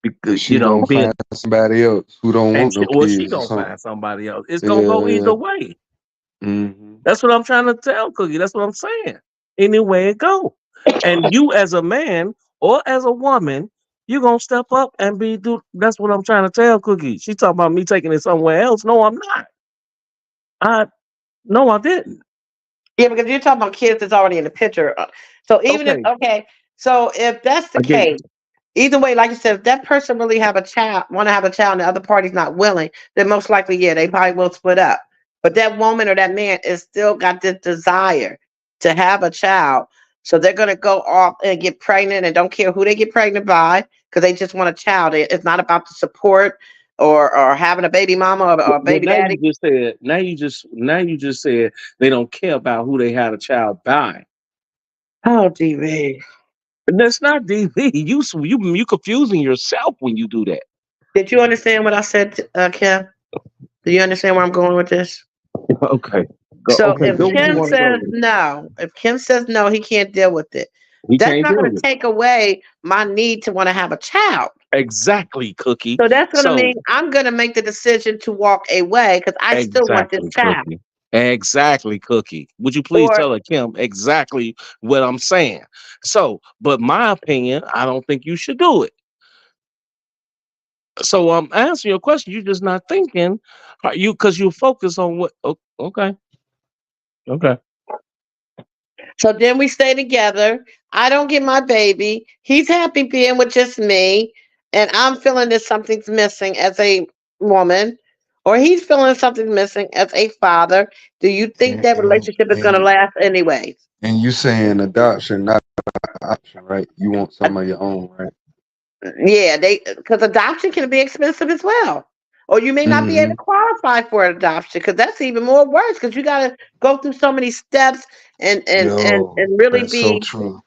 because She gonna find being somebody else who don't and want no she kids or gonna something. find somebody else. It's gonna Yeah, go either yeah. way. Hmm. That's what I'm trying to tell Cookie. That's what I'm saying. Any way it go, and you as a man or as a woman, you gonna step up and be do. That's what I'm trying to tell Cookie. She talking about me taking it somewhere else. No, I'm not. I no, I didn't. Yeah, because you're talking about kids that's already in the picture. So even if Okay, okay, so if that's the I get. case, either way, like you said, if that person really have a child, want to have a child, and the other party's not willing, then most likely, yeah, they probably will split up. But that woman or that man is still got this desire to have a child, so they're gonna go off and get pregnant, and don't care who they get pregnant by, because they just want a child. It's not about the support or having a baby mama or a But baby daddy. now you just said they don't care about who they had a child by. Oh, DV. That's not DV. You confusing yourself when you do that. Did you understand what I said, Kim? Do you understand where I'm going with this? Okay, So okay, go where you want to go with it. If Kim says no, he can't deal with it. He That's can't not deal going to with it. take away my need to want to have a child. Exactly, Cookie. So that's going to So mean I'm going to make the decision to walk away because I still want this exactly, child. Cookie. Exactly, Cookie. Would you please Or tell her, Kim, exactly what I'm saying? So, but my opinion, I don't think you should do it. So I'm answering your question. You're just not thinking. You because you focus on what? Okay, okay. so then we stay together. I don't get my baby. He's happy being with just me, and I'm feeling that something's missing as a woman, or he's feeling something missing as a father. Do you think And, that and relationship is going to and last anyway? and you saying adoption, not option, right? You want some of your own, right? Yeah, they because adoption can be expensive as well. Or you may not be able Hmm. to qualify for adoption because that's even more worse because you got to go through so many steps Yo, and really that's so be true.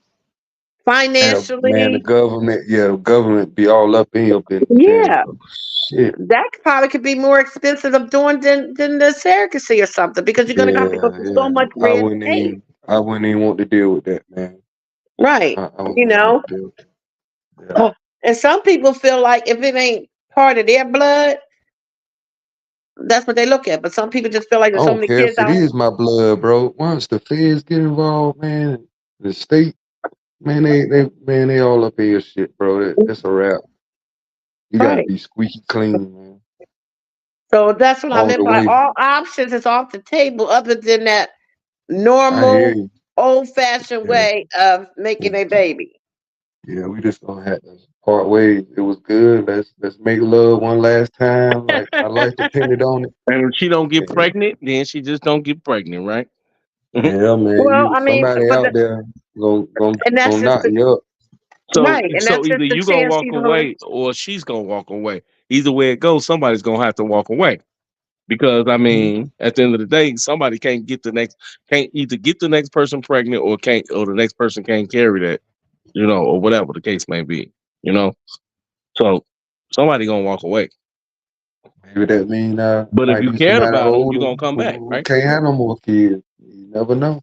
Yeah, man, financially. the government be all up in your business. Then, Yeah, oh, shit. that probably could be more expensive of doing than the surrogacy or something because you're gonna have to go Yeah, through so yeah. much red tape. I wouldn't even want to deal with that, man. Right. I You wouldn't even know, want to deal with that. Yeah. and some people feel like if it ain't part of their blood, that's what they look at. But some people just feel like I there's so don't many care kids if it out. is my blood, bro. Once the feds get involved, man, the state, man, they all up in your shit, bro. That's a wrap. You got to Right. be squeaky clean, man, So that's what I all meant the by way. all options is off the table, other than that I hear normal, you. old fashioned Yeah, way of making yeah, a baby. yeah. We just gonna have to part ways. It was good. Let's make love one last time. Like my life depended on it. And if she don't get Yeah, pregnant, then she just don't get pregnant, right? Mhm. yeah, man. Well, You I mean, somebody but out there and that's gonna just knock you up. right, and So that's just either the you gonna chance walk he's gonna. away or she's gonna walk away. Either way it goes, somebody's gonna have to walk away. Because I mean, at the end of the day, somebody can't either get the next person pregnant or the next person can't carry that, or whatever the case may be, you know. So somebody gonna walk away. Maybe that mean But if might you be cared somebody about them, you're older gonna come back, who right? can't have no more kids. You never know.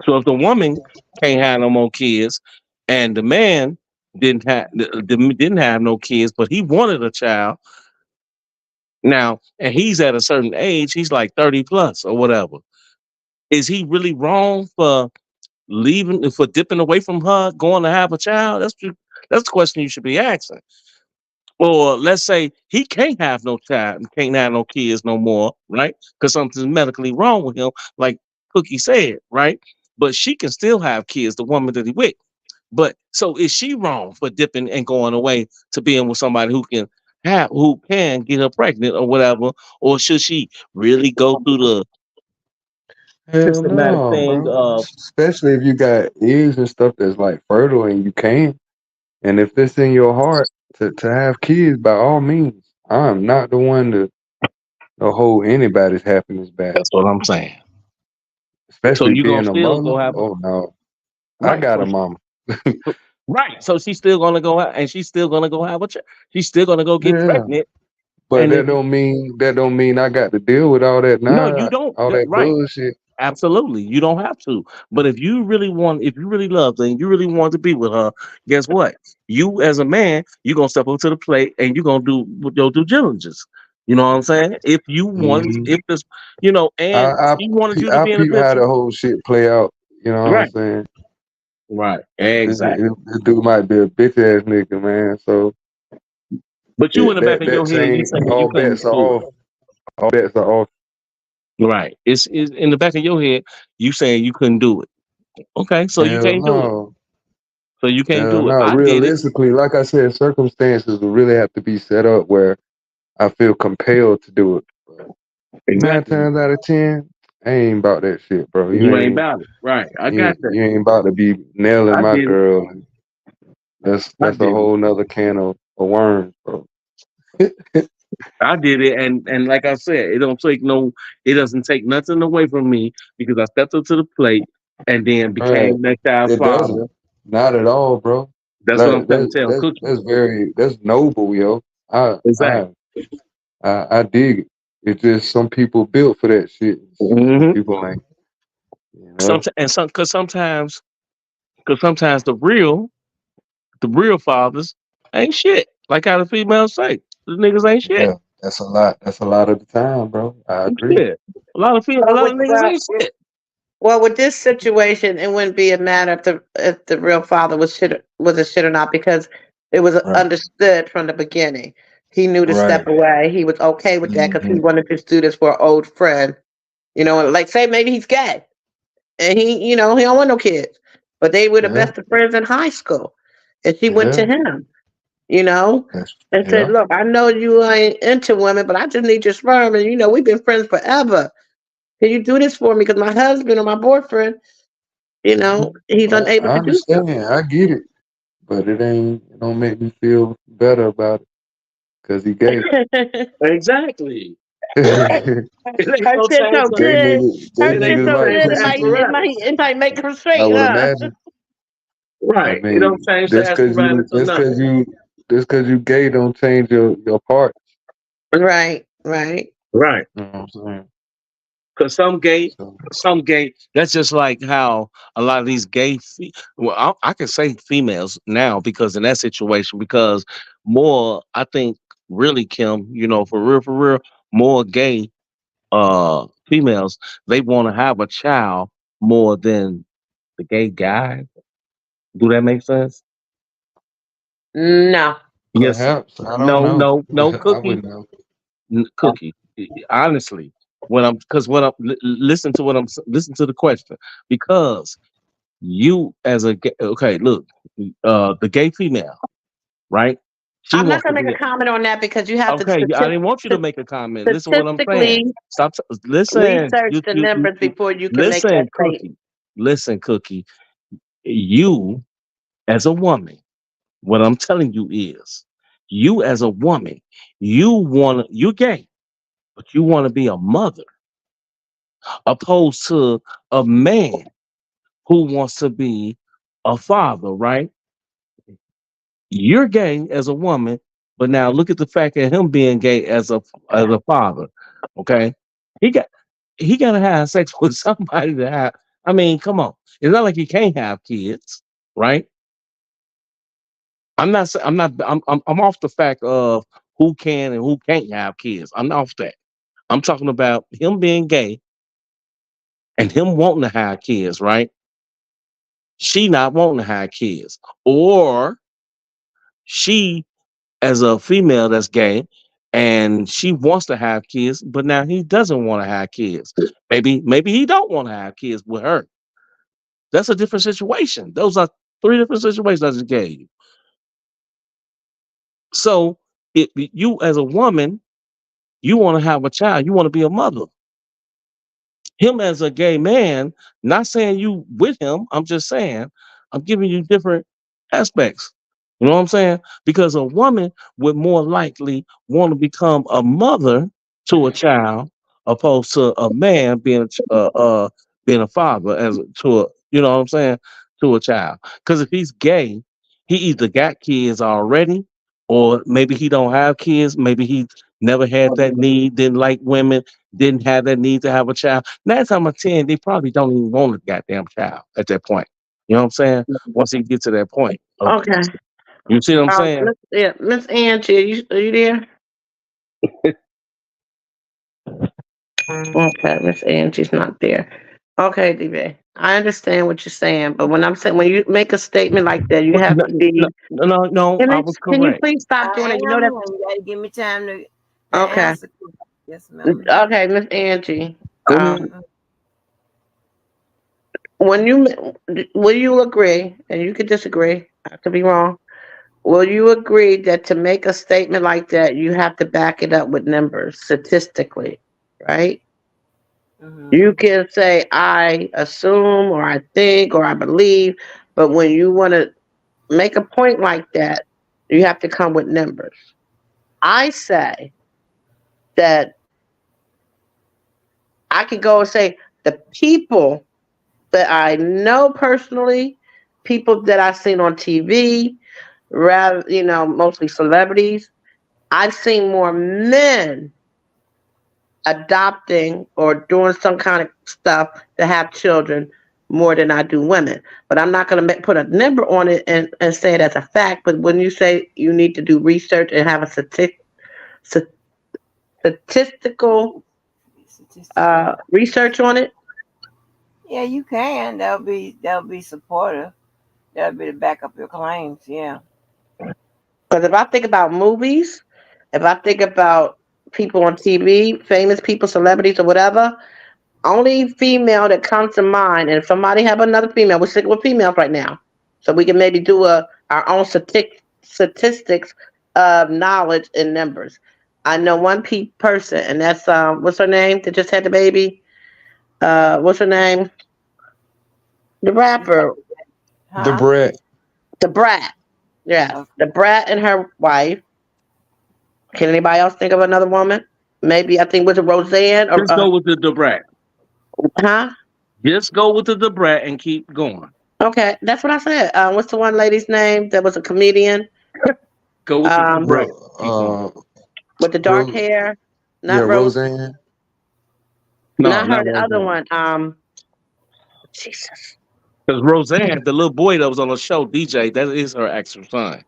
So if the woman can't have no more kids, and the man didn't have no kids, but he wanted a child now, and he's at a certain age, he's like 30 plus or whatever. Is he really wrong for dipping away from her, going to have a child? That's the question you should be asking. Or let's say he can't have no child, can't have no kids no more, right? Because something's medically wrong with him, like Cookie said, right? But she can still have kids, the woman that he with. But so is she wrong for dipping and going away to being with somebody who can who can get her pregnant or whatever, or should she really go through the Hell systematic no, thing bro. of Especially if you got eggs and stuff that's like fertile and you can. And if it's in your heart to have kids, by all means, I'm not the one to hold anybody's happiness back. that's what I'm saying. So Especially you gonna being a still mother. go have Oh no. I right. got So a mama. right. So she's still gonna go out and she's still gonna go have a child. She's still gonna go get Yeah. pregnant. But And if that don't mean I got to deal with all that no, you now, don't. all that Right. bullshit. Absolutely. You don't have to. But if you really love her and you really want to be with her, guess what? You as a man, you're gonna step up to the plate and you're gonna do your due diligence. You know what I'm saying? If you want, Hmm if this, and she wanted you to I be in the peep how picture, the whole shit play out. You know what I'm right? saying? Right. Exactly. This dude might be a bitch ass nigga, man. So But you in the back of that your head, you change, saying you all couldn't bets are do off. All bets are off. it. Right. It's in the back of your head, you saying you couldn't do it. Okay, so you Hell can't do it. no. So you can't Hell do it. no. I did it. Realistically, like I said, circumstances will really have to be set up where I feel compelled to do it. But nine Exactly. times out of 10, I ain't about that shit, bro. You ain't about it. Right. I got that. You ain't about to be nailing I my did it. girl. I That's a did it. whole nother can of worms, bro. I did it, and like I said, it doesn't take nothing away from me because I stepped up to the plate and then Right. became that child's It father. doesn't. Not at all, bro. That's what I'm Like trying to tell Cookie. that's noble, yo. I I Exactly. I dig it. It's just some people built for that shit. Some hmm people ain't, you know. Sometimes, because sometimes the real fathers ain't shit. Like how the females say, the niggas ain't shit. Yeah, that's a lot. That's a lot of the time, bro. I agree. Shit. A Well, lot with of niggas ain't shit. well, with this situation, it wouldn't be a matter if the real father was a shit or not because it was Right. understood from the beginning. He knew to Right. step away. He was okay with that because he hmm wanted to do this for an old friend. And like say maybe he's gay and he don't want no kids, but they were the Yeah. best of friends in high school, and she went to Yeah. him, you know, That's and said, yeah. "Look, I know you ain't into women, but I just need your sperm, and we've been friends forever. Can you do this for me? Because my husband or my boyfriend, he's unable I to do so." understand. I get it, but it don't make me feel better about it because he gay. Exactly. Gay It ain't Her gonna shit change so the, good. Her it ain't shit niggas gonna so like change good. the It pussy might too. it apparatus. might it might make her I straight, would huh? imagine. I Right. It don't mean, change the apparatus or nothing. just cause you gay don't change your part. Right, right. Right. You know what I'm saying? Because So some gay, that's just like how a lot of these well, I can say females now because in that situation, because more, I think, really, Kim, for real, more gay females, they want to have a child more than the gay guy. Do that make sense? No. Yes. perhaps I don't No, know. no, I Cookie. wouldn't know. Cookie. Honestly, listen to listen to the question because you as a okay, look, the gay female, right? She I'm not wants to gonna make be a comment on that because you have to okay. I didn't want you to make a comment. Listen, what I'm saying. statistically Stop. Listen. research the numbers before you can make that Listen, statement. Cookie. Listen, Cookie. You as a woman, what I'm telling you is, you as a woman, you're gay, but you want to be a mother, opposed to a man who wants to be a father, right? You're gay as a woman, but now look at the fact of him being gay as a father. Okay, he got he got to have sex with somebody to have. I mean, come on, it's not like he can't have kids, right? I'm off the fact of who can and who can't have kids. I'm off that. I'm talking about him being gay and him wanting to have kids, right? She not wanting to have kids, or she as a female that's gay and she wants to have kids, but now he doesn't want to have kids. Maybe he don't want to have kids with her. That's a different situation. Those are three different situations I just gave you. So you as a woman, you want to have a child, you want to be a mother. Him as a gay man, not saying you with him, I'm just saying, I'm giving you different aspects. You know what I'm saying? Because a woman would more likely want to become a mother to a child opposed to a man being a father to a, you know what I'm saying, to a child. Because if he's gay, he either got kids already, or maybe he don't have kids. Maybe he never had that need, didn't like women, didn't have that need to have a child. 9 times out of 10, they probably don't even want a goddamn child at that point. You know what I'm saying? Once he gets to that point of, Okay. you see what I'm saying? Miss Angie, are you there? Okay, Miss Angie's not there. Okay, DB. I understand what you're saying, but when I'm saying when you make a statement like that, you have No, to no, be. no, no, I was Can you correct. please stop doing I it? You know am, that. and you gotta give me time to Okay. answer. Yes, ma'am. Okay, Miss Angie. Go ahead. When you will you agree, and you could disagree, I could be wrong. Will you agree that to make a statement like that, you have to back it up with numbers statistically, right? You Mm-hmm. can say I assume or I think or I believe, but when you want to make a point like that, you have to come with numbers. I say that I could go and say the people that I know personally, people that I've seen on TV, rather, mostly celebrities, I've seen more men adopting or doing some kind of stuff to have children more than I do women. But I'm not going to put a number on it and say it as a fact. But when you say you need to do research and have a statistical Statistical. research on it, Yeah, you can. That'll be supportive. That'll be to back up your claims. Yeah. because if I think about movies, if I think about people on TV, famous people, celebrities, or whatever, only female that comes to mind, and if somebody have another female, we're sticking with females right now, so we can maybe do our own statistics of knowledge and numbers. I know one person, and that's what's her name that just had the baby? What's her name? The You said, rapper, The huh? bread. the Brat. Yes, Okay. the Brat and her wife. Can anybody else think of another woman? Maybe I think was it Roseanne or Just go with the Debrat. huh? Just go with the Debrat and keep going. Okay, that's what I said. What's the one lady's name that was a comedian? Go with the Um, Debrat. Ro- Keep going. with the dark Rose. hair. Yeah, Not Rose. Roseanne. No, Not her. not The other Roseanne. one. Jesus. Because Roseanne, the little boy that was on the show, DJ, that is her actual son.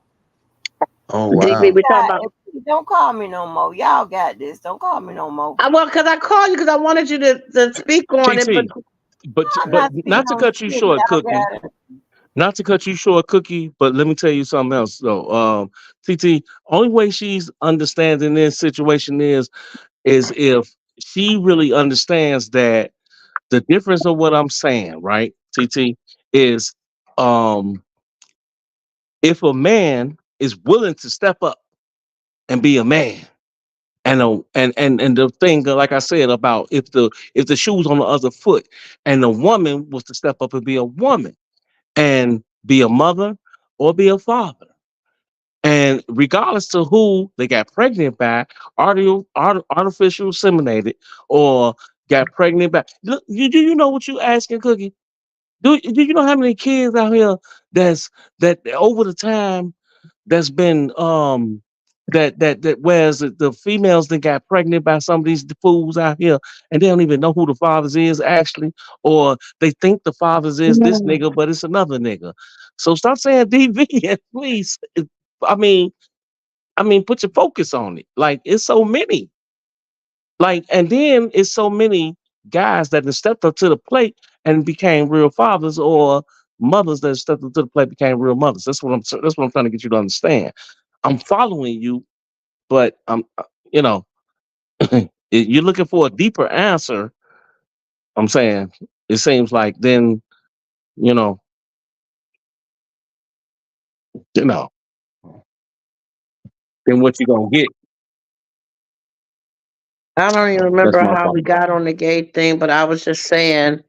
Oh DB. wow. We talking about. Don't call me no more. Y'all got this. Don't call me no more. Well, because I called you because I wanted you to speak on it, but TT, I'm but not speaking not to on cut you shit. short, Y'all Cookie. got it. Not to cut you short, Cookie, but let me tell you something else though. TT, only way she's understanding this situation is if she really understands that the difference of what I'm saying, right, TT, is um if a man is willing to step up and be a man. And the thing, like I said, about if the shoe's on the other foot, and the woman was to step up and be a woman and be a mother or be a father, and regardless to who they got pregnant by, artificial inseminated, or got pregnant by, look, do you know what you asking, Cookie? Do you know how many kids out here that over the time that's been that whereas the females that got pregnant by some of these fools out here, and they don't even know who the fathers is actually, or they think the fathers is this nigga, but it's another nigga. So stop saying DV, please. I mean, put your focus on it. Like it's so many. Like, and then it's so many guys that have stepped up to the plate and became real fathers, or mothers that stepped up to the plate became real mothers. That's what I'm trying to get you to understand. I'm following you, but you know, you're looking for a deeper answer. I'm saying it seems like then, you know, you know, then what you gonna get? I don't even That's remember my how we point. got on the gay thing, but I was just saying.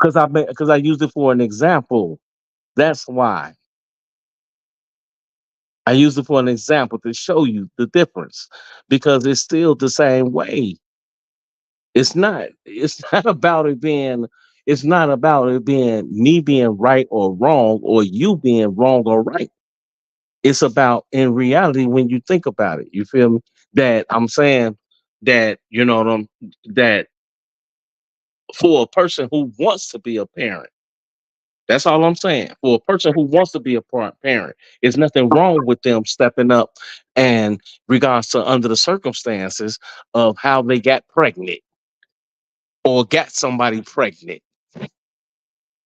Because I used it for an example. That's why I used it for an example to show you the difference. Because it's still the same way. It's not. It's not about it being. It's not about it being me being right or wrong or you being wrong or right. It's about in reality when you think about it. You feel me? That I'm saying that that for a person who wants to be a parent. That's all I'm saying. For a person who wants to be a parent, there's nothing wrong with them stepping up and regards to under the circumstances of how they got pregnant or got somebody pregnant.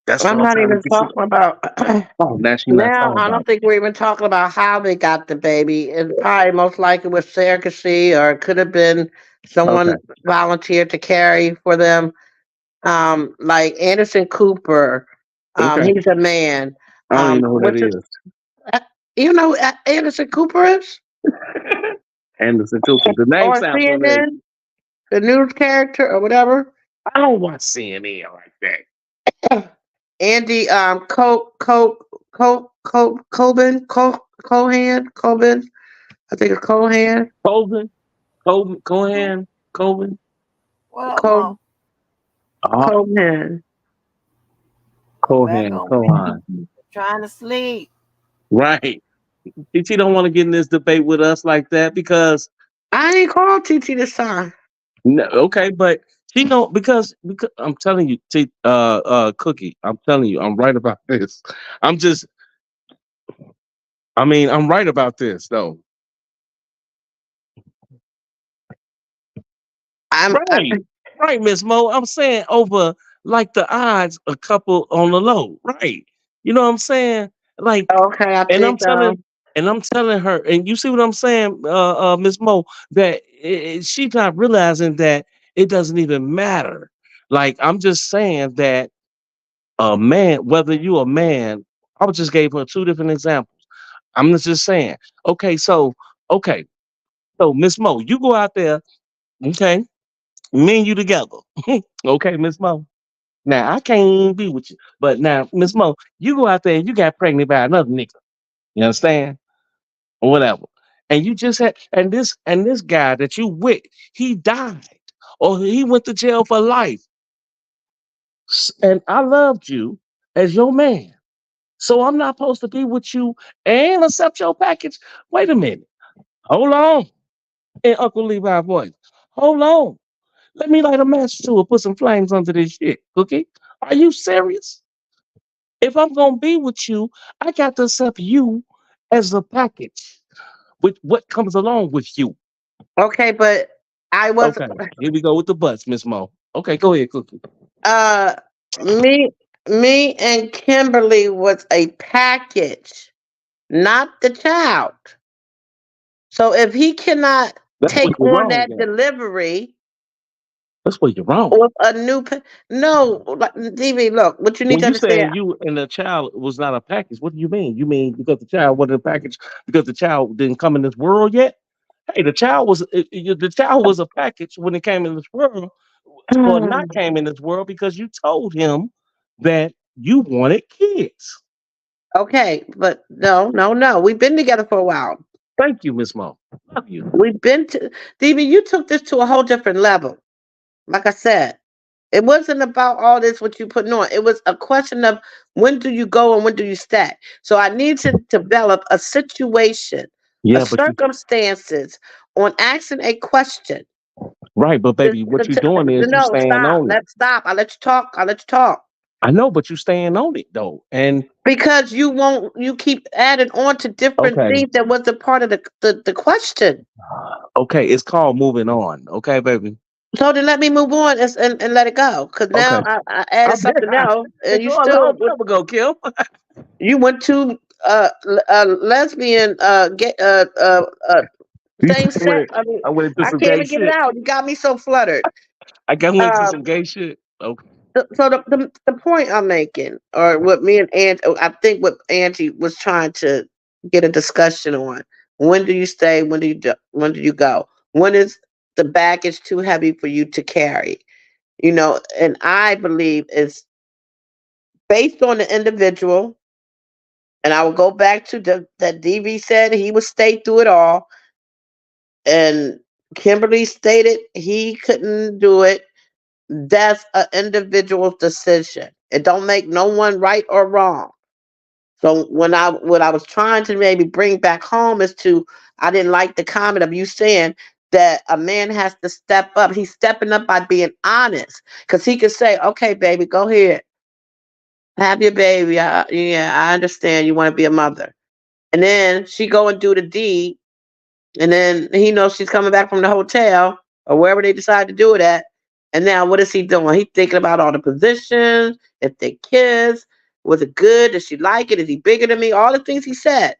That's I'm what I'm not trying to even get you. talking about Oh, now she's not now. talking I about don't think we're even talking about how they got the baby. It probably most likely was surrogacy, or it could have been it. Okay. someone volunteered to carry for them. Like Anderson Cooper. Okay. He's a man. I don't even know who that What's his, is. uh, you know who Anderson Cooper is? Anderson Cooper. The name Or sounds familiar. CNN, the news character or whatever. I don't watch CNN like that. Andy Coben. I think it's Cohan. Colvin, Cohen, Colvin. Well, Co Uh, Cohan. I'm back Cohen, on Cohen. trying to sleep. Right. TT don't want to get in this debate with us like that because I ain't called TT this time. no, okay, but she know because I'm telling you, Cookie, I'm telling you, I'm right about this. I'm just, I mean, I'm right about this though. I, Right, right, Miss Mo. I'm saying over like the odds a couple on the low, right? You know what I'm saying? Like, okay. I and I'm think telling, and I'm telling her, and you see what I'm saying, Miss Mo, that she's not realizing that it doesn't even matter. Like, I'm just saying that a man, whether you a man, I just gave her two different examples. I'm just saying, okay, okay, so Miss Mo, you go out there, okay, me and you together. Okay, Miss Mo. Now I can't be with you, but now Miss Mo, you go out there and you got pregnant by another nigga. You understand? Or whatever. And you just had and this guy that you with, he died or he went to jail for life. And I loved you as your man. So I'm not supposed to be with you and accept your package. Wait a minute. Hold on. In Uncle Levi's voice. Hold on. Let me light a match to it, put some flames under this shit, Cookie. Are you serious? If I'm gonna be with you, I got to accept you as a package with what comes along with you. okay, but I was Okay, here we go with the butts, Miss Mo. Okay, go ahead, Cookie. uh me me and Kimberly was a package, not the child. So if he cannot That's where take you're on wrong that at. delivery That's where you're wrong. with a new no, like, DV, look, what you need When to you understand. saying you and the child was not a package, what do you mean? You mean because the child wasn't a package because the child didn't come in this world yet? Hey, the child was a package when it came in this world, or not came in this world because you told him that you wanted kids. Okay, but no. We've been together for a while. Thank you, Miss Mo. Love you. We've been to DV, you took this to a whole different level. Like I said, it wasn't about all this what you putting on. It was a question of when do you go and when do you stay. So I need to develop a situation, a Yeah, but you circumstances on asking a question. right, but baby, what you doing is you No, staying stop. on it. Let's stop. I let you talk. I let you talk. I know, but you staying on it though. And Because you won't, you keep adding on to different okay, things that wasn't part of the question. okay, it's called moving on. Okay, baby. So then let me move on and let it go. Because now Okay, I I added bet something else, it's and you a still long time ago, Kim. you went to lesbian You same said sex. I mean, I went into I some can't gay even get it shit. out. You got me so fluttered. I got went into some Um, gay shit. Okay. so the point I'm making, or what me and Angie, I think what Angie was trying to get a discussion on, When do you stay? When do you go? When is the baggage too heavy for you to carry? And I believe it's based on the individual. And I will go back to that DV said he would stay through it all, and Kimberly stated he couldn't do it. That's an individual's decision. It don't make no one right or wrong. So what I was trying to maybe bring back home is to, I didn't like the comment of you saying that a man has to step up. He's stepping up by being honest, because he could say, "Okay, baby, go ahead, have your baby. Yeah, I understand you want to be a mother." And then she go and do the deed, and then he knows she's coming back from the hotel or wherever they decide to do it at. And now what is he doing? He's thinking about all the positions, if they kiss, was it good? Does she like it? Is he bigger than me? All the things he said.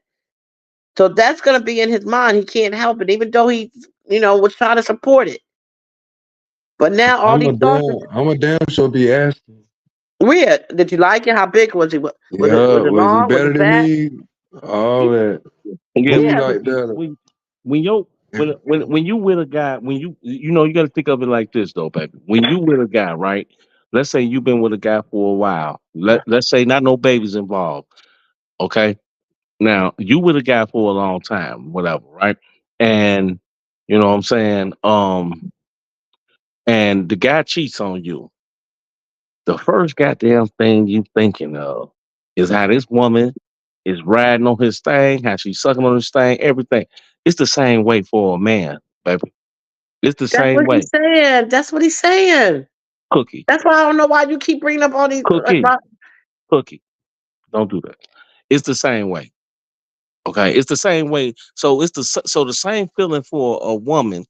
So that's gonna be in his mind. He can't help it, even though he, was trying to support it. But now all these thoughts are I'm a damn sure be asking. weird. Did you like it? How big was he? Yeah, Was it was he long? Was better it than fat? me? All that. Yeah, Who you Yeah. like better? when you when you with a guy, you got to think of it like this though, baby. When you with a guy, right? Let's say you've been with a guy for a while. Let's say not no babies involved. Okay. Now you with a guy for a long time, whatever, right? And you know what I'm saying. And the guy cheats on you. The first goddamn thing you thinking of is how this woman is riding on his thing, how she's sucking on his thing, everything. It's the same way for a man, baby. It's the That's same what way. he's saying. That's what he's saying. Cookie, That's why I don't know why you keep bringing up all these. cookie, cookie. Don't do that. It's the same way. Okay, it's the same way. So so the same feeling for a woman,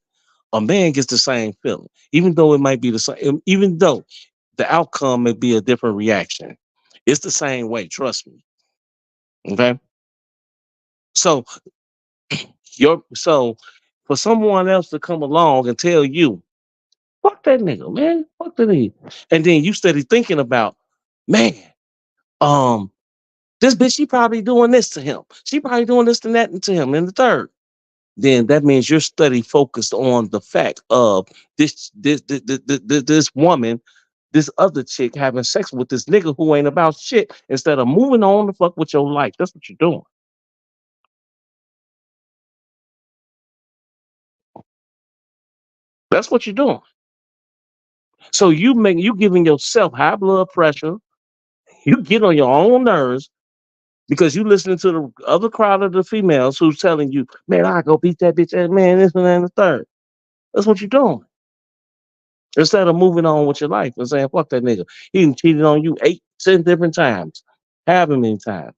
a man gets the same feeling, even though it might be the same, even though the outcome may be a different reaction. It's the same way. Trust me. Okay. So so for someone else to come along and tell you, fuck that nigga, man, fuck that nigga, and then you steady thinking about, man, um, this bitch, she probably doing this to him. She probably doing this and that to him and the third. Then that means you're steady focused on the fact of this woman, this other chick having sex with this nigga who ain't about shit instead of moving on to fuck with your life. That's what you're doing. That's what you're doing. So you giving yourself high blood pressure. You get on your own nerves because you listening to the other crowd of the females who's telling you, man, I go beat that bitch ass, man, this and that and the third. That's what you're doing. Instead of moving on with your life and saying, fuck that nigga. He done cheated on you 8, 10 different times. However many times.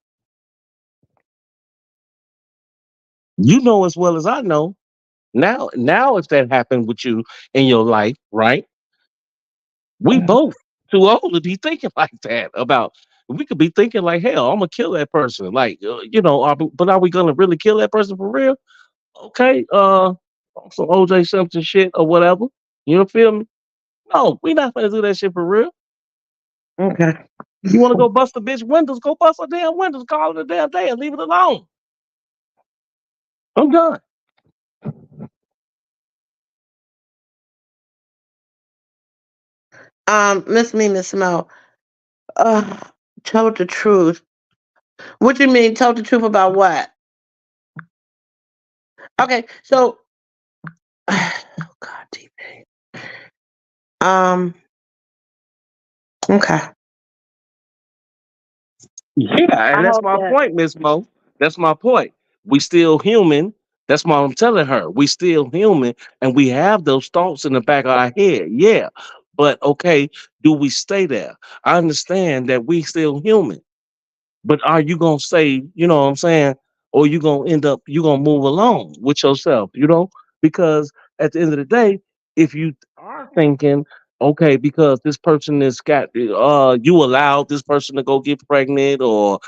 You know as well as I know. Now if that happened with you in your life, right? We both too old to be thinking like that about. We could be thinking like, hell, I'm gonna kill that person. Like, but are we gonna really kill that person for real? Okay, some OJ Simpson shit or whatever. You know, feel me? No, we not gonna do that shit for real. Okay. You want to go bust a bitch windows? Go bust her damn windows. Call it a damn day and leave it alone. I'm done. Miss Mo, uh, tell the truth. What you mean? Tell the truth about what? Okay, so, oh God, DP. Um, okay. Yeah, I and that's hope my that. point, Miss Mo. That's my point. We still human. That's what I'm telling her. We still human, and we have those thoughts in the back of our head. Yeah, but okay, do we stay there? I understand that we still human. But are you gonna say, you know what I'm saying, or you gonna move along with yourself, Because at the end of the day, if you are thinking, okay, because this person has got you allowed this person to go get pregnant or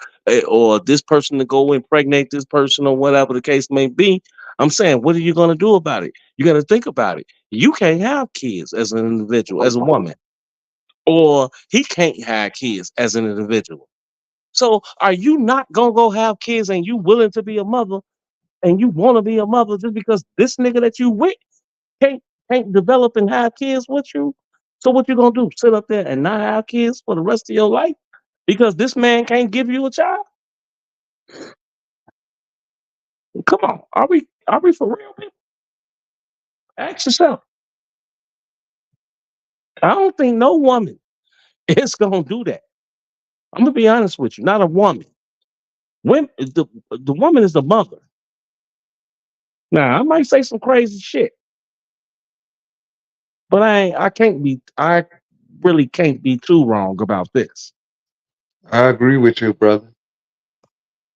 this person to go impregnate this person or whatever the case may be, I'm saying, what are you gonna do about it? You gotta think about it. You can't have kids as an individual, as a woman, or he can't have kids as an individual. So are you not gonna go have kids and you willing to be a mother and you want to be a mother just because this nigga that you with can't can't develop and have kids with you. So what you gonna do? Sit up there and not have kids for the rest of your life because this man can't give you a child? Come on, are we for real, people? Ask yourself. I don't think no woman is gonna do that. I'm gonna be honest with you. Not a woman. Women, the woman is the mother. Now I might say some crazy shit, but I really can't be too wrong about this. I agree with you, brother.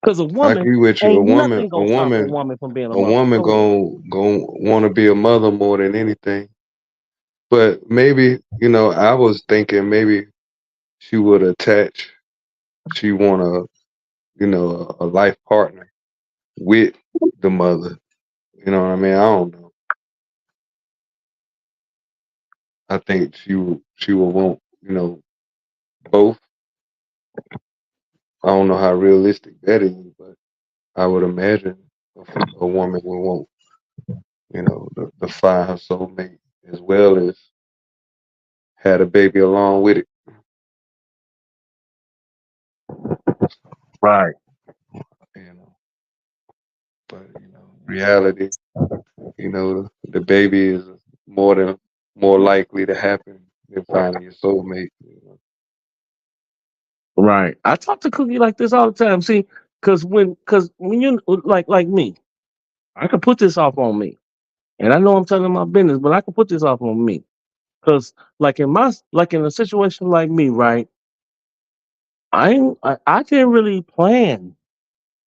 Because a I woman agree with you. ain't nothing gonna stop a woman from being a A mother. woman Go ahead. gon' want to be a mother more than anything. But maybe, I was thinking maybe she would attach. She want a life partner with the mother. You know what I mean? I don't know. I think she will want, both. I don't know how realistic that is, but I would imagine a woman would want, to find her soulmate as well as had a baby along with it. Right. You know, but reality, the baby is more likely to happen than finding your soulmate. Right. I talk to Cookie like this all the time. See, because when you like me, I can put this off on me, and I know I'm telling my business, but I can put this off on me. Because like in a situation like me, right? I didn't really plan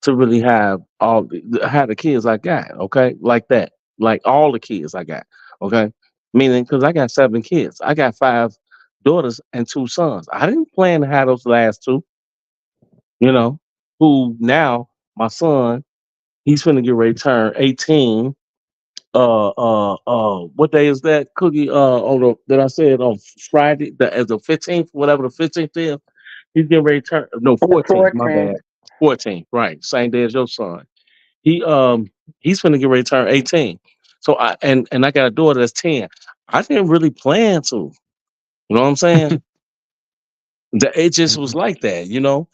to really have the kids I got. Okay, like that, like all the kids I got. Okay, meaning because I got 7 kids, I got 5 daughters and 2 sons. I didn't plan to have those last two. You know, who now my son, he's finna get ready to turn 18. What day is that? Cookie, on the that I said on Friday, as the 15th, whatever the 15th is. He's getting ready to turn, no, The 14th, my 14. bad. 14th, right. Same day as your son. He he's finna get ready to turn 18. So I got a daughter that's 10. I didn't really plan to. You know what I'm saying? It just was Mhm. like that.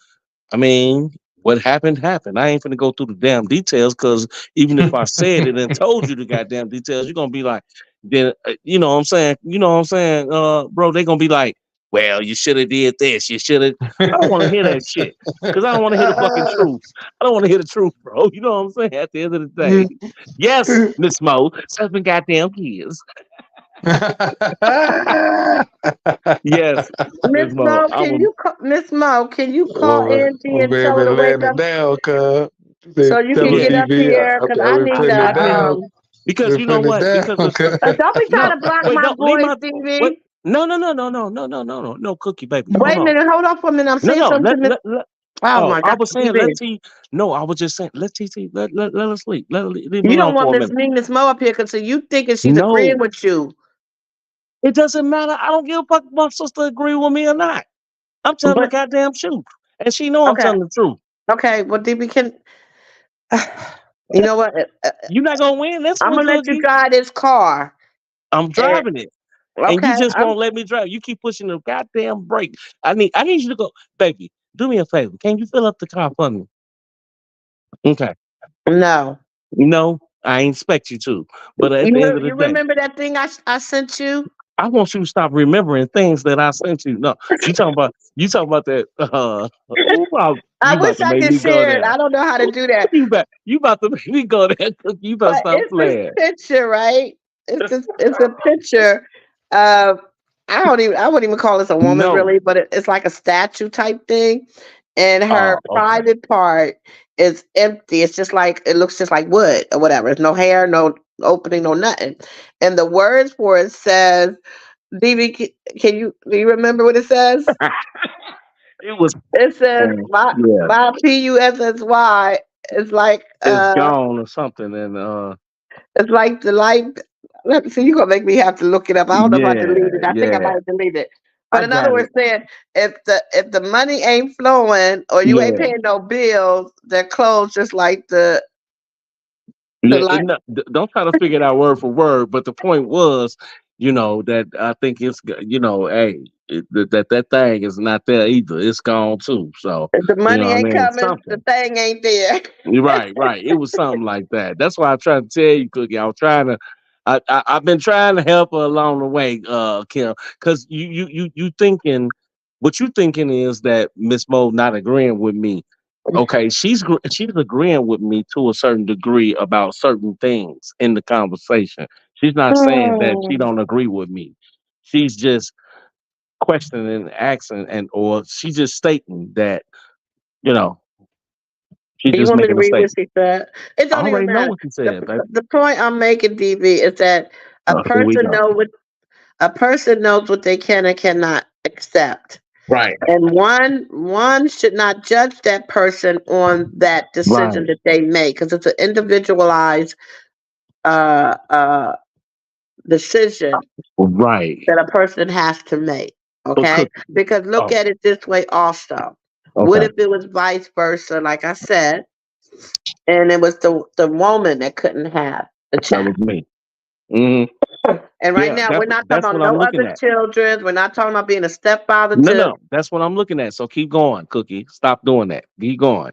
I mean, what happened happened. I ain't finna go through the damn details because even if I said it and told you the goddamn details, you're gonna be like, then you know what I'm saying? You know what I'm saying, bro? They gonna be like, well, you should have did this. You should have. I don't want to hear that shit because I don't want to hear the fucking truth. I don't want to hear the truth, bro. You know what I'm saying? At the end of the day, yes, Miss Mo, 7 goddamn kids. Yes, Miss Mo. I will. Miss Mo, can you call Oh, Angie oh, and tell baby, her to wake laying it up down, cuz. She so said, you tell can her get Yeah, up DV. here? Cause I I've been need putting to it I can down. because Been you know putting it what? down, Because the cuz. don't be trying no, to block wait, my don't leave voice, my DV. wait. No, Cookie, baby, hold Wait a on. minute, hold on for a minute. I'm No, saying no, something to Miss. Oh oh, my I God, was saying DV. let T. No, I was just saying let TT let her sleep. Leave her You don't alone want for a Miss minute. Me, Miss Mo up here because you thinking she's agreeing No, with you. it doesn't matter. I don't give a fuck if my sister agree with me or not. I'm telling the But goddamn truth, and she know I'm okay, telling the truth. okay. Well, DV can. You know what? You not gonna win this I'm one, gonna let you Cookie. drive this car. I'm And driving it. And you okay, just won't let me drive. You keep pushing the goddamn brake. I need you to go, baby. Do me a favor. Can you fill up the car for me? Okay. no. No, I ain't expect you to. But at the end of the You day, remember that thing I sent you? I want you to stop remembering things that I sent you. No, you talking about that. Ooh, I you about wish to I make could me go share it. there. I don't know how to Ooh, do that. you about to make me go there. You better But stop it's this playing. picture, right? It's a picture of I wouldn't even call this a woman No. really, but it's like a statue type thing. And her Oh, okay. private part is empty. It's just like it looks just like wood or whatever. There's no hair, no opening, no nothing. And the words for it says, DV, do you remember what it says? It was. It says Yeah. my PUSSY is like It's gone or something, and it's like the light. Let me see. You're gonna make me have to look it up. I don't know if I yeah, deleted it. I think I might yeah. have deleted it. But I in other got words, it. saying if the money ain't flowing or you ain't Yeah. paying no bills, they're closed just like The Yeah, light. don't try to figure it out word for word. But the point was, that I think hey, that thing is not there either. It's gone too. So, If the money I ain't mean, coming, the something. thing ain't there. You're right, right. It was something like that. That's why I tried to tell you, Cookie. I was trying to. I've been trying to help her along the way, Kim, because you thinking, what you thinking is that Miss Mo not agreeing with me. Okay, she's agreeing with me to a certain degree about certain things in the conversation. She's not saying that she Hmm. don't agree with me. She's just questioning, asking, and or she's just stating that you know she's You just want me to making a read what statement. she said? It I don't even already know matter. what you The said, baby. the point I'm making, DV, is that a Here we person go. know what a person knows what they can and cannot accept. Right, And one should not judge that person on that decision right, that they make because it's an individualized uh, uh, decision right. that a person has to make. But Okay, cook. because look Oh, at it this way also. What okay. if it was vice versa, like I said, and it was the woman that couldn't have the That child? was me. Hmm. And right Yeah, now, we're not talking that's about what I'm no looking other at. children. We're not talking about being a stepfather No, to. no, that's what I'm looking at. So keep going, Cookie. Stop doing that. Keep going.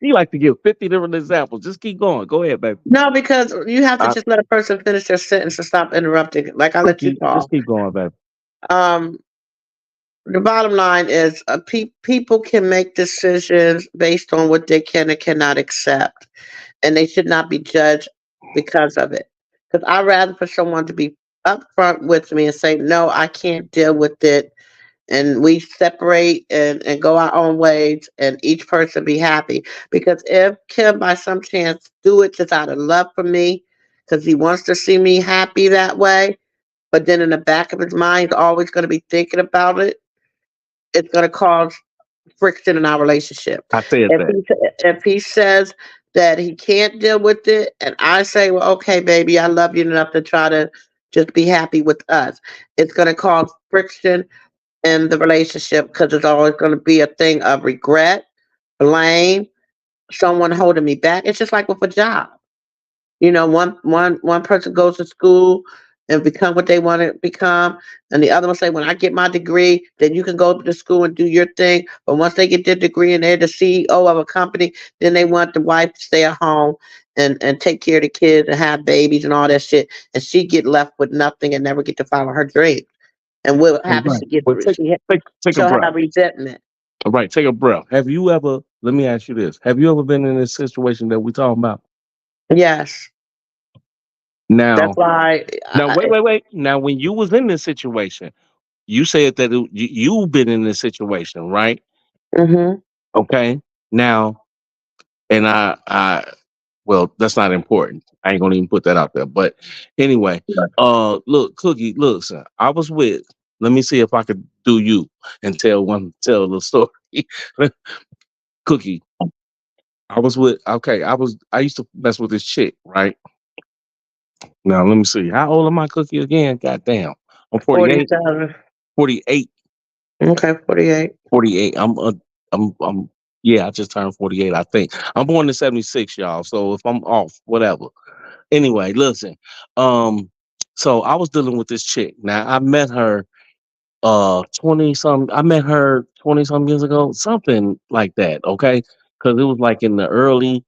You like to give 50 different examples. Just keep going. Go ahead, baby. No, because you have to I, just let a person finish their sentence and stop interrupting. Like I let you Cookie, talk. just keep going, baby. Um, the bottom line is, people can make decisions based on what they can and cannot accept, and they should not be judged because of it. Because I'd rather for someone to be upfront with me and say, "No, I can't deal with it," and we separate and go our own ways, and each person be happy. Because if Kim, by some chance, do it just out of love for me, because he wants to see me happy that way, but then in the back of his mind, he's always going to be thinking about it. It's going to cause friction in our relationship. I said If that. he says that he can't deal with it, and I say, "Well, okay, baby, I love you enough to try to just be happy with us," it's going to cause friction in the relationship because it's always going to be a thing of regret, blame, someone holding me back. It's just like with a job. One person goes to school and become what they want to become, and the other one say, "When I get my degree, then you can go to school and do your thing." But once they get their degree and they're the CEO of a company, then they want the wife to stay at home and take care of the kids and have babies and all that shit, and she get left with nothing and never get to follow her dreams. And what All happens? right. Well, take a She'll breath. have resentment. All right, take a breath. Have you ever? Let me ask you this: have you ever been in this situation that we talking about? Yes, that's Now, why. wait, wait, wait. Now, when you was in this situation, you said that you've been in this situation, right? Mhm. Okay. Now, and well, that's not important. I ain't gonna even put that out there. But anyway, look, Cookie, look, son, I was with. Let me see if I could do you and tell the story. Cookie, I was with. Okay, I used to mess with this chick, right? Now let me see. How old am I, Cookie? Again? God damn, I'm 48. 47. 48. Okay, 48. 48. I'm yeah, I just turned 48, I think. I'm born in 76, y'all. So if I'm off, whatever. Anyway, listen. Um, so I was dealing with this chick. Now I met her 20 some I met her 20 some years ago, something like that, okay? Because it was like in the early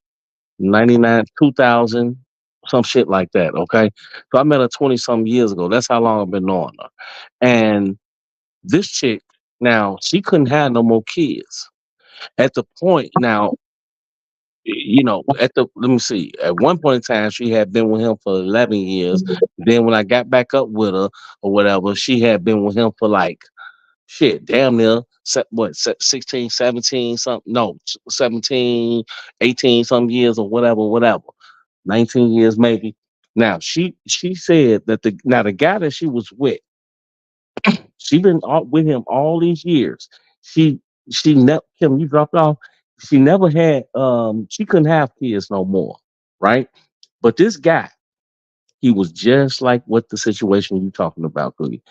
99, 2000, some shit like that, okay? So I met her 20 some years ago. That's how long I've been knowing her. And this chick, now she couldn't have no more kids. At the point now, let me see. At one point in time, she had been with him for 11 years. Then when I got back up with her or whatever, she had been with him for like shit, damn near 16, 17, something. No, 17, 18 some years or whatever, whatever. 19 years maybe. Now she said that the guy that she was with, she been with him all these years. She she never Kim, you dropped off. She never had she couldn't have kids no more, right? But this guy, he was just like what the situation you talking about, Cookie.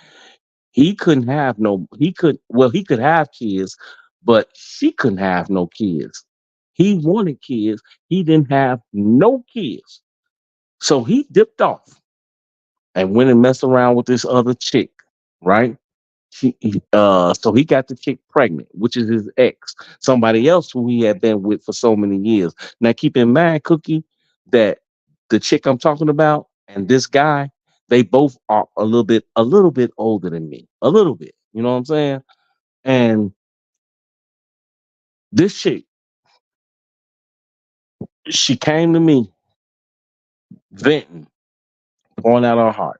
He couldn't have no he could well he could have kids, but she couldn't have no kids. He wanted kids. He didn't have no kids. So he dipped off and went and messed around with this other chick, right? So he got the chick pregnant, which is his ex, somebody else who he had been with for so many years. Now, keep in mind, Cookie, that the chick I'm talking about and this guy, they both are a little bit older than me, a little bit. You know what I'm saying? And this chick, she came to me venting, pouring out her heart,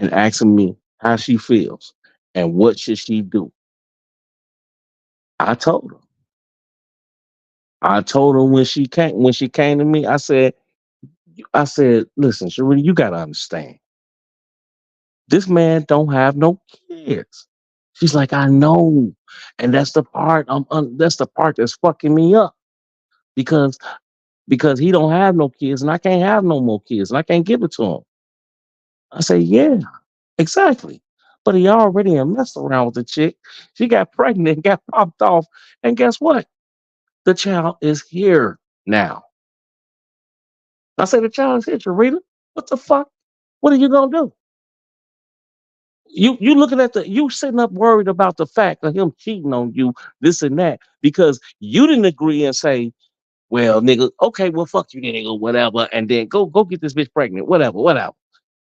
and asking me how she feels and what should she do. I told her. I told her when she came to me, I said, listen, Sheree, you gotta understand. This man don't have no kids. She's like, I know. And that's the part that's the part that's fucking me up because he don't have no kids and I can't have no more kids and I can't give it to him. I say, yeah, exactly. But he already messed around with the chick. She got pregnant, got popped off, and guess what? The child is here now. I say the child is here, Sharita. What the fuck? What are you gonna do? You looking at you sitting up worried about the fact of him cheating on you, this and that, because you didn't agree and say, well, nigga, okay, well, fuck you, nigga, whatever, and then go get this bitch pregnant, whatever, whatever.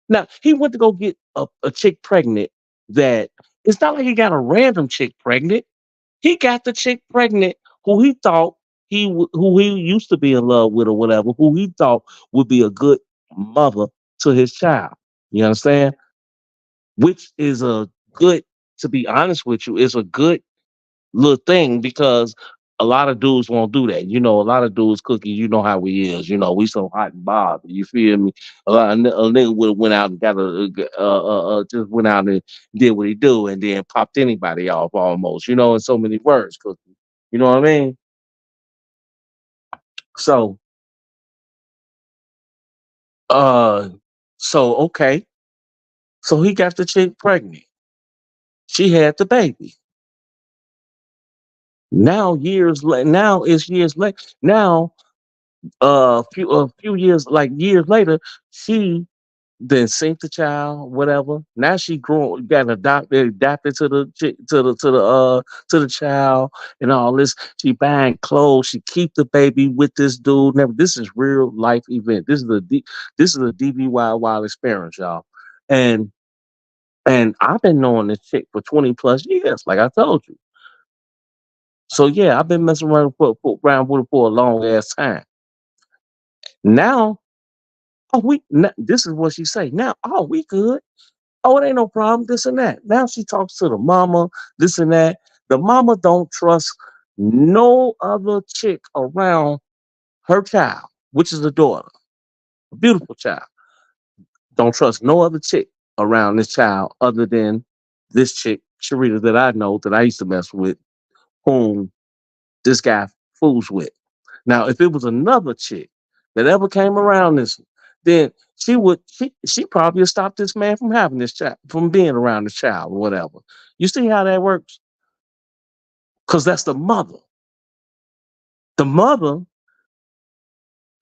Now he went to go get a chick pregnant that it's not like he got a random chick pregnant. He got the chick pregnant who he thought who he used to be in love with or whatever, who he thought would be a good mother to his child. You understand? Which is a good, to be honest with you, is a good little thing because a lot of dudes won't do that. You know, a lot of dudes, Cookie, you know how we is. You know, we so hot and bothered. You feel me? A nigga would have went out and got just went out and did what he do and then popped anybody off almost. You know, in so many words, Cookie. You know what I mean? So, uh, okay. So he got the chick pregnant. She had the baby. Now years later, now it's years later. Now a few years like years later, she then sent the child, whatever. Now she grown, got adopted to the to the child and all this. She buying clothes. She keep the baby with this dude. Never. This is real life event. This is a DBY wild experience, y'all. And I've been knowing this chick for 20 plus years, like I told you. So yeah, I've been messing around around with her for a long ass time. Now, this is what she say. Now, oh, we good. Oh, it ain't no problem. This and that. Now she talks to the mama. This and that. The mama don't trust no other chick around her child, which is a daughter, a beautiful child. Don't trust no other chick around this child other than this chick, Sharita, that I know that I used to mess with, whom this guy fools with. Now, if it was another chick that ever came around this, then she probably would stop this man from having this child, from being around the child or whatever. You see how that works? Because that's the mother. The mother,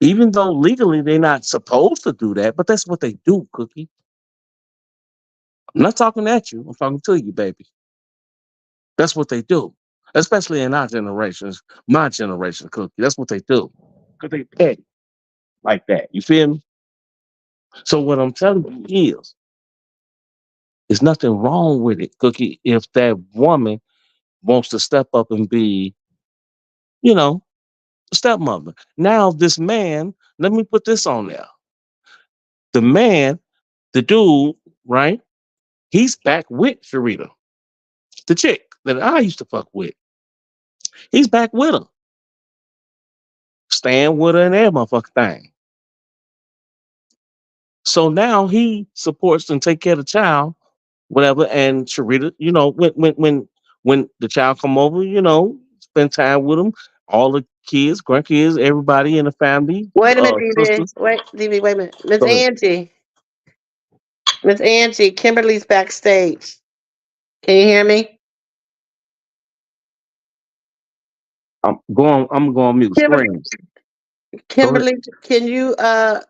even though legally they're not supposed to do that, but that's what they do, Cookie. I'm not talking at you. I'm talking to you, baby. That's what they do. Especially in our generations, my generation, Cookie. That's what they do. Because they petty like that. You feel me? So what I'm telling you is, there's nothing wrong with it, Cookie, if that woman wants to step up and be, you know, a stepmother. Now, this man, let me put this on there. The man, the dude, right? He's back with Sharita, the chick that I used to fuck with. He's back with her, staying with her and that motherfucking thing. So now he supports and take care of the child, whatever. And Sharita, you know, when the child come over, you know, spend time with him, all the kids, grandkids, everybody in the family, Wait a minute, DB. sisters. Wait, DB, wait a minute. Miss Go ahead. Angie. Miss Angie, Kimberly's backstage. Can you hear me? I'm going on mute. Kimberly, Scream. Go ahead. Kimberly, can you have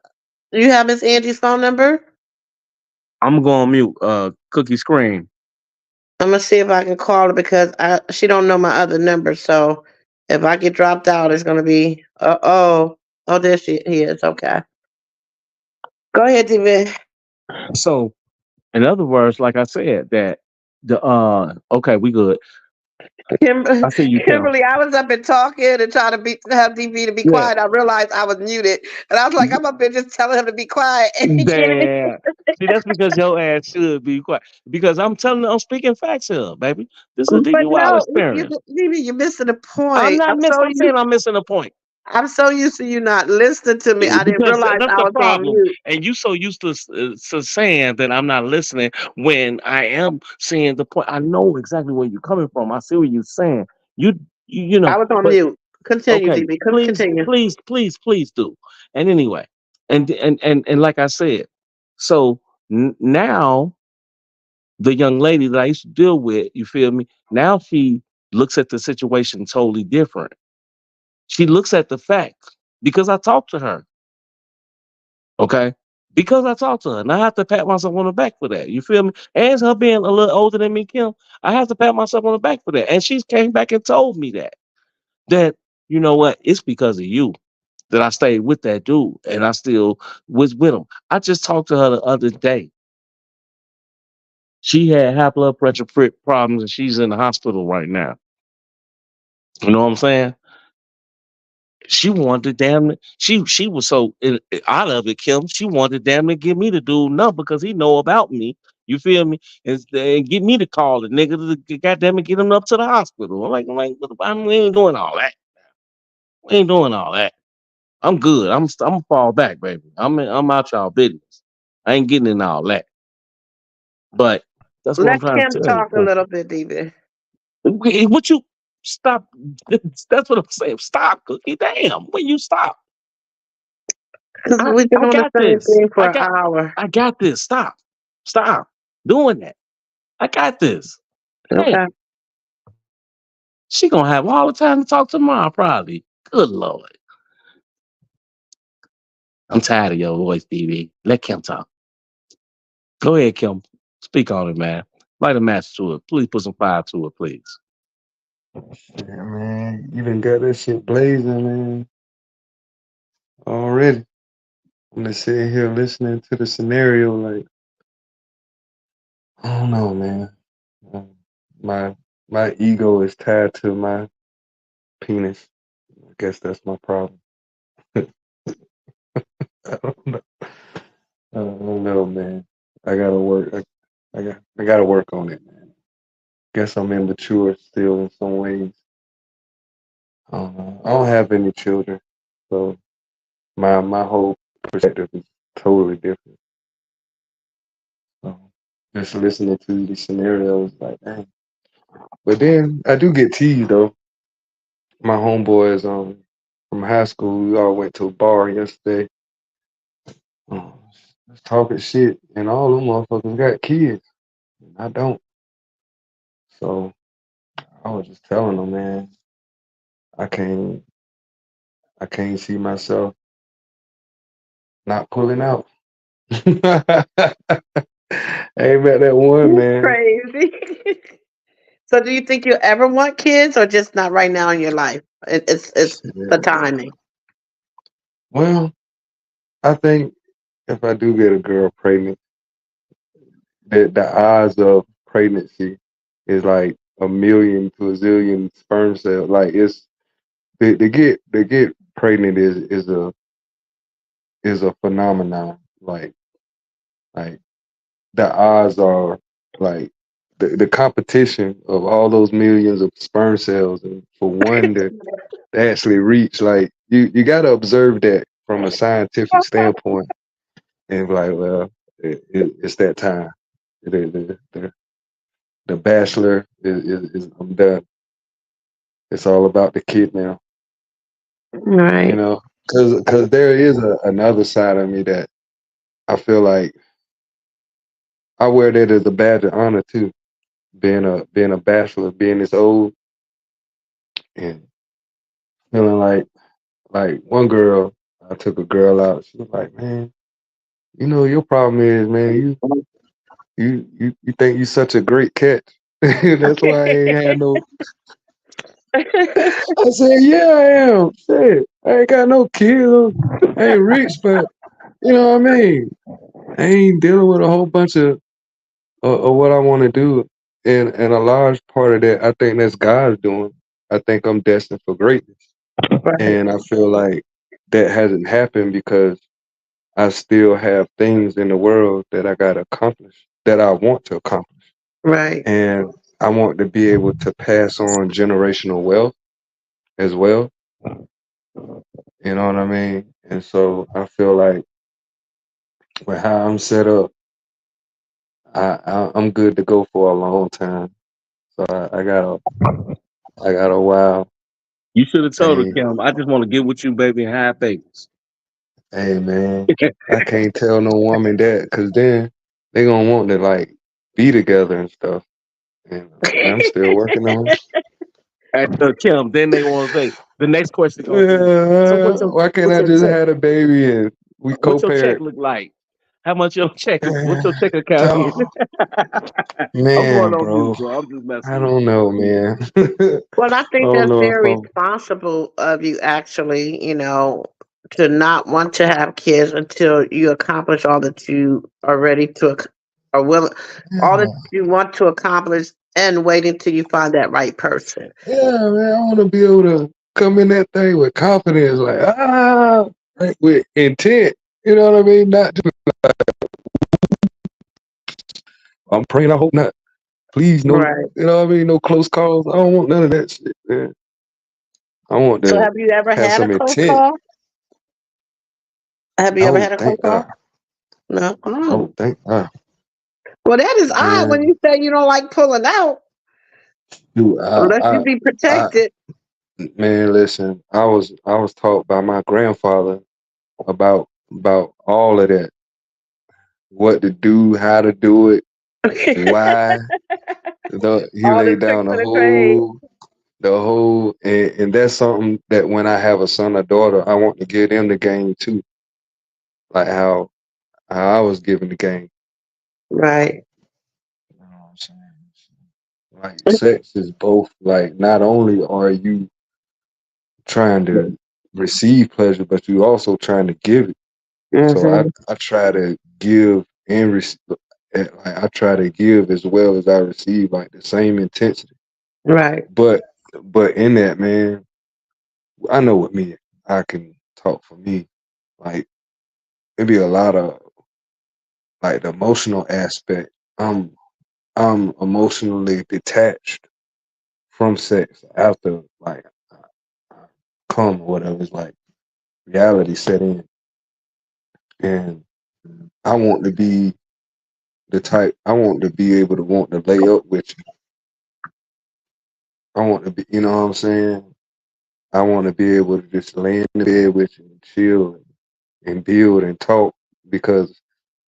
Miss Angie's phone number? I'm going on mute. Cookie scream. I'm gonna see if I can call her because she don't know my other number. So if I get dropped out, it's gonna be there she he is. Okay, go ahead, David. So, in other words, like I said, that the okay, we good. Kim, I see you, Kim. Kimberly, I was up and talking and trying to have DB to be Yeah. quiet. I realized I was muted, and I was like, I'm up there just telling him to be quiet, and he can't even. Damn. See, that's because your ass should be quiet. Because I'm telling you, I'm speaking facts here, baby. This is a But DB Wild no, experience. DB, you're missing the I'm point. not missing. I'm saying I'm missing a point. I'm so used to you not listening to me. I didn't Because realize that's I the was on problem. mute. And you so used to saying that I'm not listening when I am saying the point. I know exactly where you're coming from. I see what you're saying. You you I know, was on but mute. Continue, okay, DB. please, Continue. please, please, please do. And anyway, and like I said, so now the young lady that I used to deal with, you feel me? Now she looks at the situation totally different. She looks at the facts because I talked to her. Okay. Because I talked to her, and I have to pat myself on the back for that. You feel me? As her being a little older than me, Kim, I have to pat myself on the back for that. And she came back and told me that you know what? It's because of you that I stayed with that dude, and I still was with him. I just talked to her the other day. She had high blood pressure problems, and she's in the hospital right now. You know what I'm saying? She wanted to she was so out of it, Kim. She wanted to damn it give me the dude number because he know about me. You feel me? And get me to call the nigga to goddamn it get him up to the hospital. We ain't doing all that. We ain't doing all that. I'm good. I'm gonna fall back, baby. I'm out y'all business. I ain't getting in all that. But that's what I'm Let trying Kim to tell talk a you. little bit, DB. What you stop? That's what I'm saying. Stop, Cookie. Damn, when you stop. Because we've been I on the got same this. thing for an hour. I got this. Stop. Stop doing that. I got this. Damn. Okay. She gonna have all the time to talk tomorrow, probably. Good Lord. I'm tired of your voice, BB. Let Kim talk. Go ahead, Kim. Speak on it, man. Light a match to it. Please put some fire to it, please. Shit, man, you done got that shit blazing, man. Already. I'm just sitting here listening to the scenario, like, I don't know, man. Um, my my ego is tied to my penis. I guess that's my problem. I don't know. I don't know, man. I gotta work. I gotta work on it, man. Guess I'm immature still in some ways. I don't have any children, so my whole perspective is totally different. So just listening to these scenarios, like, dang. But then I do get teased though. My homeboys from high school, we all went to a bar yesterday. Um, talking shit, and all them motherfuckers got kids. And I don't. So I was just telling them, man, I can't I can't see myself not pulling out. Ain't about that one, man. Crazy. So, do you think you ever want kids, or just not right now in your life? It's the Shit. timing. Well, I think if I do get a girl pregnant, the odds of pregnancy is like a million to a zillion sperm cells. Like it's they get pregnant is a phenomenon. Like the odds are like the competition of all those millions of sperm cells and for one to actually reach like you got to observe that from a scientific standpoint and be like, well, it's that time. The bachelor is I'm done. It's all about the kid now, you Right. know, because there is another side of me that I feel like I wear that as a badge of honor too. Being a bachelor, being this old, and feeling like one girl, I took a girl out. She was like, man, your problem is, man, you think you such a great catch. That's why I ain't had no. I said, yeah, I am. Shit, I ain't got no kids. I ain't rich, but you know what I mean. I ain't dealing with a whole bunch of what I want to do, and a large part of that, I think that's God's doing. I think I'm destined for greatness, Right. and I feel like that hasn't happened because I still have things in the world that I got to accomplish, that I want to accomplish. Right. And I want to be able to pass on generational wealth as well. You know what I mean? And so I feel like with how I'm set up, I'm good to go for a long time. So I got a while. You should have told her, Hey, Kim. I just want to get with you, baby, and have babies. hey, man, I can't tell no woman that because then they gonna want to like be together and stuff. And I'm still working on. At Kim, then they want to say the next question gonna be, so Why can't what's I your just check have a baby and we what's your check co-parent? look like? How much your check? What's your check account is? Oh, I'm going man, on mute, bro. bro. I'm just I messing with don't you. know, man. I Well, I think don't that's know if very I'm. responsible of you, actually, to not want to have kids until you accomplish all that you are ready to, or will, all that Yeah, you want to accomplish, and wait until you find that right person. yeah, man. I want to be able to come in that thing with confidence, like with intent. You know what I mean? Not just I'm praying. I hope not. Please, no. Right. You know what I mean? No close calls. I don't want none of that shit, man. I want So, to have you ever have had a some close intent. call? Have you ever Oh, had a close thank call? God. No. Oh, Oh. thank God, Well, that is odd when man. you say you don't like pulling out, Dude, unless you be I, protected. man, listen. I was taught by my grandfather about all of that, what to do, how to do it, why. He All the laid tricks down of the trade. and that's something that when I have a son or daughter, I want to give them the game too, like how I was given the game. Right. You know what I'm saying? Like sex is both like not only are you trying to receive pleasure, but you also trying to give it. So I Hmm. I try to give and I try to give as well as I receive, like the same intensity. Right. But in that, man, I know with me, I can talk for me. Like maybe a lot of like the emotional aspect. I'm emotionally detached from sex after like I come or whatever. It's like reality set in, and I want to be the type. I want to be able to want to lay up with you. I want to be, you know what I'm saying? I want to be able to just lay in the bed with you and chill and build and talk because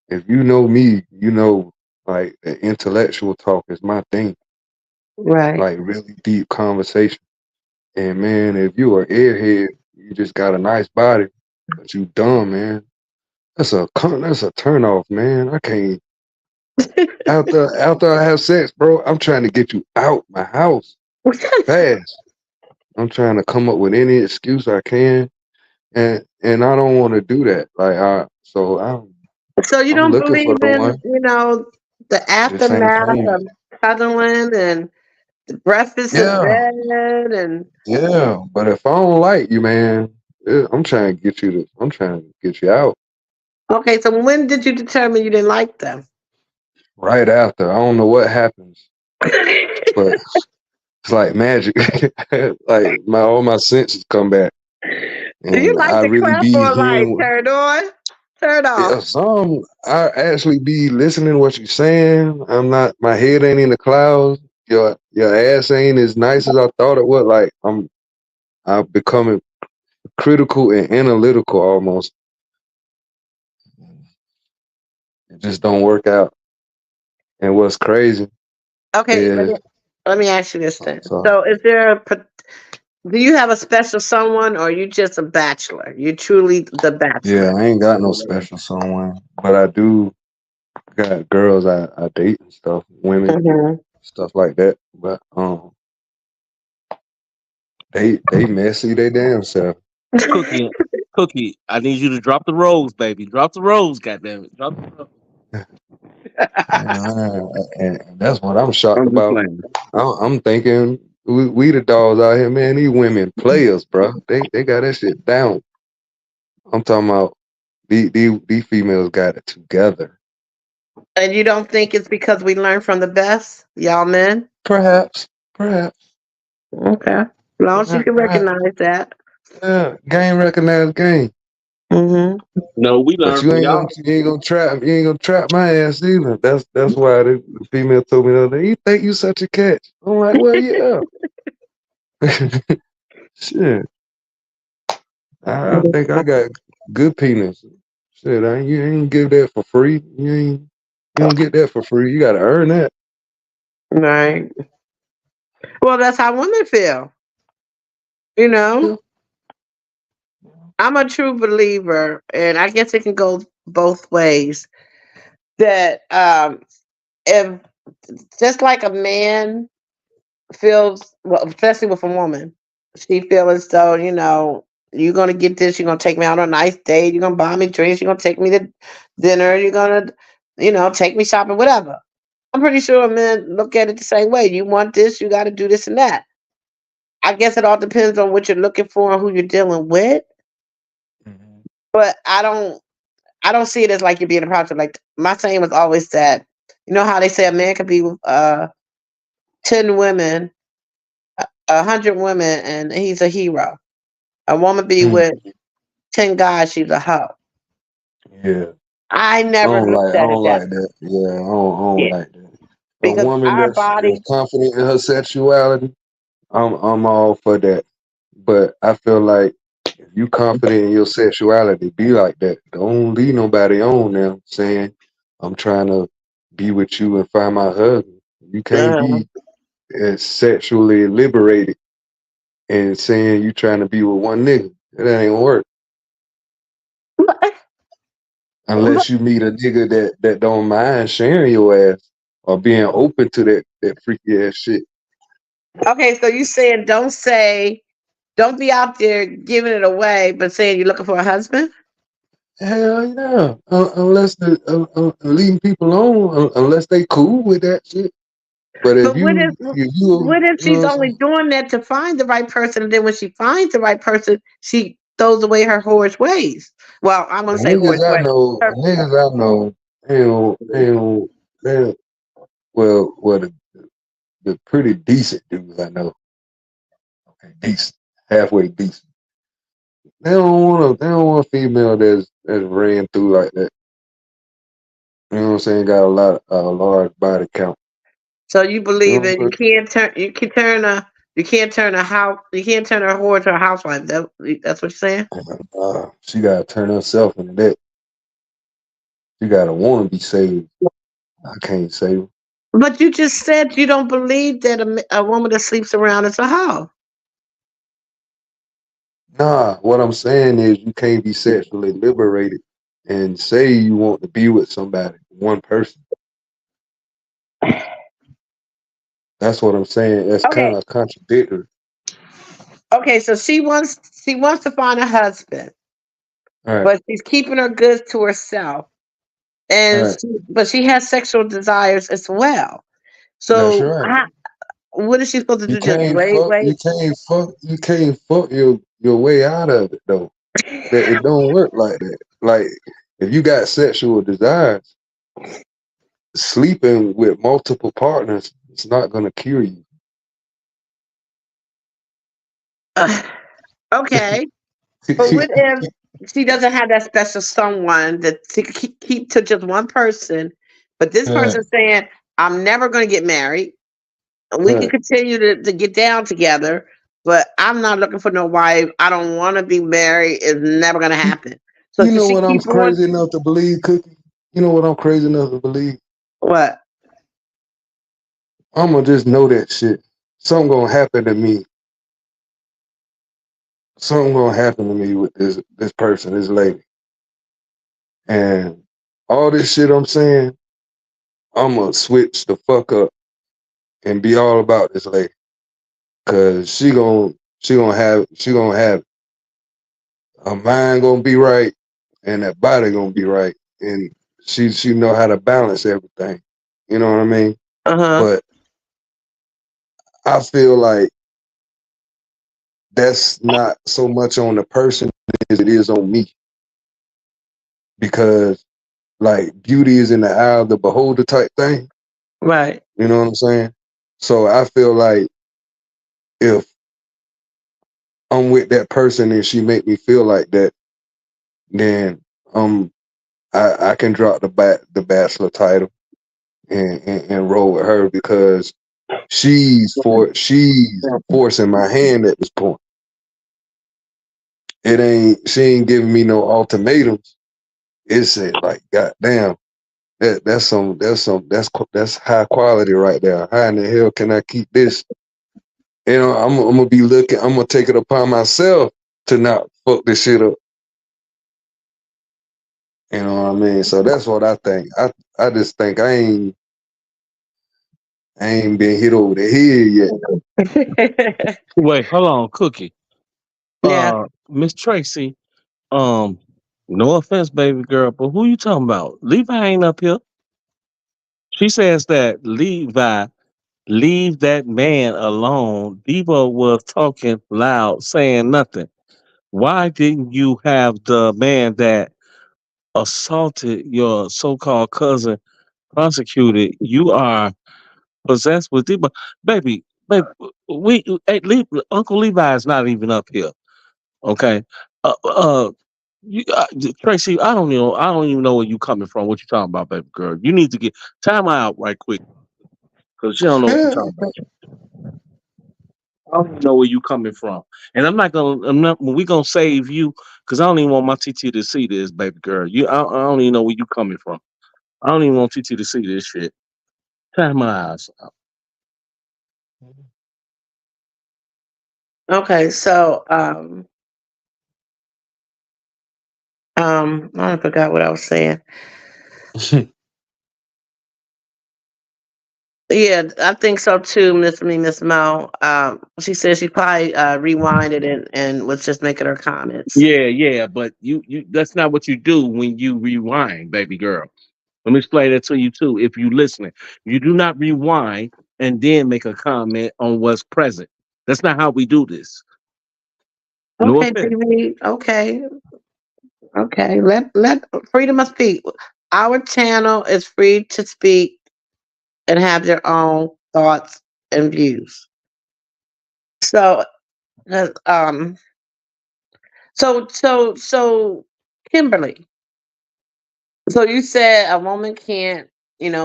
if you know me, you know like the intellectual talk is my thing. Right. Like really deep conversation. And man, if you are airhead, you just got a nice body, but you dumb, man. That's a turn off, man. I can't after I have sex, bro. I'm trying to get you out my house fast. I'm trying to come up with any excuse I can, and I don't want to do that. So you I'm don't looking for believe the in, one. the Just ain't aftermath for me. of cuddling and the breakfast in Yeah, bed and yeah. But if I don't like you, man, I'm trying to get you to. I'm trying to get you out okay, so when did you determine you didn't like them? right after. I don't know what happens, but it's like magic. Like all my senses come back, Do you and like I the really clap be or like hearing. turn on, turn off? Yeah, some I actually be listening to what you're saying. I'm not. My head ain't in the clouds. Your ass ain't as nice as I thought it would. Like I'm becoming critical and analytical almost. It just don't work out. And what's crazy Okay, is let me ask you this then. so So is there Do you have a special someone, or are you just a bachelor? You're truly the Yeah, bachelor. I ain't got no special someone, but I do got girls I date and stuff, women, Hmm. stuff like that. But they messy they damn self. Cookie, Cookie, I need you to drop the rose, baby. Drop the rose, goddamn it. Drop the rose. And that's what I'm shocked I'm just about. playing. I'm thinking we the dogs out here, man. These women players, bro. They got that shit down. I'm talking about these females got it together. And you don't think it's because we learn from the best, y'all men? Perhaps, perhaps, Okay. As long as you can perhaps. recognize that. Yeah, game recognized game. Hmm. No, we But learned from y'all. you ain't gonna trap my ass either. That's why the female told me the other day, you think you such a catch. I'm like, well, yeah. Shit. I think I got good penis. Shit, you ain't give that for free. You don't get that for free. You gotta earn that. Right. Well, that's how women feel. You know, Yeah. I'm a true believer, and I guess it can go both ways. That if just like a man feels, well, especially with a woman, she feels as though, you're gonna get this. You're gonna take me out on a nice date. You're gonna buy me drinks. You're gonna take me to dinner. You're gonna, take me shopping, whatever. I'm pretty sure men look at it the same way. You want this, you got to do this and that. I guess it all depends on what you're looking for and who you're dealing with. Mhm. But I don't see it as like you're being a prostitute. Like my saying was always that, you know how they say a man could be with 10 women, 100 women, and he's a hero. A woman be Mm. with 10 guys, she's a hoe. Yeah. I never looked I at it don't that like that. Yeah, I don't way. like that. A Because woman our that's body, confident in her sexuality, I'm all for that. But I feel like if you confident in your sexuality, be like that. Don't leave nobody on them saying, I'm trying to be with you and find my husband. You can't uh, be as sexually liberated and saying you trying to be with one nigga. That ain't gonna work. but, but Unless you meet a nigga that don't mind sharing your ass or being open to that freaky ass shit. okay, so you saying don't be out there giving it away, but saying you're looking for a husband. Hell yeah. Unless leaving people alone, unless they cool with that shit. But But what if you know she's what I'm only saying? doing that to find the right person, and then when she finds the right person, she throws away her whorish ways? Well, I'm gonna say whorish ways. The Her- niggas I know, they well, the pretty decent dudes I know, okay, decent, halfway decent. They don't want a female that's ran through like that. You know what I'm saying? Got a large body count. So you You believe know, that you can't turn a whore to a housewife. That's what you're saying. she gotta turn herself into that. She gotta want to be saved. I can't save her. But you just said you don't believe that a woman that sleeps around is a hoe. Nah, what I'm saying is you can't be sexually liberated and say you want to be with somebody, one person. That's what I'm saying. That's Okay, kind of contradictory. okay. So she wants to find a husband, All right, but she's keeping her goods to herself, all and right. but she has sexual desires as well. That's So right. what is she supposed to You do? Just can't wait, fuck. wait. You can't fuck your way out of it though. That it don't work like that. Like if you got sexual desires, sleeping with multiple partners, it's not gonna cure you. Okay, but what if she doesn't have that special someone that she could keep to just one person, but this Right, person's saying, "I'm never going to get married. We can right. continue to get down together, but I'm not looking for no wife. I don't want to be married. It's never going to happen." So You should know she what I'm keep on? crazy enough to believe, Cookie? You know what I'm crazy enough to believe? What? I'm gonna just know that shit. Something gonna happen to me something gonna happen to me with this person, this lady, and all this shit I'm saying, I'm gonna switch the fuck up and be all about this lady, cause she gonna have her mind gonna be right, and that body gonna be right, and she know how to balance everything. You know what I mean? Uh-huh. But I feel like that's not so much on the person as it is on me, because like beauty is in the eye of the beholder type thing. Right. You know what I'm saying? So I feel like if I'm with that person and she make me feel like that, then I can drop the bachelor title and roll with her, because she's forcing my hand at this point. She ain't giving me no ultimatums. It's like, goddamn, that's high quality right there. How in the hell can I keep this? I'm gonna be looking. I'm gonna take it upon myself to not fuck this shit up. You know what I mean? So that's what I think. I just think I ain't been hit over the head yet. Wait, hold on, Cookie. Yeah. Miss Tracy. Um, no offense, baby girl, but who you talking about? Levi ain't up here. She says that Levi leave that man alone. Debo was talking loud, saying nothing. Why didn't you have the man that assaulted your so-called cousin prosecuted? You are possessed with Debo, baby. Uncle Levi is not even up here. Okay. Uh, uh, Tracy, I don't even know where you coming from. What you talking about, baby girl? You need to get time out right quick because you don't know what you're talking about. I don't even know where you coming from, and I'm not. We gonna save you because I don't even want my TT to see this, baby girl. I don't even know where you coming from. I don't even want TT to see this shit. Time my eyes. Okay, so I forgot what I was saying. Yeah, I think so too, Miss Mo. She said she probably rewinded and was just making her comments. Yeah, but you that's not what you do when you rewind, baby girl. Let me explain that to you too. If you listening, you do not rewind and then make a comment on what's present. That's not how we do this. No Okay, offense. TV. Okay, okay. Let freedom of speech. Our channel is free to speak and have their own thoughts and views. So, uh, um, so, Kimberly. So you said a woman can't,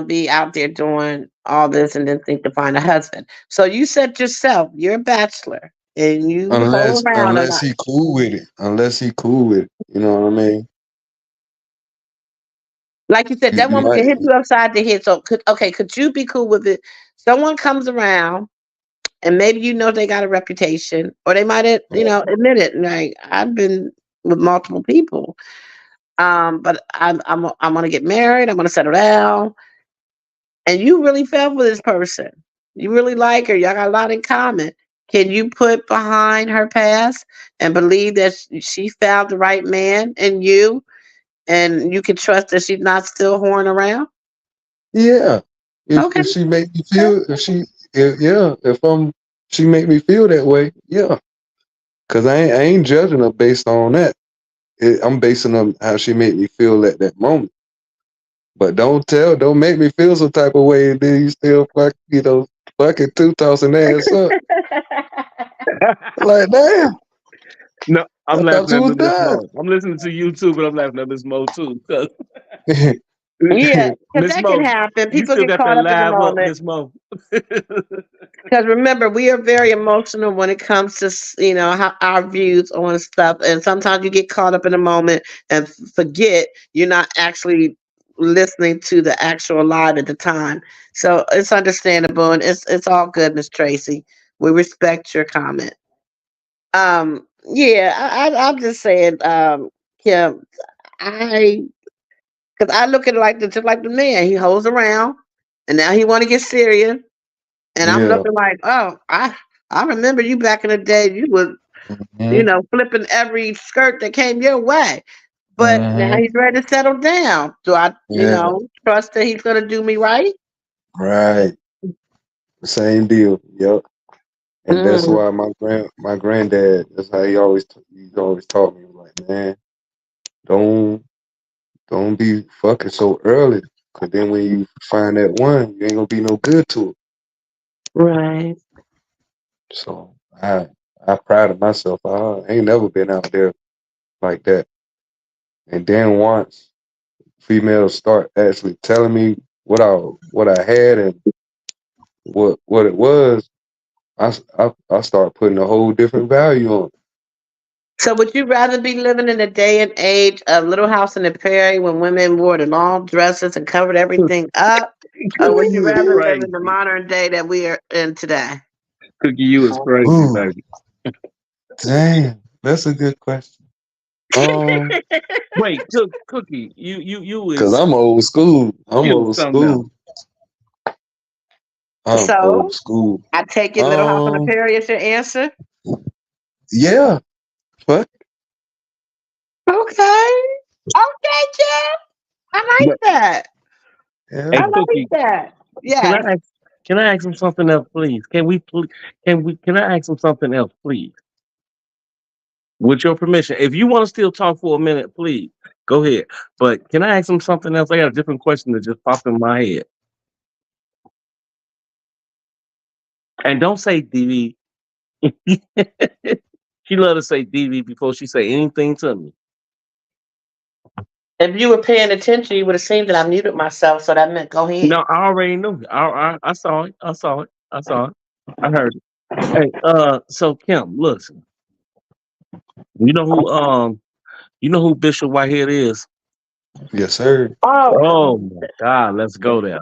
be out there doing all this and then think to find a husband. So you said yourself, you're a bachelor and you hold unless around a unless lot. he cool with it. Unless he cool with it. You know what I mean? Like you said, You, that you woman might. can hit you upside the head. So could you be cool with it? Someone comes around and maybe they got a reputation or they might admit it. Like I've been with multiple people. But I'm gonna get married, I'm gonna settle down. And you really fell for this person. You really like her. Y'all got a lot in common. Can you put behind her past and believe that she found the right man in you, and you can trust that she's not still whoring around? Yeah. Okay. If she make me feel if she make me feel that way, yeah. Cause I ain't judging her based on that. I'm basing on how she made me feel at that moment. But don't make me feel some type of way and then you still fucking two tossing ass up. Like damn, No, I'm I thought laughing you at was Miss done. Mo. I'm listening to you too, but I'm laughing at Miss Mo too. 'Cause Yeah, because Miss that can Mo, happen. you People still get got caught that up in the live up, moment. Miss Mo. Because remember, we are very emotional when it comes to how our views on stuff, and sometimes you get caught up in the moment and forget you're not actually listening to the actual live at the time. So it's understandable, and it's all good, Miss Tracy. We respect your comment. Yeah, I'm just saying, Kim, I because I look at it like the just like the man. He holds around, and now he want to get serious, and I'm Yeah. looking like, oh, I remember you back in the day. You was, Hmm. flipping every skirt that came your way. But now Hmm. he's ready to settle down. Do I, Yeah. trust that he's gonna do me right? Right. Same deal. Yep. And that's Mm, why my granddad. That's how he always taught me like, man, don't don't be fucking so early. Cause then when you find that one, you ain't gonna be no good to it. right. So I prided myself. I ain't never been out there like that. And then once females start actually telling me what I had and what it was, I start putting a whole different value on it. So would you rather be living in the day and age of Little House on the Prairie when women wore the long dresses and covered everything up? Or would Cookie, you you is rather Ooh, live in the crazy. modern day that we are in today? Cookie, you is crazy, ooh, baby. damn, that's a good question. Um, Wait, Cookie, you cause is I'm old school. I'm you is old something else. school. I'm So old school. I take it Little House on the Um, Prairie is your answer? yeah, fuck, Okay. Okay, Jeff. I like But that. yeah. I hey, like Cookie, that. can I Yes. ask? Can I ask him something else, please? Can I ask him something else, please? With your permission, if you want to still talk for a minute, please go ahead. But can I ask him something else? I got a different question that just popped in my head. And don't say DV. She love to say DV before she say anything to me. If you were paying attention, you would have seen that I muted myself, so that meant go ahead. No, I already knew. I saw it. I saw it. I saw it. I heard it. Hey, so Kim, listen. You know who Bishop Whitehead is? Yes, sir. Oh, Oh my God, let's go there,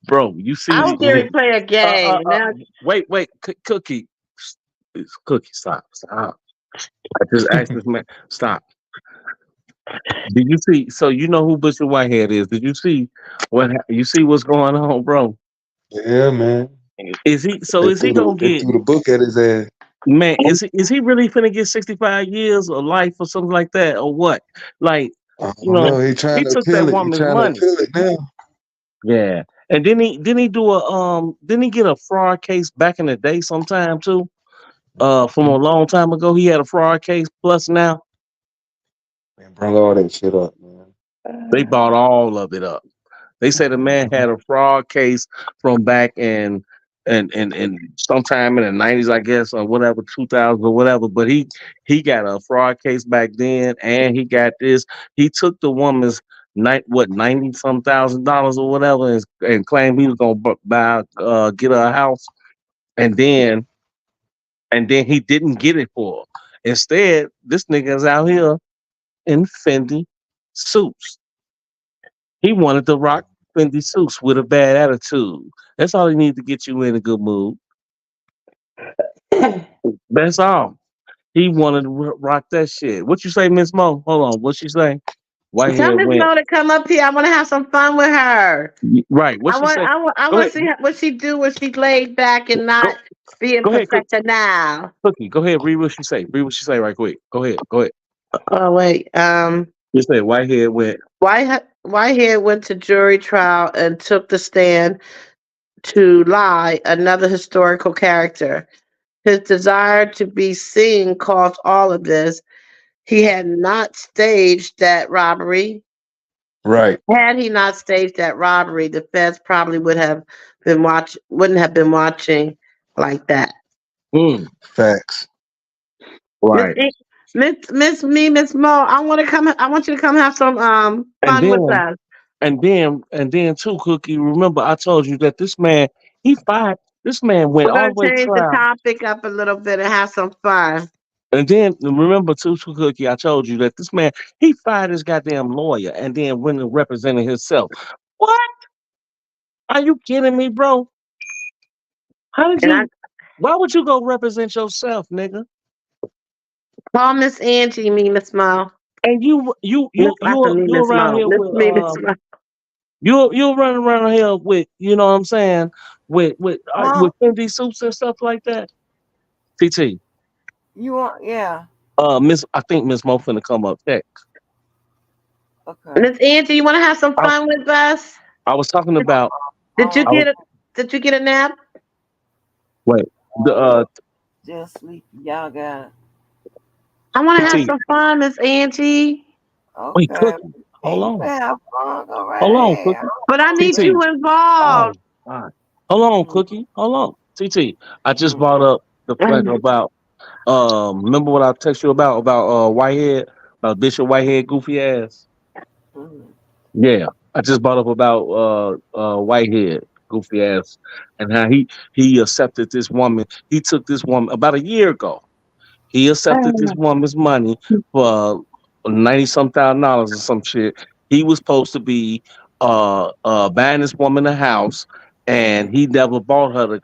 bro. You I see, was here to play a uh, uh, game. uh, Now, wait, Cookie, Cookie, stop. I just asked this man, stop. Did you see? So you know who Bishop Whitehead is? Did you see you see what's going on, bro? Yeah, man. Is he? So They is he threw the gonna they get? threw the book at his ass. Man, is he really finna get 65 years of life or something like that, or what? Like, I you don't know, know. He trying he to took that appeal it. He woman's trying to money. appeal it now. Yeah. And then he do a didn't he get a fraud case back in the day sometime too? From a long time ago. He had a fraud case plus now Man, bring all that shit up, man. they bought all of it up. They said the man had a fraud case from back in and sometime in the 90s, I guess, or whatever, 2000 or whatever. But he got a fraud case back then, and he got this. He took the woman's 90 some $1,000 or whatever, and claimed he was gonna buy get her a house, and then he didn't get it for her. Instead, this nigga's out here in Fendi suits. He wanted to rock Fendi suits with a bad attitude. That's all he needs to get you in a good mood. That's all. He wanted to rock that shit. What you say, Miss Mo? Hold on. What she say? tell Whitehead Miss went. Mo to come up here. I want to have some fun with her. Right. What I she want, say? I want, I Go want ahead. to see what she do when she's laid back and Go, not being go ahead, professional. Cookie. Go ahead. Read what she say. Read what she say right quick. Go ahead. Go ahead. Oh wait, You say Whitehead went. Whitehead went to jury trial and took the stand to lie, another historical character. His desire to be seen caused all of this. He had not staged that robbery. Right. Had he not staged that robbery, the feds probably wouldn't have been watching like that. Mm, Facts. Miss right. E- Miss Mo, I want you to come have some And fun with then us. and then too, Cookie. Remember, I told you that this man he fired. This man went We're all gonna the way to change the trial. topic up a little bit and have some fun. And then remember too, Cookie, I told you that this man he fired his goddamn lawyer and then went and represented himself. What? Are you kidding me, bro? How did And I you? Why would you go represent yourself, nigga? Call Miss Angie, me, Miss Mo. And you you Miss, you I can you mean you Miss around Mo. here Miss with me, Miss Mo. you running around here with, you know what I'm saying, with Huh? Fendi suits and stuff like that. TT. You want? Yeah. Miss, I think Miss Mo finna come up next. Okay. Miss Angie, you want to have some I, fun with us? I was talking Did, about. did you I Um, was get a Did you get a nap? wait. The still sleepy. Y'all got it. I want to have TT. some fun, Miss Angie. Wait, Okay. Cookie. Hey, Hold you on. better have fun. Go right Hold on, ahead. Cookie. But I need TT. you involved. Oh, all right. Hold on, Mm, Cookie. Hold on. TT. I just mm, brought up the fact about remember what I text you about Whitehead, about Bishop Whitehead goofy ass? mm. Yeah. I just brought up about Whitehead goofy ass, and how he accepted this woman. He took this woman about a year ago. He accepted this woman's money for 90 some thousand dollars or some shit. He was supposed to be buying this woman a house, and he never bought her the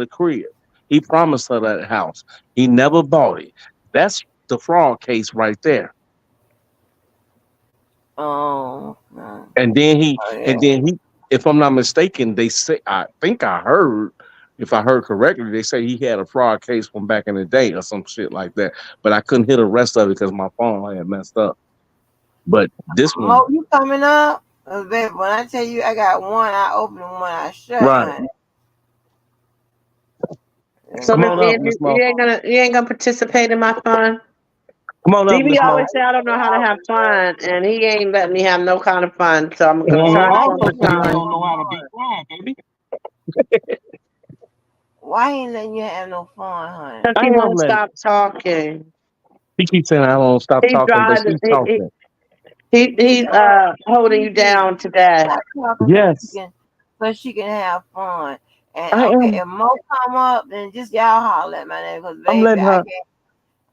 crib. He promised her that house. He never bought it. That's the fraud case right there. Oh, And then he oh, yeah. and then he if I'm not mistaken, they say, I think I heard, if I heard correctly, they say he had a fraud case from back in the day or some shit like that. But I couldn't hear the rest of it because my phone had messed up. But this one, Mo, you coming up? 'Cause, baby, when I tell you I got one, I open and one I shut, right. honey. So Come Yeah. Miss on up, Angie, Miss Mo. you ain't gonna participate in my fun. Come on up, DB Miss Mo. always say I don't know how to have fun, and he ain't letting me have no kind of fun. So I'm gonna And he try this Why one you also more ain't say letting he you time. don't have know how to be fun? blind, baby. Why he ain't letting you have no fun, honey? Cause I he am won't letting. stop talking. He keeps saying I don't stop He talking, but tried to. she's talking. He's holding you Easy. down today. Stop talking Yes, so she can have fun. And I okay, am. if Mo come up, then just y'all holler at my name, cause I'm baby, letting I her. can't.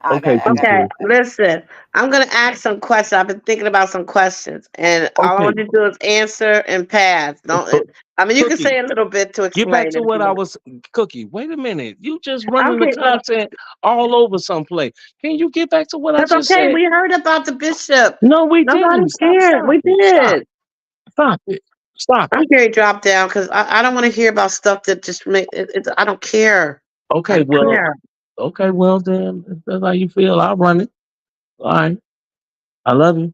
I Okay, got, I got. Okay, TT. listen. I'm gonna ask some questions. I've been thinking about some questions, and all I Okay, want you to do is answer and pass. uh, Don't. I mean, you can Cookie. say a little bit to Get back explain to it if what you I want. was. Cookie, wait a minute. You just running the Okay, look. content all over someplace. Can you get back to what I That's just okay. said? We heard about the bishop. No, we Nobody didn't. Stop, cared. stop We it. Stop, did. stop it. Stop I'm it. Gary drop down because I don't want to hear about stuff that just make it. I don't care. I Okay, don't well, care. then if that's how you feel. I'll run it. All right. I love you.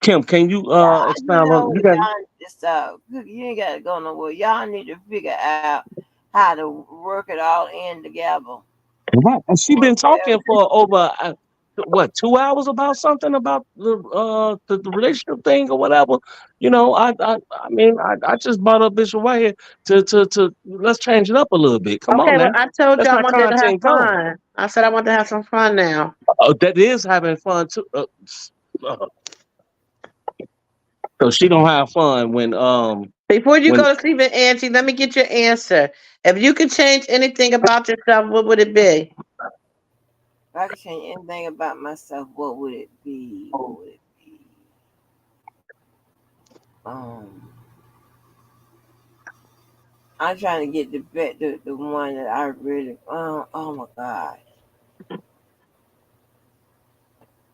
Kim, can you expound on you got Y'all just you ain't gotta go nowhere. Y'all need to figure out how to work it all in together. right. And she been Whatever. talking for over what, 2 hours about something about the relationship thing or whatever. You know, I mean I just brought up Bishop Whitehead to let's change it up a little bit. Come on Okay, well, now. I told you That's I how wanted to have content go. fun. I said I wanted to have some fun now. That is having fun too. Uh, so she don't have fun Before you when go to sleep, Angie, let me get your answer. If you could change anything about yourself, what would it be? If I could change anything about myself, what would it be? What would it be? Um, I'm trying to get the one that I really. Oh my God,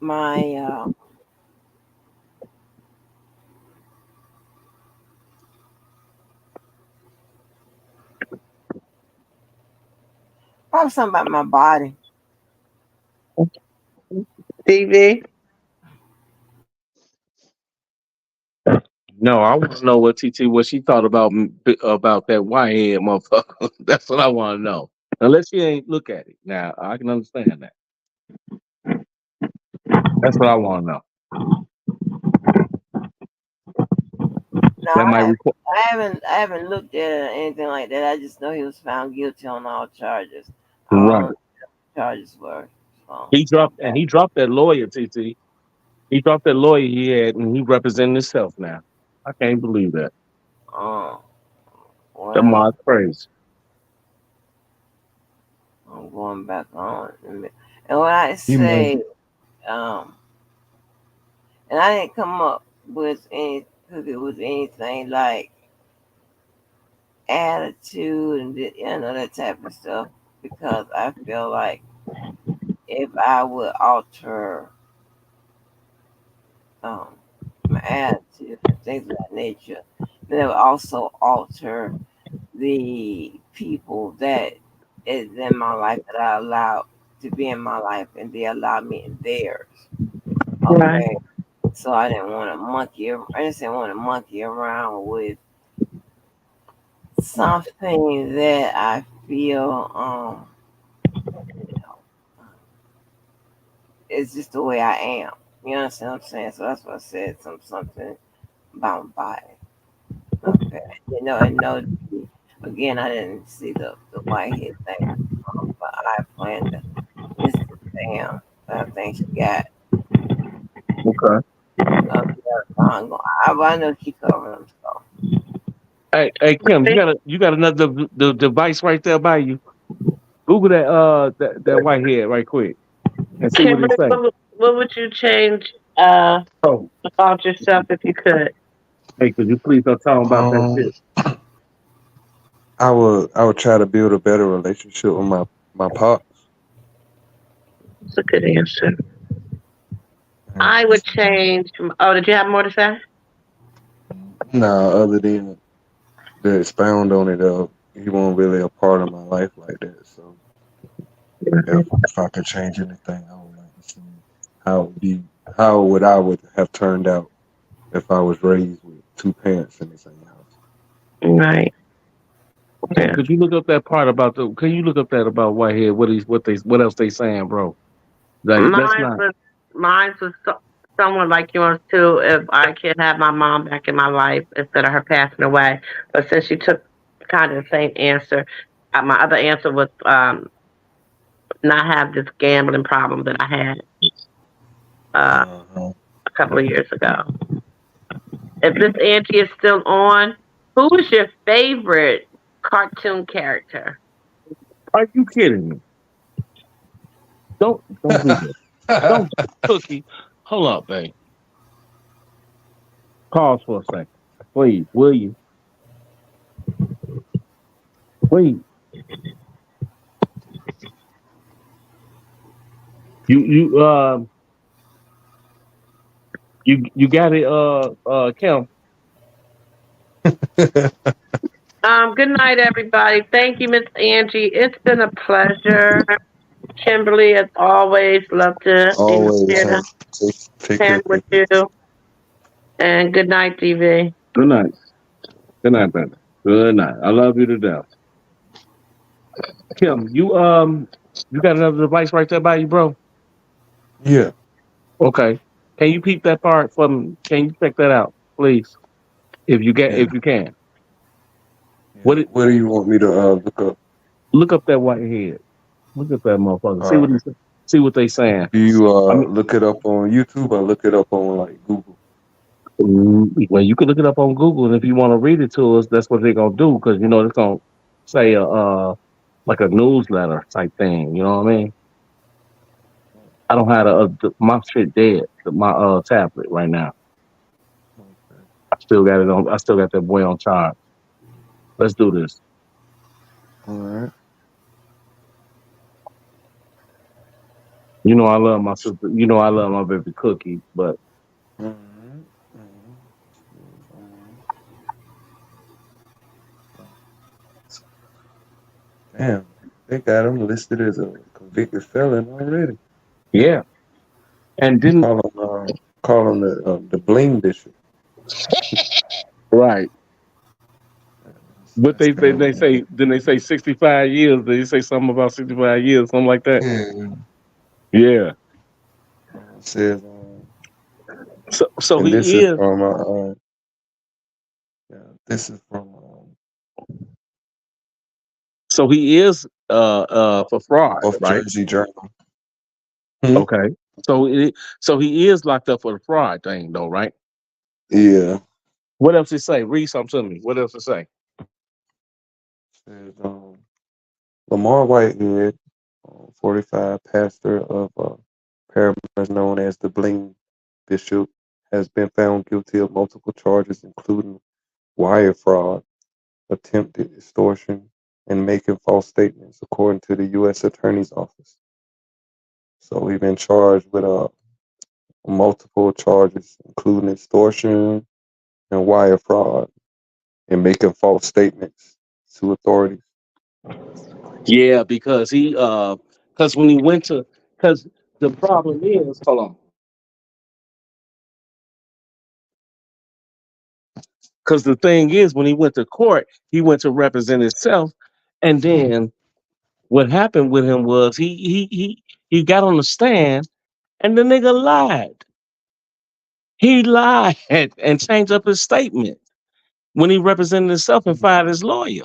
my probably something about my body. TV? no, I want to know what TT what she thought about that whitehead motherfucker. That's what I want to know. Unless she ain't look at it. Now I can understand that. That's what I want to know. No, That might require I haven't looked at it or anything like that. I just know he was found guilty on all charges. I don't know right. what the charges were. So He dropped that lawyer, TT. He dropped that lawyer he had and he representing himself now. I can't believe that. oh That well, my praise. I'm going back on. And when I You know. say um, and I didn't come up with any cookie with anything like attitude and that type of stuff because I feel like if I would alter um, my attitude and things of that nature, then it would also alter the people that is in my life that I allow to be in my life and they allow me in theirs. Right. Okay. So I didn't want to I just didn't want to monkey around with something that I feel you know it's just the way I am. You understand what I'm saying? So that's what I said something about my body. Okay. And no again I didn't see the whitehead thing. But I plan to listen to Sam. I think she got Okay. I know she covered them. So Hey, Kim, you got another the device right there by you. Google that whitehead right quick and see what it Kimberly, say. what would you change Oh, about yourself if you could? hey, could you please don't talk about that Um, shit? I would try to build a better relationship with my pops. That's a good answer. And I would change. Oh, did you have more to say? nah, other than to expound on it, he wasn't really a part of my life like that. So if I could change anything, I would like to see how it would be, how would have turned out if I was raised with two parents in the same house. Right. Hey, Yeah. could you look up that part about the? Can you look up that about whitehead? What else they saying, bro? Like that's Mine not. was mine was someone like yours too. If I could have my mom back in my life instead of her passing away, but since you took kind of the same answer, my other answer was not have this gambling problem that I had uh, Uh-huh. a couple of years ago. If this Angie is still on, who is your favorite cartoon character? Are you kidding me? Don't do this. Don't cookie. Hold up, babe. Pause for a second, please. Will you? Please. You you got it. Kim. Good night, everybody. Thank you, Miss Angie. It's been a pleasure. Kimberly, as always, love to Always, share huh? Take time care, with Cookie. you. And good night, DV. Good night. Good night, baby. Good night. I love you to death. Kim, you got another device right there by you, bro? Yeah. Okay. Can you peep that part for me? Can you check that out, please? Yeah. If you can. Yeah. What it What do you want me to look up? look up that white head. Look at that motherfucker. Uh, See what they saying. do you I mean, look it up on YouTube or look it up on like Google? well, you can look it up on Google, and if you want to read it to us, that's what they're gonna do because it's gonna say like a newsletter type thing. You know what I mean? I don't have my shit dead. My tablet right now. Okay. I still got it on. I still got that boy on charge. Let's do this. All right. You know I love my sister. You know I love my baby Cookie, but All right. All right. Damn, they got him listed as a convicted felon already. yeah. And didn't Call him the bling bishop. right. But That's kind of they say 65 years. They say something about 65 years, something like that. yeah. Yeah. It says So and he is. this is from So he is for fraud, North right? Jersey Journal. Hmm? Okay. So so he is locked up for the fraud thing, though, right? Yeah. What else it say? Read something to me. What else it say? Says Lamar Whitehead, 45, pastor of paramedics known as the Bling Bishop, has been found guilty of multiple charges, including wire fraud, attempted extortion, and making false statements, according to the U.S. Attorney's Office. So we've been charged with multiple charges, including extortion and wire fraud, and making false statements to authorities. Yeah, because because when he went to, because the problem is, hold on, because the thing is, when he went to court, he went to represent himself, and then what happened with him was he got on the stand, and the nigga lied. He lied and changed up his statement when he represented himself and fired his lawyer.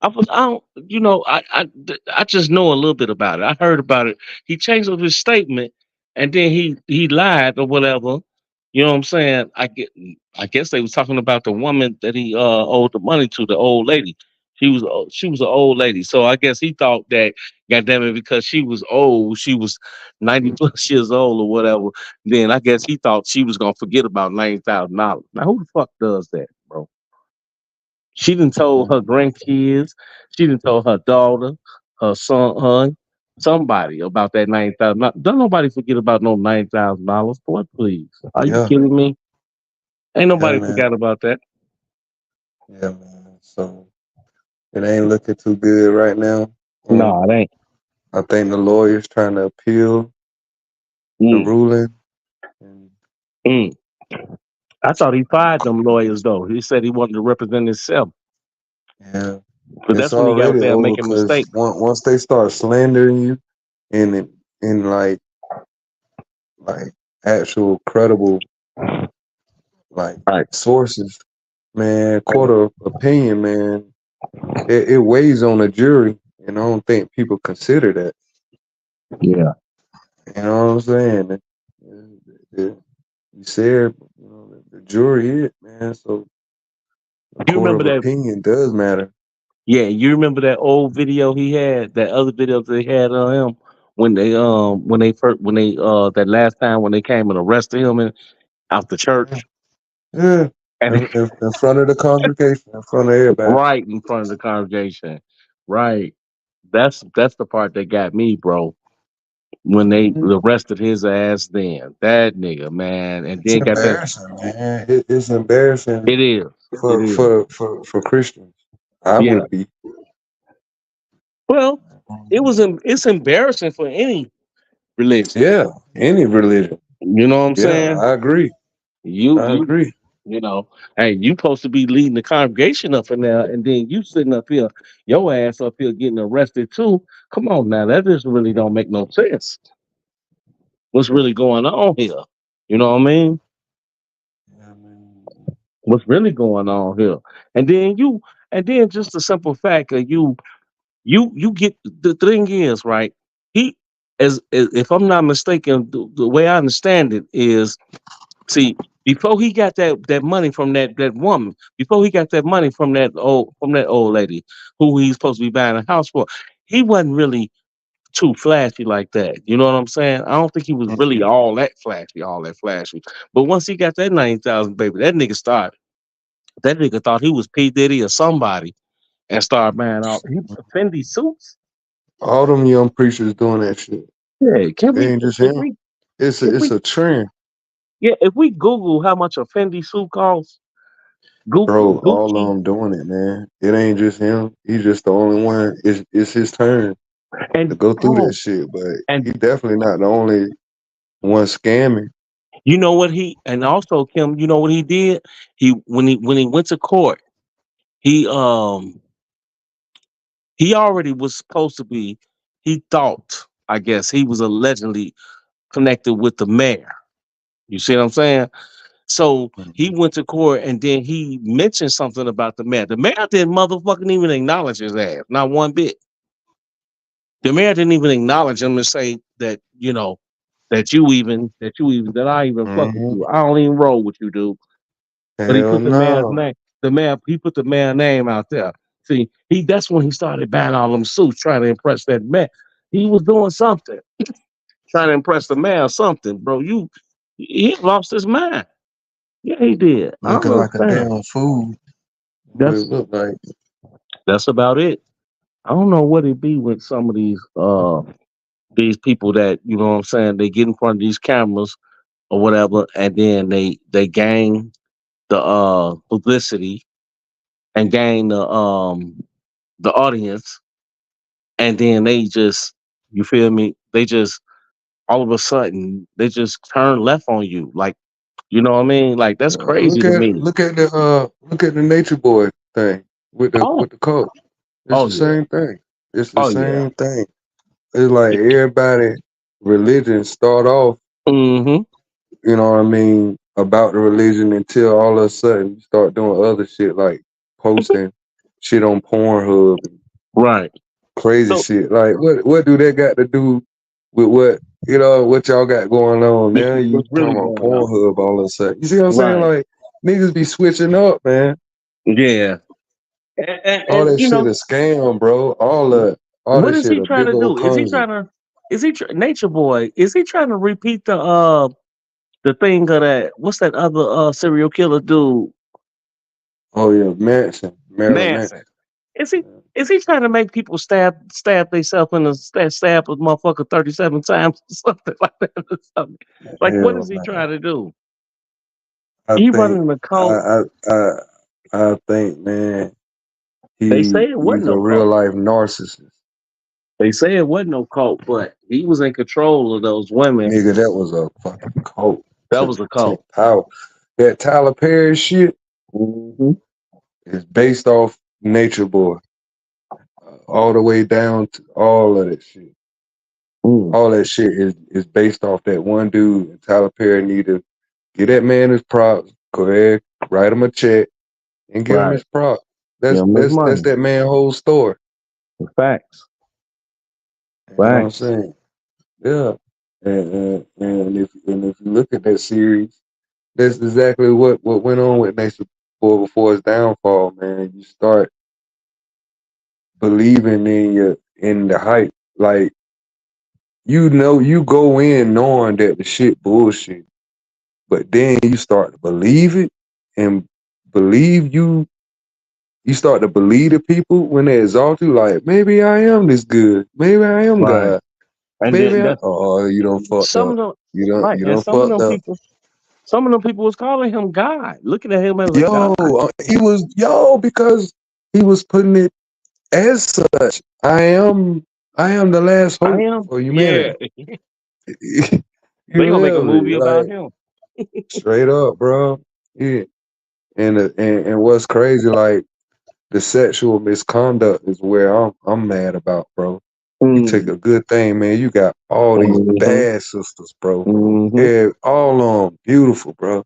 I don't, I just know a little bit about it. I heard about it. He changed up his statement, and then he lied or whatever. You know what I'm saying? I guess they was talking about the woman that he owed the money to, the old lady. She was an old lady, so I guess he thought that, goddamn it, because she was old, she was 90 plus years old or whatever. Then I guess he thought she was gonna forget about $90,000. Now who the fuck does that, bro? She done told her grandkids. She done told her daughter, her son, somebody about that 90,000. Don't nobody forget about no $90,000. Boy, please. Are you Yeah, kidding me? Ain't yeah, nobody man. forgot about that. Yeah, man. So it ain't looking too good right now. No, it ain't. I think the lawyers trying to appeal the Mm, ruling. And mm. I thought he fired them lawyers though. He said he wanted to represent himself. yeah, But it's that's when he got up already there over making because mistakes. once they start slandering you in like actual credible like Right. sources, man, court of opinion, man, it weighs on a jury, and I don't think people consider that. Yeah. You know what I'm saying? You said, the jury it, man. So the You court remember of that? opinion does matter. Yeah, you remember that old video he had, that other video they had on him when they that last time when they came and arrested him out the Yeah, church yeah. and In front of the congregation, in front of everybody. right in front of the congregation. Right. That's the part that got me, bro. When they Mhm. arrested his ass then. That nigga, man. And It's then got that embarrassing, man. It's embarrassing it is. It for is. Christians. I Yeah. would be. Well, it's embarrassing for any religion. Yeah, any religion. You know what I'm Yeah, saying? I agree. You I you agree. you know, hey, you supposed to be leading the congregation up in there, and then you sitting up here, your ass up here getting arrested too. Come on now, that just really don't make no sense. What's really going on here? You know what I mean? Yeah, man. What's really going on here? And then and then just the simple fact that you get the thing is right. He, as if I'm not mistaken, the way I understand it is, see, before he got that money from that woman, before he got that money from that old lady who he's supposed to be buying a house for, he wasn't really too flashy like that. You know what I'm saying? I don't think he was really all that flashy, all that flashy. But once he got that 90,000, baby, that nigga started. That nigga thought he was P Diddy or somebody and started buying all he Fendi suits. All them young preachers doing that shit. Yeah, can It we ain't just if him. we It's if it's we a trend, yeah if we Google how much a Fendi suit costs, bro. All of Gucci them doing it, man. It ain't just him. He's just the only one. It's his turn to and go through that oh shit, but he and definitely not the only one scamming. you know what he and also Kim, you know what he did? He went to court, he he already was supposed to be, he thought, I guess he was allegedly connected with the mayor. You see what I'm saying? So he Mhm. went to court and then he mentioned something about the mayor. The mayor didn't motherfucking even acknowledge his ass, not one bit. The mayor didn't even acknowledge him and say that, that I even fuck with Mhm. you. I don't even roll with you, dude. But he Hell put the mayor's no. name. He put the mayor's name out there. See, that's when he started buying all them suits, trying to impress that mayor. He was doing something, trying to impress the mayor or something, bro. He lost his mind. Yeah, he did. I don't Looking like a understand. damn fool. What it That's look like. that's about it. I don't know what it be with some of these people that, you know what I'm saying, they get in front of these cameras or whatever, and then they gain the publicity and gain the audience, and then they just, you feel me, they just all of a sudden they just turn left on you, like, you know what I mean, like that's crazy Look to at me. the Nature Boy thing Oh, with the cult. It's oh the yeah, same thing. It's the oh yeah. same thing. It's like everybody religion start off, Mm-hmm. you know what I mean, about the religion until all of a sudden you start doing other shit like posting shit on Pornhub and Right. crazy So shit. Like what do that got to do with what y'all got going on? Now you what's really talking about going on? Pornhub all of a sudden. You see what I'm saying? Right. Like niggas be switching up, man. Yeah. And All that you shit know, a scam, bro. All what that is shit he a trying big to old do? Is he conjuring. trying to? Nature Boy? Is he trying to repeat the thing of that? What's that other serial killer dude? Oh yeah, Marilyn Manson. Manson. Is he trying to make people stab themselves in the stab a motherfucker 37 times or something like that or something? Like what Hell is he no. trying to do? I He think running a cult. I think, man, They say it wasn't he's a no real cult. life narcissist. They say it wasn't no cult, but he was in control of those women. Nigga, that was a fucking cult. That Took was a took cult. power. That Tyler Perry shit Hmm. is based off Nature Boy. All the way down to all of that shit. Mm, All that shit is based off that one dude. And Tyler Perry need to give that man his props. Go ahead, write him a check and give him right. his props. Give him his That's money. that man whole story. Facts. You know what I'm Facts. saying? Yeah. And if you look at that series, that's exactly what went on with Nature Boy before his downfall, man. You start believing in the hype. Like you go in knowing that the shit bullshit, but then you start to believe it and believe you start to believe the people when they exalt you, like maybe I am this good, maybe I am Right. God, And maybe then that's oh you don't fucked some up, of them right. you And don't fucked up. some of them people was calling him God, looking at him as a God. He was because he was putting it as such. I am the last I hope am. for Yeah. humanity. You They gonna make a feel me? movie about Like him. straight up, bro. Yeah. And what's crazy, like the sexual misconduct is where I'm mad about, bro. You take Mm. a good thing, man. You got all these Hmm. bad sisters, bro. Hmm. Yeah, all of them beautiful, bro.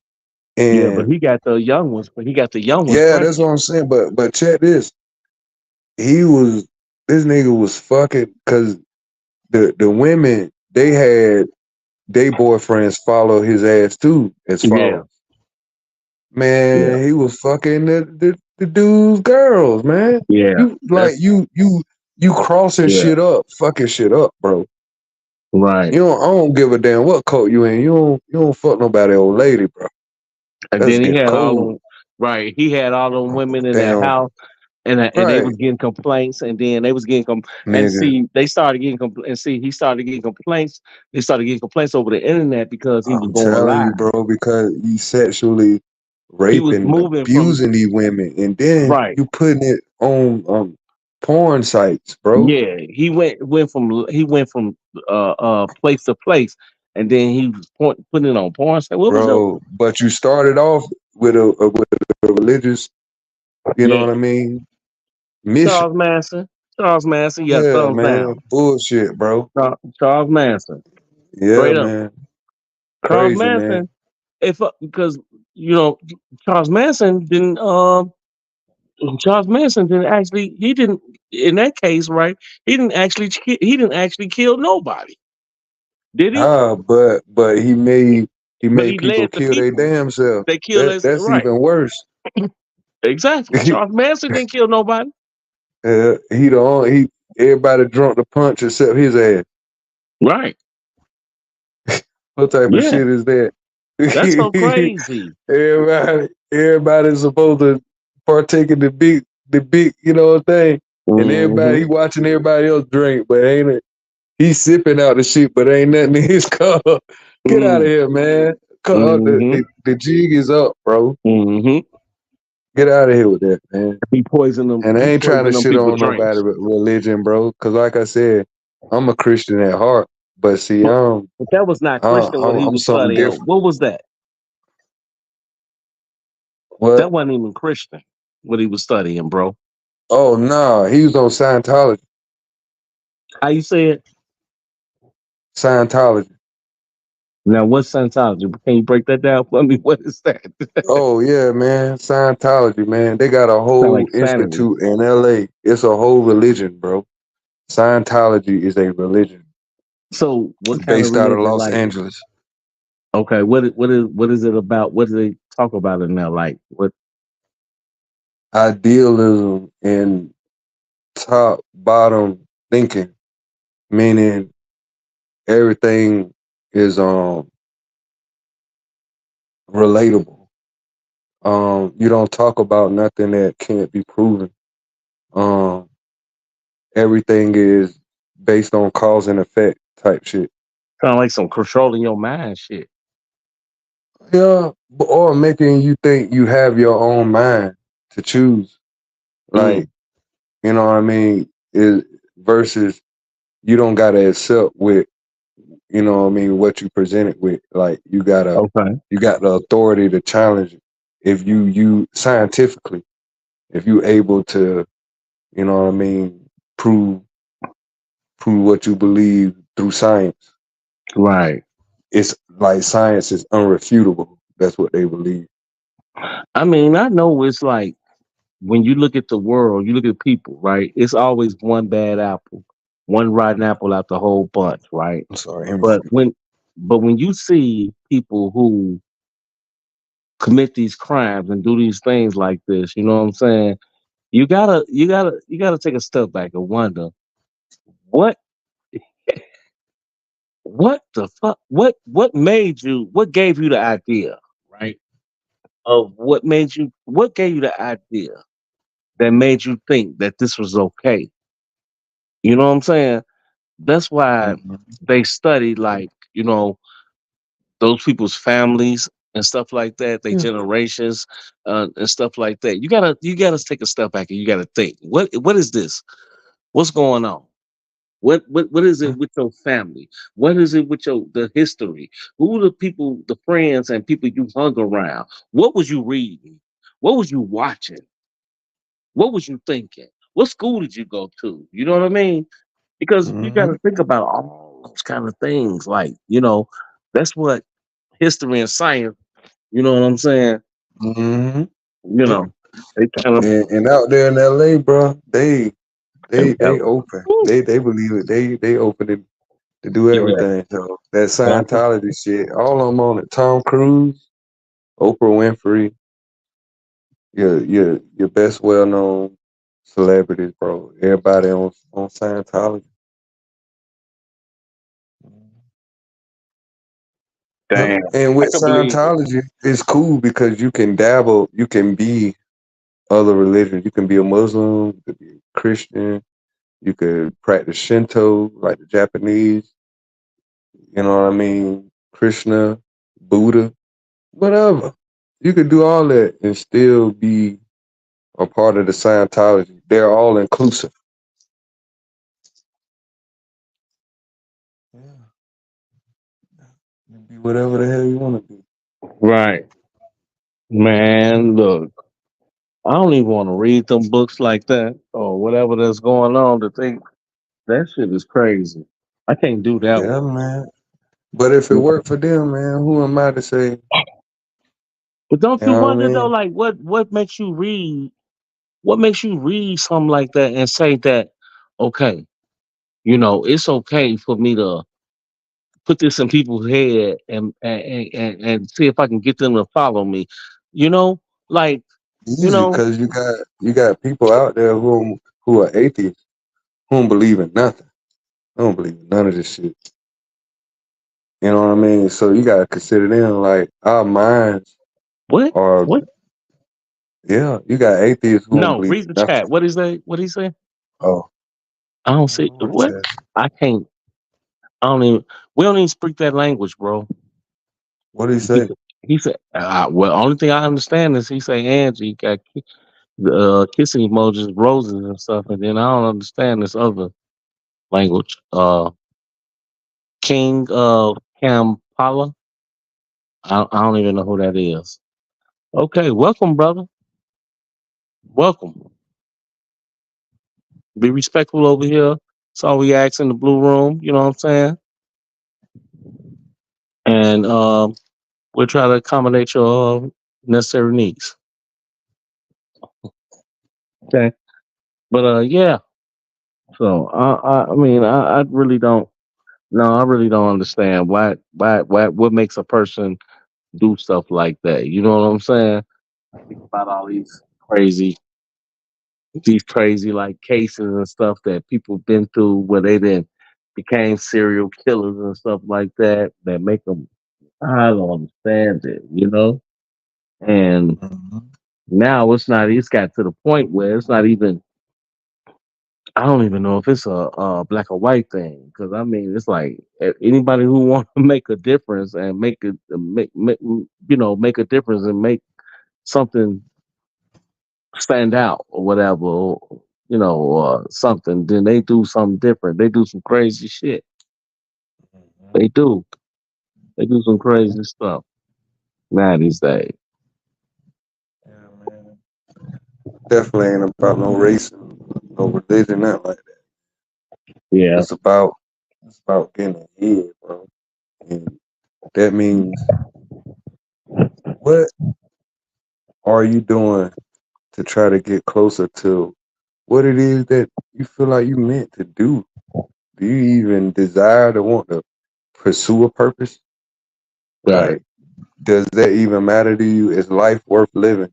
Yeah, but And he got the young ones. But he got the young ones yeah, that's pregnant. what I'm saying. But check this. He was this nigga was fucking because the women they had they boyfriends follow his ass too as Yeah. followers. Yeah. Man, he was fucking the dude's girls, man. Yeah. You like That's you crossing yeah. shit up, fucking shit up, bro. Right. I don't give a damn what coat you in. You don't fuck nobody old lady, bro. And That's then he against had all code. them. Right. He had all them women in that Damn house. And they right, was getting complaints, and then they was getting and nigga. see they started getting and see he started getting complaints. They started getting complaints over the internet because he was I'm going telling you, live. bro, because you sexually He was raping, moving from abusing these women, and then right. you putting it on porn sites, bro. Yeah, he went from place to place, and then he was putting it on porn. Say, what was your Bro, but you started off with a religious, you know yeah? what I mean, mission. Charles Manson, Charles Manson, yeah, Yeah, thumbs man, down. bullshit, bro. Charles Manson, Yeah, straight up. man, Charles crazy, man. Manson, if because you know Charles Manson didn't Charles Manson didn't actually he didn't in that case right he didn't actually kill nobody, did he? Ah, but he But made he people led the kill their people. damn self. They killed us That's right. even worse. Exactly. Charles Manson didn't kill nobody. He the only everybody drunk the punch except his ass. Right. What type of Yeah. shit is that? That's so crazy. Everybody's supposed to partake in the big, you know, thing. And everybody, he watching everybody else drink, but ain't it? He's sipping out the shit, but ain't nothing in his cup. Get out of here, man. The jig is up, bro. Get out of here with that, man. He poisoned them. And I He ain't trying to poisoned them shit people on nobody drinks. with religion, bro. Cause like I said, I'm a Christian at heart, but see, But that was not Christian what he I'm was something studying. different. What was that? What? That wasn't even Christian what he was studying, bro. Oh no, he was on Scientology. How you say it? Scientology. Now, what's Scientology? Can you break that down for me? What is that? Oh yeah, man. Scientology, man. They got a Sound whole like sanity. institute in LA. It's a whole religion, bro. Scientology is a religion So, what kind of based out of religion? Los Like, Angeles. okay, what is it about? What do they talk about in there? Like, what? Idealism and top bottom thinking, meaning everything is relatable. You don't talk about nothing that can't be proven. Um, everything is based on cause and effect type shit. Kind of like some controlling your mind shit. Yeah, or making you think you have your own mind to choose. Mm, Like, you know what I mean? Is versus you don't gotta accept with, you know what I mean, what you presented with. Like okay. you got the authority to challenge it. If you scientifically, if you able to, you know what I mean, prove what you believe through science. Right. It's like science is unrefutable. That's what they believe. I mean, I know it's like when you look at the world, you look at people, right? It's always one bad apple, one rotten apple out the whole bunch, right? I'm sorry, hemisphere. But when, but when you see people who commit these crimes and do these things like this, you know what I'm saying? You gotta take a step back and wonder what, what the fuck, what made you, what gave you the idea, right? Of what gave you the idea that made you think that this was okay? You know what I'm saying? That's why Mhm. they study, like, those people's families and stuff like that, they generations, and stuff like that. You gotta take a step back and you gotta think, what is this? What's going on? What is it with your family? What is it with the history? Who the people, the friends and people you hung around? What was you reading? What was you watching? What was you thinking? What school did you go to? You know what I mean? Because you got to Mhm. think about all those kind of things. Like, that's what history and science, you know what I'm saying? Mhm. You Yep. know, they kind of, And out there in LA, bro, they yeah, open. They believe it. They open to do everything. So that yeah. Scientology shit, all of them on it. Tom Cruise, Oprah Winfrey, your best well known celebrities, bro. Everybody on Scientology. Yep. Damn, And I with can believe it. Scientology, it's cool because you can dabble, you can be other religions. You can be a Muslim, you could be a Christian, you could practice Shinto, like the Japanese, you know what I mean? Krishna, Buddha, whatever. You could do all that and still be a part of the Scientology. They're all inclusive. Yeah. You be whatever the hell you want to be. Right. Man, look, I don't even want to read them books like that or whatever that's going on to think that shit is crazy. I can't do that Yeah, one. man. But if it worked for them, man, who am I to say? You But don't you know what I wonder though, mean? like what makes you read something like that and say that, okay, it's okay for me to put this in people's head and see if I can get them to follow me. You know, like, you Easy, know, because you got people out there who are atheists, who don't believe in nothing. They don't believe in none of this shit. You know what I mean? So you gotta consider them like our minds what? are. What? Yeah, you got atheists who don't No, believe read in the nothing. chat. What is that? What he say? Oh, I don't I don't see know what he what said. I can't. I don't even. We don't even speak that language, bro. What did he He say? said. He said. Well, only thing I understand is he say Angie got kissing emojis, roses and stuff, and then I don't understand this other language. King of Kampala. I don't even know who that is. Okay, welcome, brother. Welcome. Be respectful over here. That's all we ask in the blue room. You know what I'm saying? And we'll try to accommodate your necessary needs. Okay. But yeah. So I mean I really don't. No, I really don't understand why what makes a person do stuff like that. You know what I'm saying? Think about all these crazy like cases and stuff that people been through where they then became serial killers and stuff like that make them. I don't understand it, you know. And Mhm. now it's not. It's got to the point where it's not even. I don't even know if it's a black or white thing because I mean it's like anybody who want to make a difference and make a difference and make something stand out or whatever, or something, then they do something different. They do some crazy shit. Mhm. They do. They do some crazy stuff now these days. Yeah, man. Definitely ain't about no race, no religion, nothing like that. Yeah. It's about it's about getting ahead, bro. And that means what are you doing to try to get closer to what it is that you feel like you meant to do? Do you even desire to want to pursue a purpose? Right. Like, does that even matter to you? Is life worth living?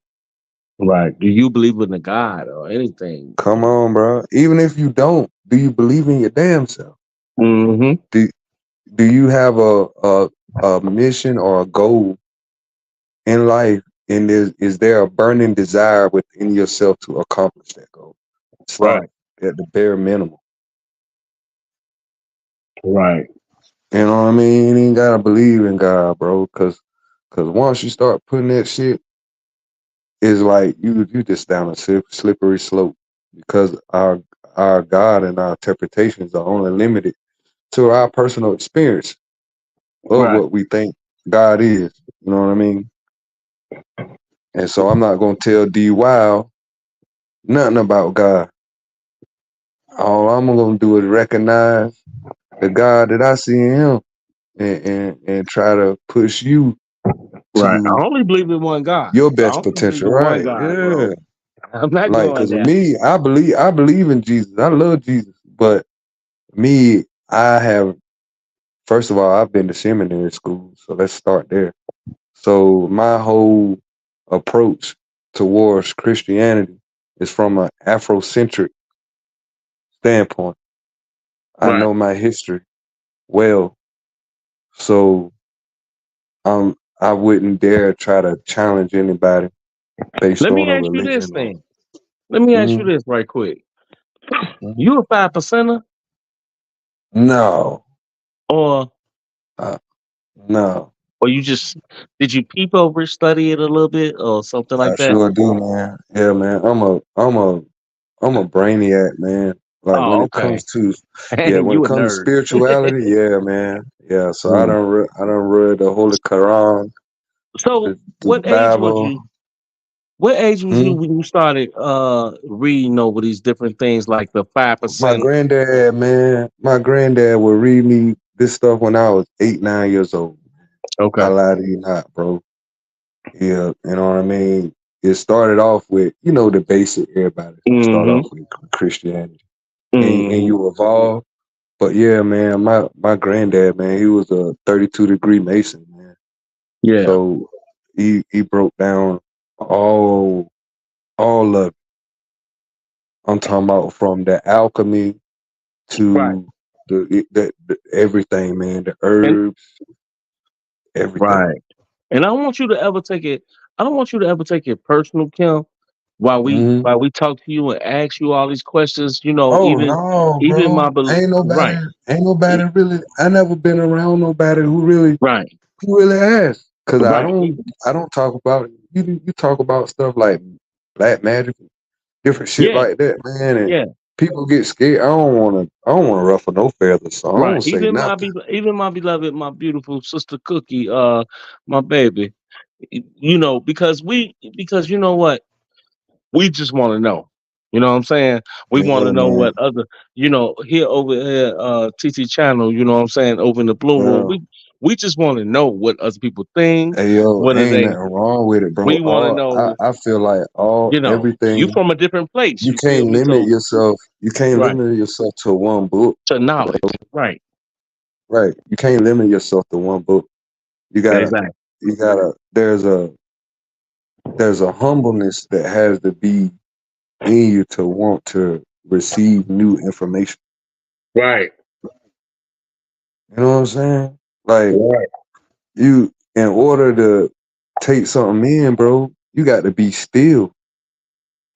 Right. Do you believe in a God or anything? Come on, bro. Even if you don't, do you believe in your damn self? Mm-hmm. Do do you have a mission or a goal in life? And is there a burning desire within yourself to accomplish that goal? Start Right. at the bare minimum. Right. You know what I mean? You ain't gotta believe in God, bro. Cause once you start putting that shit, it's like you just down a slippery slope. Because our God and our interpretations are only limited to our personal experience of Right. what we think God is. You know what I mean? And so I'm not gonna tell D Wow nothing about God. All I'm gonna do is recognize the God that I see in him and try to push you Right. I to only believe in one God. your I best only believe potential, in one right? God, Yeah. bro. I'm not Like, going cause of there. me, I believe in Jesus. I love Jesus. But me, I have first of all, I've been to seminary school, so let's start there. So my whole approach towards Christianity is from an Afrocentric standpoint. I Right. know my history well, so I wouldn't dare try to challenge anybody based Let me on a ask you this religion or. thing. Let me ask you Mhm, this right quick. mhm. You a 5%er No, or uh, no, you just did you peep over it, study it a little bit or something I like that? sure do, man. Yeah, man. I'm a brainiac, man. Like when Oh, it okay. comes to, yeah, And when it you a comes to nerd. spirituality, yeah, man. Yeah, so Mm. I don't read the Holy Quran, So the what age was Bible. you? What age was you Hmm? when you started reading over these different things like the My 5%? granddad, man, my granddad would read me this stuff when I was 8, 9 years old. I Okay. lie to you not, bro. Yeah, you know what I mean? It started off with, the basic everybody start Mm-hmm. off with Christianity. And Mm-hmm. you evolve. But yeah, man, my granddad, man, he was a 32-degree Mason, man. Yeah. So he broke down all all of it. I'm talking about from the alchemy Right. to the everything, man, the And herbs, everything. right. And I don't want you to ever take it. I don't want you to ever take it personal, Kim. Hmm. while we talk to you and ask you all these questions, Oh no, even bro. right, Ain't e- nobody really. I never been around nobody right, who really asked. Cause right. I don't talk about you talk about stuff like black magic, different shit Yeah, like that, man. And yeah, people get scared. I don't wanna ruffle no feathers, so I right. don't say nothing. Even my beloved, my beautiful sister Cookie, my baby. Because you know what, we just want to know. You know what I'm saying? We want to Yeah, know man. what other, here over here, TT channel. You know what I'm saying? Over in the blue room, Yeah. we just want to know what other people think. Hey yo, What are ain't they? nothing wrong with it, bro. We want to know. I feel like all You everything from a different place. you You feel can't me? limit So yourself. You can't right limit yourself to one book. to knowledge. Right. Right. You can't limit yourself to one book. You gotta Exactly. you gotta there's a humbleness that has to be in you to want to receive new information. Right. You know what I'm saying? Like Right. you in order to take something in, bro, you got to be still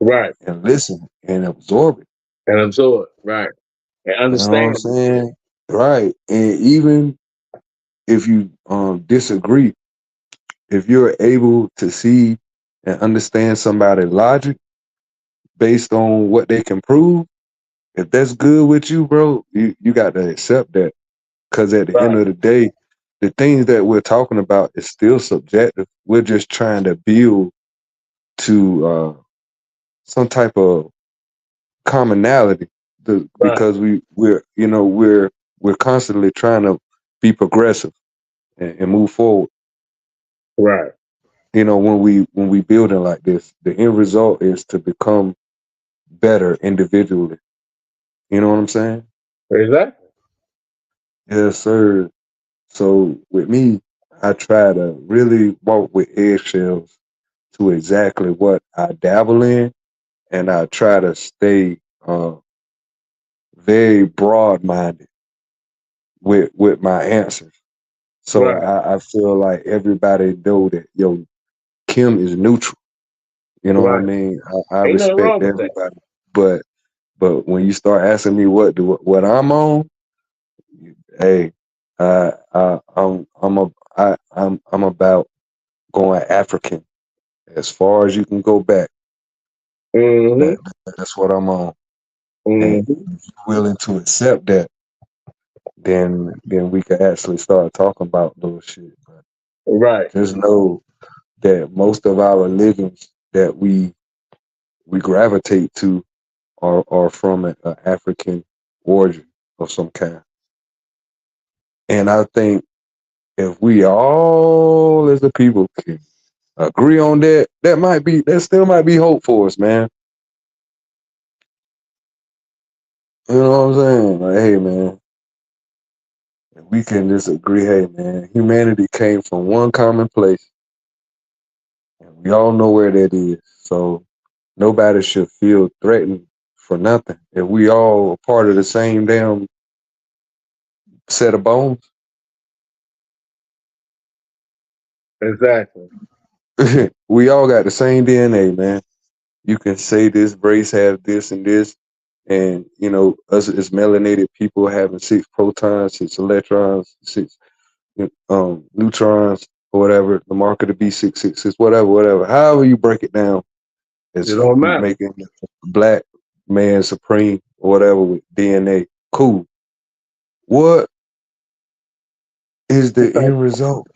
Right. and listen and absorb it. And absorb. Right. And You know what I'm understand. saying? Right. And even if you disagree, if you're able to see and understand somebody's logic based on what they can prove, if that's good with you, bro, you got to accept that. Because at the end Right. of the day, the things that we're talking about is still subjective. We're just trying to build to some type of commonality Right. because we're constantly trying to be progressive and move forward. Right. When we building like this, the end result is to become better individually. You know what I'm saying? Exactly. Yes, sir. So with me, I try to really walk with eggshells to exactly what I dabble in, and I try to stay very broad minded with my answers. So Right. I feel like everybody know that Kim is neutral. You know what I Right. mean? I Ain't nothing respect wrong with that. everybody, but when you start asking me what I'm on, hey, I'm about going African as far as you can go back. Mm-hmm. That that's what I'm on, and if Mm-hmm. you're willing to accept that, then we can actually start talking about those shit. But Right. just know that most of our religions that we gravitate to are from an African origin of some kind. And I think if we all as a people can agree on that, that still might be hope for us, man. You know what I'm saying? Like, hey man, if we can just agree, hey man, humanity came from one common place and we all know where that is. So nobody should feel threatened for nothing. If we all are part of the same damn set of bones, Exactly. we all got the same DNA, man. You can say this race have this and this, and us as melanated people having 6 protons, 6 electrons, 6 neutrons, or whatever. The mark of the beast 666, whatever. However you break it down, It as don't matter. making the black man supreme or whatever with DNA. Cool. What is the Okay. end result?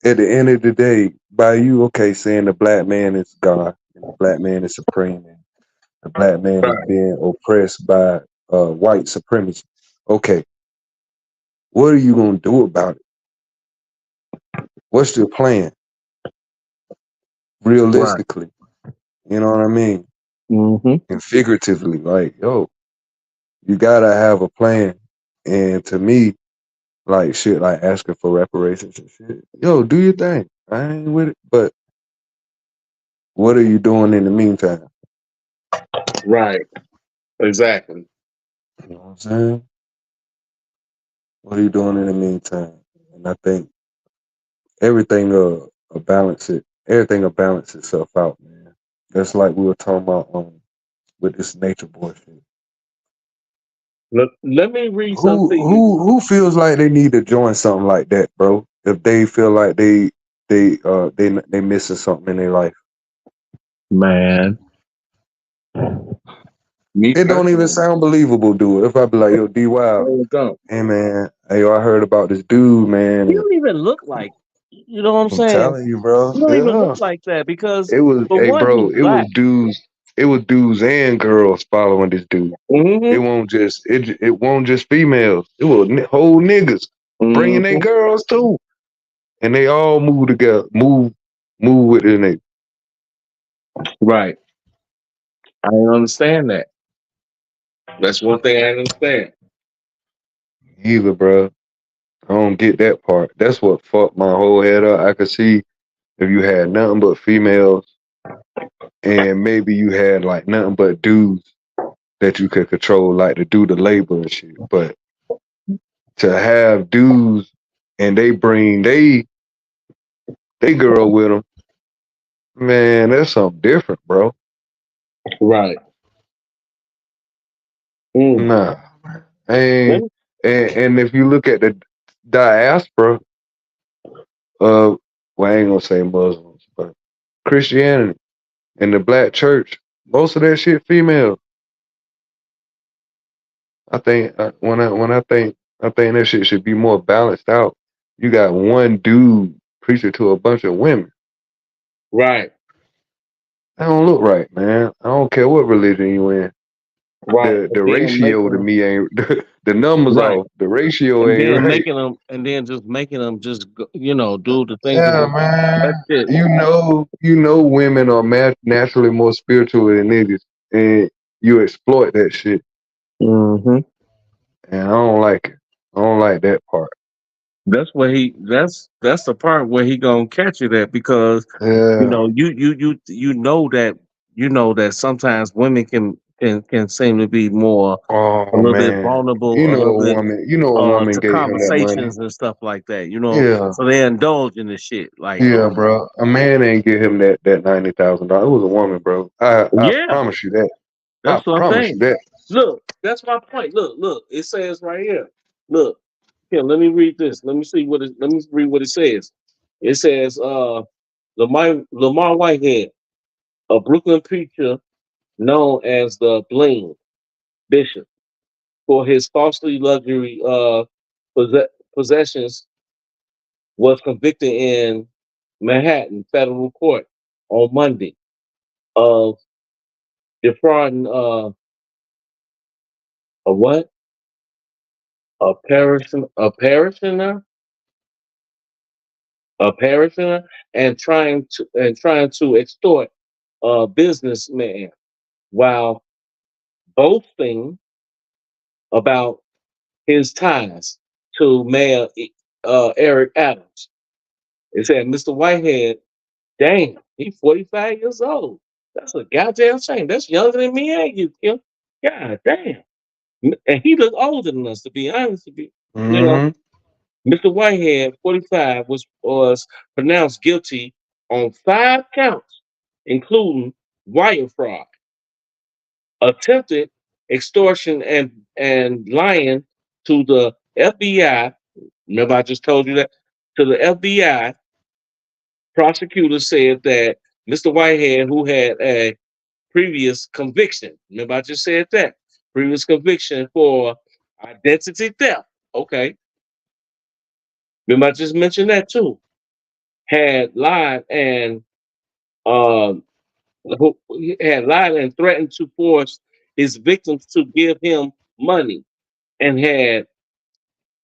At the end of the day, by you, okay, saying the black man is God and the black man is supreme and the black man is Right. being oppressed by white supremacy. Okay, what are you gonna do about it? What's your plan? Right. Realistically, you know what I mean? Mm-hmm. And figuratively, like, you gotta have a plan. And to me, like shit, like asking for reparations and shit. Do your thing. I ain't with it. But what are you doing in the meantime? Right. Exactly. You know what I'm saying? What are you doing in the meantime? And I think everything will balance itself out, man. That's like we were talking about with this nature boy shit. Let me read Who something. who who feels like they need to join something like that, bro? If they feel like they missing something in their life. Man, me It don't even personally, sound believable, dude. If I be like, yo, D Wild, I don't. hey man, hey yo, I heard about this dude, man, He and don't even look like, you know what I'm I'm saying? telling you, bro. He don't even look Yeah. like that because, It was, for hey, one, bro. he's black. It was dudes and girls following this dude. Mm-hmm. It won't just females. It was whole niggas bringing their Mm-hmm. girls too, and they all move together, move with their nigga. Right. I don't understand that. That's one thing I understand. Either, bro. I don't get that part. That's what fucked my whole head up. I could see if you had nothing but females, and maybe you had like nothing but dudes that you could control, like to do the labor and shit. But to have dudes and they bring they girl with them, man, that's something different, bro. Right. Mm. Nah, Let and me- and if you look at the diaspora of, well, I ain't gonna say Muslims, but Christianity and the black church, most of that shit female. I think I think that shit should be more balanced out. You got one dude preaching to a bunch of women. Right. That don't look right, man. I don't care what religion you in. Right. The ratio to me ain't the numbers Right. off. The ratio ain't right. And then just making them just, do the things that Yeah, they, man. that shit. You know, women are naturally more spiritual than niggas, and you exploit that shit, Mm-hmm. and I don't like it. I don't like that part. That's the part where he gonna catch it at because Yeah. you know that sometimes women can seem to be more a Oh little bit man. vulnerable, a little bit You know a woman to gave him that money. conversations and stuff like that, Yeah. so they indulge in the shit like Yeah, bro. A man ain't give him that $90,000. It was a woman, bro. I yeah, promise you that. I that's what I'm promise you saying. that. Look, that's my point. Look, it says right here. Look, here, let me read this. Let me read what it says. It says Lamar Whitehead, a Brooklyn preacher known as the Bling Bishop, for his costly luxury possessions, was convicted in Manhattan federal court on Monday of defrauding a what? A parishioner, and trying to extort a businessman while boasting about his ties to Mayor Eric Adams. It said, Mr. Whitehead, damn, he's 45 years old. That's a goddamn shame. That's younger than me and you, Kim. God damn. And he looked older than us, to be honest with you. You know, Mm-hmm. Mr. Whitehead, 45, was pronounced guilty on 5 counts, including wire fraud, attempted extortion, and lying to the FBI. Remember, I just told you that to the FBI. Prosecutor said that Mr. Whitehead, who had a previous conviction, remember I just said that previous conviction for identity theft. Okay, remember I just mentioned that too. Had lied and um, had lied and threatened to force his victims to give him money, and had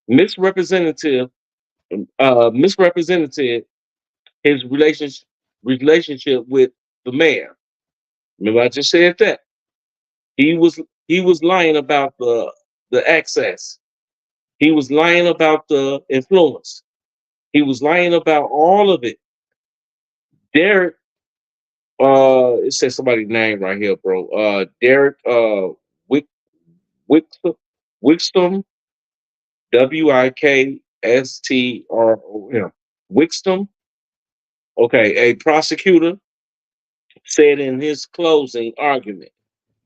misrepresented misrepresented his relationship with the mayor. Remember, I just said that he was he was lying about the access. He was lying about the influence. He was lying about all of it. Derek, it says somebody's name right here, bro. Derek, Wick, Wick, Wickstum, Wikstrom. Wickstum. Okay, a prosecutor said in his closing argument,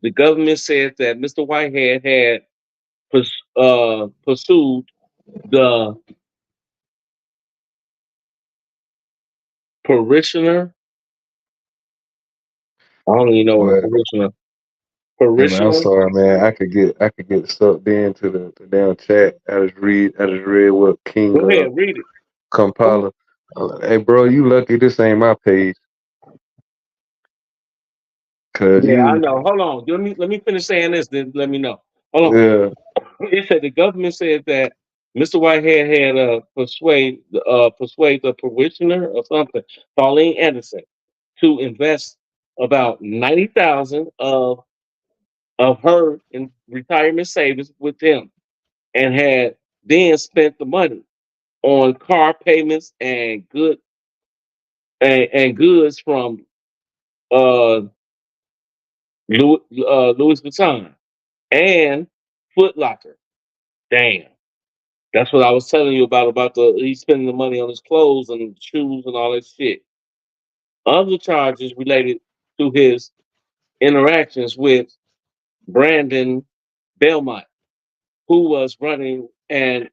the government said that Mr. Whitehead had pursued the parishioner. I don't even know what a But parishioner. hey man, I'm Parishioner. sorry, man. I could get sucked into the damn chat. I just read what King Go ahead, read it. Kampala. Hey bro, you lucky this ain't my page, cause Yeah, I you know. Hold on. Let me finish saying this. Then let me know. Hold on. yeah. It said the government said that Mr. Whitehead had persuade the parishioner or something, Pauline Anderson, to invest about 90,000 of her in retirement savings with him, and had then spent the money on car payments and goods from uh, Louis Vuitton and Foot Locker. Damn. That's what I was telling you about the he's spending the money on his clothes and shoes and all that shit. Other charges related to his interactions with Brandon Belmont, who was running an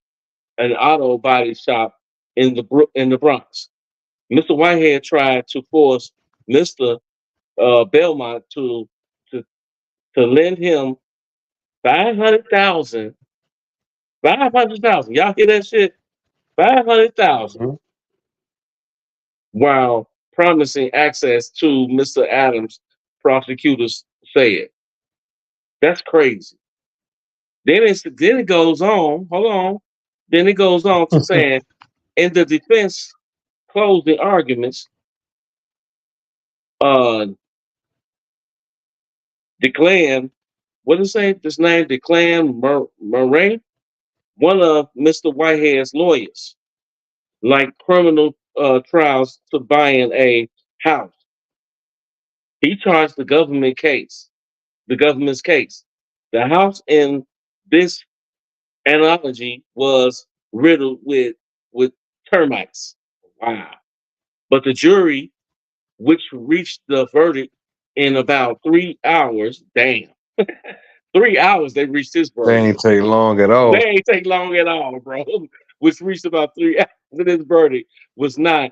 auto body shop in the Bronx. Mr. Whitehead tried to force Mr. Belmont to to lend him 500,000. 500,000. Y'all hear that shit? 500,000 Mhm. while promising access to Mr. Adams, prosecutors said. That's crazy. Then it goes on, hold on. Then it goes on to saying in the defense closing arguments, uh declaring, what did it say? This name declaring Murray, one of Mr. Whitehead's lawyers, like criminal trials to buying a house. He charged the government's case. The house in this analogy was riddled with termites. Wow. But the jury, which reached the verdict in about 3 hours, damn, 3 hours they reached this They verdict. ain't take long at They all. ain't take long at all, bro. Which reached about 3 hours of this verdict was not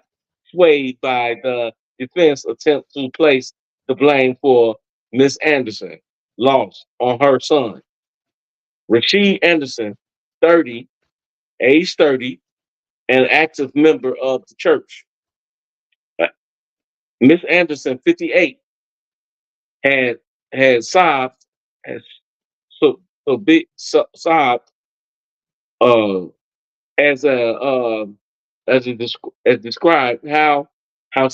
swayed by the defense attempt to place the blame for Miss Anderson loss on her son. Rasheed Anderson, 30, age 30, an active member of the church. Uh, Miss Anderson, 58, had had sobbed, has so big sobbed uh, as a as described how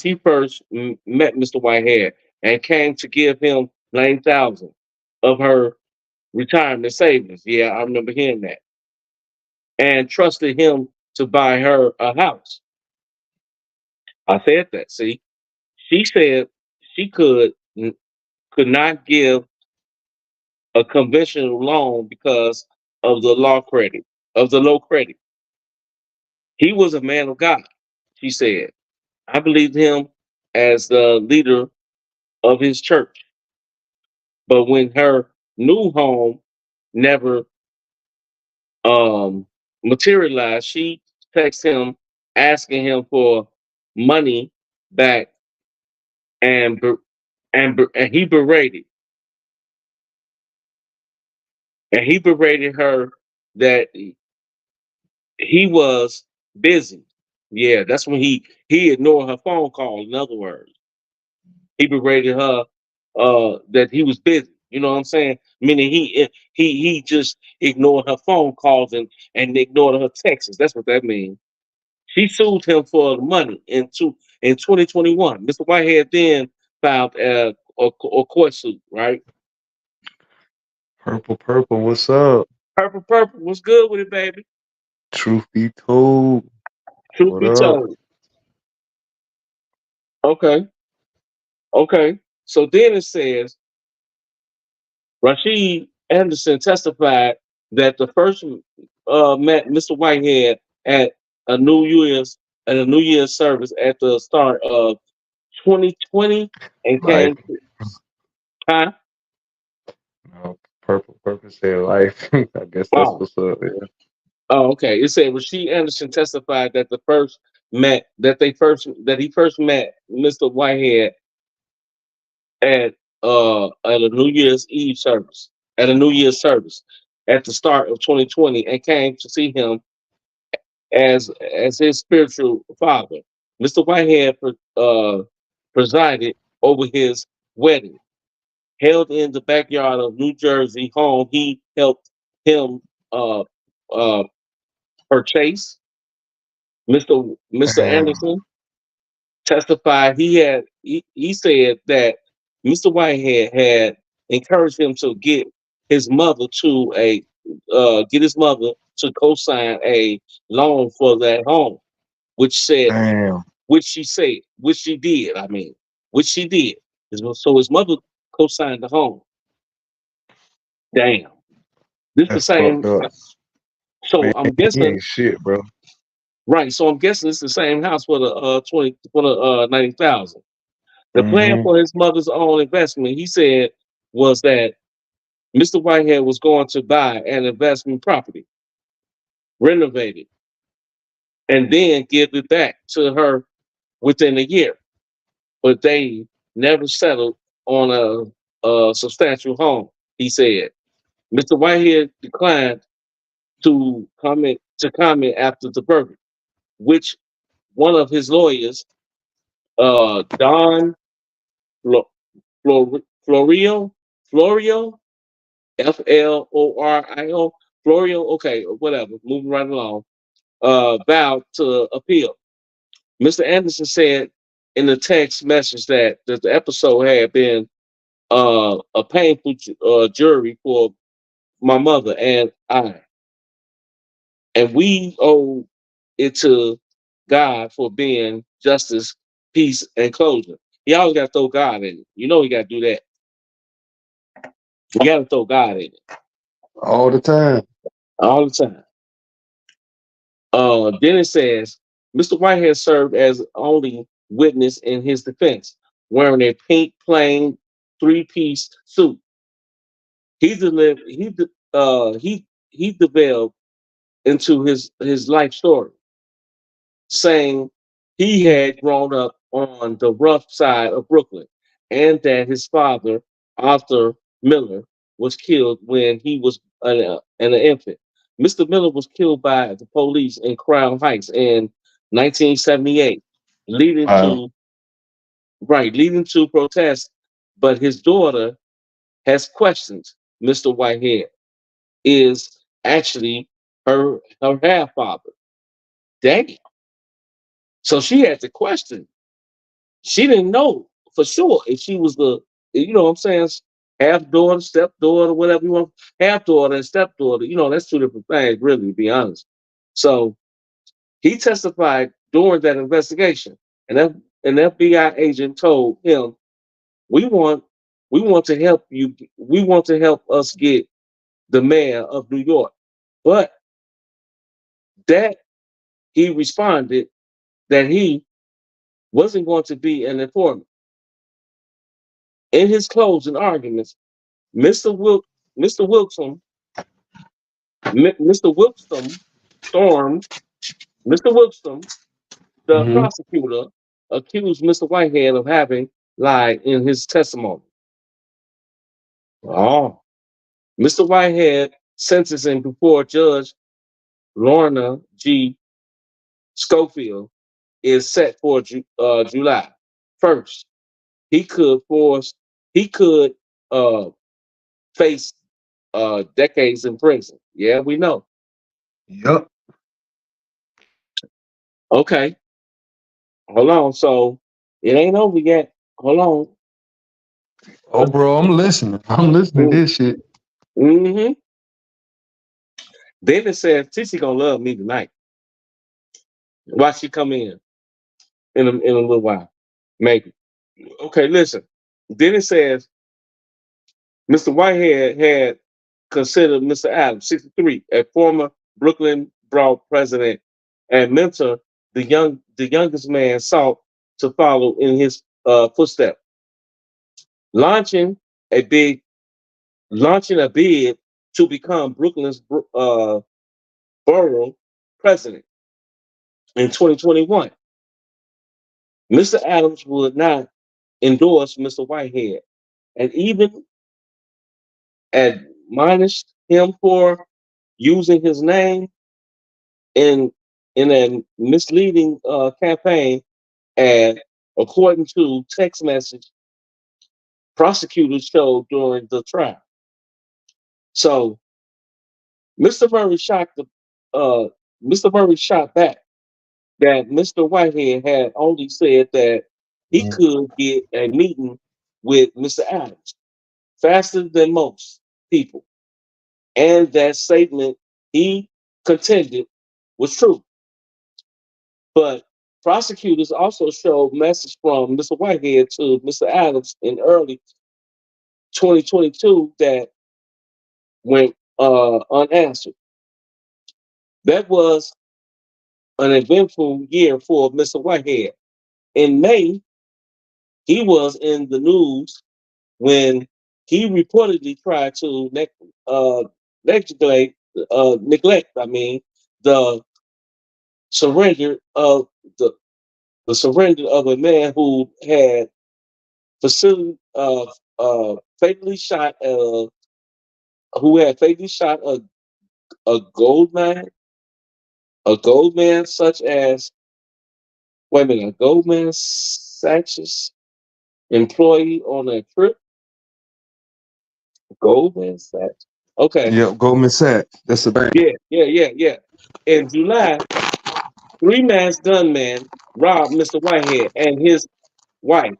he first met Mr. Whitehead and came to give him 9,000 of her retirement savings. Yeah, I remember hearing that, and trusted him to buy her a house. I said that. See, she said she could not give a conventional loan because of the low credit. He was a man of God. She said, I believed him as the leader of his church. But when her new home never um, materialized, she texted him asking him for money back, and and he berated her that he was busy. Yeah, that's when he ignored her phone call. In other words, he berated her that he was busy. You know what I'm saying? Meaning he just ignored her phone calls and ignored her texts. That's what that means. She sued him for the money in 2021. Mr. Whitehead then filed a court suit. Right? Purple, what's up? Purple. What's good with it, baby? Truth be told, Truth what be up? told. Okay. Okay. So then it says Rashid Anderson testified that the first met Mr. Whitehead at a New Year's service at the start of 2020 and Life. came to, huh? No, purpose said life. I guess that's Oh, what's up. Yeah. oh, okay. It said Rasheed Anderson testified that that he first met Mr. Whitehead at at a New Year's Eve service, at a New Year's service at the start of 2020, and came to see him as his spiritual father. Mr. Whitehead presided over his wedding, held in the backyard of New Jersey home. He helped him uh, uh, purchase. Mr. Damn. Anderson testified he said that Mr. Whitehead had encouraged him to get his mother to co-sign a loan for that home, which said Damn. which she did. I mean, which she did. So his mother co-signed the home. Damn, this the That's fucked same. up. So Man, I'm he guessing ain't shit, bro. right. So I'm guessing it's the same house for the 90,000. The plan Mm-hmm. for his mother's own investment, he said, was that Mr. Whitehead was going to buy an investment property, renovate it, and then give it back to her within a year. But they never settled on a substantial home, he said. Mr. Whitehead declined to comment after the verdict, which one of his lawyers, Don Flo- Florio, Florio, Florio, Florio, okay, whatever, moving right along, vowed to appeal. Mr. Anderson said in the text message that the episode had been a painful jury for my mother and I, and we owe it to God for being justice, peace, and closure. He always got to throw God in it. You know he got to do that. You got to throw God in it All the time. all the time. Then it says Mr. Whitehead served as only witness in his defense, wearing a pink plain three-piece suit. He delivered. He developed into his life story, saying he had grown up on the rough side of Brooklyn and that his father, Arthur Miller, was killed when he was an infant. Mr. Miller was killed by the police in Crown Heights in 1978, leading Wow. to leading to protests. But his daughter has questioned Mr. Whitehead is actually her half father. Dang. So she had to question. She didn't know for sure if she was what I'm saying, half daughter, stepdaughter, whatever you want, half daughter and stepdaughter. That's two different things, really, to be honest. So he testified during that investigation, and an FBI agent told him, "We want, we want to help you. We want to help us get the mayor of New York." But that he responded that he wasn't going to be an informant. In his closing arguments, Mr. Wil- Mr. Wilson, Mr. Wilson stormed, Mr. Wilson, the Mm-hmm. prosecutor, accused Mr. Whitehead of having lied in his testimony. Oh, Mr. Whitehead sentencing before Judge Lorna G. Schofield is set for July 1st. He could force, he could uh, face decades in prison. Yeah, we know. Yup. Okay, hold on. So it ain't over yet. Hold on. Oh, bro, I'm listening. I'm listening to this shit. Mm-hmm. Then it says Tissy gonna love me tonight. Why she come in a little while, maybe. Okay, listen. Then it says Mr. Whitehead had considered Mr. Adams, 63, a former Brooklyn Borough president and mentor. The youngest man sought to follow in his footstep, launching a big launching a bid to become Brooklyn's borough president in 2021. Mr. Adams would not endorse Mr. Whitehead and even admonished him for using his name in a misleading campaign ad, according to text message prosecutors showed during the trial. So Mr. Murray shot the Mr. Murray shot back that Mr. Whitehead had only said that he could get a meeting with Mr. Adams faster than most people, and that statement he contended was true. But prosecutors also showed message from Mr. Whitehead to Mr. Adams in early 2022 that went unanswered. That was an eventful year for Mr. Whitehead. In May, he was in the news when he reportedly tried to neglect, I mean, the surrender of the the surrender of a man who had facility fatally shot who had fatally shot a gold man such as wait a minute, a Goldman Sachs employee on a trip. Goldman Sachs. Okay. Yep, Goldman Sachs. That's the bank. Yeah. In July, three masked gunmen robbed Mr. Whitehead and his wife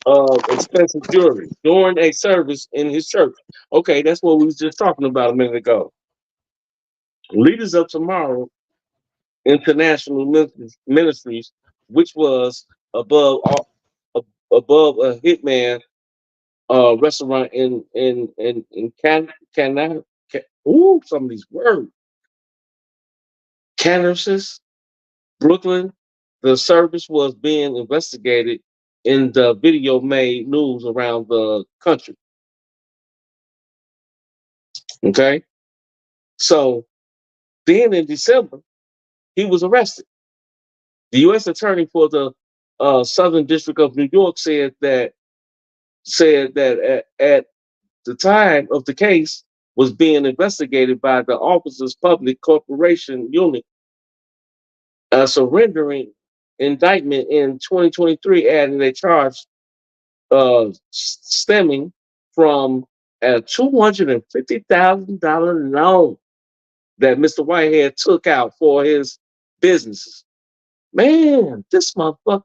of expensive jewelry during a service in his church. Okay, that's what we was just talking about a minute ago. Leaders of Tomorrow International Ministries, which was above above a hitman restaurant in some of these words. Kansas, Brooklyn. The service was being investigated in the video made news around the country. Okay. So then in December, he was arrested. The U.S. attorney for the Southern District of New York said that at the time of the case was being investigated by the Officers Public Corporation Unit. A surrendering indictment in 2023 added a charge stemming from a $250,000 loan that Mr. Whitehead took out for his businesses. Man, this motherfucker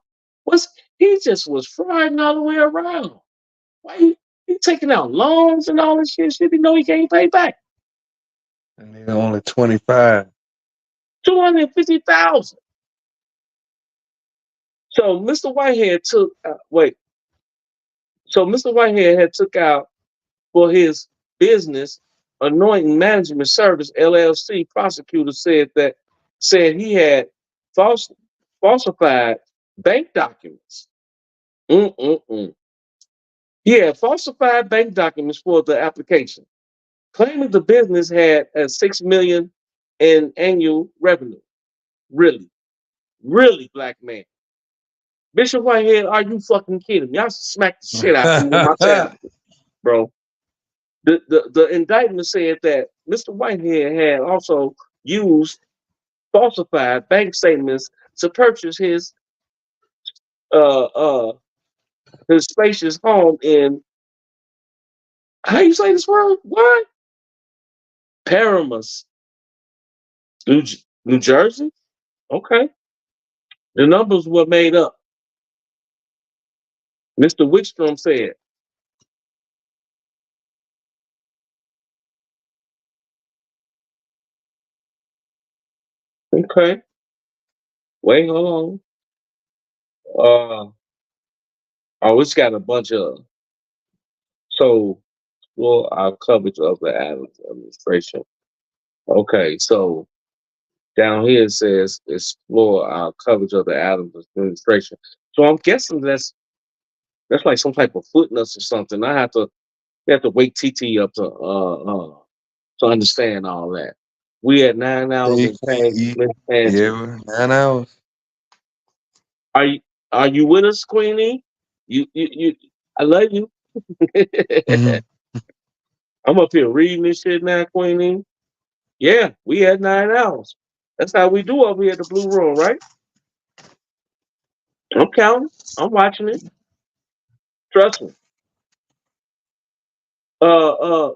he just was frying all the way around. Why he taking out loans and all this shit? He know he can't pay back. And they're only 25. 250,000. So Mr. Whitehead Mr. Whitehead had took out for his business Anointing Management Service LLC. Prosecutor said he had falsified bank documents. He had falsified bank documents for the application, claiming the business had a $6 million in annual revenue. Really, really, black man. Bishop Whitehead, are you fucking kidding me? I smacked the shit out of you with my sandwich, bro. The indictment said that Mr. Whitehead had also used falsified bank statements to purchase uh uh his spacious home in how you say this word? What? Paramus, New Jersey? Okay. The numbers were made up. Mr. Wickstrom said. Okay. Wait, hold on. It's got a bunch of so well our coverage of the Adams administration. Okay, so down here it says explore our coverage of the Adams administration. So I'm guessing That's like some type of footness or something. We have to wake TT up to understand all that. We had 9 hours Hey, and change. E, Miss Angie, yeah, 9 hours. are you with us, Queenie? You. I love you. Mhm. I'm up here reading this shit now, Queenie. Yeah, we had 9 hours. That's how we do over here at the Blue Room, right? I'm counting. I'm watching it. Trust me. Uh, uh,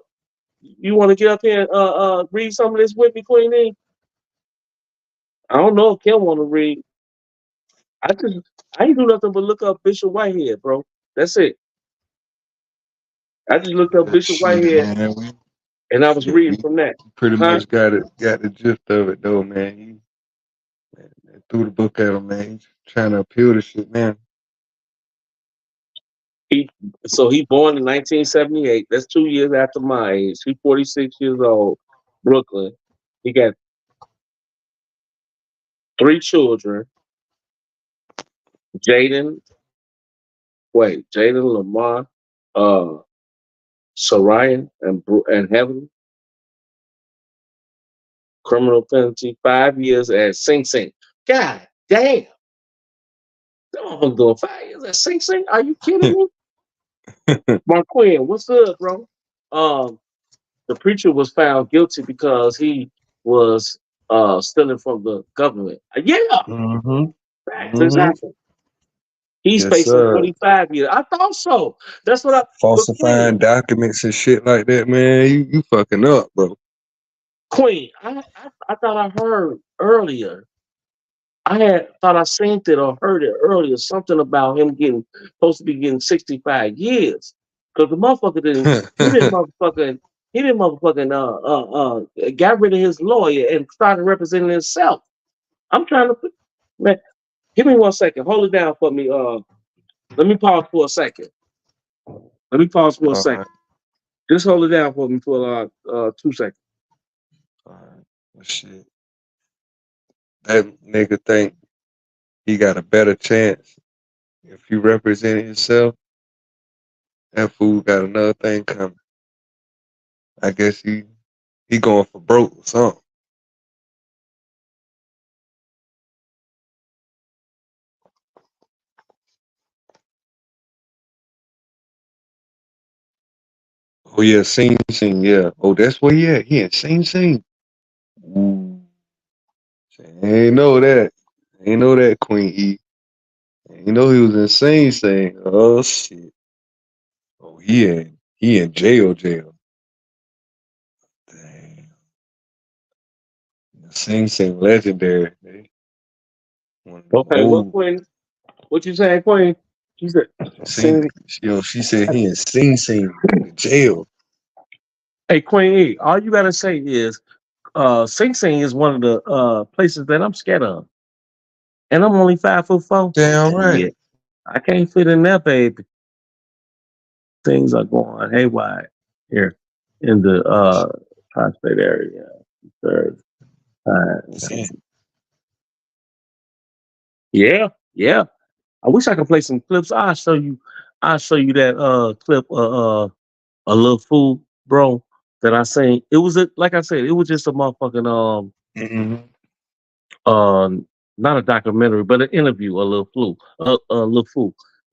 you want to get up here and read some of this with me, Queenie? I don't know if Kim want to read. I just I ain't do nothing but look up Bishop Whitehead, bro. That's it. I just looked up Bishop Shit, Whitehead man. We and I was shit. reading We from that. pretty Huh? much got the gist of it though, man. Man, threw the book at him, man. He's trying to appeal to shit, man. He he born in 1978. That's 2 years after my age. He's 46 years old. Brooklyn. He got 3 children. Jaden, Jaden Lamar, uh, Sarian, and Heaven. Criminal penalty 5 years at Sing Sing. God damn, that motherfucker doing 5 years at Sing Sing. Are you kidding me? Marquin, what's good, bro? Um, the preacher was found guilty because he was stealing from the government. Yeah, Mm-hmm. facts, Mm-hmm. exactly. He's Yes, facing sir. 25 years. I thought so. That's what I. But Falsifying documents and shit like that, man. You fucking up, bro. Queen, I thought I heard earlier. I had thought I seen it or heard it earlier. Something about him getting supposed to be getting 65 years because the motherfucker didn't. He didn't motherfucking got rid of his lawyer and started representing himself. I'm trying to put man. Give me 1 second. Hold it down for me. Let me pause for a second. Let me pause for a All second. right, Just hold it down for me for 2 seconds. all right. Well, shit. That nigga think he got a better chance if you represent himself. That fool got another thing coming. I guess he going for broke or something. Oh yeah, Sing, yeah. Oh, that's where he at. He in Sing. Ooh, ain't know that. Ain't know that Queen E. Ain't know he was in Sing. Oh shit. Oh he in jail. Damn. Sing legendary. They one of them Okay, what old Queen? What you saying, Queen? She said, Sing. "Sing." She said he in Sing in jail. Hey, Queen E, all you gotta say is, Sing Sing is one of the places that I'm scared of, and I'm only 5'4". Damn right. Shit, I can't fit in there, baby. Things are going haywire here in the tri-state area. Third time. Yeah, yeah. I wish I could play some clips. I'll show you. I'll show you that clip. A little fool, bro. That I seen. It was like I said. It was just a motherfucking Mm-hmm. uh, not a documentary, but an interview. A little fool.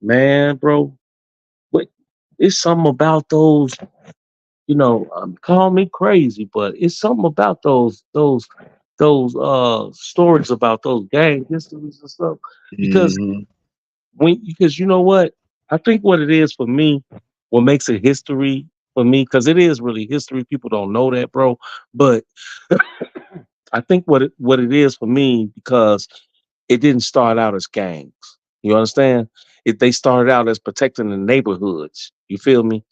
Man, bro. But it's something about those. Call me crazy, but it's something about those stories about those gang histories and stuff. Because Mm-hmm. because you know what? I think what it is for me, what makes it history for me, because it is really history. People don't know that, bro. But I think what it is for me because it didn't start out as gangs. You understand? They started out as protecting the neighborhoods. You feel me?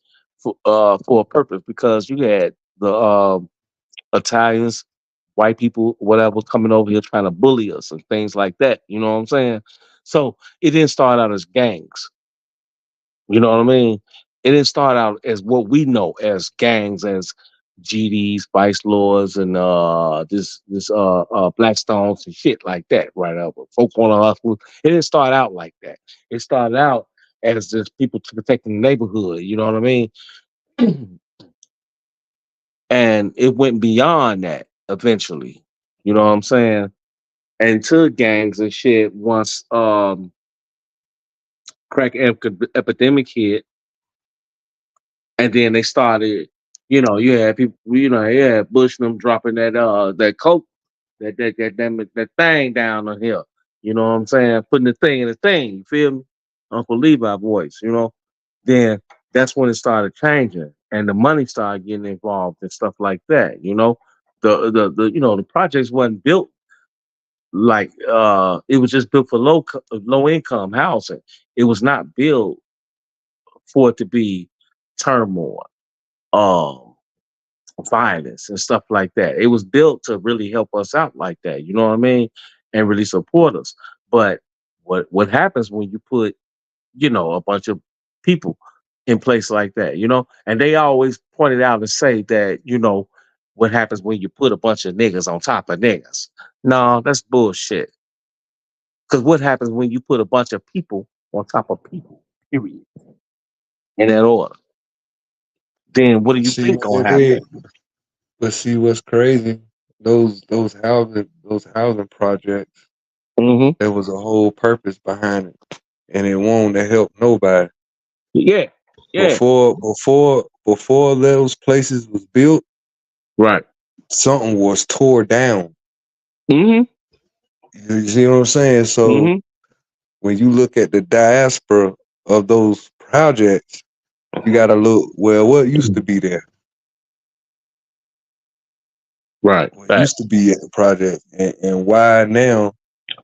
For a purpose because you had the Italians, white people, whatever, coming over here trying to bully us and things like that. You know what I'm saying? So it didn't start out as gangs. You know what I mean? It didn't start out as what we know as gangs, as GDs, vice lords, and this Blackstones and shit like that, right? Folk on a hustle. It didn't start out like that. It started out as just people to protect the neighborhood. You know what I mean? And it went beyond that eventually. You know what I'm saying? And to gangs and shit once epidemic hit, and then they started. You had people. You had Bush and them dropping that coke, that thing down on here. You know what I'm saying? Putting the thing in the thing. You feel me? Uncle Levi voice. Then that's when it started changing, and the money started getting involved and stuff like that. The projects wasn't built like it was just built for low income housing. It was not built for it to be turmoil, um, violence, and stuff like that. It was built to really help us out like that. You know what I mean? And really support us. But what happens when you put a bunch of people in place like that? And they always pointed out and say that what happens when you put a bunch of niggas on top of niggas. No, that's bullshit. Because what happens when you put a bunch of people on top of people? Period. In that order. Then what do you See think what they gonna did, happen? but see what's crazy? Those housing projects. Hmm. There was a whole purpose behind it, and it won't to help nobody. Yeah. Yeah. Before those places was built, Right. something was tore down. Hmm. You see what I'm saying? So Hmm. when you look at the diaspora of those projects, you got to look, well, what used to be there? Right. What Right. used to be at the project, and why now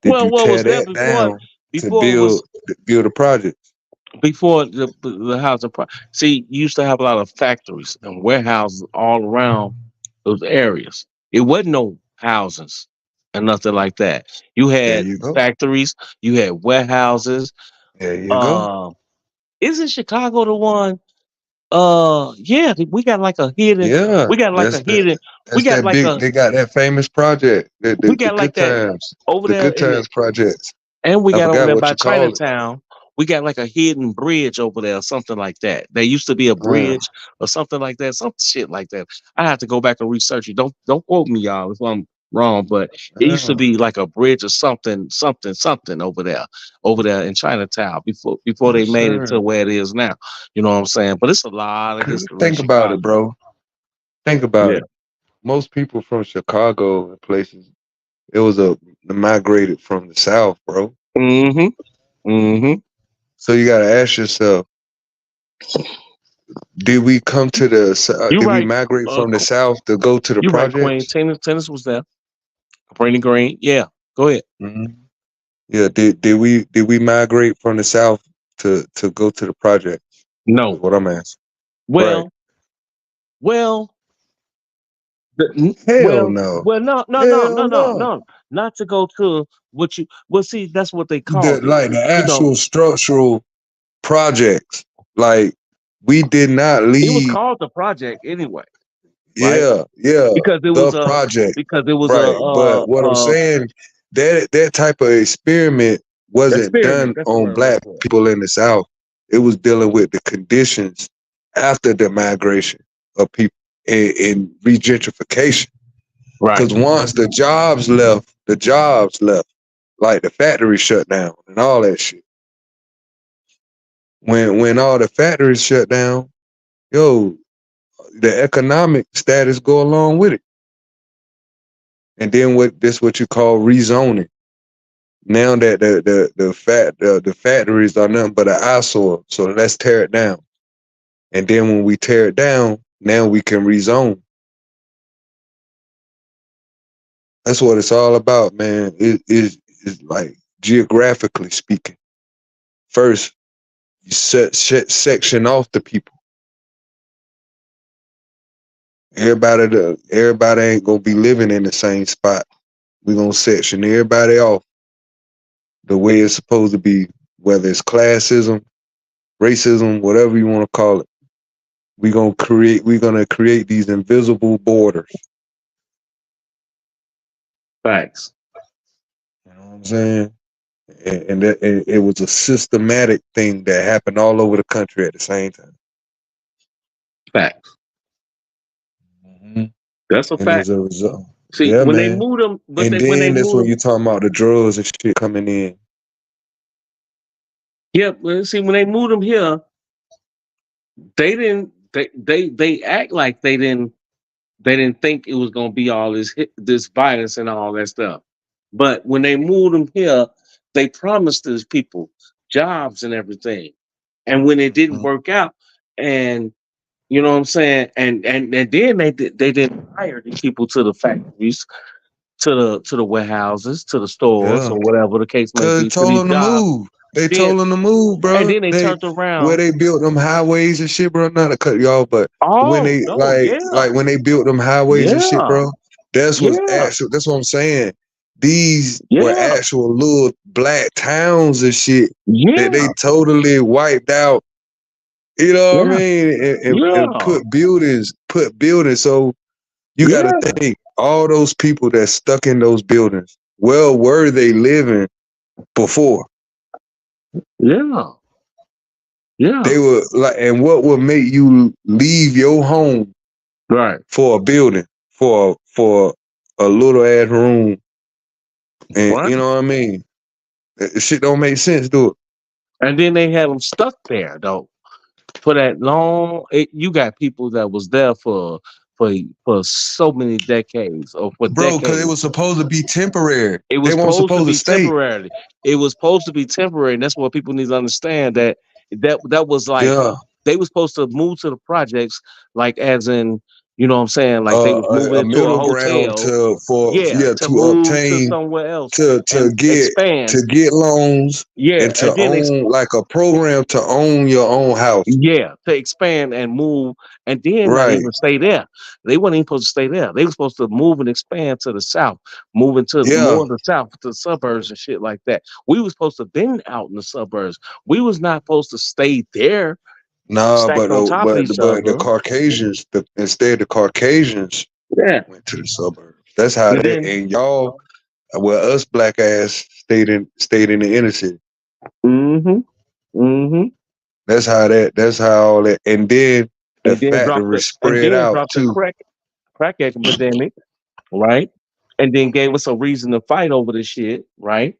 did Well, you what tear was there that before? down to Before build was build a project? before the housing. See, you used to have a lot of factories and warehouses all around those areas. It wasn't no houses and nothing like that. You There had you go. factories. You had warehouses. There you go. Uh, isn't Chicago the one? Yeah, we got like a hidden. Yeah, We got like that's a the hidden. We that's got that like big. a. They got that famous project, We the got like Good that Times, over the there Good in the. Times projects. And we I got over forgot there what by you call it. Chinatown. We got like a hidden bridge over there, something like that. There used to be a Uh, bridge or something like that, some shit like that. I have to go back and research it. Don't quote me, y'all, if I'm wrong, but it used to uh, be like a bridge or something over there in Chinatown before they yes, made it to sir. where it is now. You know what I'm saying? But it's a lot of 'Cause history in think about it, Chicago. bro. Think about Yeah. it. Most people from Chicago and places, it was a migrated from the South, bro. Mm-hmm. Mm-hmm. So you got to ask yourself, did we come to You did we right. migrate Uh, from the South to go to the you right, Queen. projects? Tennis was there. Brandon Green. Yeah. Go ahead. Hmm. Yeah, did we migrate from the South to go to the projects? Is No. what I'm asking. Right. Well, well, Hell no. no, no, no, Hell no, no, no. no, not to go to what you. Well, see, that's what they The called it. like the You know, actual structural projects. Like we did not it was leave. called the project anyway, right? Yeah, yeah, Because it was the a project. because it was Right. But what I'm saying, that type of experiment wasn't experiment. done That's the on word I'm looking black for. people in the South. It was dealing with the conditions after the migration of people in regentrification. Right, Because once the jobs left, like the factory shut down and all that shit. When all the factories shut down, yo, the economic status go along with it. And then what you call rezoning. Now that the factories are nothing but an eyesore, so let's tear it down. And then when we tear it down, now we can rezone. That's what it's all about, man. It is like geographically speaking. First, you section off the people. Everybody ain't gonna be living in the same spot. We're gonna section everybody off the way it's supposed to be, whether it's classism, racism, whatever you want to call it. We're gonna create these invisible borders. facts. You know what I'm saying? And it was a systematic thing that happened all over the country at the same time. Facts. Hmm. That's a And fact. as a result, See, yeah, when they man. moved them, And when they then that's moved when them, you're talking about the drugs and shit coming in. yeah. See, when they moved them here, they didn't. They act like they didn't. They didn't think it was gonna be all this violence and all that stuff. But when they moved them here, they promised these people jobs and everything. And when it didn't Mhm. work out, and you know what I'm saying, and then they didn't hire the people to the factories, to the warehouses, to the stores, Yeah. or whatever the case may Cause they be, to told these them to jobs. move. They Then told them to move, and bro. then they They turned where around. they built them highways and shit, bro. Not to cut you off, but when Oh they no, yeah, like when they built them highways and shit, yeah, bro. That's what's yeah, actual. That's what I'm saying. These were yeah, actual little black towns and shit that they yeah, totally wiped out. You know what I yeah, mean? And yeah, put buildings. So you got to yeah, think all those people that stuck in those buildings. Well, were they living before? yeah, yeah. They were like, and what would make you leave your home Right. for a building, for a little ass room, and Right. you know what I mean? Shit don't make sense, do it, And then they had them stuck there though for that long. You got people that was there for for so many decades or for bro? Because it decades. was supposed to be temporary. It They was weren't supposed to supposed to be stay. temporary. It was supposed to be temporary, and that's what people need to understand that was like Yeah, they was supposed to move to the projects, like as in, you know what I'm saying, like they was moving a into a middle ground hotel, to for yeah, yeah to to move to obtain somewhere else to and expand, get loans yeah, and to and then own like a program to own your own house. yeah, to expand and move, and then not Right. even stay there. They weren't even supposed to stay there. They were supposed to move and expand to the south, moving to Yeah. more of the south, to the suburbs and shit like that. We were supposed to been out in the suburbs. We was not supposed to stay there, Nah, stacked on top of each but the other. Caucasians, instead the Caucasians Yeah, went to the suburbs. That's how and that then, and y'all, well, us black ass stayed in the inner city. mm-hmm, mm-hmm, That's how all that, and then the factory and spread then out dropped the too. crack epidemic, right? And then gave us a reason to fight over this shit, right?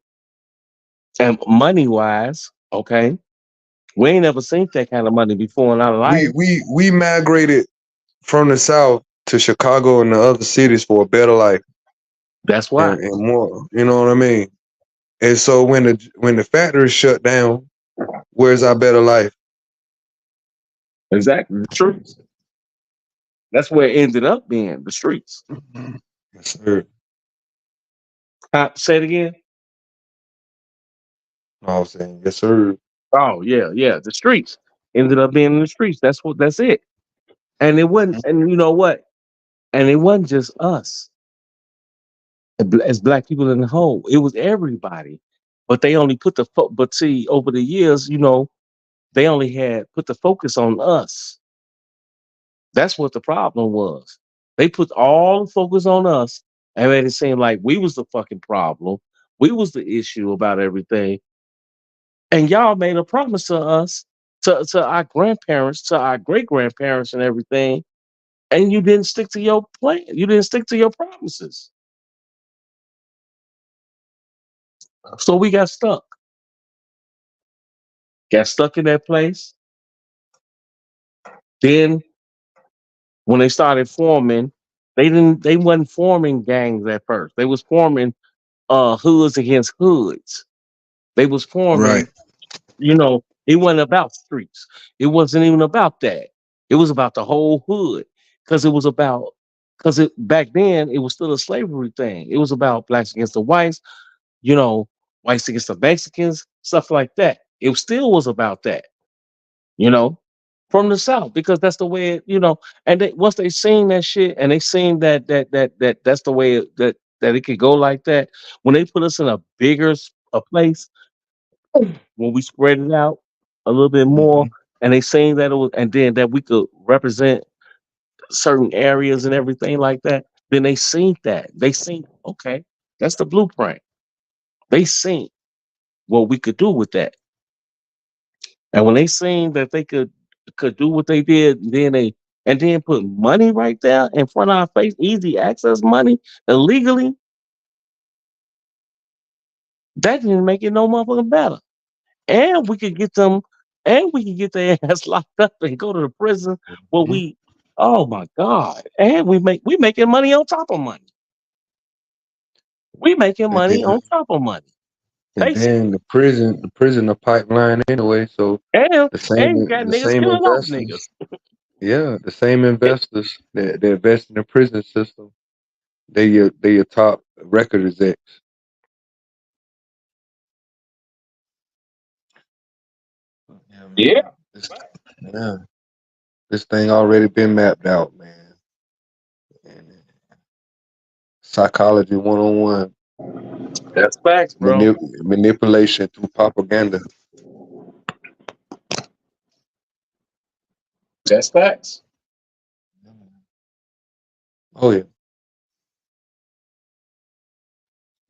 And money wise, okay. We ain't never seen that kind of money before in our life. We migrated from the south to Chicago and the other cities for a better life That's why. and more. You know what I mean? And so when the factory shut down, where's our better life? Exactly. The streets. That's where it ended up being, the streets. Yes, sir. Say it again. I was saying, yes, sir. Oh, yeah, yeah. The streets. Ended up being in the streets. That's it. And it wasn't, and you know what? And it wasn't just us as black people in the whole. It was everybody. But they only put but see, over the years, they only had put the focus on us. That's what the problem was. They put all the focus on us and made it seem like we was the fucking problem. We was the issue about everything. And y'all made a promise to us, to our grandparents, to our great grandparents and everything. And you didn't stick to your plan. You didn't stick to your promises. So we got stuck. Got stuck in that place. Then when they started forming, they wasn't forming gangs at first. They was forming hoods against hoods. They was Right. forming, it wasn't about streets. It wasn't even about that. It was about the whole hood. Because it was about because it back then it was still a slavery thing. It was about blacks against the whites, you know, whites against the Mexicans, stuff like that. It still was about that, you know, from the South, because that's the way and once they seen that shit and they seen that's the way that it could go like that, when they put us in a bigger a place, when we spread it out a little bit more, Hmm. and they saying that it was, and then that we could represent certain areas and everything like that, then they seen that. They seen, okay, that's the blueprint. They seen. what we could do with that. And when they seen that they could do what they did, and then put money right there in front of our face, easy access money illegally, that didn't make it no motherfucking better. And we could get them, and we could get their ass locked up and go to the prison where Mhm. we, oh my God. And we making money on top of money. We making And money then, on top of money. and Basically. then the prison, a pipeline anyway. So And the same, and you got the niggas same killing off investors, niggas. yeah, the same investors that invest in the prison system. They your top record execs. Yeah, Yeah. man. Yeah, this thing already been mapped out, man. And psychology 101, That's facts, bro. manipulation through propaganda. That's facts. Oh yeah,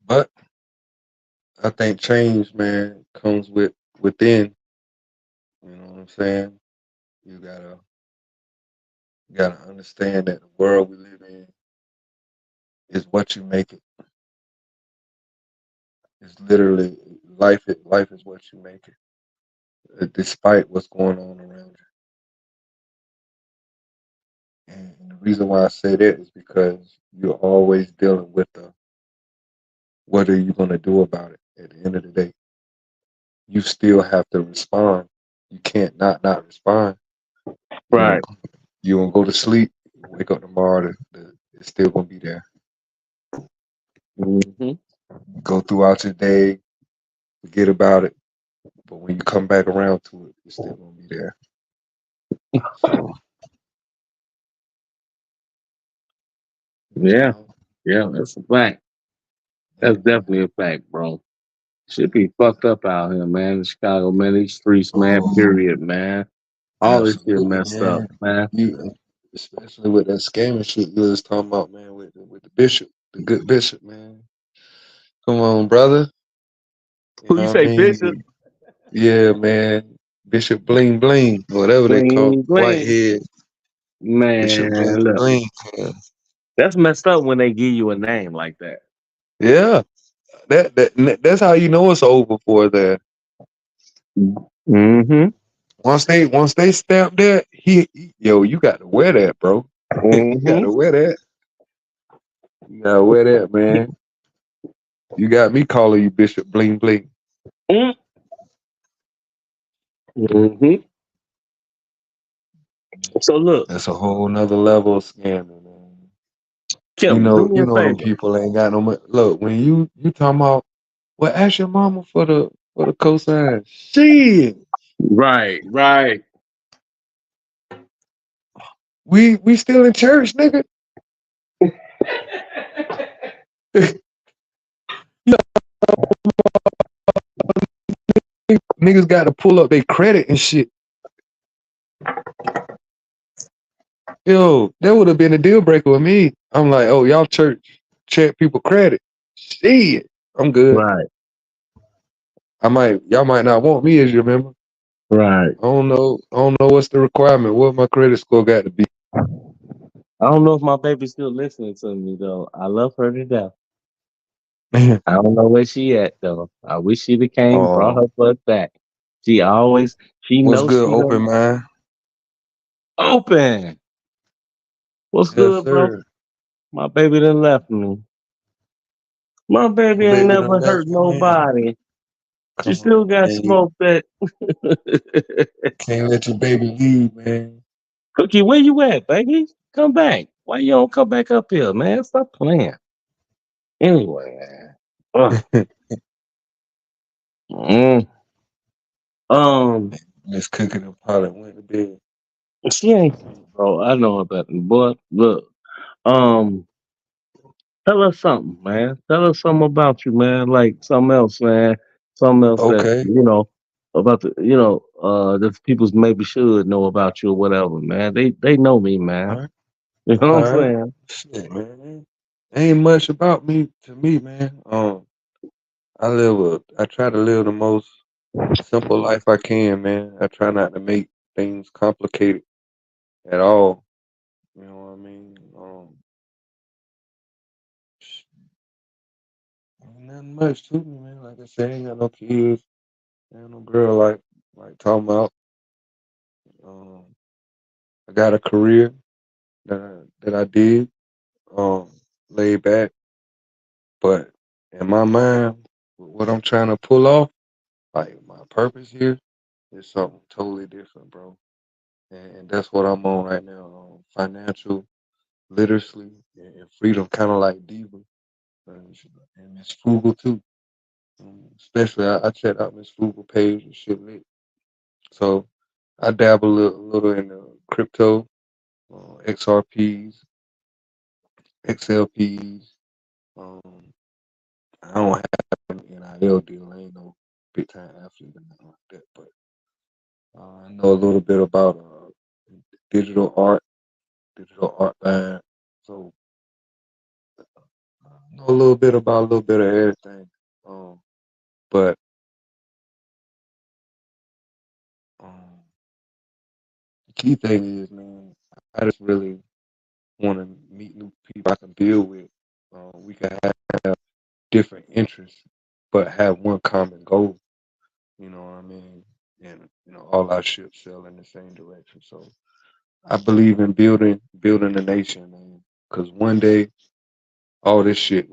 but I think change, man, comes within. You know what I'm saying? You gotta understand that the world we live in is what you make it. It's literally life. Life is what you make it, despite what's going on around you. And the reason why I say that is because you're always dealing with the what are you gonna do about it at the end of the day. You still have to respond. You can't not respond. You Right. don't you don't go to sleep. You wake up tomorrow. It's still gonna be there. Hmm. Go throughout your day, forget about it. But when you come back around to it, it's still gonna be there. So you Yeah. know, Yeah, that's a fact. yeah, That's man. definitely a fact, bro. Shit be fucked up out here, man. In Chicago, man. These streets, man. Oh, Period, man. All this shit absolutely, messed up, man. man. You, especially with that scamming shit you was talking about, man, with the bishop, the good bishop, man. Come on, brother. You Who you know what I say, Bishop? mean? Yeah, man. Bishop Bling Bling, whatever they call Bling, bling. Whitehead. Bishop Man, Bling look. Bling. Yeah. That's messed up when they give you a name like that. Yeah. That's how you know it's over for that. Mm-hmm. Once they stamp that, yo, you got to wear that, bro. You got Mm-hmm. to wear that. You got to wear that, man. You got me calling you Bishop Bling Bling. Mm-hmm. So look, That's a whole nother level of scamming, man. You Kim, do know, me you a know them favor. people ain't got no money. Look, when you talking about, well, ask your mama for the cosign. Shit, Right, right. we still in church, nigga. Niggas got to pull up their credit and shit. Yo, that would have been a deal breaker with me. I'm like, oh, y'all church check people credit. Shit, I'm good. Right, Y'all might not want me as your member. right. I don't know what's the requirement. What my credit score got to be. I don't know if my baby's still listening to me though. I love her to death. I don't know where she at though. I wish she'd have came, brought Oh, her butt back. She what's knows good, she open done mind? open. What's Yes, good, bro? sir. My baby done left me. My baby Your ain't baby done never left hurt you, man. nobody. She Come still on, got man. You smoked that. can't let your baby leave, man. Cookie, where you at, baby? Come back. Why you don't come back up here, man? Stop playing. Anyway, man. Ugh. Mm. Um, Miss cooking and pot went to bed. she ain't, bro. I know about it, boy. Look, um, tell us something, man. Tell us something about you, man. Like something else, man. Something else that Okay. about that people maybe should know about you or whatever, man. They know me, All man. right. You know what I'm All right. saying? Shit, man. Ain't much about me to me, man. I try to live the most simple life I can, man. I try not to make things complicated at all. You know what I mean? Ain't nothing much to me, man. Like I said, I ain't got no kids, ain't no girl like talking about. Um, I got a career that I did, um, laid back, but in my mind, what I'm trying to pull off, like my purpose here, is something totally different, bro. And that's what I'm on right now. Financial literacy and freedom, kind of like Debo and Miss Frugal too. Especially, I checked out Miss Frugal page and shit lit. So I dabble a little in crypto, XRPs, XLPs. Um, I don't have an NIL deal. I ain't no big time athlete or nothing like that, but I know a little bit about digital art, digital art band. So I know a little bit about a little bit of everything. Um, but um, the key thing is, man, I just really want to meet new people I can build with. We can have different interests, but have one common goal. You know what I mean? And all our ships sail in the same direction. So I believe in building a nation, man. Because one day all this shit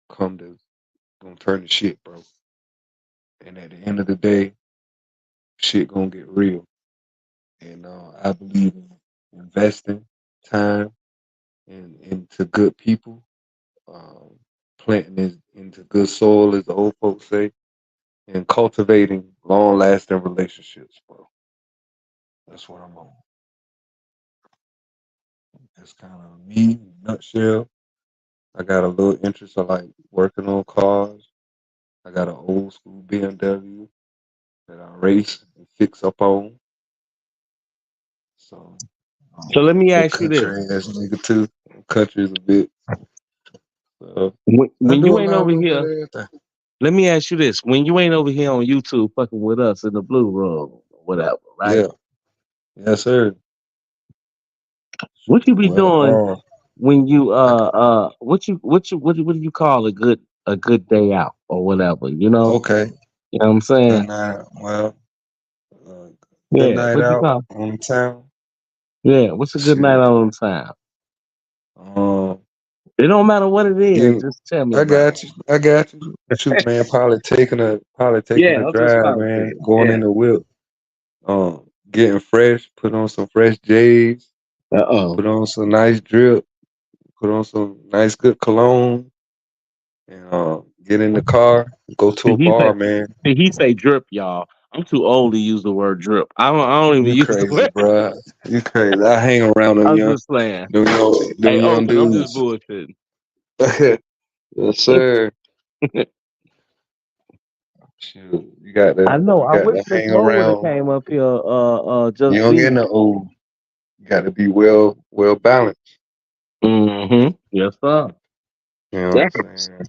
come to gonna turn to shit, bro. And at the end of the day, shit gonna get real. And I believe in investing time into good people, um, planting into good soil, as the old folks say, and cultivating long lasting relationships, bro. That's what I'm on. That's kind of me in a nutshell. I got a little interest in like working on cars. I got an old school BMW that I race and fix up on. So So let me little ask you this: country ass nigga too. Country is a bit. So I when do you a ain't lot, over little bit of here, everything. let me ask you this: when you ain't over here on YouTube fucking with us in the blue room, or whatever, right? Yeah. Yes, sir. What you be Or at a doing bar. when you I, what do you call a good day out or whatever? okay. You know what I'm Good saying? night. Well, uh, good Yeah. night What you out call? on the town. Yeah. What's a good night Shit. on time? Um, It don't matter what it is. getting. Just tell me I about got you. I got you. Shoot, man. Probably it. taking Yeah, a I'm just drive, about to. man. Going Yeah. in the whip. Getting fresh. Put on some fresh J's. Uh-oh. Put on some nice drip. Put on some nice good cologne. And get in the car. Go to See, a bar, man. he say drip, y'all. I'm too old to use the word drip. I don't even You use the crazy, word. bruh. You crazy. I hang around them I'm young, just playing. them Hey, young open. I'm just dudes. bullshitting. Yes, sir. Shoot, I know. you I got wish to Miss hang Mo would have around came up here. Just young be. and the old. You got to be well balanced. Mm-hmm. Yes, sir. You know what I'm Definitely. saying?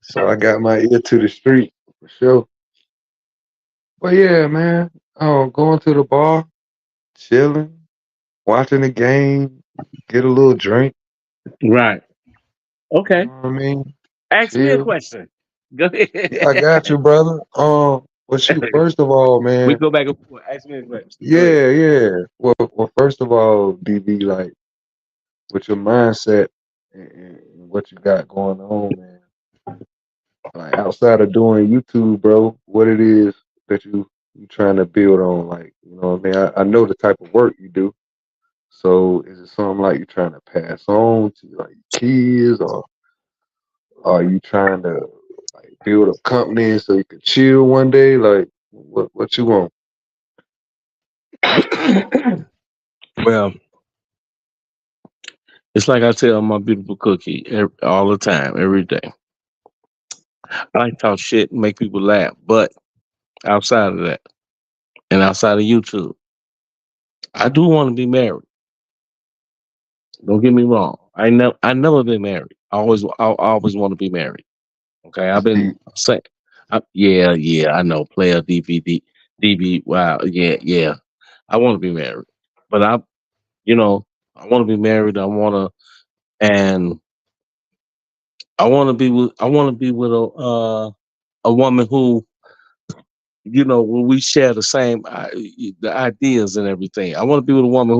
So I got my ear to the street for sure. But yeah, man. Oh, going to the bar, chilling, watching the game, get a little drink. Right. You Okay. know what I mean? Ask me a Chill. question. Go Yeah, I ahead. got you, brother. Well, shoot. First of all, We man. go back and forth. Ask me a question. Go ahead. Yeah, yeah. Well, first of all, DB, like with your mindset and what you got going on, man. Like outside of doing YouTube, bro, what it is that you trying to build on, like what I mean. I know the type of work you do. So is it something like you're trying to pass on to like kids, or are you trying to like build a company so you can chill one day? Like what you want? Well, it's like I tell my beautiful cookie all the time, every day. I like to talk shit and make people laugh, but outside of that and outside of YouTube, I do want to be married. Don't get me wrong. I never been married. I always want to be married. Okay, I've It's been deep. saying, yeah, yeah, I know. Player DVD, DB. Wow, yeah, yeah. I want to be married, but you know, I want to be married. And I want to be with a woman who, when we share the same the ideas and everything. I want to be with a woman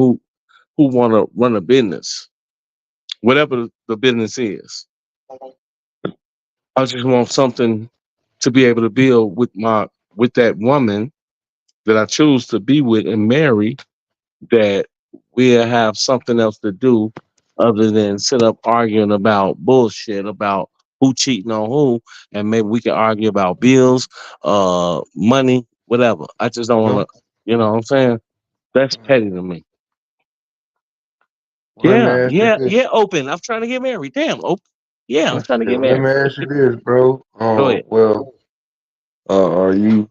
who want to run a business, whatever the business is. I just want something to be able to build with that woman that I choose to be with and marry, that we'll have something else to do other than sit up arguing about bullshit about who cheating on who, and maybe we can argue about bills, money, whatever. I just don't want Mhm. to, you know what I'm saying? That's petty Mhm. to me. Well, let me Yeah, ask you yeah, this. yeah. Open. I'm trying to get married. Damn. Open. Yeah, I'm trying to Shit, get let me married. ask you this, bro. Go ahead. Well, are you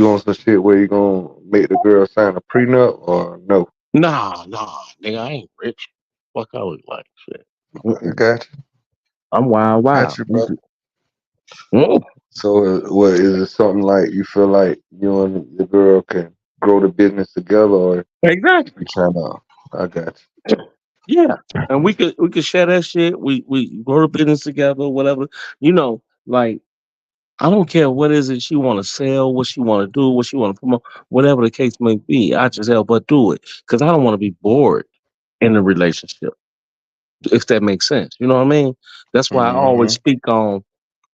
on some shit where you gonna make the girl sign a prenup or no? Nah, nah, nigga, I ain't rich. Fuck, I look like shit. I Mm-mm. got you. I'm wild, Got wild. you, bro. Mm, So, what is it? Something like you feel like you and your girl can grow the business together, or exactly. you trying to? I got Yeah, and we could share that shit. We grow the business together, whatever. Like I don't care what is it she want to sell, what she want to do, what she want to promote, whatever the case may be. I just help her do it because I don't want to be bored in a relationship. If that makes sense, you know what I mean. That's you. why I always Hmm. speak on,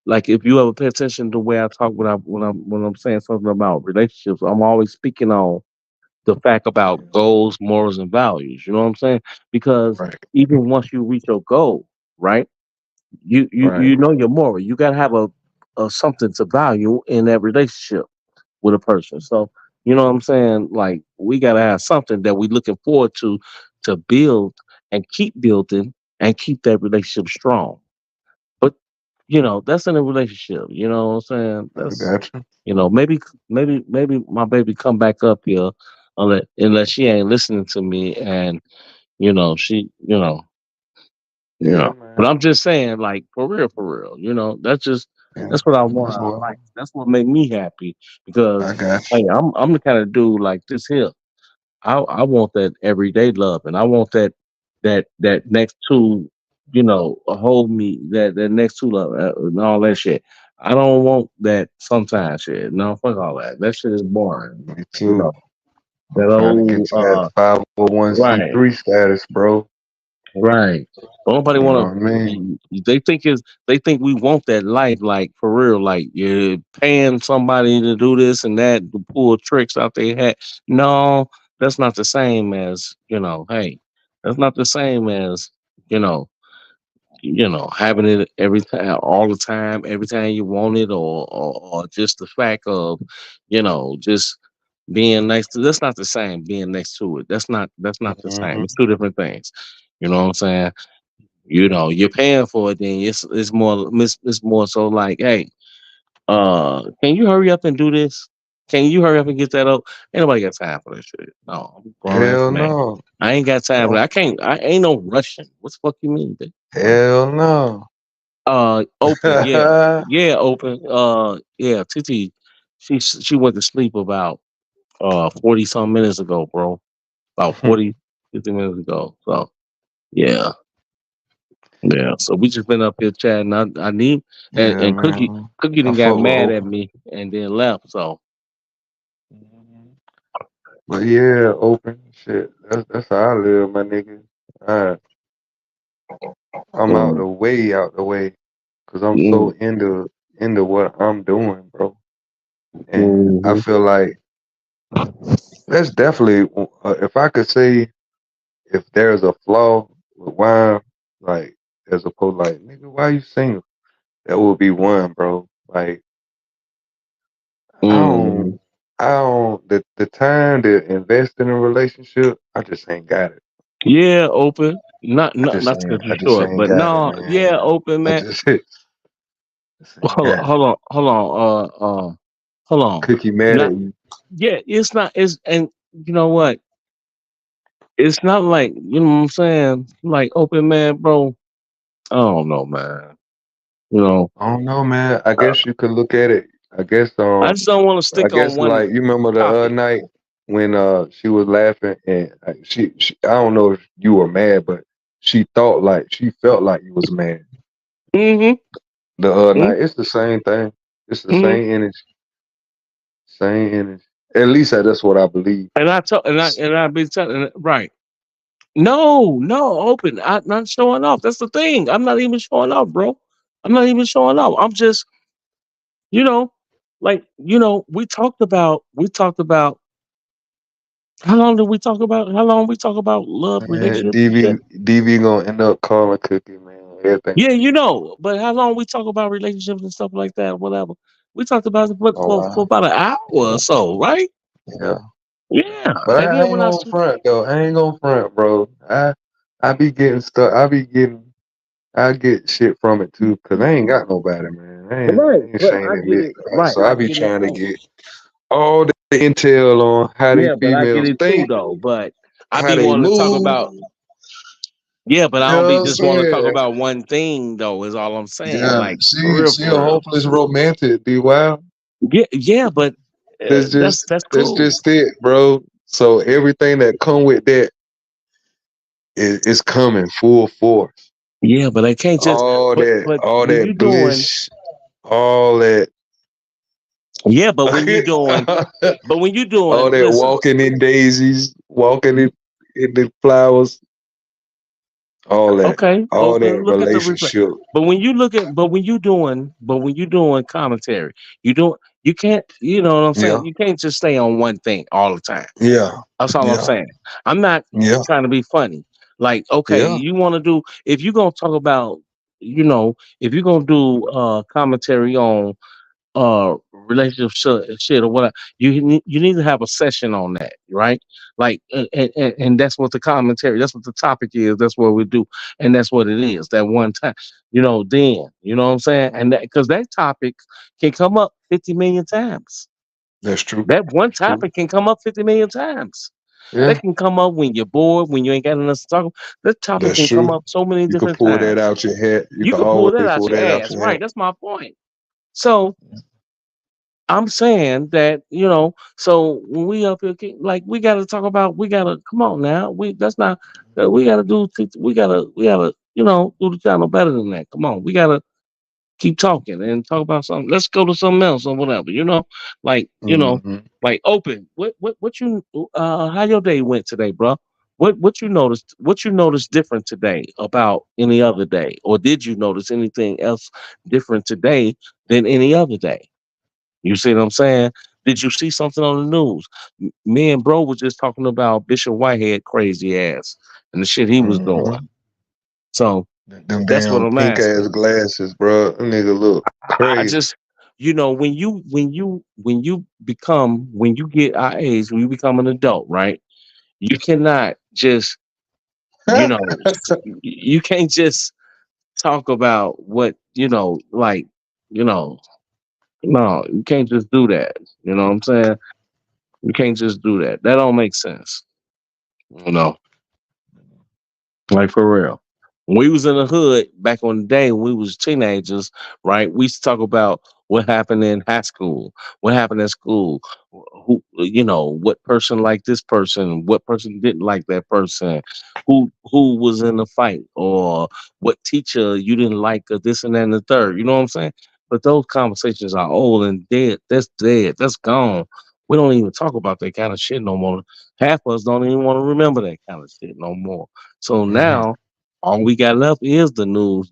like, if you ever pay attention to the way I talk when I'm saying something about relationships, I'm always speaking on the fact about goals, morals, and values. You know what I'm saying? Because Right, even once you reach your goal, right? You right. know your moral. You gotta have a something to value in that relationship with a person. So you know what I'm saying? Like we gotta have something that we looking forward to build and keep building and keep that relationship strong. But that's in a relationship. You know what I'm saying? I That's got you. maybe my baby come back up here unless she ain't listening to me and she Yeah, but man. I'm just saying, like, for real, Yeah, that's what I want that's out of what life. That's what make me happy I because got hey, I'm the kind of dude like this here. I want that everyday love, and I want that next to hold me, that next to love, and all that shit. I don't want that sometimes shit. No, fuck all that. That shit is boring. you. Me You too. know that I'm trying to get old to that right. 501c3 status, bro. Right. But nobody You know want what I mean? to. They think we want that life, like for real. Like you're paying somebody to do this and that to pull tricks out their hat. No, that's not the same as Hey, that's not the same as you know having it every time, all the time, every time you want it, or just the fact of just being nice to. That's not the same. Being next to it. That's not the same. Hmm. It's two different things. You know what I'm saying? You're paying for it, then it's more so like, hey, can you hurry up and do this? Can you hurry up and get that up? Ain't nobody got time for that shit. No, I'm a grown ass Hell man. no. I ain't got time for that. No. I can't. I ain't no rushing. What the fuck you mean, bitch? Hell no. Open, yeah, yeah, open. Yeah, Titi, she went to sleep about 40 some minutes ago, bro. About 40, 50 minutes ago. So yeah. Yeah, so we just been up here chatting. I need Yeah, and man. Cookie I done got fuck with mad at open. me and then left. So Mhm. But yeah, open shit. That's how I live, my nigga. I, I'm mm, out the way, cause I'm so mm, into what I'm doing, bro. And I mhm. feel like that's definitely if I could say if there's a flaw with wine, like as opposed like nigga, why you single? That would be one, bro. Like I don't, Mhm. the time to invest in a relationship, I just ain't got it. Yeah, open. Not to cut you I just short, ain't but got it, no, yeah, man. open, I man. just, just ain't Hold on, got it. hold on, hold on, hold on. Cookie mad at Not you. yeah, it's not. It's and you know what? It's not like what I'm saying. Like open, man, bro. I don't know, man. You know, I don't know, man. I guess you could look at it. I guess I just don't want to I stick on guess one like you remember the topic. night when she was laughing and she I don't know if you were mad, but she felt like you was mad Mm-hmm. the night. It's the same thing. It's the Mm-hmm. same energy. Same energy. At least that's what I believe. And I told and I be telling right. No, no, open. I'm not showing off. That's the thing. I'm not even showing off, bro. I'm not even showing off. I'm just, you know, like, we talked about how long did we talk about how long we talk about love, Man, relationship? DV gonna end up calling Cookie, man. Everything Yeah, gonna be but how long we talk about relationships and stuff like that, whatever. We talked about it for, oh for, wow. for about an hour or so, right? Yeah. Yeah. But And I then ain't when I gonna front though. I ain't gonna front, bro. I be getting stuck. I get shit from it too, cause I ain't got nobody, man. I right, ain't but ashamed I to get admit it. that. Right, So I I be get it trying to too. get all the intel on how these Yeah, but I get females it too think, though. But I how be they wanting to talk move. about yeah, but I You don't know be what I'm just want to talk saying? about one thing though, is all I'm saying. Yeah. Like for She real, she a for real. hopeless romantic, D. Wow. Yeah, yeah, but that's That's cool. just it, bro. So everything that come with that is coming full force. Yeah, but I can't just but All when you that doing bliss, all that yeah, but when you doing but when you all doing that listen, walking in daisies, walking in the flowers, okay, all open, that look at the replay. relationship. But when you doing commentary, you can't, you know what I'm Yeah, saying? You can't just stay on one thing all the time. yeah, That's all I'm yeah, saying. I'm not yeah, trying to be funny. Like, okay, yeah. you want to do if you're gonna talk about, if you're gonna do commentary on relationship shit or whatever, you need to have a session on that, right? Like, and that's what the commentary, that's what the topic is, that's what we do, and that's what it is. That one time, then you know what I'm saying, and that because that topic can come up 50 million times. That's true. That one That's true. topic can come up 50 million times. Yeah, That can come up when you're bored, when you ain't got enough to talk about. That topic that's can come true. up so many You could different pull that times. out your head. You You can can pull that always out pull your that out ass, your head. right? That's my point. So I'm saying that, so when we up here, like we got to talk about, we got to come on now. That's not, we got to we got to, do the channel better than that. Come on, we got to keep talking and talk about something. Let's go to something else or whatever, like, Hmm. like open. How your day went today, bro? What you noticed different today about any other day? Or did you notice anything else different today than any other day? You see what I'm saying? Did you see something on the news? Me and bro was just talking about Bishop Whitehead crazy ass and the shit he was doing. Hmm. So Them that's what damn I'm pink asking. ass glasses, bro. That nigga look I crazy. just, when you get our age, when you become an adult, right? You cannot just, you can't just talk about what, like, you know, no, you can't just do that. You know what I'm saying? You can't just do that. That don't make sense. You know, like for real. When we was in the hood back on the day when we was teenagers, right? We used to talk about what happened in high school, what happened at school, what person liked this person, what person didn't like that person, who was in the fight, or what teacher you didn't like, or this and that and the third. You know what I'm saying? But those conversations are old and dead. That's dead. That's gone. We don't even talk about that kind of shit no more. Half of us don't even want to remember that kind of shit no more. So Hmm. now all we got left is the news,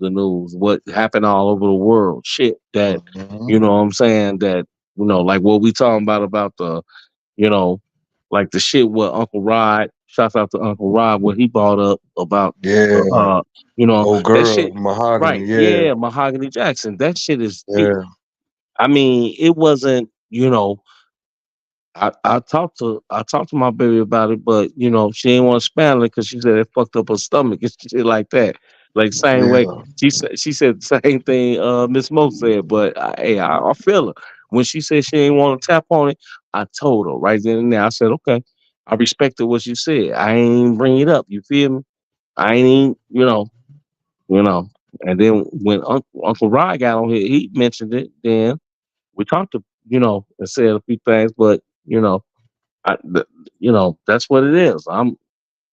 what happened all over the world. Shit that, Hmm. you know what I'm saying, that, like what we talking about the, you know, like the shit what Uncle Rod, shouts out to Uncle Rod, what he brought up about, Yeah. uh, you know, Old that girl, shit, mahogany. right. Yeah. Yeah, Mahogany Jackson. That shit is deep. Yeah. I mean, it wasn't, I talked to my baby about it, but she didn't want to spell it because she said it fucked up her stomach and shit like that. Like same way Yeah. she said the same thing Miss Mo said, but hey, I feel her when she said she didn't want to tap on it. I told her right then and there. I said, okay, I respected what you said. I ain't bring it up. You feel me? I ain't, you know. And then when Uncle Rod got on here, he mentioned it. Then we talked to, and said a few things, but I, th- that's what it is. I'm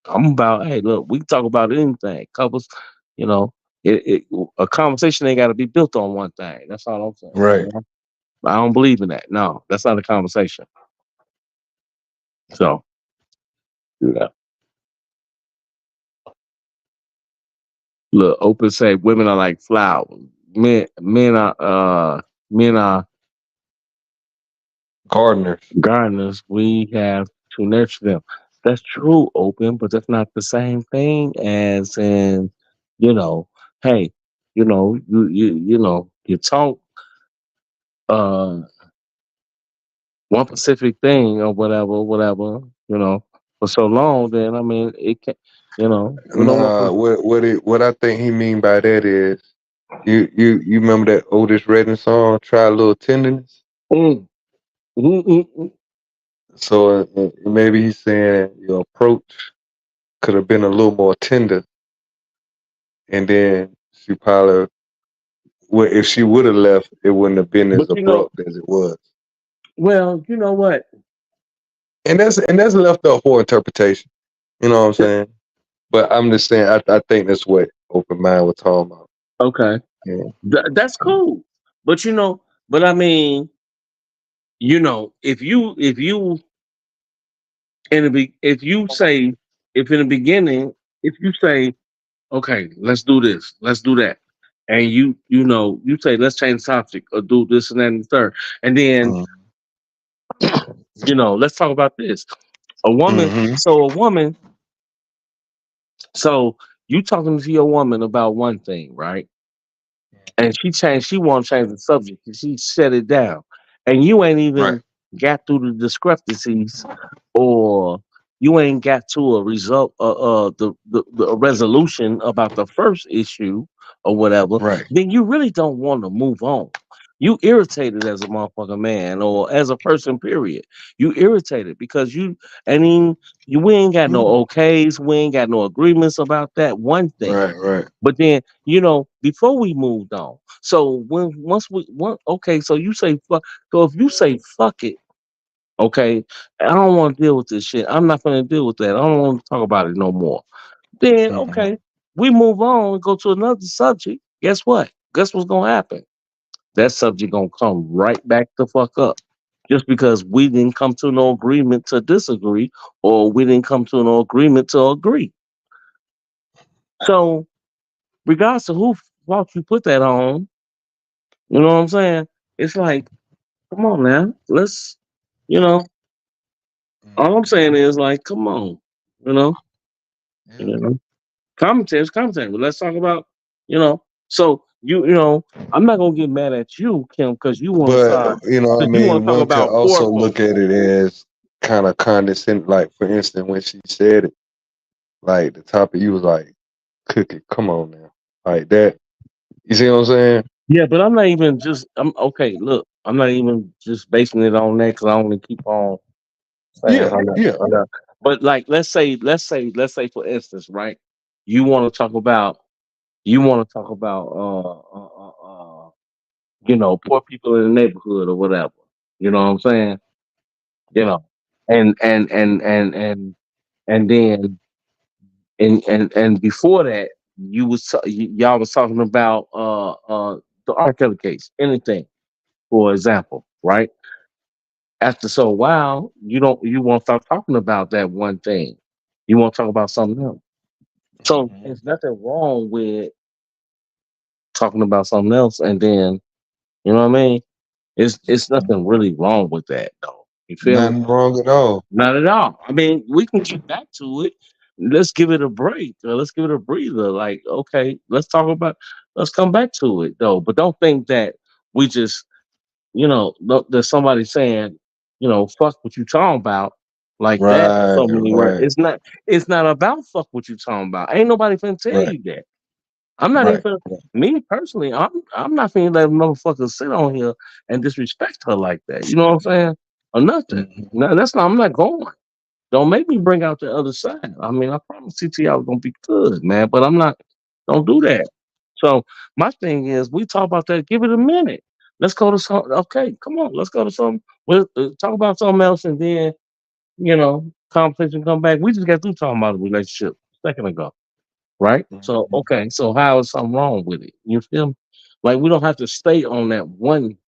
about, hey, look, we can talk about anything. Couples, you know, a conversation ain't got to be built on one thing. That's all I'm saying. Right. I don't believe in that. No, that's not a conversation. So, yeah. Look, open say women are like flowers. Men are Gardeners. gardeners. We have to nurture them. That's true, open, but that's not the same thing as in, you know, hey, you talk uh one specific thing or whatever, for so long, then I mean it can, we don't want Nah, to. what I think he mean by that is you remember that Otis Redding song, Try a Little Tenderness? Mm, mm. So maybe he's saying your approach could have been a little more tender, and then she probably would, if she would have left, it wouldn't have been as But abrupt as it was. well, you know what? And that's left up for interpretation. You know what I'm saying? But I'm just saying, I think that's what open mind was talking about. Okay, Yeah. that's cool. But I mean, if you if you say, if in the beginning, if you say, okay, let's do this, let's do that, and you say let's change the subject or do this and that and the third, and then Mm. let's talk about this. A woman, Mm-hmm. so a woman, so you talking to your woman about one thing, right? And she want to change the subject, and she shut it down, and you ain't Right. even got through the discrepancies, or you ain't got to a result, the resolution about the first issue or whatever. Right. Then you really don't want to move on. You irritated as a motherfucking man or as a person, period. You irritated because we ain't got no okays, we ain't got no agreements about that one thing. Right. Right. But then, before we moved on. So okay, so you say fuck. So if you say fuck it, okay, I don't want to deal with this shit. I'm not going to deal with that. I don't want to talk about it no more. Then Mm-hmm. okay, we move on and go to another subject. Guess what? Guess what's gonna happen? That subject gonna come right back the fuck up. Just because we didn't come to no agreement to disagree, or we didn't come to no agreement to agree. So regardless of who fault you put that on, you know what I'm saying? It's like, come on now, let's, you know. All I'm saying is like, come on, you know, Yeah. you know, commentary. But let's talk about, you know. So I'm not gonna get mad at you, Kim, because you want to But start, I because you want mean, to talk one could about poor also folk. look at it as kind of condescending. Like, for instance, when she said it, like the topic, you was like, "Cookie, come on now," like that. You see what I'm saying? Yeah, but I'm not even just. I'm okay. Look, I'm not even just basing it on that because I only keep on saying Yeah. how that. Yeah. But like, let's say, for instance, right? You want to talk about, you want to talk about, poor people in the neighborhood or whatever. You know what I'm saying? You know, and then and before that, y'all was talking about the R. Kelly case, anything, for example, right? After so a while, you won't start talking about that one thing. You want to talk about something else. So Hmm. there's nothing wrong with talking about something else, and then you know what I mean. It's nothing really wrong with that, though. You feel me? Nothing wrong at all. Not at all. I mean, we can get back to it. Let's give it a break. Let's give it a breather. Like, okay, let's come back to it though. But don't think that we just, there's somebody saying, fuck what you talking about like that Right. so many words. Right. It's not about fuck what you talking about. Ain't nobody finna tell Right. you that. I'm not even Right. finna, me personally, I'm not finna let a motherfucker sit on here and disrespect her like that. You know what I'm saying? Or nothing. Hmm. No, that's not, I'm not going. Don't make me bring out the other side. I mean, I promise CT I was gonna be good, man, but I'm not. Don't do that. So my thing is, we talk about that. Give it a minute. Let's go to some. Okay, come on. Let's go to some. We'll talk about something else, and then conversation come back. We just got through talking about a relationship a second ago, right? So Mhm. okay, so how is something wrong with it? You feel me? Like we don't have to stay on that one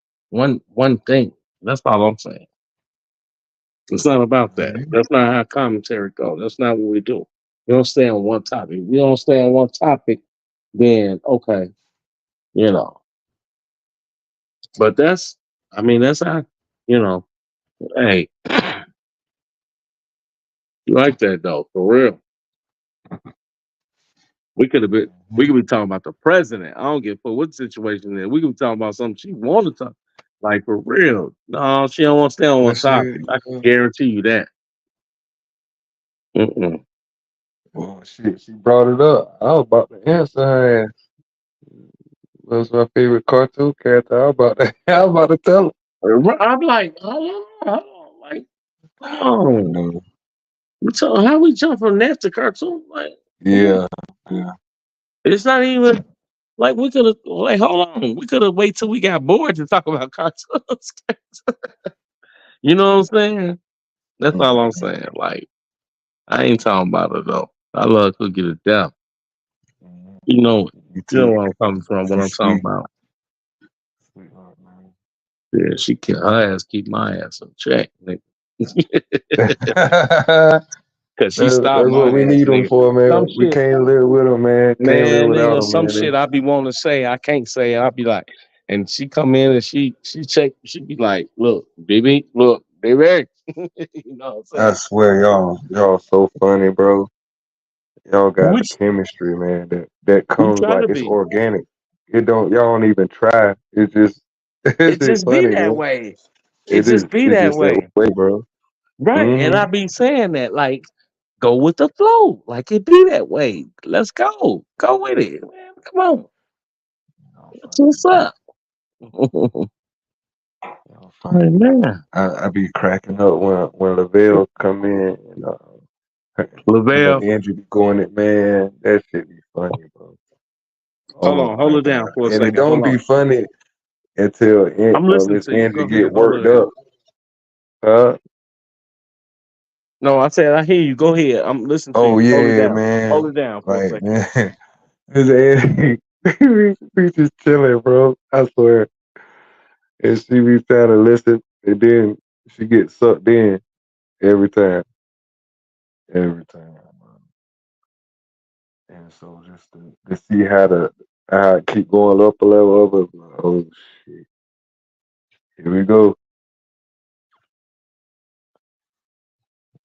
thing. That's all I'm saying. It's not about that. Mhm. That's not how commentary goes. That's not what we do. We don't stay on one topic. We don't stay on one topic, then okay, you know. But I mean, that's how, you know. Hey, you like that though, for real. We Mhm. could be talking about the president. I don't give a fuck what the situation is. We could be talking about something she want to talk, like for real. No, she don't want to stay on Well, one shit, topic. I can guarantee you that. Mm-mm. well, shit, she brought it up. I was about to answer her ass. What's my favorite cartoon character? I was about to, I was about to tell her. I'm like, hold on, like, I oh, know. how we jump from that to cartoon? Like, come on. Yeah, yeah. It's not even like we could have. Like, hold on, we could have wait till we got bored to talk about cartoons. You know what I'm saying? That's all I'm saying. Like, I ain't talking about it though. I love Cookie to death. Mhm. You know, Me you know too. where I'm coming from. What I'm She's talking sweet, about. sweetheart, man. Yeah, she keep her ass, keep my ass in check, nigga. Cause she stopped That's my what we ass, need them nigga. for, Some man. We shit, can't live with them, man. Can't live man, without nigga. them, Some man. shit I be wanting to say, I can't say. I be like, and she come in and she check. She be like, look, baby. You know what I'm I saying? swear, y'all so funny, bro. Y'all got a Which chemistry, man. That we comes try like to it's be. organic. It don't. Y'all don't even try. It's just, it's It just just be funny, that man. way. It It is. just be It's that just that way. way, bro. Right. And Mm-hmm. I be saying that, like, go with the flow. Like it be that way. Let's go. Go with it. Man, come on. Y'all That's funny, what's man. up. Y'all Hey, funny, man. man. I be cracking up when Lavelle come in and him and Lavelle, Andrew be going it, man. That shit be funny, bro. hold Oh on, my hold it down god. for a And it second. Hold don't on. be funny until I'm listening Miss to you. Andrew Go get ahead. Hold worked it down. up. Huh? No, I said I hear you. Go ahead. I'm listening to Oh you. Hold it yeah, down. man. Hold it down for a Like second. man, Miss Andrew, we just chilling, bro. I swear. And she be trying to listen, and then she gets sucked in every time, every time. And so just to see how it keep going up a level, like, oh shit, here we go.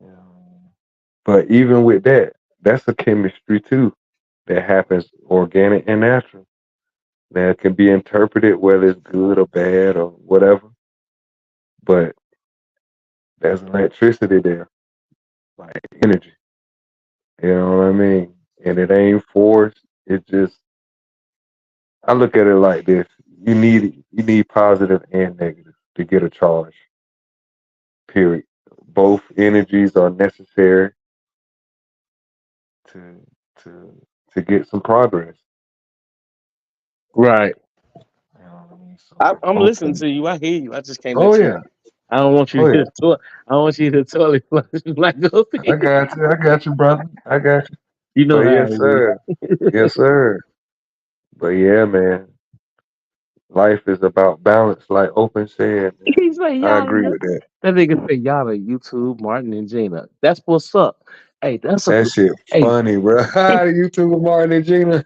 Yeah. But even with that, that's a chemistry too that happens organic and natural. That can be interpreted whether it's good or bad or whatever. But there's electricity there, like energy. You know what I mean? And it ain't forced. It just I look at it like this. You need positive and negative to get a charge. Period. Both energies are necessary to to to get some progress. Right. You know what I mean? So I'm both listening of to you. I hear you. I just can't oh let you. yeah, I don't want you oh to yeah. hit the toilet. I don't want you to hit the toilet flush like go I got you, brother. I got you. You know But how yes, it sir. is. Yes, sir. But yeah, man. Life is about balance, like Open said, man. He say I y'all agree the with that. that nigga say y'all are YouTube, Martin and Gina. That's what's up. Hey, that's a That shit hey, funny, bro. YouTube with Martin and Gina.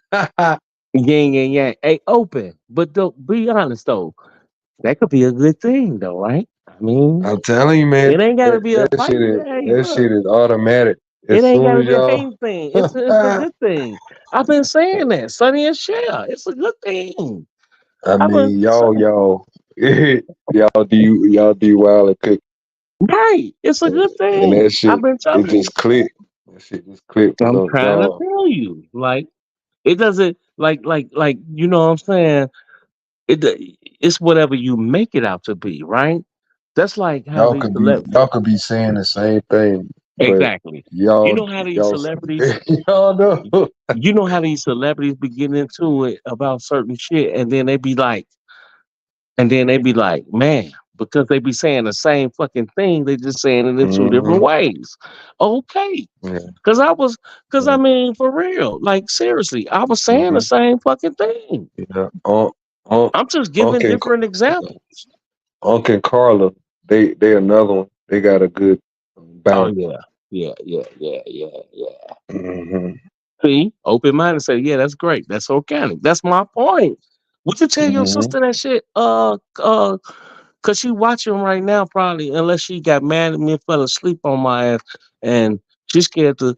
yang yang yang. Hey, open. But don't be honest though. That could be a good thing though, right? I mean, I'm telling you, man. it ain't gotta That, be a that fight. shit is Hey, that look. shit is automatic. It As ain't soon gotta as be a y'all hate thing. It's a good thing. I've been saying that. Sonny and Cher. It's a good thing. I I've been mean, y'all, y'all do wild and cook, right. It's a good and that thing. I've shit, been it telling you. just clicked. That shit just clicked for I'm some trying to y'all. tell you. Like it doesn't like you know what I'm saying? It's whatever you make it out to be, right? That's like how Y'all they could select be y'all could be saying the same thing. but Exactly. You y'all know how these y'all celebrities, y'all know. you know how these celebrities be getting into it about certain shit, and then they be like, man, because they be saying the same fucking thing, they just saying it in two different Hmm. ways. Okay. Yeah, Cause I was, cause I yeah, mean, for real, like seriously, I was saying the hmm, same fucking thing. yeah. I'm just giving Uncle and, different examples. Uncle and Carla, they another one. They got a good Oh balance. yeah, yeah. Hmm. See, open mind and say, yeah, that's great. That's organic. That's my point. Would you tell your Hmm. sister that shit? Cause she watching right now probably, unless she got mad at me and fell asleep on my ass, and she's scared to.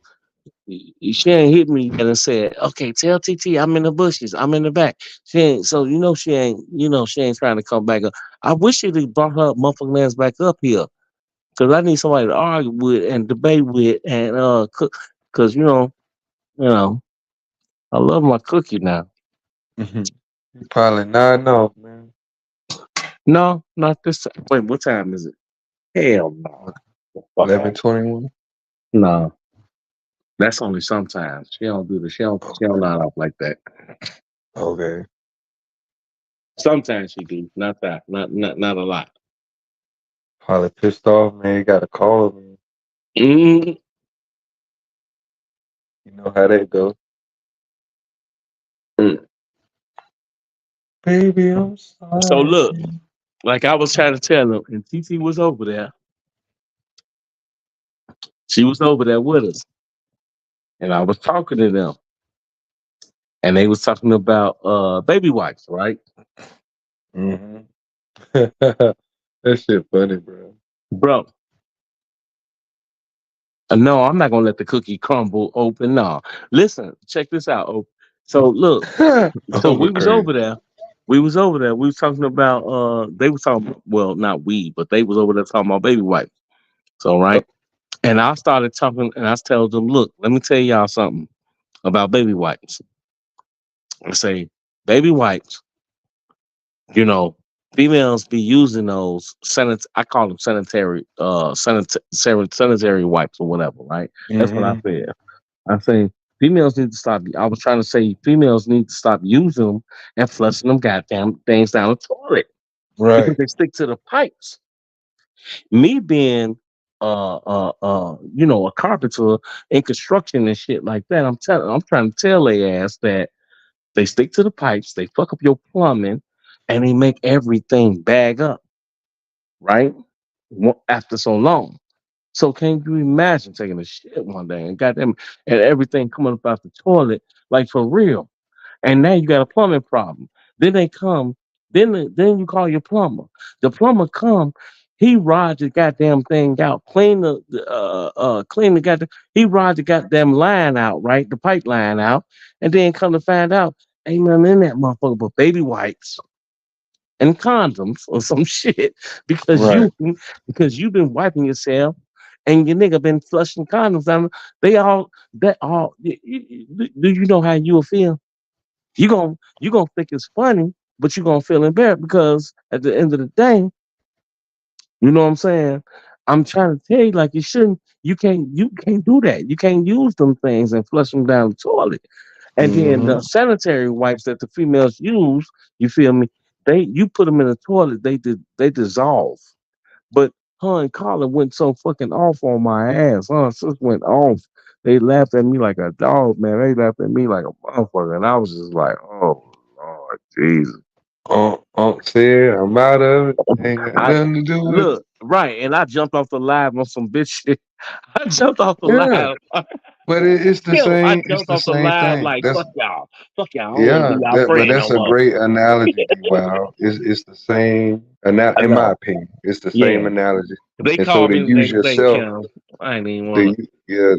She ain't hit me yet and said, "Okay, tell TT I'm in the bushes. I'm in the back." She ain't. So she ain't. She ain't trying to come back up. I wish she'd have brought her motherfucking ass back up here, cause I need somebody to argue with and debate with and cook. Cause you know, I love my cookie now. Hmm. You probably nodding off, man. No, not this time. Wait, what time is it? Hell no. Fuck out. 11:21. No, that's only sometimes. She don't do the. She don't nod off like that. Okay. Sometimes she do. Not that. Not a lot. Probably pissed off, man. You got to call him. Mm, You know how that go. mm. Baby, I'm So sorry. look, like I was trying to tell them, and TT was over there. She was over there with us, and I was talking to them, and they was talking about baby wipes, right, Hmm. That shit funny, bro. bro? No, I'm not gonna let the cookie crumble open. No, listen, check this out. So look, so Over crazy. We was over there. We was talking about they was talking, well, not we, but they was over there talking about baby wipes. So Uh, right. And I started talking and I told them, look, let me tell y'all something about baby wipes. I say, baby wipes, you know, females be using those I call them sanitary wipes or whatever, right? That's what I hmm. said. I say females need to stop. I was trying to say females need to stop using them and flushing them goddamn things down the toilet because Right. they stick to the pipes. Me being a carpenter in construction and shit like that, I'm trying to tell their ass that they stick to the pipes, they fuck up your plumbing, and they make everything bag up, right? After so long. So can you imagine taking a shit one day and goddamn and everything coming up out the toilet, like for real? And now you got a plumbing problem. Then they come, then you call your plumber. The plumber come, he rods the goddamn thing out, clean the goddamn, he rods the goddamn line out, right, the pipeline out, and then come to find out ain't nothing in that motherfucker but baby wipes and condoms or some shit because Right. you've been wiping yourself and your nigga been flushing condoms down. They all that all. Do you know how you will feel? You gonna think it's funny, but you gonna feel embarrassed because at the end of the day, you know what I'm saying. I'm trying to tell you, like you shouldn't. You can't do that. You can't use them things and flush them down the toilet. And then Hmm. the sanitary wipes that the females use, you feel me? You put them in the toilet, they dissolve. But her and Carla went so fucking off on my ass. Her sis went off. They laughed at me like a dog, man. They laughed at me like a motherfucker. And I was just like, oh Lord Jesus. Unc said, I'm out of it. Ain't got I nothing to do with it. look, right, and I jumped off the live on some bitch shit. I jumped off the Yeah. live. But it's the Yo, I same. It's jumped the off the same live thing. like That's fuck y'all. Fuck y'all. I don't want to yeah. be y'all But friend no that's a more. great analogy, D. Wow. It's the same. I In my know. opinion, it's the same Yeah. analogy. They And so called to me the use next day, yourself, Kim. I ain't even to wanna. yeah,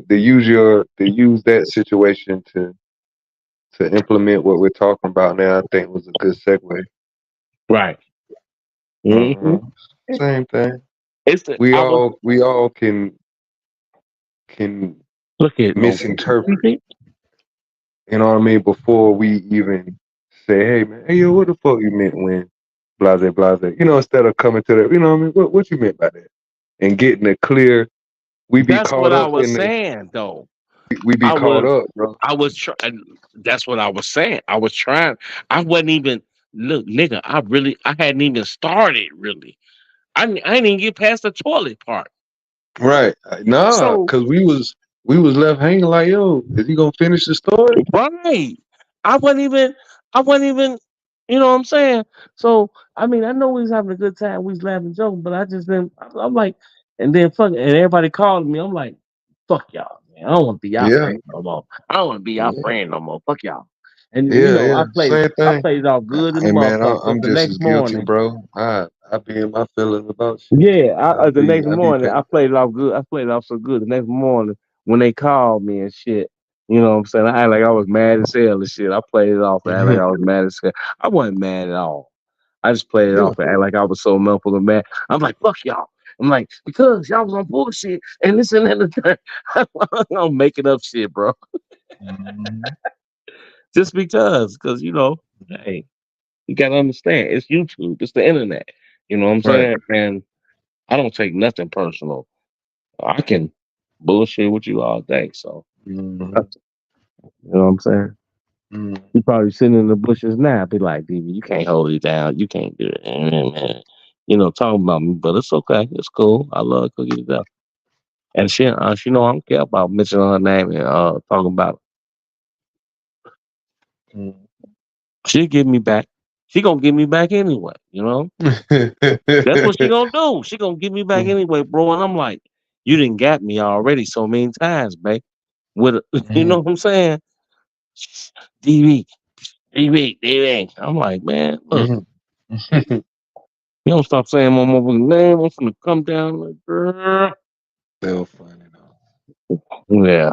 to use that situation to implement what we're talking about now, I think was a good segue. Right. Hmm. Uh-huh. Same thing. It's the I was We all can look at no misinterpret. You know what I mean? Before we even say, hey man, hey yo, what the fuck you meant when blase blase? You know, instead of coming to that, you know what I mean? What you meant by that? And getting a clear we be That's what caught I up was in the saying, though. we be I caught was, up, bro. I was trying. That's what I was saying. I was trying. I wasn't even look, nigga. I hadn't even started really. I didn't even get past the toilet part. Right. Nah, So cause we was left hanging like, yo, is he gonna finish the story? right. I wasn't even. I wasn't even. You know what I'm saying? So I mean, I know we was having a good time. We was laughing, joking, but I just didn't. I'm like, and then fuck, and everybody called me. I'm like, fuck y'all, man. I don't want to be y'all Yeah. friend no more. I don't want to be y'all Yeah. friend no more. Fuck y'all. And you Yeah, know, yeah. Same I thing. played it off good in the Hey man, motherfucker. Cause I'm the just next as guilty, morning, bro. I be in my feelings about shit. yeah, the next I be morning paying. I played it off good. I played it off so good. The next morning when they called me and shit, you know what I'm saying? I act like I was mad as hell and shit. I played it off and act like I was mad as hell. I wasn't mad at all. I just played it Yeah. off and act like I was so muffled and mad. I'm like, fuck y'all. I'm like, because y'all was on bullshit and this and that. I'm making up shit, bro. Mhm. Just because you know, hey, you gotta understand, it's YouTube, it's the internet. You know what I'm Right. saying? And I don't take nothing personal. I can bullshit with you all day. So, Hmm. you know what I'm saying? Hmm. You probably sitting in the bushes now, be like, DB, you can't hold it down. You can't do it. You know, talking about me, but it's okay. It's cool. I love Cookie to death. And she know I don't care about mentioning her name and talking about her. She'll give me back. She gonna give me back anyway, you know? That's what she gonna do. She gonna give me back anyway, bro. And I'm like, you didn't got me already so many times, babe. With you know Mhm. what I'm saying? DB, DB. I'm like, man, look, Mhm. you don't stop saying my motherfucking name. I'm gonna come down like, girl. Still funny though. Yeah,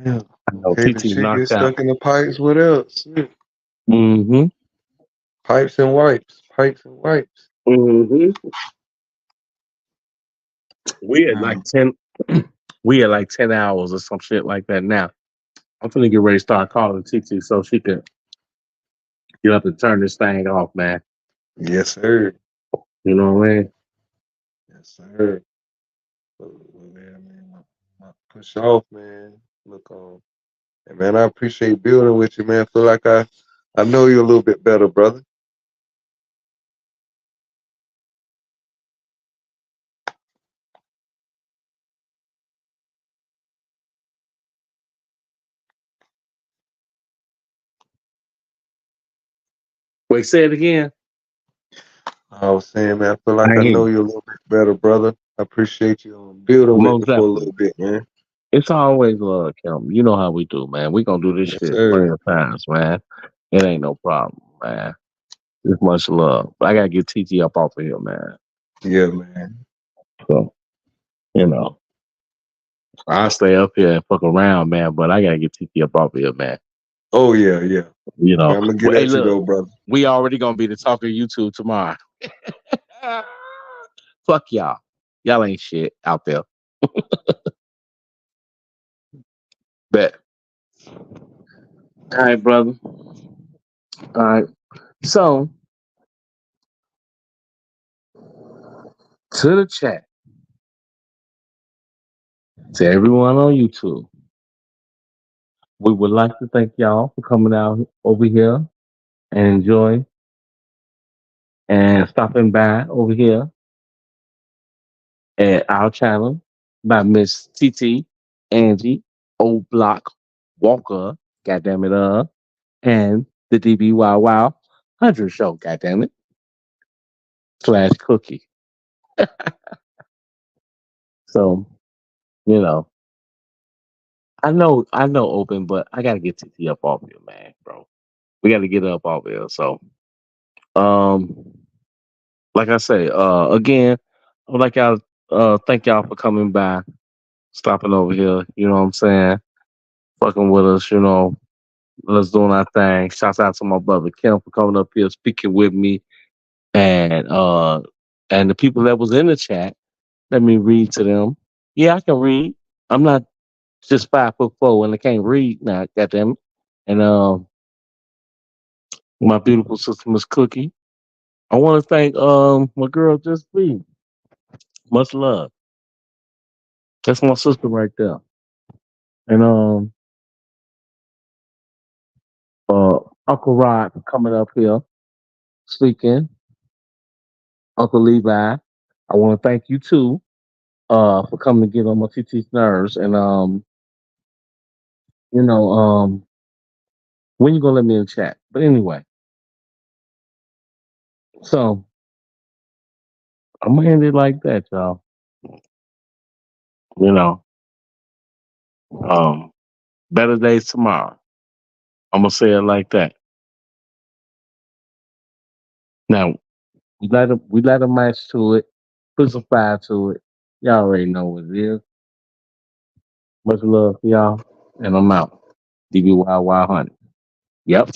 Yeah. I know Hey, the TT shit get knocked out. stuck in the pipes. What else? Shit. Mm-hmm. Pipes and wipes. Pipes and wipes. Mm-hmm. We had like Um, 10 we had like 10 hours or some shit like that now. I'm gonna get ready to start calling TT so she can get up and turn this thing off, man. yes, sir. You know what I mean? Yes, sir. Yeah, man. Push off, man. Look on. Hey, man, I appreciate building with you, man. Feel like I know you a little bit better, brother. Wait, say it again. I was saying, man, I feel I like I hear know you. you a little bit better, brother. I appreciate you building with Most me for a definitely. little bit, man. It's always love, Kim. You know how we do, man. We gonna do this Yes, shit plenty sir. of times, man. It ain't no problem, man. It's much love. But I gotta get TT up off of here, man. Yeah, man. So, you know, I'll stay up here and fuck around, man, but I gotta get TT up off of here, man. Oh yeah, yeah. You Man, know. I'm gonna Well, get hey, at you look, though, brother. we already gonna be the talk of YouTube tomorrow. Fuck y'all. Y'all ain't shit out there. Bet. All right, brother. All right. So, to the chat, to everyone on YouTube, we would like to thank y'all for coming out over here and enjoy and stopping by over here at our channel by Miss TT, Angie, O Block, Walker, goddamn it, and the DBY Wow 100 show, goddamn it, slash cookie. So, you know, I know open, but I gotta get TT up off here, man, bro. We gotta get up off here. So, um, like I say, again, I would like y'all thank y'all for coming by, stopping over here, you know what I'm saying? Fucking with us, you know, us doing our thing. Shouts out to my brother Kim for coming up here, speaking with me, and the people that was in the chat. Let me read to them. Yeah, I can read. I'm not just 5'4" and I can't read now, goddamn it. And my beautiful sister Miss Cookie. I want to thank my girl Just B. Much love. That's my sister right there. And Uncle Rod coming up here speaking. Uncle Levi, I want to thank you too for coming to get on my TT's nerves. And you know, when you gonna let me in the chat? But anyway, so I'm gonna end it like that, y'all. You know, um, better days tomorrow. I'm gonna say it like that. Now we let a match to it, put some fire to it. Y'all already know what it is. Much love for y'all, and I'm out. DBYY honey. Yep.